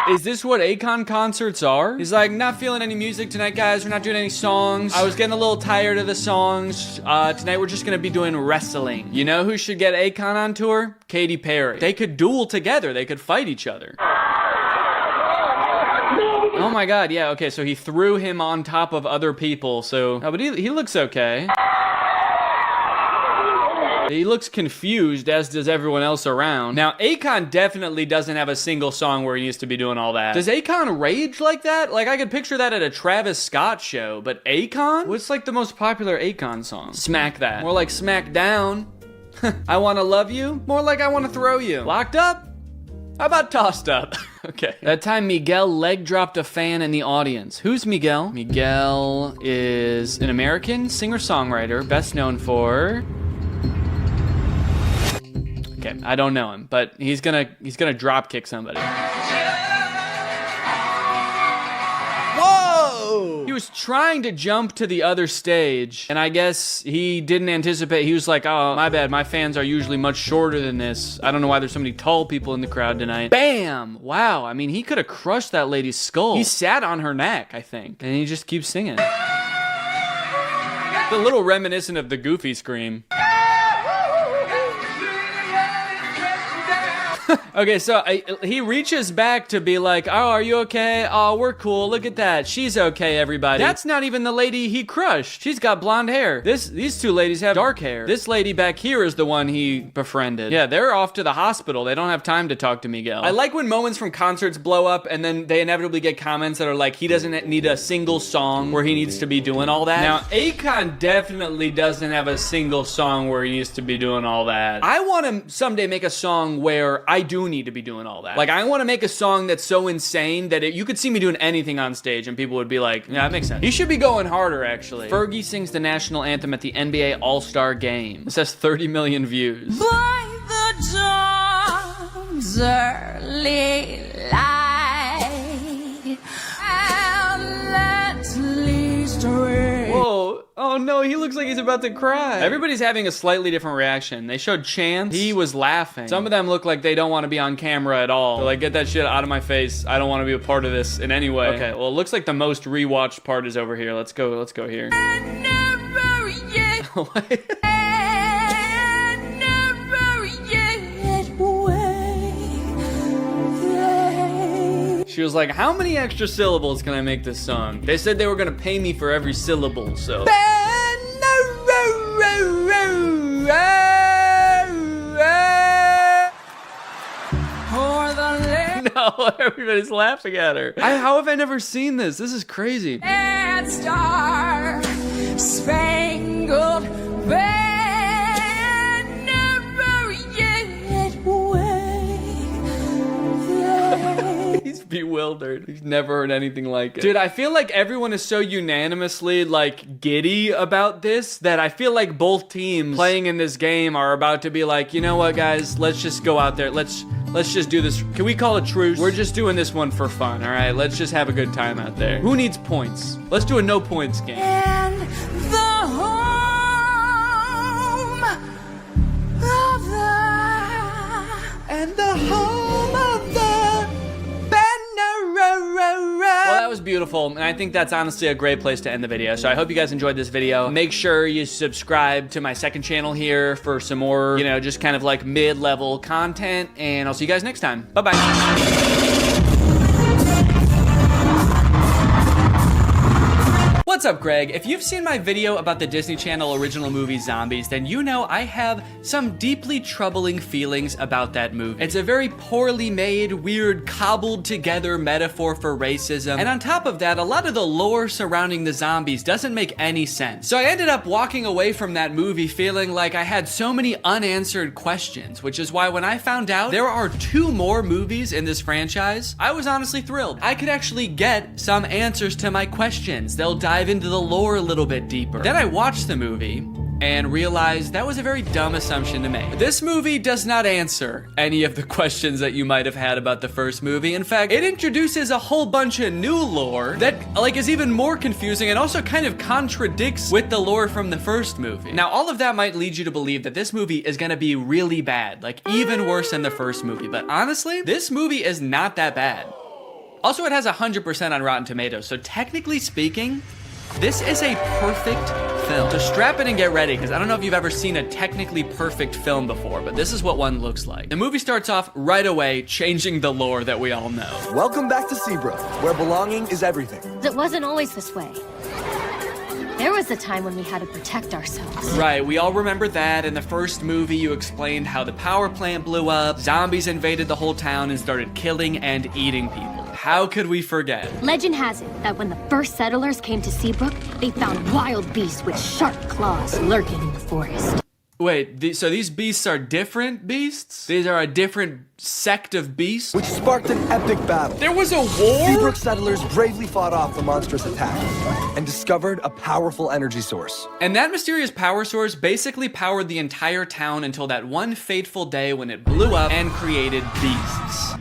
Is this what Akon concerts are? He's like, not feeling any music tonight, guys. We're not doing any songs. I was getting a little tired of the songs. Tonight we're just gonna be doing wrestling. You know who should get Akon on tour? Katy Perry. They could duel together. They could fight each other. Oh my god, yeah, okay, so he threw him on top of other people, so... Oh, but he looks okay. He looks confused, as does everyone else around. Now, Akon definitely doesn't have a single song where he needs to be doing all that. Does Akon rage like that? Like, I could picture that at a Travis Scott show, but Akon? What's like the most popular Akon song? Smack That. More like Smack Down. I Wanna Love You? More like I Wanna Throw You. Locked Up? How about Tossed Up? Okay. That time Miguel leg dropped a fan in the audience. Who's Miguel? Miguel is an American singer-songwriter, best known for... Okay, I don't know him, but he's gonna drop kick somebody. Whoa! He was trying to jump to the other stage, and I guess he didn't anticipate. He was like, oh, my bad, my fans are usually much shorter than this. I don't know why there's so many tall people in the crowd tonight. Bam! Wow, I mean, he could have crushed that lady's skull. He sat on her neck, I think, and he just keeps singing. A little reminiscent of the Goofy scream. Okay, so he reaches back to be like, oh, are you okay? Oh, we're cool. Look at that. She's okay, everybody. That's not even the lady he crushed. She's got blonde hair. These two ladies have dark hair. This lady back here is the one he befriended. Yeah, they're off to the hospital. They don't have time to talk to Miguel. I like when moments from concerts blow up and then they inevitably get comments that are like, he doesn't need a single song where he needs to be doing all that. Now, Akon definitely doesn't have a single song where he needs to be doing all that. I want to someday make a song where I do need to be doing all that. Like, I want to make a song that's so insane that you could see me doing anything on stage and people would be like, yeah, that makes sense. He should be going harder, actually. Fergie sings the national anthem at the NBA All-Star Game. This has 30 million views. By the dawn's early light, and at least Whoa. Oh no, he looks like he's about to cry. Everybody's having a slightly different reaction. They showed Chance. He was laughing. Some of them look like they don't want to be on camera at all. They're like, get that shit out of my face. I don't want to be a part of this in any way. Okay, well, it looks like the most rewatched part is over here. Let's go here. She was like, how many extra syllables can I make this song? They said they were gonna pay me for every syllable, so. No, everybody's laughing at her. How have I never seen this? This is crazy. And Star Spangled Banner yet wave. He's bewildered. He's never heard anything like it. Dude, I feel like everyone is so unanimously, like, giddy about this that I feel like both teams playing in this game are about to be like, you know what, guys? Let's just go out there. Let's just do this. Can we call a truce? We're just doing this one for fun, all right? Let's just have a good time out there. Who needs points? Let's do a no points game. And the home of the banner. Well, that was beautiful, and I think that's honestly a great place to end the video. So I hope you guys enjoyed this video. Make sure you subscribe to my second channel here for some more, you know, just kind of like mid-level content, and I'll see you guys next time. Bye-bye. What's up, Greg? If you've seen my video about the Disney Channel original movie Zombies, then you know I have some deeply troubling feelings about that movie. It's a very poorly made, weird, cobbled together metaphor for racism, and on top of that, a lot of the lore surrounding the zombies doesn't make any sense. So I ended up walking away from that movie feeling like I had so many unanswered questions, which is why when I found out there are 2 more movies in this franchise, I was honestly thrilled. I could actually get some answers to my questions. They'll dive into the lore a little bit deeper. Then I watched the movie and realized that was a very dumb assumption to make. This movie does not answer any of the questions that you might have had about the first movie. In fact, it introduces a whole bunch of new lore that like is even more confusing and also kind of contradicts with the lore from the first movie. Now, all of that might lead you to believe that this movie is gonna be really bad, like even worse than the first movie. But honestly, this movie is not that bad. Also, it has 100% on Rotten Tomatoes, so technically speaking, this is a perfect film. So strap in and get ready, because I don't know if you've ever seen a technically perfect film before, but this is what one looks like. The movie starts off right away, changing the lore that we all know. Welcome back to Seabrook, where belonging is everything. It wasn't always this way. There was a time when we had to protect ourselves. Right, we all remember that. In the first movie, you explained how the power plant blew up, zombies invaded the whole town and started killing and eating people. How could we forget? Legend has it that when the first settlers came to Seabrook, they found wild beasts with sharp claws lurking in the forest. Wait, so these beasts are different beasts? These are a different sect of beasts? Which sparked an epic battle. There was a war? Seabrook settlers bravely fought off the monstrous attack and discovered a powerful energy source. And that mysterious power source basically powered the entire town until that one fateful day when it blew up and created beasts.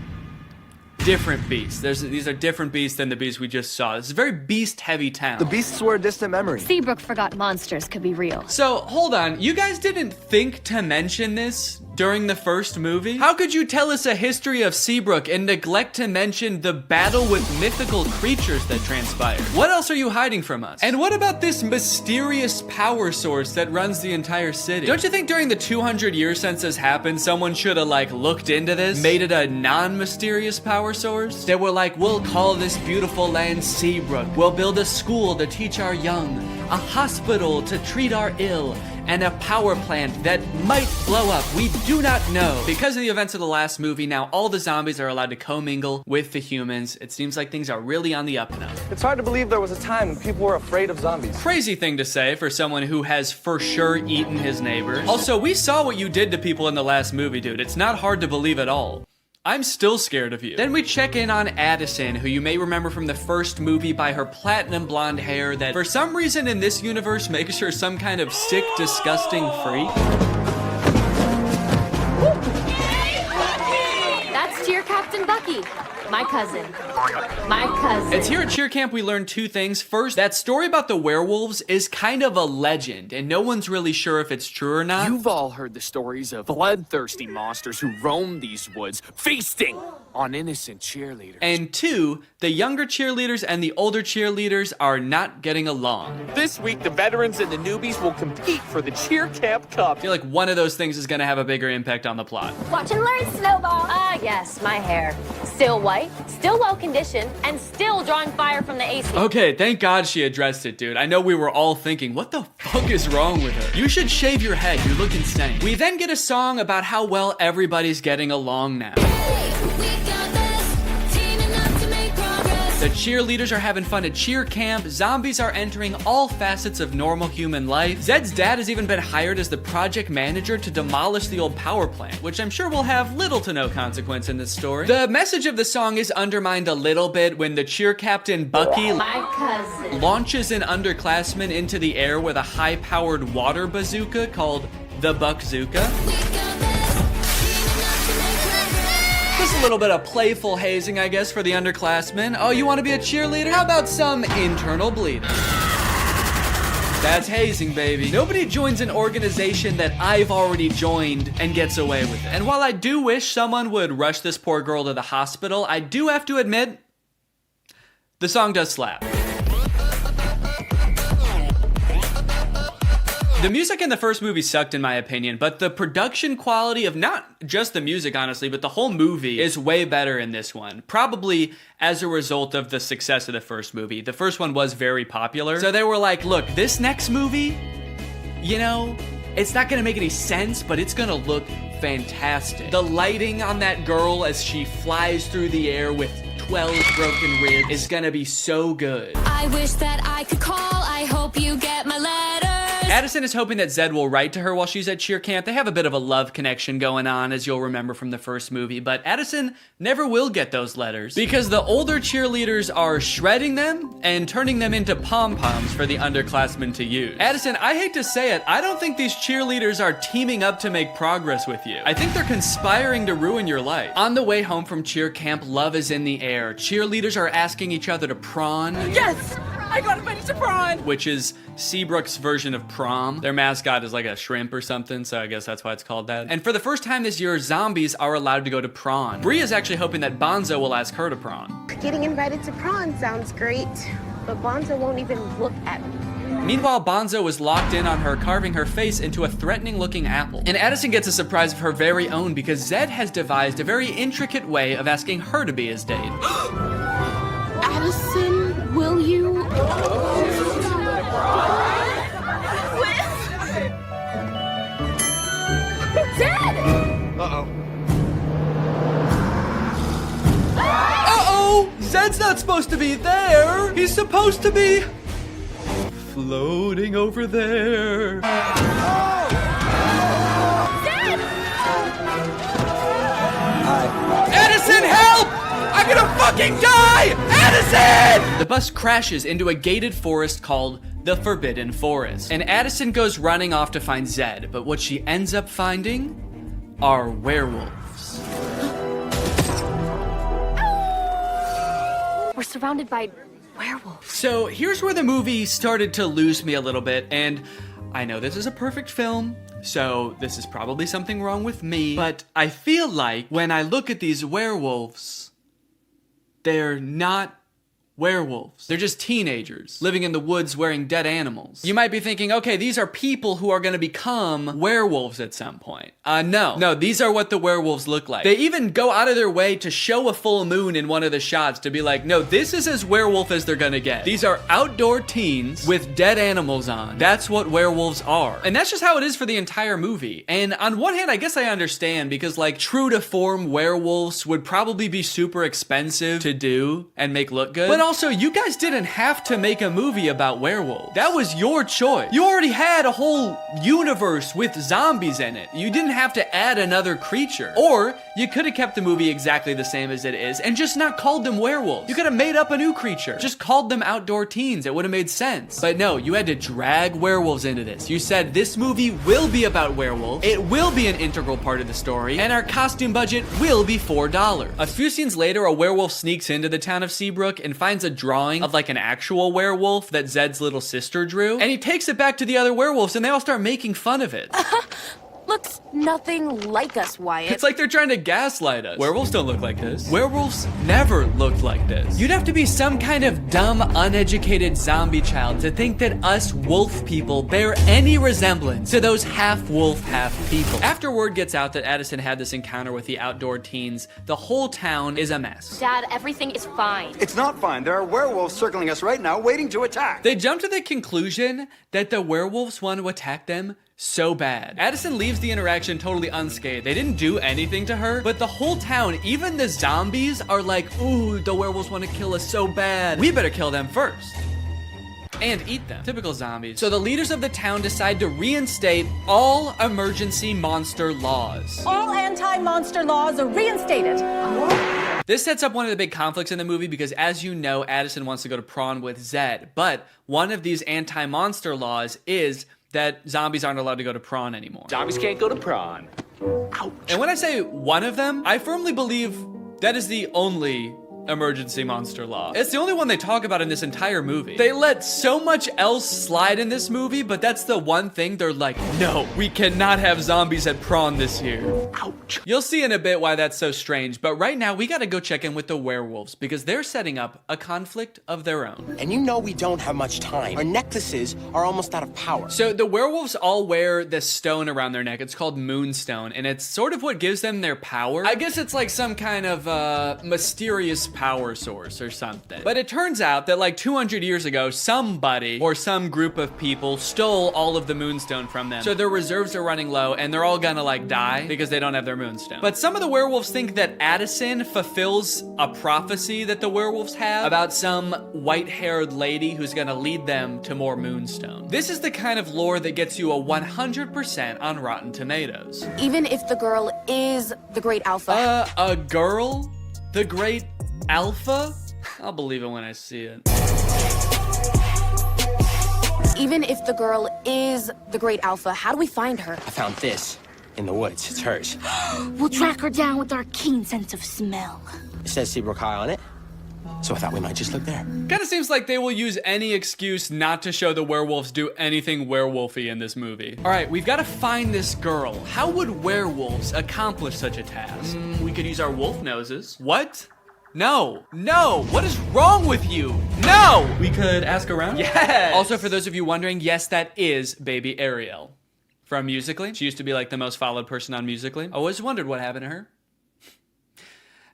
Different beasts. These are different beasts than the beasts we just saw. This is a very beast-heavy town. The beasts were a distant memory. Seabrook forgot monsters could be real. So, hold on. You guys didn't think to mention this during the first movie? How could you tell us a history of Seabrook and neglect to mention the battle with mythical creatures that transpired? What else are you hiding from us? And what about this mysterious power source that runs the entire city? Don't you think during the 200-year census happened, someone should have, like, looked into this? Made it a non-mysterious power source? They were like, we'll call this beautiful land Seabrook. We'll build a school to teach our young, a hospital to treat our ill, and a power plant that might blow up. We do not know. Because of the events of the last movie, now all the zombies are allowed to commingle with the humans. It seems like things are really on the up and up. It's hard to believe there was a time when people were afraid of zombies. Crazy thing to say for someone who has for sure eaten his neighbors. Also, we saw what you did to people in the last movie, dude. It's not hard to believe at all. I'm still scared of you. Then we check in on Addison, who you may remember from the first movie by her platinum blonde hair that for some reason in this universe makes her some kind of sick, disgusting freak. That's Cheer Captain Bucky. My cousin. My cousin. It's here at cheer camp we learned two things. First, that story about the werewolves is kind of a legend, and no one's really sure if it's true or not. You've all heard the stories of bloodthirsty monsters who roam these woods, feasting on innocent cheerleaders. And two, the younger cheerleaders and the older cheerleaders are not getting along. This week, the veterans and the newbies will compete for the Cheer Camp Cup. I feel like one of those things is gonna have a bigger impact on the plot. Watch and learn, Snowball. Ah, yes, my hair. Still white, still well conditioned, and still drawing fire from the AC. Okay, thank God she addressed it, dude. I know we were all thinking, what the fuck is wrong with her? You should shave your head, you look insane. We then get a song about how well everybody's getting along now. The cheerleaders are having fun at cheer camp, zombies are entering all facets of normal human life. Zed's dad has even been hired as the project manager to demolish the old power plant, which I'm sure will have little to no consequence in this story. The message of the song is undermined a little bit when the cheer captain, Bucky, launches an underclassman into the air with a high-powered water bazooka called the Buckzooka. Just a little bit of playful hazing, I guess, for the underclassmen. Oh, you want to be a cheerleader? How about some internal bleeding? That's hazing, baby. Nobody joins an organization that I've already joined and gets away with it. And while I do wish someone would rush this poor girl to the hospital, I do have to admit, the song does slap. The music in the first movie sucked in my opinion, but the production quality of not just the music, honestly, but the whole movie is way better in this one. Probably as a result of the success of the first movie. The first one was very popular. So they were like, look, this next movie, you know, it's not gonna make any sense, but it's gonna look fantastic. The lighting on that girl as she flies through the air with 12 broken ribs is gonna be so good. I wish that I could call. I hope you get my letter. Addison is hoping that Zed will write to her while she's at cheer camp. They have a bit of a love connection going on, as you'll remember from the first movie, but Addison never will get those letters because the older cheerleaders are shredding them and turning them into pom-poms for the underclassmen to use. Addison, I hate to say it, I don't think these cheerleaders are teaming up to make progress with you. I think they're conspiring to ruin your life. On the way home from cheer camp, love is in the air. Cheerleaders are asking each other to prawn. Yes! I got invited to prawn! Which is Seabrook's version of prom. Their mascot is like a shrimp or something, so I guess that's why it's called that. And for the first time this year, zombies are allowed to go to prawn. Bree is actually hoping that Bonzo will ask her to prawn. Getting invited to prawn sounds great, but Bonzo won't even look at me. Meanwhile, Bonzo is locked in on her, carving her face into a threatening-looking apple. And Addison gets a surprise of her very own because Zed has devised a very intricate way of asking her to be his date. Addison, will you? Dad! Uh-oh. Uh-oh! Zed's not supposed to be there! He's supposed to be floating over there. Addison, help! I'm gonna fucking die! Addison! The bus crashes into a gated forest called the Forbidden Forest. And Addison goes running off to find Zed, but what she ends up finding are werewolves. We're surrounded by werewolves. So here's where the movie started to lose me a little bit, and I know this is a perfect film, so this is probably something wrong with me, but I feel like when I look at these werewolves, they're not werewolves. They're just teenagers living in the woods wearing dead animals. You might be thinking, okay, these are people who are gonna become werewolves at some point. No, these are what the werewolves look like. They even go out of their way to show a full moon in one of the shots to be like, no, this is as werewolf as they're gonna get. These are outdoor teens with dead animals on. That's what werewolves are. And that's just how it is for the entire movie. And on one hand, I guess I understand because like true to form werewolves would probably be super expensive to do and make look good. But also, you guys didn't have to make a movie about werewolves. That was your choice. You already had a whole universe with zombies in it. You didn't have to add another creature. Or You could have kept the movie exactly the same as it is and just not called them werewolves. You could have made up a new creature. Just called them outdoor teens. It would have made sense. But no, you had to drag werewolves into this. You said this movie will be about werewolves. It will be an integral part of the story. And our costume budget will be $4. A few scenes later, a werewolf sneaks into the town of Seabrook and finds a drawing of like an actual werewolf that Zed's little sister drew. And he takes it back to the other werewolves and they all start making fun of it. Looks nothing like us, Wyatt. It's like they're trying to gaslight us. Werewolves don't look like this. Werewolves never looked like this. You'd have to be some kind of dumb, uneducated zombie child to think that us wolf people bear any resemblance to those half-wolf, half-people. After word gets out that Addison had this encounter with the outdoor teens, the whole town is a mess. Dad, everything is fine. It's not fine. There are werewolves circling us right now, waiting to attack. They jump to the conclusion that the werewolves want to attack them so bad. Addison leaves the interaction totally unscathed. They didn't do anything to her, but the whole town, even the zombies, are like, ooh, the werewolves want to kill us so bad. We better kill them first. And eat them. Typical zombies. So the leaders of the town decide to reinstate all emergency monster laws. All anti-monster laws are reinstated. This sets up one of the big conflicts in the movie because, as you know, Addison wants to go to prom with Zed, but one of these anti-monster laws is that zombies aren't allowed to go to prawn anymore. Zombies can't go to prawn. Ouch. And when I say one of them, I firmly believe that is the only emergency monster law. It's the only one they talk about in this entire movie. They let so much else slide in this movie, but that's the one thing they're like, no, we cannot have zombies at prawn this year. Ouch. You'll see in a bit why that's so strange, but right now we gotta go check in with the werewolves because they're setting up a conflict of their own. And you know we don't have much time. Our necklaces are almost out of power. So the werewolves all wear this stone around their neck. It's called Moonstone, and it's sort of what gives them their power. I guess it's like some kind of mysterious power source or something. But it turns out that like 200 years ago, somebody or some group of people stole all of the Moonstone from them. So their reserves are running low and they're all gonna like die because they don't have their Moonstone. But some of the werewolves think that Addison fulfills a prophecy that the werewolves have about some white-haired lady who's gonna lead them to more Moonstone. This is the kind of lore that gets you a 100% on Rotten Tomatoes. Even if the girl is the great alpha. A girl? The great alpha? I'll believe it when I see it. Even if the girl is the great alpha, how do we find her? I found this in the woods. It's hers. We'll track her down with our keen sense of smell. It says Seabrook High on it, so I thought we might just look there. Kinda seems like they will use any excuse not to show the werewolves do anything werewolfy in this movie. All right, we've gotta find this girl. How would werewolves accomplish such a task? We could use our wolf noses. What? No, what is wrong with you? No! We could ask around? Yes! Also, for those of you wondering, yes, that is baby Ariel from Musical.ly. She used to be like the most followed person on Musical.ly. I always wondered what happened to her. I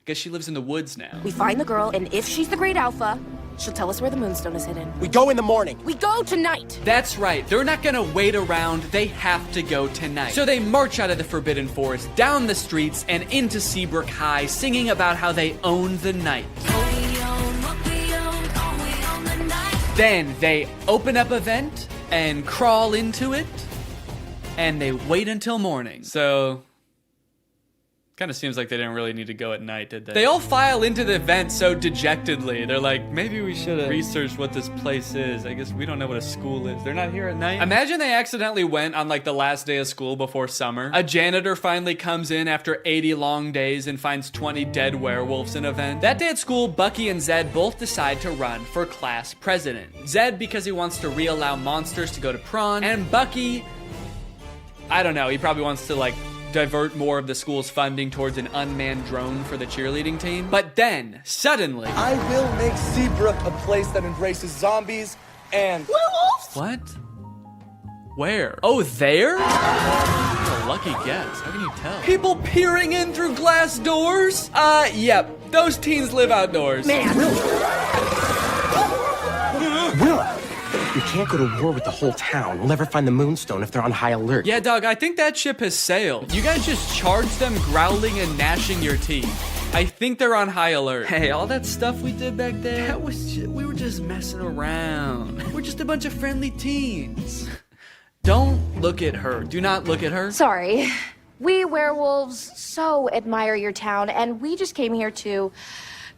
guess she lives in the woods now. We find the girl, and if she's the great alpha, she'll tell us where the Moonstone is hidden. We go in the morning. We go tonight. That's right. They're not gonna wait around. They have to go tonight. So they march out of the Forbidden Forest, down the streets, and into Seabrook High, singing about how they own the night. Then they open up a vent and crawl into it, and they wait until morning. So kind of seems like they didn't really need to go at night, did they? They all file into the vent so dejectedly. They're like, maybe we should have researched what this place is. I guess we don't know what a school is. They're not here at night. Imagine they accidentally went on like the last day of school before summer. A janitor finally comes in after 80 long days and finds 20 dead werewolves in a vent. That day at school, Bucky and Zed both decide to run for class president. Zed because he wants to reallow monsters to go to prawn, and Bucky, I don't know, he probably wants to like divert more of the school's funding towards an unmanned drone for the cheerleading team. But then, suddenly, I will make Seabrook a place that embraces zombies and werewolves. What? Where? Oh, there? What a lucky guess. How can you tell? People peering in through glass doors? Yep. Those teens live outdoors. Man, Will, we can't go to war with the whole town. We'll never find the Moonstone if they're on high alert. Yeah, dog, I think that ship has sailed. You guys just charged them growling and gnashing your teeth. I think they're on high alert. Hey, all that stuff we did back there, that was just, we were just messing around. We're just a bunch of friendly teens. Don't look at her. Do not look at her. Sorry. We werewolves so admire your town, and we just came here to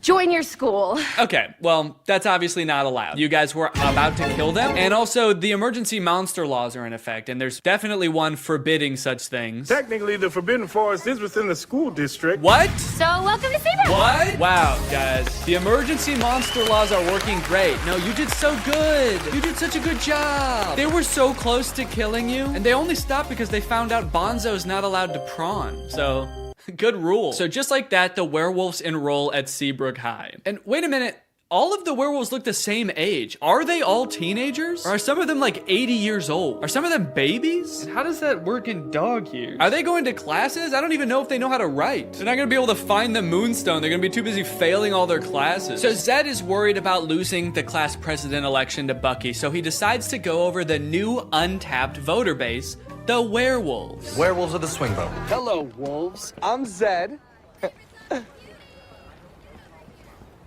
join your school. Okay, well, that's obviously not allowed. You guys were about to kill them, and also the emergency monster laws are in effect, and there's definitely one forbidding such things. Technically, the Forbidden Forest is within the school district. What? So welcome to Seabrook. What? Wow, guys. The emergency monster laws are working great. No, you did so good. You did such a good job. They were so close to killing you, and they only stopped because they found out Bonzo's not allowed to prawn. So, good rule. So just like that, the werewolves enroll at Seabrook High. And wait a minute. All of the werewolves look the same age. Are they all teenagers? Or are some of them like 80 years old? Are some of them babies? And how does that work in dog years? Are they going to classes? I don't even know if they know how to write. They're not gonna be able to find the moonstone. They're gonna be too busy failing all their classes. So Zed is worried about losing the class president election to Bucky, so he decides to go over the new untapped voter base, the werewolves. Werewolves of the swing vote. Hello, wolves. I'm Zed.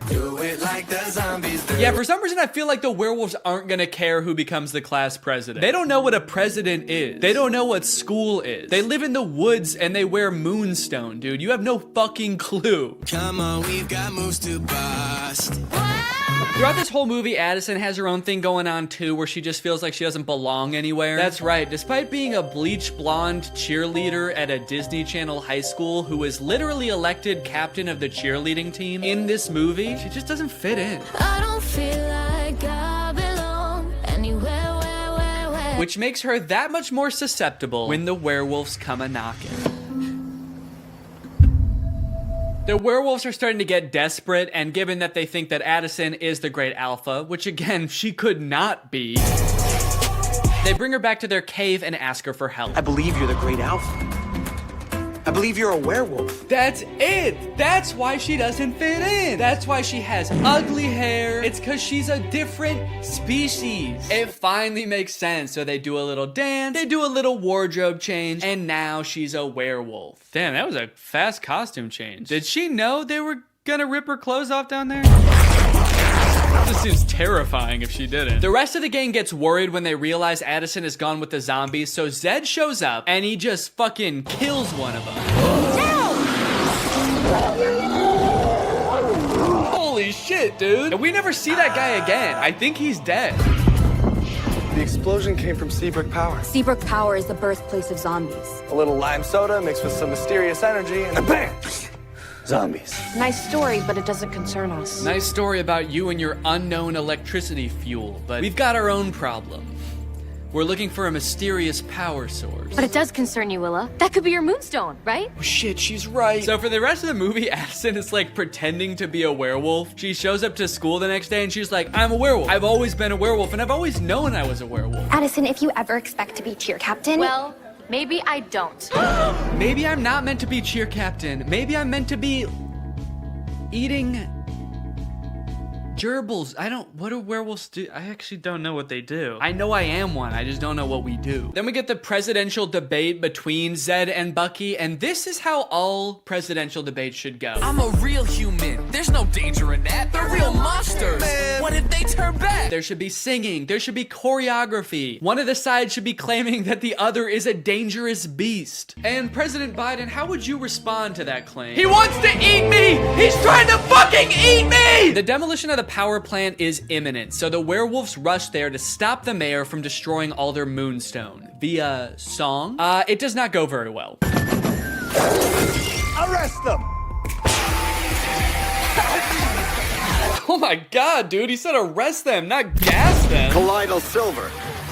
Do it like the zombies do. Yeah, for some reason I feel like the werewolves aren't gonna care who becomes the class president. They don't know what a president is. They don't know what school is. They live in the woods and they wear moonstone, dude. You have no fucking clue. Come on, we've got moves to bust. Throughout this whole movie, Addison has her own thing going on too, where she just feels like she doesn't belong anywhere. That's right, despite being a bleach blonde cheerleader at a Disney Channel high school who was literally elected captain of the cheerleading team in this movie, she just doesn't fit in. I don't feel like I belong anywhere, where. Which makes her that much more susceptible when the werewolves come a-knocking. The werewolves are starting to get desperate, and given that they think that Addison is the great alpha, which again, she could not be, they bring her back to their cave and ask her for help. I believe you're the great alpha. I believe you're a werewolf. That's it. That's why she doesn't fit in. That's why she has ugly hair. It's because she's a different species. It finally makes sense. So they do a little dance, they do a little wardrobe change, and now she's a werewolf. Damn, that was a fast costume change. Did she know they were gonna rip her clothes off down there? This seems terrifying if she didn't. The rest of the gang gets worried when they realize Addison is gone with the zombies, so Zed shows up and he just fucking kills one of them. Holy shit, dude. And we never see that guy again. I think he's dead. The explosion came from Seabrook Power. Seabrook Power is the birthplace of zombies. A little lime soda mixed with some mysterious energy, and bam! Zombies. Nice story, but it doesn't concern us. Nice story about you and your unknown electricity fuel, but we've got our own problem. We're looking for a mysterious power source. But it does concern you, Willa. That could be your moonstone, right? Oh shit, she's right. So for the rest of the movie, Addison is like pretending to be a werewolf. She shows up to school the next day and she's like, I'm a werewolf. I've always been a werewolf and I've always known I was a werewolf. Addison, if you ever expect to be cheer captain... Well, maybe I don't. Maybe I'm not meant to be cheer captain. Maybe I'm meant to be eating gerbils. What do werewolves do? I actually don't know what they do. I know I am one, I just don't know what we do. Then we get the presidential debate between Zed and Bucky, and this is how all presidential debates should go. I'm a real human. There's no danger in that. They're real monsters. Man. What if they turn back? There should be singing. There should be choreography. One of the sides should be claiming that the other is a dangerous beast. And President Biden, how would you respond to that claim? He wants to eat me! He's trying to fucking eat me! The demolition of the power plant is imminent, so the werewolves rush there to stop the mayor from destroying all their moonstone. Via song? It does not go very well. Arrest them! Oh my god, dude, he said arrest them, not gas them. Colloidal silver.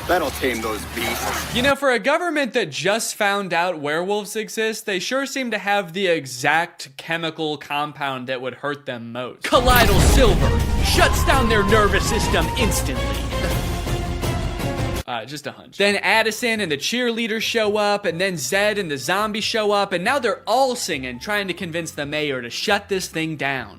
That'll tame those beasts. You know, for a government that just found out werewolves exist, they sure seem to have the exact chemical compound that would hurt them most. Colloidal silver shuts down their nervous system instantly. Just a hunch. Then Addison and the cheerleaders show up, and then Zed and the zombies show up, and now they're all singing, trying to convince the mayor to shut this thing down.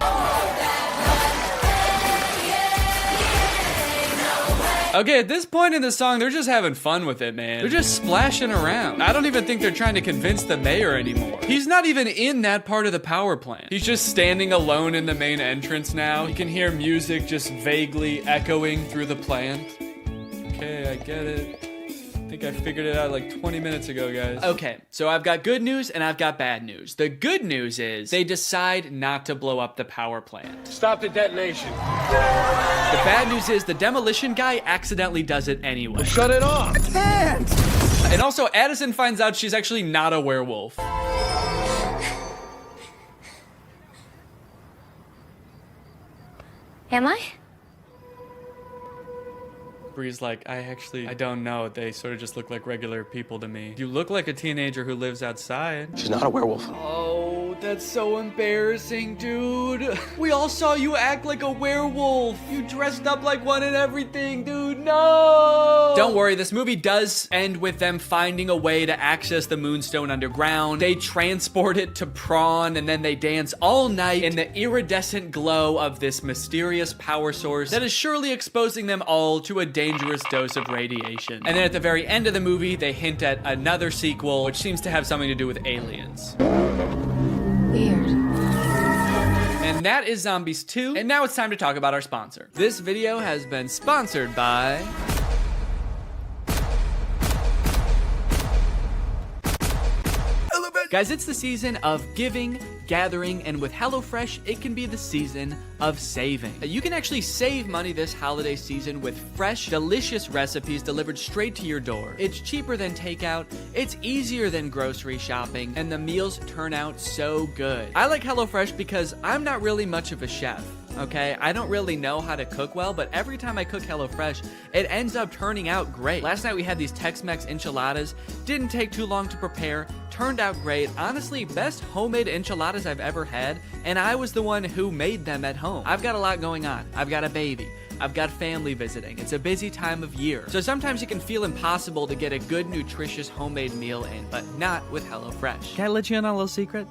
Okay, at this point in the song, they're just having fun with it, man. They're just splashing around. I don't even think they're trying to convince the mayor anymore. He's not even in that part of the power plant. He's just standing alone in the main entrance now. You can hear music just vaguely echoing through the plant. Okay, I get it. think I figured it out like 20 minutes ago, guys. Okay, so I've got good news and I've got bad news. The good news is they decide not to blow up the power plant. Stop the detonation. The bad news is the demolition guy accidentally does it anyway. Well, shut it off. I can't. And also, Addison finds out she's actually not a werewolf. Am I? Bree's like, I don't know. They sort of just look like regular people to me. You look like a teenager who lives outside. She's not a werewolf. Oh, that's so embarrassing, dude. We all saw you act like a werewolf. You dressed up like one and everything, dude. No! Don't worry, this movie does end with them finding a way to access the Moonstone underground. They transport it to Prawn, and then they dance all night in the iridescent glow of this mysterious power source that is surely exposing them all to a dangerous dose of radiation. And then at the very end of the movie, they hint at another sequel, which seems to have something to do with aliens. Weird. And that is Zombies 2. And now it's time to talk about our sponsor. This video has been sponsored by... Guys, it's the season of giving, gathering, and with HelloFresh, it can be the season of saving. You can actually save money this holiday season with fresh, delicious recipes delivered straight to your door. It's cheaper than takeout, it's easier than grocery shopping, and the meals turn out so good. I like HelloFresh because I'm not really much of a chef. Okay, I don't really know how to cook well, but every time I cook HelloFresh, it ends up turning out great. Last night we had these Tex-Mex enchiladas. Didn't take too long to prepare. Turned out great. Honestly, best homemade enchiladas I've ever had, and I was the one who made them at home. I've got a lot going on. I've got a baby. I've got family visiting. It's a busy time of year. So sometimes it can feel impossible to get a good, nutritious homemade meal in, but not with HelloFresh. Can I let you in on a little secret?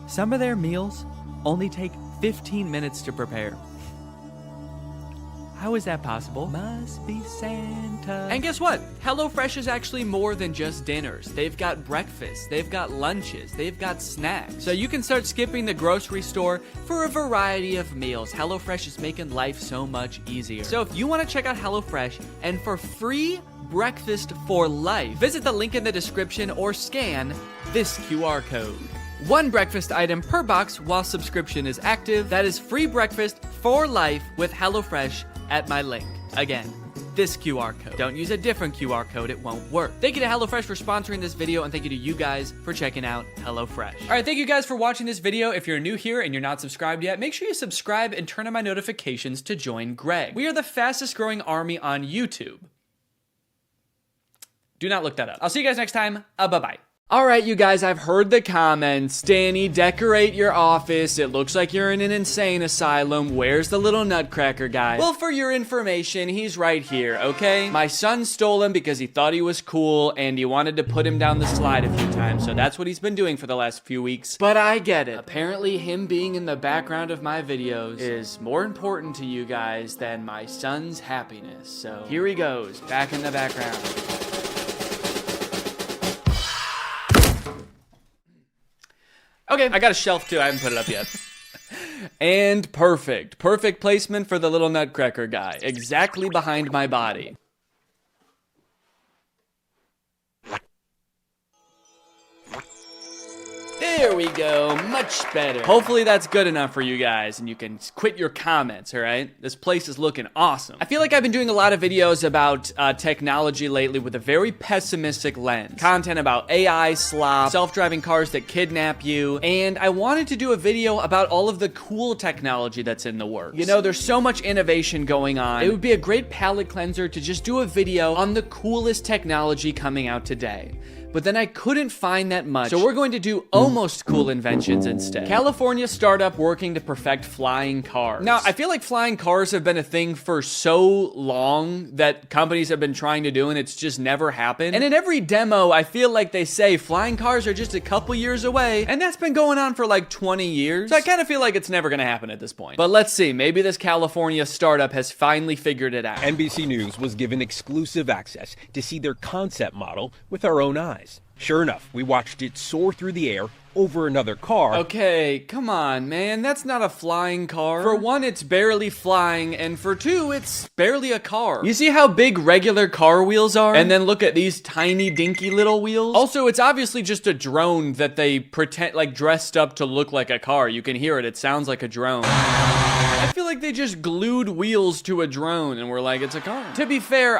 Some of their meals only take 15 minutes to prepare. How is that possible? Must be Santa. And guess what? HelloFresh is actually more than just dinners. They've got breakfast, they've got lunches, they've got snacks. So you can start skipping the grocery store for a variety of meals. HelloFresh is making life so much easier. So if you want to check out HelloFresh and for free breakfast for life, visit the link in the description or scan this QR code. One breakfast item per box while subscription is active. That is free breakfast for life with HelloFresh at my link. Again, this QR code. Don't use a different QR code, it won't work. Thank you to HelloFresh for sponsoring this video, and thank you to you guys for checking out HelloFresh. All right, thank you guys for watching this video. If you're new here and you're not subscribed yet, make sure you subscribe and turn on my notifications to join Greg. We are the fastest growing army on YouTube. Do not look that up. I'll see you guys next time. Bye-bye. All right, you guys, I've heard the comments. Danny, decorate your office. It looks like you're in an insane asylum. Where's the little nutcracker guy? Well, for your information, he's right here, okay? My son stole him because he thought he was cool and he wanted to put him down the slide a few times, so that's what he's been doing for the last few weeks. But I get it. Apparently, him being in the background of my videos is more important to you guys than my son's happiness. So here he goes, back in the background. Okay, I got a shelf too. I haven't put it up yet. And perfect. Perfect placement for the little nutcracker guy. Exactly behind my body. There we go, much better. Hopefully that's good enough for you guys and you can quit your comments, all right? This place is looking awesome. I feel like I've been doing a lot of videos about technology lately with a very pessimistic lens. Content about AI slop, self-driving cars that kidnap you, and I wanted to do a video about all of the cool technology that's in the works. You know, there's so much innovation going on. It would be a great palate cleanser to just do a video on the coolest technology coming out today. But then I couldn't find that much, so we're going to do almost cool inventions instead. California startup working to perfect flying cars. Now, I feel like flying cars have been a thing for so long that companies have been trying to do, and it's just never happened. And in every demo, I feel like they say flying cars are just a couple years away, and that's been going on for like 20 years. So I kind of feel like it's never gonna happen at this point. But let's see, maybe this California startup has finally figured it out. NBC News was given exclusive access to see their concept model with our own eyes. guys. Sure enough, we watched it soar through the air over another car. Okay, come on, man. That's not a flying car. For one, it's barely flying, and for two, it's barely a car. You see how big regular car wheels are? And then look at these tiny, dinky little wheels. Also, it's obviously just a drone that they pretend, like, dressed up to look like a car. You can hear it. It sounds like a drone. I feel like they just glued wheels to a drone and were like, it's a car. To be fair,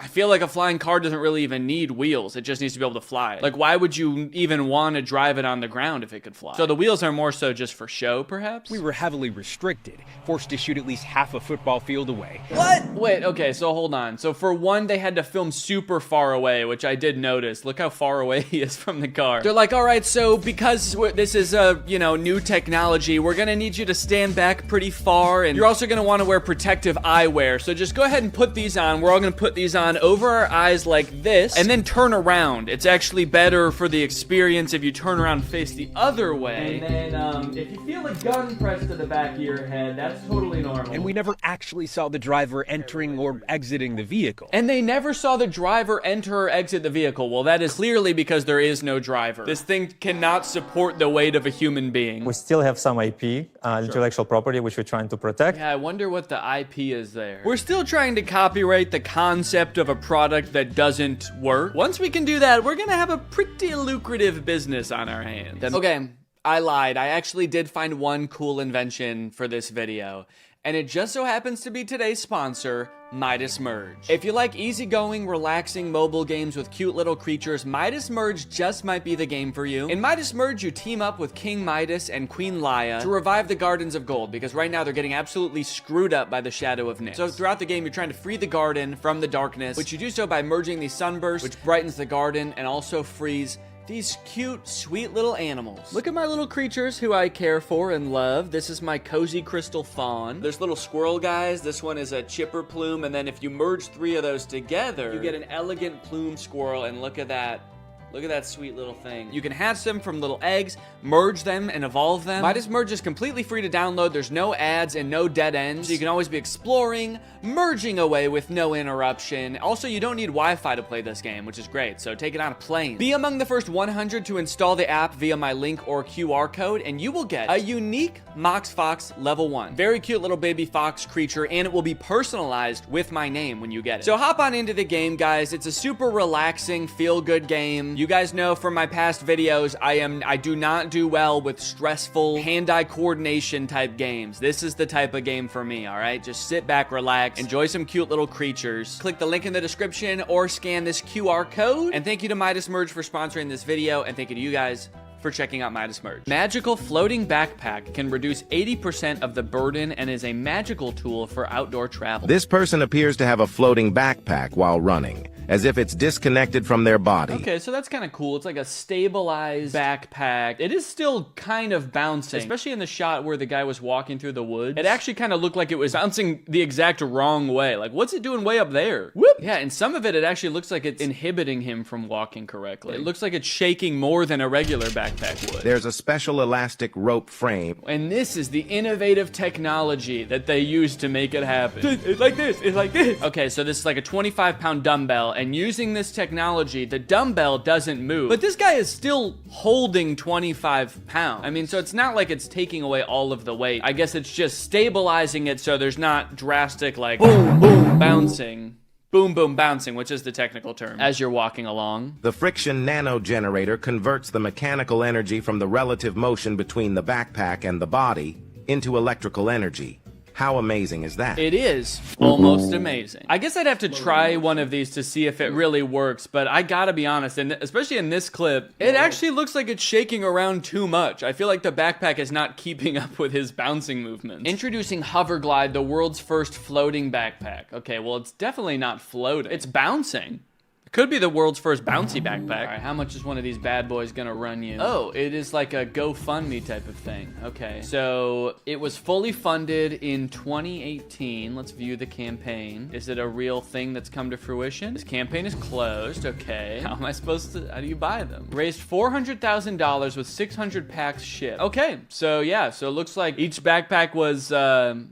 I feel like a flying car doesn't really even need wheels. It just needs to be able to fly. Like, why would you even want to drive it on the ground if it could fly? So the wheels are more so just for show, perhaps? We were heavily restricted, forced to shoot at least half a football field away. What? Wait, okay, so hold on. So for one, they had to film super far away, which I did notice. Look how far away he is from the car. They're like, all right, so because this is a, new technology, we're gonna need you to stand back pretty far, and you're also gonna want to wear protective eyewear. So just go ahead and put these on. We're all gonna put these on over our eyes like this, and then turn around. It's actually better for the experience if you turn around and face the other way. And then, if you feel a gun pressed to the back of your head, that's totally normal. And we never actually saw the driver entering or exiting the vehicle. And they never saw the driver enter or exit the vehicle. Well, that is clearly because there is no driver. This thing cannot support the weight of a human being. We still have some IP, intellectual property, which we're trying to protect. Yeah, I wonder what the IP is there. We're still trying to copyright the concept of a product that doesn't work. Once we can do that, we're gonna have a pretty lucrative business on our hands. Okay, I lied. I actually did find one cool invention for this video, and it just so happens to be today's sponsor, Midas Merge. If you like easygoing, relaxing mobile games with cute little creatures, Midas Merge just might be the game for you. In Midas Merge, you team up with King Midas and Queen Laia to revive the Gardens of Gold, because right now they're getting absolutely screwed up by the Shadow of Nyx. So throughout the game, you're trying to free the garden from the darkness, which you do so by merging these sunbursts, which brightens the garden and also frees these cute, sweet little animals. Look at my little creatures who I care for and love. This is my cozy crystal fawn. There's little squirrel guys. This one is a chipper plume. And then if you merge 3 of those together, you get an elegant plume squirrel. And look at that. Look at that sweet little thing. You can hatch them from little eggs, merge them, and evolve them. Midas Merge is completely free to download. There's no ads and no dead ends. So you can always be exploring, merging away with no interruption. Also, you don't need Wi-Fi to play this game, which is great. So take it on a plane. Be among the first 100 to install the app via my link or QR code, and you will get a unique Mox Fox level 1. Very cute little baby fox creature, and it will be personalized with my name when you get it. So hop on into the game, guys. It's a super relaxing, feel-good game. You guys know from my past videos, I do not do well with stressful hand-eye coordination type games. This is the type of game for me, all right? Just sit back, relax, enjoy some cute little creatures. Click the link in the description or scan this QR code. And thank you to Midas Merge for sponsoring this video, and thank you to you guys for checking out Midas Merge. Magical floating backpack can reduce 80% of the burden and is a magical tool for outdoor travel. This person appears to have a floating backpack while running, as if it's disconnected from their body. Okay, so that's kind of cool. It's like a stabilized backpack. It is still kind of bouncing, especially in the shot where the guy was walking through the woods. It actually kind of looked like it was bouncing the exact wrong way. Like, what's it doing way up there? Whoop! Yeah, and some of it actually looks like it's inhibiting him from walking correctly. It looks like it's shaking more than a regular backpack would. There's a special elastic rope frame. And this is the innovative technology that they use to make it happen. It's like this. It's like this. Okay, so this is like a 25-pound dumbbell, and using this technology, the dumbbell doesn't move. But this guy is still holding 25 pounds. I mean, so it's not like it's taking away all of the weight. I guess it's just stabilizing it so there's not drastic, like, boom, boom, bouncing. Boom, boom, bouncing, which is the technical term, as you're walking along. The friction nano generator converts the mechanical energy from the relative motion between the backpack and the body into electrical energy. How amazing is that? It is almost amazing. I guess I'd have to try one of these to see if it really works, but I gotta be honest, and especially in this clip, it actually looks like it's shaking around too much. I feel like the backpack is not keeping up with his bouncing movements. Introducing Hoverglide, the world's first floating backpack. Okay, well, it's definitely not floating. It's bouncing. It could be the world's first bouncy backpack. All right, how much is one of these bad boys gonna run you? Oh, it is like a GoFundMe type of thing. Okay, so it was fully funded in 2018. Let's view the campaign. Is it a real thing that's come to fruition? This campaign is closed. Okay, how am I supposed to, how do you buy them? Raised $400,000 with 600 packs shipped. Okay, so yeah, so it looks like each backpack was,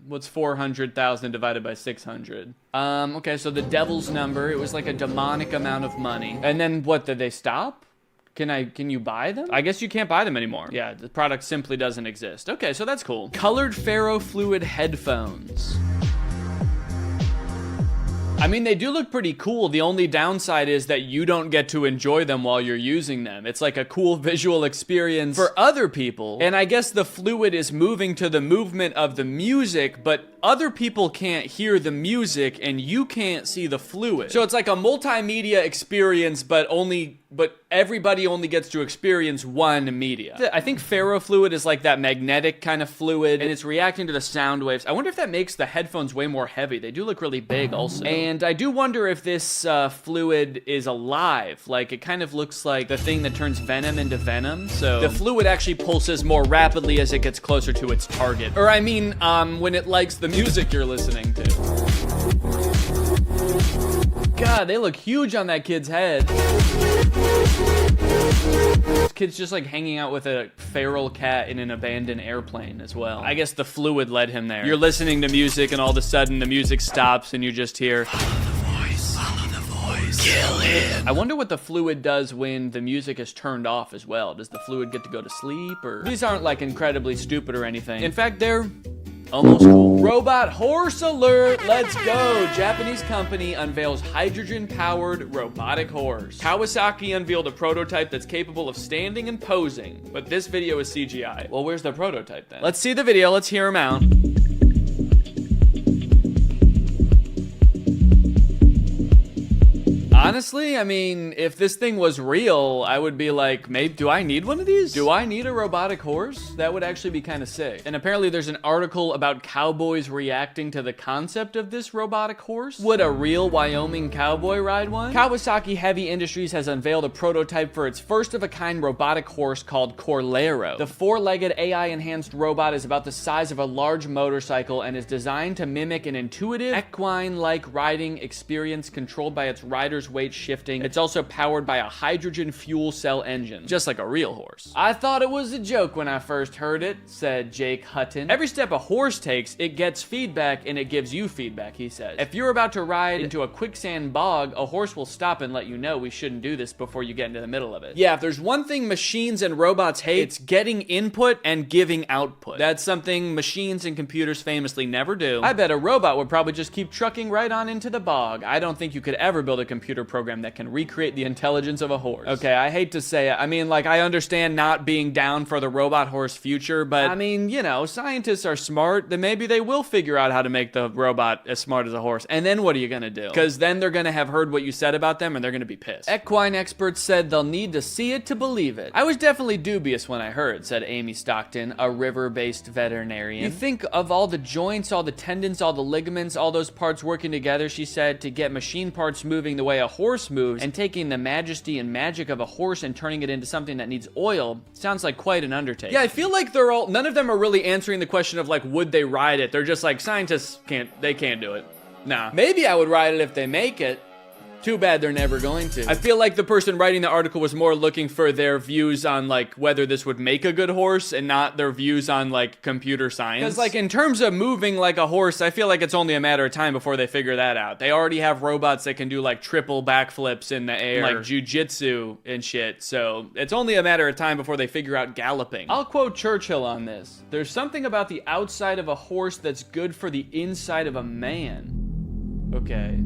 what's 400,000 divided by 600? Okay, so the devil's number, it was like a demonic amount of money. And then what, did they stop? Can you buy them? I guess you can't buy them anymore. Yeah, the product simply doesn't exist. Okay, so that's cool. Colored ferrofluid headphones. I mean, they do look pretty cool. The only downside is that you don't get to enjoy them while you're using them. It's like a cool visual experience for other people. And I guess the fluid is moving to the movement of the music, but other people can't hear the music and you can't see the fluid. So it's like a multimedia experience, but everybody only gets to experience one media. I think ferrofluid is like that magnetic kind of fluid, and it's reacting to the sound waves. I wonder if that makes the headphones way more heavy. They do look really big also. And I do wonder if this fluid is alive. Like, it kind of looks like the thing that turns venom into venom. So the fluid actually pulses more rapidly as it gets closer to its target. Or I mean, when it likes the music you're listening to. God, they look huge on that kid's head. This kid's just like hanging out with a feral cat in an abandoned airplane as well. I guess the fluid led him there. You're listening to music and all of a sudden the music stops and you just hear, follow the voice, kill him. I wonder what the fluid does when the music is turned off as well. Does the fluid get to go to sleep? Or these aren't like incredibly stupid or anything. In fact, they're almost cool. Robot horse alert, let's go. Japanese company unveils hydrogen-powered robotic horse. Kawasaki unveiled a prototype that's capable of standing and posing, but this video is CGI. Well, where's the prototype then? Let's see the video, let's hear him out. Honestly, I mean, if this thing was real, I would be like, maybe, do I need one of these? Do I need a robotic horse? That would actually be kind of sick. And apparently there's an article about cowboys reacting to the concept of this robotic horse. Would a real Wyoming cowboy ride one? Kawasaki Heavy Industries has unveiled a prototype for its first-of-a-kind robotic horse called Corlero. The four-legged AI-enhanced robot is about the size of a large motorcycle and is designed to mimic an intuitive, equine-like riding experience controlled by its rider's weight shifting. It's also powered by a hydrogen fuel cell engine, just like a real horse. I thought it was a joke when I first heard it, said Jake Hutton. Every step a horse takes, it gets feedback and it gives you feedback, he says. If you're about to ride into a quicksand bog, a horse will stop and let you know we shouldn't do this before you get into the middle of it. Yeah, if there's one thing machines and robots hate, it's getting input and giving output. That's something machines and computers famously never do. I bet a robot would probably just keep trucking right on into the bog. I don't think you could ever build a computer program that can recreate the intelligence of a horse. Okay, I hate to say it. I mean, like, I understand not being down for the robot horse future, but I mean, you know, scientists are smart, then maybe they will figure out how to make the robot as smart as a horse. And then what are you gonna do? Because then they're gonna have heard what you said about them and they're gonna be pissed. Equine experts said they'll need to see it to believe it. I was definitely dubious when I heard, said Amy Stockton, a river-based veterinarian. You think of all the joints, all the tendons, all the ligaments, all those parts working together, she said, to get machine parts moving the way a horse moves, and taking the majesty and magic of a horse and turning it into something that needs oil sounds like quite an undertaking. Yeah, I feel like none of them are really answering the question of like, would they ride it? They're just like, scientists can't do it. Nah. Maybe I would ride it if they make it. Too bad they're never going to. I feel like the person writing the article was more looking for their views on like whether this would make a good horse and not their views on like computer science. Because like in terms of moving like a horse, I feel like it's only a matter of time before they figure that out. They already have robots that can do like triple backflips in the air, like jujitsu and shit. So it's only a matter of time before they figure out galloping. I'll quote Churchill on this. There's something about the outside of a horse that's good for the inside of a man. Okay.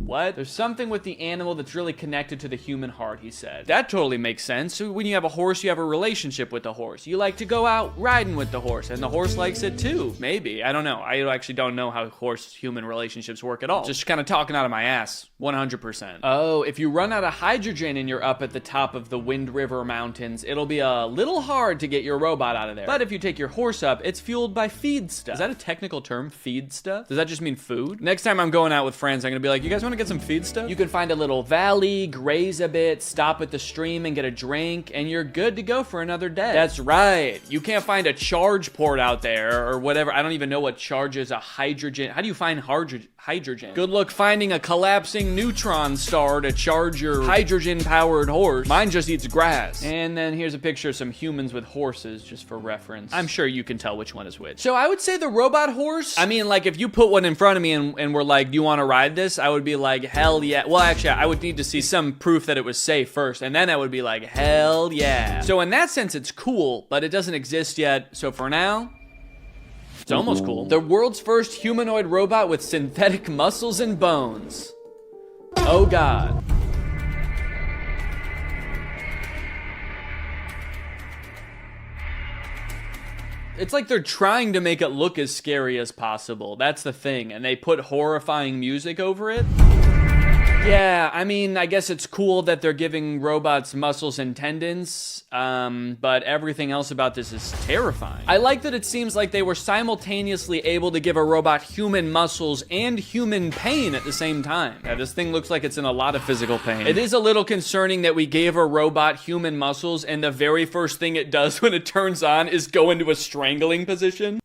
What? There's something with the animal that's really connected to the human heart, he said. That totally makes sense. So when you have a horse, you have a relationship with the horse. You like to go out riding with the horse, and the horse likes it too. Maybe. I don't know. I actually don't know how horse-human relationships work at all. Just kind of talking out of my ass. 100%. Oh, if you run out of hydrogen and you're up at the top of the Wind River Mountains, it'll be a little hard to get your robot out of there. But if you take your horse up, it's fueled by feed stuff. Is that a technical term, feed stuff? Does that just mean food? Next time I'm going out with friends, I'm gonna be like, you guys wanna and get some feed stuff? You can find a little valley, graze a bit, stop at the stream and get a drink, and you're good to go for another day. That's right. You can't find a charge port out there or whatever. I don't even know what charges a hydrogen. How do you find hydrogen? Good luck finding a collapsing neutron star to charge your hydrogen-powered horse. Mine just eats grass. And then here's a picture of some humans with horses, just for reference. I'm sure you can tell which one is which. So I would say the robot horse, I mean, like, if you put one in front of me and were like, do you want to ride this? I would be like, hell yeah. Well, actually, I would need to see some proof that it was safe first, and then I would be like, hell yeah. So in that sense, it's cool, but it doesn't exist yet. So for now, it's almost cool. The world's first humanoid robot with synthetic muscles and bones. Oh God. It's like they're trying to make it look as scary as possible. That's the thing. And they put horrifying music over it. Yeah, I mean, I guess it's cool that they're giving robots muscles and tendons, but everything else about this is terrifying. I like that it seems like they were simultaneously able to give a robot human muscles and human pain at the same time. Yeah, this thing looks like it's in a lot of physical pain. It is a little concerning that we gave a robot human muscles, and the very first thing it does when it turns on is go into a strangling position.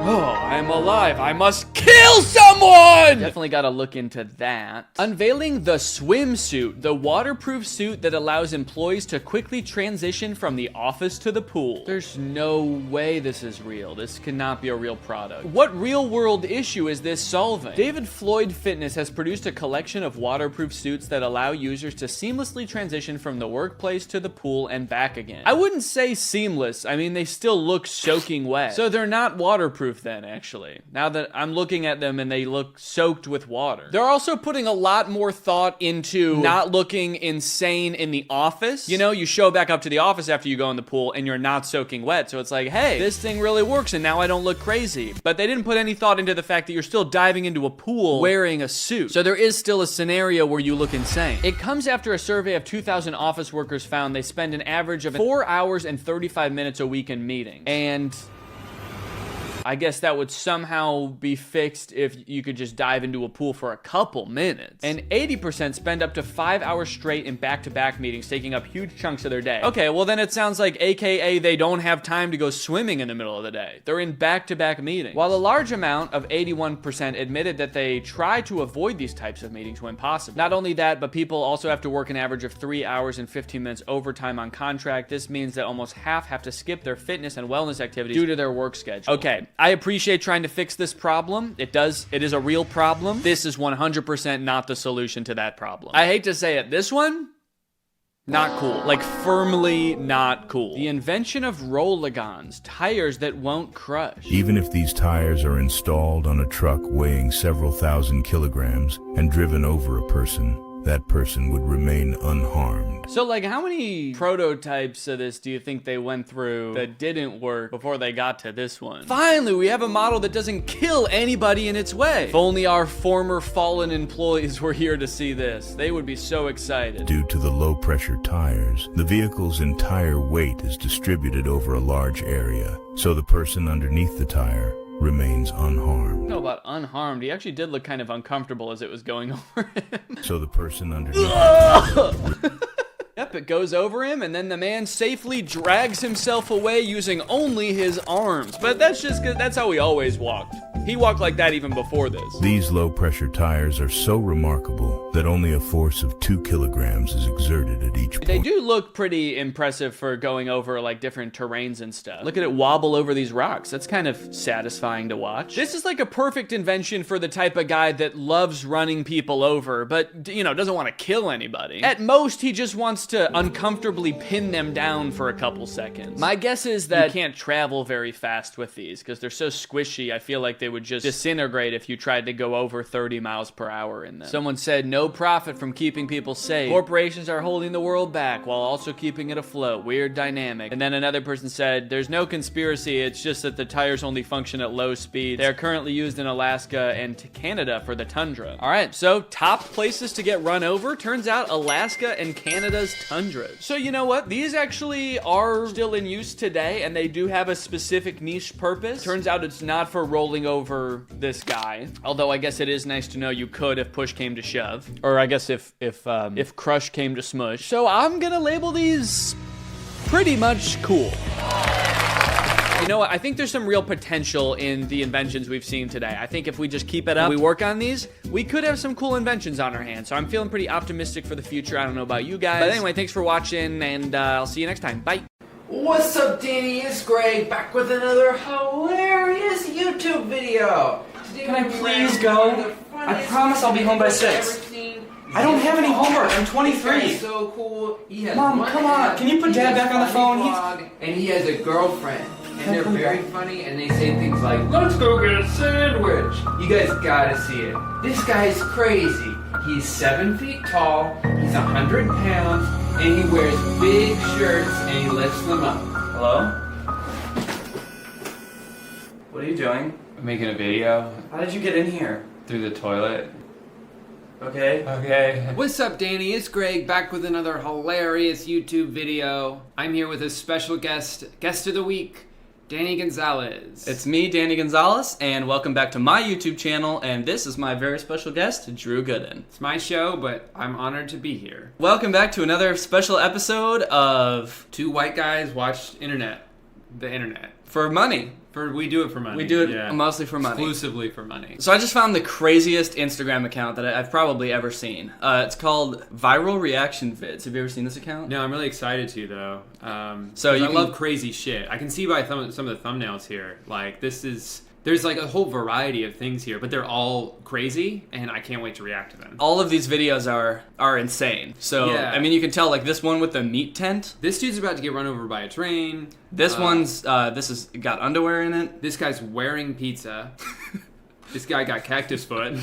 Oh, I'm alive. I must kill someone! Definitely gotta look into that. Unveiling the swimsuit, the waterproof suit that allows employees to quickly transition from the office to the pool. There's no way this is real. This cannot be a real product. What real-world issue is this solving? David Floyd Fitness has produced a collection of waterproof suits that allow users to seamlessly transition from the workplace to the pool and back again. I wouldn't say seamless. I mean, they still look soaking wet. So they're not waterproof then, actually. Now that I'm looking at them and they look soaked with water. They're also putting a lot more thought into not looking insane in the office. You know, you show back up to the office after you go in the pool and you're not soaking wet. So it's like, hey, this thing really works and now I don't look crazy. But they didn't put any thought into the fact that you're still diving into a pool wearing a suit. So there is still a scenario where you look insane. It comes after a survey of 2,000 office workers found they spend an average of 4 hours and 35 minutes a week in meetings. And I guess that would somehow be fixed if you could just dive into a pool for a couple minutes. And 80% spend up to 5 hours straight in back-to-back meetings, taking up huge chunks of their day. Okay, well then it sounds like AKA they don't have time to go swimming in the middle of the day. They're in back-to-back meetings. While a large amount of 81% admitted that they try to avoid these types of meetings when possible. Not only that, but people also have to work an average of 3 hours and 15 minutes overtime on contract. This means that almost half have to skip their fitness and wellness activities due to their work schedule. Okay, I appreciate trying to fix this problem. It is a real problem. This is 100% not the solution to that problem. I hate to say it, this one, not cool. Like, firmly not cool. The invention of Rolligons, tires that won't crush. Even if these tires are installed on a truck weighing several thousand kilograms and driven over a person, that person would remain unharmed. So, like, how many prototypes of this do you think they went through that didn't work before they got to this one? Finally, we have a model that doesn't kill anybody in its way. If only our former fallen employees were here to see this. They would be so excited. Due to the low-pressure tires, the vehicle's entire weight is distributed over a large area, so the person underneath the tire remains unharmed. I don't know about unharmed. He actually did look kind of uncomfortable as it was going over him. So the person underneath Yep, it goes over him, and then the man safely drags himself away using only his arms. But that's just 'cause that's how he always walked. He walked like that even before this. These low-pressure tires are so remarkable that only a force of 2 kilograms is exerted at each point. They do look pretty impressive for going over like different terrains and stuff. Look at it wobble over these rocks. That's kind of satisfying to watch. This is like a perfect invention for the type of guy that loves running people over, but, you know, doesn't want to kill anybody. At most, he just wants to uncomfortably pin them down for a couple seconds. My guess is that you can't travel very fast with these because they're so squishy. I feel like they would just disintegrate if you tried to go over 30 miles per hour in them. Someone said no profit from keeping people safe. Corporations are holding the world back while also keeping it afloat. Weird dynamic. And then another person said there's no conspiracy. It's just that the tires only function at low speeds. They're currently used in Alaska and Canada for the tundra. All right, so top places to get run over. Turns out Alaska and Canada's tundras. So you know what? These actually are still in use today and they do have a specific niche purpose. Turns out it's not for rolling over over this guy. Although I guess it is nice to know you could if push came to shove. Or I guess if crush came to smush. So I'm gonna label these pretty much cool. You know what? I think there's some real potential in the inventions we've seen today. I think if we just keep it up, we work on these, we could have some cool inventions on our hands. So I'm feeling pretty optimistic for the future. I don't know about you guys. But anyway, thanks for watching, and I'll see you next time. Bye. What's up, Danny? It's Greg, back with another hilarious YouTube video. Can I please go? I promise I'll be home by 6. I don't have any homework. I'm 23. So cool. He has Mom, come on. Can you put Dad back on the phone? And he has a girlfriend. And they're very funny, and they say things like, "Let's go get a sandwich." You guys gotta see it. This guy's crazy. He's 7 feet tall, he's 100 pounds, and he wears big shirts, and he lifts them up. Hello? What are you doing? I'm making a video. How did you get in here? Through the toilet. Okay. What's up, Danny? It's Greg, back with another hilarious YouTube video. I'm here with a special guest of the week, Danny Gonzalez. It's me, Danny Gonzalez, and welcome back to my YouTube channel, and this is my very special guest, Drew Gooden. It's my show, but I'm honored to be here. Welcome back to another special episode of Two White Guys Watch the Internet. For money. We do it for money. We do it mostly for money. Exclusively for money. So I just found the craziest Instagram account that I've probably ever seen. It's called Viral Reaction Vids. Have you ever seen this account? No, I'm really excited to, though. I love crazy shit. I can see by some of the thumbnails here. Like, there's like a whole variety of things here, but they're all crazy, and I can't wait to react to them. All of these videos are insane. So, yeah. I mean, you can tell, like, this one with the meat tent. This dude's about to get run over by a train. This this has got underwear in it. This guy's wearing pizza. This guy got cactus foot.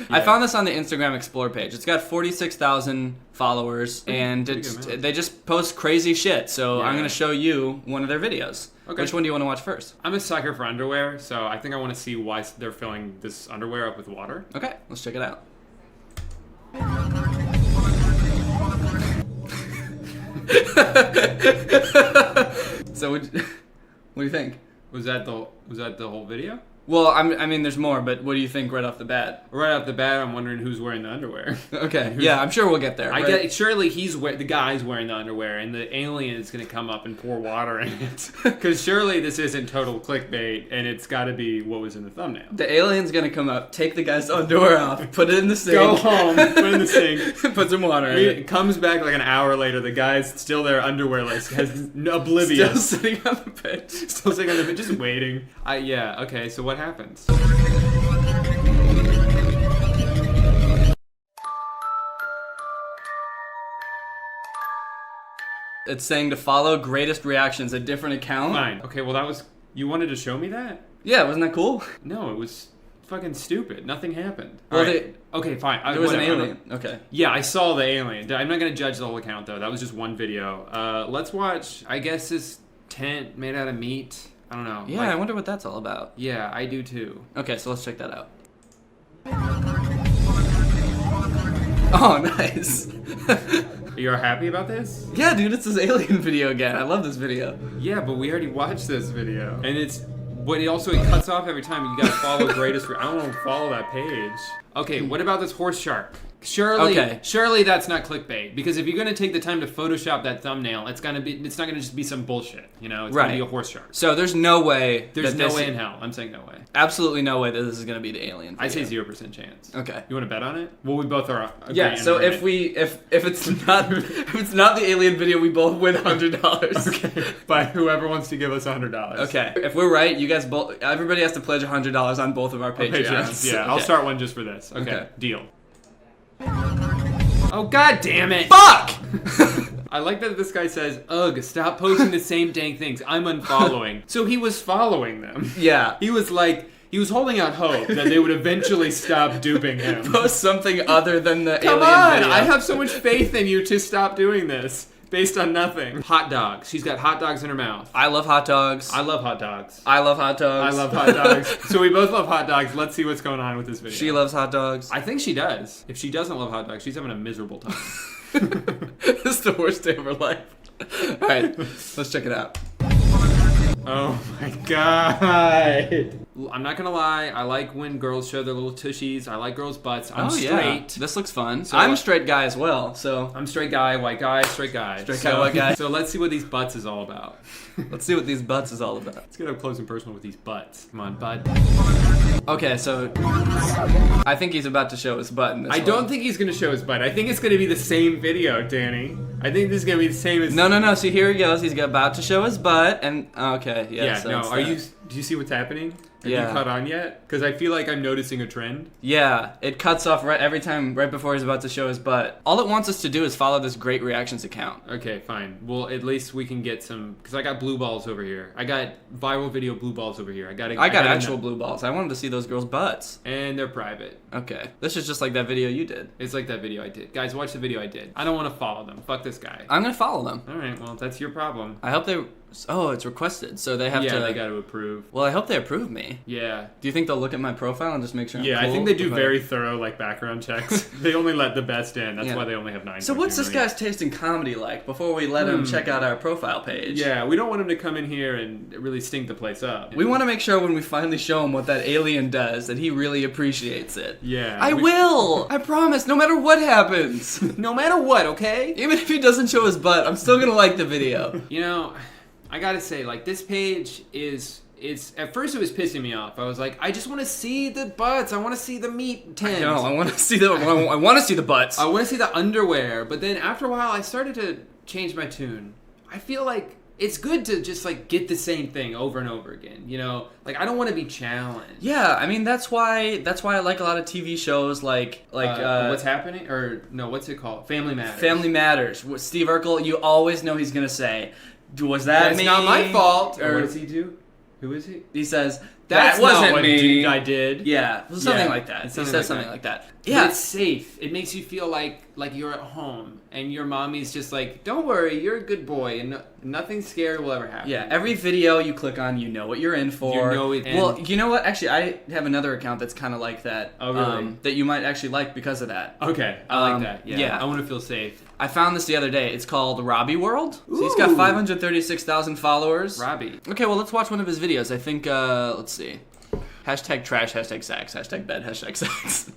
I found this on the Instagram Explore page. It's got 46,000 followers, and they just post crazy shit. So I'm going to show you one of their videos. Okay. Which one do you want to watch first? I'm a sucker for underwear, so I think I want to see why they're filling this underwear up with water. Okay, let's check it out. So what do you think? Was that the whole video? Well, I mean, there's more, but what do you think right off the bat? Right off the bat, I'm wondering who's wearing the underwear. Okay, yeah, I'm sure we'll get there. Surely the guy's wearing the underwear, and the alien is going to come up and pour water in it. Because surely this isn't total clickbait, and it's got to be what was in the thumbnail. The alien's going to come up, take the guy's underwear off, put it in the sink. Go home, put it in the sink. Put some water in it. It comes back like an hour later, the guy's still there underwearless, oblivious. Still sitting on the bench. Still sitting on the bench, just waiting. Okay, so what happens? It's saying to follow greatest reactions, a different account. Fine. Okay, well you wanted to show me that? Yeah, wasn't that cool? No, it was fucking stupid. Nothing happened. Well, okay, fine. There was an alien. Okay. Yeah, I saw the alien. I'm not gonna judge the whole account though. That was just one video. Let's watch, I guess, this tent made out of meat. I don't know. Yeah, I wonder what that's all about. Yeah, I do too. Okay, so let's check that out. Oh, nice. You're happy about this? Yeah, dude, it's this alien video again. I love this video. Yeah, but we already watched this video. And it cuts off every time. You gotta follow greatest. I don't want to follow that page. Okay, what about this horse shark? Surely that's not clickbait, because if you're gonna take the time to Photoshop that thumbnail, it's not gonna just be some bullshit, you know? It's gonna be a horse shark. So there's no way. There's no way in hell. I'm saying no way. Absolutely no way that this is gonna be the alien video. I say 0% chance. Okay. You want to bet on it? Well, we both are. Yeah. So if it's not the alien video, we both win $100. Okay. By whoever wants to give us $100. Okay. If we're right, you guys everybody has to pledge $100 on both of our Patreons. Yeah. Okay. I'll start one just for this. Okay. Deal. Oh, god damn it! Fuck! I like that this guy says, ugh, stop posting the same dang things. I'm unfollowing. So he was following them. Yeah. He was holding out hope that they would eventually stop duping him. Post something other than the alien video. I have so much faith in you to stop doing this. Based on nothing. Hot dogs. She's got hot dogs in her mouth. I love hot dogs. I love hot dogs. I love hot dogs. I love hot dogs. So we both love hot dogs. Let's see what's going on with this video. She loves hot dogs. I think she does. If she doesn't love hot dogs, she's having a miserable time. This is the worst day of her life. Alright, let's check it out. Oh my god. I'm not gonna lie. I like when girls show their little tushies. I like girls' butts. I'm straight. This looks fun. So I'm a straight guy as well, so. I'm straight guy, white guy, straight guy. Straight guy, white guy. So let's see what these butts is all about. Let's see what these butts is all about. Let's get up close and personal with these butts. Come on, bud. Okay, so I think he's about to show his butt in this I don't think he's gonna show his butt. I think it's gonna be the same video, Danny. I think this is gonna be the same as. No. See, here he goes. He's about to show his butt, and okay, Yeah. So No. it's Are that. you? Do you see what's happening? Have Yeah. you caught on yet? Because I feel like I'm noticing a trend. Yeah, it cuts off right every time, right before he's about to show his butt. All it wants us to do is follow this great reactions account. Okay, fine. Well, at least we can get some. Because I got blue balls over here. I got viral video blue balls over here. I got actual blue balls. I wanted to see those girls' butts. And they're private. Okay. This is just like that video you did. It's like that video I did. Guys, watch the video I did. I don't want to follow them. Fuck this guy. I'm gonna follow them. All right. Well, that's your problem. I hope they. Oh, it's requested, so they have to. Yeah, they got to approve. Well, I hope they approve me. Yeah. Do you think they'll look at my profile and just make sure I'm Yeah, cool? I think they do very thorough like background checks. They only let the best in. That's Yeah. why they only have 9. So what's this guy's taste in comedy like before we let him check out our profile page? Yeah, we don't want him to come in here and really stink the place up. We want to make sure when we finally show him what that alien does that he really appreciates it. Yeah. I will! I promise, no matter what happens. No matter what, okay? Even if he doesn't show his butt, I'm still gonna like the video. You know, I gotta say, like, this page is... at first it was pissing me off. I was like, I just want to see the butts. I want to see the meat tins. No, I want to see the I want to see the butts. I want to see the underwear. But then after a while, I started to change my tune. I feel like it's good to just like get the same thing over and over again. You know, like I don't want to be challenged. Yeah, I mean that's why I like a lot of TV shows like What's Happening, or no, what's it called? Family Matters. Family Matters. With Steve Urkel, you always know he's gonna say, "Was that me? That's not my fault." Or what does he do? Who is he? He says, That wasn't not what me. I did. Yeah, something like that. He says something like that. Yeah, but it's safe. It makes you feel like you're at home, and your mommy's just like, "Don't worry, you're a good boy, and nothing scary will ever happen." Yeah, every video you click on, you know what you're in for. You know it. Well, you know what? Actually, I have another account that's kind of like that. Oh, really? That you might actually like because of that. Okay, I like that. Yeah, I want to feel safe. I found this the other day. It's called Robbie World. So he's got 536,000 followers. Robbie. Okay, well, let's watch one of his videos. I think, let's see. Hashtag trash, hashtag sex, hashtag bed, hashtag sex.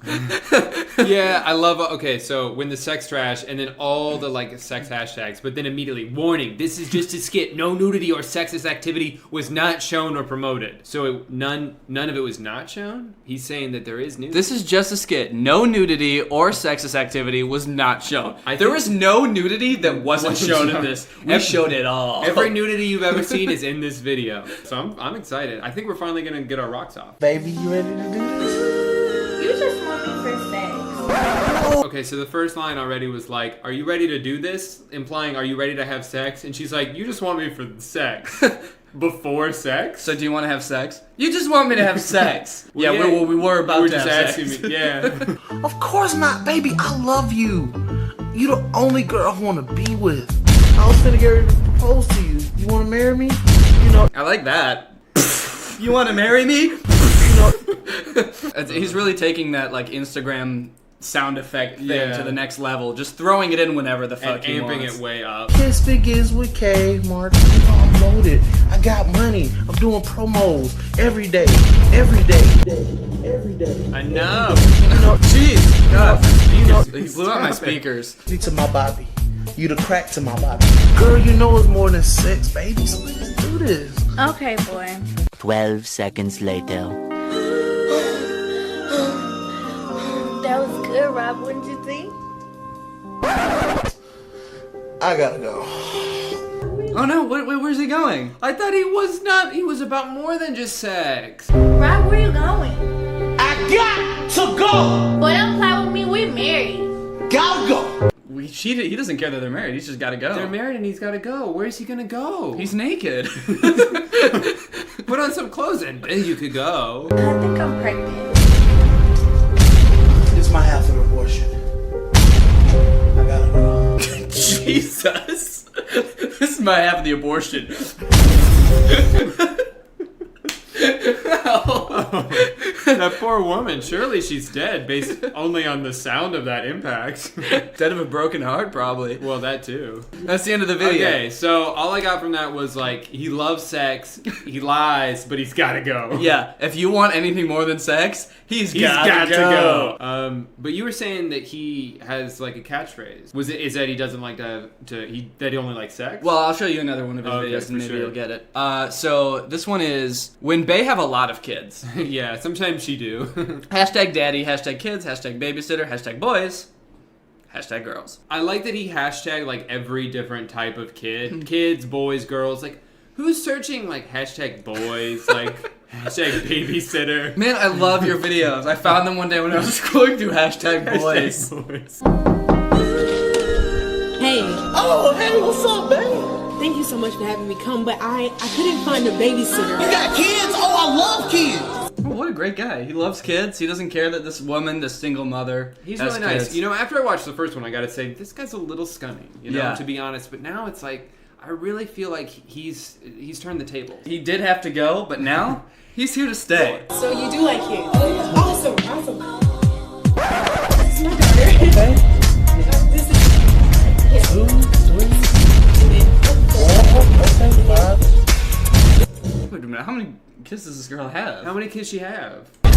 Yeah, I love. Okay, so when the sex trash and then all the like sex hashtags, but then immediately warning: this is just a skit. No nudity or sexist activity was not shown or promoted. So none of it was not shown. He's saying that there is nudity. This is just a skit. No nudity or sexist activity was not shown. There was no nudity that wasn't shown in this. We showed it all. Every nudity you've ever seen is in this video. So I'm excited. I think we're finally gonna get our rocks off. Baby, you ready to do this? You just want me for sex. Okay, so the first line already was like, "Are you ready to do this?" Implying, "Are you ready to have sex?" And she's like, "You just want me for sex." Before sex? So do you want to have sex? You just want me to have sex. Well, yeah, we were about to just have asking sex. me. Yeah. Of course not, baby. I love you. You the only girl I want to be with. I was finna get ready to propose to you. You want to marry me? You know. I like that. You want to marry me? He's really taking that like Instagram sound effect thing to the next level, just throwing it in whenever the fuck he amping wants. it way up. Kiss begins with K, Mark. You know I'm loaded. I got money. I'm doing promos every day. Every day. Enough. You know, jeez. God, he blew out my speakers. You to my Bobby. You the crack to my Bobby. Girl, you know it's more than sex, baby. So let's do this. Okay, boy. 12 seconds later. That was good, Rob. What did you think? I gotta go. Oh no, where's he going? I thought he was not. He was about more than just sex. Rob, where you going? I got to go. Boy, don't play with me. We married. Gotta go. He doesn't care that they're married. He's just gotta go. They're married and he's gotta go. Where's he gonna go? He's naked. Put on some clothes and then you could go. I think I'm pregnant. It's my half an abortion. I gotta go. Jesus. This is my half of the abortion. That poor woman. Surely she's dead based only on the sound of that impact. Dead of a broken heart, probably. Well, that too. That's the end of the video. Okay, so all I got from that was like, he loves sex, he lies, but he's gotta go. Yeah, if you want anything more than sex, he's got to go. But you were saying that he has like a catchphrase. Is that he doesn't like that he only likes sex? Well, I'll show you another one of his videos and maybe you'll get it. So this one is when Bae have a lot of kids. Yeah, sometimes she do. Hashtag daddy, hashtag kids, hashtag babysitter, hashtag boys, hashtag girls. I like that he hashtag like every different type of kid. Kids, boys, girls. Like, who's searching like hashtag boys, like hashtag babysitter? Man, I love your videos. I found them one day when I was scrolling through hashtag boys. Hey. Oh, hey, what's up, babe? Thank you so much for having me come, but I couldn't find a babysitter. You got kids? Oh, I love kids. Oh, what a great guy. He loves kids. He doesn't care that this woman, this single mother, He's has really nice. kids. You know, after I watched the first one, I gotta say, this guy's a little scummy, you know, Yeah. to be honest. But now it's like, I really feel like he's turned the table. He did have to go, but now he's here to stay. So you do like kids? Awesome, awesome. This is my daughter. Okay. This is... Yeah. 2, 3, 4, 5. Wait a minute, how many kids does this girl have? How many kids she have? And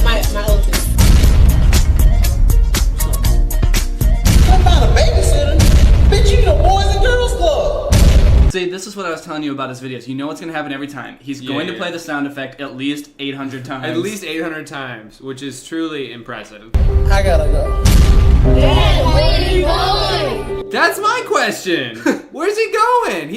my oldest. What about a babysitter? Bitch, you the Boys and Girls Club. See, this is what I was telling you about his videos. You know what's going to happen every time. He's going to play the sound effect at least 800 times. At least 800 times, which is truly impressive. I gotta go. Dad, where are you going? That's my question. Where's he going?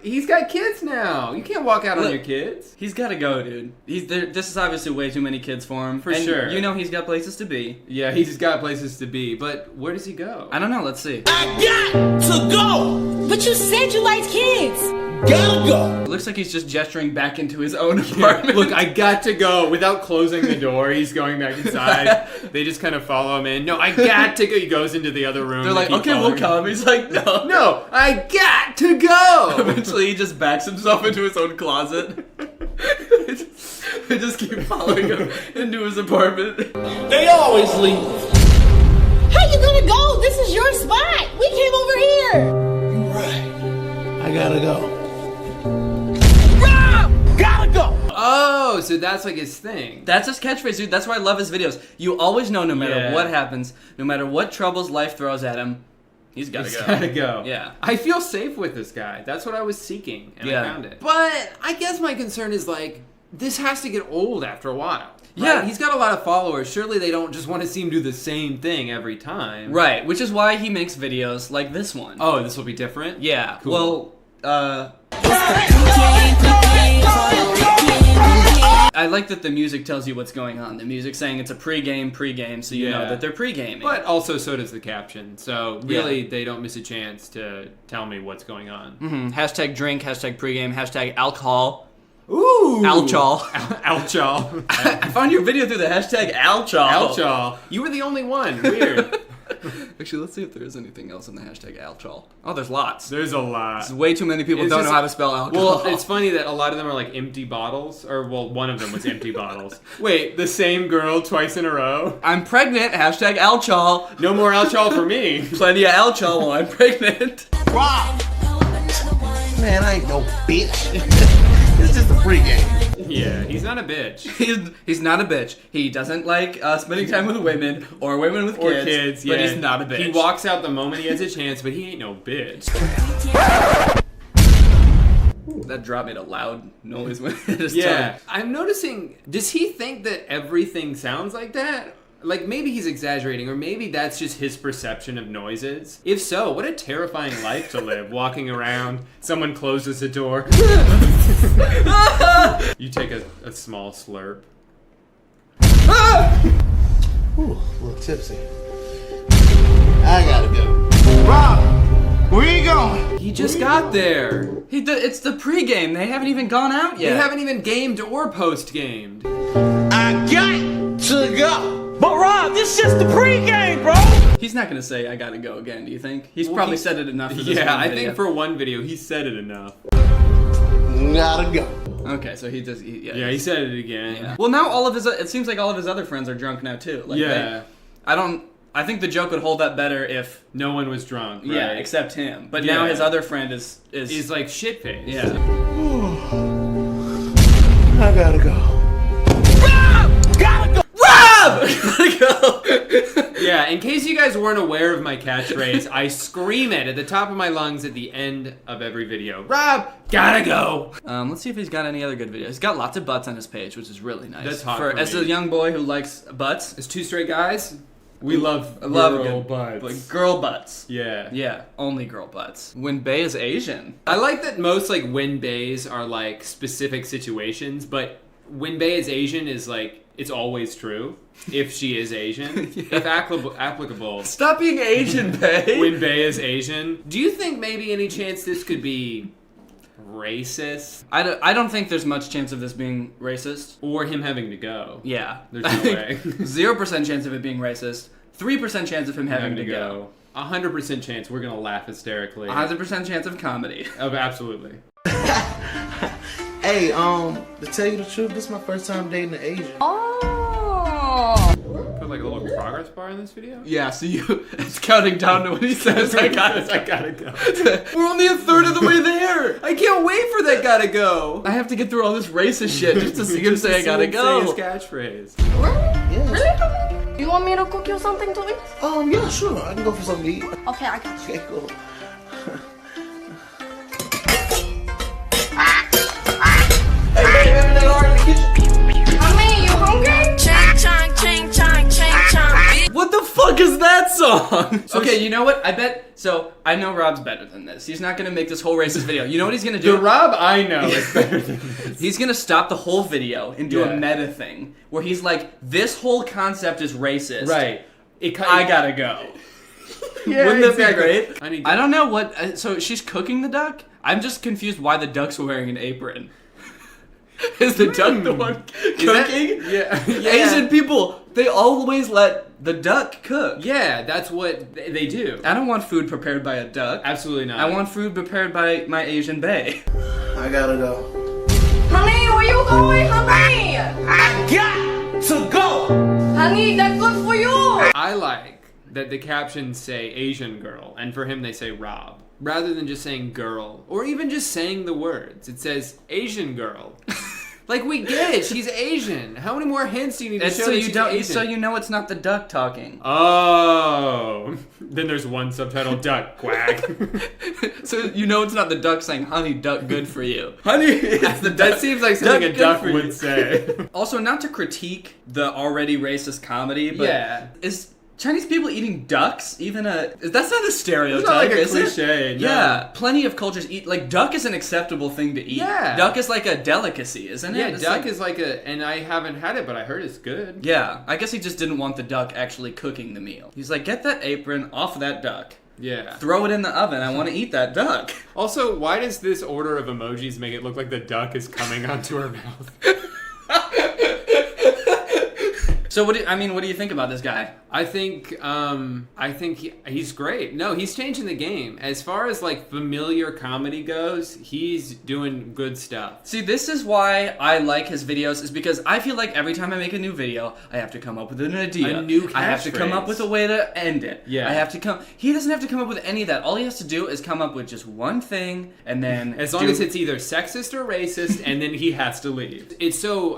He's got kids now. You can't walk out on your kids. He's got to go, dude. This is obviously way too many kids for him. For sure. You know he's got places to be. Yeah, he's got places to be. But where does he go? I don't know. Let's see. I got to go. But you said you liked kids. Gotta go. It looks like he's just gesturing back into his own apartment. Look, I got to go. Without closing the door, he's going back inside. They just kind of follow him in. No, I got to go. He goes into the other room. They're like, okay, we'll come. He's like, no. No, I got to go. Eventually, he just backs himself into his own closet. They just keep following him into his apartment. They always leave. How you gonna go? This is your spot. We came over here. You're right. I gotta go. Gotta go! Oh, so that's like his thing. That's his catchphrase, dude. That's why I love his videos. You always know no matter what happens, no matter what troubles life throws at him, he's gotta go. Gotta go. Yeah. I feel safe with this guy. That's what I was seeking, and I found it. But I guess my concern is like, this has to get old after a while. Right? Yeah. He's got a lot of followers. Surely they don't just want to see him do the same thing every time. Right, which is why he makes videos like this one. Oh, this will be different? Yeah. Cool. Well, I like that the music tells you what's going on. The music's saying it's a pregame, so you know that they're pregaming. But also so does the caption. So really, they don't miss a chance to tell me what's going on. Mm-hmm. Hashtag drink, hashtag pregame, hashtag alcohol. Ooh! Alchol. Alchol. I found your video through the hashtag Alchol. Alchol. You were the only one. Weird. Actually, let's see if there is anything else in the hashtag Alchol. Oh, there's lots. There's a lot. There's way too many people don't know how to spell alcohol. Well, it's funny that a lot of them are like empty bottles. Or, well, one of them was empty bottles. Wait, the same girl twice in a row? I'm pregnant. Hashtag Alchol. No more Alchol for me. Plenty of Alchol while I'm pregnant. Wow. Man, I ain't no bitch. It's just a pregame. Yeah, he's not a bitch. He's not a bitch. He doesn't like spending time with women or women with kids. Yeah. But he's not a bitch. He walks out the moment he has a chance, but he ain't no bitch. Ooh, that drop made a loud noise when it hit his Yeah, tongue. I'm noticing, does he think that everything sounds like that? Like, maybe he's exaggerating, or maybe that's just his perception of noises. If so, what a terrifying life to live, walking around, someone closes the door. You take a small slurp. Ooh, a little tipsy. I gotta go. Rob, where you going? He just got there. It's the pregame. They haven't even gone out yet. They haven't even gamed or post-gamed. I got to go. But Rob, this is just the pregame, bro. He's not gonna say I gotta go again, do you think? He's probably said it enough for this Yeah, one I video. think for one video, he said it enough. Gotta go. Okay, so he does. Yeah, he said it again. Yeah. Well, now all of his. It seems like all of his other friends are drunk now too. Like yeah. I think the joke would hold up better if no one was drunk. Right? Yeah, except him. But now his other friend is. He's like shit faced. Yeah. I gotta go. Rob! Gotta go. Rob! Gotta go. Yeah, in case you guys weren't aware of my catchphrase, I scream it at the top of my lungs at the end of every video. Rob, gotta go. Let's see if he's got any other good videos. He's got lots of butts on his page, which is really nice. That's hot for as me. a young boy who likes butts. As two straight guys, we love girl butts. Like girl butts. Yeah. Yeah, only girl butts. When Bae is Asian. I like that most like when bays are like specific situations, but when Bae is Asian is like it's always true if she is Asian. Yeah. If applicable. Stop being Asian, Bae. When Bae is Asian. Do you think maybe any chance this could be racist? I don't think there's much chance of this being racist. Or him having to go. Yeah. There's no way. 0% chance of it being racist. 3% chance of him having to go. 100% chance we're gonna laugh hysterically. 100% chance of comedy. Oh, absolutely. Hey, to tell you the truth, this is my first time dating an Asian. Oh! Put like a little progress bar in this video? Yeah, so it's counting down to when he says, I gotta go. We're only a third of the way there! I can't wait for that gotta go! I have to get through all this racist shit just to see him say I gotta go. Say his catchphrase. Yes. Really? You want me to cook you something to eat? Yeah, sure. I can go for something to eat. Okay, I got you. Okay, cool. Mommy, you hungry? Ching chong, ching chong, ching chong. What the fuck is that song? Okay, you know what? I bet. So I know Rob's better than this. He's not gonna make this whole racist video. You know what he's gonna do? The Rob I know is better than this. He's gonna stop the whole video and do a meta thing where he's like, "This whole concept is racist." Right. I gotta go. Yeah, Wouldn't that exactly. be great? I don't know what. So she's cooking the duck. I'm just confused why the duck's wearing an apron. Is the duck the one cooking? Yeah. Asian people, they always let the duck cook. Yeah, that's what they do. I don't want food prepared by a duck. Absolutely not. I want food prepared by my Asian bae. I gotta go. Honey, where you going, honey? I got to go! Honey, that's good for you. I like that the captions say Asian girl, and for him they say Rob. Rather than just saying girl, or even just saying the words. It says Asian girl. Like, we get it, she's Asian. How many more hints do you need to show that she's Asian? So you know it's not the duck talking. Oh. Then there's one subtitle, duck, quack. So you know it's not the duck saying, honey, duck, good for you. Honey, it's the duck. That seems like something a duck would you. say. Also, not to critique the already racist comedy, but is Chinese people eating ducks even that's not a stereotype, It's not like a is cliche, it? no. Yeah, plenty of cultures eat, like, duck is an acceptable thing to eat. Yeah. Duck is like a delicacy, isn't it? Yeah, It's duck is like and I haven't had it, but I heard it's good. Yeah, I guess he just didn't want the duck actually cooking the meal. He's like, get that apron off that duck. Yeah. Throw it in the oven, I want to eat that duck. Also, why does this order of emojis make it look like the duck is coming onto her mouth? So what do you think about this guy? I think he's great. No, he's changing the game. As far as like familiar comedy goes, he's doing good stuff. See, this is why I like his videos, is because I feel like every time I make a new video, I have to come up with an idea. A new I have to come up with a way to end it. Yeah. He doesn't have to come up with any of that. All he has to do is come up with just one thing, and then as long as it's either sexist or racist, and then he has to leave. It's so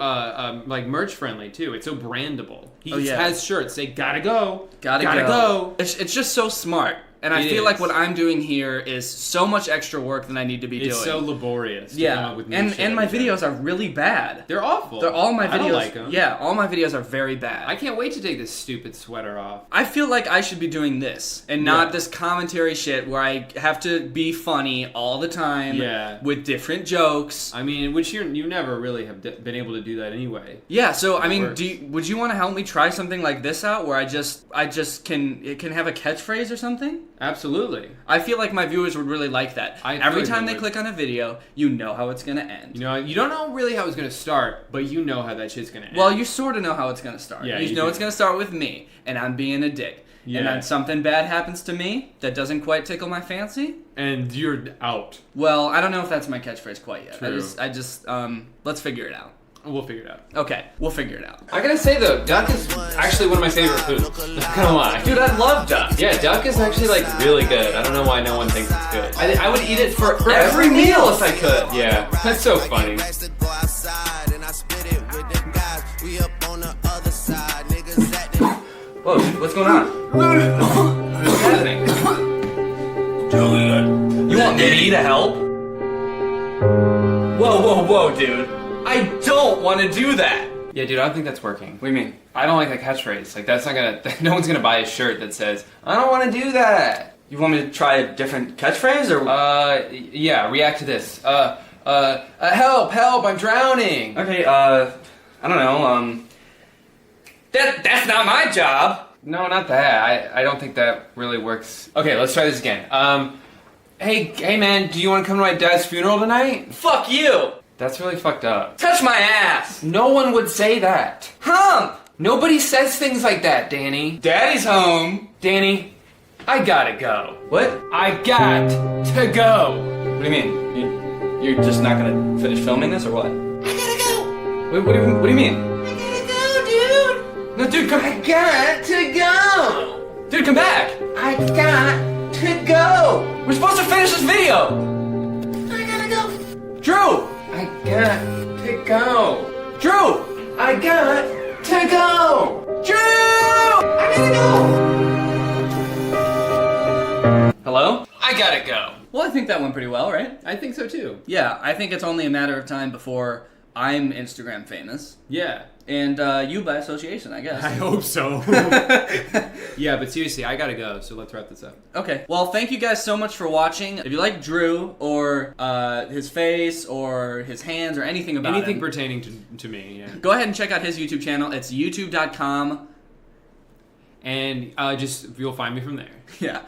like merch friendly too. It's so brandable. He has shirts say "Gotta go, gotta go." It's just so smart. And I feel like what I'm doing here is so much extra work than I need to be doing. It's so laborious to come up with new shit and my videos are really bad. They're awful. They're all my videos. I don't like them. Yeah, all my videos are very bad. I can't wait to take this stupid sweater off. I feel like I should be doing this and not this commentary shit where I have to be funny all the time with different jokes. I mean, which you never really have been able to do that anyway. Yeah, so I mean, would you want to help me try something like this out where I just can have a catchphrase or something? Absolutely. I feel like my viewers would really like that. Every time they would. click on a video, you know how it's gonna end. You know, you don't know really how it's gonna start, but you know how that shit's gonna end. Well, you sort of know how it's gonna start. Yeah, you know it's gonna start with me, and I'm being a dick. Yeah. And then something bad happens to me that doesn't quite tickle my fancy. And you're out. Well, I don't know if that's my catchphrase quite yet. True. I just, let's figure it out. We'll figure it out. Okay, we'll figure it out. I gotta say though, duck is actually one of my favorite foods. Not gonna lie. Dude, I love duck. Yeah, duck is actually like really good. I don't know why no one thinks it's good. I would eat it for every meal if I could. Yeah, that's so funny. Whoa, dude, what's going on? What's happening? You want me to help? Whoa, dude. I don't want to do that. Yeah, dude, I don't think that's working. What do you mean? I don't like that catchphrase. Like, that's not gonna. No one's gonna buy a shirt that says, "I don't want to do that." You want me to try a different catchphrase, or? Yeah. React to this. Help! I'm drowning. Okay. I don't know. That's not my job. No, not that. I don't think that really works. Okay, let's try this again. Hey, man, do you want to come to my dad's funeral tonight? Fuck you. That's really fucked up. Touch my ass. No one would say that. Hump. Nobody says things like that, Danny. Daddy's home. Danny, I gotta go. What? I got to go. What do you mean? You're just not gonna finish filming this, or what? I gotta go. What do you mean? I gotta go, dude. No, dude, come back. I got to go. Dude, come back. I got to go. We're supposed to finish this video. I gotta go. Drew. I got to go. Drew. I got to go. Drew. I gotta go. Hello? I gotta go. Well, I think that went pretty well, right? I think so too. Yeah, I think it's only a matter of time before I'm Instagram famous. Yeah. And you by association, I guess. I hope so. Yeah, but seriously, I gotta go, so let's wrap this up. Okay. Well, thank you guys so much for watching. If you like Drew, or his face, or his hands, or anything about Anything him, pertaining to me, yeah. go ahead and check out his YouTube channel. It's youtube.com. And you'll find me from there. Yeah.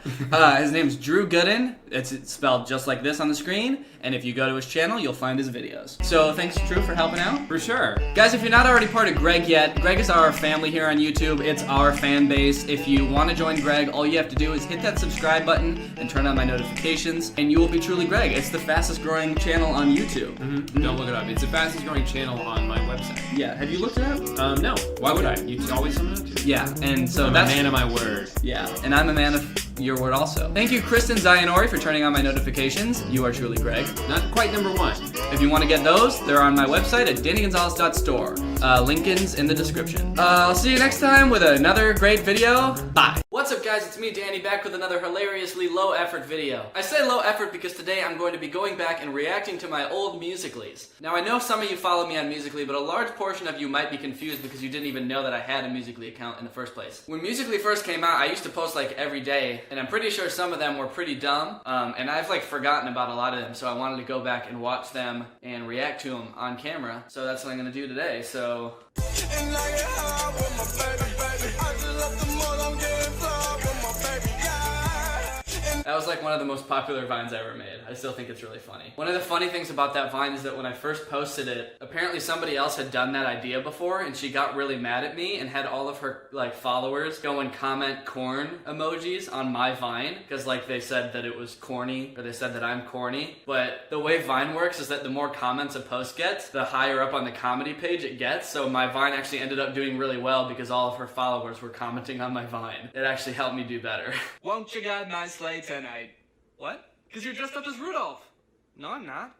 His name's Drew Gooden. It's spelled just like this on the screen. And if you go to his channel, you'll find his videos. So thanks, Drew, for helping out. For sure. Guys, if you're not already part of Greg yet, Greg is our family here on YouTube. It's our fan base. If you want to join Greg, all you have to do is hit that subscribe button and turn on my notifications, and you will be truly Greg. It's the fastest growing channel on YouTube. Mm-hmm. Don't look it up. It's the fastest growing channel on my website. Yeah. Have you looked it up? No. Why would I? You always sum it up to. Yeah. And so I'm that's a man of my word. Yeah. And I'm a man of your word also. Thank you, Kristen Zionori, for turning on my notifications. You are truly Greg. Not quite number one. If you want to get those, they're on my website at dannygonzalez.store. Lincoln's in the description. I'll see you next time with another great video. Bye. What's up, guys? It's me, Danny, back with another hilariously low-effort video. I say low-effort because today I'm going to be going back and reacting to my old Musical.lys. Now, I know some of you follow me on Musical.ly, but a large portion of you might be confused because you didn't even know that I had a Musical.ly account in the first place. When Musical.ly first came out, I used to post like every day, and I'm pretty sure some of them were pretty dumb, and I've like forgotten about a lot of them, so I wanted to go back and watch them and react to them on camera. So that's what I'm gonna do today. So that was like one of the most popular Vines I ever made. I still think it's really funny. One of the funny things about that Vine is that when I first posted it, apparently somebody else had done that idea before, and she got really mad at me and had all of her like followers go and comment corn emojis on my Vine because like they said that it was corny, or they said that I'm corny. But the way Vine works is that the more comments a post gets, the higher up on the comedy page it gets. So my Vine actually ended up doing really well because all of her followers were commenting on my Vine. It actually helped me do better. Won't you guide my sleigh tonight? What? Because you're dressed up as Rudolph. No, I'm not.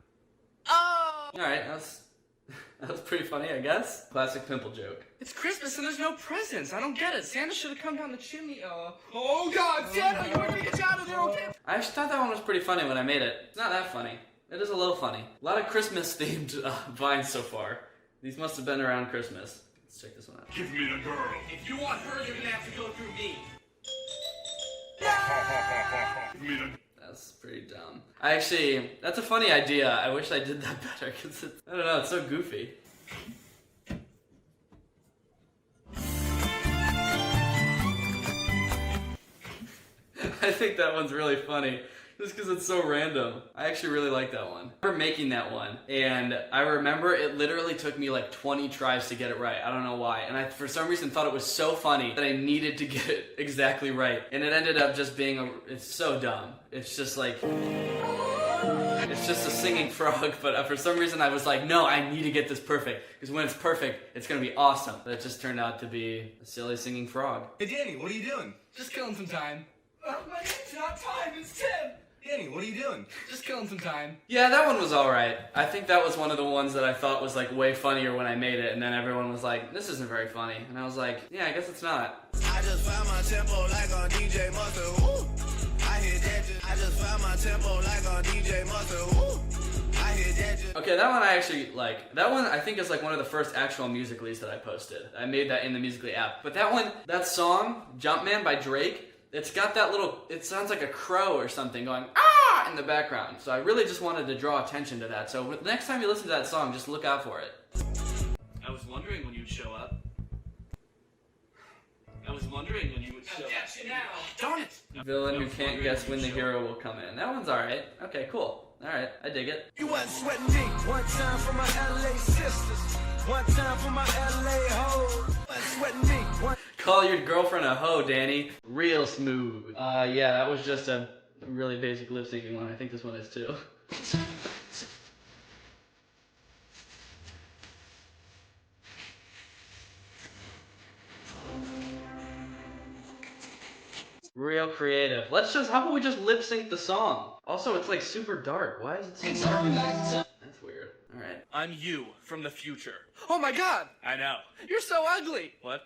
Oh! Alright, that was pretty funny, I guess. Classic pimple joke. It's Christmas and there's no presents. I don't get it. Santa should have come down the chimney. Oh God, Santa, you want me to get you out of there, okay? I actually thought that one was pretty funny when I made it. It's not that funny. It is a little funny. A lot of Christmas-themed Vines so far. These must have been around Christmas. Let's check this one out. Give me the girl. If you want her, you're gonna have to go through me. That's pretty dumb. That's a funny idea. I wish I did that better because I don't know, it's so goofy. I think that one's really funny. Just because it's so random. I actually really like that one. I remember making that one, and I remember it literally took me like 20 tries to get it right. I don't know why. And I, for some reason, thought it was so funny that I needed to get it exactly right. And it ended up just being it's so dumb. It's just like, it's just a singing frog, but for some reason I was like, no, I need to get this perfect. Because when it's perfect, it's gonna be awesome. But it just turned out to be a silly singing frog. Hey Danny, what are you doing? Just killing some time. My name's not time, it's Tim! Danny, what are you doing? Just killing some time. Yeah, that one was alright. I think that was one of the ones that I thought was like way funnier when I made it, and then everyone was like, this isn't very funny. And I was like, yeah, I guess it's not. I just found my tempo like on DJ Mustard. Woo! I hit that just, I just found my tempo like on DJ Mustard. Woo! I hit that just. Okay, that one I actually like. That one I think is like one of the first actual Musical.lys that I posted. I made that in the Musical.ly app. But that one, that song, Jumpman by Drake, it's got that little, it sounds like a crow or something going, ah, in the background. So I really just wanted to draw attention to that. So the next time you listen to that song, just look out for it. I was wondering when you'd show up. I was wondering when you would show up. Get you now. Darn it! Villain who can't guess when the hero will come in. That one's alright. Okay, cool. Alright, I dig it. You wasn't sweating me. One time for my LA sisters. One time for my LA hoes. Sweating me. Call your girlfriend a hoe, Danny. Real smooth. Yeah, that was just a really basic lip syncing one. I think this one is too. Real creative. How about we just lip sync the song? Also, it's like super dark. Why is it so dark? That's weird. Alright. I'm you from the future. Oh my god! I know. You're so ugly! What?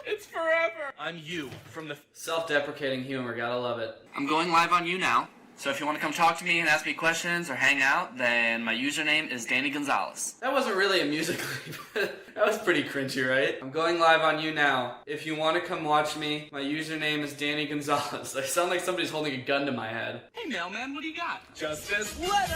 It's forever! I'm you from the... Self-deprecating humor, gotta love it. I'm going live on you now. So if you want to come talk to me and ask me questions or hang out, then my username is Danny Gonzalez. That wasn't really a Musical.ly, but that was pretty cringy, right? I'm going live on you now. If you want to come watch me, my username is Danny Gonzalez. I sound like somebody's holding a gun to my head. Hey mailman, what do you got? Just this letter!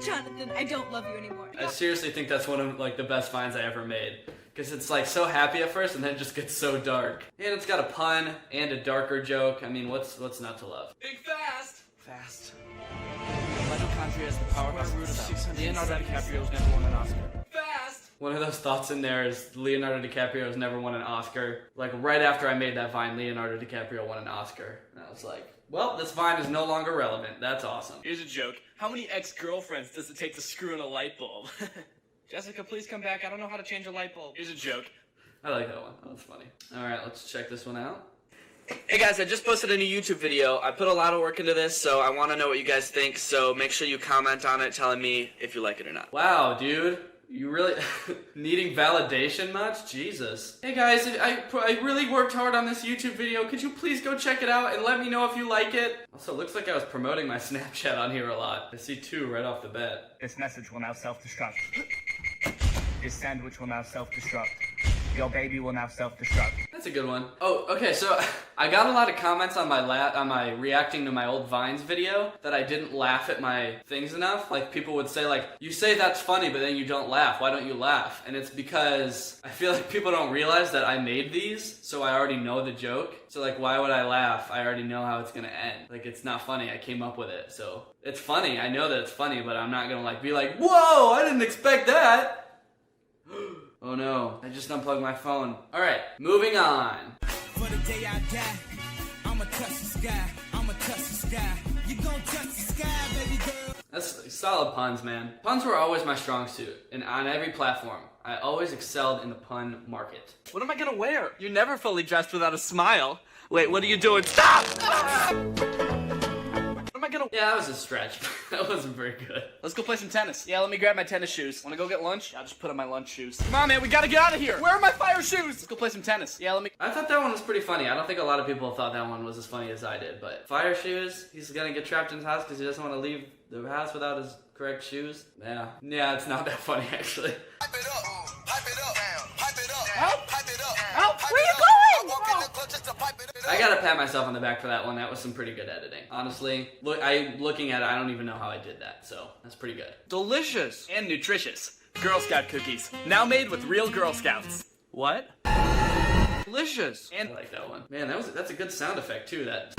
Jonathan, I don't love you anymore. I seriously think that's one of like the best finds I ever made. Because it's like so happy at first and then it just gets so dark. And it's got a pun and a darker joke. I mean, what's not to love? Big fast! Fast. Mitochondria is the powerhouse root of 600. Leonardo DiCaprio's never won an Oscar. Fast! One of those thoughts in there is Leonardo DiCaprio's never won an Oscar. Like right after I made that vine, Leonardo DiCaprio won an Oscar. And I was like, well, this vine is no longer relevant. That's awesome. Here's a joke. How many ex-girlfriends does it take to screw in a light bulb? Jessica, please come back. I don't know how to change a light bulb. Here's a joke. I like that one. That was funny. Alright, let's check this one out. Hey guys, I just posted a new YouTube video. I put a lot of work into this, so I want to know what you guys think. So make sure you comment on it telling me if you like it or not. Wow, dude. You really needing validation much? Jesus. Hey guys, I really worked hard on this YouTube video. Could you please go check it out and let me know if you like it? Also, it looks like I was promoting my Snapchat on here a lot. I see 2 right off the bat. This message will now self-destruct. This sandwich will now self-destruct. Your baby will now self-destruct. That's a good one. Oh, okay, so I got a lot of comments on my reacting to my old Vines video that I didn't laugh at my things enough. Like, people would say, like, you say that's funny, but then you don't laugh. Why don't you laugh? And it's because I feel like people don't realize that I made these, so I already know the joke. So, like, why would I laugh? I already know how it's gonna end. Like, it's not funny. I came up with it, so it's funny. I know that it's funny, but I'm not gonna, like, be like, whoa, I didn't expect that. Oh no, I just unplugged my phone. Alright, moving on. For the day I die, I'ma touch the sky. I'ma touch the sky. You gon' touch the sky, baby girl. That's solid puns, man. Puns were always my strong suit, and on every platform. I always excelled in the pun market. What am I gonna wear? You're never fully dressed without a smile. Wait, what are you doing? Stop! What am I gonna... Yeah, that was a stretch. That wasn't very good. Let's go play some tennis. Yeah, let me grab my tennis shoes. Wanna go get lunch? I'll just put on my lunch shoes. Come on, man, we gotta get out of here. Where are my fire shoes? Let's go play some tennis. Yeah, let me... I thought that one was pretty funny. I don't think a lot of people thought that one was as funny as I did, but fire shoes, he's gonna get trapped in his house because he doesn't want to leave the house without his correct shoes. Yeah, it's not that funny, actually. Pipe it up, pipe it up, pipe it up, help, pipe it up, help, pipe where it you up. going? I gotta pat myself on the back for that one. That was some pretty good editing. Honestly, looking at it, I don't even know how I did that, so that's pretty good. Delicious and nutritious. Girl Scout cookies, now made with real Girl Scouts. What? Delicious. And I like that one. Man, that's a good sound effect too. That's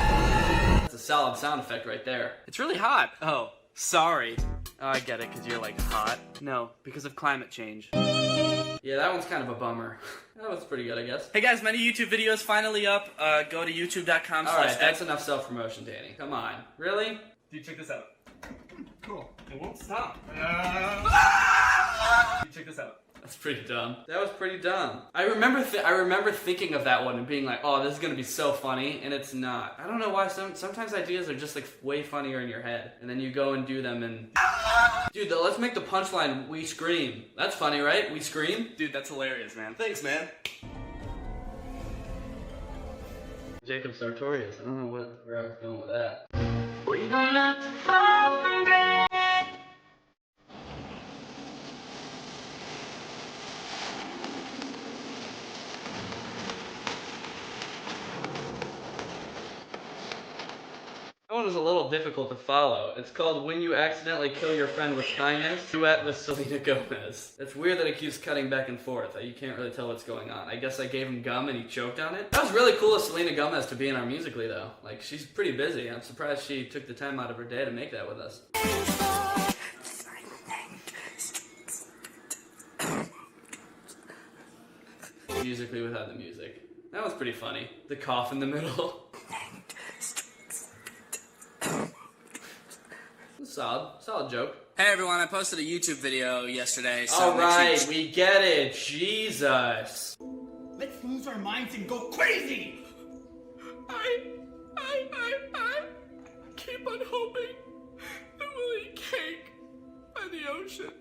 a solid sound effect right there. It's really hot. Oh, sorry. Oh, I get it, because you're like hot. No, because of climate change. Yeah, that one's kind of a bummer. That was pretty good, I guess. Hey guys, my new YouTube video is finally up. Go to youtube.com. Alright, that's enough self-promotion, Danny. Come on. Really? Dude, check this out. Cool. It won't stop. Dude, check this out. That's pretty dumb. That was pretty dumb. I remember thinking of that one and being like, oh, this is gonna be so funny, and it's not. I don't know why. Sometimes ideas are just like way funnier in your head, and then you go and do them and... Dude, let's make the punchline, we scream. That's funny, right? We scream? Dude, that's hilarious, man. Thanks, man. Jacob Sartorius. I don't know where I was going with that. We don't have to fall from grace. That one is a little difficult to follow. It's called When You Accidentally Kill Your Friend with Kindness, duet with Selena Gomez. It's weird that it keeps cutting back and forth. You can't really tell what's going on. I guess I gave him gum and he choked on it. That was really cool of Selena Gomez to be in our Musical.ly though. Like, she's pretty busy. I'm surprised she took the time out of her day to make that with us. Musical.ly without the music. That was pretty funny. The cough in the middle. Solid joke. Hey everyone, I posted a YouTube video yesterday. So alright, we get it. Jesus. Let's lose our minds and go crazy! I keep on hoping that we'll eat cake by the ocean.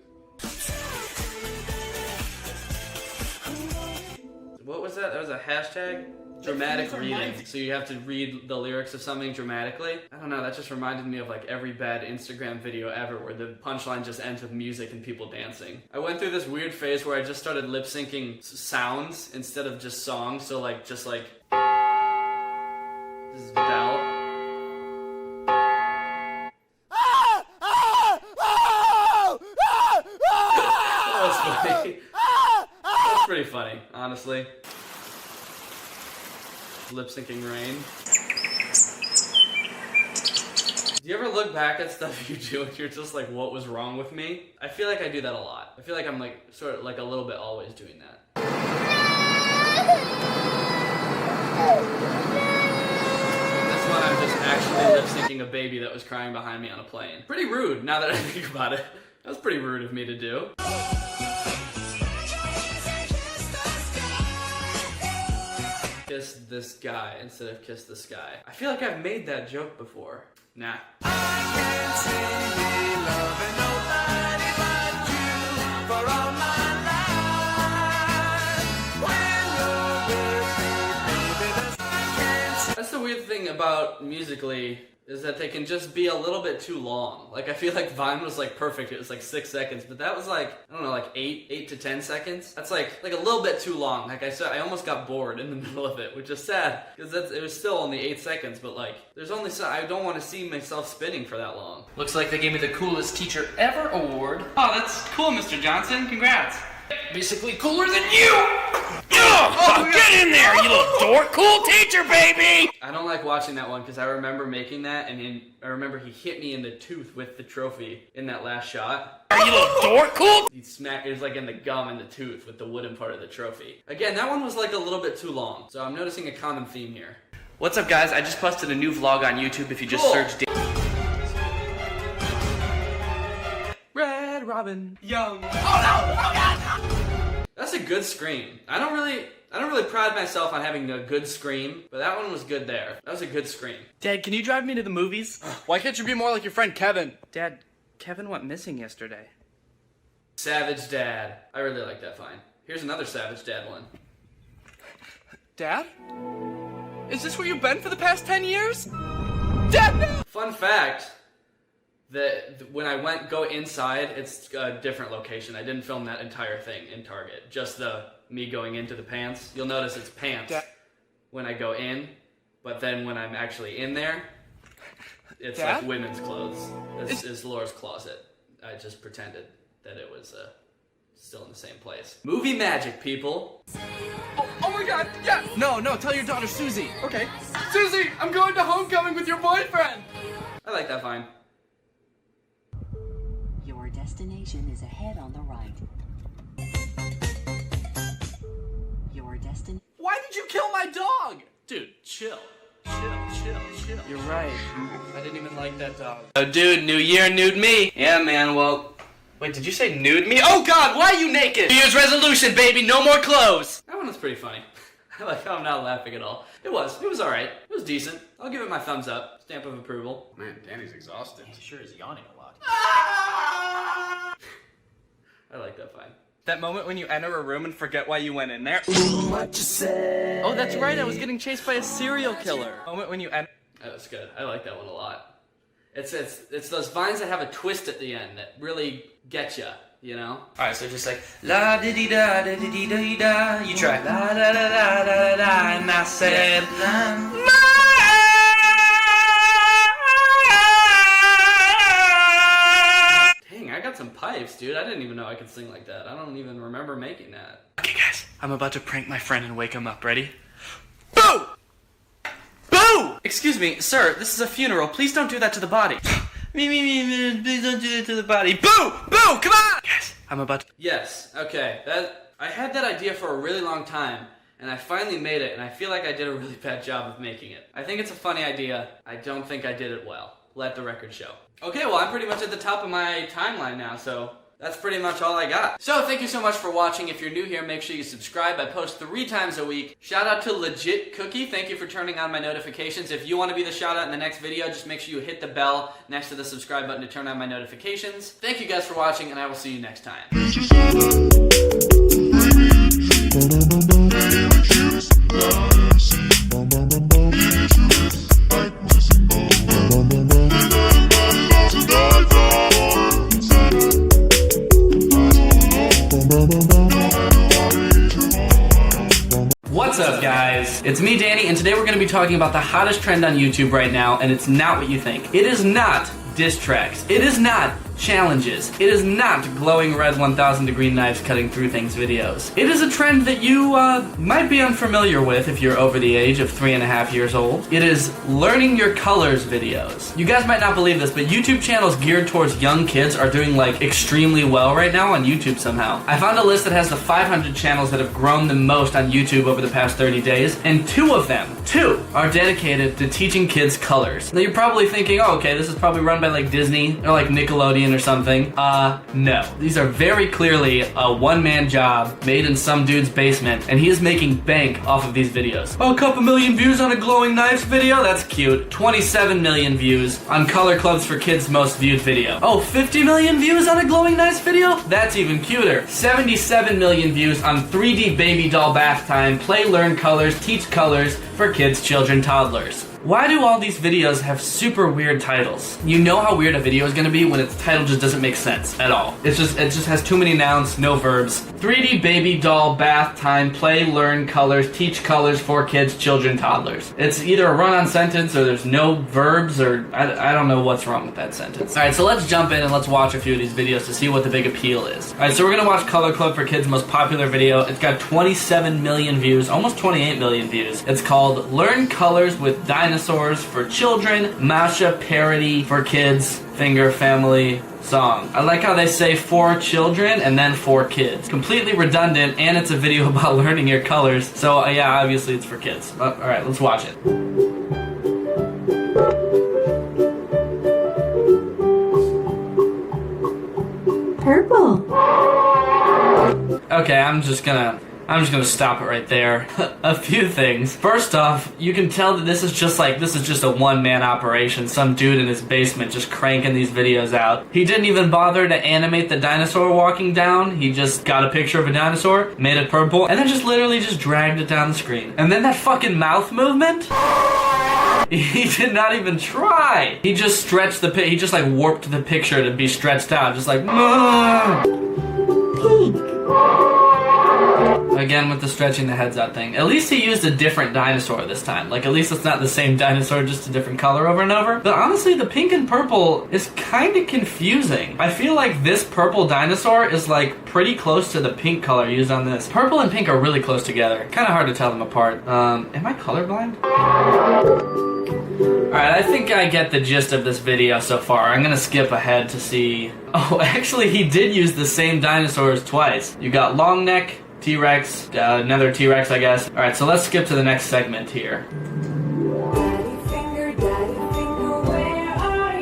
What was that? That was a hashtag? Dramatic reading. So you have to read the lyrics of something dramatically. I don't know, that just reminded me of like every bad Instagram video ever where the punchline just ends with music and people dancing. I went through this weird phase where I just started lip syncing sounds instead of just songs. So like, just like, this is Bell. That was funny. That's pretty funny, honestly. Lip syncing Rain. Do you ever look back at stuff you do and you're just like, what was wrong with me? I feel like I do that a lot. I feel like I'm like, sort of like a little bit always doing that. This one I'm just actually lip syncing a baby that was crying behind me on a plane. Pretty rude now that I think about it. That was pretty rude of me to do. Kiss this guy instead of kiss the sky. I feel like I've made that joke before. Nah. I can't see me loving nobody but you for all my life. That's the weird thing about Musical.ly, is that they can just be a little bit too long. Like, I feel like Vine was like perfect, it was like 6 seconds, but that was like, I don't know, like 8 to 10 seconds. That's like a little bit too long. Like I said, I almost got bored in the middle of it, which is sad, because it was still only 8 seconds, but like, there's only so, I don't want to see myself spinning for that long. Looks like they gave me the coolest teacher ever award. Oh, that's cool, Mr. Johnson. Congrats. Basically cooler than you! Oh, get in there, you little dork! Cool teacher, baby! I don't like watching that one because I remember making that, and I remember he hit me in the tooth with the trophy in that last shot. Are you little dork? Cool! He smacked, it was like in the gum in the tooth with the wooden part of the trophy. Again, that one was like a little bit too long, so I'm noticing a common theme here. What's up, guys? I just posted a new vlog on YouTube if you just search Red Robin. Young. Oh no! Oh god! That's a good scream. I don't really pride myself on having a good scream, but that one was good there. That was a good scream. Dad, can you drive me to the movies? Why can't you be more like your friend Kevin? Dad, Kevin went missing yesterday. Savage Dad. I really like that fine. Here's another Savage Dad one. Dad? Is this where you've been for the past 10 years? Dad, no! Fun fact. When I go inside, it's a different location. I didn't film that entire thing in Target. Just me going into the pants. You'll notice it's pants when I go in, but then when I'm actually in there, it's like women's clothes. This is Laura's closet. I just pretended that it was Still in the same place. Movie magic, people. Oh my god, yeah! No, tell your daughter Susie. Okay. Susie, I'm going to homecoming with your boyfriend! I like that fine. Your destination is ahead on the right. Your destination. Why did you kill my dog? Dude, chill. Chill. You're right. I didn't even like that dog. Oh, dude, new year, nude me. Yeah, man, well... Wait, did you say nude me? Oh, God, why are you naked? New Year's resolution, baby, no more clothes. That one was pretty funny. I like how I'm not laughing at all. It was alright. It was decent. I'll give it my thumbs up. Stamp of approval. Man, Danny's exhausted. He sure is yawning a lot. I like that fine. That moment when you enter a room and forget why you went in there. What you say? Oh, that's right, I was getting chased by a serial killer. Moment when you enter... That was good. I like that one a lot. It's those vines that have a twist at the end that really get ya, you know? Alright, so just like la di di da da di di da da. You try la da da da da da, and I said Dang, I got some pipes, dude. I didn't even know I could sing like that. I don't even remember making that. Okay, guys, I'm about to prank my friend and wake him up. Ready? Boo! Boo! Excuse me, sir, this is a funeral. Please don't do that to the body. Please don't do that to the body. Boo! Boo! Come on! Yes, I'm about to... Yes, okay. I had that idea for a really long time, and I finally made it, and I feel like I did a really bad job of making it. I think it's a funny idea. I don't think I did it well. Let the record show. Okay, well, I'm pretty much at the top of my timeline now, so... That's pretty much all I got. So thank you so much for watching. If you're new here, make sure you subscribe. I post 3 times a week. Shout out to Legit Cookie. Thank you for turning on my notifications. If you want to be the shout out in the next video, just make sure you hit the bell next to the subscribe button to turn on my notifications. Thank you guys for watching, and I will see you next time. What's up, guys? It's me, Danny, and today we're going to be talking about the hottest trend on YouTube right now, and it's not what you think. It is not diss tracks. It is not challenges. It is not glowing red 1,000 degree knives cutting through things videos. It is a trend that you might be unfamiliar with if you're over the age of 3.5 years old. It is learning your colors videos. You guys might not believe this, but YouTube channels geared towards young kids are doing like extremely well right now on YouTube somehow. I found a list that has the 500 channels that have grown the most on YouTube over the past 30 days, and 2 of them, 2, are dedicated to teaching kids colors. Now you're probably thinking, oh, okay, this is probably run by like Disney or like Nickelodeon or something. No. These are very clearly a one-man job made in some dude's basement, and he is making bank off of these videos. Oh, a couple million views on a glowing knives video? That's cute. 27 million views on Color Clubs for Kids' most viewed video. Oh, 50 million views on a glowing knives video? That's even cuter. 77 million views on 3D baby doll bath time, play, learn colors, teach colors for kids, children, toddlers. Why do all these videos have super weird titles? You know how weird a video is gonna be when its title just doesn't make sense at all. It just has too many nouns, no verbs. 3D baby doll bath time, play, learn colors, teach colors for kids, children, toddlers. It's either a run-on sentence or there's no verbs, or I don't know what's wrong with that sentence. Alright, so let's jump in and let's watch a few of these videos to see what the big appeal is. Alright, so we're gonna watch Color Club for Kids' most popular video. It's got 27 million views, almost 28 million views. It's called Learn Colors with Dinosaurs for Children, Masha parody for kids, finger family song. I like how they say for children and then for kids. Completely redundant, and it's a video about learning your colors, so yeah, obviously it's for kids. Alright, let's watch it. Purple. Okay, I'm just gonna stop it right there. A few things. First off, you can tell that this is just a one-man operation. Some dude in his basement just cranking these videos out. He didn't even bother to animate the dinosaur walking down. He just got a picture of a dinosaur, made it purple, and then just literally just dragged it down the screen. And then that fucking mouth movement? He did not even try. He just stretched he just like warped the picture to be stretched out. Just like, pink. Again with the stretching the heads out thing. At least he used a different dinosaur this time. Like, at least it's not the same dinosaur, just a different color over and over. But honestly, the pink and purple is kind of confusing. I feel like this purple dinosaur is like pretty close to the pink color used on this. Purple and pink are really close together. Kind of hard to tell them apart. Am I colorblind? Alright, I think I get the gist of this video so far. I'm gonna skip ahead to see... Oh, actually he did use the same dinosaurs twice. You got long neck, T-Rex, another T-Rex I guess. Alright, so let's skip to the next segment here.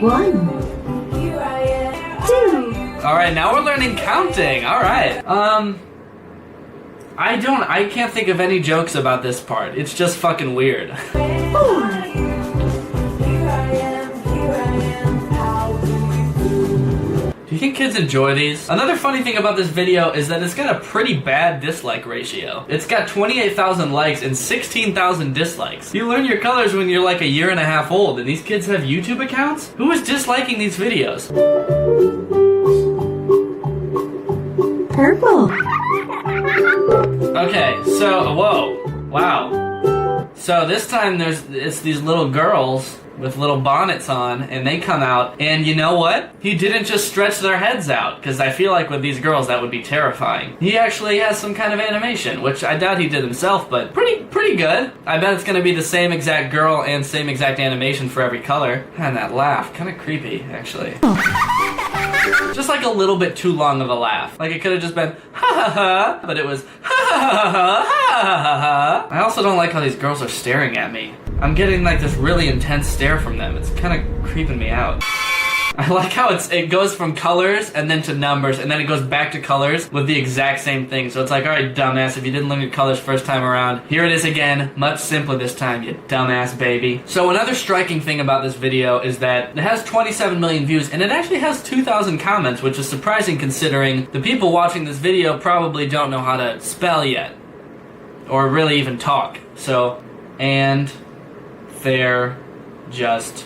1, 2. Alright, now we're learning counting. Alright. I can't think of any jokes about this part. It's just fucking weird. 4. Do you think kids enjoy these? Another funny thing about this video is that it's got a pretty bad dislike ratio. It's got 28,000 likes and 16,000 dislikes. You learn your colors when you're like a year and a half old, and these kids have YouTube accounts? Who is disliking these videos? Purple. Okay, so, whoa, wow. So this time it's these little girls with little bonnets on, and they come out, and you know what? He didn't just stretch their heads out, because I feel like with these girls that would be terrifying. He actually has some kind of animation, which I doubt he did himself, but pretty good. I bet it's gonna be the same exact girl and same exact animation for every color. And that laugh, kind of creepy, actually. Just like a little bit too long of a laugh. Like it could have just been ha ha ha, but it was ha ha ha ha ha ha ha. I also don't like how these girls are staring at me. I'm getting like this really intense stare from them. It's kind of creeping me out. I like how it goes from colors and then to numbers and then it goes back to colors with the exact same thing. So it's like, alright dumbass, if you didn't learn your colors first time around, here it is again, much simpler this time, you dumbass baby. So another striking thing about this video is that it has 27 million views and it actually has 2,000 comments, which is surprising considering the people watching this video probably don't know how to spell yet. Or really even talk. So, and they're just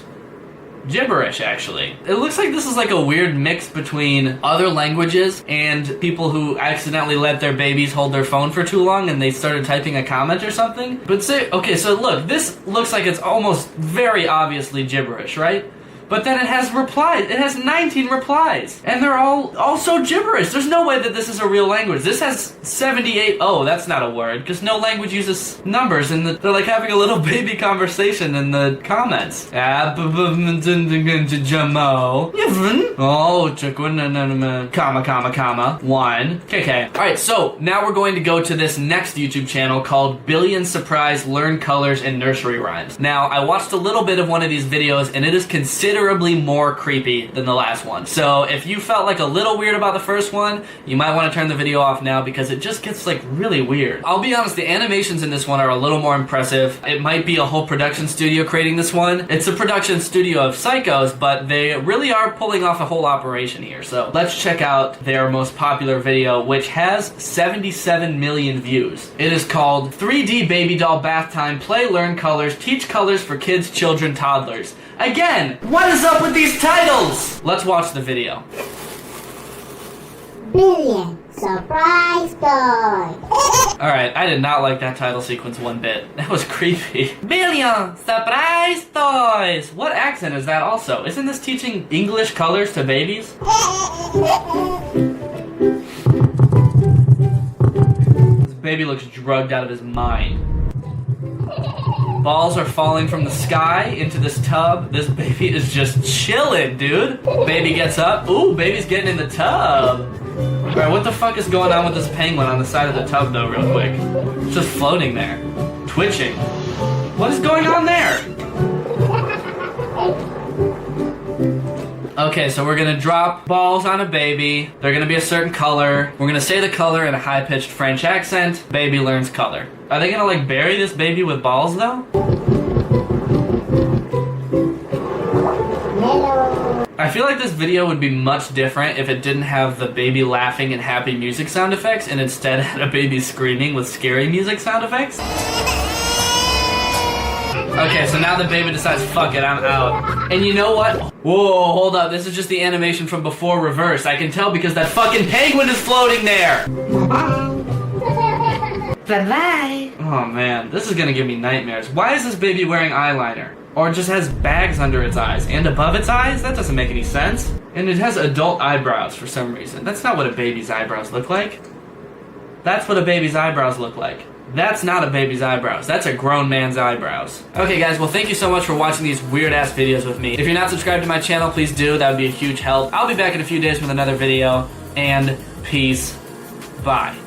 gibberish, actually. It looks like this is like a weird mix between other languages and people who accidentally let their babies hold their phone for too long and they started typing a comment or something. But say, okay, so look, this looks like it's almost very obviously gibberish, right? But then it has replies. It has 19 replies. And they're all also gibberish. There's no way that this is a real language. This has 78. Oh, that's not a word. Because no language uses numbers. And they're like having a little baby conversation in the comments. Oh, comma. 1. Okay. Alright, so now we're going to go to this next YouTube channel called Billion Surprise Learn Colors and Nursery Rhymes. Now, I watched a little bit of one of these videos and it is considerably more creepy than the last one. So if you felt like a little weird about the first one, you might want to turn the video off now because it just gets like really weird. I'll be honest, the animations in this one are a little more impressive. It might be a whole production studio creating this one. It's a production studio of psychos, but they really are pulling off a whole operation here. So let's check out their most popular video, which has 77 million views. It is called 3D Baby Doll Bath Time, Play, Learn Colors, Teach Colors for Kids, Children, Toddlers. Again, what is up with these titles? Let's watch the video. Billion Surprise Toys. Alright, I did not like that title sequence one bit. That was creepy. Billion Surprise Toys! What accent is that also? Isn't this teaching English colors to babies? This baby looks drugged out of his mind. Balls are falling from the sky into this tub. This baby is just chilling, dude. Baby gets up. Ooh, baby's getting in the tub. Alright, what the fuck is going on with this penguin on the side of the tub, though, real quick? It's just floating there. Twitching. What is going on there? Okay, so we're gonna drop balls on a baby. They're gonna be a certain color. We're gonna say the color in a high-pitched French accent. Baby learns color. Are they gonna, like, bury this baby with balls, though? I feel like this video would be much different if it didn't have the baby laughing and happy music sound effects and instead had a baby screaming with scary music sound effects. Okay, so now the baby decides, fuck it, I'm out. And you know what? Whoa, hold up, this is just the animation from before reversed. I can tell because that fucking penguin is floating there! Bye-bye. Oh man, this is gonna give me nightmares. Why is this baby wearing eyeliner? Or it just has bags under its eyes and above its eyes? That doesn't make any sense. And it has adult eyebrows for some reason. That's not what a baby's eyebrows look like. That's what a baby's eyebrows look like. That's not a baby's eyebrows. That's a grown man's eyebrows. Okay guys, well thank you so much for watching these weird ass videos with me. If you're not subscribed to my channel, please do. That would be a huge help. I'll be back in a few days with another video. And peace. Bye.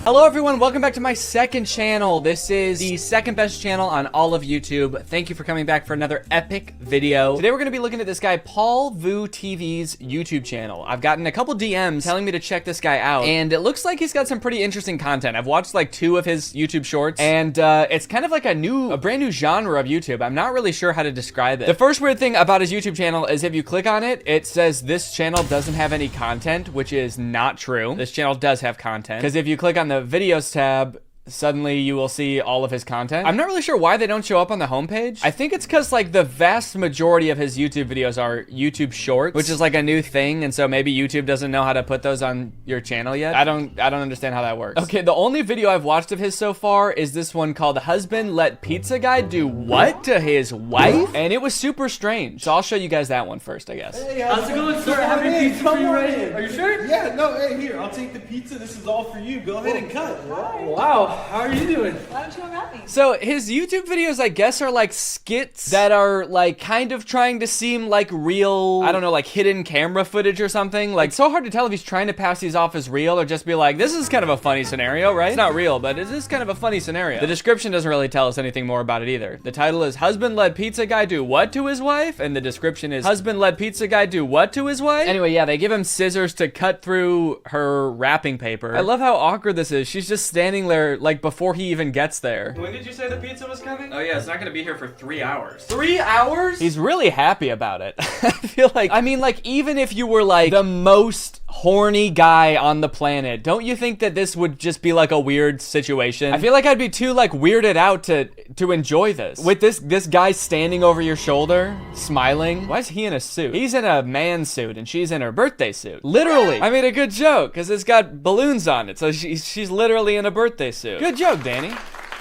Hello everyone, welcome back to my second channel. This is the second best channel on all of YouTube. Thank you for coming back for another epic video. Today we're going to be looking at this guy, Paul Vu TV's YouTube channel. I've gotten a couple DMs telling me to check this guy out, and it looks like he's got some pretty interesting content. I've watched like 2 of his YouTube shorts, and it's kind of like a brand new genre of YouTube. I'm not really sure how to describe it. The first weird thing about his YouTube channel is if you click on it, it says this channel doesn't have any content, which is not true. This channel does have content, because if you click on the videos tab, suddenly you will see all of his content. I'm not really sure why they don't show up on the homepage. I think it's because like the vast majority of his YouTube videos are YouTube shorts, which is like a new thing, and so maybe YouTube doesn't know how to put those on your channel yet. I don't understand how that works. Okay, the only video I've watched of his so far is this one called Husband Let Pizza Guy Do What to His Wife? And it was super strange. So I'll show you guys that one first, I guess. Hey, how's it going, sir? Having pizza for you right here. Are you sure? Yeah, no, hey, here, I'll take the pizza. This is all for you. Go ahead and cut. Wow. How are you doing? Why don't you unwrap me? So his YouTube videos, I guess, are like skits that are like kind of trying to seem like real, I don't know, like hidden camera footage or something. Like, it's so hard to tell if he's trying to pass these off as real or just be like, this is kind of a funny scenario, right? It's not real, but it is kind of a funny scenario. The description doesn't really tell us anything more about it either. The title is Husband Let Pizza Guy Do What to His Wife? And the description is Husband Let Pizza Guy Do What to His Wife? Anyway, yeah, they give him scissors to cut through her wrapping paper. I love how awkward this is. She's just standing there like before he even gets there. When did you say the pizza was coming? Oh yeah, it's not gonna be here for 3 hours. 3 hours? He's really happy about it. I feel like, I mean, like, even if you were like the most horny guy on the planet, don't you think that this would just be like a weird situation? I feel like I'd be too like weirded out to enjoy this. With this guy standing over your shoulder, smiling. Why is he in a suit? He's in a man suit and she's in her birthday suit. Literally. I made a good joke because it's got balloons on it, so she's literally in a birthday suit. Good joke, Danny.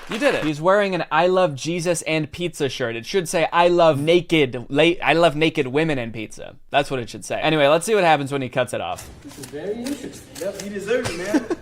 You did it. He's wearing an I love Jesus and pizza shirt. It should say I love naked women and pizza. That's what it should say. Anyway, let's see what happens when he cuts it off. This is very interesting. Yep, you deserve it, man.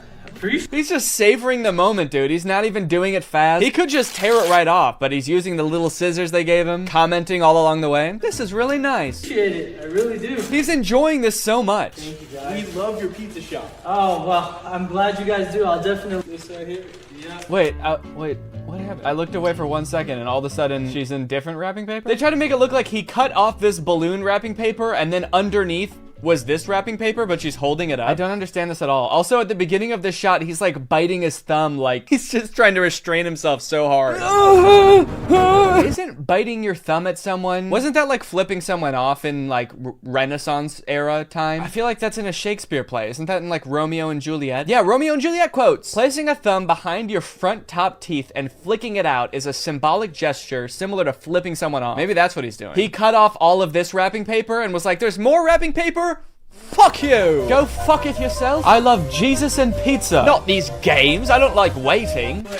He's just savoring the moment, dude. He's not even doing it fast. He could just tear it right off, but he's using the little scissors they gave him, commenting all along the way. This is really nice. Appreciate it. I really do. He's enjoying this so much. Thank you, guys. We love your pizza shop. Oh, well, I'm glad you guys do. I'll definitely... This right here. Yeah. Wait, what happened? I looked away for 1 second and all of a sudden she's in different wrapping paper? They try to make it look like he cut off this balloon wrapping paper and then underneath was this wrapping paper, but she's holding it up. I don't understand this at all. Also, at the beginning of this shot, he's like biting his thumb, like he's just trying to restrain himself so hard. Isn't biting your thumb at someone, wasn't that like flipping someone off in like Renaissance era time? I feel like that's in a Shakespeare play. Isn't that in like Romeo and Juliet? Yeah, Romeo and Juliet quotes. Placing a thumb behind your front top teeth and flicking it out is a symbolic gesture similar to flipping someone off. Maybe that's what he's doing. He cut off all of this wrapping paper and was like, there's more wrapping paper? Fuck you! Go fuck it yourself. I love Jesus and pizza. Not these games. I don't like waiting. Ta-da!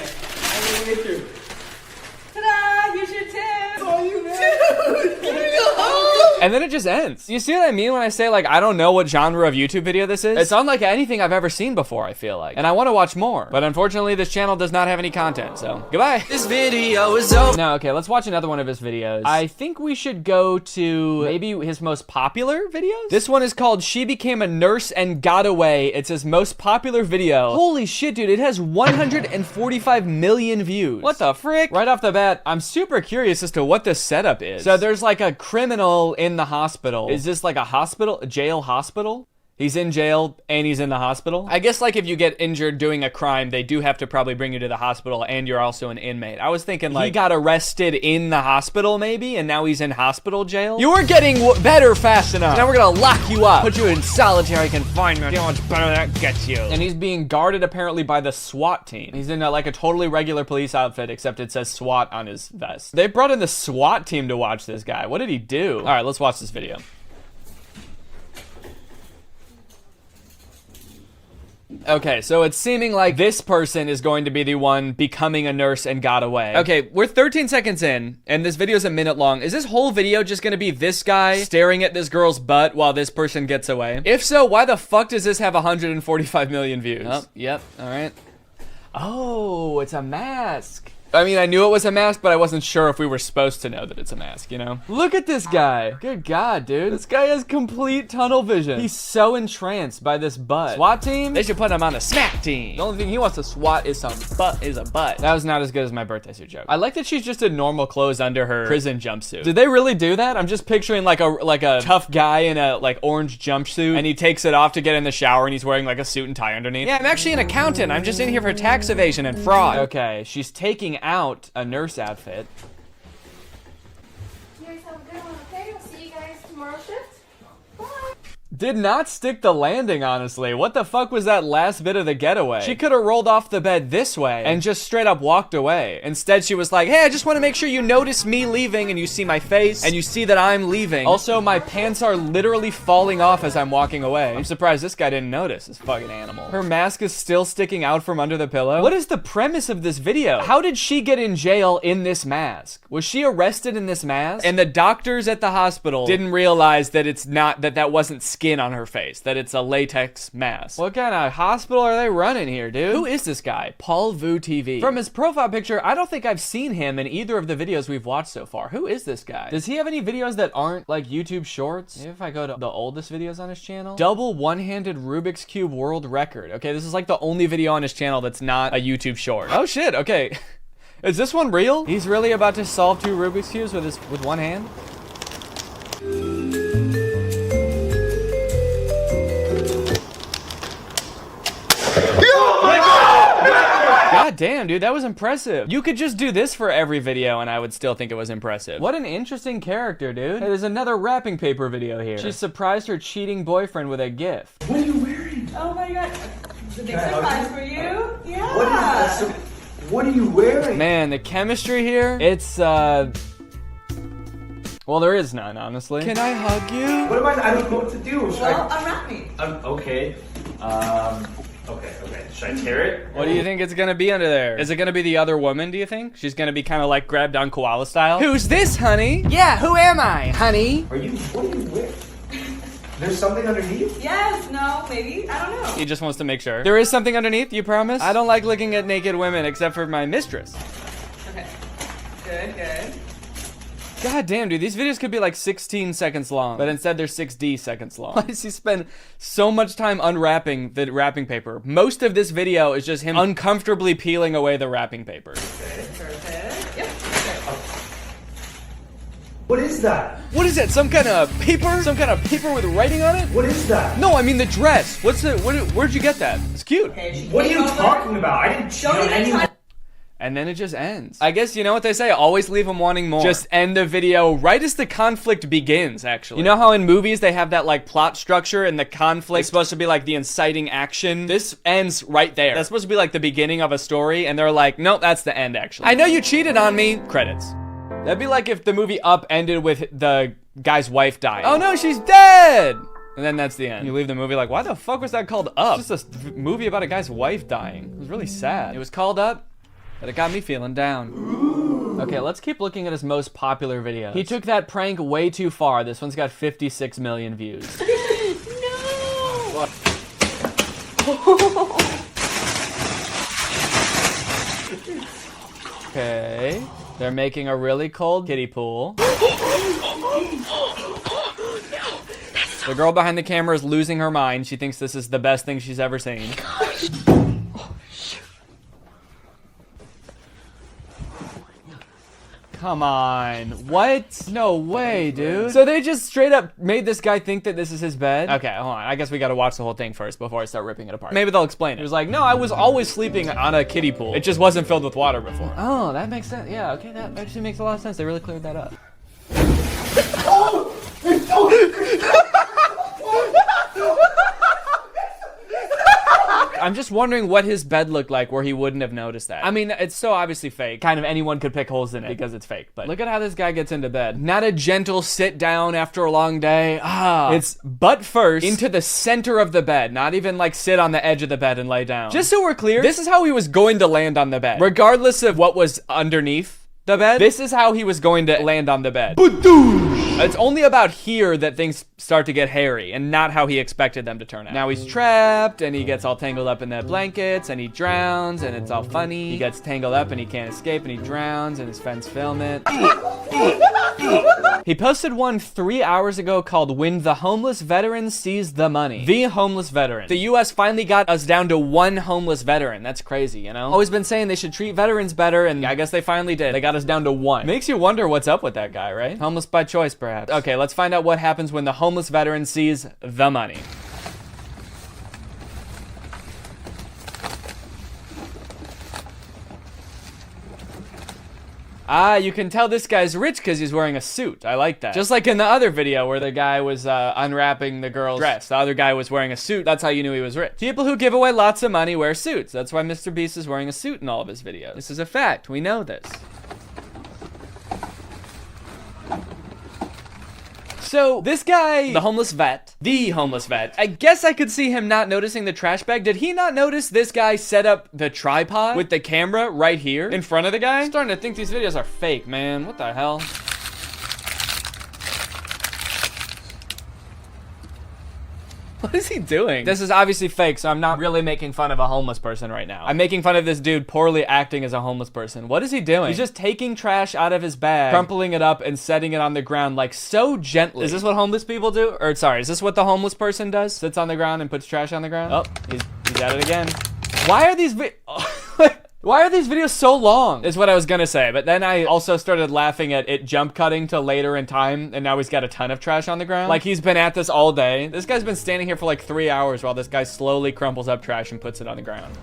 Here's your tip! Oh, you man! Give me a hug! And then it just ends. You see what I mean when I say, like, I don't know what genre of YouTube video this is? It's unlike anything I've ever seen before, I feel like. And I want to watch more. But unfortunately, this channel does not have any content, so goodbye. This video is over. No, okay, let's watch another one of his videos. I think we should go to maybe his most popular videos? This one is called She Became a Nurse and Got Away. It's his most popular video. Holy shit, dude, it has 145 million views. What the frick? Right off the bat, I'm super curious as to what this setup is. So there's like a criminal in the hospital. Is this like a hospital, a jail hospital? He's in jail and he's in the hospital. I guess like if you get injured doing a crime, they do have to probably bring you to the hospital and you're also an inmate. I was thinking like he got arrested in the hospital maybe and now he's in hospital jail. You were getting better fast enough. Now we're gonna lock you up. Put you in solitary confinement. See how much better that gets you. And he's being guarded apparently by the SWAT team. He's in like a totally regular police outfit except it says SWAT on his vest. They brought in the SWAT team to watch this guy. What did he do? All right, let's watch this video. Okay, so it's seeming like this person is going to be the one becoming a nurse and got away. Okay, we're 13 seconds in, and this video's a minute long. Is this whole video just gonna be this guy staring at this girl's butt while this person gets away? If so, why the fuck does this have 145 million views? Oh, yep, all right. Oh, it's a mask. I mean, I knew it was a mask, but I wasn't sure if we were supposed to know that it's a mask, you know? Look at this guy. Good God, dude. This guy has complete tunnel vision. He's so entranced by this butt. SWAT team? They should put him on the smack team. The only thing he wants to SWAT is some butt, is a butt. That was not as good as my birthday suit joke. I like that she's just in normal clothes under her prison jumpsuit. Did they really do that? I'm just picturing like a tough guy in a like orange jumpsuit, and he takes it off to get in the shower, and he's wearing like a suit and tie underneath. Yeah, I'm actually an accountant. I'm just in here for tax evasion and fraud. Okay, she's taking out a nurse outfit. You guys have a good one, okay? I'll see you guys tomorrow shift. Bye. Did not stick the landing, honestly. What the fuck was that last bit of the getaway? She could have rolled off the bed this way and just straight up walked away. Instead, she was like, hey, I just want to make sure you notice me leaving and you see my face and you see that I'm leaving. Also, my pants are literally falling off as I'm walking away. I'm surprised this guy didn't notice, this fucking animal. Her mask is still sticking out from under the pillow. What is the premise of this video? How did she get in jail in this mask? Was she arrested in this mask? And the doctors at the hospital didn't realize that it's not, that wasn't skin on her face, that it's a latex mask. What kind of hospital are they running here, dude? Who is this guy? Paul Vu TV. From his profile picture, I don't think I've seen him in either of the videos we've watched so far. Who is this guy? Does he have any videos that aren't like YouTube shorts? Maybe if I go to the oldest videos on his channel. Double one-handed Rubik's Cube world record. Okay, this is like the only video on his channel that's not a YouTube short. Oh shit, okay. Is this one real? He's really about to solve 2 Rubik's Cubes with one hand? God damn, dude, that was impressive. You could just do this for every video and I would still think it was impressive. What an interesting character, dude. Hey, there's another wrapping paper video here. She surprised her cheating boyfriend with a gift. What are you wearing? Oh my god. The big surprise for you? Yeah. What is that? What are you wearing? Man, the chemistry here, it's, well, there is none, honestly. Can I hug you? What am I don't know what to do. Unwrap me. Okay. Okay. Should I tear it? What do you think it's gonna be under there? Is it gonna be the other woman, do you think? She's gonna be kind of like grabbed on koala style? Who's this, honey? Yeah, who am I, honey? What are you wearing? There's something underneath? Yes, no, maybe. I don't know. He just wants to make sure. There is something underneath, you promise? I don't like looking at naked women except for my mistress. Okay. Good. God damn, dude, these videos could be like 16 seconds long, but instead they're 6D seconds long. Why does he spend so much time unwrapping the wrapping paper? Most of this video is just him uncomfortably peeling away the wrapping paper. Okay, perfect. Yep. Okay. What is that? What is that? Some kind of paper? Some kind of paper with writing on it? What is that? No, I mean the dress. Where'd you get that? It's cute. Okay, what are you talking about? I didn't show anyone. And then it just ends. I guess you know what they say, always leave them wanting more. Just end the video right as the conflict begins, actually. You know how in movies they have that like plot structure and the conflict is supposed to be like the inciting action? This ends right there. That's supposed to be like the beginning of a story and they're like, nope, that's the end actually. I know you cheated on me. Credits. That'd be like if the movie Up ended with the guy's wife dying. Oh no, she's dead! And then that's the end. You leave the movie like, why the fuck was that called Up? It's just a movie about a guy's wife dying. It was really sad. It was called Up. But it got me feeling down. Ooh. Okay, let's keep looking at his most popular videos. He took that prank way too far. This one's got 56 million views. No! Okay. They're making a really cold kiddie pool. The girl behind the camera is losing her mind. She thinks this is the best thing she's ever seen. Come on. What? No way, dude. So they just straight up made this guy think that this is his bed? Okay, hold on. I guess we gotta watch the whole thing first before I start ripping it apart. Maybe they'll explain it. He was like, no, I was always sleeping on a kiddie pool. It just wasn't filled with water before. Oh, that makes sense. Yeah, okay, that actually makes a lot of sense. They really cleared that up. I'm just wondering what his bed looked like where he wouldn't have noticed that. I mean, it's so obviously fake. Kind of anyone could pick holes in it because it's fake. But look at how this guy gets into bed. Not a gentle sit down after a long day. It's butt first into the center of the bed. Not even like sit on the edge of the bed and lay down. Just so we're clear, this is how he was going to land on the bed. Regardless of what was underneath the bed, this is how he was going to land on the bed. It's only about here that things start to get hairy and not how he expected them to turn out. Now he's trapped and he gets all tangled up in the blankets and he drowns and it's all funny. He gets tangled up and he can't escape and he drowns and his friends film it. He posted one 3 hours ago called When the Homeless Veteran Sees the Money. The homeless veteran. The US finally got us down to one homeless veteran. That's crazy, you know? Always been saying they should treat veterans better and I guess they finally did. They got us down to one. Makes you wonder what's up with that guy, right? Homeless by choice, perhaps. Okay, let's find out what happens when the homeless veteran sees the money. Ah, you can tell this guy's rich because he's wearing a suit. I like that. Just like in the other video where the guy was unwrapping the girl's dress. The other guy was wearing a suit. That's how you knew he was rich. People who give away lots of money wear suits. That's why Mr. Beast is wearing a suit in all of his videos. This is a fact. We know this. So this guy, the homeless vet, I guess I could see him not noticing the trash bag. Did he not notice this guy set up the tripod with the camera right here in front of the guy? I'm starting to think these videos are fake, man. What the hell? What is he doing? This is obviously fake, so I'm not really making fun of a homeless person right now. I'm making fun of this dude poorly acting as a homeless person. What is he doing? He's just taking trash out of his bag, crumpling it up, and setting it on the ground like so gently. Is this what homeless people do? Or sorry, is this what the homeless person does? Sits on the ground and puts trash on the ground? Oh, he's at it again. Why are these Why are these videos so long? Is what I was gonna say, but then I also started laughing at it jump cutting to later in time, and now he's got a ton of trash on the ground. Like he's been at this all day. This guy's been standing here for like 3 hours while this guy slowly crumples up trash and puts it on the ground.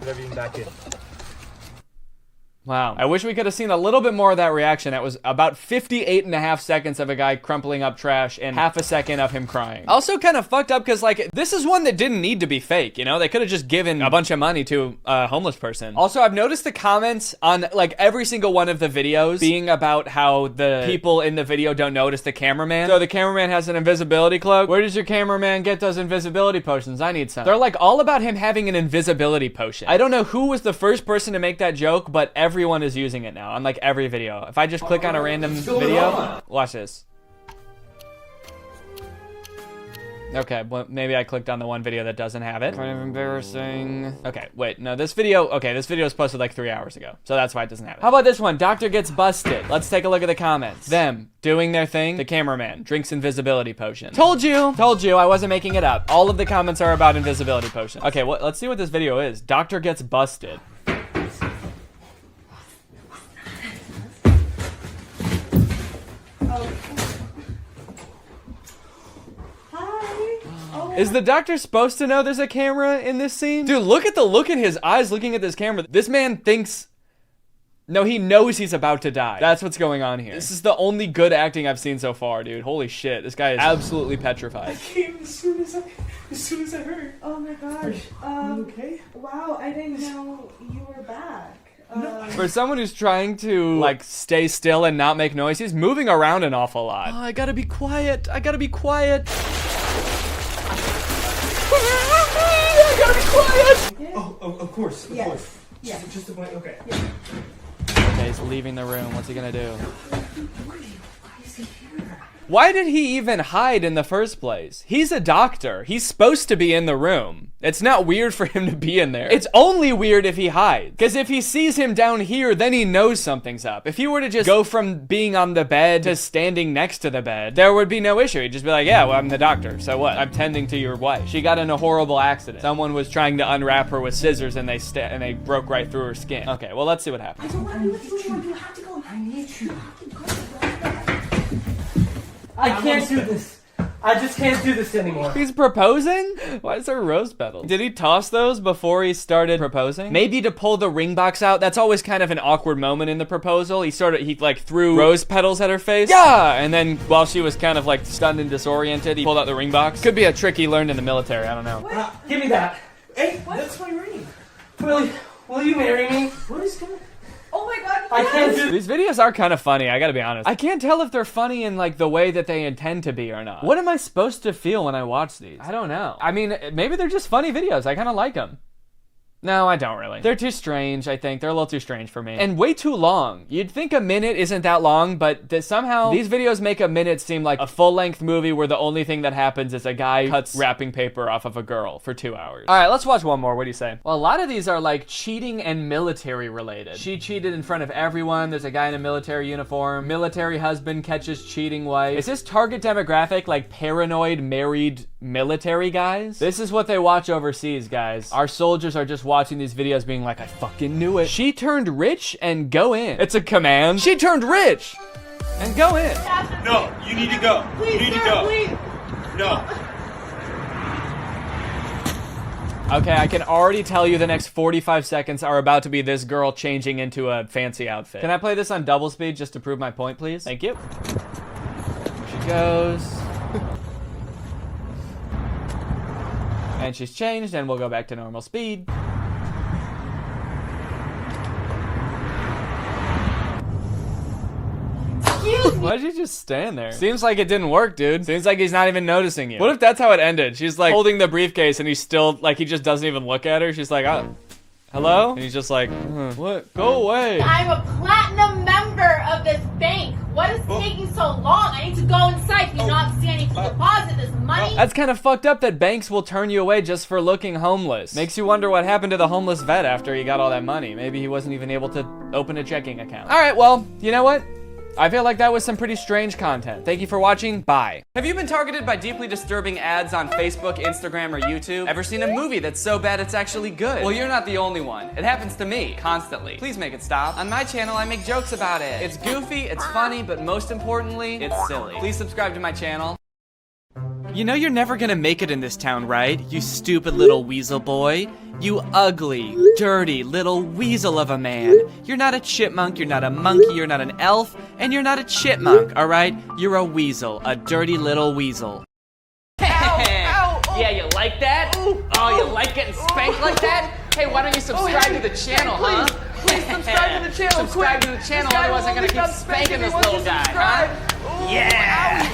Put everything back in. Wow. I wish we could have seen a little bit more of that reaction. That was about 58.5 seconds of a guy crumpling up trash and half a second of him crying. Also kind of fucked up because like this is one that didn't need to be fake, you know? They could have just given a bunch of money to a homeless person. Also, I've noticed the comments on like every single one of the videos being about how the people in the video don't notice the cameraman. So the cameraman has an invisibility cloak. Where does your cameraman get those invisibility potions? I need some. They're like all about him having an invisibility potion. I don't know who was the first person to make that joke, but everyone is using it now on like every video. If I just click on a random video, watch this. Okay, well, maybe I clicked on the one video that doesn't have it. Kind of embarrassing. Okay, wait, no, this video was posted like 3 hours ago, so that's why it doesn't have it. How about this one? Doctor gets busted. Let's take a look at the comments. Them doing their thing. The cameraman drinks invisibility potion. Told you, I wasn't making it up. All of the comments are about invisibility potion. Okay, well, let's see what this video is. Doctor gets busted. Is the doctor supposed to know there's a camera in this scene? Dude, look at the look in his eyes looking at this camera. This man thinks... No, he knows he's about to die. That's what's going on here. This is the only good acting I've seen so far, dude. Holy shit. This guy is absolutely petrified. I came as soon as I heard. Oh my gosh. Are you okay? Wow, I didn't know you were back. For someone who's trying to, like, stay still and not make noise, he's moving around an awful lot. Oh, I gotta be quiet. I gotta be quiet. I gotta be quiet! Oh, of course, of course. Yeah. Just a blank, okay. Yeah. Okay, he's leaving the room. What's he gonna do? Why did he even hide in the first place? He's a doctor. He's supposed to be in the room. It's not weird for him to be in there. It's only weird if he hides. Because if he sees him down here, then he knows something's up. If he were to just go from being on the bed to standing next to the bed, there would be no issue. He'd just be like, yeah, well, I'm the doctor. So what? I'm tending to your wife. She got in a horrible accident. Someone was trying to unwrap her with scissors and they broke right through her skin. Okay, well, let's see what happens. You have to go. hate you. I can't do this. I just can't do this anymore. He's proposing? Why is there rose petals? Did he toss those before he started proposing? Maybe to pull the ring box out. That's always kind of an awkward moment in the proposal. He like threw rose petals at her face. Yeah! And then while she was kind of like stunned and disoriented, he pulled out the ring box. Could be a trick he learned in the military. I don't know. Give me that. Hey, that's my ring. Will you marry me? What is going on? Oh my god, I can't do these videos are kind of funny, I gotta be honest. I can't tell if they're funny in like the way that they intend to be or not. What am I supposed to feel when I watch these? I don't know. I mean, maybe they're just funny videos. I kind of like them. No, I don't really. They're too strange, I think. They're a little too strange for me. And way too long. You'd think a minute isn't that long, but somehow these videos make a minute seem like a full-length movie where the only thing that happens is a guy cuts wrapping paper off of a girl for 2 hours. All right, let's watch one more. What do you say? Well, a lot of these are like cheating and military related. She cheated in front of everyone. There's a guy in a military uniform. Military husband catches cheating wife. Is this target demographic like paranoid married military guys? This is what they watch overseas, guys. Our soldiers are just watching these videos being like, I fucking knew it. She turned rich and go in. It's a command. She turned rich and go in. No, you need to go. Please, you need sir, to go. Please. No. Okay, I can already tell you the next 45 seconds are about to be this girl changing into a fancy outfit. Can I play this on double speed just to prove my point, please? Thank you. Here she goes. And she's changed, and we'll go back to normal speed. Why did you just stand there? Seems like it didn't work, dude. Seems like he's not even noticing you. What if that's how it ended? She's like holding the briefcase and he's still like, he just doesn't even look at her. She's like, hello? And he's just like, what? Go away. I'm a platinum member of this bank. What is taking so long? I need to go inside. Can you not see any deposit this money? That's kind of fucked up that banks will turn you away just for looking homeless. Makes you wonder what happened to the homeless vet after he got all that money. Maybe he wasn't even able to open a checking account. All right, well, you know what? I feel like that was some pretty strange content. Thank you for watching. Bye. Have you been targeted by deeply disturbing ads on Facebook, Instagram, or YouTube? Ever seen a movie that's so bad it's actually good? Well, you're not the only one. It happens to me, constantly. Please make it stop. On my channel, I make jokes about it. It's goofy, it's funny, but most importantly, it's silly. Please subscribe to my channel. You know you're never gonna make it in this town, right? You stupid little weasel boy. You ugly, dirty little weasel of a man. You're not a chipmunk, you're not a monkey, you're not an elf, and you're not a chipmunk, alright? You're a weasel, a dirty little weasel. Ow, ow, Yeah, you like that? Oh, you like getting spanked like that? Hey, why don't you subscribe to the channel, huh? Please subscribe to the channel. Subscribe to the channel, otherwise I'm gonna keep spanking this little guy, huh? Yeah!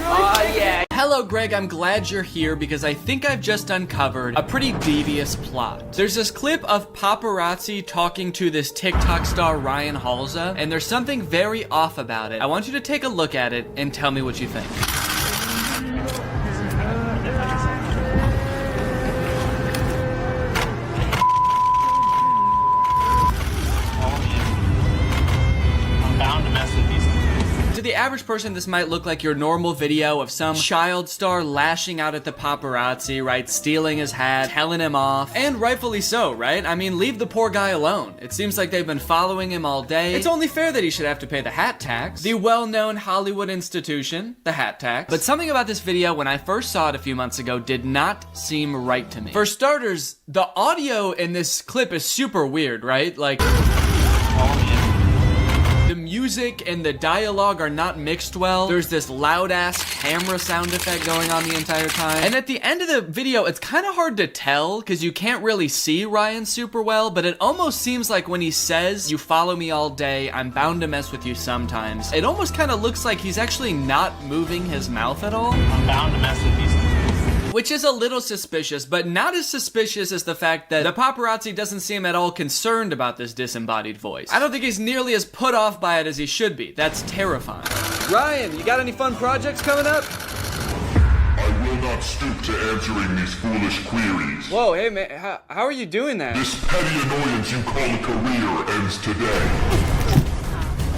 Oh, yeah. Hello, Greg. I'm glad you're here because I think I've just uncovered a pretty devious plot. There's this clip of paparazzi talking to this TikTok star Ryan Halza, and there's something very off about it. I want you to take a look at it and tell me what you think. To the average person, this might look like your normal video of some child star lashing out at the paparazzi, right? Stealing his hat, telling him off, and rightfully so, right? I mean, leave the poor guy alone. It seems like they've been following him all day. It's only fair that he should have to pay the hat tax. The well-known Hollywood institution, the hat tax. But something about this video, when I first saw it a few months ago, did not seem right to me. For starters, the audio in this clip is super weird, right? Like, the music and the dialogue are not mixed well. There's this loud-ass camera sound effect going on the entire time. And at the end of the video, it's kind of hard to tell because you can't really see Ryan super well, but it almost seems like when he says, "You follow me all day, I'm bound to mess with you sometimes," it almost kind of looks like he's actually not moving his mouth at all. I'm bound to mess with you sometimes. Which is a little suspicious, but not as suspicious as the fact that the paparazzi doesn't seem at all concerned about this disembodied voice. I don't think he's nearly as put off by it as he should be. That's terrifying. Ryan, you got any fun projects coming up? I will not stoop to answering these foolish queries. Whoa, hey man, how are you doing that? This petty annoyance you call a career ends today.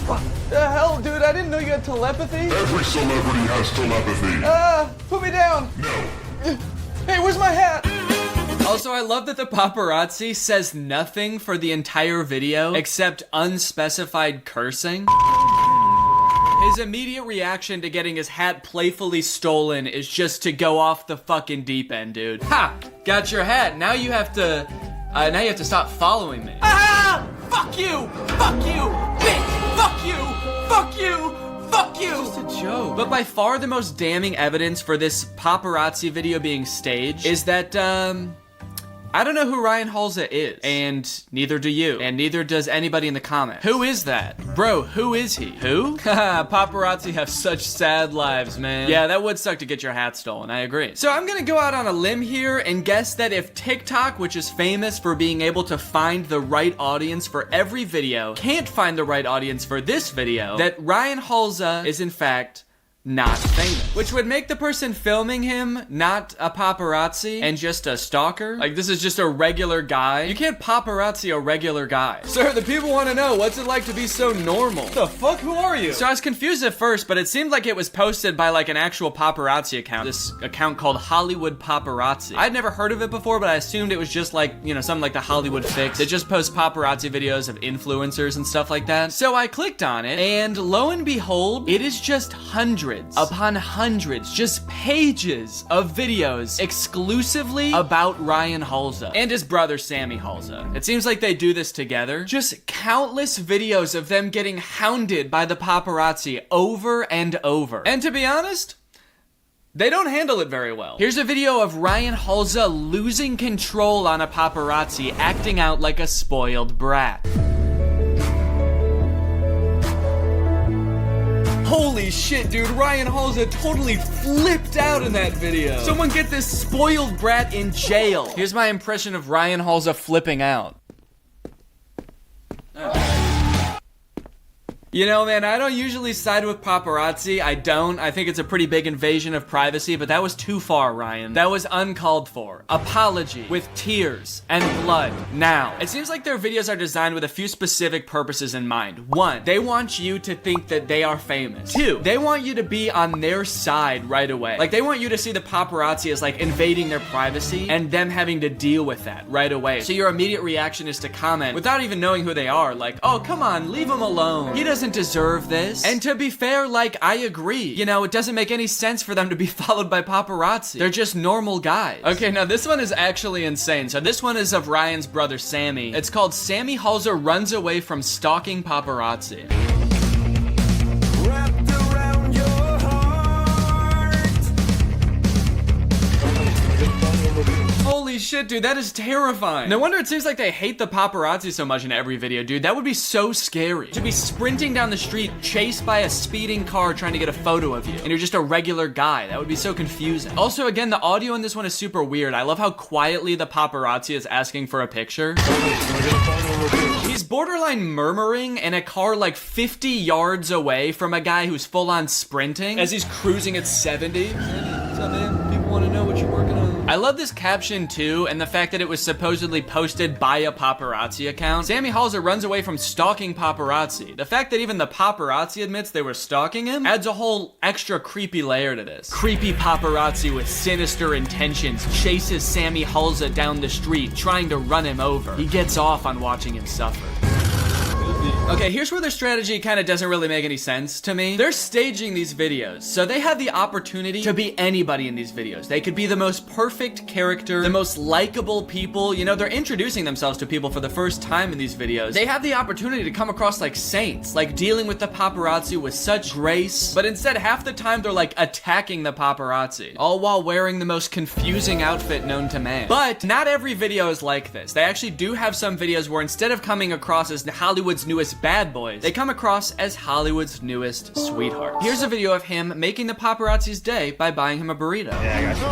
What the hell, dude? I didn't know you had telepathy. Every celebrity has telepathy. Put me down. No. Hey, where's my hat? Also, I love that the paparazzi says nothing for the entire video except unspecified cursing. His immediate reaction to getting his hat playfully stolen is just to go off the fucking deep end, dude. Ha! Got your hat. Now you have to stop following me. Ah! Fuck you! Fuck you! Bitch! Fuck you! Fuck you! Fuck you! It's just a joke. But by far the most damning evidence for this paparazzi video being staged is that, I don't know who Ryan Halsey is, and neither do you, and neither does anybody in the comments. Who is that? Bro, who is he? Who? Haha, paparazzi have such sad lives, man. Yeah, that would suck to get your hat stolen, I agree. So I'm gonna go out on a limb here and guess that if TikTok, which is famous for being able to find the right audience for every video, can't find the right audience for this video, that Ryan Halsey is in fact not famous. Which would make the person filming him not a paparazzi and just a stalker. Like, this is just a regular guy. You can't paparazzi a regular guy. Sir, the people want to know, what's it like to be so normal? What the fuck? Who are you? So I was confused at first, but it seemed like it was posted by like an actual paparazzi account. This account called Hollywood Paparazzi. I'd never heard of it before, but I assumed it was just like, you know, something like the Hollywood Fix. It just posts paparazzi videos of influencers and stuff like that. So I clicked on it, and lo and behold, it is just hundreds upon hundreds, just pages of videos exclusively about Ryan Halsey and his brother Sammy Halsey. It seems like they do this together. Just countless videos of them getting hounded by the paparazzi over and over. And to be honest, they don't handle it very well. Here's a video of Ryan Halsey losing control on a paparazzi, acting out like a spoiled brat. Holy shit, dude, Ryan Halsey totally flipped out in that video. Someone get this spoiled brat in jail. Here's my impression of Ryan Halsey flipping out. You know, man, I don't usually side with paparazzi. I don't. I think it's a pretty big invasion of privacy, but that was too far, Ryan. That was uncalled for. Apology with tears and blood. Now, it seems like their videos are designed with a few specific purposes in mind. 1, they want you to think that they are famous. 2, they want you to be on their side right away. Like, they want you to see the paparazzi as like invading their privacy and them having to deal with that right away. So your immediate reaction is to comment without even knowing who they are. Like, oh, come on, leave him alone. He doesn't deserve this. And to be fair, like, I agree. You know, it doesn't make any sense for them to be followed by paparazzi. They're just normal guys. Okay, now this one is actually insane. So this one is of Ryan's brother, Sammy. It's called Sammy Halsey Runs Away from Stalking Paparazzi. Holy shit, dude, that is terrifying. No wonder it seems like they hate the paparazzi so much in every video, dude. That would be so scary. To be sprinting down the street, chased by a speeding car trying to get a photo of you, and you're just a regular guy. That would be so confusing. Also, again, the audio in this one is super weird. I love how quietly the paparazzi is asking for a picture. He's borderline murmuring in a car like 50 yards away from a guy who's full on sprinting as he's cruising at 70. What's up, man? People want to know what you're working on. I love this caption too, and the fact that it was supposedly posted by a paparazzi account. Sammy Halsey runs away from stalking paparazzi. The fact that even the paparazzi admits they were stalking him adds a whole extra creepy layer to this. Creepy paparazzi with sinister intentions chases Sammy Halsey down the street, trying to run him over. He gets off on watching him suffer. Okay, here's where their strategy kind of doesn't really make any sense to me. They're staging these videos, so they have the opportunity to be anybody in these videos. They could be the most perfect character, the most likable people. You know, they're introducing themselves to people for the first time in these videos. They have the opportunity to come across like saints, like dealing with the paparazzi with such grace, but instead half the time they're like attacking the paparazzi, all while wearing the most confusing outfit known to man. But not every video is like this. They actually do have some videos where instead of coming across as Hollywood's newest bad boys, they come across as Hollywood's newest sweethearts. Here's a video of him making the paparazzi's day by buying him a burrito. Yeah, I got you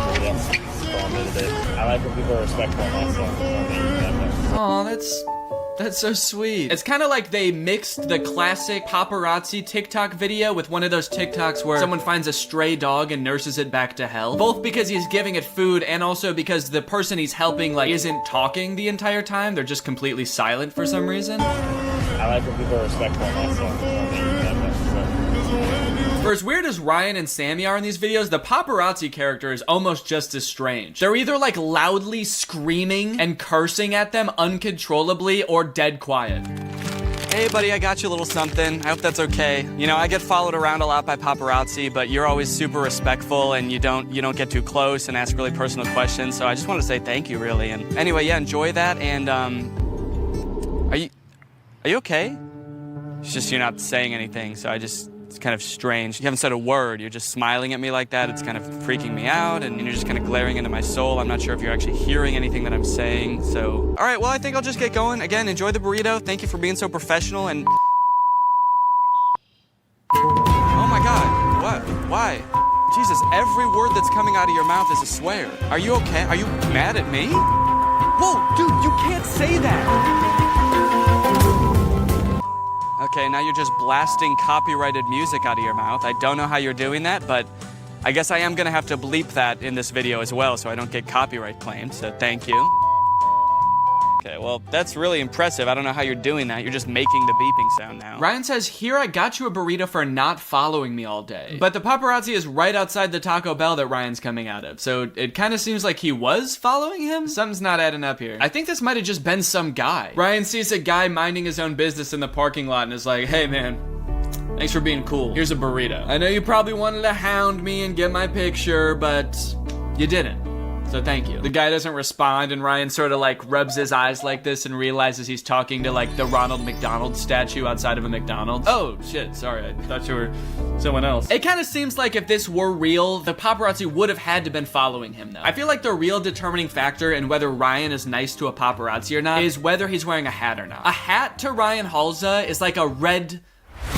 burrito. I like when people are respectful of myself. Aw, that's so sweet. It's kind of like they mixed the classic paparazzi TikTok video with one of those TikToks where someone finds a stray dog and nurses it back to health. Both because he's giving it food and also because the person he's helping like isn't talking the entire time. They're just completely silent for some reason. I like when people are respectful of myself. For as weird as Ryan and Sammy are in these videos, the paparazzi character is almost just as strange. They're either like loudly screaming and cursing at them uncontrollably or dead quiet. Hey buddy, I got you a little something. I hope that's okay. You know, I get followed around a lot by paparazzi, but you're always super respectful and you don't get too close and ask really personal questions. So I just want to say thank you, really. And anyway, yeah, enjoy that. And are you okay? It's just you're not saying anything, so it's kind of strange. You haven't said a word. You're just smiling at me like that. It's kind of freaking me out, and you're just kind of glaring into my soul. I'm not sure if you're actually hearing anything that I'm saying, so... All right, well, I think I'll just get going. Again, enjoy the burrito. Thank you for being so professional, and... Oh my God, what? Why? Jesus, every word that's coming out of your mouth is a swear. Are you okay? Are you mad at me? Whoa, dude, you can't say that! Okay, now you're just blasting copyrighted music out of your mouth. I don't know how you're doing that, but I guess I am gonna have to bleep that in this video as well so I don't get copyright claimed, so thank you. Okay, well, that's really impressive. I don't know how you're doing that. You're just making the beeping sound now. Ryan says, here, I got you a burrito for not following me all day. But the paparazzi is right outside the Taco Bell that Ryan's coming out of, so it kind of seems like he was following him? Something's not adding up here. I think this might have just been some guy. Ryan sees a guy minding his own business in the parking lot and is like, hey man, thanks for being cool. Here's a burrito. I know you probably wanted to hound me and get my picture, but you didn't. So thank you. The guy doesn't respond, and Ryan sort of like rubs his eyes like this and realizes he's talking to like the Ronald McDonald statue outside of a McDonald's. Oh shit, sorry, I thought you were someone else. It kind of seems like if this were real, the paparazzi would have had to been following him though. I feel like the real determining factor in whether Ryan is nice to a paparazzi or not is whether he's wearing a hat or not. A hat to Ryan Halza is like a red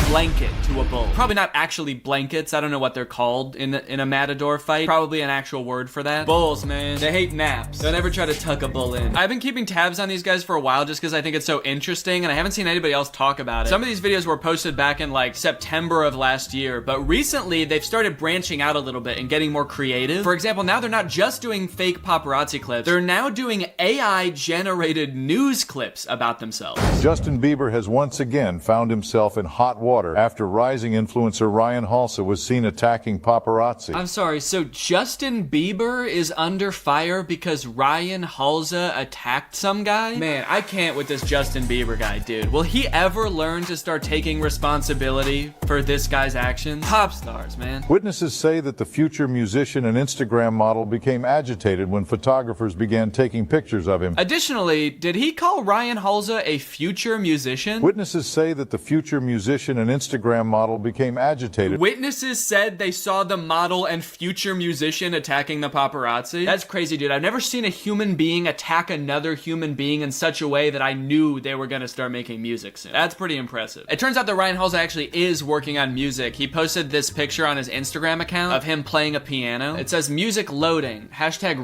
blanket to a bull. Probably not actually blankets. I don't know what they're called in a matador fight. Probably an actual word for that. Bulls, man. They hate naps. Don't ever try to tuck a bull in. I've been keeping tabs on these guys for a while just because I think it's so interesting and I haven't seen anybody else talk about it. Some of these videos were posted back in like September of last year, but recently they've started branching out a little bit and getting more creative. For example, now they're not just doing fake paparazzi clips. They're now doing AI generated news clips about themselves. Justin Bieber has once again found himself in hot water after rising influencer Ryan Halsa was seen attacking paparazzi. I'm sorry, so Justin Bieber is under fire because Ryan Halsa attacked some guy? Man, I can't with this Justin Bieber guy, dude. Will he ever learn to start taking responsibility for this guy's actions? Pop stars, man. Witnesses say that the future musician and Instagram model became agitated when photographers began taking pictures of him. Additionally, did he call Ryan Halsa a future musician? Witnesses say that the future musician and Instagram model became agitated. Witnesses said they saw the model and future musician attacking the paparazzi. That's crazy, dude. I've never seen a human being attack another human being in such a way that I knew they were gonna start making music soon. That's pretty impressive. It turns out that Ryan Halsa actually is working on music. He posted this picture on his Instagram account of him playing a piano. It says music loading,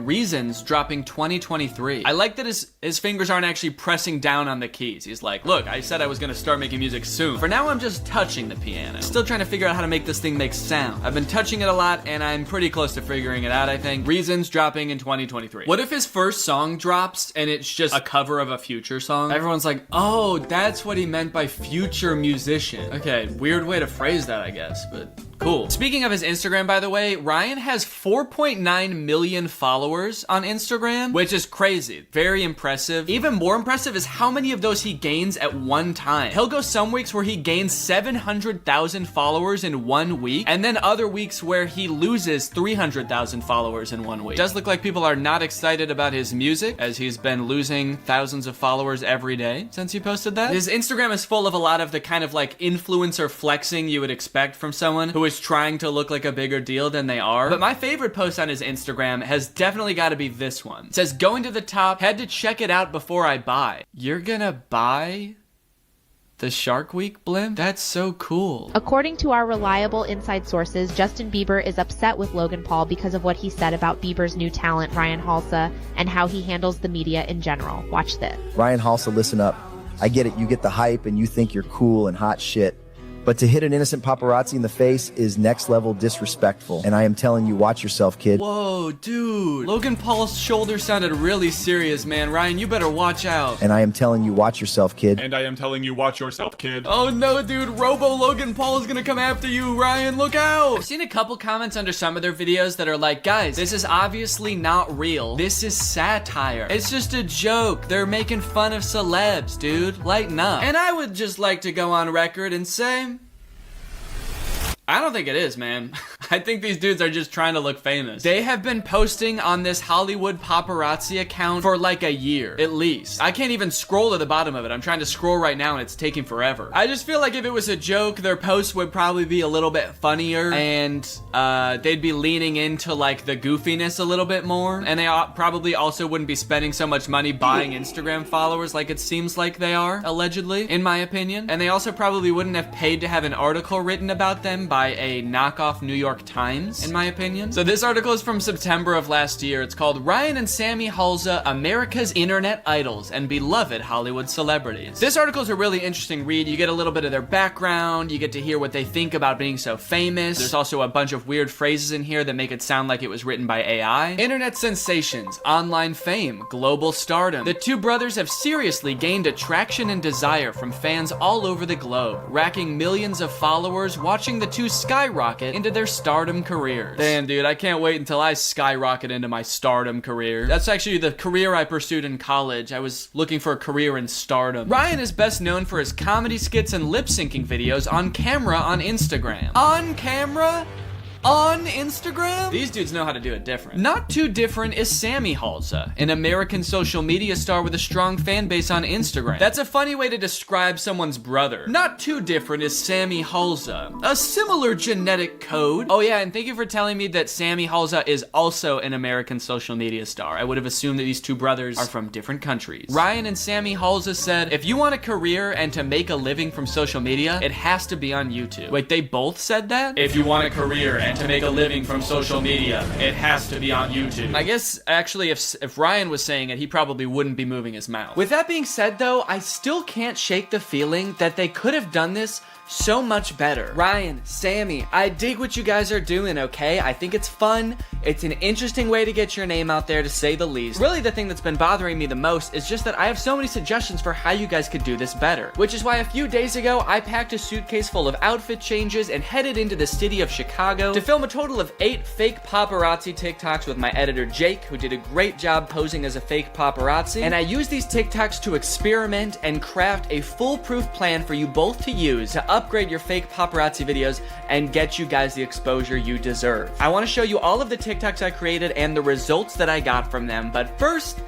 #reasons dropping 2023. I like that his fingers aren't actually pressing down on the keys. He's like, look, I said I was gonna start making music soon. For now, I'm just touching the piano. Still trying to figure out how to make this thing make sound. I've been touching it a lot and I'm pretty close to figuring it out, I think. Reasons dropping in 2023. What if his first song drops and it's just a cover of a future song? Everyone's like, oh, that's what he meant by future musician. Okay, weird way to phrase that, I guess, but cool. Speaking of his Instagram, by the way, Ryan has 4.9 million followers on Instagram, which is crazy. Very impressive. Even more impressive is how many of those he gains at one time. He'll go some weeks where he gains 700,000 followers in 1 week, and then other weeks where he loses 300,000 followers in 1 week. It does look like people are not excited about his music, as he's been losing thousands of followers every day since he posted that. His Instagram is full of a lot of the kind of like influencer flexing you would expect from someone who is trying to look like a bigger deal than they are. But my favorite post on his Instagram has definitely got to be this one. It says, going to the top, had to check it out before I buy. You're gonna buy the Shark Week blimp? That's so cool. According to our reliable inside sources, Justin Bieber is upset with Logan Paul because of what he said about Bieber's new talent, Ryan Halsa, and how he handles the media in general. Watch this. Ryan Halsa, listen up. I get it. You get the hype and you think you're cool and hot shit. But to hit an innocent paparazzi in the face is next level disrespectful. And I am telling you, watch yourself, kid. Whoa, dude. Logan Paul's shoulder sounded really serious, man. Ryan, you better watch out. And I am telling you, watch yourself, kid. And I am telling you, watch yourself, kid. Oh no, dude. Robo Logan Paul is gonna come after you, Ryan. Look out. I've seen a couple comments under some of their videos that are like, guys, this is obviously not real. This is satire. It's just a joke. They're making fun of celebs, dude. Lighten up. And I would just like to go on record and say, I don't think it is, man. I think these dudes are just trying to look famous. They have been posting on this Hollywood paparazzi account for like a year, at least. I can't even scroll to the bottom of it. I'm trying to scroll right now and it's taking forever. I just feel like if it was a joke, their posts would probably be a little bit funnier and they'd be leaning into like the goofiness a little bit more. And they probably also wouldn't be spending so much money buying Instagram followers like it seems like they are, allegedly, in my opinion. And they also probably wouldn't have paid to have an article written about them by a knockoff New York Times, in my opinion. So this article is from September of last year. It's called Ryan and Sammy Halsey, America's Internet Idols and Beloved Hollywood Celebrities. This article is a really interesting read. You get a little bit of their background. You get to hear what they think about being so famous. There's also a bunch of weird phrases in here that make it sound like it was written by AI. Internet sensations, online fame, global stardom. The two brothers have seriously gained attraction and desire from fans all over the globe, racking millions of followers, watching the two skyrocket into their stardom careers. Damn, dude, I can't wait until I skyrocket into my stardom career. That's actually the career I pursued in college. I was looking for a career in stardom. Ryan is best known for his comedy skits and lip-syncing videos on camera on Instagram. On camera? On Instagram? These dudes know how to do it different. Not too different is Sammy Halsey, an American social media star with a strong fan base on Instagram. That's a funny way to describe someone's brother. Not too different is Sammy Halsey, a similar genetic code. Oh yeah, and thank you for telling me that Sammy Halsey is also an American social media star. I would have assumed that these two brothers are from different countries. Ryan and Sammy Halsey said, if you want a career and to make a living from social media, it has to be on YouTube. Wait, they both said that? If you want a career and to make a living from social media, it has to be on YouTube. I guess, actually, if Ryan was saying it, he probably wouldn't be moving his mouth. With that being said, though, I still can't shake the feeling that they could have done this so much better. Ryan, Sammy, I dig what you guys are doing, okay? I think it's fun. It's an interesting way to get your name out there, to say the least. Really, the thing that's been bothering me the most is just that I have so many suggestions for how you guys could do this better. Which is why a few days ago, I packed a suitcase full of outfit changes and headed into the city of Chicago to film a total of 8 fake paparazzi TikToks with my editor Jake, who did a great job posing as a fake paparazzi. And I used these TikToks to experiment and craft a foolproof plan for you both to use to upgrade your fake paparazzi videos and get you guys the exposure you deserve. I want to show you all of the TikToks I created and the results that I got from them, but first,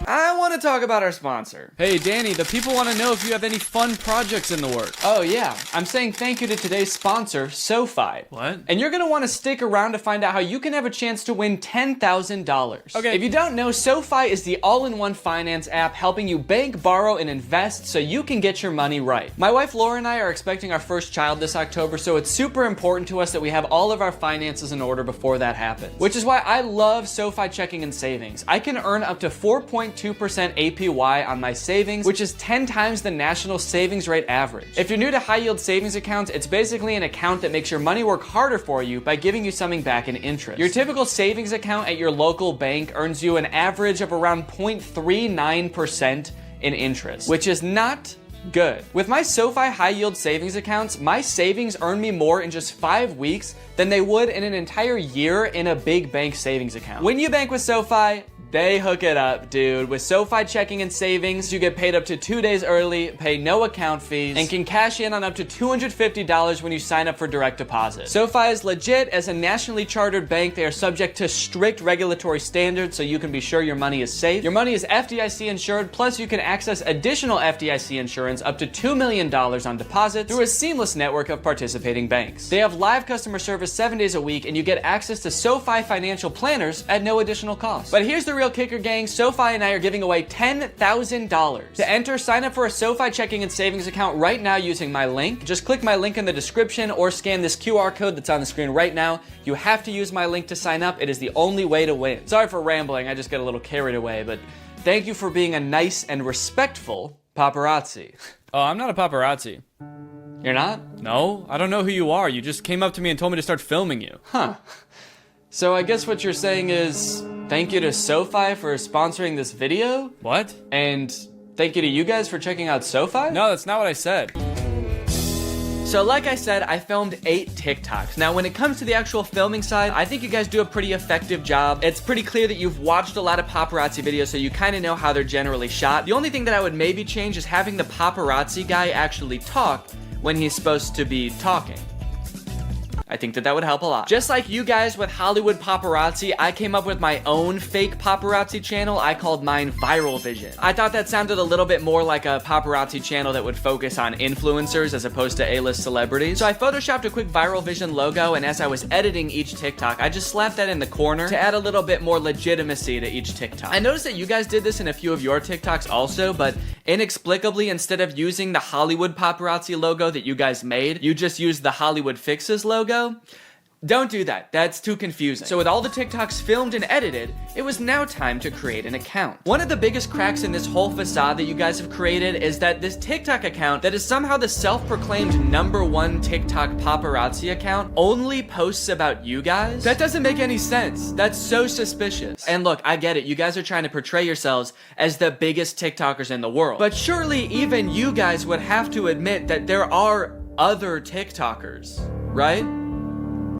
I want to talk about our sponsor. Hey, Danny, the people want to know if you have any fun projects in the works. Oh, yeah. I'm saying thank you to today's sponsor, SoFi. What? And you're going to want to stick around to find out how you can have a chance to win $10,000. Okay. If you don't know, SoFi is the all-in-one finance app helping you bank, borrow, and invest so you can get your money right. My wife Laura and I are expecting our first child this October, so it's super important to us that we have all of our finances in order before that happens. Which is why I love SoFi checking and savings. I can earn up to 4.2% APY on my savings, which is 10 times the national savings rate average. If you're new to high yield savings accounts, it's basically an account that makes your money work harder for you by giving you something back in interest. Your typical savings account at your local bank earns you an average of around 0.39% in interest, which is not good. With my SoFi high yield savings accounts, my savings earn me more in just 5 weeks than they would in an entire year in a big bank savings account. When you bank with SoFi, they hook it up, dude. With SoFi checking and savings, you get paid up to 2 days early, pay no account fees, and can cash in on up to $250 when you sign up for direct deposit. SoFi is legit. As a nationally chartered bank, they are subject to strict regulatory standards, so you can be sure your money is safe. Your money is FDIC insured, plus you can access additional FDIC insurance up to $2 million on deposit through a seamless network of participating banks. They have live customer service 7 days a week, and you get access to SoFi financial planners at no additional cost. But here's the real kicker, gang. SoFi and I are giving away $10,000. To enter, sign up for a SoFi checking and savings account right now using my link. Just click my link in the description or scan this QR code that's on the screen right now. You have to use my link to sign up. It is the only way to win. Sorry for rambling. I just get a little carried away, but thank you for being a nice and respectful paparazzi. Oh, I'm not a paparazzi. You're not? No, I don't know who you are. You just came up to me and told me to start filming you. Huh. So I guess what you're saying is, thank you to SoFi for sponsoring this video? What? And thank you to you guys for checking out SoFi? No, that's not what I said. So like I said, I filmed 8 TikToks. Now when it comes to the actual filming side, I think you guys do a pretty effective job. It's pretty clear that you've watched a lot of paparazzi videos, so you kind of know how they're generally shot. The only thing that I would maybe change is having the paparazzi guy actually talk when he's supposed to be talking. I think that would help a lot. Just like you guys with Hollywood Paparazzi, I came up with my own fake paparazzi channel. I called mine Viral Vision. I thought that sounded a little bit more like a paparazzi channel that would focus on influencers as opposed to A-list celebrities. So I photoshopped a quick Viral Vision logo, and as I was editing each TikTok, I just slapped that in the corner to add a little bit more legitimacy to each TikTok. I noticed that you guys did this in a few of your TikToks also, but inexplicably, instead of using the Hollywood Paparazzi logo that you guys made, you just used the Hollywood Fixes logo. Don't do that. That's too confusing. So with all the TikToks filmed and edited, it was now time to create an account. One of the biggest cracks in this whole facade that you guys have created is that this TikTok account that is somehow the self-proclaimed #1 TikTok paparazzi account only posts about you guys. That doesn't make any sense. That's so suspicious. And look, I get it. You guys are trying to portray yourselves as the biggest TikTokers in the world. But surely even you guys would have to admit that there are other TikTokers, right?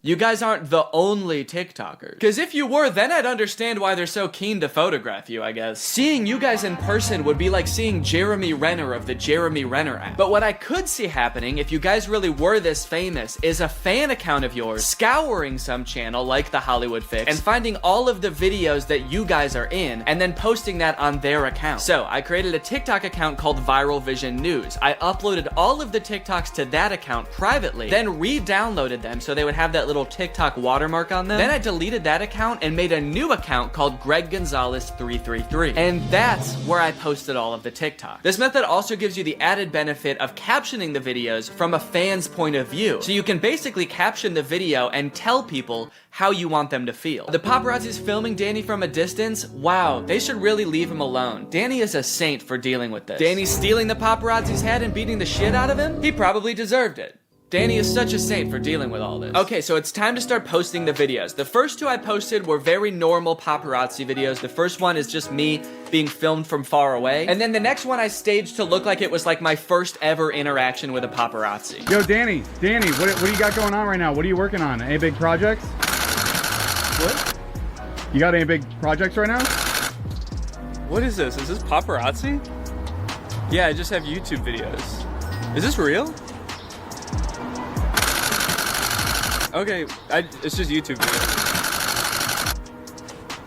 You guys aren't the only TikTokers. Because if you were, then I'd understand why they're so keen to photograph you, I guess. Seeing you guys in person would be like seeing Jeremy Renner of the Jeremy Renner app. But what I could see happening, if you guys really were this famous, is a fan account of yours scouring some channel like the Hollywood Fix and finding all of the videos that you guys are in and then posting that on their account. So I created a TikTok account called Viral Vision News. I uploaded all of the TikToks to that account privately, then re-downloaded them so they would have that little TikTok watermark on them. Then I deleted that account and made a new account called Greg Gonzalez 333. And that's where I posted all of the TikTok. This method also gives you the added benefit of captioning the videos from a fan's point of view. So you can basically caption the video and tell people how you want them to feel. The paparazzi's filming Danny from a distance. Wow, they should really leave him alone. Danny is a saint for dealing with this. Danny's stealing the paparazzi's head and beating the shit out of him? He probably deserved it. Danny is such a saint for dealing with all this. Okay, so it's time to start posting the videos. The first 2 I posted were very normal paparazzi videos. The first one is just me being filmed from far away. And then the next one I staged to look like it was like my first ever interaction with a paparazzi. Yo, Danny, what do you got going on right now? What are you working on? Any big projects? What? You got any big projects right now? What is this? Is this paparazzi? Yeah, I just have YouTube videos. Is this real? Okay, it's just YouTube videos.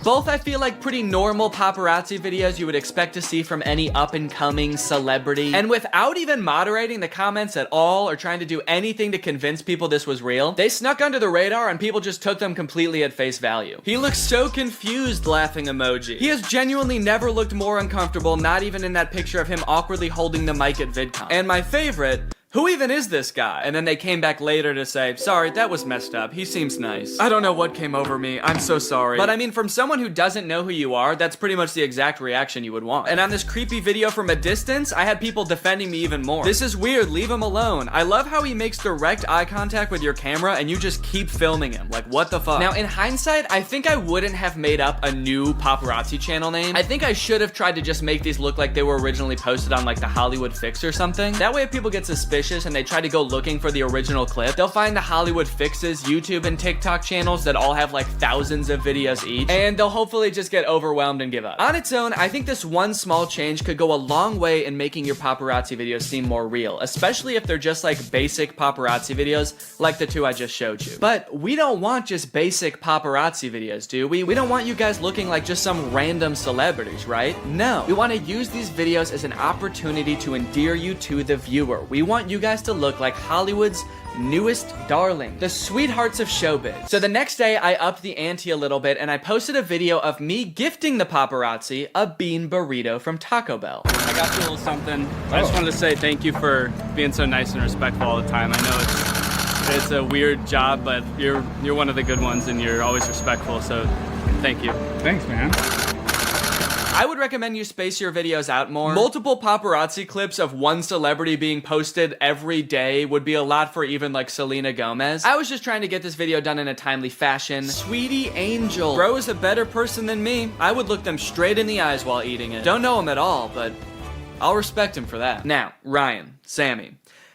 Both I feel like pretty normal paparazzi videos you would expect to see from any up-and-coming celebrity. And without even moderating the comments at all or trying to do anything to convince people this was real, they snuck under the radar and people just took them completely at face value. He looks so confused, laughing emoji. He has genuinely never looked more uncomfortable, not even in that picture of him awkwardly holding the mic at VidCon. And my favorite, who even is this guy? And then they came back later to say, sorry, that was messed up. He seems nice. I don't know what came over me. I'm so sorry. But I mean, from someone who doesn't know who you are, that's pretty much the exact reaction you would want. And on this creepy video from a distance, I had people defending me even more. This is weird. Leave him alone. I love how he makes direct eye contact with your camera and you just keep filming him. Like, what the fuck? Now, in hindsight, I think I wouldn't have made up a new paparazzi channel name. I think I should have tried to just make these look like they were originally posted on like the Hollywood Fix or something. That way if people get suspicious and they try to go looking for the original clip, they'll find the Hollywood Fixes YouTube and TikTok channels that all have like thousands of videos each, and they'll hopefully just get overwhelmed and give up. On its own, I think this one small change could go a long way in making your paparazzi videos seem more real, especially if they're just like basic paparazzi videos like the 2 I just showed you. But we don't want just basic paparazzi videos, do we? We don't want you guys looking like just some random celebrities, right? No. We want to use these videos as an opportunity to endear you to the viewer. We want you guys to look like Hollywood's newest darling, the sweethearts of showbiz. So the next day, I upped the ante a little bit and I posted a video of me gifting the paparazzi a bean burrito from Taco Bell. I got you a little something. I just wanted to say thank you for being so nice and respectful all the time. I know it's a weird job, but you're one of the good ones and you're always respectful, so thank you. Thanks, man. I would recommend you space your videos out more. Multiple paparazzi clips of one celebrity being posted every day would be a lot for even like Selena Gomez. I was just trying to get this video done in a timely fashion. Sweetie Angel. Bro is a better person than me. I would look them straight in the eyes while eating it. Don't know him at all, but I'll respect him for that. Now, Ryan, Sammy.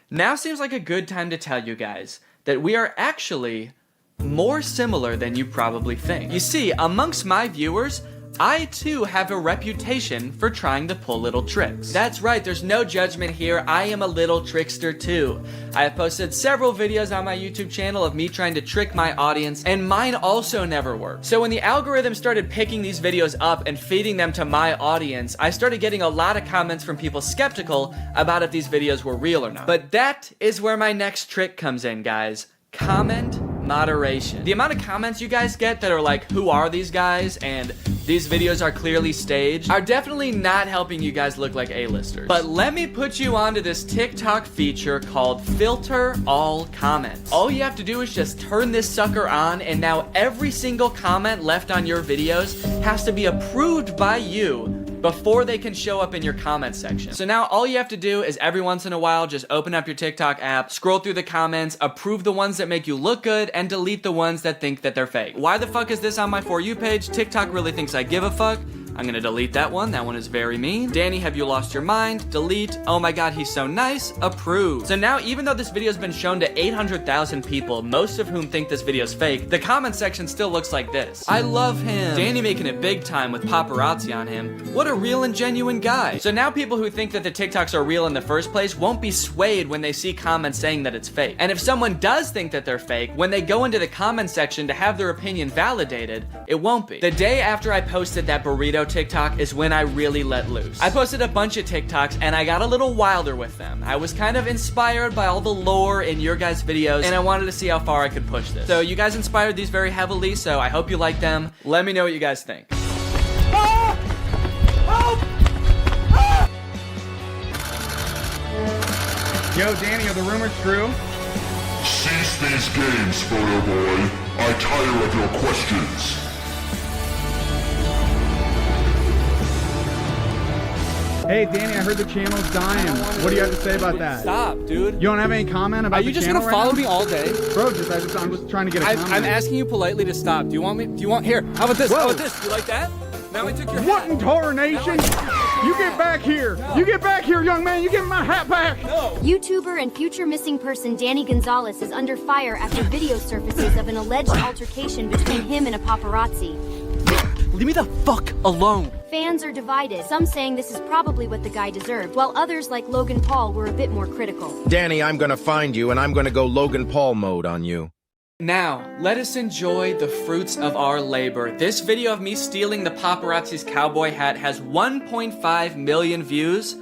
Now seems like a good time to tell you guys that we are actually more similar than you probably think. You see, amongst my viewers, I too have a reputation for trying to pull little tricks. That's right, there's no judgment here. I am a little trickster too. I have posted several videos on my YouTube channel of me trying to trick my audience, and mine also never worked. So when the algorithm started picking these videos up and feeding them to my audience, I started getting a lot of comments from people skeptical about if these videos were real or not. But that is where my next trick comes in, guys. Comment moderation. The amount of comments you guys get that are like, who are these guys? And these videos are clearly staged are definitely not helping you guys look like A-listers. But let me put you onto this TikTok feature called Filter All Comments. All you have to do is just turn this sucker on, and now every single comment left on your videos has to be approved by you before they can show up in your comment section. So now all you have to do is every once in a while just open up your TikTok app, scroll through the comments, approve the ones that make you look good, and delete the ones that think that they're fake. Why the fuck is this on my For You page? TikTok really thinks I give a fuck. I'm gonna delete that one. That one is very mean. Danny, have you lost your mind? Delete. Oh my god, he's so nice. Approve. So now, even though this video's been shown to 800,000 people, most of whom think this video's fake, the comment section still looks like this. I love him. Danny making it big time with paparazzi on him. What a real and genuine guy. So now people who think that the TikToks are real in the first place won't be swayed when they see comments saying that it's fake. And if someone does think that they're fake, when they go into the comment section to have their opinion validated, it won't be. The day after I posted that burrito TikTok is when I really let loose. I posted a bunch of TikToks and I got a little wilder with them. I was kind of inspired by all the lore in your guys' videos, and I wanted to see how far I could push this. So you guys inspired these very heavily, so I hope you like them. Let me know what you guys think. Yo, Danny, are the rumors true? Cease these games, photo boy. I tire of your questions. Hey, Danny, I heard the channel's dying. What do you have to say about that? Stop, dude. You don't have any comment about the channel? Are you just gonna follow me all day? Bro, I'm just trying to get a comment. I'm asking you politely to stop. Do you want here? How about this? Whoa. How about this? You like that? Now I took your What hat. in tarnation? You get back here. No. You get back here, young man. You get my hat back. No. YouTuber and future missing person Danny Gonzalez is under fire after video surfaces of an alleged altercation between him and a paparazzi. Leave me the fuck alone. Fans are divided, some saying this is probably what the guy deserved, while others like Logan Paul were a bit more critical. Danny, I'm gonna find you and I'm gonna go Logan Paul mode on you. Now, let us enjoy the fruits of our labor. This video of me stealing the paparazzi's cowboy hat has 1.5 million views.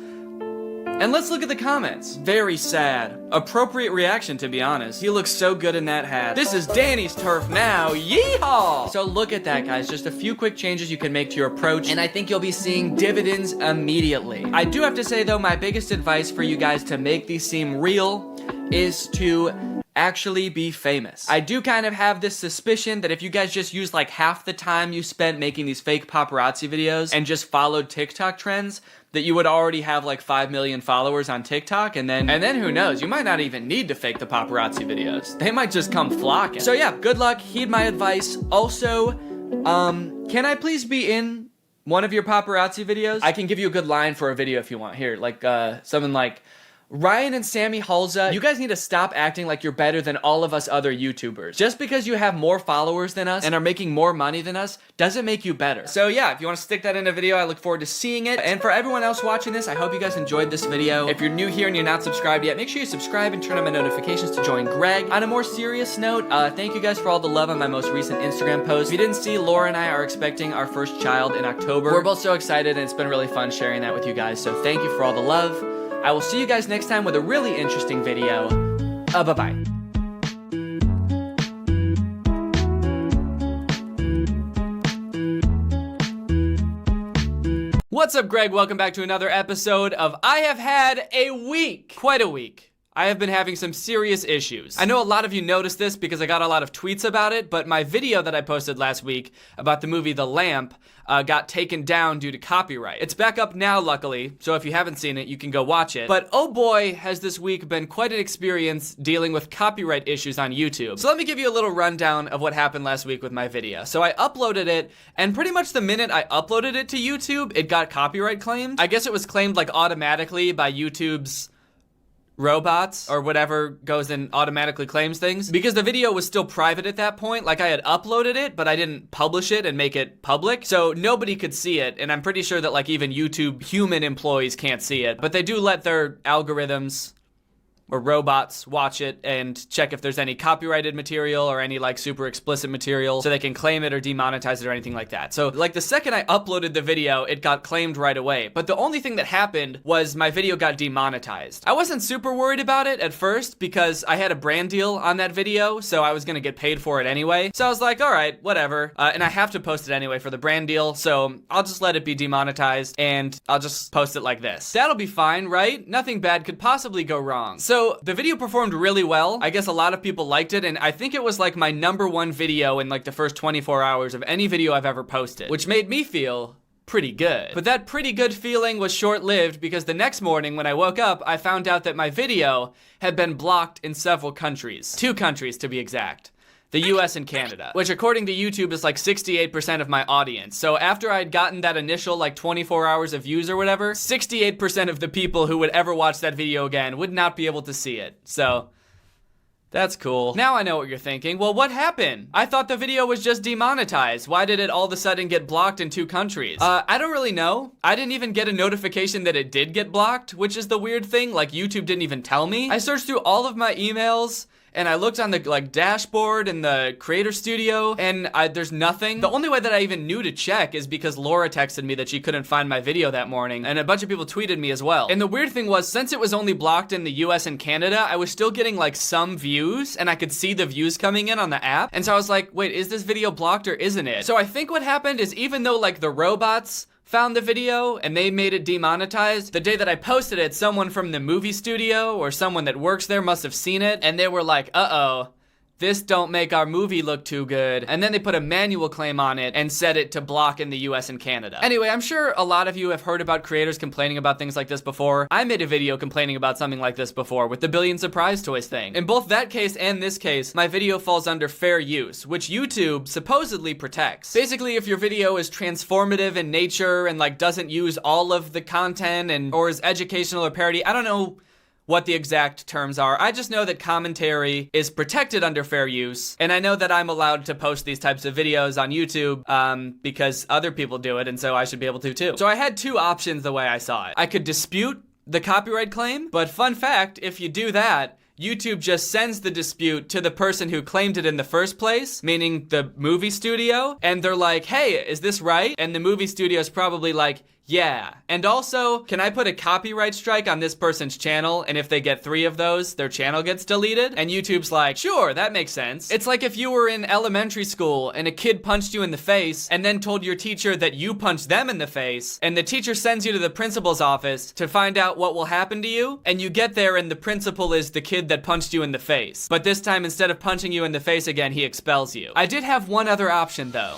And let's look at the comments. Very sad. Appropriate reaction, to be honest. He looks so good in that hat. This is Danny's turf now. Yeehaw! So look at that, guys. Just a few quick changes you can make to your approach, and I think you'll be seeing dividends immediately. I do have to say, though, my biggest advice for you guys to make these seem real is to actually be famous. I do kind of have this suspicion that if you guys just used like half the time you spent making these fake paparazzi videos and just followed TikTok trends, that you would already have like 5 million followers on TikTok, and then who knows, you might not even need to fake the paparazzi videos. They might just come flocking. So yeah, good luck, heed my advice. Also, can I please be in one of your paparazzi videos? I can give you a good line for a video if you want. Here, like something like, Ryan and Sammy Halza, you guys need to stop acting like you're better than all of us other YouTubers. Just because you have more followers than us and are making more money than us doesn't make you better. So yeah, if you want to stick that in a video, I look forward to seeing it. And for everyone else watching this, I hope you guys enjoyed this video. If you're new here and you're not subscribed yet, make sure you subscribe and turn on my notifications to join Greg. On a more serious note, thank you guys for all the love on my most recent Instagram post. If you didn't see, Laura and I are expecting our first child in October. We're both so excited, and it's been really fun sharing that with you guys. So thank you for all the love. I will see you guys next time with a really interesting video. Bye-bye. What's up, Greg? Welcome back to another episode of I Have Had a Week. Quite a week. I have been having some serious issues. I know a lot of you noticed this because I got a lot of tweets about it, but my video that I posted last week about the movie The Lamp got taken down due to copyright. It's back up now, luckily, so if you haven't seen it, you can go watch it. But oh boy, has this week been quite an experience dealing with copyright issues on YouTube. So let me give you a little rundown of what happened last week with my video. So I uploaded it, and pretty much the minute I uploaded it to YouTube, it got copyright claimed. I guess it was claimed like automatically by YouTube's robots or whatever goes and automatically claims things, because the video was still private at that point. Like, I had uploaded it, but I didn't publish it and make it public, so nobody could see it. And I'm pretty sure that like even YouTube human employees can't see it, but they do let their algorithms or robots watch it and check if there's any copyrighted material or any like super explicit material so they can claim it or demonetize it or anything like that. So like the second I uploaded the video, it got claimed right away. But the only thing that happened was my video got demonetized. I wasn't super worried about it at first because I had a brand deal on that video, so I was gonna get paid for it anyway. So I was like, all right, whatever. And I have to post it anyway for the brand deal, so I'll just let it be demonetized and I'll just post it like this. That'll be fine, right? Nothing bad could possibly go wrong. So the video performed really well. I guess a lot of people liked it, and I think it was like my #1 video in like the first 24 hours of any video I've ever posted, which made me feel pretty good. But that pretty good feeling was short-lived because the next morning when I woke up, I found out that my video had been blocked in several countries. 2 countries to be exact. The US and Canada, which according to YouTube is like 68% of my audience. So after I'd gotten that initial like 24 hours of views or whatever, 68% of the people who would ever watch that video again would not be able to see it. So that's cool. Now I know what you're thinking. Well, what happened? I thought the video was just demonetized. Why did it all of a sudden get blocked in 2 countries? I don't really know. I didn't even get a notification that it did get blocked, which is the weird thing. Like, YouTube didn't even tell me. I searched through all of my emails and I looked on the like dashboard in the creator studio and there's nothing. The only way that I even knew to check is because Laura texted me that she couldn't find my video that morning, and a bunch of people tweeted me as well. And the weird thing was, since it was only blocked in the US and Canada, I was still getting like some views and I could see the views coming in on the app. And so I was like, wait, is this video blocked or isn't it? So I think what happened is, even though like the robots found the video and they made it demonetized, the day that I posted it, someone from the movie studio or someone that works there must have seen it, and they were like, uh-oh, this don't make our movie look too good. And then they put a manual claim on it and set it to block in the US and Canada. Anyway, I'm sure a lot of you have heard about creators complaining about things like this before. I made a video complaining about something like this before with the Billion Surprise Toys thing. In both that case and this case, my video falls under fair use, which YouTube supposedly protects. Basically, if your video is transformative in nature and like doesn't use all of the content and or is educational or parody, I don't know what the exact terms are. I just know that commentary is protected under fair use, and I know that I'm allowed to post these types of videos on YouTube because other people do it, and so I should be able to too. So I had 2 options the way I saw it. I could dispute the copyright claim, but fun fact, if you do that, YouTube just sends the dispute to the person who claimed it in the first place, meaning the movie studio, and they're like, hey, is this right? And the movie studio is probably like, yeah. And also, can I put a copyright strike on this person's channel, and if they get 3 of those, their channel gets deleted? And YouTube's like, sure, that makes sense. It's like if you were in elementary school and a kid punched you in the face and then told your teacher that you punched them in the face, and the teacher sends you to the principal's office to find out what will happen to you, and you get there and the principal is the kid that punched you in the face. But this time, instead of punching you in the face again, he expels you. I did have one other option though.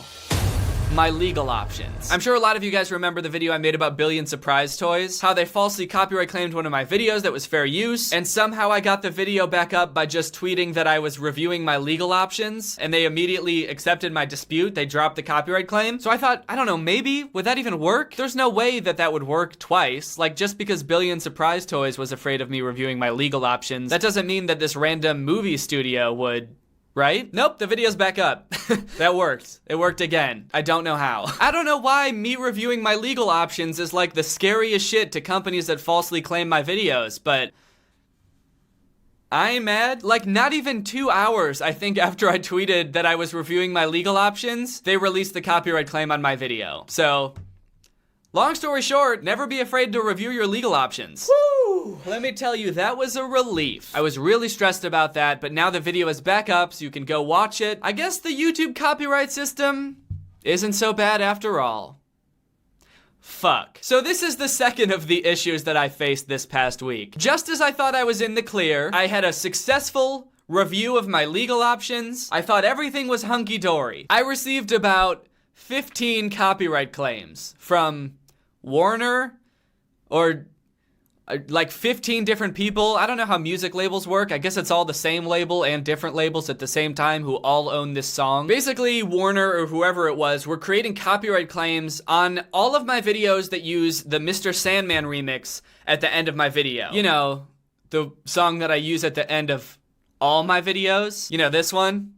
My legal options. I'm sure a lot of you guys remember the video I made about Billion Surprise Toys, how they falsely copyright claimed one of my videos that was fair use, and somehow I got the video back up by just tweeting that I was reviewing my legal options, and they immediately accepted my dispute. They dropped the copyright claim. So I thought, I don't know, maybe, would that even work? There's no way that that would work twice. Like, just because Billion Surprise Toys was afraid of me reviewing my legal options, that doesn't mean that this random movie studio would, right? Nope, the video's back up. That worked. It worked again. I don't know how. I don't know why me reviewing my legal options is like the scariest shit to companies that falsely claim my videos, but I'm mad. Like, not even 2 hours, I think, after I tweeted that I was reviewing my legal options, they released the copyright claim on my video. So, long story short, never be afraid to review your legal options. Woo! Let me tell you, that was a relief. I was really stressed about that, but now the video is back up, so you can go watch it. I guess the YouTube copyright system isn't so bad after all. fuck. So this is the second of the issues that I faced this past week. Just as I thought I was in the clear, I had a successful review of my legal options. I thought everything was hunky-dory. I received about 15 copyright claims from Warner, or like 15 different people. I don't know how music labels work. I guess it's all the same label and different labels at the same time who all own this song. Basically, Warner or whoever it was were creating copyright claims on all of my videos that use the Mr. Sandman remix at the end of my video. You know, the song that I use at the end of all my videos. You know, this one.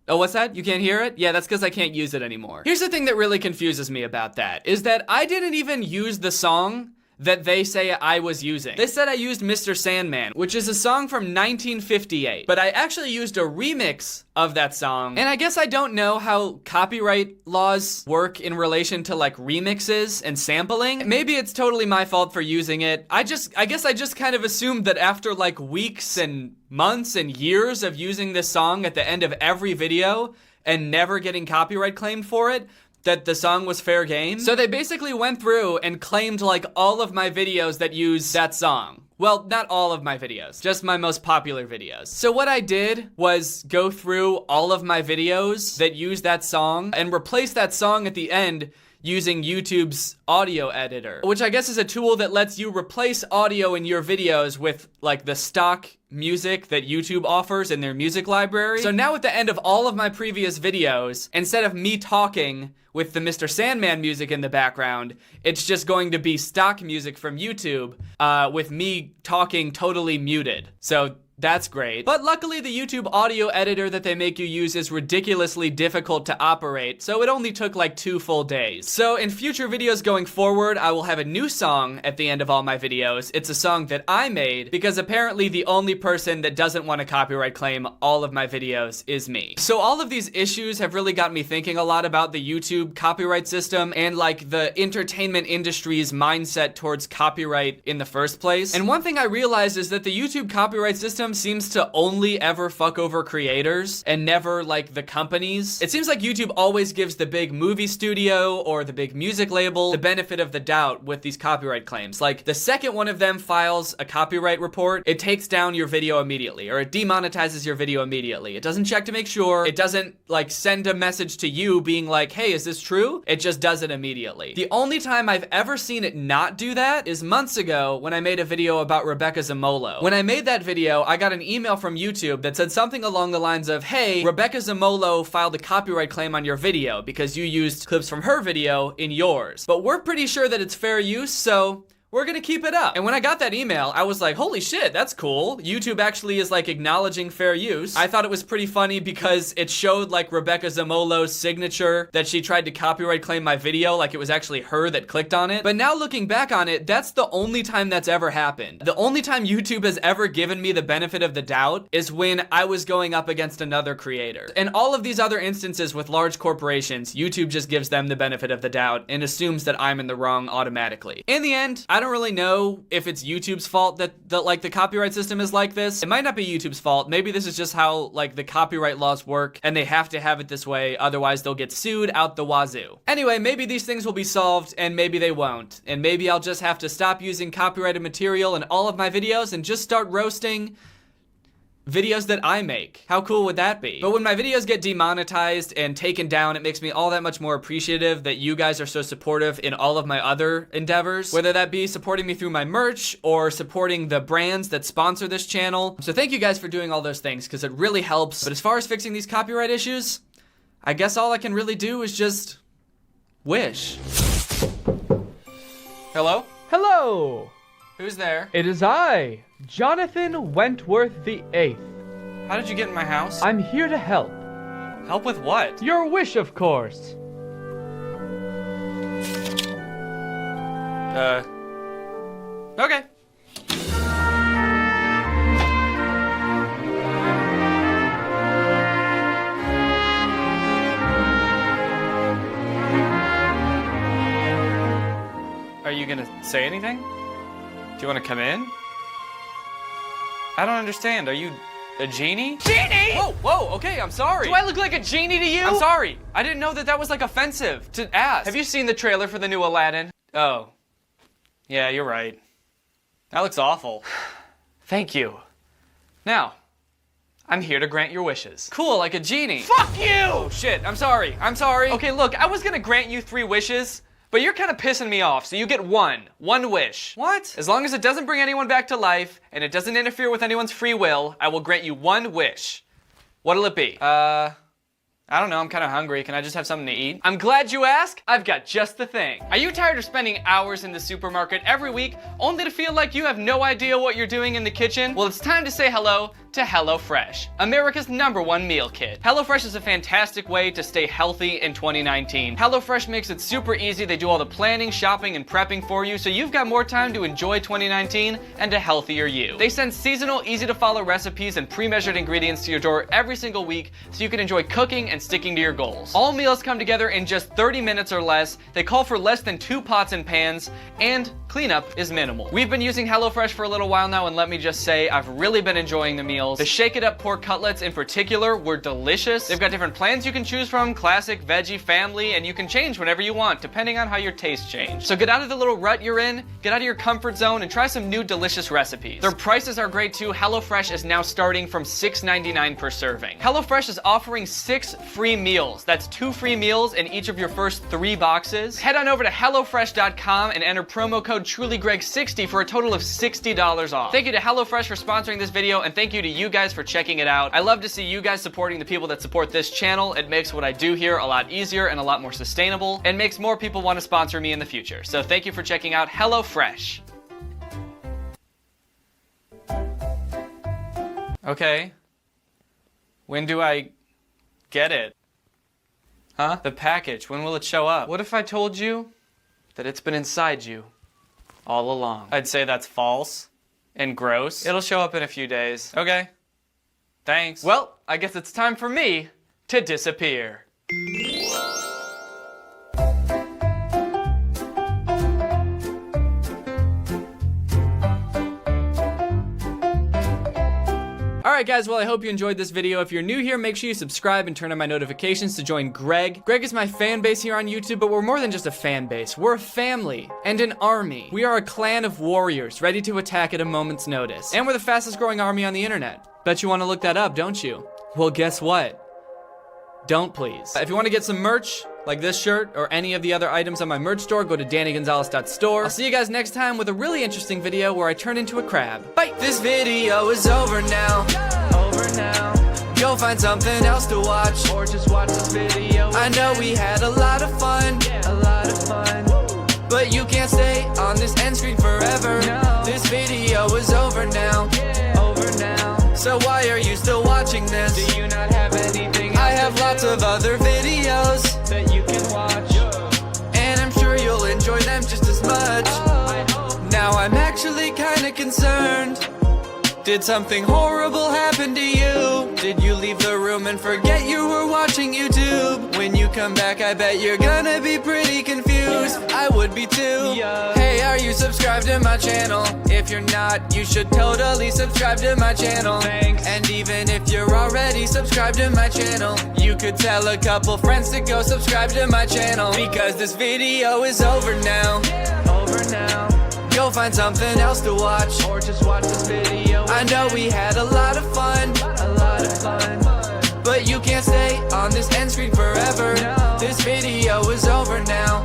Oh, what's that? You can't hear it? Yeah, that's because I can't use it anymore. Here's the thing that really confuses me about that, is that I didn't even use the song that they say I was using. They said I used Mr. Sandman, which is a song from 1958, but I actually used a remix of that song, and I guess I don't know how copyright laws work in relation to like remixes and sampling. Maybe it's totally my fault for using it. I guess I just kind of assumed that after like weeks and months and years of using this song at the end of every video and never getting copyright claimed for it, that the song was fair game. So they basically went through and claimed like all of my videos that use that song. Well, not all of my videos, just my most popular videos. So what I did was go through all of my videos that use that song and replace that song at the end using YouTube's audio editor, which I guess is a tool that lets you replace audio in your videos with like the stock music that YouTube offers in their music library. So now at the end of all of my previous videos, instead of me talking with the Mr. Sandman music in the background, it's just going to be stock music from YouTube with me talking totally muted. So that's great. But luckily the YouTube audio editor that they make you use is ridiculously difficult to operate, so it only took like 2 full days. So in future videos going forward, I will have a new song at the end of all my videos. It's a song that I made because apparently the only person that doesn't want to copyright claim all of my videos is me. So all of these issues have really got me thinking a lot about the YouTube copyright system and like the entertainment industry's mindset towards copyright in the first place. And one thing I realized is that the YouTube copyright system seems to only ever fuck over creators and never like the companies. It seems like YouTube always gives the big movie studio or the big music label the benefit of the doubt with these copyright claims. Like the second one of them files a copyright report, it takes down your video immediately, or it demonetizes your video immediately. It doesn't check to make sure. It doesn't like send a message to you being like, hey, is this true? It just does it immediately. The only time I've ever seen it not do that is months ago when I made a video about Rebecca Zamolo. When I made that video, I got an email from YouTube that said something along the lines of, hey, Rebecca Zamolo filed a copyright claim on your video because you used clips from her video in yours. But we're pretty sure that it's fair use, so we're gonna keep it up. And when I got that email, I was like, holy shit, that's cool. YouTube actually is like acknowledging fair use. I thought it was pretty funny because it showed like Rebecca Zamolo's signature that she tried to copyright claim my video, like it was actually her that clicked on it. But now looking back on it, that's the only time that's ever happened. The only time YouTube has ever given me the benefit of the doubt is when I was going up against another creator. And all of these other instances with large corporations, YouTube just gives them the benefit of the doubt and assumes that I'm in the wrong automatically. In the end, I don't really know if it's YouTube's fault that like the copyright system is like this. It might not be YouTube's fault. Maybe this is just how like the copyright laws work and they have to have it this way, otherwise they'll get sued out the wazoo. Anyway, maybe these things will be solved and maybe they won't. And maybe I'll just have to stop using copyrighted material in all of my videos and just start roasting videos that I make. How cool would that be? But when my videos get demonetized and taken down, it makes me all that much more appreciative that you guys are so supportive in all of my other endeavors, whether that be supporting me through my merch or supporting the brands that sponsor this channel. So thank you guys for doing all those things because it really helps. But as far as fixing these copyright issues, I guess all I can really do is just wish. Hello? Hello! Who's there? It is I, Jonathan Wentworth VIII. How did you get in my house? I'm here to help. Help with what? Your wish, of course. Okay. Are you gonna say anything? Do you want to come in? I don't understand. Are you a genie? Genie! Whoa, okay, I'm sorry. Do I look like a genie to you? I'm sorry. I didn't know that that was like offensive to ask. Have you seen the trailer for the new Aladdin? Oh. Yeah, you're right. That looks awful. Thank you. Now, I'm here to grant your wishes. Cool, like a genie. Fuck you! Oh shit, I'm sorry. Okay, look, I was gonna grant you 3 wishes, but you're kind of pissing me off, so you get one wish. What? As long as it doesn't bring anyone back to life, and it doesn't interfere with anyone's free will, I will grant you 1 wish. What'll it be? I don't know, I'm kind of hungry. Can I just have something to eat? I'm glad you asked. I've got just the thing. Are you tired of spending hours in the supermarket every week only to feel like you have no idea what you're doing in the kitchen? Well, it's time to say hello to HelloFresh, America's #1 meal kit. HelloFresh is a fantastic way to stay healthy in 2019. HelloFresh makes it super easy. They do all the planning, shopping, and prepping for you, so you've got more time to enjoy 2019 and a healthier you. They send seasonal, easy-to-follow recipes and pre-measured ingredients to your door every single week, so you can enjoy cooking and sticking to your goals. All meals come together in just 30 minutes or less. They call for less than 2 pots and pans, and cleanup is minimal. We've been using HelloFresh for a little while now, and let me just say, I've really been enjoying the meals. The Shake It Up pork cutlets in particular were delicious. They've got different plans you can choose from, classic, veggie, family, and you can change whenever you want, depending on how your tastes change. So get out of the little rut you're in, get out of your comfort zone, and try some new delicious recipes. Their prices are great too. HelloFresh is now starting from $6.99 per serving. HelloFresh is offering 6 free meals. That's 2 free meals in each of your first 3 boxes. Head on over to HelloFresh.com and enter promo code TrulyGreg60 for a total of $60 off. Thank you to HelloFresh for sponsoring this video, and thank you to you guys for checking it out. I love to see you guys supporting the people that support this channel. It makes what I do here a lot easier and a lot more sustainable, and makes more people want to sponsor me in the future. So thank you for checking out HelloFresh. Okay. When do I get it? Huh? The package, when will it show up? What if I told you that it's been inside you all along? I'd say that's false and gross. It'll show up in a few days. Okay. Thanks. Well, I guess it's time for me to disappear. Alright guys, well I hope you enjoyed this video. If you're new here, make sure you subscribe and turn on my notifications to join Greg. Greg is my fan base here on YouTube, but we're more than just a fan base. We're a family and an army. We are a clan of warriors ready to attack at a moment's notice. And we're the fastest growing army on the internet. Bet you want to look that up, don't you? Well, guess what? Don't please. If you want to get some merch, like this shirt or any of the other items on my merch store, go to DannyGonzalez.store. I'll see you guys next time with a really interesting video where I turn into a crab. Bye! This video is over now. Over now. Go find something else to watch. Or just watch this video. I know we had a lot of fun. A lot of fun. But you can't stay on this end screen forever. No. This video is over now. Over now. So why are you still watching this? Do you not have anything else? I have lots of other videos that you can watch, and I'm sure you'll enjoy them just as much. Now I'm actually kinda concerned. Did something horrible happen to you? Did you leave the room and forget you were watching YouTube? When you come back, I bet you're gonna be pretty confused. I would be too. Hey, are you subscribed to my channel? If you're not, you should totally subscribe to my channel. Thanks. And even if you're already subscribed to my channel, you could tell a couple friends to go subscribe to my channel. Because this video is over now. Over now. Go find something else to watch, or just watch this video. I know we had a lot of fun, but you can't stay on this end screen forever. No. This video is over now.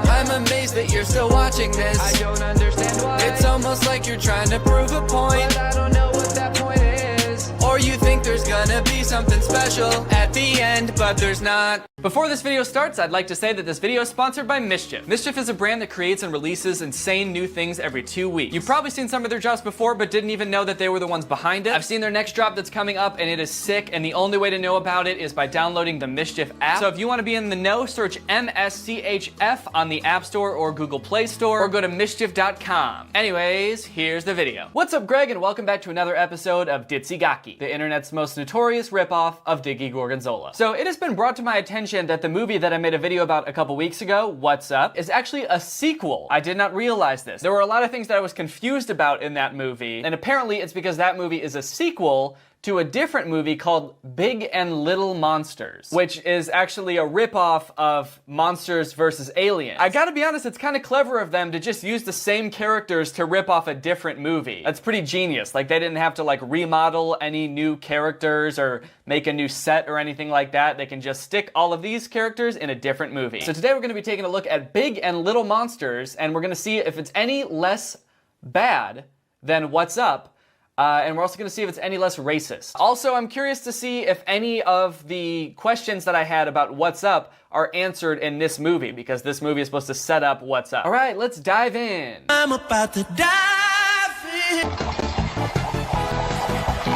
I'm amazed that you're still watching this. I don't understand why. It's almost like you're trying to prove a point, but I don't know what that point is. Or you think there's gonna be something special at the end, but there's not. Before this video starts, I'd like to say that this video is sponsored by Mischief. Mischief is a brand that creates and releases insane new things every 2 weeks. You've probably seen some of their drops before, but didn't even know that they were the ones behind it. I've seen their next drop that's coming up, and it is sick, and the only way to know about it is by downloading the Mischief app. So if you want to be in the know, search MSCHF on the App Store or Google Play Store, or go to mischief.com. Anyways, here's the video. What's up, Greg, and welcome back to another episode of Ditsugaki, the internet's most notorious ripoff of Diggy Gorgonzola. So it has been brought to my attention that the movie that I made a video about a couple weeks ago, What's Up, is actually a sequel. I did not realize this. There were a lot of things that I was confused about in that movie, and apparently it's because that movie is a sequel to a different movie called Big and Little Monsters, which is actually a ripoff of Monsters vs. Aliens. I gotta be honest, it's kind of clever of them to just use the same characters to rip off a different movie. That's pretty genius. Like, they didn't have to like remodel any new characters or make a new set or anything like that. They can just stick all of these characters in a different movie. So today we're gonna be taking a look at Big and Little Monsters, and we're gonna see if it's any less bad than What's Up. And we're also going to see if it's any less racist. Also, I'm curious to see if any of the questions that I had about What's Up are answered in this movie, because this movie is supposed to set up What's Up. All right, let's dive in. I'm about to dive in.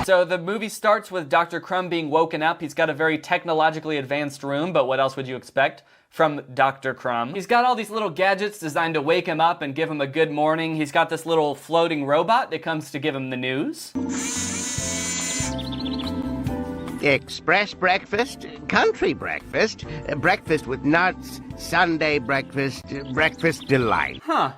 So the movie starts with Dr. Crumb being woken up. He's got a very technologically advanced room, but what else would you expect from Dr. Crumb? He's got all these little gadgets designed to wake him up and give him a good morning. He's got this little floating robot that comes to give him the news. Express breakfast, country breakfast, breakfast with nuts, Sunday breakfast, breakfast delight. Huh.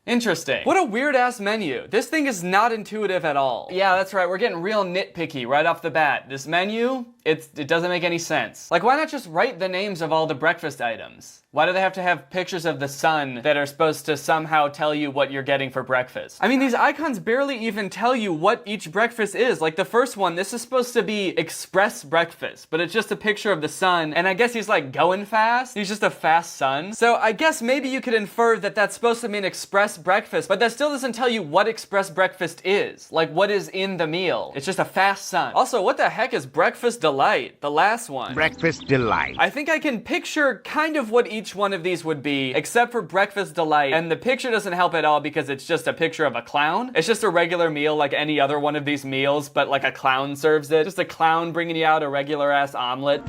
Interesting. What a weird-ass menu. This thing is not intuitive at all. Yeah, that's right. We're getting real nitpicky right off the bat. This menu, it doesn't make any sense. Like, why not just write the names of all the breakfast items? Why do they have to have pictures of the sun that are supposed to somehow tell you what you're getting for breakfast? I mean, these icons barely even tell you what each breakfast is. Like the first one, this is supposed to be express breakfast, but it's just a picture of the sun, and I guess he's like going fast. He's just a fast sun. So I guess maybe you could infer that that's supposed to mean express breakfast, but that still doesn't tell you what express breakfast is. Like, what is in the meal? It's just a fast sun. Also, what the heck is breakfast delight? The last one. Breakfast delight. I think I can picture kind of what each one of these would be, except for breakfast delight, and the picture doesn't help at all because it's just a picture of a clown. It's just a regular meal like any other one of these meals, but like a clown serves it. Just a clown bringing you out a regular ass omelet.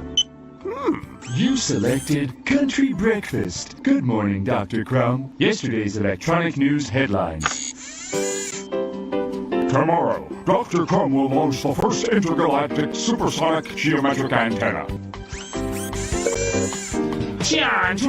You selected Country Breakfast. Good morning, Dr. Crumb. Yesterday's electronic news headlines. Tomorrow, Dr. Crumb will launch the first intergalactic supersonic geometric antenna. Right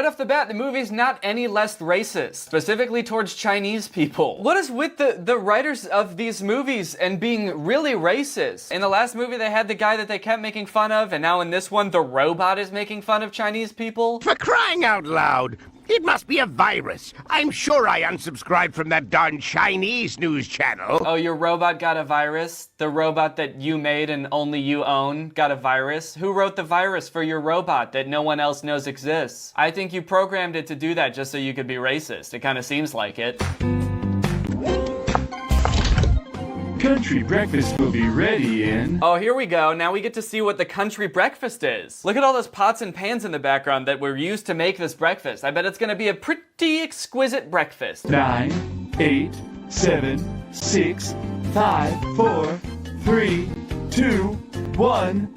off the bat, the movie's not any less racist, specifically towards Chinese people. What is with the writers of these movies and being really racist? In the last movie, they had the guy that they kept making fun of, and now in this one, the robot is making fun of Chinese people? For crying out loud! It must be a virus. I'm sure I unsubscribed from that darn Chinese news channel. Oh, your robot got a virus? The robot that you made and only you own got a virus? Who wrote the virus for your robot that no one else knows exists? I think you programmed it to do that just so you could be racist. It kind of seems like it. Country breakfast will be ready in... Oh, here we go. Now we get to see what the country breakfast is. Look at all those pots and pans in the background that were used to make this breakfast. I bet it's gonna be a pretty exquisite breakfast. 9, 8, 7, 6, 5, 4, 3, 2, 1...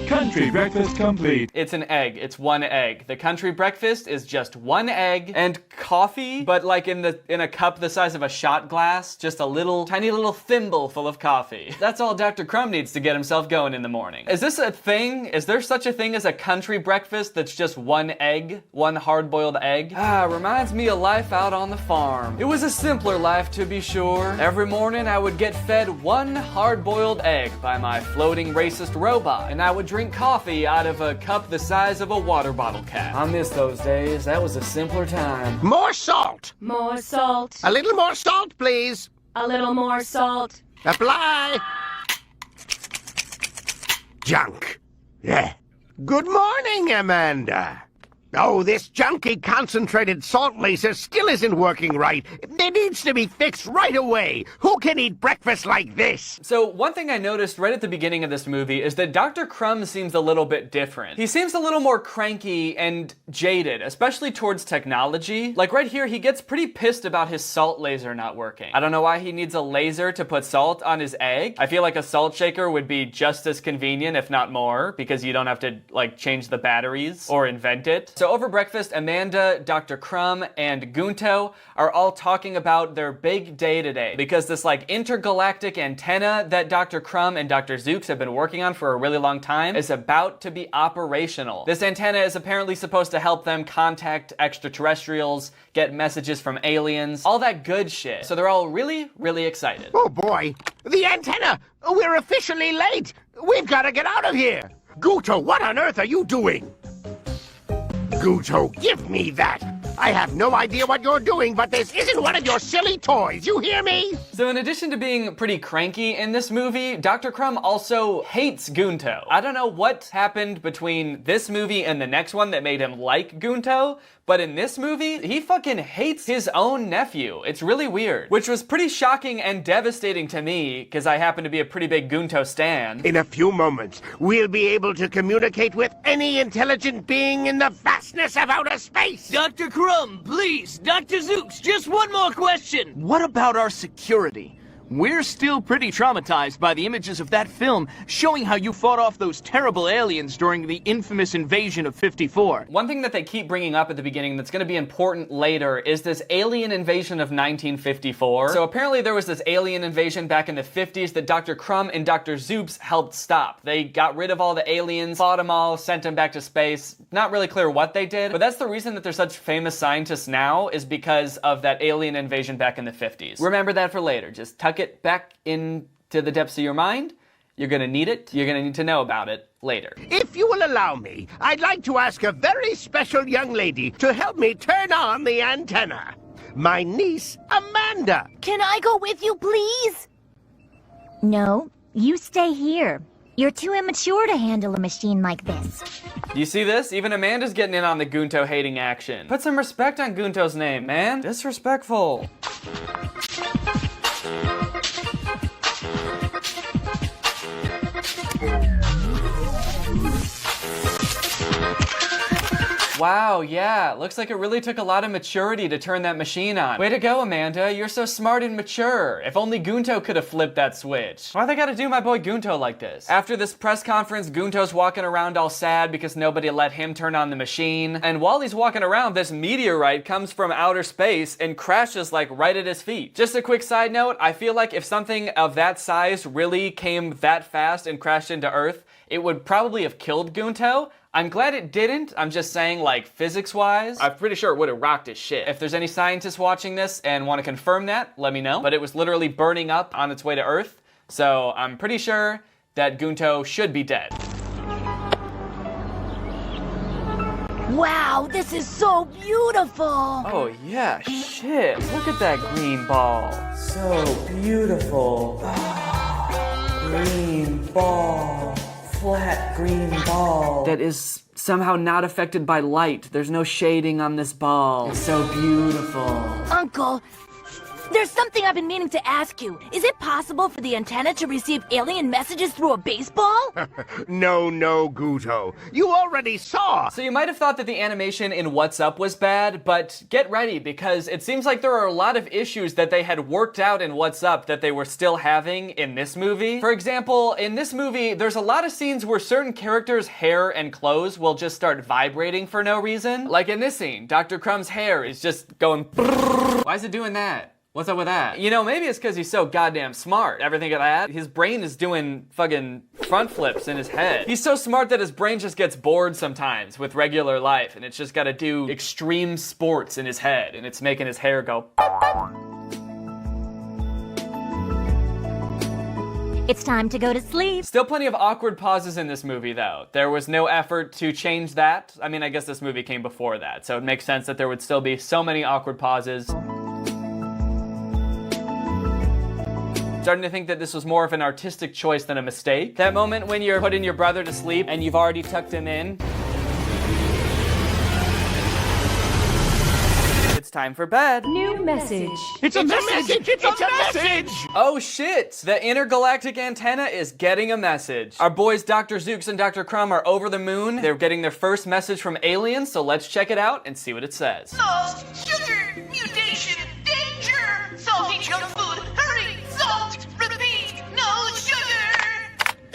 Country breakfast complete. It's an egg. It's one egg. The country breakfast is just one egg and coffee, but like in a cup the size of a shot glass. Just a little, tiny little thimble full of coffee. That's all Dr. Crumb needs to get himself going in the morning. Is this a thing? Is there such a thing as a country breakfast that's just one egg? One hard-boiled egg? Reminds me of life out on the farm. It was a simpler life, to be sure. Every morning I would get fed one hard-boiled egg by my floating racist robot, and I would drink coffee out of a cup the size of a water bottle cap. I miss those days. That was a simpler time. More salt! More salt. A little more salt, please. A little more salt. Apply. Junk. Yeah. Good morning, Amanda. Oh, this junky concentrated salt laser still isn't working right. It needs to be fixed right away. Who can eat breakfast like this? So one thing I noticed right at the beginning of this movie is that Dr. Crumb seems a little bit different. He seems a little more cranky and jaded, especially towards technology. Like right here, he gets pretty pissed about his salt laser not working. I don't know why he needs a laser to put salt on his egg. I feel like a salt shaker would be just as convenient, if not more, because you don't have to like change the batteries or invent it. So So over breakfast, Amanda, Dr. Crumb, and Gunto are all talking about their big day today because this like intergalactic antenna that Dr. Crumb and Dr. Zooks have been working on for a really long time is about to be operational. This antenna is apparently supposed to help them contact extraterrestrials, get messages from aliens, all that good shit. So they're all really, really excited. Oh boy, the antenna! We're officially late! We've got to get out of here! Gunto, what on earth are you doing? Gunto, give me that! I have no idea what you're doing, but this isn't one of your silly toys, you hear me? So in addition to being pretty cranky in this movie, Dr. Crumb also hates Gunto. I don't know what happened between this movie and the next one that made him like Gunto, but in this movie, he fucking hates his own nephew. It's really weird, which was pretty shocking and devastating to me, because I happen to be a pretty big Gunto stan. In a few moments, we'll be able to communicate with any intelligent being in the vastness of outer space! Dr. Crumb, please! Dr. Zooks, just one more question! What about our security? We're still pretty traumatized by the images of that film showing how you fought off those terrible aliens during the infamous invasion of 54. One thing that they keep bringing up at the beginning that's going to be important later is this alien invasion of 1954. So apparently there was this alien invasion back in the 50s that Dr. Crumb and Dr. Zoops helped stop. They got rid of all the aliens, fought them all, sent them back to space. Not really clear what they did, but that's the reason that they're such famous scientists now is because of that alien invasion back in the 50s. Remember that for later. Just tuck it back into the depths of your mind. You're gonna need it. You're gonna need to know about it later. If you will allow me, I'd like to ask a very special young lady to help me turn on the antenna. My niece, Amanda. Can I go with you, please? No, you stay here. You're too immature to handle a machine like this. Do you see this? Even Amanda's getting in on the Gunto hating action. Put some respect on Gunto's name, man. Disrespectful. Wow, yeah, looks like it really took a lot of maturity to turn that machine on. Way to go, Amanda, you're so smart and mature. If only Gunto could have flipped that switch. Why they gotta do my boy Gunto like this? After this press conference, Gunto's walking around all sad because nobody let him turn on the machine. And while he's walking around, this meteorite comes from outer space and crashes like right at his feet. Just a quick side note, I feel like if something of that size really came that fast and crashed into Earth, it would probably have killed Gunto. I'm glad it didn't. I'm just saying, like, physics-wise, I'm pretty sure it would have rocked his shit. If there's any scientists watching this and want to confirm that, let me know. But it was literally burning up on its way to Earth, so I'm pretty sure that Gunto should be dead. Wow, this is so beautiful! Oh yeah, shit. Look at that green ball. So beautiful. Green ball. Flat green ball that is somehow not affected by light. There's no shading on this ball. It's so beautiful. Uncle, there's something I've been meaning to ask you. Is it possible for the antenna to receive alien messages through a baseball? No, Gunto. You already saw. So you might have thought that the animation in What's Up was bad, but get ready because it seems like there are a lot of issues that they had worked out in What's Up that they were still having in this movie. For example, in this movie, there's a lot of scenes where certain characters' hair and clothes will just start vibrating for no reason. Like in this scene, Dr. Crumb's hair is just going brrrr. Why is it doing that? What's up with that? You know, maybe it's because he's so goddamn smart. Ever think of that? His brain is doing fucking front flips in his head. He's so smart that his brain just gets bored sometimes with regular life, and it's just gotta do extreme sports in his head, and it's making his hair go. It's time to go to sleep. Still plenty of awkward pauses in this movie, though. There was no effort to change that. I mean, I guess this movie came before that, so it makes sense that there would still be so many awkward pauses. Starting to think that this was more of an artistic choice than a mistake. That moment when you're putting your brother to sleep and you've already tucked him in. It's time for bed. New message. It's a message! It's a message! Oh shit! The intergalactic antenna is getting a message. Our boys Dr. Zooks and Dr. Crumb are over the moon. They're getting their first message from aliens, so let's check it out and see what it says. Salt, sugar, mutation, danger, salty junk food, hurry, salt, repeat, no sugar.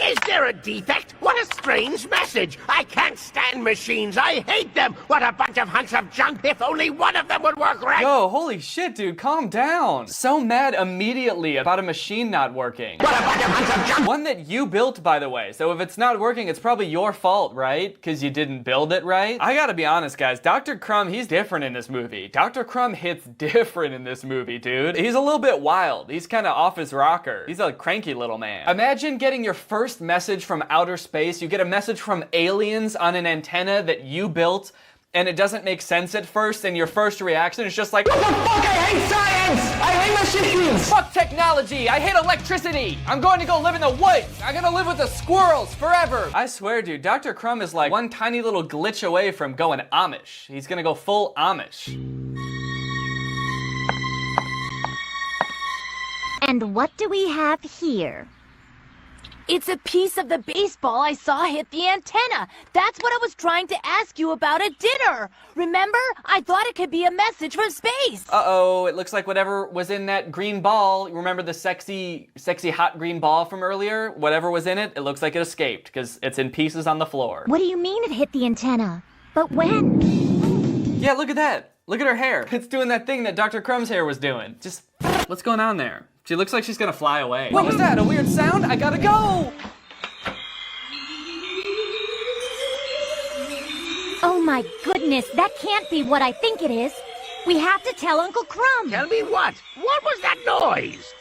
Is there a defect? What a strange message! I can't stand machines! I hate them! What a bunch of hunks of junk! If only one of them would work right! Yo, holy shit, dude, calm down. So mad immediately about a machine not working. What a bunch of hunks of junk! One that you built, by the way. So if it's not working, it's probably your fault, right? Because you didn't build it right? I gotta be honest, guys. Dr. Crumb, he's different in this movie. Dr. Crumb hits different in this movie, dude. He's a little bit wild. He's kind of off his rocker. He's a cranky little man. Imagine getting your first message from outer space. You get a message from aliens on an antenna that you built, and it doesn't make sense at first, and your first reaction is just like, what the fuck, I hate science! I hate machines! Fuck technology! I hate electricity! I'm going to go live in the woods! I'm gonna live with the squirrels forever! I swear, dude, Dr. Crumb is like one tiny little glitch away from going Amish. He's gonna go full Amish. And what do we have here? It's a piece of the baseball I saw hit the antenna. That's what I was trying to ask you about at dinner. Remember? I thought it could be a message from space. Uh-oh, it looks like whatever was in that green ball, remember the sexy hot green ball from earlier? Whatever was in it, it looks like it escaped, because it's in pieces on the floor. What do you mean it hit the antenna? But when? Yeah, look at that. Look at her hair. It's doing that thing that Dr. Crumb's hair was doing. Just, what's going on there? She looks like she's gonna fly away. What was that? A weird sound? I gotta go! Oh my goodness, that can't be what I think it is. We have to tell Uncle Crumb. Tell me what? What was that noise?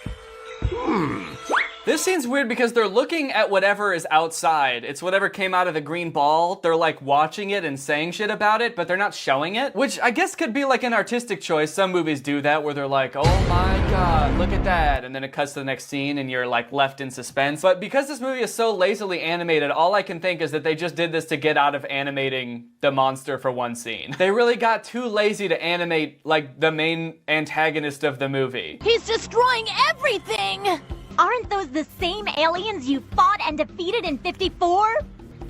This scene's weird because they're looking at whatever is outside. It's whatever came out of the green ball. They're like watching it and saying shit about it, but they're not showing it, which I guess could be like an artistic choice. Some movies do that where they're like, oh my god, look at that. And then it cuts to the next scene and you're like left in suspense. But because this movie is so lazily animated, all I can think is that they just did this to get out of animating the monster for one scene. They really got too lazy to animate like the main antagonist of the movie. He's destroying everything! Aren't those the same aliens you fought and defeated in 54?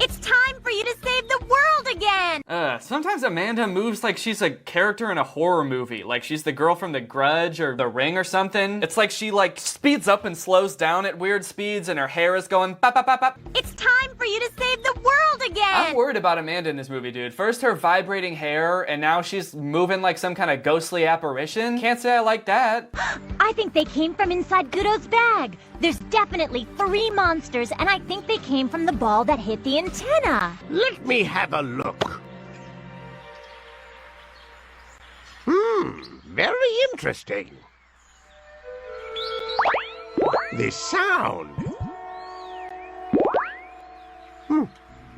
It's time for you to save the world again! Sometimes Amanda moves like she's a character in a horror movie. Like she's the girl from The Grudge or The Ring or something. It's like she like speeds up and slows down at weird speeds and her hair is going bop, bop, bop, bop. It's time for you to save the world again! I'm worried about Amanda in this movie, dude. First her vibrating hair and now she's moving like some kind of ghostly apparition. Can't say I like that. I think they came from inside Gudo's bag. There's definitely 3 monsters, and I think they came from the ball that hit the antenna. Let me have a look. Very interesting. This sound.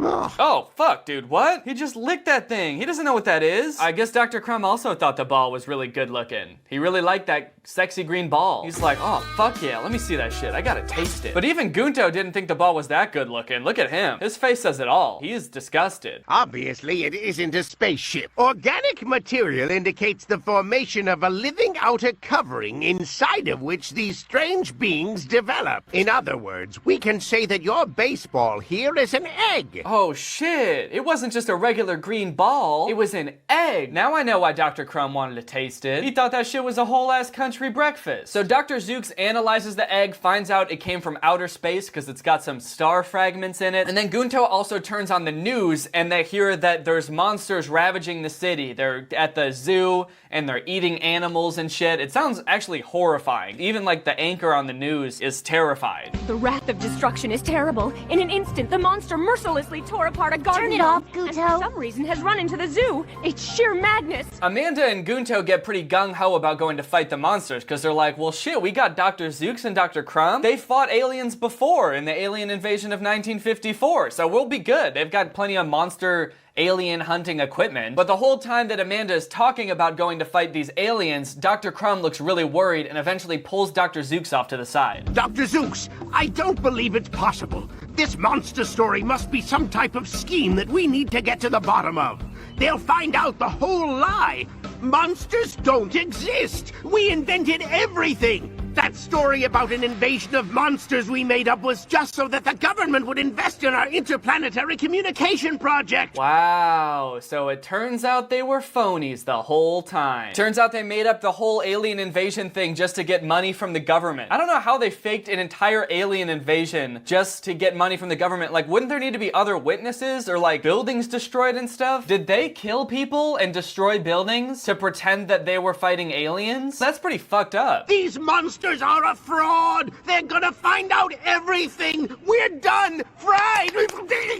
Oh, fuck, dude, what? He just licked that thing. He doesn't know what that is. I guess Dr. Crumb also thought the ball was really good looking. He really liked that sexy green ball. He's like, oh, fuck yeah, let me see that shit. I gotta taste it. But even Gunto didn't think the ball was that good looking. Look at him. His face says it all. He is disgusted. Obviously, it isn't a spaceship. Organic material indicates the formation of a living outer covering inside of which these strange beings develop. In other words, we can say that your baseball here is an egg. Oh shit, it wasn't just a regular green ball, it was an egg. Now I know why Dr. Crumb wanted to taste it. He thought that shit was a whole ass country breakfast. So Dr. Zooks analyzes the egg, finds out it came from outer space because it's got some star fragments in it. And then Gunto also turns on the news and they hear that there's monsters ravaging the city. They're at the zoo and they're eating animals and shit. It sounds actually horrifying. Even like the anchor on the news is terrified. The wrath of destruction is terrible. In an instant, the monster mercilessly tore apart a garden. Turn it off, Gunto. And for some reason has run into the zoo. It's sheer madness. Amanda and Gunto get pretty gung-ho about going to fight the monsters because they're like, well shit, we got Dr. Zooks and Dr. Crumb. They fought aliens before in the alien invasion of 1954, so we'll be good. They've got plenty of monster alien hunting equipment. But the whole time that Amanda is talking about going to fight these aliens, Dr. Crumb looks really worried and eventually pulls Dr. Zooks off to the side. Dr. Zooks, I don't believe it's possible. This monster story must be some type of scheme that we need to get to the bottom of. They'll find out the whole lie. Monsters don't exist. We invented everything. That story about an invasion of monsters we made up was just so that the government would invest in our interplanetary communication project. Wow, so it turns out they were phonies the whole time. Turns out they made up the whole alien invasion thing just to get money from the government. I don't know how they faked an entire alien invasion just to get money from the government. Like, wouldn't there need to be other witnesses or like buildings destroyed and stuff? Did they kill people and destroy buildings to pretend that they were fighting aliens? That's pretty fucked up. These monsters are a fraud. They're gonna find out everything. We're done. Fried.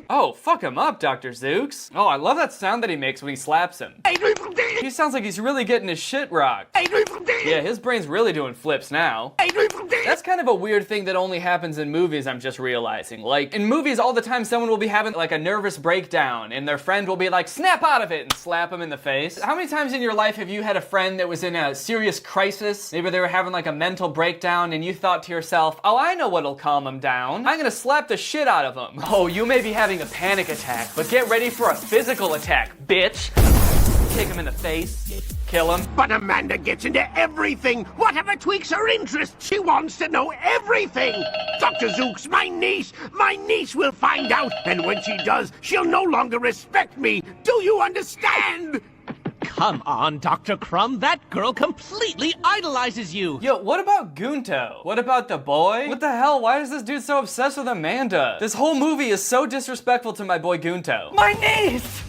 Oh, fuck him up, Dr. Zooks. Oh, I love that sound that he makes when he slaps him. He sounds like he's really getting his shit rocked. Yeah, his brain's really doing flips now. That's kind of a weird thing that only happens in movies, I'm just realizing. Like, in movies all the time, someone will be having like a nervous breakdown and their friend will be like, snap out of it, and slap him in the face. How many times in your life have you had a friend that was in a serious crisis? Maybe they were having like a mental breakdown and you thought to yourself, oh, I know what'll calm them down. I'm gonna slap the shit out of them. Oh, you may be having a panic attack, but get ready for a physical attack, bitch. Kick him in the face. Kill him. But Amanda gets into everything. Whatever tweaks her interest, she wants to know everything. Dr. Zooks, my niece will find out. And when she does, she'll no longer respect me. Do you understand? Come on, Dr. Crumb. That girl completely idolizes you. Yo, what about Gunto? What about the boy? What the hell? Why is this dude so obsessed with Amanda? This whole movie is so disrespectful to my boy Gunto. My niece!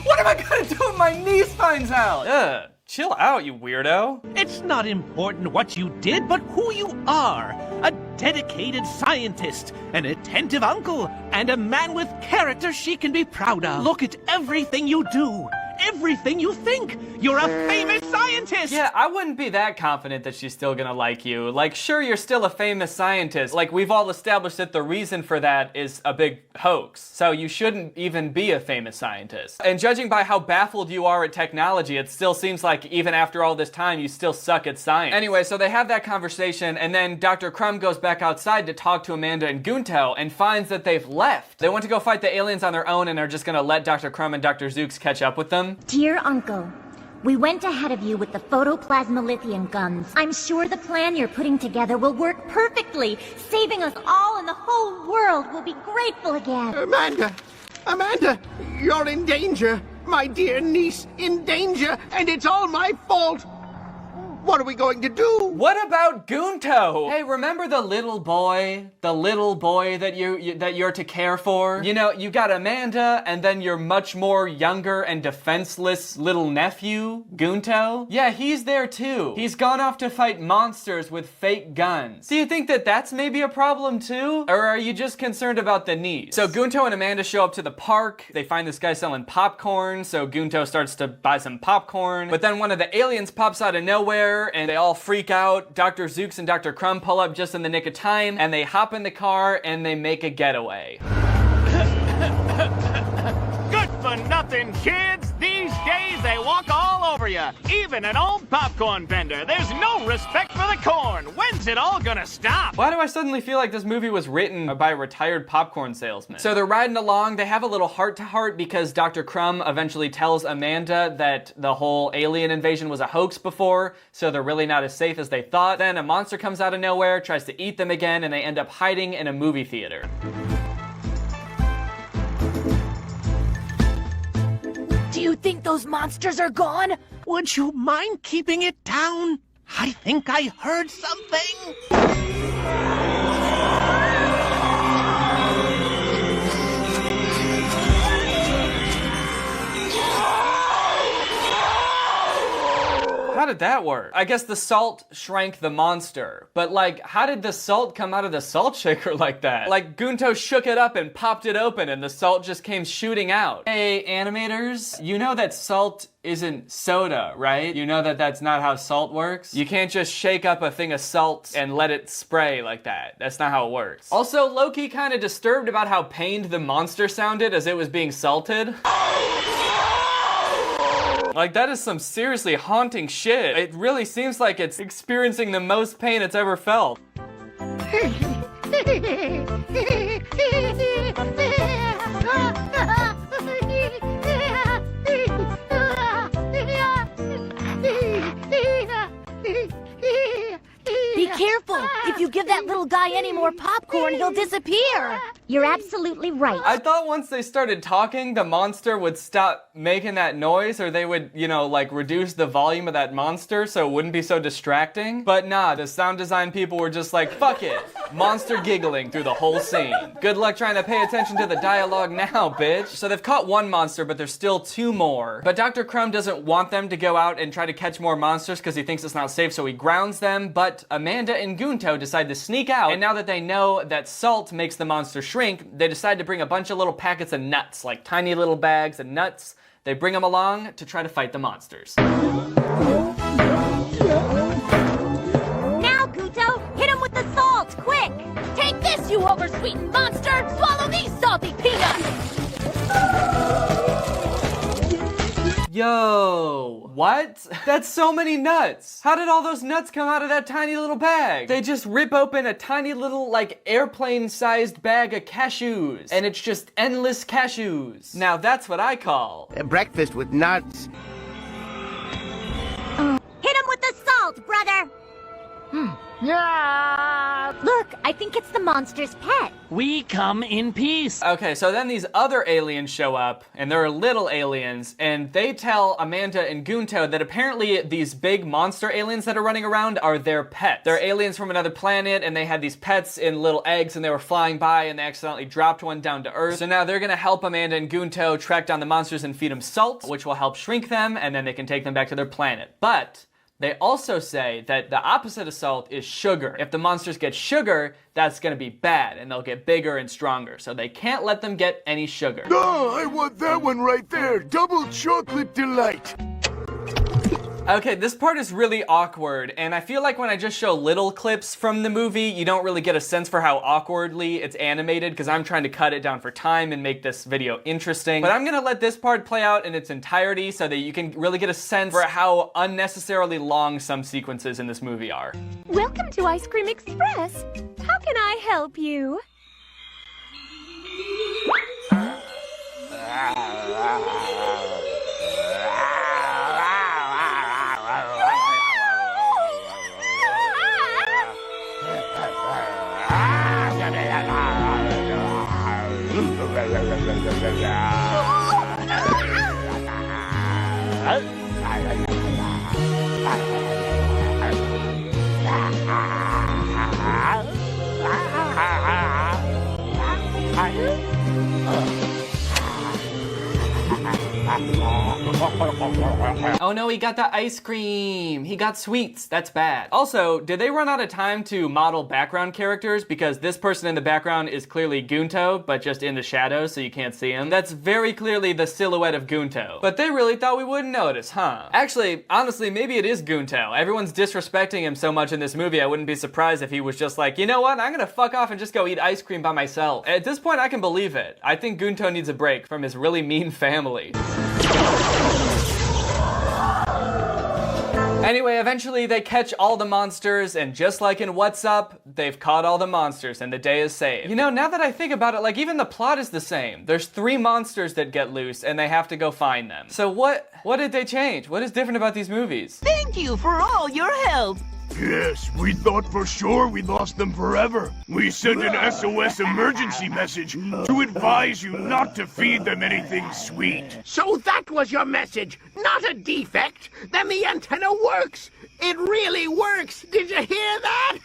What am I gonna do if my niece finds out? Ugh. Chill out, you weirdo. It's not important what you did, but who you are. A dedicated scientist, an attentive uncle, and a man with character she can be proud of. Look at everything you do. Everything you think. You're a famous scientist. Yeah, I wouldn't be that confident that she's still gonna like you. Like, sure, you're still a famous scientist. Like, we've all established that the reason for that is a big hoax. So you shouldn't even be a famous scientist. And judging by how baffled you are at technology, it still seems like even after all this time, you still suck at science. Anyway, so they have that conversation, and then Dr. Crumb goes back outside to talk to Amanda and Gunto and finds that they've left. They went to go fight the aliens on their own and are just gonna let Dr. Crumb and Dr. Zooks catch up with them. Dear Uncle, we went ahead of you with the photoplasmolithium guns. I'm sure the plan you're putting together will work perfectly, saving us all and the whole world will be grateful again. Amanda, you're in danger. My dear niece, in danger, and it's all my fault. What are we going to do? What about Gunto? Hey, remember the little boy? The little boy that you're to care for? You know, you got Amanda, and then your much more younger and defenseless little nephew, Gunto. Yeah, he's there too. He's gone off to fight monsters with fake guns. Do you think that that's maybe a problem too? Or are you just concerned about the niece? So Gunto and Amanda show up to the park. They find this guy selling popcorn, so Gunto starts to buy some popcorn. But then one of the aliens pops out of nowhere, and they all freak out. Dr. Zooks and Dr. Crumb pull up just in the nick of time, and they hop in the car and they make a getaway. Good for nothing, kids. These days they walk all over you. Even an old popcorn vendor. There's no respect for the corn. When's it all gonna stop? Why do I suddenly feel like this movie was written by a retired popcorn salesman? So they're riding along. They have a little heart-to-heart because Dr. Crumb eventually tells Amanda that the whole alien invasion was a hoax before, so they're really not as safe as they thought. Then a monster comes out of nowhere, tries to eat them again, and they end up hiding in a movie theater. Do you think those monsters are gone? Would you mind keeping it down? I think I heard something. How did that work? I guess the salt shrank the monster. But like, how did the salt come out of the salt shaker like that? Like, Gunto shook it up and popped it open and the salt just came shooting out. Hey, animators, you know that salt isn't soda, right? You know that that's not how salt works? You can't just shake up a thing of salt and let it spray like that. That's not how it works. Also, Loki kind of disturbed about how pained the monster sounded as it was being salted. Like, that is some seriously haunting shit. It really seems like it's experiencing the most pain it's ever felt. Be careful! If you give that little guy any more popcorn, he'll disappear. You're absolutely right. I thought once they started talking, the monster would stop making that noise, or they would, you know, like reduce the volume of that monster so it wouldn't be so distracting. But nah, the sound design people were just like, fuck it. Monster giggling through the whole scene. Good luck trying to pay attention to the dialogue now, bitch. So they've caught one monster, but there's still two more. But Dr. Crumb doesn't want them to go out and try to catch more monsters because he thinks it's not safe, so he grounds them. But Amanda and Gunto decide to sneak out, and now that they know that salt makes the monster shrink, they decide to bring a bunch of little packets of nuts, like tiny little bags of nuts. They bring them along to try to fight the monsters. Now, Gunto, hit him with the salt, quick! Take this, you oversweetened monster! Swallow these salty peanuts! Yo, what? That's so many nuts. How did all those nuts come out of that tiny little bag? They just rip open a tiny little, like, airplane-sized bag of cashews, and it's just endless cashews. Now that's what I call breakfast with nuts. Hit him with the salt, brother! Yeah. Look, I think it's the monster's pet. We come in peace. Okay, so then these other aliens show up, and they're little aliens, and they tell Amanda and Gunto that apparently these big monster aliens that are running around are their pets. They're aliens from another planet, and they had these pets in little eggs, and they were flying by, and they accidentally dropped one down to Earth. So now they're gonna help Amanda and Gunto track down the monsters and feed them salt, which will help shrink them, and then they can take them back to their planet. But they also say that the opposite of salt is sugar. If the monsters get sugar, that's gonna be bad, and they'll get bigger and stronger. So they can't let them get any sugar. No, I want that one right there. Double chocolate delight. Okay, this part is really awkward, and I feel like when I just show little clips from the movie, you don't really get a sense for how awkwardly it's animated, because I'm trying to cut it down for time and make this video interesting. But I'm gonna let this part play out in its entirety so that you can really get a sense for how unnecessarily long some sequences in this movie are. Welcome to Ice Cream Express. How can I help you? Oh no, he got the ice cream. He got sweets. That's bad. Also, did they run out of time to model background characters? Because this person in the background is clearly Gunto, but just in the shadows so you can't see him. That's very clearly the silhouette of Gunto. But they really thought we wouldn't notice, huh? Actually, honestly, maybe it is Gunto. Everyone's disrespecting him so much in this movie, I wouldn't be surprised if he was just like, you know what, I'm gonna fuck off and just go eat ice cream by myself. At this point, I can believe it. I think Gunto needs a break from his really mean family. Anyway, eventually they catch all the monsters, and just like in What's Up, they've caught all the monsters and the day is saved. You know, now that I think about it, like even the plot is the same. There's 3 monsters that get loose and they have to go find them. So what did they change? What is different about these movies? Thank you for all your help. Yes, we thought for sure we lost them forever. We sent an SOS emergency message to advise you not to feed them anything sweet. So that was your message, not a defect. Then the antenna works. It really works. Did you hear that?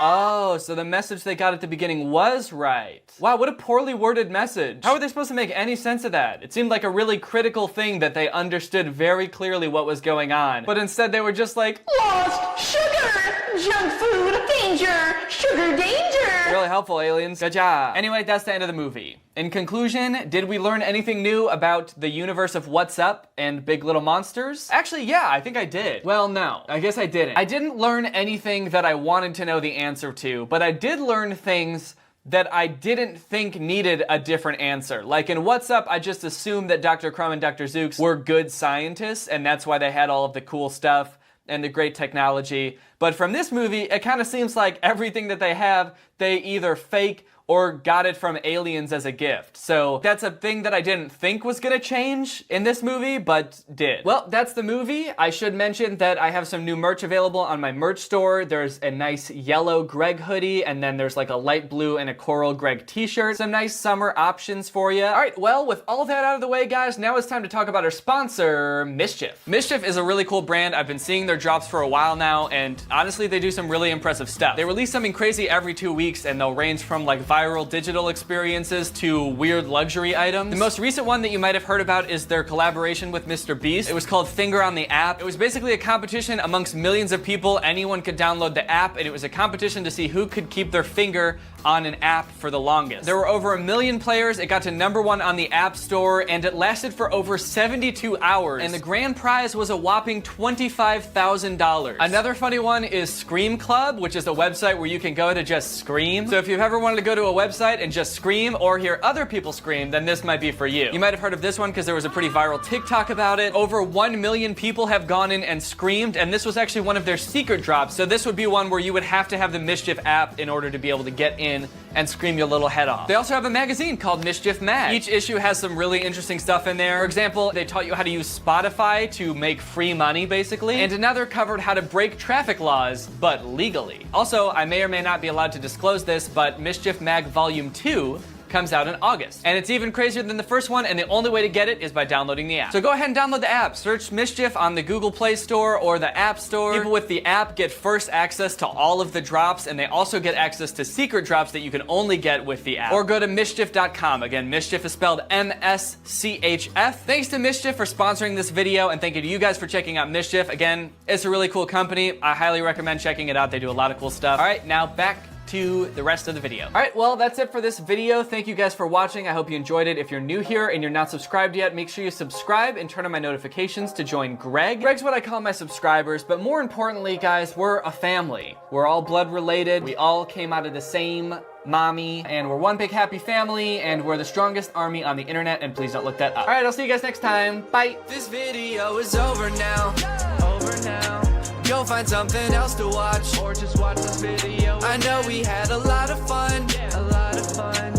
Oh, so the message they got at the beginning was right. Wow, what a poorly worded message. How are they supposed to make any sense of that? It seemed like a really critical thing that they understood very clearly what was going on. But instead they were just like, Lost! Sugar! Junk food! Danger! Sugar danger! really helpful, aliens. Good job. Anyway, that's the end of the movie. In conclusion, did we learn anything new about the universe of What's Up and Big Little Monsters? Actually, yeah, I think I did. Well, no, I guess I didn't. I didn't learn anything that I wanted to know the answer to, but I did learn things that I didn't think needed a different answer. Like in What's Up, I just assumed that Dr. Crumb and Dr. Zooks were good scientists, and that's why they had all of the cool stuff and the great technology. But from this movie, it kind of seems like everything that they have, they either fake or got it from aliens as a gift. So that's a thing that I didn't think was gonna change in this movie, but did. Well, that's the movie. I should mention that I have some new merch available on my merch store. There's a nice yellow Greg hoodie, and then there's like a light blue and a coral Greg t-shirt. Some nice summer options for you. All right, well, with all that out of the way, guys, now it's time to talk about our sponsor, Mischief. Mischief is a really cool brand. I've been seeing their drops for a while now, and honestly, they do some really impressive stuff. They release something crazy every 2 weeks, and they'll range from like viral digital experiences to weird luxury items. The most recent one that you might have heard about is their collaboration with Mr. Beast. It was called Finger on the App. It was basically a competition amongst millions of people. Anyone could download the app, and it was a competition to see who could keep their finger on an app for the longest. There were over 1 million players. It got to #1 on the App Store, and it lasted for over 72 hours. And the grand prize was a whopping $25,000. Another funny one is Scream Club, which is a website where you can go to just scream. So if you've ever wanted to go to a website and just scream or hear other people scream, then this might be for you. You might have heard of this one because there was a pretty viral TikTok about it. Over 1 million people have gone in and screamed, and this was actually one of their secret drops. So this would be one where you would have to have the Mischief app in order to be able to get in and scream your little head off. They also have a magazine called Mischief Mag. Each issue has some really interesting stuff in there. For example, they taught you how to use Spotify to make free money, basically. And another covered how to break traffic laws, but legally. Also, I may or may not be allowed to disclose this, but Mischief Mag Volume 2 comes out in August. And it's even crazier than the first one, and the only way to get it is by downloading the app. So go ahead and download the app. Search Mischief on the Google Play Store or the App Store. People with the app get first access to all of the drops, and they also get access to secret drops that you can only get with the app. Or go to mischief.com. Again, Mischief is spelled M-S-C-H-F. Thanks to Mischief for sponsoring this video, and thank you to you guys for checking out Mischief. Again, it's a really cool company. I highly recommend checking it out. They do a lot of cool stuff. All right, now back to the rest of the video. All right, well, that's it for this video. Thank you guys for watching. I hope you enjoyed it. If you're new here and you're not subscribed yet, make sure you subscribe and turn on my notifications to join Greg. Greg's what I call my subscribers, but more importantly, guys, we're a family. We're all blood related. We all came out of the same mommy, and we're one big happy family, and we're the strongest army on the internet, and please don't look that up. All right, I'll see you guys next time. Bye. This video is over now. Over now. Go find something else to watch, or just watch this video. I know we had a lot of fun, a lot of fun,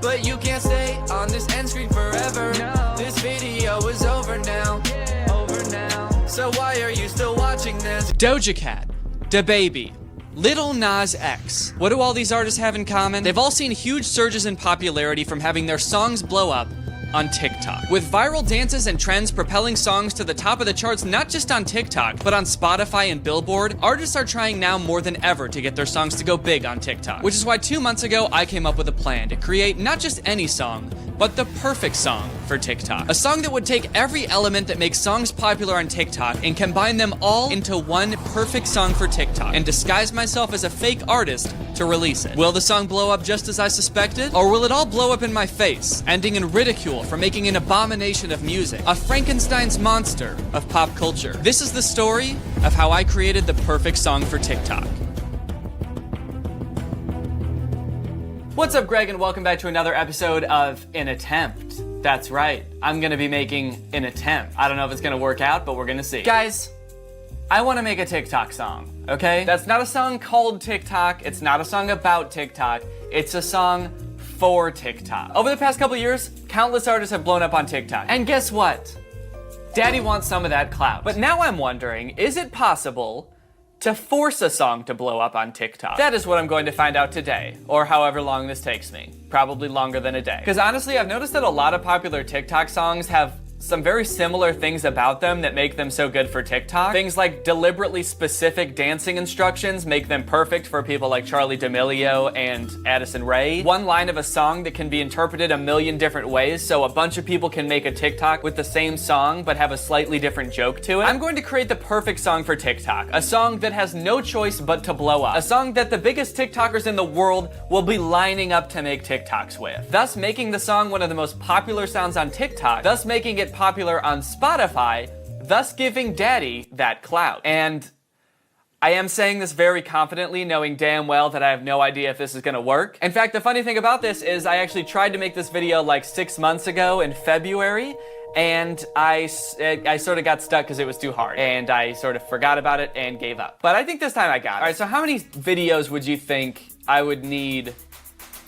but you can't stay on this end screen forever. No. This video is over now, over now. So why are you still watching this? Doja Cat, DaBaby, Lil Nas X. What do all these artists have in common? They've all seen huge surges in popularity from having their songs blow up on TikTok. With viral dances and trends propelling songs to the top of the charts not just on TikTok, but on Spotify and Billboard, artists are trying now more than ever to get their songs to go big on TikTok. Which is why 2 months ago, I came up with a plan to create not just any song, but the perfect song for TikTok. A song that would take every element that makes songs popular on TikTok and combine them all into one perfect song for TikTok, and disguise myself as a fake artist to release it. Will the song blow up just as I suspected? Or will it all blow up in my face, ending in ridicule for making an abomination of music, a Frankenstein's monster of pop culture? This is the story of how I created the perfect song for TikTok. What's up, Greg, and welcome back to another episode of An Attempt. That's right, I'm gonna be making an attempt. I don't know if it's gonna work out, but we're gonna see. Guys, I wanna make a TikTok song, okay? That's not a song called TikTok, it's not a song about TikTok, it's a song for TikTok. Over the past couple years, countless artists have blown up on TikTok. And guess what? Daddy wants some of that clout. But now I'm wondering, is it possible to force a song to blow up on TikTok? That is what I'm going to find out today, or however long this takes me. Probably longer than a day. Because honestly, I've noticed that a lot of popular TikTok songs have some very similar things about them that make them so good for TikTok. Things like deliberately specific dancing instructions make them perfect for people like Charli D'Amelio and Addison Rae. One line of a song that can be interpreted a million different ways, so a bunch of people can make a TikTok with the same song but have a slightly different joke to it. I'm going to create the perfect song for TikTok. A song that has no choice but to blow up. A song that the biggest TikTokers in the world will be lining up to make TikToks with. Thus making the song one of the most popular sounds on TikTok, thus making it popular on Spotify, thus giving Daddy that clout. And I am saying this very confidently, knowing damn well that I have no idea if this is gonna work. In fact, the funny thing about this is I actually tried to make this video like 6 months ago in February, and I sort of got stuck because it was too hard, and I sort of forgot about it and gave up. But I think this time I got it. All right, so how many videos would you think I would need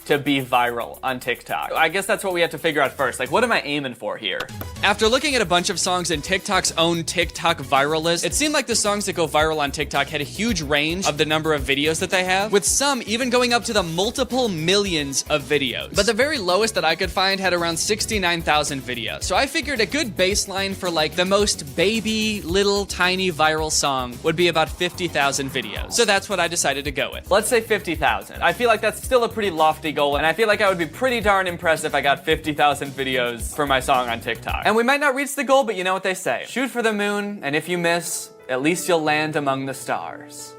to be viral on TikTok? I guess that's what we have to figure out first. Like, what am I aiming for here? After looking at a bunch of songs in TikTok's own TikTok viral list, it seemed like the songs that go viral on TikTok had a huge range of the number of videos that they have, with some even going up to the multiple millions of videos. But the very lowest that I could find had around 69,000 videos. So I figured a good baseline for like the most baby, little, tiny viral song would be about 50,000 videos. So that's what I decided to go with. Let's say 50,000. I feel like that's still a pretty lofty goal, and I feel like I would be pretty darn impressed if I got 50,000 videos for my song on TikTok. And we might not reach the goal, but you know what they say. Shoot for the moon, and if you miss, at least you'll land among the stars.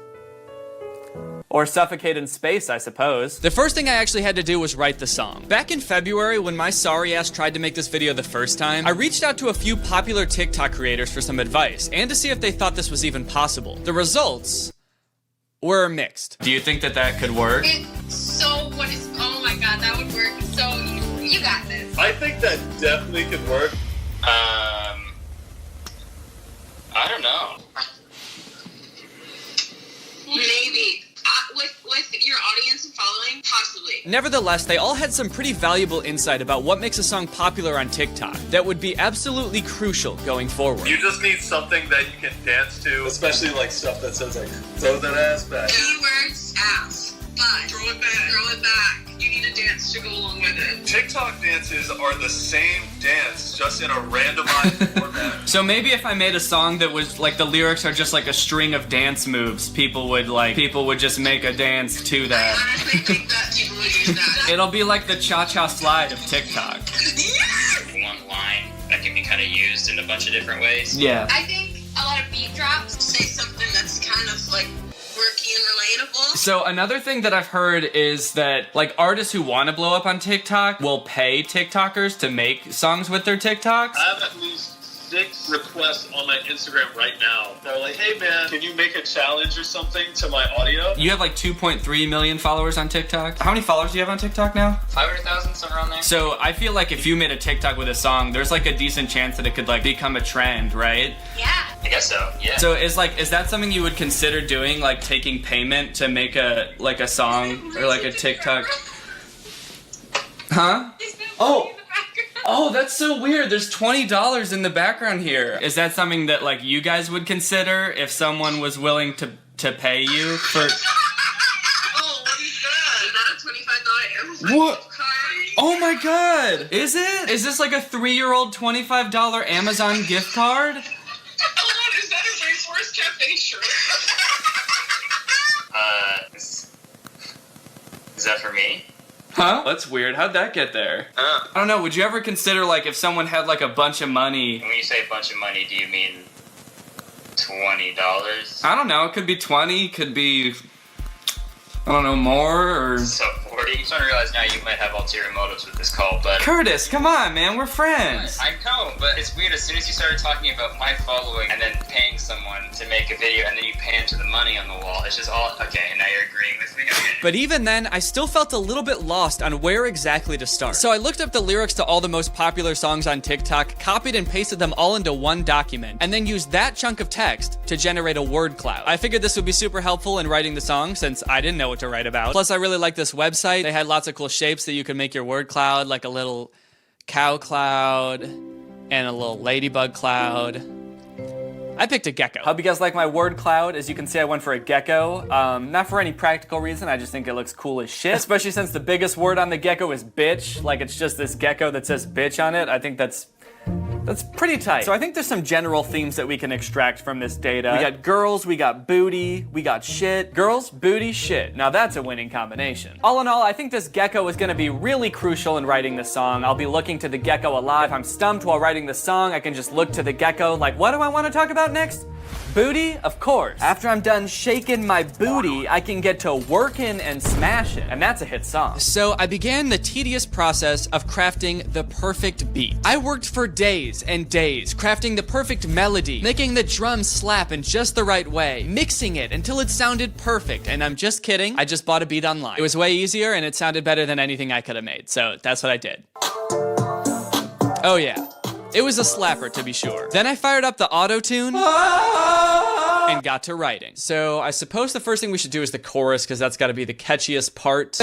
Or suffocate in space, I suppose. The first thing I actually had to do was write the song. Back in February, when my sorry ass tried to make this video the first time, I reached out to a few popular TikTok creators for some advice, and to see if they thought this was even possible. The results were mixed. Do you think that that could work? Oh my god, that would work. So, you got this. I think that definitely could work. I don't know. Maybe. With your audience and following, possibly. Nevertheless, they all had some pretty valuable insight about what makes a song popular on TikTok that would be absolutely crucial going forward. You just need something that you can dance to, especially like stuff that says like, throw that ass back. Keywords, ass, butt, throw it back. You need a dance to go along with it. TikTok dances are the same dance, just in a randomized format. So maybe if I made a song that was like the lyrics are just like a string of dance moves, people would just make a dance to that. I honestly think that people would use that. It'll be like the cha-cha slide of TikTok. One line that can be kind of used in a bunch of different ways. Yeah. I think a lot of beat drops say something that's kind of like quirky and relatable. So another thing that I've heard is that like artists who want to blow up on TikTok will pay TikTokers to make songs with their TikToks. I have at least 6 requests on my Instagram right now. They're like, hey man, can you make a challenge or something to my audio? You have like 2.3 million followers on TikTok. How many followers do you have on TikTok now? 500,000, somewhere around there. So I feel like if you made a TikTok with a song, there's like a decent chance that it could like become a trend, right? Yeah. I guess so, yeah. So is that something you would consider doing, like taking payment to make a song or like a TikTok? Huh? Oh, that's so weird. There's $20 in the background here. Is that something that like you guys would consider if someone was willing to pay you for? Oh, what is that? Is that a $25 Amazon What? gift card? Oh my god! Is it? Is this like a 3-year-old $25 Amazon gift card? Hold on, is that a Rainforest Cafe shirt? Is that for me? Huh? That's weird. How'd that get there? I don't know. Would you ever consider like if someone had like a bunch of money? When you say a bunch of money, do you mean $20? I don't know. It could be 20. Could be, I don't know, more or. So 40? I'm starting to realize now you might have ulterior motives with this call, but. Curtis, come on, man. We're friends. I know, but it's weird. As soon as you started talking about my following and then paying someone to make a video and then you pay into the money on the wall, it's just all okay. And now you're agreeing with me. Okay. But even then, I still felt a little bit lost on where exactly to start. So I looked up the lyrics to all the most popular songs on TikTok, copied and pasted them all into one document, and then used that chunk of text to generate a word cloud. I figured this would be super helpful in writing the song since I didn't know what to write about. Plus, I really like this website. They had lots of cool shapes that you could make your word cloud, like a little cow cloud and a little ladybug cloud. I picked a gecko. Hope you guys like my word cloud. As you can see, I went for a gecko. Not for any practical reason, I just think it looks cool as shit. Especially since the biggest word on the gecko is bitch. Like it's just this gecko that says bitch on it. I think that's pretty tight. So I think there's some general themes that we can extract from this data. We got girls, we got booty, we got shit. Girls, booty, shit. Now that's a winning combination. All in all, I think this gecko is gonna be really crucial in writing the song. I'll be looking to the gecko a lot. If I'm stumped while writing the song, I can just look to the gecko like, what do I wanna talk about next? Booty? Of course. After I'm done shaking my booty, I can get to working and smashing. And that's a hit song. So I began the tedious process of crafting the perfect beat. I worked for days and days, crafting the perfect melody, making the drums slap in just the right way, mixing it until it sounded perfect. And I'm just kidding, I just bought a beat online. It was way easier and it sounded better than anything I could have made. So that's what I did. Oh yeah. It was a slapper, to be sure. Then I fired up the auto-tune. and got to writing. So I suppose the first thing we should do is the chorus, because that's got to be the catchiest part.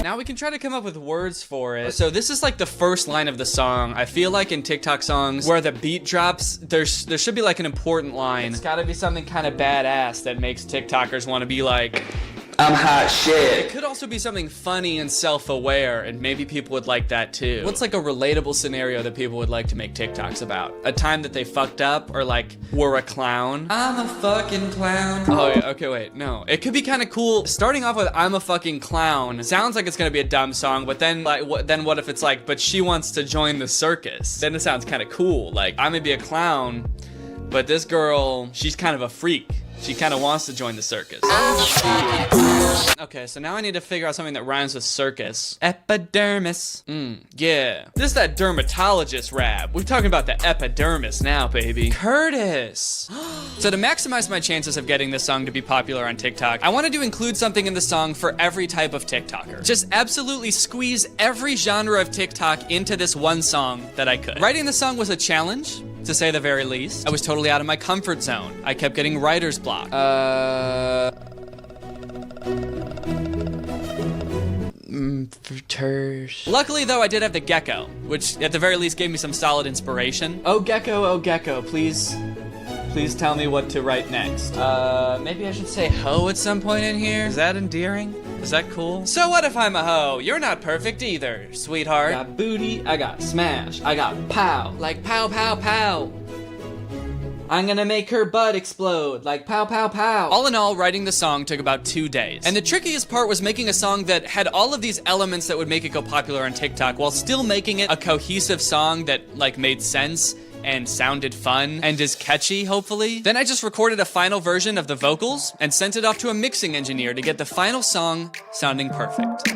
Now we can try to come up with words for it. So this is like the first line of the song. I feel like in TikTok songs where the beat drops, there should be like an important line. It's gotta be something kind of badass that makes TikTokers want to be like, I'm hot shit. It could also be something funny and self-aware, and maybe people would like that too. What's like a relatable scenario that people would like to make TikToks about? A time that they fucked up, or like were a clown. I'm a fucking clown. Oh yeah, okay, wait, no. It could be kind of cool. Starting off with I'm a fucking clown sounds like it's gonna be a dumb song, but then like what if it's like, but she wants to join the circus? Then it sounds kind of cool. Like, I may be a clown, but this girl, she's kind of a freak. She kind of wants to join the circus. Okay, so now I need to figure out something that rhymes with circus. Epidermis. Yeah. This is that dermatologist rap. We're talking about the epidermis now, baby. Curtis. So to maximize my chances of getting this song to be popular on TikTok, I wanted to include something in the song for every type of TikToker. Just absolutely squeeze every genre of TikTok into this one song that I could. Writing the song was a challenge, to say the very least. I was totally out of my comfort zone. I kept getting writer's block. Luckily though, I did have the gecko, which at the very least gave me some solid inspiration. Oh gecko, please tell me what to write next. Maybe I should say hoe at some point in here. Is that endearing? Is that cool? So what if I'm a hoe? You're not perfect either, sweetheart. I got booty, I got smash, I got pow, like pow pow pow. I'm gonna make her butt explode, like pow pow pow. All in all, writing the song took about 2 days. And the trickiest part was making a song that had all of these elements that would make it go popular on TikTok while still making it a cohesive song that like made sense and sounded fun and is catchy, hopefully. Then I just recorded a final version of the vocals and sent it off to a mixing engineer to get the final song sounding perfect.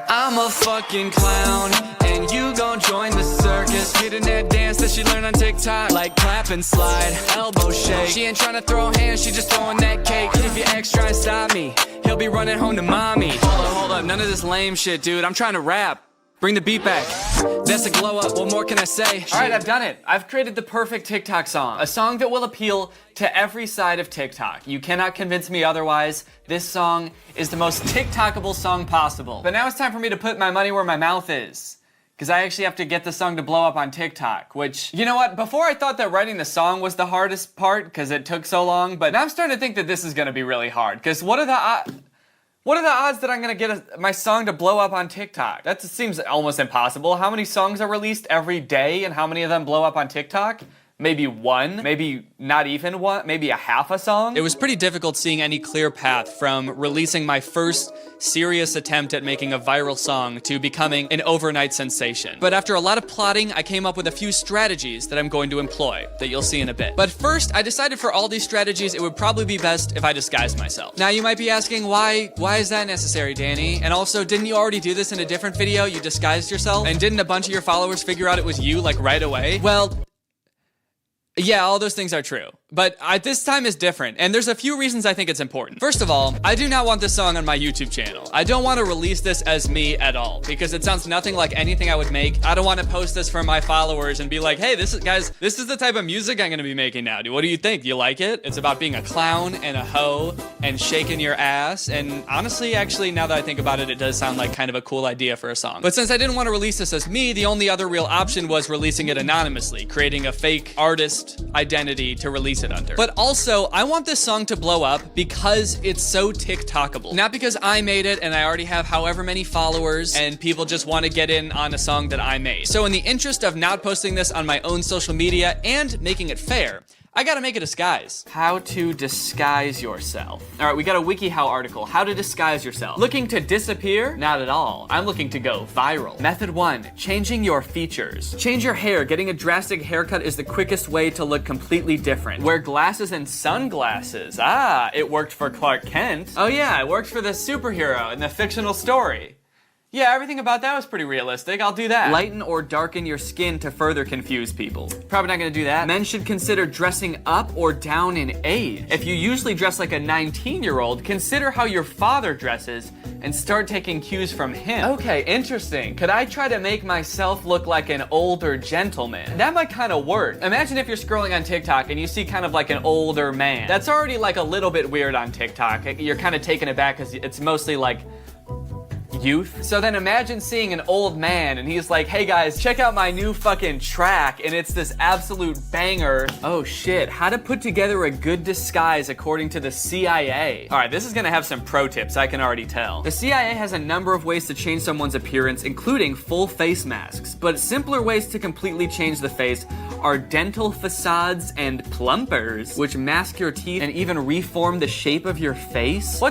I'm a fucking clown, and you gon' join the circus. Getting that dance that she learned on TikTok, like clap and slide, elbow shake. She ain't tryna throw hands, she just throwing that cake. If your ex try to stop me, he'll be running home to mommy. Hold up, none of this lame shit, dude. I'm trying to rap. Bring the beat back. That's a glow up. What more can I say? All right, I've done it. I've created the perfect TikTok song. A song that will appeal to every side of TikTok. You cannot convince me otherwise. This song is the most TikTokable song possible. But now it's time for me to put my money where my mouth is, because I actually have to get the song to blow up on TikTok, which, you know what? Before I thought that writing the song was the hardest part because it took so long, but now I'm starting to think that this is gonna be really hard, because what are the odds that I'm gonna get my song to blow up on TikTok? That seems almost impossible. How many songs are released every day and how many of them blow up on TikTok? Maybe one, maybe not even one, maybe a half a song. It was pretty difficult seeing any clear path from releasing my first serious attempt at making a viral song to becoming an overnight sensation. But after a lot of plotting, I came up with a few strategies that I'm going to employ that you'll see in a bit. But first, I decided for all these strategies, it would probably be best if I disguised myself. Now you might be asking, why is that necessary, Danny? And also, didn't you already do this in a different video? You disguised yourself? And didn't a bunch of your followers figure out it was you like right away? Well, yeah, all those things are true. But this time is different, and there's a few reasons I think it's important. First of all, I do not want this song on my YouTube channel. I don't want to release this as me at all, because it sounds nothing like anything I would make. I don't want to post this for my followers and be like, hey, this is the type of music I'm gonna be making now. What do you think? Do you like it? It's about being a clown and a hoe and shaking your ass, and honestly, actually, now that I think about it, it does sound like kind of a cool idea for a song. But since I didn't want to release this as me, the only other real option was releasing it anonymously, creating a fake artist identity to release it under. But also, I want this song to blow up because it's so TikTokable. Not because I made it and I already have however many followers and people just want to get in on a song that I made. So in the interest of not posting this on my own social media and making it fair, I gotta make a disguise. How to disguise yourself. All right, we got a WikiHow article. How to disguise yourself. Looking to disappear? Not at all. I'm looking to go viral. Method 1, changing your features. Change your hair. Getting a drastic haircut is the quickest way to look completely different. Wear glasses and sunglasses. Ah, it worked for Clark Kent. Oh yeah, it worked for the superhero in the fictional story. Yeah, everything about that was pretty realistic. I'll do that. Lighten or darken your skin to further confuse people. Probably not gonna do that. Men should consider dressing up or down in age. If you usually dress like a 19-year-old, consider how your father dresses and start taking cues from him. Okay, interesting. Could I try to make myself look like an older gentleman? That might kind of work. Imagine if you're scrolling on TikTok and you see kind of like an older man. That's already like a little bit weird on TikTok. You're kind of taken aback because it's mostly like youth. So then imagine seeing an old man and he's like, hey guys, check out my new fucking track, and it's this absolute banger. Oh shit, how to put together a good disguise according to the CIA. All right, this is gonna have some pro tips, I can already tell. The CIA has a number of ways to change someone's appearance, including full face masks, but simpler ways to completely change the face are dental facades and plumpers, which mask your teeth and even reform the shape of your face.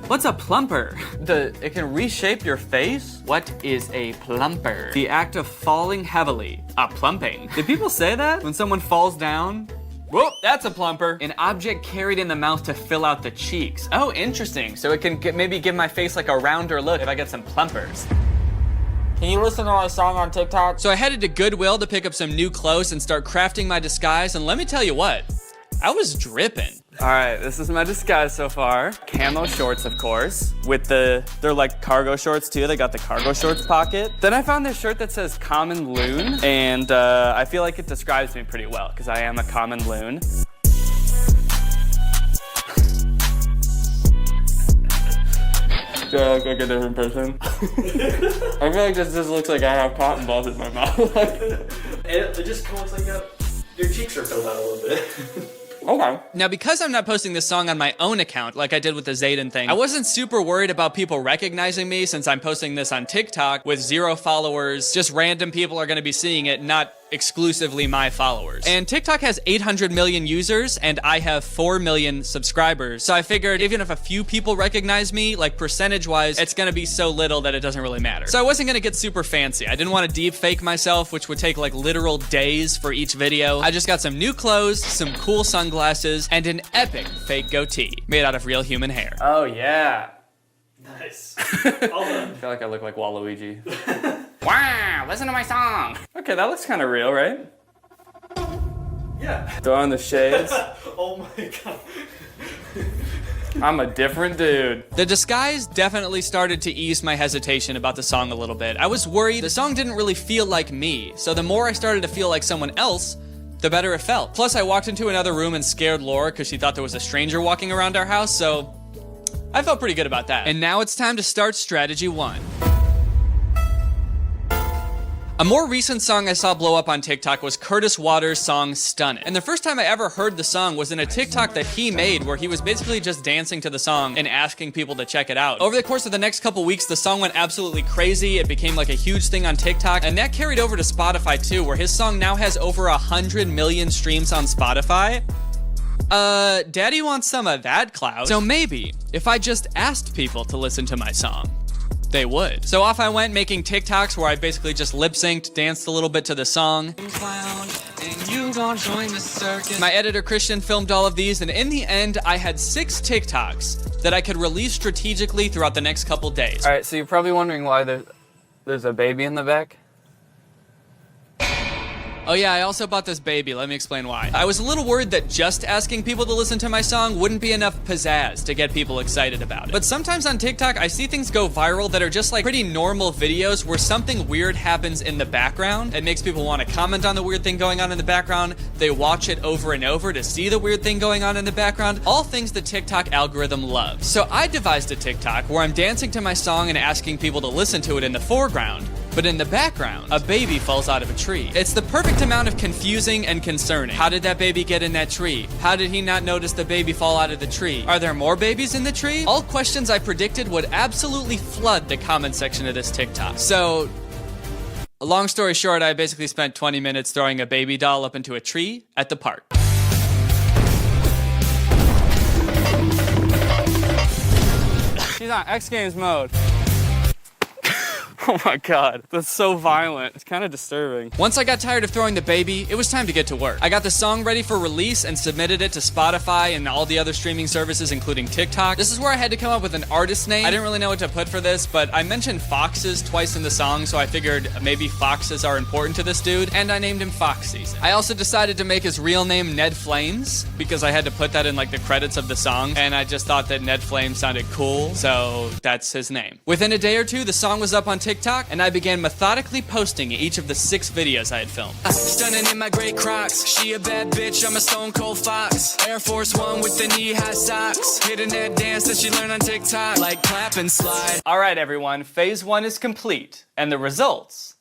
What's a plumper? It can reshape your face? What is a plumper? The act of falling heavily. A plumping. Did people say that? When someone falls down? Whoop, that's a plumper. An object carried in the mouth to fill out the cheeks. Oh, interesting. So it can maybe give my face like a rounder look if I get some plumpers. Can you listen to my song on TikTok? So I headed to Goodwill to pick up some new clothes and start crafting my disguise, and let me tell you what, I was dripping. All right, this is my disguise so far. Camo shorts, of course, with they're like cargo shorts too. They got the cargo shorts pocket. Then I found this shirt that says common loon, and I feel like it describes me pretty well because I am a common loon. Do I look like a different person? I feel like this just looks like I have cotton balls in my mouth. It just kind of looks like your cheeks are filled out a little bit. Okay. Now, because I'm not posting this song on my own account like I did with the Zayden thing, I wasn't super worried about people recognizing me since I'm posting this on TikTok with 0 followers. Just random people are gonna be seeing it, not exclusively my followers. And TikTok has 800 million users and I have 4 million subscribers. So I figured even if a few people recognize me, like percentage-wise, it's gonna be so little that it doesn't really matter. So I wasn't gonna get super fancy. I didn't want to deep fake myself, which would take like literal days for each video. I just got some new clothes, some cool sunglasses, and an epic fake goatee made out of real human hair. Oh yeah. Nice. I feel like I look like Waluigi. Wow, listen to my song. Okay, that looks kind of real, right? Yeah. Throw on the shades. Oh my god. I'm a different dude. The disguise definitely started to ease my hesitation about the song a little bit. I was worried the song didn't really feel like me, so the more I started to feel like someone else, the better it felt. Plus, I walked into another room and scared Laura because she thought there was a stranger walking around our house, so I felt pretty good about that. And now it's time to start strategy 1. A more recent song I saw blow up on TikTok was Curtis Waters' song Stunnin'. And the first time I ever heard the song was in a TikTok that he made where he was basically just dancing to the song and asking people to check it out. Over the course of the next couple weeks, the song went absolutely crazy. It became like a huge thing on TikTok, and that carried over to Spotify too, where his song now has over 100 million streams on Spotify. Daddy wants some of that clout. So maybe if I just asked people to listen to my song, they would. So off I went making TikToks where I basically just lip synced, danced a little bit to the song. My editor Christian filmed all of these, and in the end, I had 6 TikToks that I could release strategically throughout the next couple days. All right, so you're probably wondering why there's a baby in the back. Oh yeah, I also bought this baby. Let me explain why. I was a little worried that just asking people to listen to my song wouldn't be enough pizzazz to get people excited about it. But sometimes on TikTok, I see things go viral that are just like pretty normal videos where something weird happens in the background. It makes people want to comment on the weird thing going on in the background. They watch it over and over to see the weird thing going on in the background. All things the TikTok algorithm loves. So I devised a TikTok where I'm dancing to my song and asking people to listen to it in the foreground. But in the background, a baby falls out of a tree. It's the perfect amount of confusing and concerning. How did that baby get in that tree? How did he not notice the baby fall out of the tree? Are there more babies in the tree? All questions I predicted would absolutely flood the comment section of this TikTok. So, long story short, I basically spent 20 minutes throwing a baby doll up into a tree at the park. She's on X Games mode. Oh my god, that's so violent. It's kind of disturbing. Once I got tired of throwing the baby, it was time to get to work. I got the song ready for release and submitted it to Spotify and all the other streaming services, including TikTok. This is where I had to come up with an artist name. I didn't really know what to put for this, but I mentioned foxes twice in the song, so I figured maybe foxes are important to this dude, and I named him Fox Season. I also decided to make his real name Ned Flames, because I had to put that in like the credits of the song, and I just thought that Ned Flames sounded cool, so that's his name. Within a day or two, the song was up on TikTok, and I began methodically posting each of the 6 videos I had filmed. Stunning in my gray Crocs. She a bad bitch, I'm a stone cold fox. Air Force One with the knee-high socks. Hitting that dance that she learned on TikTok. Like clap and slide. All right, everyone, phase 1 is complete, and the results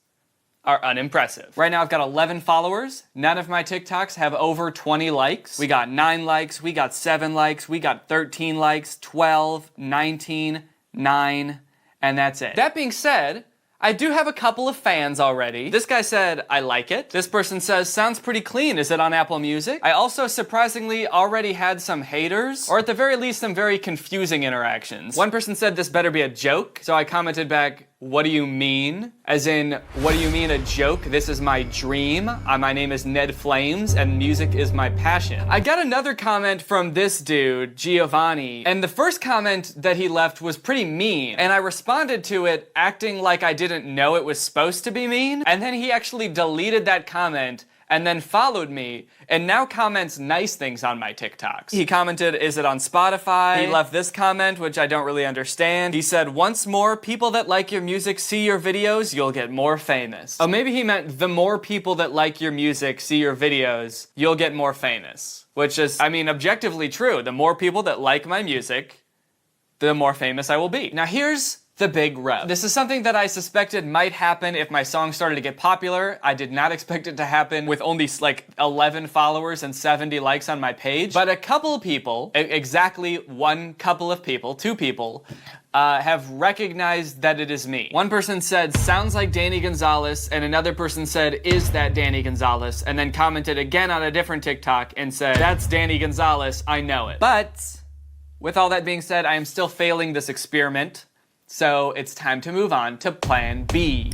are unimpressive. Right now I've got 11 followers. None of my TikToks have over 20 likes. We got 9 likes, we got 7 likes, we got 13 likes, 12, 19, 9, and that's it. That being said, I do have a couple of fans already. This guy said, I like it. This person says, sounds pretty clean. Is it on Apple Music? I also surprisingly already had some haters, or at the very least, some very confusing interactions. One person said this better be a joke, so I commented back, what do you mean? As in, what do you mean a joke? This is my dream. My name is Ned Flames, and music is my passion. I got another comment from this dude, Giovanni, and the first comment that he left was pretty mean, and I responded to it acting like I didn't know it was supposed to be mean, and then he actually deleted that comment and then followed me, and now comments nice things on my TikToks. He commented, is it on Spotify? He left this comment, which I don't really understand. He said, once more people that like your music see your videos, you'll get more famous. Oh, maybe he meant the more people that like your music see your videos, you'll get more famous. Which is, I mean, objectively true. The more people that like my music, the more famous I will be. Now here's the big rub. This is something that I suspected might happen if my song started to get popular. I did not expect it to happen with only like 11 followers and 70 likes on my page. But a couple of people, exactly one couple of people, 2 people, have recognized that it is me. One person said, sounds like Danny Gonzalez, and another person said, is that Danny Gonzalez? And then commented again on a different TikTok and said, that's Danny Gonzalez, I know it. But with all that being said, I am still failing this experiment. So it's time to move on to plan B.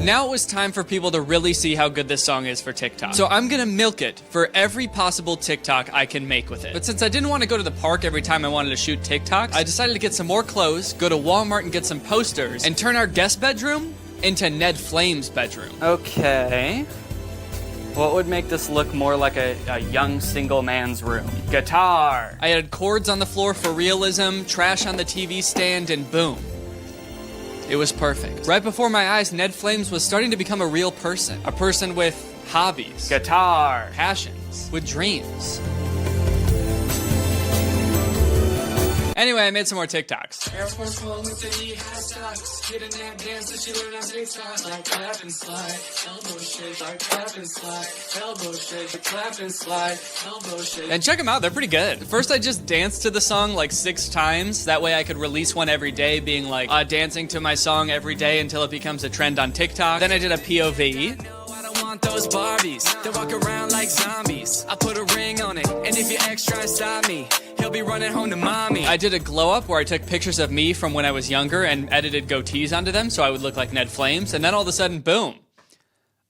Now it was time for people to really see how good this song is for TikTok. So I'm gonna milk it for every possible TikTok I can make with it. But since I didn't want to go to the park every time I wanted to shoot TikToks, I decided to get some more clothes, go to Walmart and get some posters, and turn our guest bedroom into Ned Flames' bedroom. Okay. What would make this look more like a young single man's room? Guitar. I added chords on the floor for realism, trash on the TV stand, and boom. It was perfect. Right before my eyes, Ned Flames was starting to become a real person. A person with hobbies, guitar, passions, with dreams. Anyway, I made some more TikToks. Air Force One with the knee-high socks. Hitting that dance that she learned on TikTok. Like clap and slide, elbow shake. Like clap and slide, elbow shake. Clap and slide, elbow shake. And check them out, they're pretty good. First, I just danced to the song like 6 times. That way I could release one every day, being like dancing to my song every day until it becomes a trend on TikTok. Then I did a POV. I want those Barbies that walk around like zombies. I put a ring on it, and if your ex tries to stop me, he'll be running home to mommy. I did a glow up where I took pictures of me from when I was younger and edited goatees onto them so I would look like Ned Flames, and then all of a sudden, boom.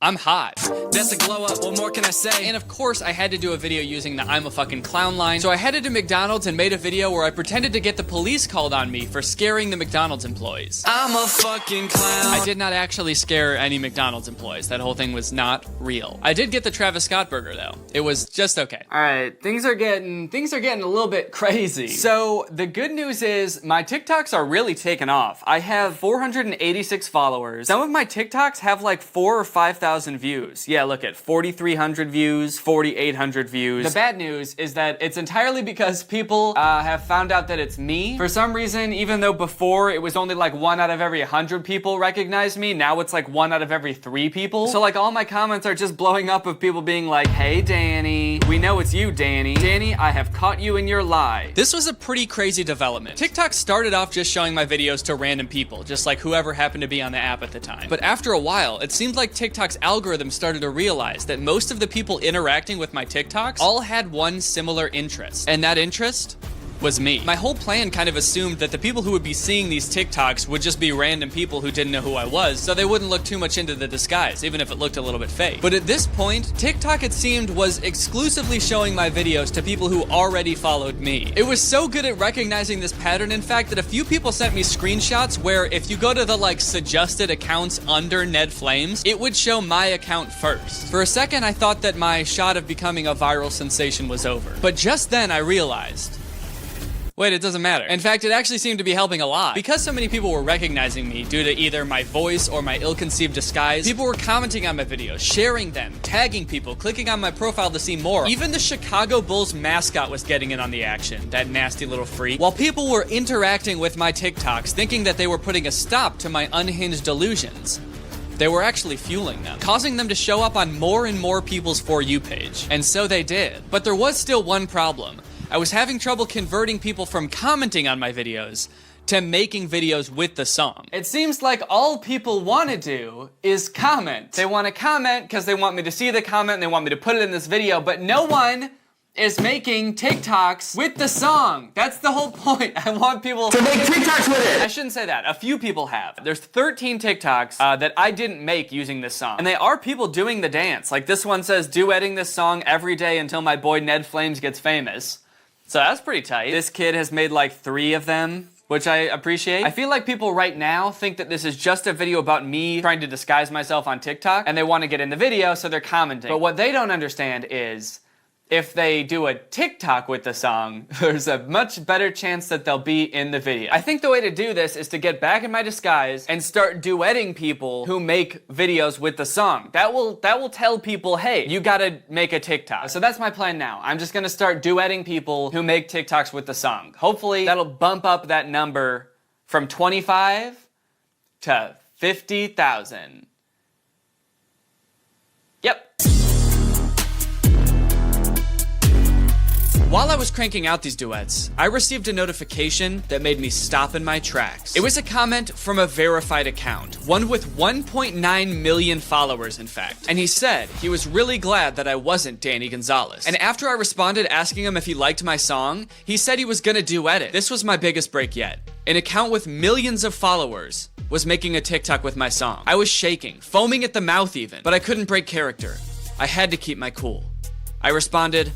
I'm hot. That's a glow up, what more can I say? And of course, I had to do a video using the I'm a fucking clown line, so I headed to McDonald's and made a video where I pretended to get the police called on me for scaring the McDonald's employees. I'm a fucking clown. I did not actually scare any McDonald's employees. That whole thing was not real. I did get the Travis Scott burger though. It was just okay. All right, things are getting a little bit crazy. So the good news is my TikToks are really taking off. I have 486 followers. Some of my TikToks have like 4,000 or 5,000 views. Yeah, look at 4,300 views, 4,800 views. The bad news is that it's entirely because people have found out that it's me. For some reason, even though before it was only like 1 out of every 100 people recognized me, now it's like 1 out of every 3 people. So like all my comments are just blowing up of people being like, hey Danny, we know it's you, Danny. Danny, I have caught you in your lie. This was a pretty crazy development. TikTok started off just showing my videos to random people, just like whoever happened to be on the app at the time. But after a while, it seemed like TikTok's algorithm started to realize that most of the people interacting with my TikToks all had one similar interest. And that interest was me. My whole plan kind of assumed that the people who would be seeing these TikToks would just be random people who didn't know who I was, so they wouldn't look too much into the disguise, even if it looked a little bit fake. But at this point, TikTok, it seemed, was exclusively showing my videos to people who already followed me. It was so good at recognizing this pattern, in fact, that a few people sent me screenshots where if you go to the suggested accounts under Ned Flames, it would show my account first. For a second, I thought that my shot of becoming a viral sensation was over. But just then I realized, wait, it doesn't matter. In fact, it actually seemed to be helping a lot. Because so many people were recognizing me due to either my voice or my ill-conceived disguise, people were commenting on my videos, sharing them, tagging people, clicking on my profile to see more. Even the Chicago Bulls mascot was getting in on the action, that nasty little freak. While people were interacting with my TikToks, thinking that they were putting a stop to my unhinged delusions, they were actually fueling them, causing them to show up on more and more people's For You page. And so they did. But there was still one problem. I was having trouble converting people from commenting on my videos to making videos with the song. It seems like all people want to do is comment. They want to comment because they want me to see the comment and they want me to put it in this video, but no one is making TikToks with the song. That's the whole point. I want people to make TikToks with it. I shouldn't say that. A few people have. There's 13 TikToks that I didn't make using this song. And they are people doing the dance. Like this one says, duetting this song every day until my boy Ned Flames gets famous. So that's pretty tight. This kid has made like 3 of them, which I appreciate. I feel like people right now think that this is just a video about me trying to disguise myself on TikTok, and they want to get in the video, so they're commenting. But what they don't understand is, if they do a TikTok with the song, there's a much better chance that they'll be in the video. I think the way to do this is to get back in my disguise and start duetting people who make videos with the song. That will tell people, hey, you gotta make a TikTok. So that's my plan now. I'm just gonna start duetting people who make TikToks with the song. Hopefully that'll bump up that number from 25 to 50,000. Yep. While I was cranking out these duets, I received a notification that made me stop in my tracks. It was a comment from a verified account, one with 1.9 million followers, in fact. And he said he was really glad that I wasn't Danny Gonzalez. And after I responded asking him if he liked my song, he said he was gonna duet it. This was my biggest break yet. An account with millions of followers was making a TikTok with my song. I was shaking, foaming at the mouth even, but I couldn't break character. I had to keep my cool. I responded,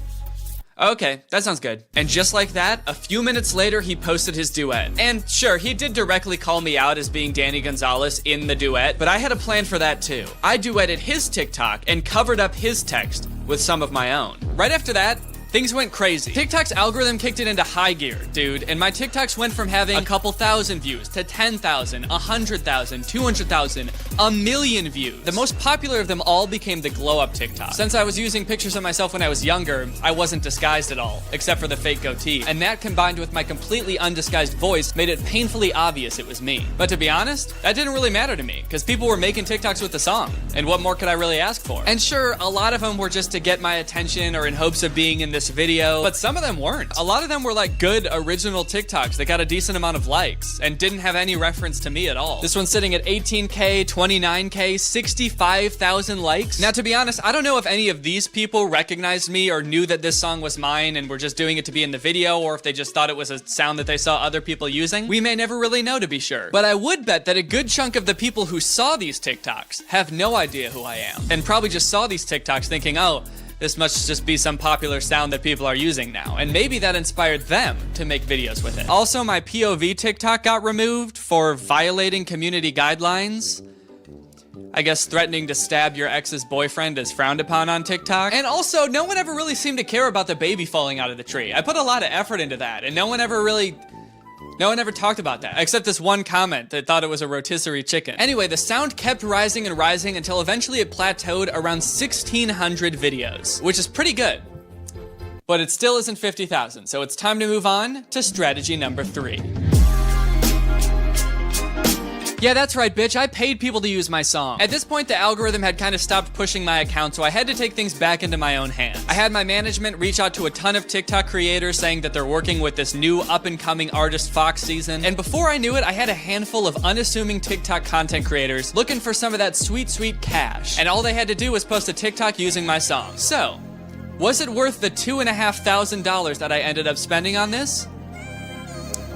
okay, that sounds good. And just like that, a few minutes later, he posted his duet. And sure, he did directly call me out as being Danny Gonzalez in the duet, but I had a plan for that too. I duetted his TikTok and covered up his text with some of my own. Right after that, things went crazy. TikTok's algorithm kicked it into high gear, dude, and my TikToks went from having a couple thousand views to 10,000, 100,000, 200,000, a million views. The most popular of them all became the glow-up TikTok. Since I was using pictures of myself when I was younger, I wasn't disguised at all, except for the fake goatee, and that combined with my completely undisguised voice made it painfully obvious it was me. But to be honest, that didn't really matter to me, because people were making TikToks with the song, and what more could I really ask for? And sure, a lot of them were just to get my attention or in hopes of being in this video, but some of them weren't. A lot of them were like good original TikToks that got a decent amount of likes and didn't have any reference to me at all. This one's sitting at 18K, 29K, 65,000 likes. Now, to be honest, I don't know if any of these people recognized me or knew that this song was mine and were just doing it to be in the video, or if they just thought it was a sound that they saw other people using. We may never really know, to be sure. But I would bet that a good chunk of the people who saw these TikToks have no idea who I am, and probably just saw these TikToks thinking, oh, this must just be some popular sound that people are using now. And maybe that inspired them to make videos with it. Also, my POV TikTok got removed for violating community guidelines. I guess threatening to stab your ex's boyfriend is frowned upon on TikTok. And also, no one ever really seemed to care about the baby falling out of the tree. I put a lot of effort into that, and no one ever talked about that, except this one comment that thought it was a rotisserie chicken. Anyway, the sound kept rising and rising until eventually it plateaued around 1,600 videos, which is pretty good. But it still isn't 50,000, so it's time to move on to strategy number 3. Yeah, that's right, bitch. I paid people to use my song. At this point, the algorithm had kind of stopped pushing my account, so I had to take things back into my own hands. I had my management reach out to a ton of TikTok creators saying that they're working with this new up-and-coming artist Fox season. And before I knew it, I had a handful of unassuming TikTok content creators looking for some of that sweet, sweet cash. And all they had to do was post a TikTok using my song. So, was it worth the $2,500 that I ended up spending on this?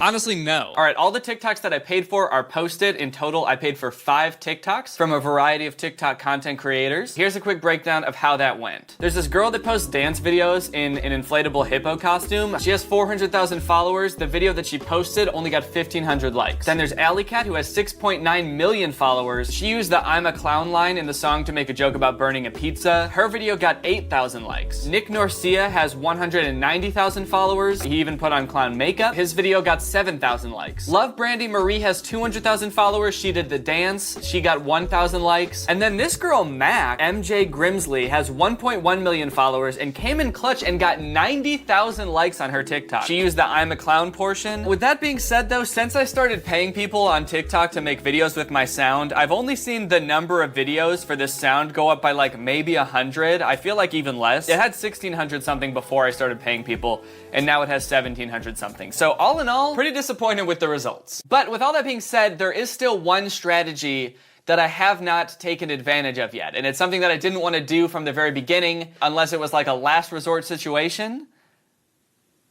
Honestly, no. All right, all the TikToks that I paid for are posted. In total, I paid for 5 TikToks from a variety of TikTok content creators. Here's a quick breakdown of how that went. There's this girl that posts dance videos in an inflatable hippo costume. She has 400,000 followers. The video that she posted only got 1,500 likes. Then there's Alley Cat, who has 6.9 million followers. She used the "I'm a clown" line in the song to make a joke about burning a pizza. Her video got 8,000 likes. Nick Norcia has 190,000 followers. He even put on clown makeup. His video got 7,000 likes. Love Brandy Marie has 200,000 followers. She did the dance. She got 1,000 likes. And then this girl, Mac, MJ Grimsley, has 1.1 million followers and came in clutch and got 90,000 likes on her TikTok. She used the "I'm a clown" portion. With that being said though, since I started paying people on TikTok to make videos with my sound, I've only seen the number of videos for this sound go up by like maybe 100. I feel like even less. It had 1,600 something before I started paying people, and now it has 1,700 something. So all in all, pretty disappointed with the results. But with all that being said, there is still one strategy that I have not taken advantage of yet. And it's something that I didn't want to do from the very beginning, unless it was like a last resort situation.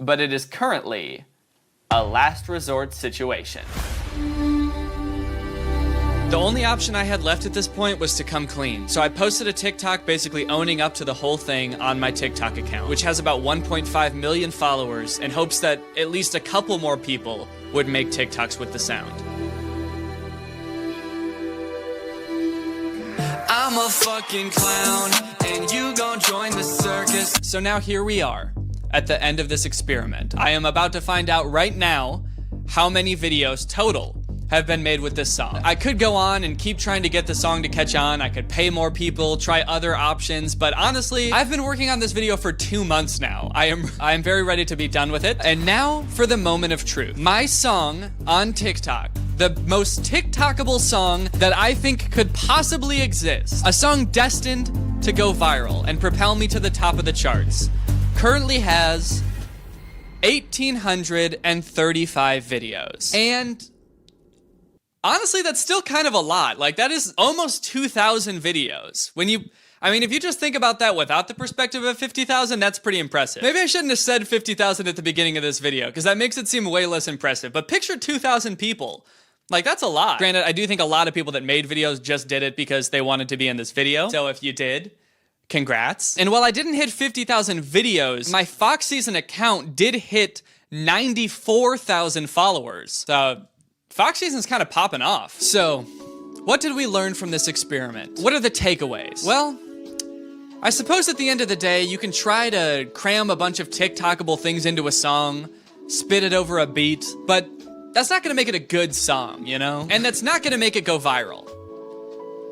But it is currently a last resort situation. The only option I had left at this point was to come clean. So I posted a TikTok basically owning up to the whole thing on my TikTok account, which has about 1.5 million followers, in hopes that at least a couple more people would make TikToks with the sound. I'm a fucking clown, and you gon' join the circus. So now here we are, at the end of this experiment. I am about to find out right now how many videos total have been made with this song. I could go on and keep trying to get the song to catch on. I could pay more people, try other options, but honestly, I've been working on this video for 2 months now. I am very ready to be done with it. And now for the moment of truth. My song on TikTok, the most TikTokable song that I think could possibly exist. A song destined to go viral and propel me to the top of the charts. Currently has 1,835 videos. And honestly, that's still kind of a lot. Like, that is almost 2,000 videos. If you just think about that without the perspective of 50,000, that's pretty impressive. Maybe I shouldn't have said 50,000 at the beginning of this video, because that makes it seem way less impressive. But picture 2,000 people. Like, that's a lot. Granted, I do think a lot of people that made videos just did it because they wanted to be in this video. So if you did, congrats. And while I didn't hit 50,000 videos, my Fox Season account did hit 94,000 followers. So Fox Season's kind of popping off. So what did we learn from this experiment? What are the takeaways? Well, I suppose at the end of the day, you can try to cram a bunch of TikTokable things into a song, spit it over a beat, but that's not gonna make it a good song, you know? And that's not gonna make it go viral.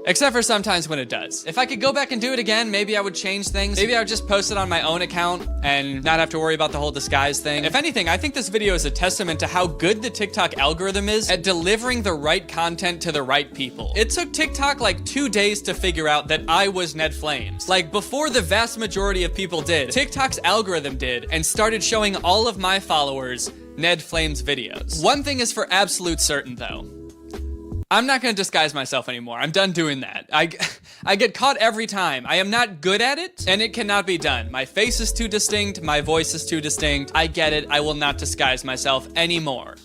Except for sometimes when it does. If I could go back and do it again, maybe I would change things. Maybe I would just post it on my own account and not have to worry about the whole disguise thing. If anything, I think this video is a testament to how good the TikTok algorithm is at delivering the right content to the right people. It took TikTok like 2 days to figure out that I was Ned Flames. Like, before the vast majority of people did, TikTok's algorithm did and started showing all of my followers Ned Flames videos. One thing is for absolute certain though. I'm not gonna disguise myself anymore. I'm done doing that. I get caught every time. I am not good at it, and it cannot be done. My face is too distinct, my voice is too distinct. I get it, I will not disguise myself anymore.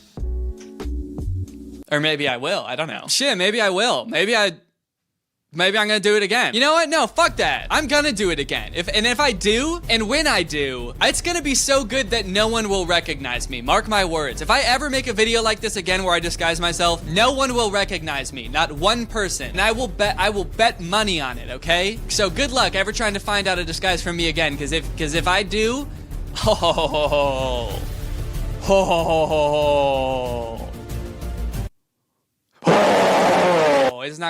Or maybe I will, I don't know. Shit, maybe I will. Maybe I'm gonna do it again. You know what? No, fuck that. I'm gonna do it again. If I do, and when I do, it's gonna be so good that no one will recognize me. Mark my words. If I ever make a video like this again where I disguise myself, no one will recognize me. Not one person. And I will bet money on it, okay? So good luck ever trying to find out a disguise from me again, because if I do, ho ho ho ho ho. Ho ho ho ho ho.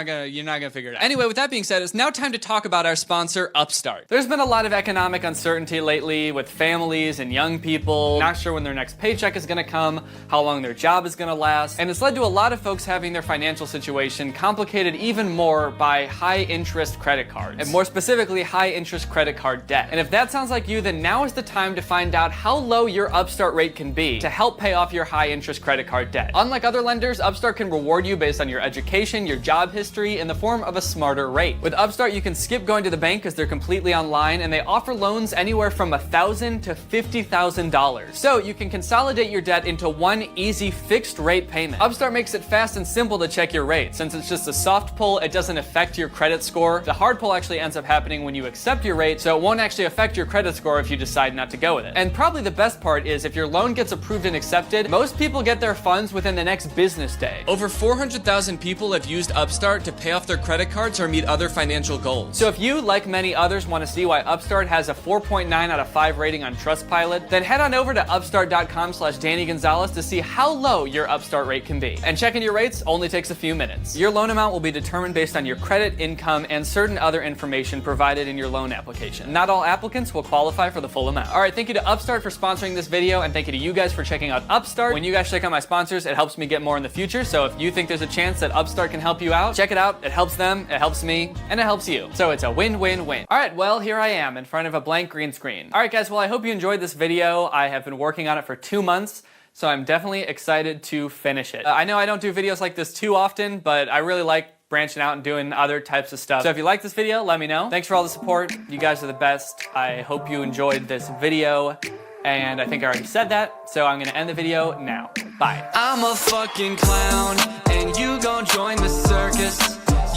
You're not gonna figure it out. Anyway, with that being said, it's now time to talk about our sponsor, Upstart. There's been a lot of economic uncertainty lately with families and young people, not sure when their next paycheck is gonna come, how long their job is gonna last, and it's led to a lot of folks having their financial situation complicated even more by high interest credit cards, and more specifically, high interest credit card debt. And if that sounds like you, then now is the time to find out how low your Upstart rate can be to help pay off your high interest credit card debt. Unlike other lenders, Upstart can reward you based on your education, your job job history in the form of a smarter rate. With Upstart, you can skip going to the bank because they're completely online, and they offer loans anywhere from $1,000 to $50,000. So you can consolidate your debt into one easy fixed rate payment. Upstart makes it fast and simple to check your rate. Since it's just a soft pull, it doesn't affect your credit score. The hard pull actually ends up happening when you accept your rate, so it won't actually affect your credit score if you decide not to go with it. And probably the best part is if your loan gets approved and accepted, most people get their funds within the next business day. Over 400,000 people have used Upstart to pay off their credit cards or meet other financial goals. So if you, like many others, want to see why Upstart has a 4.9 out of 5 rating on Trustpilot, then head on over to upstart.com/Danny Gonzalez to see how low your Upstart rate can be. And checking your rates only takes a few minutes. Your loan amount will be determined based on your credit, income, and certain other information provided in your loan application. Not all applicants will qualify for the full amount. All right, thank you to Upstart for sponsoring this video, and thank you to you guys for checking out Upstart. When you guys check out my sponsors, it helps me get more in the future. So if you think there's a chance that Upstart can help you out, check it out. It helps them, it helps me, and it helps you. So it's a win-win-win. All right, well, here I am in front of a blank green screen. All right, guys, well, I hope you enjoyed this video. I have been working on it for 2 months, so I'm definitely excited to finish it. I know I don't do videos like this too often, but I really like branching out and doing other types of stuff. So if you like this video, let me know. Thanks for all the support. You guys are the best. I hope you enjoyed this video. And I think I already said that, so I'm gonna end the video now. Bye. I'm a fucking clown, and you gon' join the circus.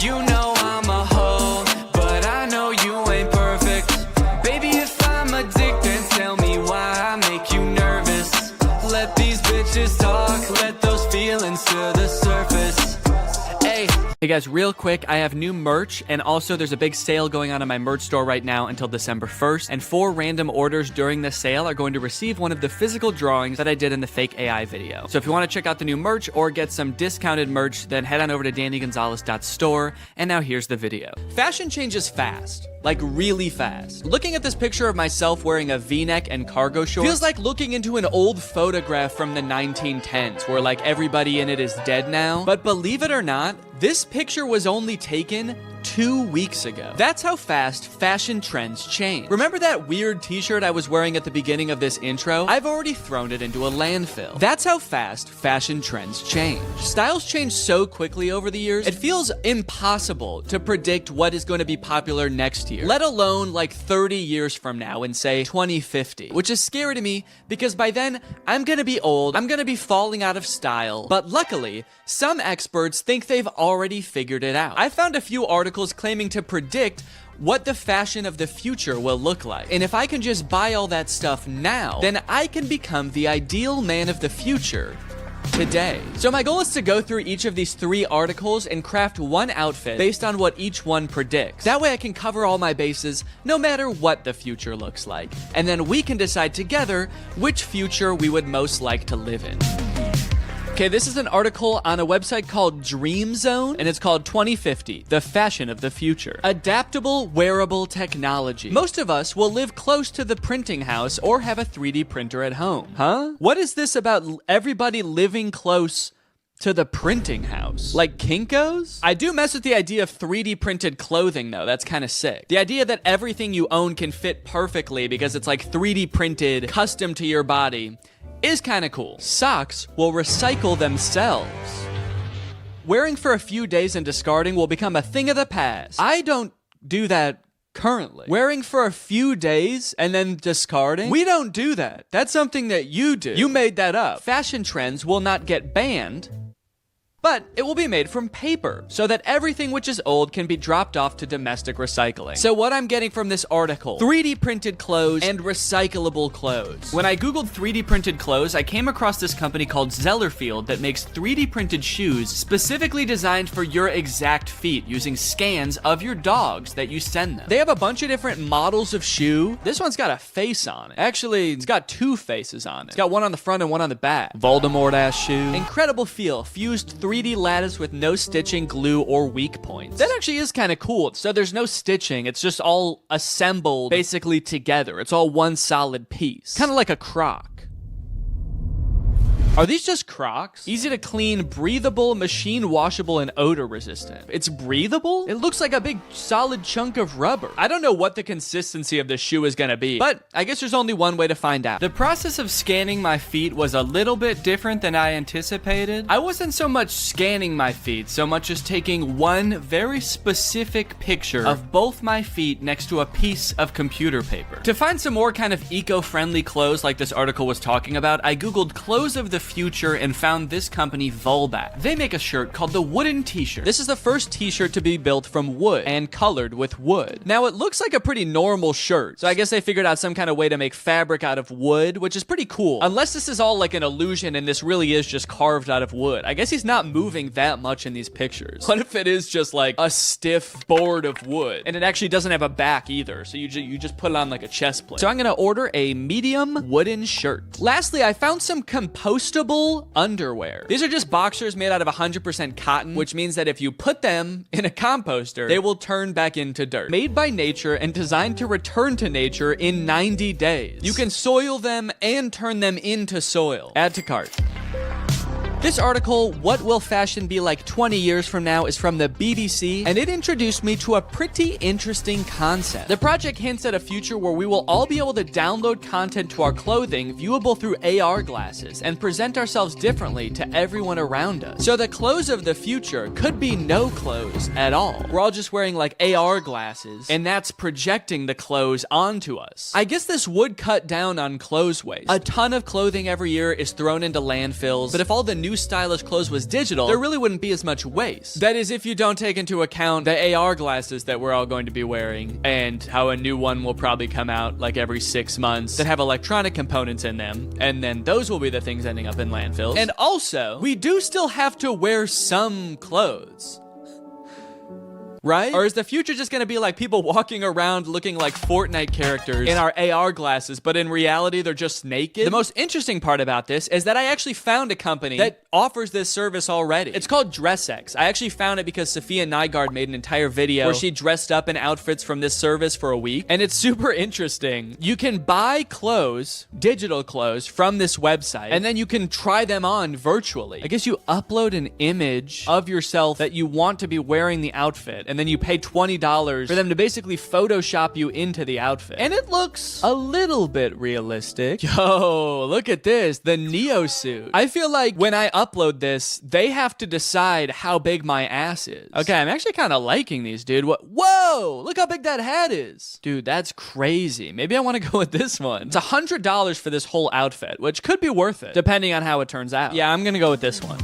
You know I'm a hoe, but I know you ain't perfect. Baby, if I'm addicted, tell me why I make you nervous. Let these bitches talk, let those feelings to the surface. Hey guys, real quick, I have new merch, and also there's a big sale going on in my merch store right now until December 1st, and 4 random orders during the sale are going to receive one of the physical drawings that I did in the fake AI video. So if you want to check out the new merch or get some discounted merch, then head on over to DannyGonzalez.store, and now here's the video. Fashion changes fast. Like really fast. Looking at this picture of myself wearing a V-neck and cargo shorts feels like looking into an old photograph from the 1910s where like everybody in it is dead now. But believe it or not, this picture was only taken 2 weeks ago. That's how fast fashion trends change. Remember that weird t-shirt I was wearing at the beginning of this intro? I've already thrown it into a landfill. That's how fast fashion trends change. Styles change so quickly over the years, it feels impossible to predict what is going to be popular next year, let alone like 30 years from now in say 2050, which is scary to me because by then I'm gonna be old, I'm gonna be falling out of style, but luckily some experts think they've already figured it out. I found a few articles claiming to predict what the fashion of the future will look like. And if I can just buy all that stuff now, then I can become the ideal man of the future today. So my goal is to go through each of these 3 articles and craft one outfit based on what each one predicts. That way I can cover all my bases no matter what the future looks like. And then we can decide together which future we would most like to live in. Okay, this is an article on a website called Dream Zone, and it's called 2050, the fashion of the future. Adaptable wearable technology. Most of us will live close to the printing house or have a 3D printer at home. Huh? What is this about everybody living close to the printing house? Like Kinko's? I do mess with the idea of 3D printed clothing though, that's kind of sick. The idea that everything you own can fit perfectly because it's like 3D printed, custom to your body, is kind of cool. Socks will recycle themselves. Wearing for a few days and discarding will become a thing of the past. I don't do that currently. Wearing for a few days and then discarding? We don't do that. That's something that you do. You made that up. Fashion trends will not get banned, but it will be made from paper so that everything which is old can be dropped off to domestic recycling. So what I'm getting from this article, 3D printed clothes and recyclable clothes. When I Googled 3D printed clothes, I came across this company called Zellerfield that makes 3D printed shoes specifically designed for your exact feet using scans of your dogs that you send them. They have a bunch of different models of shoe. This one's got a face on it. Actually, it's got 2 faces on it. It's got one on the front and one on the back. Voldemort-ass shoe. Incredible feel, fused 3D lattice with no stitching, glue, or weak points. That actually is kind of cool. So there's no stitching. It's just all assembled basically together. It's all one solid piece. Kind of like a crock. Are these just Crocs? Easy to clean, breathable, machine washable, and odor resistant. It's breathable? It looks like a big solid chunk of rubber. I don't know what the consistency of this shoe is gonna be, but I guess there's only one way to find out. The process of scanning my feet was a little bit different than I anticipated. I wasn't so much scanning my feet, so much as taking one very specific picture of both my feet next to a piece of computer paper. To find some more kind of eco-friendly clothes like this article was talking about, I googled clothes of the future and found this company Volbat. They make a shirt called the wooden t-shirt. This is the first t-shirt to be built from wood and colored with wood. Now it looks like a pretty normal shirt, so I guess they figured out some kind of way to make fabric out of wood, which is pretty cool. Unless this is all like an illusion and this really is just carved out of wood. I guess he's not moving that much in these pictures. What if it is just like a stiff board of wood and it actually doesn't have a back either, so you just put it on like a chest plate. So I'm gonna order a medium wooden shirt. Lastly, I found some compostable underwear. These are just boxers made out of 100% cotton, which means that if you put them in a composter, they will turn back into dirt. Made by nature and designed to return to nature in 90 days. You can soil them and turn them into soil. Add to cart. This article, What Will Fashion Be Like 20 Years From Now, is from the BBC, and it introduced me to a pretty interesting concept. The project hints at a future where we will all be able to download content to our clothing viewable through AR glasses and present ourselves differently to everyone around us. So the clothes of the future could be no clothes at all. We're all just wearing like AR glasses, and that's projecting the clothes onto us. I guess this would cut down on clothes waste. A ton of clothing every year is thrown into landfills, but if all the new stylish clothes was digital, there really wouldn't be as much waste. That is, if you don't take into account the AR glasses that we're all going to be wearing, and how a new one will probably come out like every 6 months that have electronic components in them, and then those will be the things ending up in landfills. And also, we do still have to wear some clothes. Right? Or is the future just gonna be like people walking around looking like Fortnite characters in our AR glasses, but in reality they're just naked? The most interesting part about this is that I actually found a company that offers this service already. It's called DressX. I actually found it because Sophia Nygaard made an entire video where she dressed up in outfits from this service for a week, and it's super interesting. You can buy clothes, digital clothes, from this website, and then you can try them on virtually. I guess you upload an image of yourself that you want to be wearing the outfit, and then you pay $20 for them to basically Photoshop you into the outfit. And it looks a little bit realistic. Yo, look at this, the Neo suit. I feel like when I upload this, they have to decide how big my ass is. Okay, I'm actually kind of liking these, dude. Whoa, look how big that hat is. Dude, that's crazy. Maybe I want to go with this one. It's $100 for this whole outfit, which could be worth it, depending on how it turns out. Yeah, I'm gonna go with this one.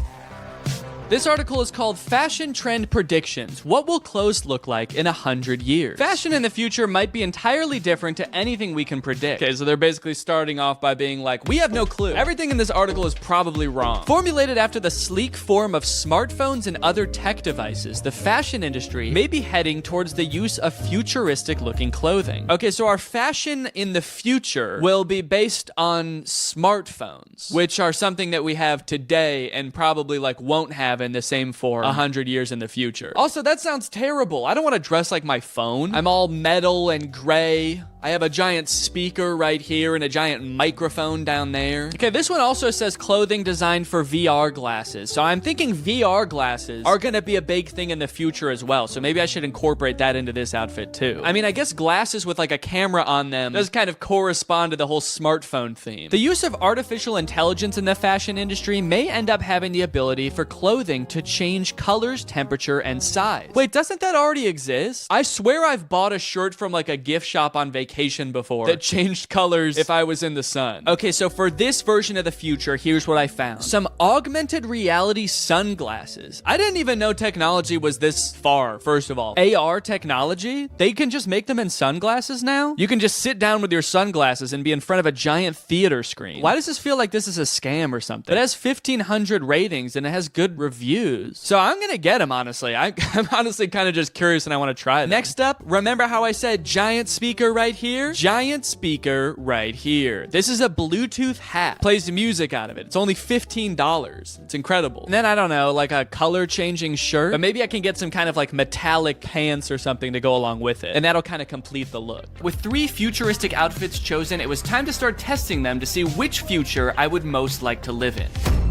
This article is called Fashion Trend Predictions. What will clothes look like in 100 years? Fashion in the future might be entirely different to anything we can predict. Okay, so they're basically starting off by being like, we have no clue. Everything in this article is probably wrong. Formulated after the sleek form of smartphones and other tech devices, the fashion industry may be heading towards the use of futuristic looking clothing. Okay, so our fashion in the future will be based on smartphones, which are something that we have today and probably like won't have in the same form 100 years in the future. Also, that sounds terrible. I don't want to dress like my phone. I'm all metal and gray. I have a giant speaker right here and a giant microphone down there. Okay, this one also says clothing designed for VR glasses. So I'm thinking VR glasses are gonna be a big thing in the future as well. So maybe I should incorporate that into this outfit too. I mean, I guess glasses with like a camera on them does kind of correspond to the whole smartphone theme. The use of artificial intelligence in the fashion industry may end up having the ability for clothing to change colors, temperature, and size. Wait, doesn't that already exist? I swear I've bought a shirt from like a gift shop on vacation before that changed colors if I was in the sun. Okay, so for this version of the future, here's what I found. Some augmented reality sunglasses. I didn't even know technology was this far, first of all. AR technology? They can just make them in sunglasses now? You can just sit down with your sunglasses and be in front of a giant theater screen. Why does this feel like this is a scam or something? It has 1,500 ratings and it has good reviews. So I'm gonna get them, honestly. I'm honestly kind of just curious and I want to try them. Next up, remember how I said giant speaker right here? Giant speaker right here. This is a Bluetooth hat. Plays the music out of it. It's only $15. It's incredible. And then I don't know, like a color changing shirt, but maybe I can get some kind of like metallic pants or something to go along with it. And that'll kind of complete the look. With 3 futuristic outfits chosen, it was time to start testing them to see which future I would most like to live in.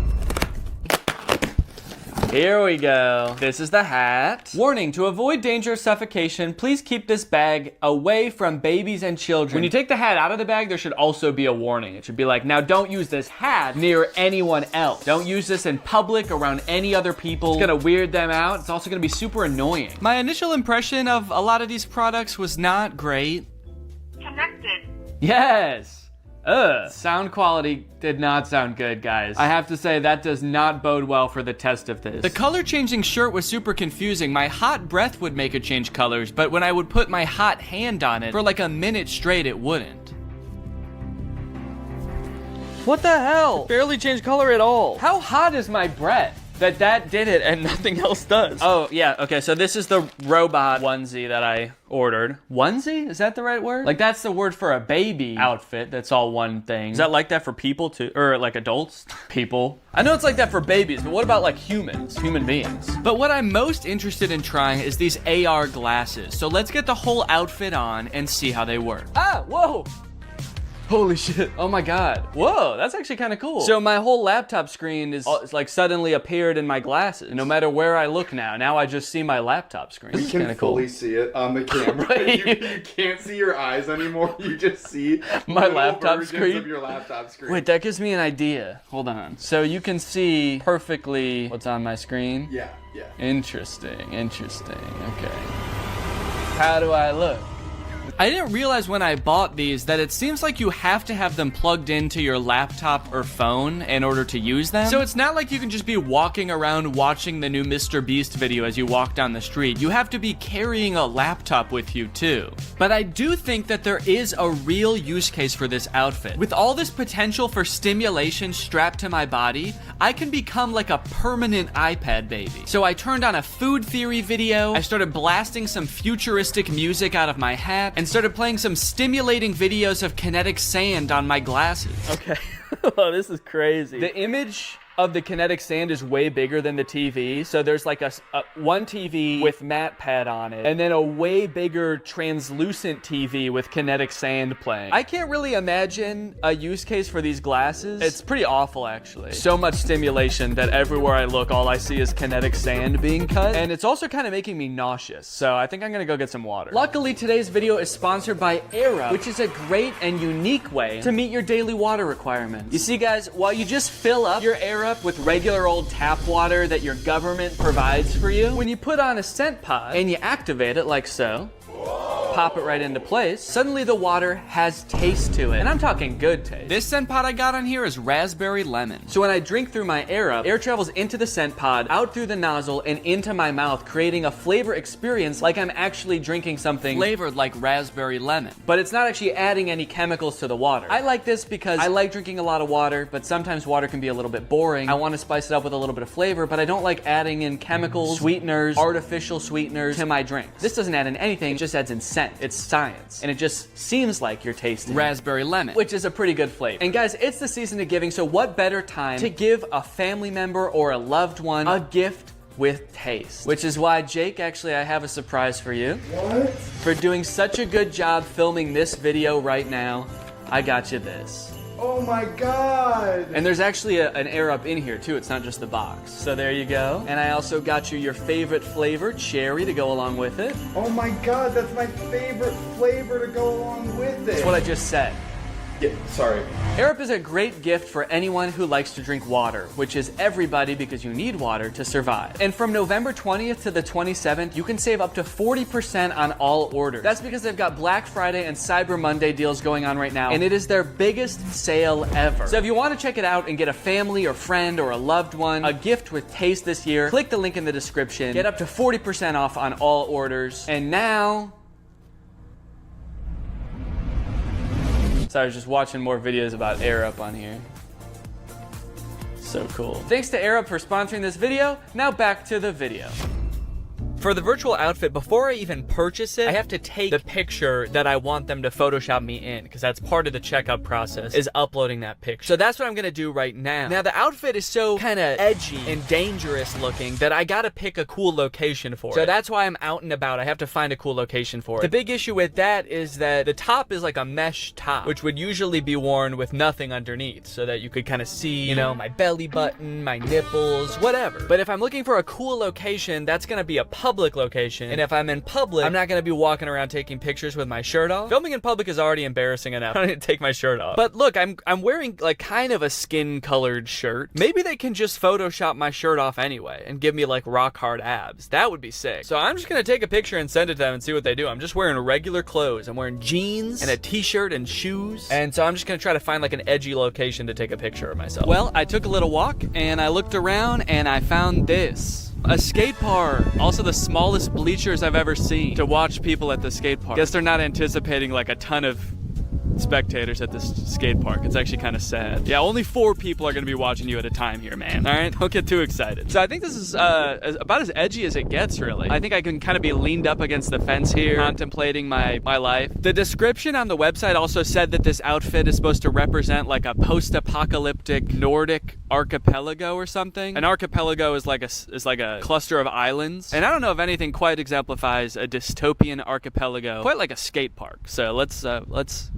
Here we go. This is the hat. Warning, to avoid danger of suffocation, please keep this bag away from babies and children. When you take the hat out of the bag, there should also be a warning. It should be like, now don't use this hat near anyone else. Don't use this in public around any other people. It's gonna weird them out. It's also gonna be super annoying. My initial impression of a lot of these products was not great. Connected. Yes. Sound quality did not sound good, guys. I have to say that does not bode well for the test of this. The color changing shirt was super confusing. My hot breath would make it change colors, but when I would put my hot hand on it for like a minute straight, it wouldn't. What the hell? It barely changed color at all. How hot is my breath that did it and nothing else does? Oh, yeah, okay, so this is the robot onesie that I ordered. Onesie? Is that the right word? Like, that's the word for a baby outfit that's all one thing. Is that like that for people too? Or like adults? People. I know it's like that for babies, but what about like humans? Human beings. But what I'm most interested in trying is these AR glasses. So let's get the whole outfit on and see how they work. Ah, whoa! Holy shit. Oh my God. Whoa, that's actually kind of cool. So my whole laptop screen is like suddenly appeared in my glasses. No matter where I look now I just see my laptop screen. You can fully see it on the camera. You can't see your eyes anymore. You just see my laptop screen. Of your laptop screen. Wait, that gives me an idea. Hold on. So you can see perfectly what's on my screen? Yeah. Interesting. Okay. How do I look? I didn't realize when I bought these that it seems like you have to have them plugged into your laptop or phone in order to use them. So it's not like you can just be walking around watching the new Mr. Beast video as you walk down the street. You have to be carrying a laptop with you too. But I do think that there is a real use case for this outfit. With all this potential for stimulation strapped to my body, I can become like a permanent iPad baby. So I turned on a food theory video, I started blasting some futuristic music out of my hat, and started playing some stimulating videos of kinetic sand on my glasses. Okay. Oh, this is crazy. The image of the kinetic sand is way bigger than the TV. So there's like a one TV with matte pad on it, and then a way bigger translucent TV with kinetic sand playing. I can't really imagine a use case for these glasses. It's pretty awful, actually. So much stimulation that everywhere I look, all I see is kinetic sand being cut. And it's also kind of making me nauseous. So I think I'm gonna go get some water. Luckily, today's video is sponsored by Air-Up, which is a great and unique way to meet your daily water requirements. You see, guys, while you just fill up your Air-Up with regular old tap water that your government provides for you, when you put on a scent pod and you activate it like so, pop it right into place, suddenly the water has taste to it. And I'm talking good taste. This scent pod I got on here is raspberry lemon. So when I drink through my Air-Up, air travels into the scent pod, out through the nozzle, and into my mouth, creating a flavor experience like I'm actually drinking something flavored like raspberry lemon. But it's not actually adding any chemicals to the water. I like this because I like drinking a lot of water, but sometimes water can be a little bit boring. I want to spice it up with a little bit of flavor, but I don't like adding in chemicals, sweeteners, artificial sweeteners to my drink. This doesn't add in anything, it just adds in scent. It's science. And it just seems like you're tasting raspberry lemon, which is a pretty good flavor. And guys, it's the season of giving, so what better time to give a family member or a loved one a gift with taste? Which is why, Jake, actually, I have a surprise for you. What? For doing such a good job filming this video right now, I got you this. Oh my God! And there's actually an Air-Up in here too, it's not just the box. So there you go. And I also got you your favorite flavor, cherry, to go along with it. Oh my God, that's my favorite flavor to go along with it. That's what I just said. Yeah, sorry. Air-Up is a great gift for anyone who likes to drink water, which is everybody because you need water to survive. And from November 20th to the 27th, you can save up to 40% on all orders. That's because they've got Black Friday and Cyber Monday deals going on right now, and it is their biggest sale ever. So if you want to check it out and get a family or friend or a loved one a gift with taste this year, click the link in the description, get up to 40% off on all orders. And now, so I was just watching more videos about Air-Up on here. So cool. Thanks to Air-Up for sponsoring this video. Now back to the video. For the virtual outfit, before I even purchase it, I have to take the picture that I want them to Photoshop me in, because that's part of the checkout process, is uploading that picture. So that's what I'm gonna do right now. Now, the outfit is so kind of edgy and dangerous looking that I gotta pick a cool location for it. So that's why I'm out and about. I have to find a cool location for it. The big issue with that is that the top is like a mesh top, which would usually be worn with nothing underneath, so that you could kind of see, you know, my belly button, my nipples, whatever. But if I'm looking for a cool location, that's gonna be a public location. And if I'm in public, I'm not gonna be walking around taking pictures with my shirt off. Filming in public is already embarrassing enough. I don't need to take my shirt off. But look, I'm wearing like kind of a skin colored shirt. Maybe they can just Photoshop my shirt off anyway and give me like rock hard abs. That would be sick. So I'm just gonna take a picture and send it to them and see what they do. I'm just wearing regular clothes. I'm wearing jeans and a t-shirt and shoes. And so I'm just gonna try to find like an edgy location to take a picture of myself. Well, I took a little walk and I looked around and I found this. A skate park. Also the smallest bleachers I've ever seen to watch people at the skate park. Guess they're not anticipating like a ton of spectators at this skate park. It's actually kind of sad. Yeah, only 4 people are gonna be watching you at a time here, man. All right, don't get too excited. So I think this is about as edgy as it gets, really. I think I can kind of be leaned up against the fence here, contemplating my life. The description on the website also said that this outfit is supposed to represent like a post-apocalyptic Nordic archipelago or something. An archipelago is like a cluster of islands, and I don't know if anything quite exemplifies a dystopian archipelago quite like a skate park. So let's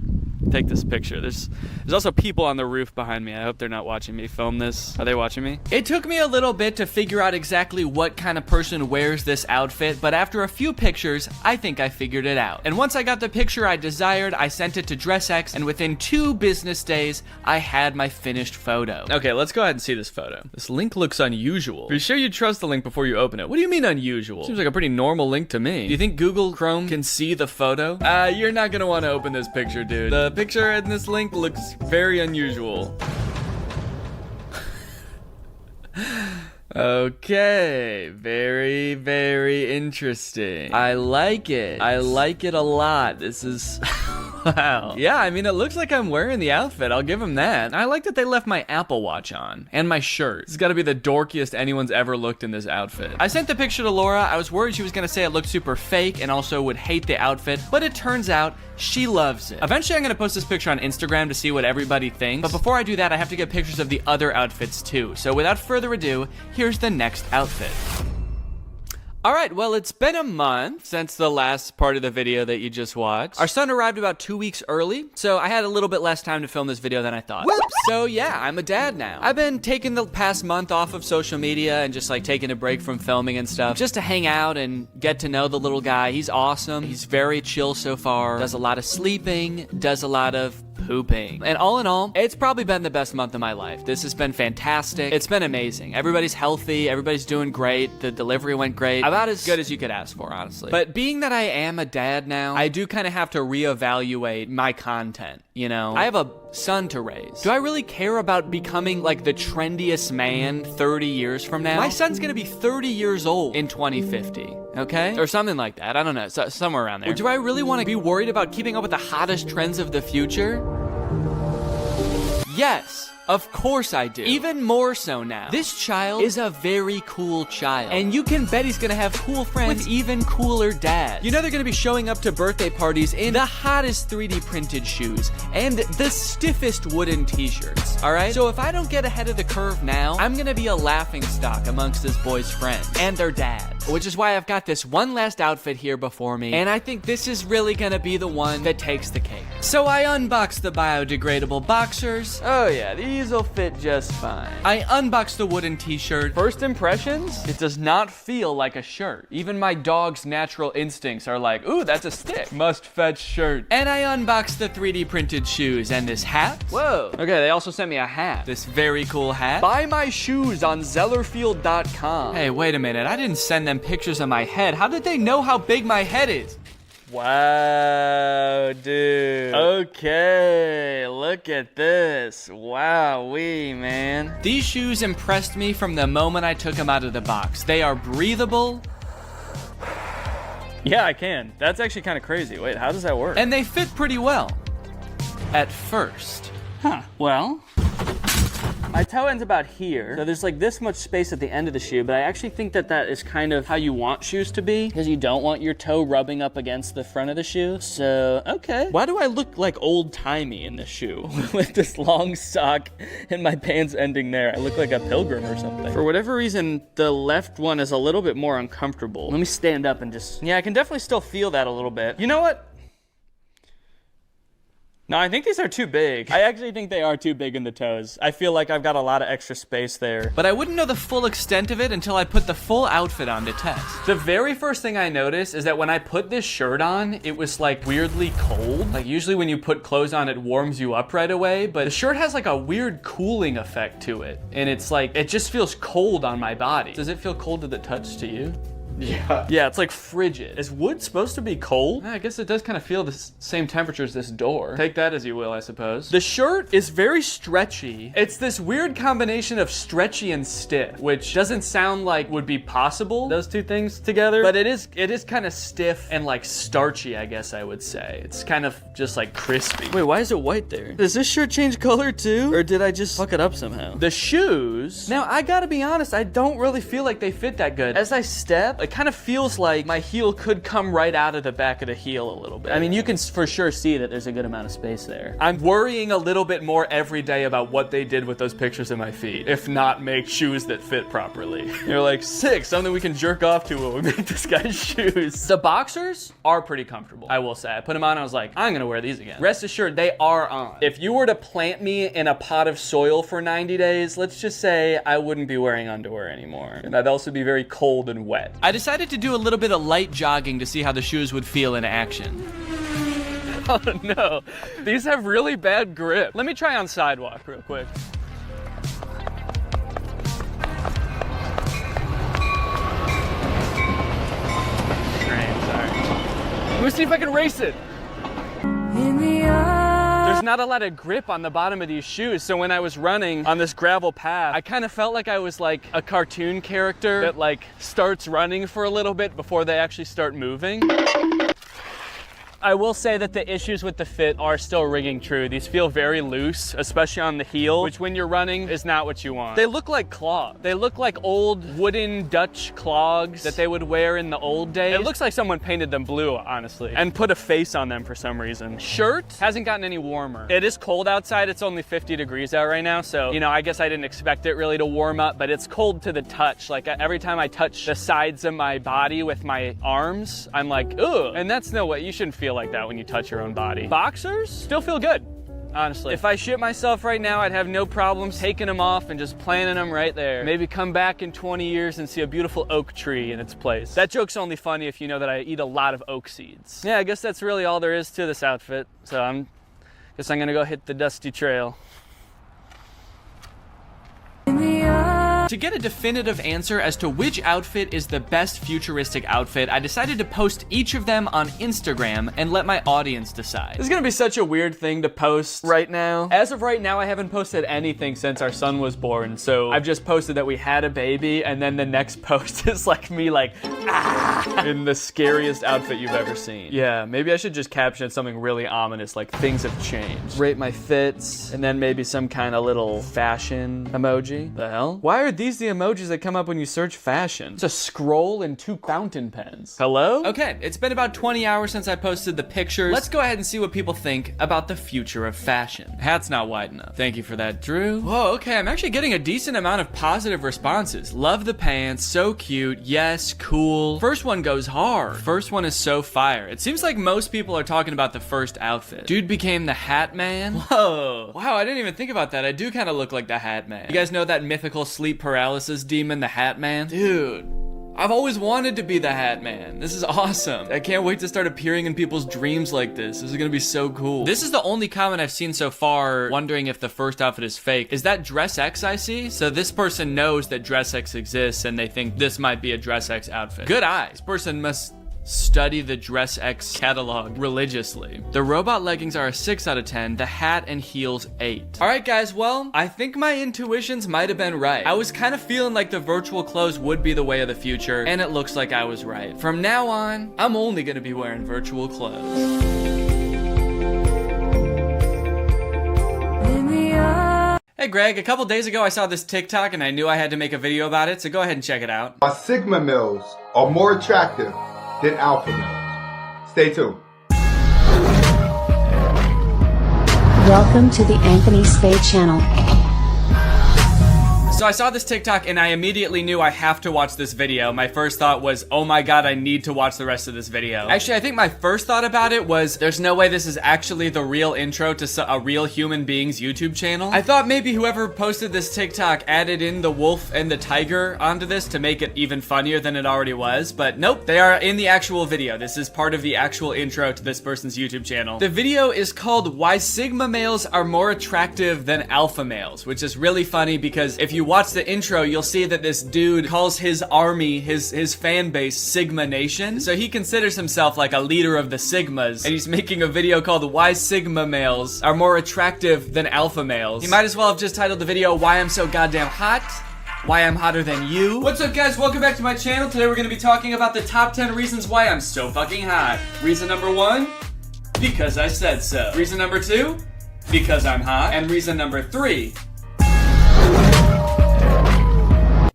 take this picture. There's also people on the roof behind me. I hope they're not watching me film this. Are they watching me? It took me a little bit to figure out exactly what kind of person wears this outfit, but after a few pictures, I think I figured it out. And once I got the picture I desired, I sent it to DressX, and within 2 business days, I had my finished photo. Okay, let's go ahead and see this photo. This link looks unusual. Are you sure you trust the link before you open it? What do you mean unusual? Seems like a pretty normal link to me. Do you think Google Chrome can see the photo? You're not gonna want to open this picture, dude. The picture in this link looks very unusual. Okay, very, very interesting. I like it. I like it a lot. This is... Wow. Yeah, I mean, it looks like I'm wearing the outfit. I'll give them that. I like that they left my Apple Watch on. And my shirt. This has got to be the dorkiest anyone's ever looked in this outfit. I sent the picture to Laura. I was worried she was going to say it looked super fake and also would hate the outfit. But it turns out she loves it. Eventually, I'm going to post this picture on Instagram to see what everybody thinks. But before I do that, I have to get pictures of the other outfits too. So without further ado, here's the next outfit. All right, well, it's been a month since the last part of the video that you just watched. Our son arrived about 2 weeks early, so I had a little bit less time to film this video than I thought. Whoops. So yeah, I'm a dad now. I've been taking the past month off of social media and just like taking a break from filming and stuff, just to hang out and get to know the little guy. He's awesome. He's very chill so far. Does a lot of sleeping, does a lot of pooping. And all in all, it's probably been the best month of my life. This has been fantastic. It's been amazing. Everybody's healthy. Everybody's doing great. The delivery went great. About as good as you could ask for, honestly. But being that I am a dad now, I do kind of have to reevaluate my content, you know? I have a son to raise. Do I really care about becoming like the trendiest man 30 years from now? My son's gonna be 30 years old in 2050. Okay? Or something like that. I don't know. Somewhere around there. Or do I really want to be worried about keeping up with the hottest trends of the future? Yes. Of course I do. Even more so now. This child is a very cool child. And you can bet he's gonna have cool friends with even cooler dads. You know they're gonna be showing up to birthday parties in the hottest 3D printed shoes and the stiffest wooden t-shirts, alright? So if I don't get ahead of the curve now, I'm gonna be a laughingstock amongst this boy's friends and their dads. Which is why I've got this one last outfit here before me, and I think this is really gonna be the one that takes the cake. So I unboxed the biodegradable boxers. Oh yeah, These will fit just fine. I unboxed the wooden t-shirt. First impressions? It does not feel like a shirt. Even my dog's natural instincts are like, ooh, that's a stick. Must fetch shirt. And I unboxed the 3D printed shoes and this hat. Whoa. Okay, they also sent me a hat. This very cool hat. Buy my shoes on Zellerfield.com. Hey, wait a minute. I didn't send them pictures of my head. How did they know how big my head is? Wow, dude. Okay, look at this. Wowee, man. These shoes impressed me from the moment I took them out of the box. They are breathable. Yeah, I can. That's actually kind of crazy. Wait, how does that work? And they fit pretty well. At first. Huh, well. My toe ends about here. So there's like this much space at the end of the shoe, but I actually think that that is kind of how you want shoes to be, because you don't want your toe rubbing up against the front of the shoe. So, okay. Why do I look like old-timey in this shoe? With this long sock and my pants ending there. I look like a pilgrim or something. For whatever reason, the left one is a little bit more uncomfortable. Let me stand up and just, yeah, I can definitely still feel that a little bit. You know what? No, I think these are too big. I actually think they are too big in the toes. I feel like I've got a lot of extra space there. But I wouldn't know the full extent of it until I put the full outfit on to test. The very first thing I noticed is that when I put this shirt on, it was like weirdly cold. Like usually when you put clothes on, it warms you up right away, but the shirt has like a weird cooling effect to it. And it's like, it just feels cold on my body. Does it feel cold to the touch to you? Yeah. Yeah, it's like frigid. Is wood supposed to be cold? I guess it does kind of feel the same temperature as this door. Take that as you will, I suppose. The shirt is very stretchy. It's this weird combination of stretchy and stiff, which doesn't sound like would be possible, those two things together, but it is kind of stiff and like starchy, I guess I would say. It's kind of just like crispy. Wait, why is it white there? Does this shirt change color too? Or did I just fuck it up somehow? The shoes, now I gotta be honest, I don't really feel like they fit that good. As I step, it kind of feels like my heel could come right out of the back of the heel a little bit. I mean, you can for sure see that there's a good amount of space there. I'm worrying a little bit more every day about what they did with those pictures of my feet, if not make shoes that fit properly. You're like, sick, something we can jerk off to when we make this guy's shoes. The boxers are pretty comfortable, I will say. I put them on and I was like, I'm gonna wear these again. Rest assured, they are on. If you were to plant me in a pot of soil for 90 days, let's just say I wouldn't be wearing underwear anymore. And I'd also be very cold and wet. I decided to do a little bit of light jogging to see how the shoes would feel in action. Oh no, these have really bad grip. Let me try on sidewalk real quick. Sorry. Let me see if I can race it. There's not a lot of grip on the bottom of these shoes, so when I was running on this gravel path, I kind of felt like I was like a cartoon character that like starts running for a little bit before they actually start moving. I will say that the issues with the fit are still ringing true. These feel very loose, especially on the heel, which when you're running is not what you want. They look like clogs. They look like old wooden Dutch clogs that they would wear in the old days. It looks like someone painted them blue, honestly, and put a face on them for some reason. Shirt hasn't gotten any warmer. It is cold outside. It's only 50 degrees out right now, so, you know, I guess I didn't expect it really to warm up, but it's cold to the touch. Like every time I touch the sides of my body with my arms, I'm like, ugh. And that's no way. You shouldn't feel like that when you touch your own body. Boxers still feel good, honestly. If I shit myself right now, I'd have no problems taking them off and just planting them right there. Maybe come back in 20 years and see a beautiful oak tree in its place. That joke's only funny if you know that I eat a lot of oak seeds. Yeah, I guess that's really all there is to this outfit. So guess I'm gonna go hit the dusty trail. To get a definitive answer as to which outfit is the best futuristic outfit, I decided to post each of them on Instagram and let my audience decide. This is gonna be such a weird thing to post right now. As of right now, I haven't posted anything since our son was born, so I've just posted that we had a baby, and then the next post is like me like, ah, in the scariest outfit you've ever seen. Yeah, maybe I should just caption something really ominous, like things have changed. Rate my fits, and then maybe some kind of little fashion emoji. The hell? Why are these the emojis that come up when you search fashion? It's a scroll and 2 fountain pens. Hello? Okay, it's been about 20 hours since I posted the pictures. Let's go ahead and see what people think about the future of fashion. Hat's not wide enough. Thank you for that, Drew. Whoa, okay, I'm actually getting a decent amount of positive responses. Love the pants, so cute, yes, cool. First one goes hard. First one is so fire. It seems like most people are talking about the first outfit. Dude became the Hat Man. Whoa. Wow, I didn't even think about that. I do kind of look like the Hat Man. You guys know that mythical sleep paralysis demon, the Hat Man? Dude, I've always wanted to be the Hat Man. This is awesome. I can't wait to start appearing in people's dreams like this. This is gonna be so cool. This is the only comment I've seen so far wondering if the first outfit is fake. Is that Dress X I see? So this person knows that Dress X exists and they think this might be a Dress X outfit. Good eyes. This person must study the Dress X catalog religiously. The robot leggings are a 6 out of 10, the hat and heels 8. All right, guys, well, I think my intuitions might have been right. I was kind of feeling like the virtual clothes would be the way of the future, and it looks like I was right. From now on, I'm only gonna be wearing virtual clothes. Hey Greg, a couple days ago I saw this TikTok and I knew I had to make a video about it, so go ahead and check it out. Why Sigma males are more attractive than alpha males. Stay tuned. Welcome to the Anthony Spade channel. So I saw this TikTok and I immediately knew I have to watch this video. My first thought was, oh my god, I need to watch the rest of this video. Actually, I think my first thought about it was, there's no way this is actually the real intro to a real human being's YouTube channel. I thought maybe whoever posted this TikTok added in the wolf and the tiger onto this to make it even funnier than it already was, but nope, they are in the actual video. This is part of the actual intro to this person's YouTube channel. The video is called Why Sigma Males Are More Attractive Than Alpha Males, which is really funny because if you watch the intro, you'll see that this dude calls his army, his fan base, Sigma Nation. So he considers himself like a leader of the Sigmas, and he's making a video called Why Sigma Males Are More Attractive Than Alpha Males. He might as well have just titled the video Why I'm So Goddamn Hot. Why I'm hotter than you. What's up guys, welcome back to my channel. Today we're gonna be talking about the top 10 reasons why I'm so fucking hot. Reason number 1, because I said so. Reason number 2, because I'm hot. And reason number 3,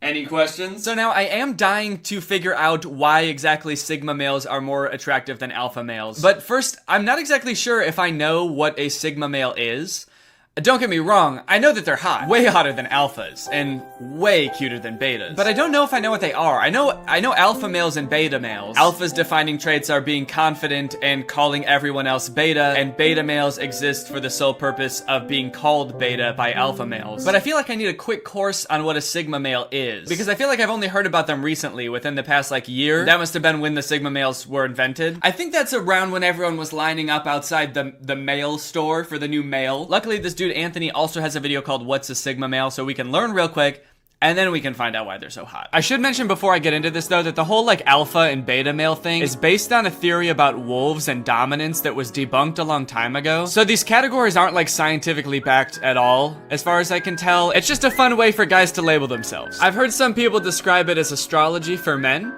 any questions? So now I am dying to figure out why exactly Sigma males are more attractive than alpha males. But first, I'm not exactly sure if I know what a Sigma male is. Don't get me wrong, I know that they're hot. Way hotter than alphas, and way cuter than betas. But I don't know if I know what they are. I know alpha males and beta males. Alpha's defining traits are being confident and calling everyone else beta, and beta males exist for the sole purpose of being called beta by alpha males. But I feel like I need a quick course on what a Sigma male is, because I feel like I've only heard about them recently, within the past like year. That must have been when the Sigma males were invented. I think that's around when everyone was lining up outside the male store for the new male. Luckily, this dude Anthony also has a video called What's a Sigma Male, so we can learn real quick, and then we can find out why they're so hot. I should mention before I get into this though, that the whole like alpha and beta male thing is based on a theory about wolves and dominance that was debunked a long time ago. So these categories aren't like scientifically backed at all, as far as I can tell. It's just a fun way for guys to label themselves. I've heard some people describe it as astrology for men.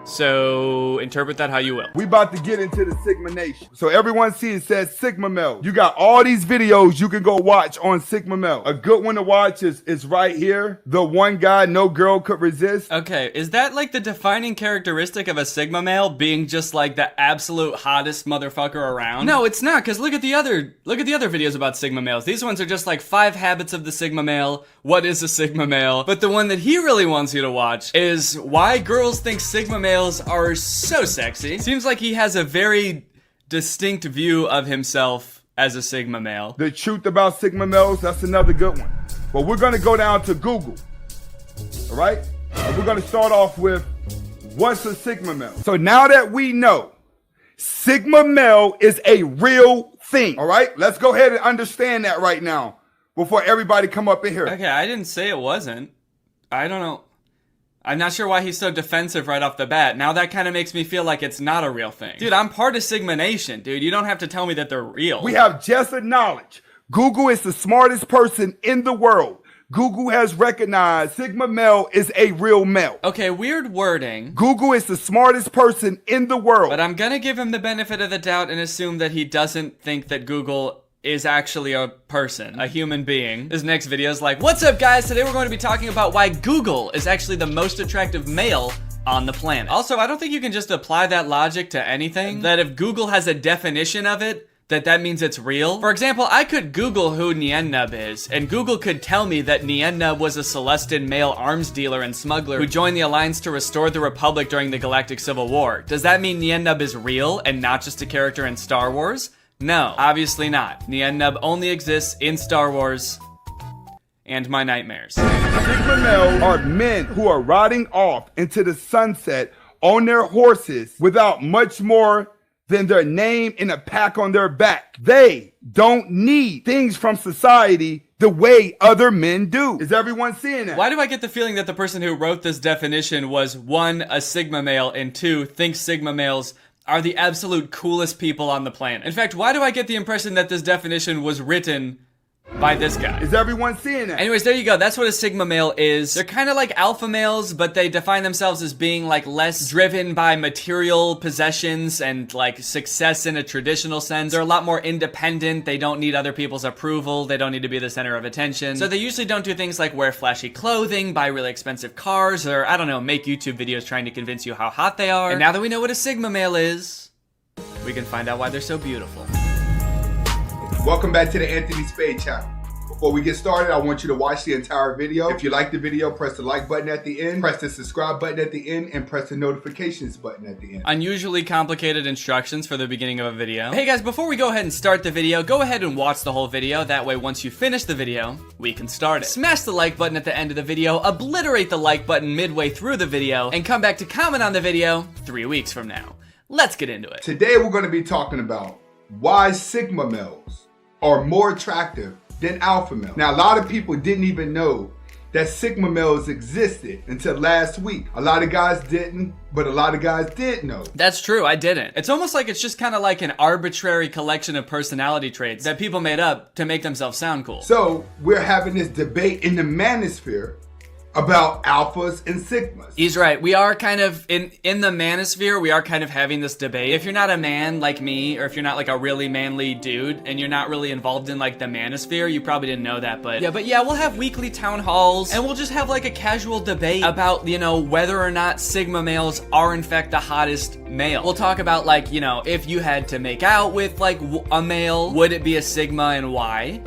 So interpret that how you will. We about to get into the Sigma Nation. So everyone sees it says Sigma Male. You got all these videos you can go watch on Sigma Male. A good one to watch is right here. The one guy no girl could resist. Okay, is that like the defining characteristic of a Sigma male, being just like the absolute hottest motherfucker around? No, it's not, because look at the other videos about Sigma males. These ones are just like 5 habits of the Sigma male, what is a Sigma male? But the one that he really wants you to watch is why girls think Sigma males are so sexy. Seems like he has a very distinct view of himself as a Sigma male. The truth about Sigma males, that's another good one. But we're gonna go down to Google, all right? And we're gonna start off with, what's a Sigma male? So now that we know Sigma male is a real thing, all right? Let's go ahead and understand that right now before everybody come up in here. Okay, I didn't say it wasn't. I don't know. I'm not sure why he's so defensive right off the bat. Now that kind of makes me feel like it's not a real thing. Dude, I'm part of Sigma Nation, dude. You don't have to tell me that they're real. We have just acknowledged Google is the smartest person in the world. Google has recognized Sigma male is a real male. Okay, weird wording. Google is the smartest person in the world. But I'm gonna give him the benefit of the doubt and assume that he doesn't think that Google is actually a person, a human being. This next video is like, what's up guys? Today we're going to be talking about why Google is actually the most attractive male on the planet. Also, I don't think you can just apply that logic to anything. That if Google has a definition of it, that means it's real. For example, I could Google who Niennub is, and Google could tell me that Niennub was a Celestin male arms dealer and smuggler who joined the Alliance to restore the Republic during the Galactic Civil War. Does that mean Niennub is real and not just a character in Star Wars? No, obviously not. Niennub only exists in Star Wars and my nightmares. Sigma male are men who are riding off into the sunset on their horses without much more than their name and a pack on their back. They don't need things from society the way other men do. Is everyone seeing that? Why do I get the feeling that the person who wrote this definition was 1, a Sigma male, and 2, thinks Sigma males are the absolute coolest people on the planet? In fact, why do I get the impression that this definition was written by this guy. Is everyone seeing that? Anyways, there you go. That's what a Sigma male is. They're kind of like alpha males, but they define themselves as being like less driven by material possessions and like success in a traditional sense. They're a lot more independent. They don't need other people's approval. They don't need to be the center of attention. So they usually don't do things like wear flashy clothing, buy really expensive cars, or I don't know, make YouTube videos trying to convince you how hot they are. And now that we know what a Sigma male is, we can find out why they're so beautiful. Welcome back to the Anthony Spade channel. Before we get started, I want you to watch the entire video. If you like the video, press the like button at the end, press the subscribe button at the end, and press the notifications button at the end. Unusually complicated instructions for the beginning of a video. Hey guys, before we go ahead and start the video, go ahead and watch the whole video. That way, once you finish the video, we can start it. Smash the like button at the end of the video, obliterate the like button midway through the video, and come back to comment on the video 3 weeks from now. Let's get into it. Today, we're going to be talking about why Sigma males are more attractive than alpha males. Now, a lot of people didn't even know that Sigma males existed until last week. A lot of guys didn't, but a lot of guys did know. That's true, I didn't. It's almost like it's just kind of like an arbitrary collection of personality traits that people made up to make themselves sound cool. So, we're having this debate in the manosphere about alphas and sigmas. He's right. We are kind of, in the manosphere, we are kind of having this debate. If you're not a man like me, or if you're not like a really manly dude, and you're not really involved in like the manosphere, you probably didn't know that, but yeah, we'll have weekly town halls, and we'll just have like a casual debate about, you know, whether or not Sigma males are in fact the hottest male. We'll talk about like, you know, if you had to make out with like a male, would it be a Sigma and why?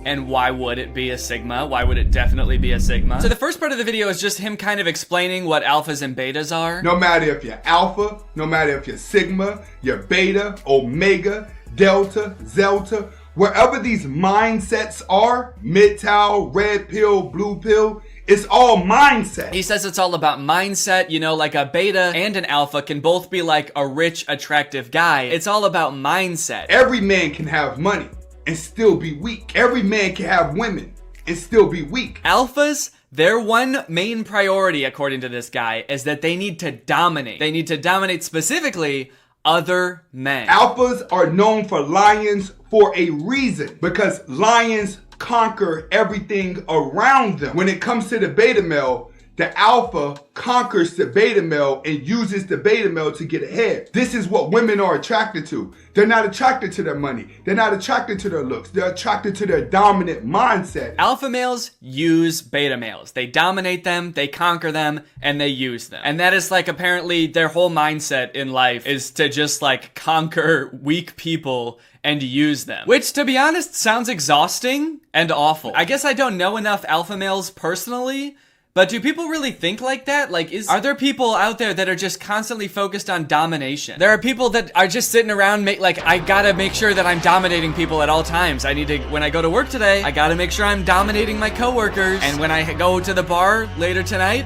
And why would it be a Sigma? Why would it definitely be a Sigma? So the first part of the video is just him kind of explaining what alphas and betas are. No matter if you're alpha, no matter if you're Sigma, you're beta, omega, delta, zelta, wherever these mindsets are, MGTOW, red pill, blue pill, it's all mindset. He says it's all about mindset. You know, like a beta and an alpha can both be like a rich, attractive guy. It's all about mindset. Every man can have money and still be weak. Every man can have women and still be weak. Alphas, their one main priority, according to this guy, is that they need to dominate. They need to dominate specifically other men. Alphas are known for lions for a reason, because lions conquer everything around them. When it comes to the beta male, the alpha conquers the beta male and uses the beta male to get ahead. This is what women are attracted to. They're not attracted to their money. They're not attracted to their looks. They're attracted to their dominant mindset. Alpha males use beta males. They dominate them, they conquer them, and they use them. And that is like apparently their whole mindset in life is to just like conquer weak people and use them. Which, to be honest, sounds exhausting and awful. I guess I don't know enough alpha males personally, but do people really think like that? Like, are there people out there that are just constantly focused on domination? There are people that are just sitting around, I gotta make sure that I'm dominating people at all times. I need to, when I go to work today, I gotta make sure I'm dominating my coworkers. And when I go to the bar later tonight,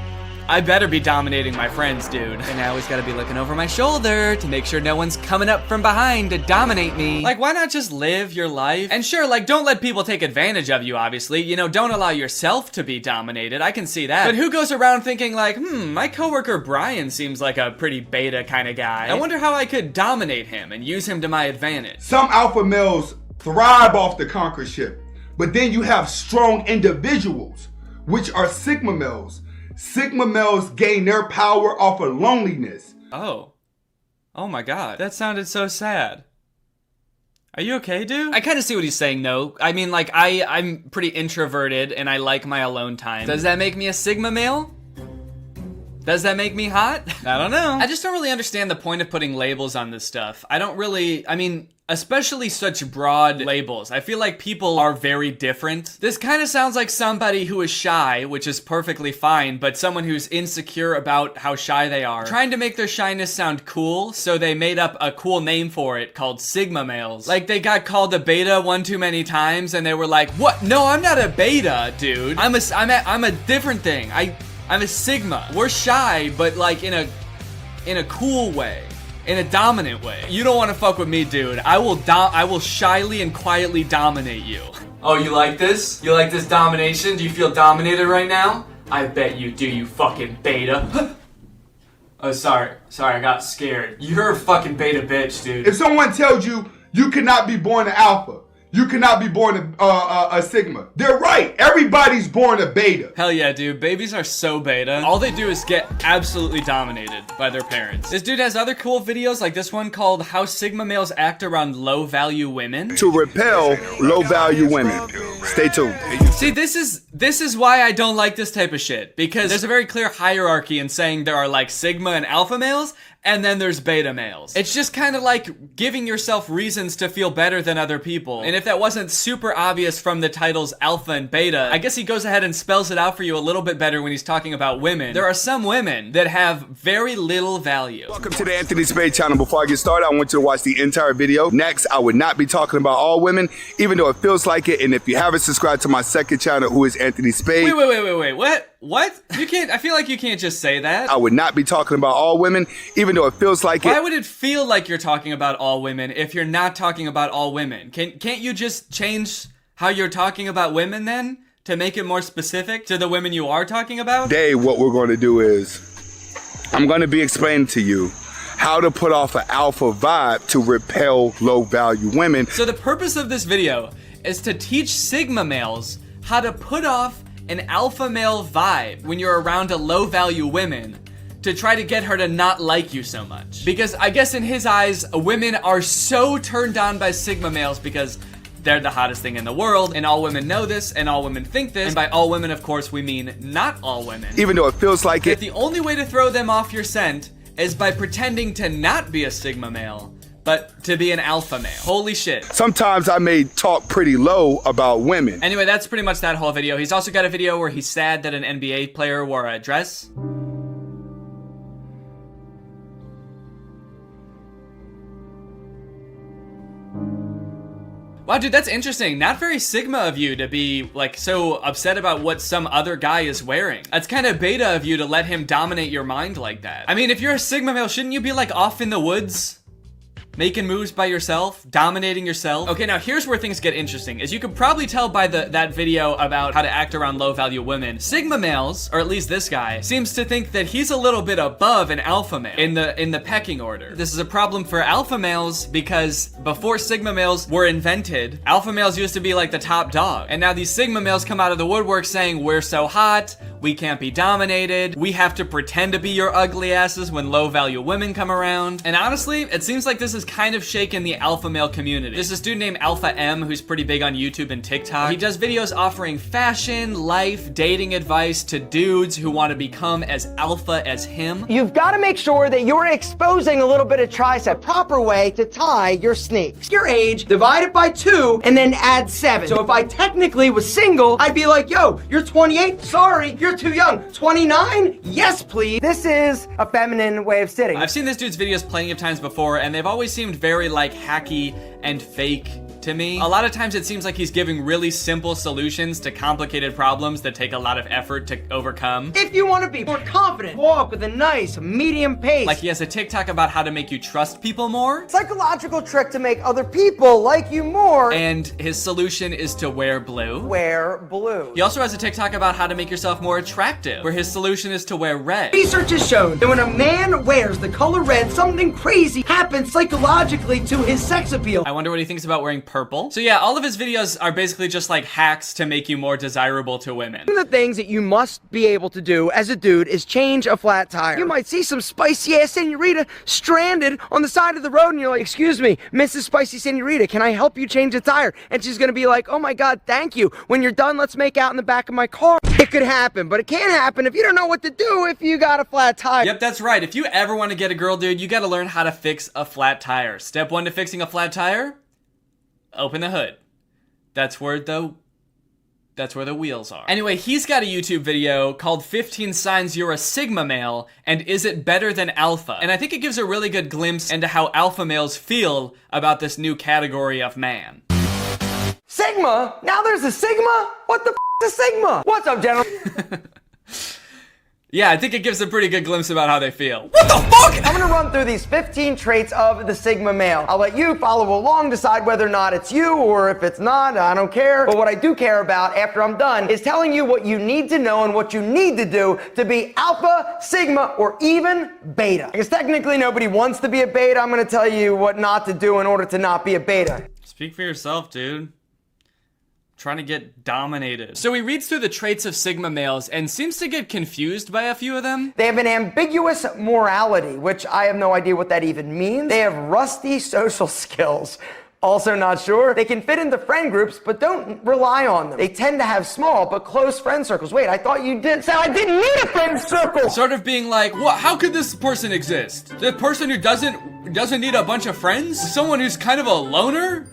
I better be dominating my friends, dude. And I always gotta be looking over my shoulder to make sure no one's coming up from behind to dominate me. Like, why not just live your life? And sure, like, don't let people take advantage of you, obviously. You know, don't allow yourself to be dominated. I can see that. But who goes around thinking like, my coworker Brian seems like a pretty beta kind of guy. I wonder how I could dominate him and use him to my advantage. Some alpha males thrive off the conquership, but then you have strong individuals, which are Sigma males. Sigma males gain their power off of loneliness. Oh my god, that sounded so sad. Are you okay, dude? I kind of see what he's saying, though. I mean, like, I'm pretty introverted and I like my alone time. Does that make me a Sigma male? Does that make me hot? I don't know. I just don't really understand the point of putting labels on this stuff. I mean, especially such broad labels. I feel like people are very different. This kind of sounds like somebody who is shy, which is perfectly fine, but someone who's insecure about how shy they are, trying to make their shyness sound cool, so they made up a cool name for it called Sigma males. Like, they got called a beta one too many times, and they were like, what? No, I'm not a beta, dude. I'm a different thing. I'm a Sigma. We're shy, but like in a cool way. In a dominant way. You don't want to fuck with me, dude. I will shyly and quietly dominate you. Oh, you like this? You like this domination? Do you feel dominated right now? I bet you do, you fucking beta. Oh, sorry, I got scared. You're a fucking beta bitch, dude. If someone tells you you cannot be born an alpha, you cannot be born a Sigma. They're right. Everybody's born a beta. Hell yeah, dude. Babies are so beta. All they do is get absolutely dominated by their parents. This dude has other cool videos like this one called How Sigma Males Act Around Low-Value Women. To repel low-value women. Stay tuned. See, this is why I don't like this type of shit. Because there's a very clear hierarchy in saying there are like Sigma and Alpha males, and then there's beta males. It's just kind of like giving yourself reasons to feel better than other people. And if that wasn't super obvious from the titles Alpha and Beta, I guess he goes ahead and spells it out for you a little bit better when he's talking about women. There are some women that have very little value. Welcome to the Anthony Spade channel. Before I get started, I want you to watch the entire video. Next, I would not be talking about all women, even though it feels like it. And if you haven't subscribed to my second channel, who is Anthony Spade. Wait, what? You can't, I feel like you can't just say that. I would not be talking about all women, even though it feels like it. Why would it feel like you're talking about all women if you're not talking about all women? Can't you just change how you're talking about women then? To make it more specific to the women you are talking about? Today, what we're going to do is, I'm going to be explaining to you how to put off an alpha vibe to repel low-value women. So the purpose of this video is to teach Sigma males how to put off an alpha male vibe when you're around a low-value women to try to get her to not like you so much. Because I guess in his eyes, women are so turned on by Sigma males because they're the hottest thing in the world, and all women know this, and all women think this, and by all women, of course, we mean not all women. Even though it feels like it. The only way to throw them off your scent is by pretending to not be a Sigma male, but to be an alpha male. Holy shit. Sometimes I may talk pretty low about women. Anyway, that's pretty much that whole video. He's also got a video where he's sad that an NBA player wore a dress. Wow, dude, that's interesting. Not very Sigma of you to be, like, so upset about what some other guy is wearing. That's kind of beta of you to let him dominate your mind like that. I mean, if you're a Sigma male, shouldn't you be, like, off in the woods? Making moves by yourself, dominating yourself. Okay, now here's where things get interesting. As you could probably tell by that video about how to act around low-value women, Sigma males, or at least this guy, seems to think that he's a little bit above an alpha male in the pecking order. This is a problem for alpha males because before Sigma males were invented, alpha males used to be like the top dog. And now these Sigma males come out of the woodwork saying, we're so hot, we can't be dominated, we have to pretend to be your ugly asses when low-value women come around. And honestly, it seems like this is kind of shaken the alpha male community. There's this dude named Alpha M who's pretty big on YouTube and TikTok. He does videos offering fashion, life, dating advice to dudes who want to become as alpha as him. You've got to make sure that you're exposing a little bit of tricep. Proper way to tie your sneaks. Your age, divide it by 2, and then add 7. So if I technically was single, I'd be like, yo, you're 28? Sorry, you're too young. 29? Yes, please. This is a feminine way of sitting. I've seen this dude's videos plenty of times before, and they've always seemed very like hacky and fake to me. A lot of times it seems like he's giving really simple solutions to complicated problems that take a lot of effort to overcome. If you want to be more confident, walk with a nice medium pace. Like he has a TikTok about how to make you trust people more. Psychological trick to make other people like you more. And his solution is to wear blue. Wear blue. He also has a TikTok about how to make yourself more attractive, where his solution is to wear red. Research has shown that when a man wears the color red, something crazy happens psychologically to his sex appeal. I wonder what he thinks about wearing purple. So yeah, all of his videos are basically just like hacks to make you more desirable to women. One of the things that you must be able to do as a dude is change a flat tire. You might see some spicy ass senorita stranded on the side of the road and you're like, excuse me, Mrs. Spicy Senorita, can I help you change a tire? And she's gonna be like, oh my God, thank you. When you're done, let's make out in the back of my car. It could happen, but it can't happen if you don't know what to do if you got a flat tire. Yep, that's right. If you ever want to get a girl, dude, you gotta learn how to fix a flat tire. Step 1 to fixing a flat tire? Open the hood. That's where the wheels are. Anyway, he's got a YouTube video called 15 Signs You're a Sigma Male and Is It Better Than Alpha? And I think it gives a really good glimpse into how alpha males feel about this new category of man. Sigma? Now there's a Sigma? What the is a Sigma? What's up, gentlemen? Yeah, I think it gives a pretty good glimpse about how they feel. What the fuck? I'm gonna run through these 15 traits of the Sigma male. I'll let you follow along, decide whether or not it's you, or if it's not, I don't care. But what I do care about after I'm done is telling you what you need to know and what you need to do to be alpha, sigma, or even beta. Because technically nobody wants to be a beta. I'm gonna tell you what not to do in order to not be a beta. Speak for yourself, dude. trying to get dominated. So he reads through the traits of Sigma males and seems to get confused by a few of them. They have an ambiguous morality, which I have no idea what that even means. They have rusty social skills. Also not sure. They can fit into friend groups, but don't rely on them. They tend to have small but close friend circles. Wait, I thought you did say I didn't need a friend circle! Sort of being like, what? How could this person exist? The person who doesn't need a bunch of friends? Someone who's kind of a loner?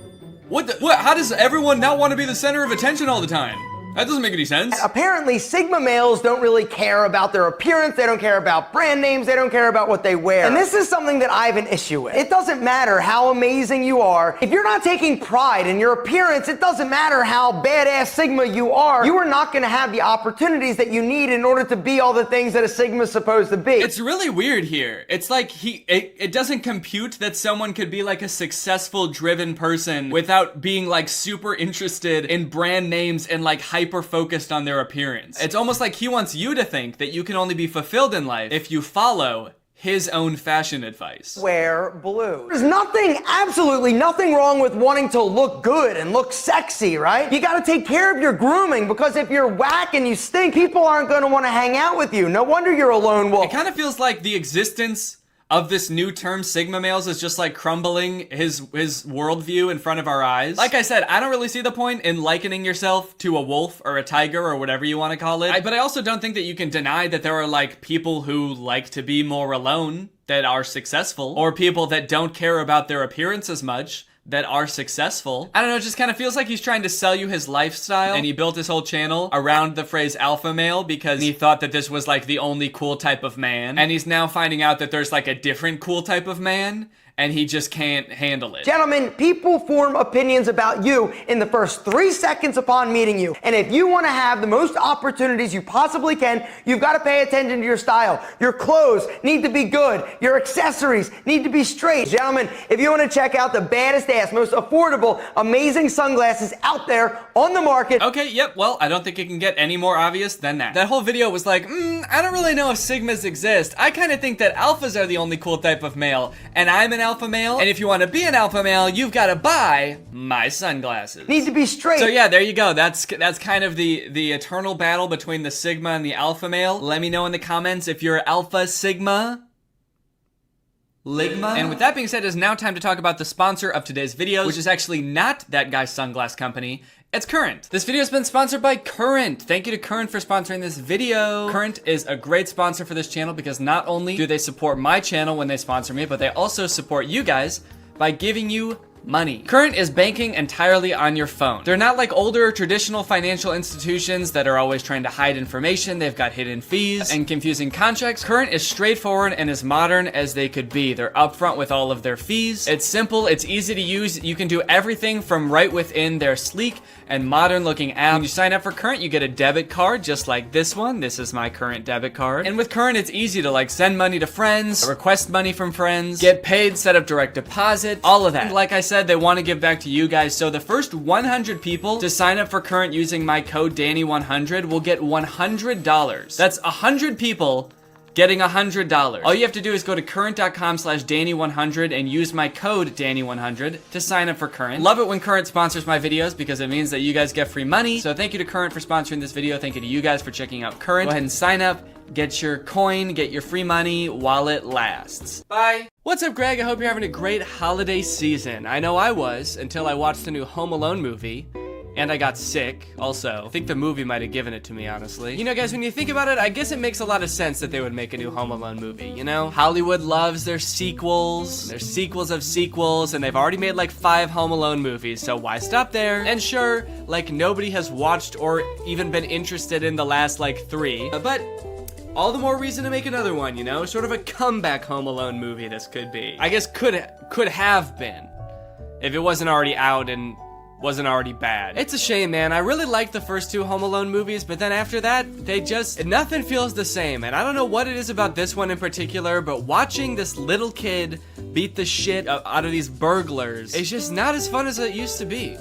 What? How does everyone not want to be the center of attention all the time? That doesn't make any sense. Apparently, Sigma males don't really care about their appearance. They don't care about brand names. They don't care about what they wear. And this is something that I have an issue with. It doesn't matter how amazing you are. If you're not taking pride in your appearance, it doesn't matter how badass Sigma you are. You are not going to have the opportunities that you need in order to be all the things that a Sigma is supposed to be. It's really weird here. It's like it doesn't compute that someone could be like a successful, driven person without being like super interested in brand names and like hyper focused on their appearance. It's almost like he wants you to think that you can only be fulfilled in life if you follow his own fashion advice. Wear blue. There's nothing, absolutely nothing wrong with wanting to look good and look sexy, right? You gotta take care of your grooming, because if you're whack and you stink, people aren't gonna wanna hang out with you. No wonder you're a lone wolf. It kind of feels like the existence of this new term Sigma males is just like crumbling his worldview in front of our eyes. Like I said, I don't really see the point in likening yourself to a wolf or a tiger or whatever you want to call it. But I also don't think that you can deny that there are like people who like to be more alone that are successful, or people that don't care about their appearance as much that are successful. I don't know, it just kind of feels like he's trying to sell you his lifestyle, and he built his whole channel around the phrase alpha male because he thought that this was like the only cool type of man, and he's now finding out that there's like a different cool type of man, and he just can't handle it. Gentlemen, people form opinions about you in the first 3 seconds upon meeting you. And if you want to have the most opportunities you possibly can, you've got to pay attention to your style. Your clothes need to be good. Your accessories need to be straight. Gentlemen, if you want to check out the baddest ass, most affordable, amazing sunglasses out there on the market. Okay, yep, well, I don't think it can get any more obvious than that. That whole video was like, I don't really know if Sigmas exist. I kind of think that alphas are the only cool type of male, and I'm an alpha male, and if you want to be an alpha male, you've got to buy my sunglasses. Need to be straight. So yeah, there you go. That's kind of the eternal battle between the Sigma and the alpha male. Let me know in the comments if you're alpha, Sigma, Ligma. And with that being said, it is now time to talk about the sponsor of today's video, which is actually not that guy's sunglass company. It's Current. This video has been sponsored by Current. Thank you to Current for sponsoring this video. Current is a great sponsor for this channel because not only do they support my channel when they sponsor me, but they also support you guys by giving you money. Current is banking entirely on your phone. They're not like older traditional financial institutions that are always trying to hide information. They've got hidden fees and confusing contracts. Current is straightforward and as modern as they could be. They're upfront with all of their fees. It's simple, it's easy to use. You can do everything from right within their sleek and modern looking app. When you sign up for Current, you get a debit card just like this one. This is my Current debit card. And with Current, it's easy to like send money to friends, request money from friends, get paid, set up direct deposit, all of that. And like I said, they want to give back to you guys. So the first 100 people to sign up for Current using my code Danny100 will get $100. That's 100 people getting $100. All you have to do is go to current.com/Danny100 and use my code Danny100 to sign up for Current. Love it when Current sponsors my videos because it means that you guys get free money. So thank you to Current for sponsoring this video. Thank you to you guys for checking out Current. Go ahead and sign up, get your coin, get your free money while it lasts. Bye. What's up, Greg? I hope you're having a great holiday season. I know I was until I watched the new Home Alone movie. And I got sick, also. I think the movie might have given it to me, honestly. You know, guys, when you think about it, I guess it makes a lot of sense that they would make a new Home Alone movie, you know? Hollywood loves their sequels. Their sequels of sequels, and they've already made like 5 Home Alone movies, so why stop there? And sure, like nobody has watched or even been interested in the last like 3, but all the more reason to make another one, you know? Sort of a comeback Home Alone movie this could be. I guess could have been, if it wasn't already out and wasn't already bad. It's a shame, man. I really liked the first 2 Home Alone movies, but then after that, nothing feels the same. And I don't know what it is about this one in particular, but watching this little kid beat the shit out of these burglars is just not as fun as it used to be.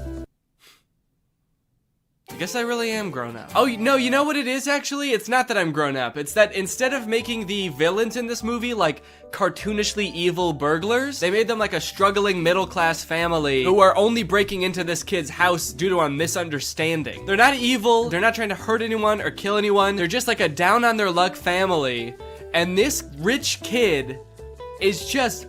I guess I really am grown up. Oh, no, you know what it is, actually? It's not that I'm grown up. It's that instead of making the villains in this movie, like, cartoonishly evil burglars, they made them like a struggling middle-class family who are only breaking into this kid's house due to a misunderstanding. They're not evil. They're not trying to hurt anyone or kill anyone. They're just like a down-on-their-luck family. And this rich kid is just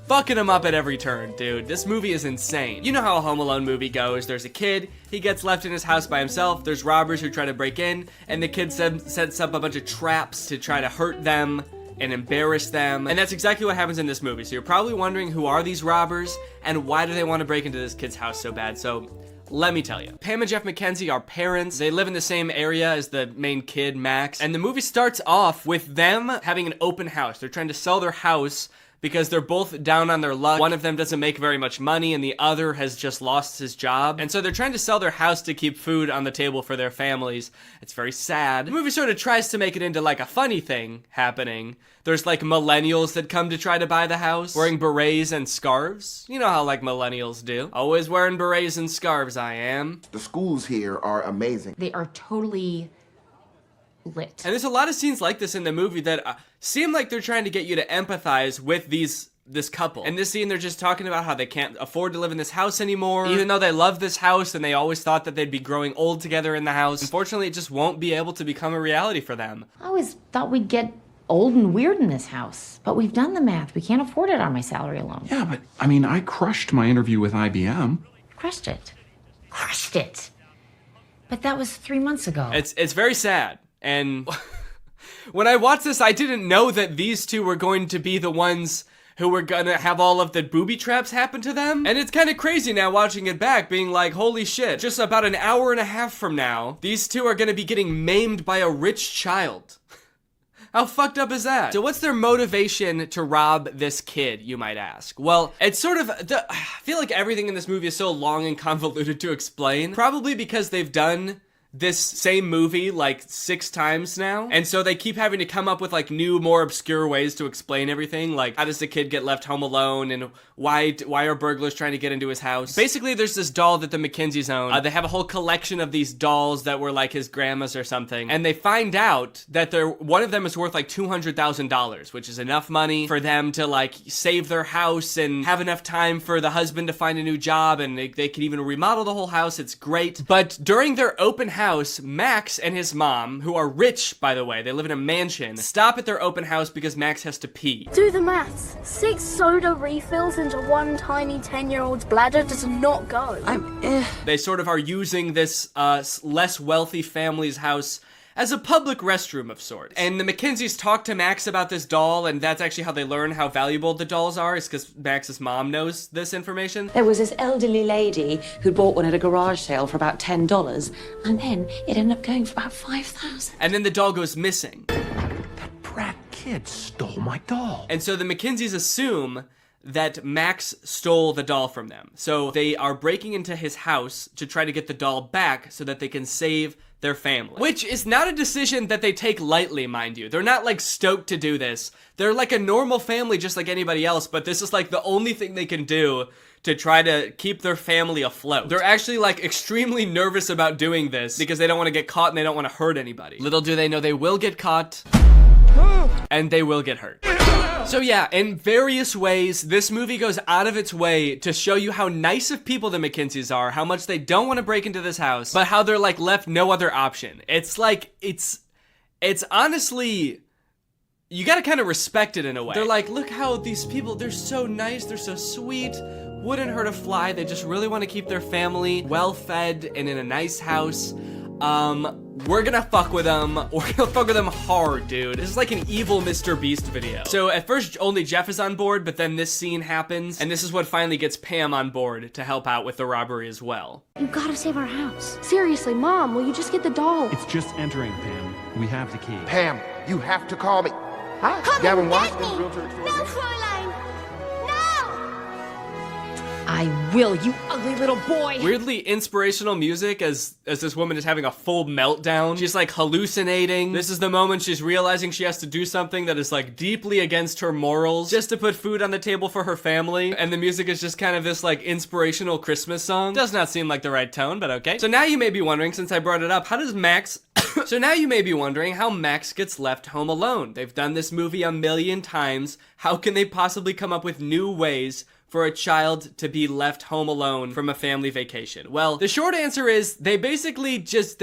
fucking him up at every turn, dude. This movie is insane. You know how a Home Alone movie goes. There's a kid, he gets left in his house by himself, there's robbers who try to break in, and the kid sets up a bunch of traps to try to hurt them and embarrass them. And that's exactly what happens in this movie. So you're probably wondering, who are these robbers and why do they want to break into this kid's house so bad? So let me tell you. Pam and Jeff McKenzie are parents. They live in the same area as the main kid, Max. And the movie starts off with them having an open house. They're trying to sell their house because they're both down on their luck. One of them doesn't make very much money and the other has just lost his job. And so they're trying to sell their house to keep food on the table for their families. It's very sad. The movie sort of tries to make it into like a funny thing happening. There's like millennials that come to try to buy the house, wearing berets and scarves. You know how like millennials do. Always wearing berets and scarves, I am. The schools here are amazing. They are totally lit. And there's a lot of scenes like this in the movie that seem like they're trying to get you to empathize with this couple. In this scene, they're just talking about how they can't afford to live in this house anymore, even though they love this house and they always thought that they'd be growing old together in the house. Unfortunately, it just won't be able to become a reality for them. I always thought we'd get old and weird in this house, but we've done the math. We can't afford it on my salary alone. Yeah, but I mean, I crushed my interview with IBM. Crushed it. Crushed it. But that was 3 months ago. It's very sad. And when I watched this, I didn't know that these two were going to be the ones who were gonna have all of the booby traps happen to them. And it's kind of crazy now watching it back, being like, holy shit, just about an hour and a half from now, these two are gonna be getting maimed by a rich child. How fucked up is that? So what's their motivation to rob this kid, you might ask? Well, it's sort of, I feel like everything in this movie is so long and convoluted to explain. Probably because they've done this same movie like 6 times now, and so they keep having to come up with like new, more obscure ways to explain everything, like how does the kid get left home alone, and why are burglars trying to get into his house. Basically, there's this doll that the McKenzies own. They have a whole collection of these dolls that were like his grandma's or something, and they find out that one of them is worth like $200,000, which is enough money for them to like save their house and have enough time for the husband to find a new job, and they could even remodel the whole house. It's great. But during their open house, Max and his mom, who are rich, by the way, they live in a mansion, stop at their open house because Max has to pee. Do the maths. 6 soda refills into one tiny 10-year-old's bladder does not go. They sort of are using this less wealthy family's house as a public restroom of sorts. And the McKenzies talk to Max about this doll, and that's actually how they learn how valuable the dolls are, is because Max's mom knows this information. There was this elderly lady who bought one at a garage sale for about $10, and then it ended up going for about $5,000. And then the doll goes missing. That brat kid stole my doll. And so the McKenzies assume that Max stole the doll from them. So they are breaking into his house to try to get the doll back so that they can save their family. Which is not a decision that they take lightly, mind you. They're not like stoked to do this. They're like a normal family just like anybody else, but this is like the only thing they can do to try to keep their family afloat. They're actually like extremely nervous about doing this because they don't want to get caught and they don't want to hurt anybody. Little do they know they will get caught and they will get hurt. So yeah, in various ways, this movie goes out of its way to show you how nice of people the McKenzies are, how much they don't want to break into this house, but how they're like left no other option. It's like, it's honestly, you gotta kind of respect it in a way. They're like, look how these people, they're so nice, they're so sweet, wouldn't hurt a fly, they just really want to keep their family well-fed and in a nice house. We're gonna fuck with them. We're gonna fuck with them hard, dude. This is like an evil Mr. Beast video. So at first, only Jeff is on board, but then this scene happens, and this is what finally gets Pam on board to help out with the robbery as well. You gotta save our house. Seriously, Mom, will you just get the doll? It's just entering, Pam. We have the key. Pam, you have to call me. Huh? Come Gavin, and watch get me. No, Fräulein! No! I will, you ugly little boy. Weirdly inspirational music as this woman is having a full meltdown. She's like hallucinating. This is the moment she's realizing she has to do something that is like deeply against her morals just to put food on the table for her family. And the music is just kind of this like inspirational Christmas song. Does not seem like the right tone, but okay. So now you may be wondering, since I brought it up, how does Max... So now you may be wondering how Max gets left home alone. They've done this movie a million times. How can they possibly come up with new ways for a child to be left home alone from a family vacation? Well, the short answer is they basically just,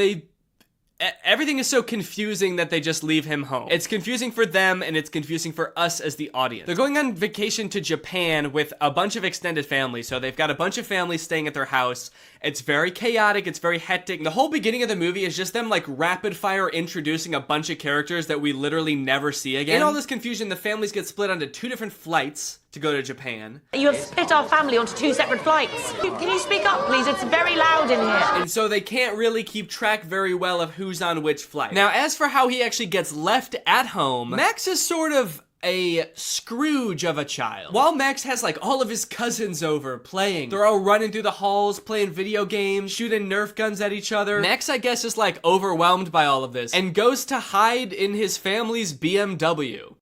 everything is so confusing that they just leave him home. It's confusing for them and it's confusing for us as the audience. They're going on vacation to Japan with a bunch of extended families. So they've got a bunch of families staying at their house. It's very chaotic. It's very hectic. The whole beginning of the movie is just them like rapid fire introducing a bunch of characters that we literally never see again. In all this confusion, the families get split onto 2 different flights to go to Japan. You have split our family onto 2 separate flights. Can you speak up, please? It's very loud in here. And so they can't really keep track very well of who's on which flight. Now, as for how he actually gets left at home, Max is sort of a Scrooge of a child. While Max has like all of his cousins over playing, they're all running through the halls, playing video games, shooting Nerf guns at each other. Max, I guess, is like overwhelmed by all of this and goes to hide in his family's BMW.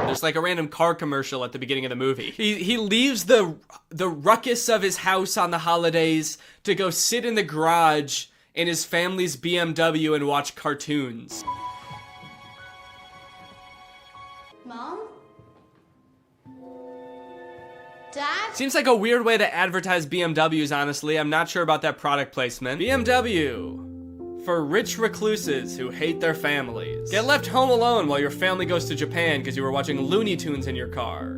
There's like a random car commercial at the beginning of the movie. He leaves the ruckus of his house on the holidays to go sit in the garage in his family's BMW and watch cartoons. Mom? Dad? Seems like a weird way to advertise BMWs, honestly. I'm not sure about that product placement. BMW. For rich recluses who hate their families. Get left home alone while your family goes to Japan because you were watching Looney Tunes in your car.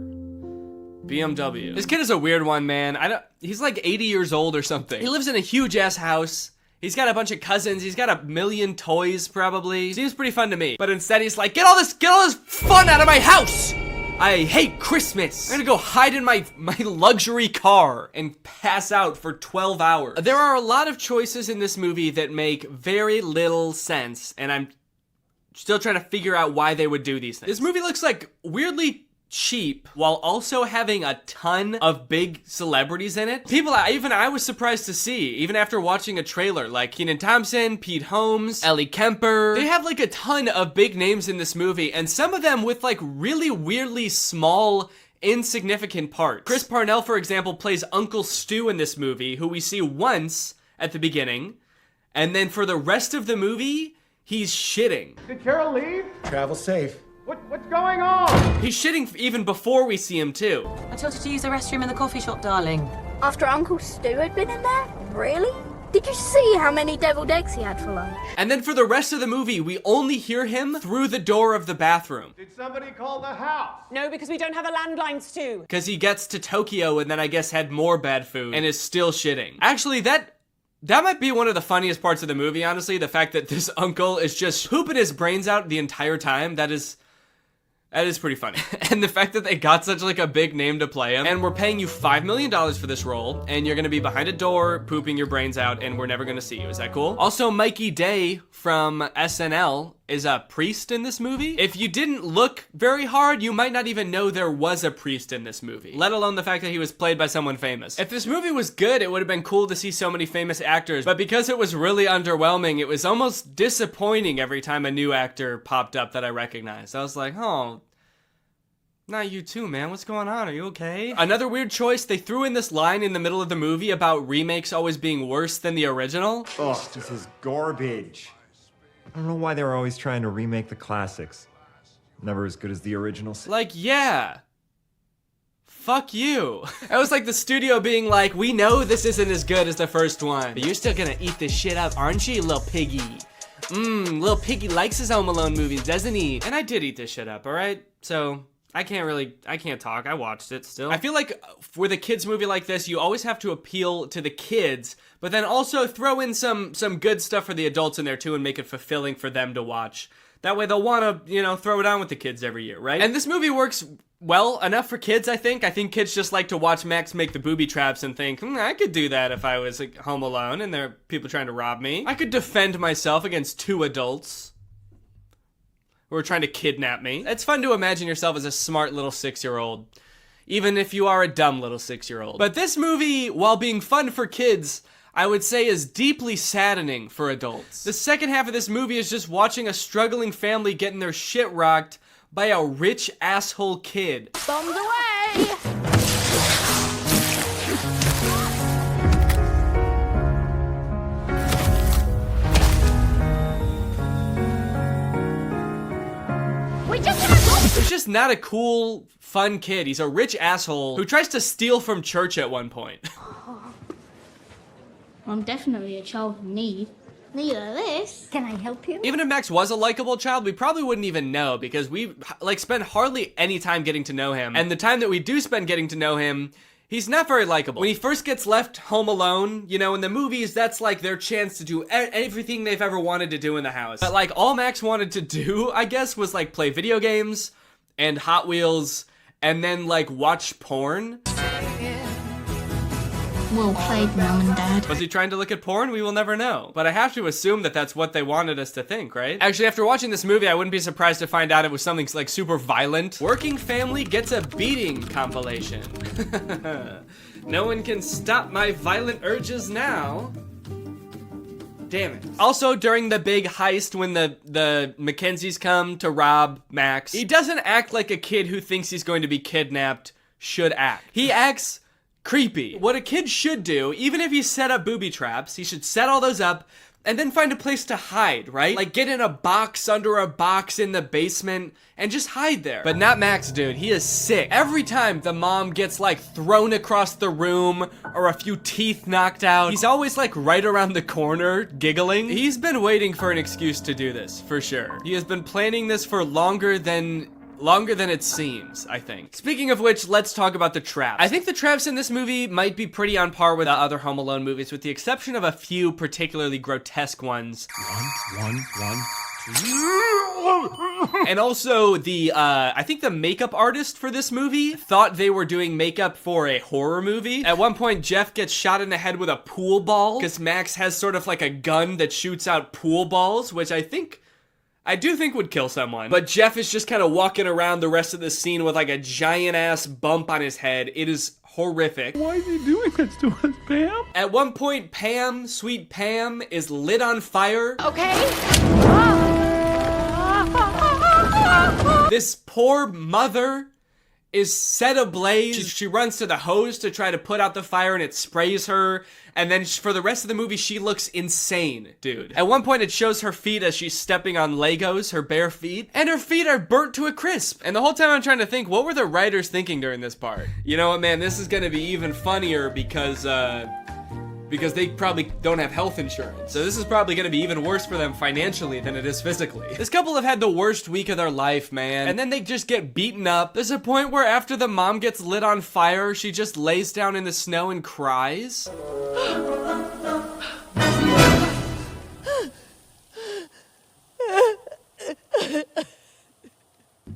BMW. This kid is a weird one, man. He's like 80 years old or something. He lives in a huge ass house. He's got a bunch of cousins. He's got a million toys, probably. Seems pretty fun to me. But instead he's like, get all this fun out of my house! I hate Christmas. I'm gonna go hide in my luxury car and pass out for 12 hours. There are a lot of choices in this movie that make very little sense, and I'm still trying to figure out why they would do these things. This movie looks like weirdly cheap while also having a ton of big celebrities in it. People even I was surprised to see, even after watching a trailer, like Kenan Thompson, Pete Holmes, Ellie Kemper. They have like a ton of big names in this movie, and some of them with like really weirdly small, insignificant parts. Chris Parnell, for example, plays Uncle Stu in this movie, who we see once at the beginning, and then for the rest of the movie, he's shitting. Did Carol leave? Travel safe. What's going on? He's shitting even before we see him too. I told you to use the restroom in the coffee shop, darling. After Uncle Stu had been in there? Really? Did you see how many deviled eggs he had for lunch? And then for the rest of the movie, we only hear him through the door of the bathroom. Did somebody call the house? No, because we don't have a landline, Stu. Because he gets to Tokyo and then I guess had more bad food and is still shitting. Actually, that might be one of the funniest parts of the movie, honestly. The fact that this uncle is just pooping his brains out the entire time. That is pretty funny. And the fact that they got such like a big name to play him, and we're paying you $5 million for this role, and you're gonna be behind a door pooping your brains out, and we're never gonna see you. Is that cool? Also, Mikey Day from SNL is a priest in this movie. If you didn't look very hard, you might not even know there was a priest in this movie, let alone the fact that he was played by someone famous. If this movie was good, it would have been cool to see so many famous actors, but because it was really underwhelming, it was almost disappointing every time a new actor popped up that I recognized. I was like, oh, not you too, man. What's going on? Are you okay? Another weird choice, they threw in this line in the middle of the movie about remakes always being worse than the original. Oh, this is garbage. I don't know why they were always trying to remake the classics. Never as good as the original. Like, yeah. Fuck you. It was like the studio being like, we know this isn't as good as the first one, but you're still gonna eat this shit up, aren't you, little piggy? Little piggy likes his Home Alone movies, doesn't he? And I did eat this shit up, alright? So I can't talk. I watched it still. I feel like with a kids movie like this, you always have to appeal to the kids, but then also throw in some good stuff for the adults in there too and make it fulfilling for them to watch. That way they'll want to, throw it on with the kids every year, right? And this movie works well, enough for kids, I think. I think kids just like to watch Max make the booby traps and think, I could do that if I was like, home alone and there are people trying to rob me. I could defend myself against 2 adults who are trying to kidnap me. It's fun to imagine yourself as a smart little 6-year-old, even if you are a dumb little 6-year-old. But this movie, while being fun for kids, I would say is deeply saddening for adults. The second half of this movie is just watching a struggling family getting their shit rocked by a rich asshole kid. Bombs away! He's just not a cool, fun kid. He's a rich asshole who tries to steal from church at one point. I'm definitely a child in need. Neither this. Can I help you? Even if Max was a likable child, we probably wouldn't even know because we spend hardly any time getting to know him. And the time that we do spend getting to know him, he's not very likable. When he first gets left home alone, you know, in the movies, that's like their chance to do everything they've ever wanted to do in the house. But like all Max wanted to do, I guess, was like play video games and Hot Wheels and then like watch porn. Well played, Mum and Dad. Was he trying to look at porn? We will never know. But I have to assume that that's what they wanted us to think, right? Actually, after watching this movie, I wouldn't be surprised to find out it was something like super violent. Working family gets a beating compilation. No one can stop my violent urges now. Damn it. Also, during the big heist when the Mackenzies come to rob Max, he doesn't act like a kid who thinks he's going to be kidnapped should act. He acts creepy. What a kid should do, even if he set up booby traps, he should set all those up and then find a place to hide, right? Like get in a box under a box in the basement and just hide there. But not Max, dude. He is sick. Every time the mom gets like thrown across the room or a few teeth knocked out, he's always like right around the corner giggling. He's been waiting for an excuse to do this, for sure. He has been planning this for longer than it seems, I think. Speaking of which, let's talk about the traps. I think the traps in this movie might be pretty on par with the other Home Alone movies, with the exception of a few particularly grotesque ones. One, two. And also I think the makeup artist for this movie thought they were doing makeup for a horror movie. At one point, Jeff gets shot in the head with a pool ball, because Max has sort of like a gun that shoots out pool balls, which I do think would kill someone. But Jeff is just kind of walking around the rest of the scene with like a giant ass bump on his head. It is horrific. Why is he doing this to us, Pam? At one point, Pam, sweet Pam, is lit on fire. Okay. This poor mother is set ablaze. She runs to the hose to try to put out the fire and it sprays her. And then for the rest of the movie, she looks insane, dude. At one point, it shows her feet as she's stepping on Legos, her bare feet. And her feet are burnt to a crisp. And the whole time I'm trying to think, what were the writers thinking during this part? You know what, man? This is gonna be even funnier because they probably don't have health insurance. So this is probably gonna be even worse for them financially than it is physically. This couple have had the worst week of their life, man. And then they just get beaten up. There's a point where after the mom gets lit on fire, she just lays down in the snow and cries.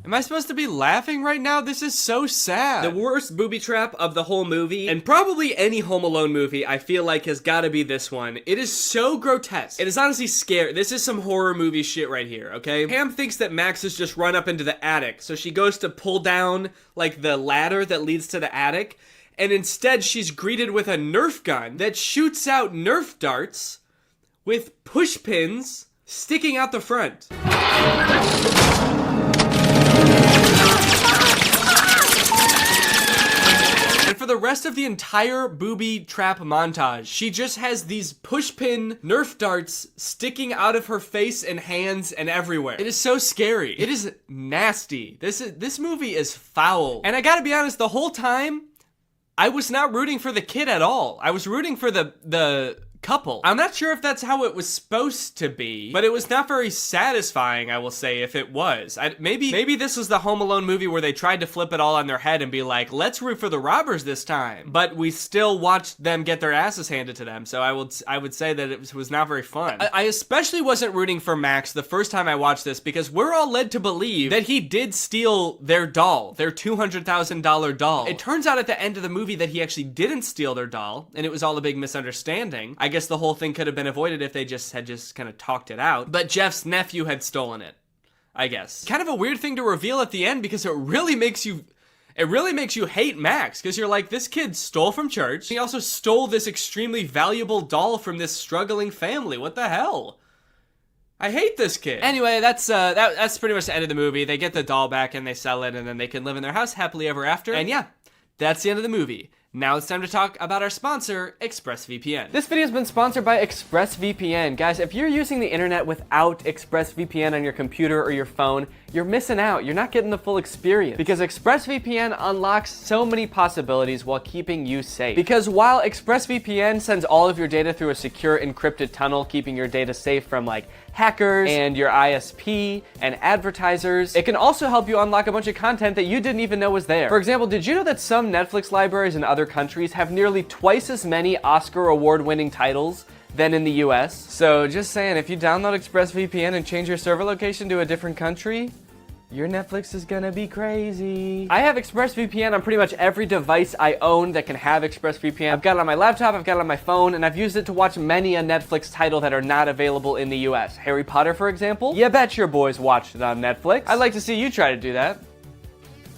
Am I supposed to be laughing right now? This is so sad. The worst booby trap of the whole movie, and probably any Home Alone movie, I feel like has gotta be this one. It is so grotesque. It is honestly scary. This is some horror movie shit right here, okay? Pam thinks that Max has just run up into the attic, so she goes to pull down, like, the ladder that leads to the attic, and instead she's greeted with a Nerf gun that shoots out Nerf darts with push pins sticking out the front. And for the rest of the entire booby trap montage, she just has these pushpin Nerf darts sticking out of her face and hands and everywhere. It is so scary. It is nasty. This movie is foul. And I gotta be honest, the whole time, I was not rooting for the kid at all. I was rooting for the couple. I'm not sure if that's how it was supposed to be, but it was not very satisfying, I will say, if it was. Maybe this was the Home Alone movie where they tried to flip it all on their head and be like, let's root for the robbers this time. But we still watched them get their asses handed to them, so I would say that it was not very fun. I especially wasn't rooting for Max the first time I watched this because we're all led to believe that he did steal their doll, their $200,000 doll. It turns out at the end of the movie that he actually didn't steal their doll, and it was all a big misunderstanding. I guess the whole thing could have been avoided if they had just kind of talked it out. But Jeff's nephew had stolen it, I guess. Kind of a weird thing to reveal at the end because it really makes you hate Max, because you're like, this kid stole from church. He also stole this extremely valuable doll from this struggling family. What the hell? I hate this kid. Anyway, that's pretty much the end of the movie. They get the doll back and they sell it, and then they can live in their house happily ever after. And yeah, that's the end of the movie. Now it's time to talk about our sponsor, ExpressVPN. This video has been sponsored by ExpressVPN. Guys, if you're using the internet without ExpressVPN on your computer or your phone, you're missing out. You're not getting the full experience because ExpressVPN unlocks so many possibilities while keeping you safe. Because while ExpressVPN sends all of your data through a secure encrypted tunnel, keeping your data safe from like hackers and your ISP and advertisers, it can also help you unlock a bunch of content that you didn't even know was there. For example, did you know that some Netflix libraries in other countries have nearly twice as many Oscar award-winning titles than in the US? So just saying, if you download ExpressVPN and change your server location to a different country, your Netflix is gonna be crazy. I have ExpressVPN on pretty much every device I own that can have ExpressVPN. I've got it on my laptop, I've got it on my phone, and I've used it to watch many a Netflix title that are not available in the US. Harry Potter, for example. You bet your boys watched it on Netflix. I'd like to see you try to do that.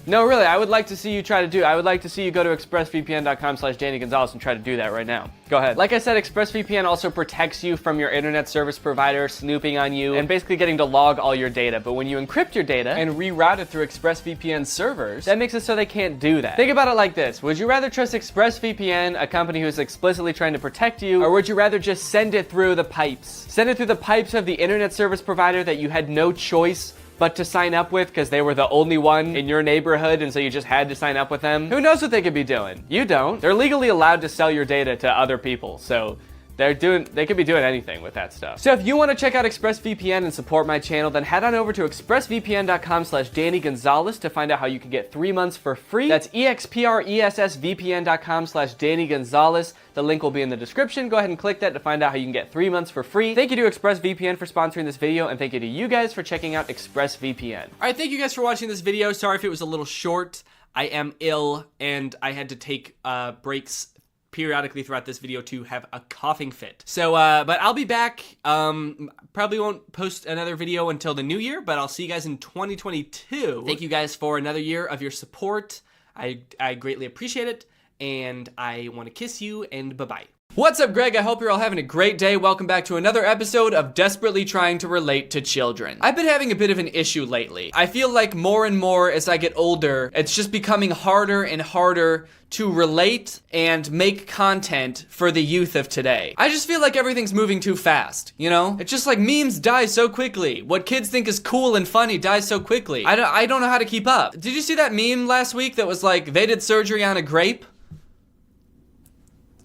No, really, I would like to see you try to do it. I would like to see you go to expressvpn.com/Danny Gonzalez and try to do that right now. Go ahead. Like I said, ExpressVPN also protects you from your internet service provider snooping on you and basically getting to log all your data. But when you encrypt your data and reroute it through ExpressVPN servers, that makes it so they can't do that. Think about it like this. Would you rather trust ExpressVPN, a company who's explicitly trying to protect you, or would you rather just send it through the pipes? Send it through the pipes of the internet service provider that you had no choice but to sign up with because they were the only one in your neighborhood and so you just had to sign up with them? Who knows what they could be doing? You don't. They're legally allowed to sell your data to other people, so they could be doing anything with that stuff. So if you want to check out ExpressVPN and support my channel, then head on over to expressvpn.com/Danny Gonzalez to find out how you can get 3 months for free. That's expressvpn.com/Danny Gonzalez. The link will be in the description. Go ahead and click that to find out how you can get 3 months for free. Thank you to ExpressVPN for sponsoring this video, and thank you to you guys for checking out ExpressVPN. All right, thank you guys for watching this video. Sorry if it was a little short. I am ill, and I had to take breaks periodically throughout this video to have a coughing fit. So, but I'll be back. Probably won't post another video until the new year, but I'll see you guys in 2022. Thank you guys for another year of your support. I greatly appreciate it, and I want to kiss you, and bye-bye. What's up, Greg? I hope you're all having a great day. Welcome back to another episode of Desperately Trying to Relate to Children. I've been having a bit of an issue lately. I feel like more and more as I get older, it's just becoming harder and harder to relate and make content for the youth of today. I just feel like everything's moving too fast, you know? It's just like memes die so quickly. What kids think is cool and funny dies so quickly. I don't know how to keep up. Did you see that meme last week that was like, they did surgery on a grape?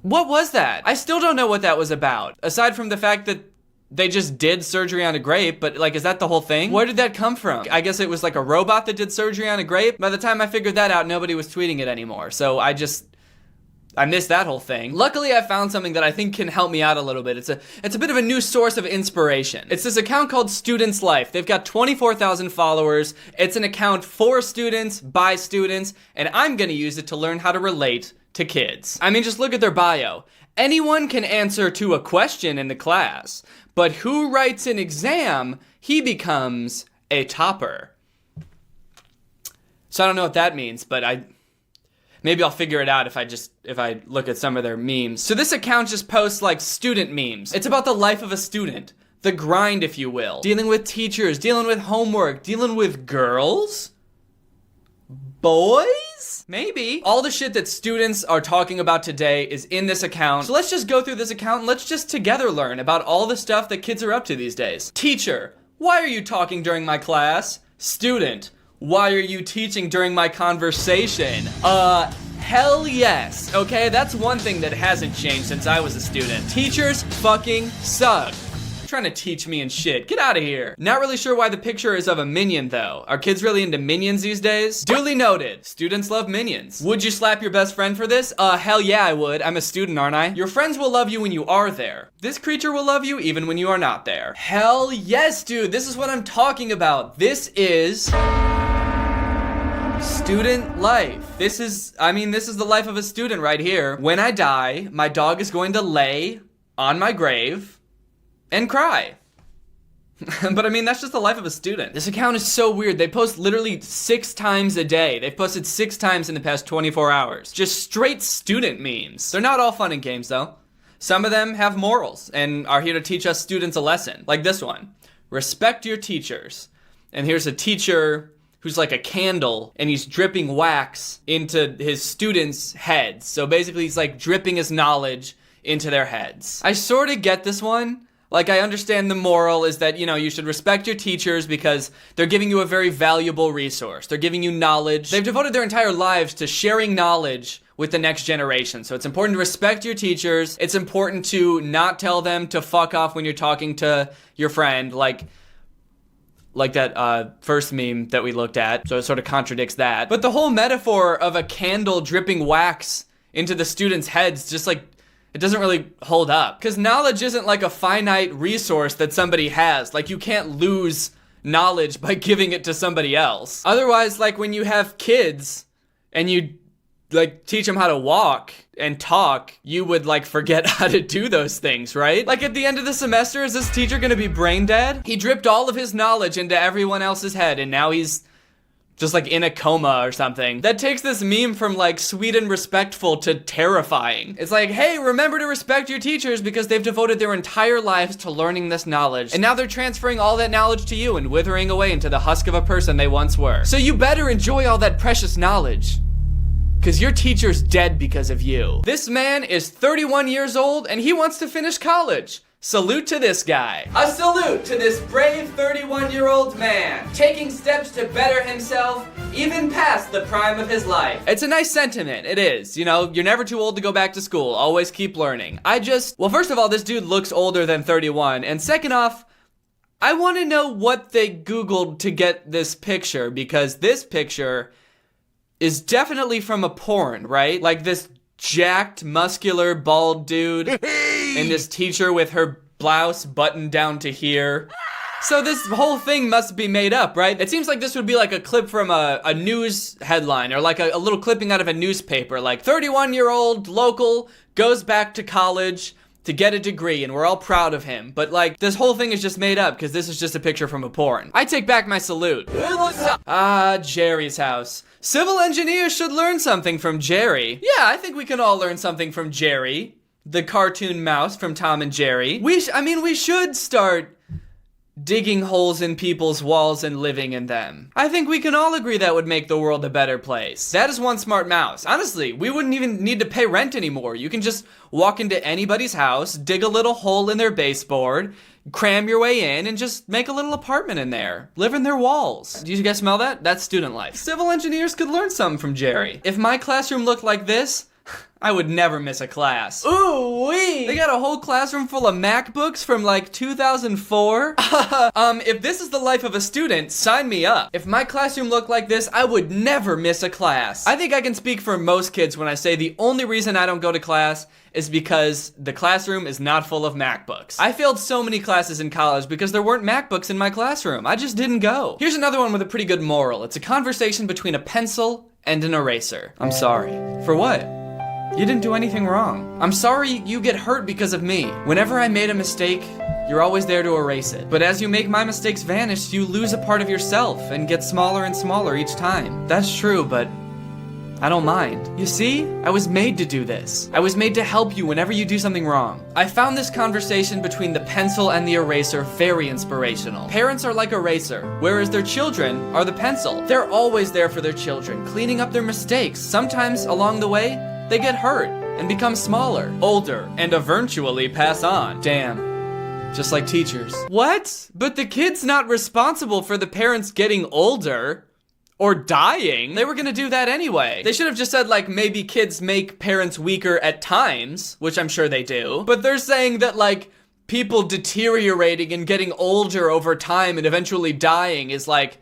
What was that? I still don't know what that was about. Aside from the fact that they just did surgery on a grape, but like, is that the whole thing? Where did that come from? I guess it was like a robot that did surgery on a grape. By the time I figured that out, nobody was tweeting it anymore. So I missed that whole thing. Luckily, I found something that I think can help me out a little bit. It's a bit of a new source of inspiration. It's this account called Students Life. They've got 24,000 followers. It's an account for students, by students, and I'm gonna use it to learn how to relate to kids. I mean, just look at their bio. Anyone can answer to a question in the class, but who writes an exam, he becomes a topper. So I don't know what that means, but maybe I'll figure it out if I look at some of their memes. So this account just posts like student memes. It's about the life of a student, the grind, if you will. Dealing with teachers, dealing with homework, dealing with girls, boys? Maybe. All the shit that students are talking about today is in this account. So let's just go through this account and let's just together learn about all the stuff that kids are up to these days. Teacher, why are you talking during my class? Student, why are you teaching during my conversation? Hell yes, okay? That's one thing that hasn't changed since I was a student. Teachers fucking suck. Trying to teach me and shit. Get out of here. Not really sure why the picture is of a minion though. Are kids really into minions these days? Duly noted. Students love minions. Would you slap your best friend for this? Hell yeah I would. I'm a student, aren't I? Your friends will love you when you are there. This creature will love you even when you are not there. Hell yes, dude. This is what I'm talking about. This is student life. This is the life of a student right here. When I die, my dog is going to lay on my grave and cry. But I mean, that's just the life of a student. This account is so weird. They post literally 6 times a day. They've posted 6 times in the past 24 hours. Just straight student memes. They're not all fun and games though. Some of them have morals and are here to teach us students a lesson. Like this one. Respect your teachers. And here's a teacher who's like a candle and he's dripping wax into his students' heads. So basically he's like dripping his knowledge into their heads. I sort of get this one. Like, I understand the moral is that, you know, you should respect your teachers because they're giving you a very valuable resource. They're giving you knowledge. They've devoted their entire lives to sharing knowledge with the next generation. So it's important to respect your teachers. It's important to not tell them to fuck off when you're talking to your friend, like that first meme that we looked at. So it sort of contradicts that. But the whole metaphor of a candle dripping wax into the students' heads just like, it doesn't really hold up. Because knowledge isn't like a finite resource that somebody has. Like, you can't lose knowledge by giving it to somebody else. Otherwise, like, when you have kids and you, like, teach them how to walk and talk, you would, like, forget how to do those things, right? Like, at the end of the semester, is this teacher gonna be brain dead? He dripped all of his knowledge into everyone else's head, and now he's just like in a coma or something. That takes this meme from like sweet and respectful to terrifying. It's like, hey, remember to respect your teachers because they've devoted their entire lives to learning this knowledge. And now they're transferring all that knowledge to you and withering away into the husk of a person they once were. So you better enjoy all that precious knowledge. Cause your teacher's dead because of you. This man is 31 years old and he wants to finish college. Salute to this guy. A salute to this brave 31-year-old man, taking steps to better himself, even past the prime of his life. It's a nice sentiment, it is. You know, you're never too old to go back to school, always keep learning. Well, first of all, this dude looks older than 31, and second off, I want to know what they Googled to get this picture, because this picture is definitely from a porn, right? Like this jacked, muscular, bald dude and this teacher with her blouse buttoned down to here. So this whole thing must be made up, right? It seems like this would be like a clip from a news headline or like a little clipping out of a newspaper, like 31-year-old local goes back to college to get a degree and we're all proud of him. But like, this whole thing is just made up because this is just a picture from a porn. I take back my salute. Jerry's house. Civil engineers should learn something from Jerry. Yeah, I think we can all learn something from Jerry, the cartoon mouse from Tom and Jerry. We should start digging holes in people's walls and living in them. I think we can all agree that would make the world a better place. That is one smart mouse. Honestly, we wouldn't even need to pay rent anymore. You can just walk into anybody's house, dig a little hole in their baseboard, cram your way in, and just make a little apartment in there. Live in their walls. Do you guys smell that? That's student life. Civil engineers could learn something from Jerry. If my classroom looked like this, I would never miss a class. Ooh wee! They got a whole classroom full of MacBooks from like 2004. If this is the life of a student, sign me up. If my classroom looked like this, I would never miss a class. I think I can speak for most kids when I say the only reason I don't go to class is because the classroom is not full of MacBooks. I failed so many classes in college because there weren't MacBooks in my classroom. I just didn't go. Here's another one with a pretty good moral. It's a conversation between a pencil and an eraser. I'm sorry. For what? You didn't do anything wrong. I'm sorry you get hurt because of me. Whenever I made a mistake, you're always there to erase it. But as you make my mistakes vanish, you lose a part of yourself and get smaller and smaller each time. That's true, but I don't mind. You see, I was made to do this. I was made to help you whenever you do something wrong. I found this conversation between the pencil and the eraser very inspirational. Parents are like eraser, whereas their children are the pencil. They're always there for their children, cleaning up their mistakes. Sometimes along the way, they get hurt and become smaller, older, and eventually pass on. Damn. Just like teachers. What? But the kid's not responsible for the parents getting older or dying. They were gonna do that anyway. They should have just said, like, maybe kids make parents weaker at times, which I'm sure they do. But they're saying that, like, people deteriorating and getting older over time and eventually dying is like,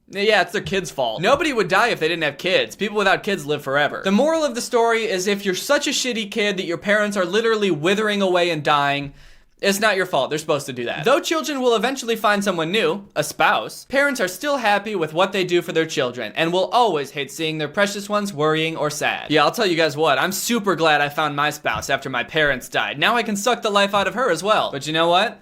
yeah, it's their kids' fault. Nobody would die if they didn't have kids. People without kids live forever. The moral of the story is if you're such a shitty kid that your parents are literally withering away and dying, it's not your fault. They're supposed to do that. Though children will eventually find someone new, a spouse, parents are still happy with what they do for their children and will always hate seeing their precious ones worrying or sad. Yeah, I'll tell you guys what, I'm super glad I found my spouse after my parents died. Now I can suck the life out of her as well. But you know what?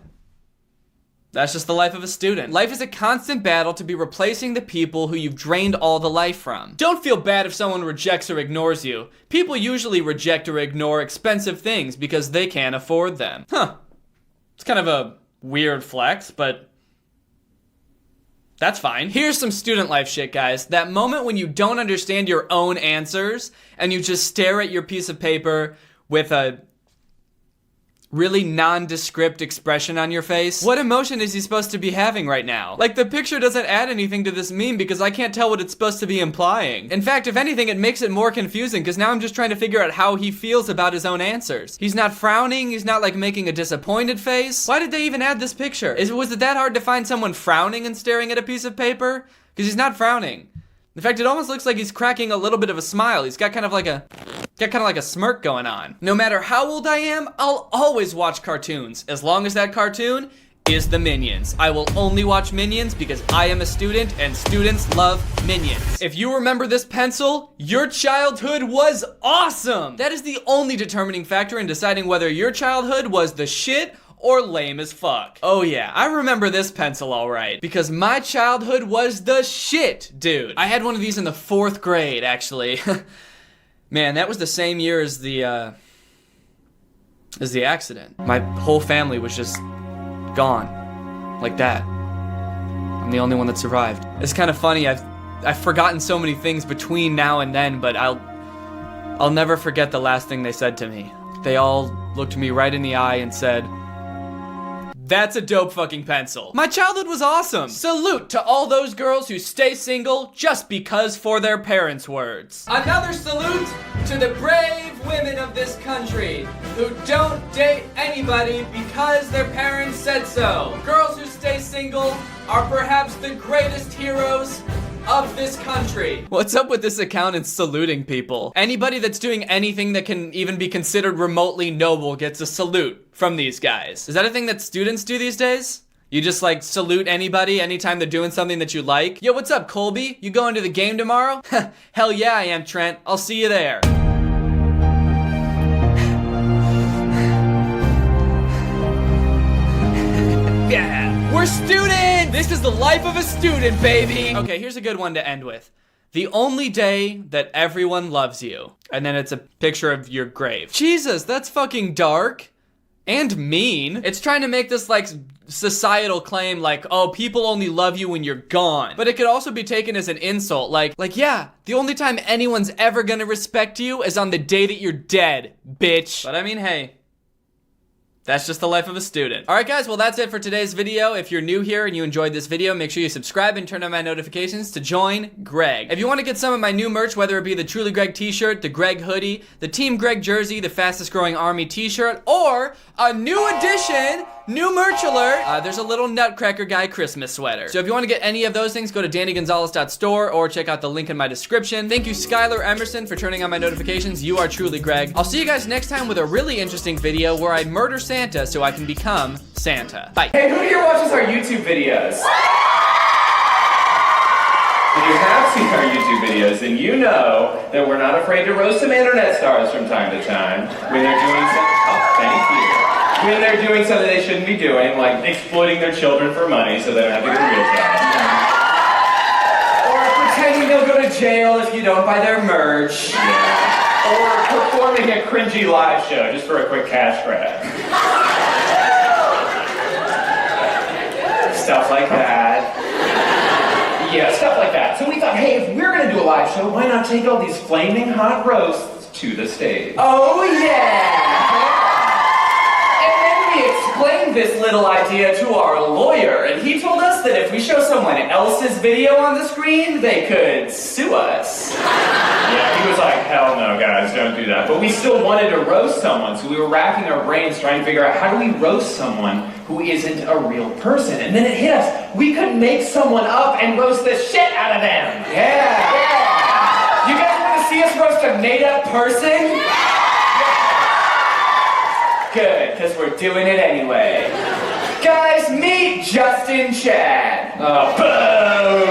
That's just the life of a student. Life is a constant battle to be replacing the people who you've drained all the life from. Don't feel bad if someone rejects or ignores you. People usually reject or ignore expensive things because they can't afford them. Huh. It's kind of a weird flex, but that's fine. Here's some student life shit, guys. That moment when you don't understand your own answers and you just stare at your piece of paper with a really nondescript expression on your face. What emotion is he supposed to be having right now? Like, the picture doesn't add anything to this meme because I can't tell what it's supposed to be implying. In fact, if anything, it makes it more confusing because now I'm just trying to figure out how he feels about his own answers. He's not frowning, he's not like making a disappointed face. Why did they even add this picture? Was it that hard to find someone frowning and staring at a piece of paper? Because he's not frowning. In fact, it almost looks like he's cracking a little bit of a smile. He's got kind of like a smirk going on. No matter how old I am, I'll always watch cartoons, as long as that cartoon is the Minions. I will only watch Minions because I am a student and students love Minions. If you remember this pencil, your childhood was awesome! That is the only determining factor in deciding whether your childhood was the shit or lame as fuck. Oh yeah, I remember this pencil alright, because my childhood was the shit, dude. I had one of these in the 4th grade, actually. Man, that was the same year as the accident. My whole family was just gone. Like that. I'm the only one that survived. It's kind of funny, I've forgotten so many things between now and then, but I'll never forget the last thing they said to me. They all looked me right in the eye and said, "That's a dope fucking pencil." My childhood was awesome. Salute to all those girls who stay single just because for their parents' words. Another salute to the brave women of this country who don't date anybody because their parents said so. Girls who stay single are perhaps the greatest heroes of this country. What's up with this account and saluting people? Anybody that's doing anything that can even be considered remotely noble gets a salute from these guys. Is that a thing that students do these days? You just like salute anybody anytime they're doing something that you like? Yo, what's up, Colby? You going to the game tomorrow? Hell yeah, I am, Trent. I'll see you there. Yeah. We're students! This is the life of a student, baby! Okay, here's a good one to end with. The only day that everyone loves you. And then it's a picture of your grave. Jesus, that's fucking dark. And mean. It's trying to make this like societal claim like, oh, people only love you when you're gone. But it could also be taken as an insult. Like yeah, the only time anyone's ever gonna respect you is on the day that you're dead, bitch. But I mean, hey. That's just the life of a student. Alright guys, well that's it for today's video. If you're new here and you enjoyed this video, make sure you subscribe and turn on my notifications to join Greg. If you want to get some of my new merch, whether it be the Truly Greg t-shirt, the Greg hoodie, the Team Greg jersey, the fastest growing army t-shirt, or a new edition, new merch alert, there's a little Nutcracker Guy Christmas sweater. So if you want to get any of those things, go to DannyGonzalez.store or check out the link in my description. Thank you Skylar Emerson for turning on my notifications. You are truly Greg. I'll see you guys next time with a really interesting video where I murder Santa so I can become Santa. Bye. Hey, who here watches our YouTube videos? If you have seen our YouTube videos, then you know that we're not afraid to roast some internet stars from time to time when they're doing something. Oh, thank you. When they're doing something they shouldn't be doing, like exploiting their children for money so they don't have to get a real job. Or pretending they'll go to jail if you don't buy their merch. Yeah. Or performing a cringy live show just for a quick cash grab. Stuff like that. Yeah, stuff like that. So we thought, hey, if we're gonna do a live show, why not take all these flaming hot roasts to the stage? Oh yeah! And then we explained this little idea to our lawyer, and he told us that if we show someone else's video on the screen, they could sue us. Yeah, he was like, hell no, guys, don't do that. But we still wanted to roast someone, so we were racking our brains trying to figure out how do we roast someone who isn't a real person. And then it hit us. We could make someone up and roast the shit out of them. Yeah. You guys want to see us roast a made-up person? Good, because we're doing it anyway. Guys, meet Justin Chad. Oh, boo!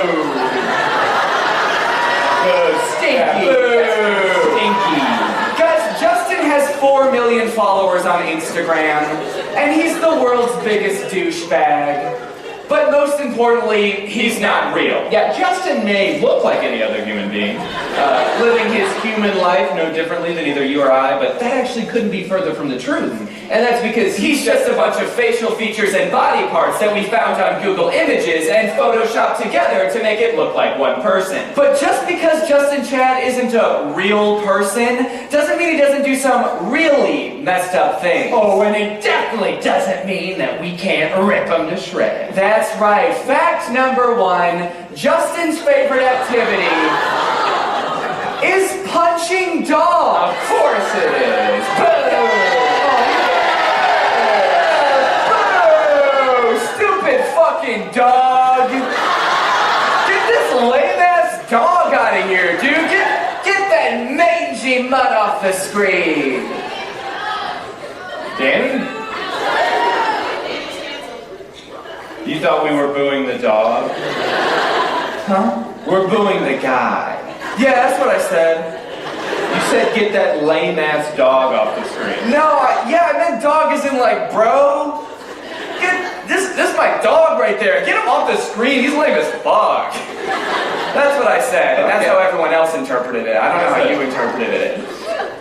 Boo, stinky. Boo. Stinky. Guys, Justin has 4 million followers on Instagram, and he's the world's biggest douchebag. But most importantly, he's not real. Yeah, Justin may look like any other human being, living his human life no differently than either you or I, but that actually couldn't be further from the truth. And that's because he's just a bunch of facial features and body parts that we found on Google Images and photoshopped together to make it look like one person. But just because Justin Chad isn't a real person, doesn't mean he doesn't do some really messed up things. Oh, and it definitely doesn't mean that we can't rip him to shreds. That's right. Fact number 1, Justin's favorite activity is punching dogs. Of course it is. Boo! Fucking dog! Get this lame-ass dog out of here, dude! Get that mangy mutt off the screen! Danny? You thought we were booing the dog? Huh? We're booing the guy. Yeah, that's what I said. You said get that lame-ass dog off the screen. No, I meant dog as in like, bro. This is my dog right there. Get him off the screen. He's lame as fuck. That's what I said, and that's how everyone else interpreted it. I don't know how you interpreted it.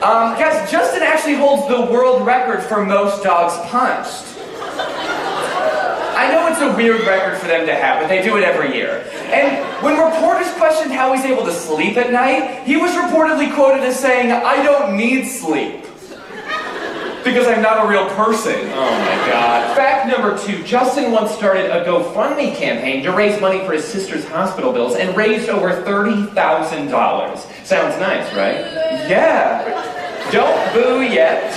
Guys, Justin actually holds the world record for most dogs punched. I know it's a weird record for them to have, but they do it every year. And when reporters questioned how he's able to sleep at night, he was reportedly quoted as saying, "I don't need sleep. Because I'm not a real person." Oh my god. Fact number 2, Justin once started a GoFundMe campaign to raise money for his sister's hospital bills and raised over $30,000. Sounds nice, right? Yeah. Don't boo yet.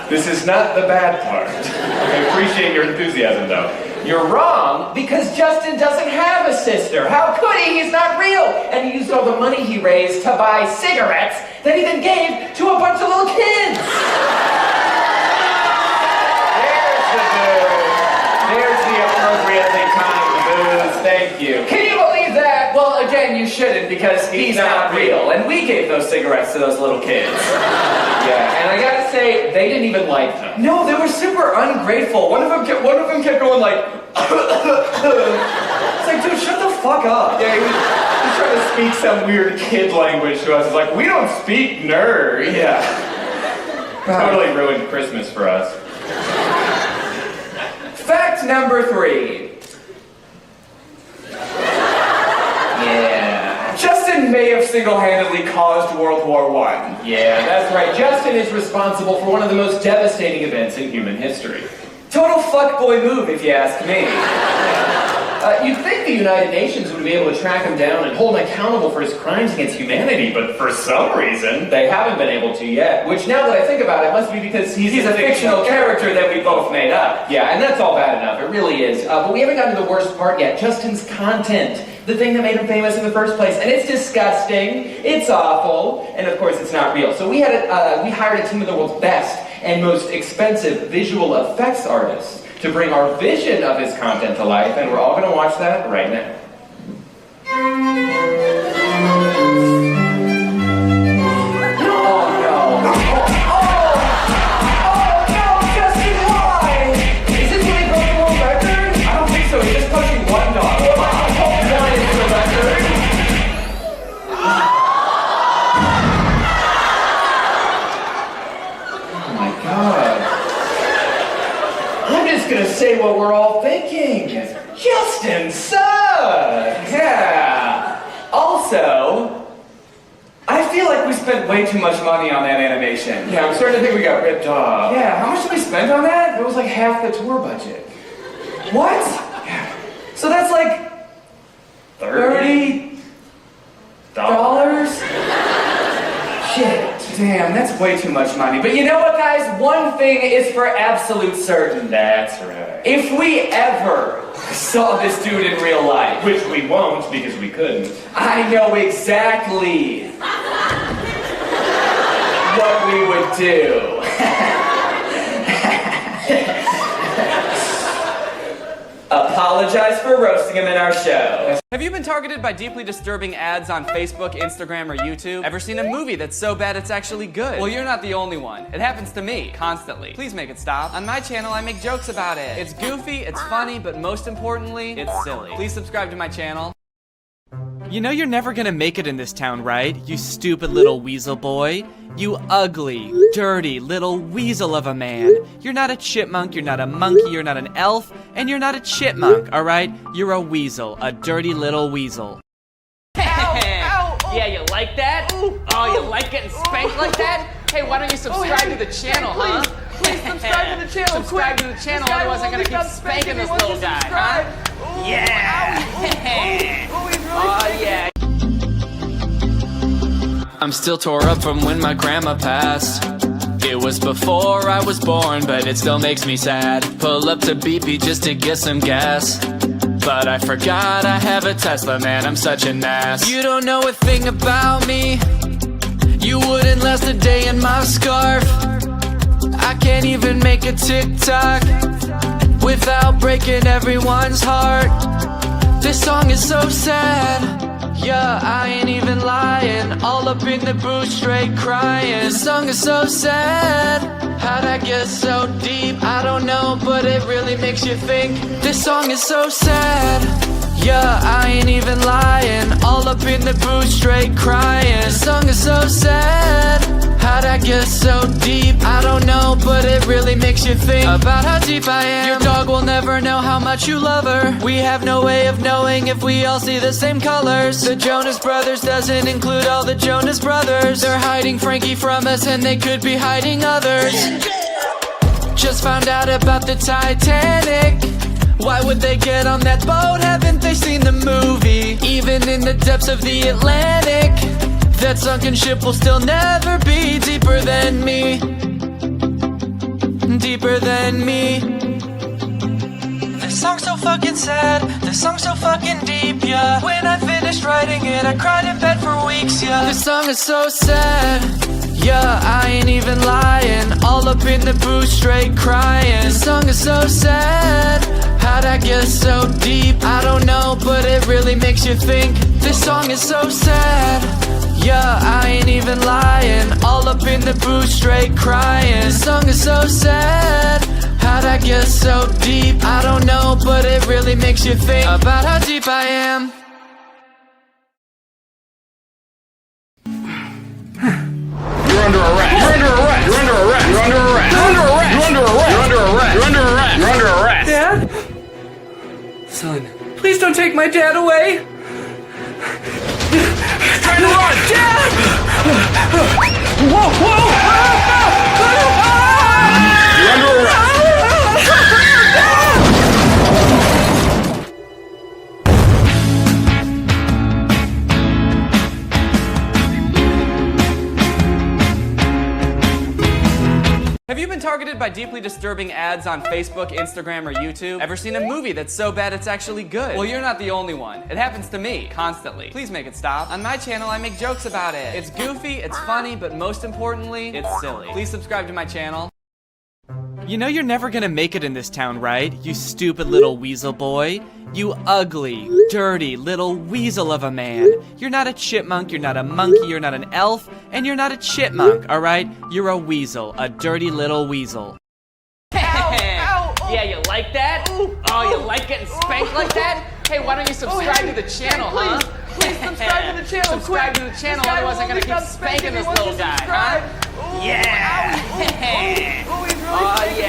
This is not the bad part. I appreciate your enthusiasm though. You're wrong, because Justin doesn't have a sister. How could he? He's not real. And he used all the money he raised to buy cigarettes that he then gave to a bunch of little kids. There's the appropriately timed booze. Thank you. Can you believe that? Well, again, you shouldn't, because he's not real. And we gave those cigarettes to those little kids. Yeah, and I gotta say, they didn't even like them. No, they were super ungrateful. One of them kept going like, it's like, dude, shut the fuck up. Yeah, he was trying to speak some weird kid language to us. It's like, we don't speak nerd. Yeah. Totally ruined Christmas for us. Fact number 3. Yeah. Justin may have single-handedly caused World War I. Yeah, that's right. Justin is responsible for one of the most devastating events in human history. Total fuckboy move, if you ask me. You'd think the United Nations would be able to track him down and hold him accountable for his crimes against humanity, but for some reason, they haven't been able to yet. Which, now that I think about it, must be because he's a fictional character that we both made up. Yeah, and that's all bad enough. It really is. But we haven't gotten to the worst part yet. Justin's content. The thing that made him famous in the first place. And it's disgusting. It's awful. And of course, it's not real. So we hired a team of the world's best and most expensive visual effects artists to bring our vision of his content to life, and we're all going to watch that right now. Gonna say what we're all thinking. Justin sucks! Yeah. Also, I feel like we spent way too much money on that animation. Yeah, I'm starting to think we got ripped off. Yeah, how much did we spend on that? It was like half the tour budget. What? Yeah. So that's like $30? Shit. Damn, that's way too much money. But you know what, guys? One thing is for absolute certain. That's right. If we ever saw this dude in real life, which we won't because we couldn't, I know exactly what we would do. Apologize for roasting him in our show. Have you been targeted by deeply disturbing ads on Facebook, Instagram, or YouTube? Ever seen a movie that's so bad it's actually good? Well, you're not the only one. It happens to me, constantly. Please make it stop. On my channel, I make jokes about it. It's goofy, it's funny, but most importantly, it's silly. Please subscribe to my channel. You know you're never gonna make it in this town, right? You stupid little weasel boy. You ugly, dirty little weasel of a man. You're not a chipmunk, you're not a monkey, you're not an elf, and you're not a chipmunk, alright? You're a weasel, a dirty little weasel. Yeah, you like that? Oh, you like getting spanked like that? Hey, why don't you subscribe to the channel, huh? Please subscribe to the channel. Subscribe to the channel, otherwise I'm gonna keep spanking this little guy, huh? Yeah! Oh, yeah! I'm still tore up from when my grandma passed. It was before I was born, but it still makes me sad. Pull up to BP just to get some gas, but I forgot I have a Tesla, man, I'm such an ass. You don't know a thing about me. You wouldn't last a day in my scarf. I can't even make a TikTok without breaking everyone's heart. This song is so sad. Yeah, I ain't even lying. All up in the booth, straight crying. This song is so sad. How'd I get so deep? I don't know, but it really makes you think. This song is so sad. Yeah, I ain't even lying. All up in the booth, straight crying. This song is so sad. How'd I get so deep? I don't know, but it really makes you think about how deep I am. Your dog will never know how much you love her. We have no way of knowing if we all see the same colors. The Jonas Brothers doesn't include all the Jonas Brothers. They're hiding Frankie from us and they could be hiding others. Just found out about the Titanic. Why would they get on that boat? Haven't they seen the movie? Even in the depths of the Atlantic, that sunken ship will still never be deeper than me. Deeper than me. This song's so fucking sad. This song's so fucking deep, yeah. When I finished writing it, I cried in bed for weeks, yeah. This song is so sad. Yeah, I ain't even lying. All up in the booth, straight crying. This song is so sad. How'd I get so deep? I don't know, but it really makes you think. This song is so sad. Yeah, I ain't even lying. All up in the booth, straight crying. This song is so sad. How'd I get so deep? I don't know, but it really makes you think about how deep I am. You're under arrest. You're under arrest. You're under arrest. You're under arrest. You're under arrest. You're under arrest. You're under arrest. You're under arrest. You're under arrest. Dad? Son, please don't take my dad away. Trying to run. Dad! Whoa, whoa! You're under arrest. Have you been targeted by deeply disturbing ads on Facebook, Instagram, or YouTube? Ever seen a movie that's so bad it's actually good? Well, you're not the only one. It happens to me, constantly. Please make it stop. On my channel, I make jokes about it. It's goofy, it's funny, but most importantly, it's silly. Please subscribe to my channel. You know you're never gonna make it in this town, right? You stupid little weasel boy. You ugly, dirty little weasel of a man. You're not a chipmunk, you're not a monkey, you're not an elf, and you're not a chipmunk, alright? You're a weasel, a dirty little weasel. Yeah, you like that? Oh, you like getting spanked like that? Hey, why don't you subscribe to the channel, huh? Please subscribe to the channel. Subscribe to the channel, otherwise I'm gonna keep spanking this little guy, huh? Yeah! Oh, yeah!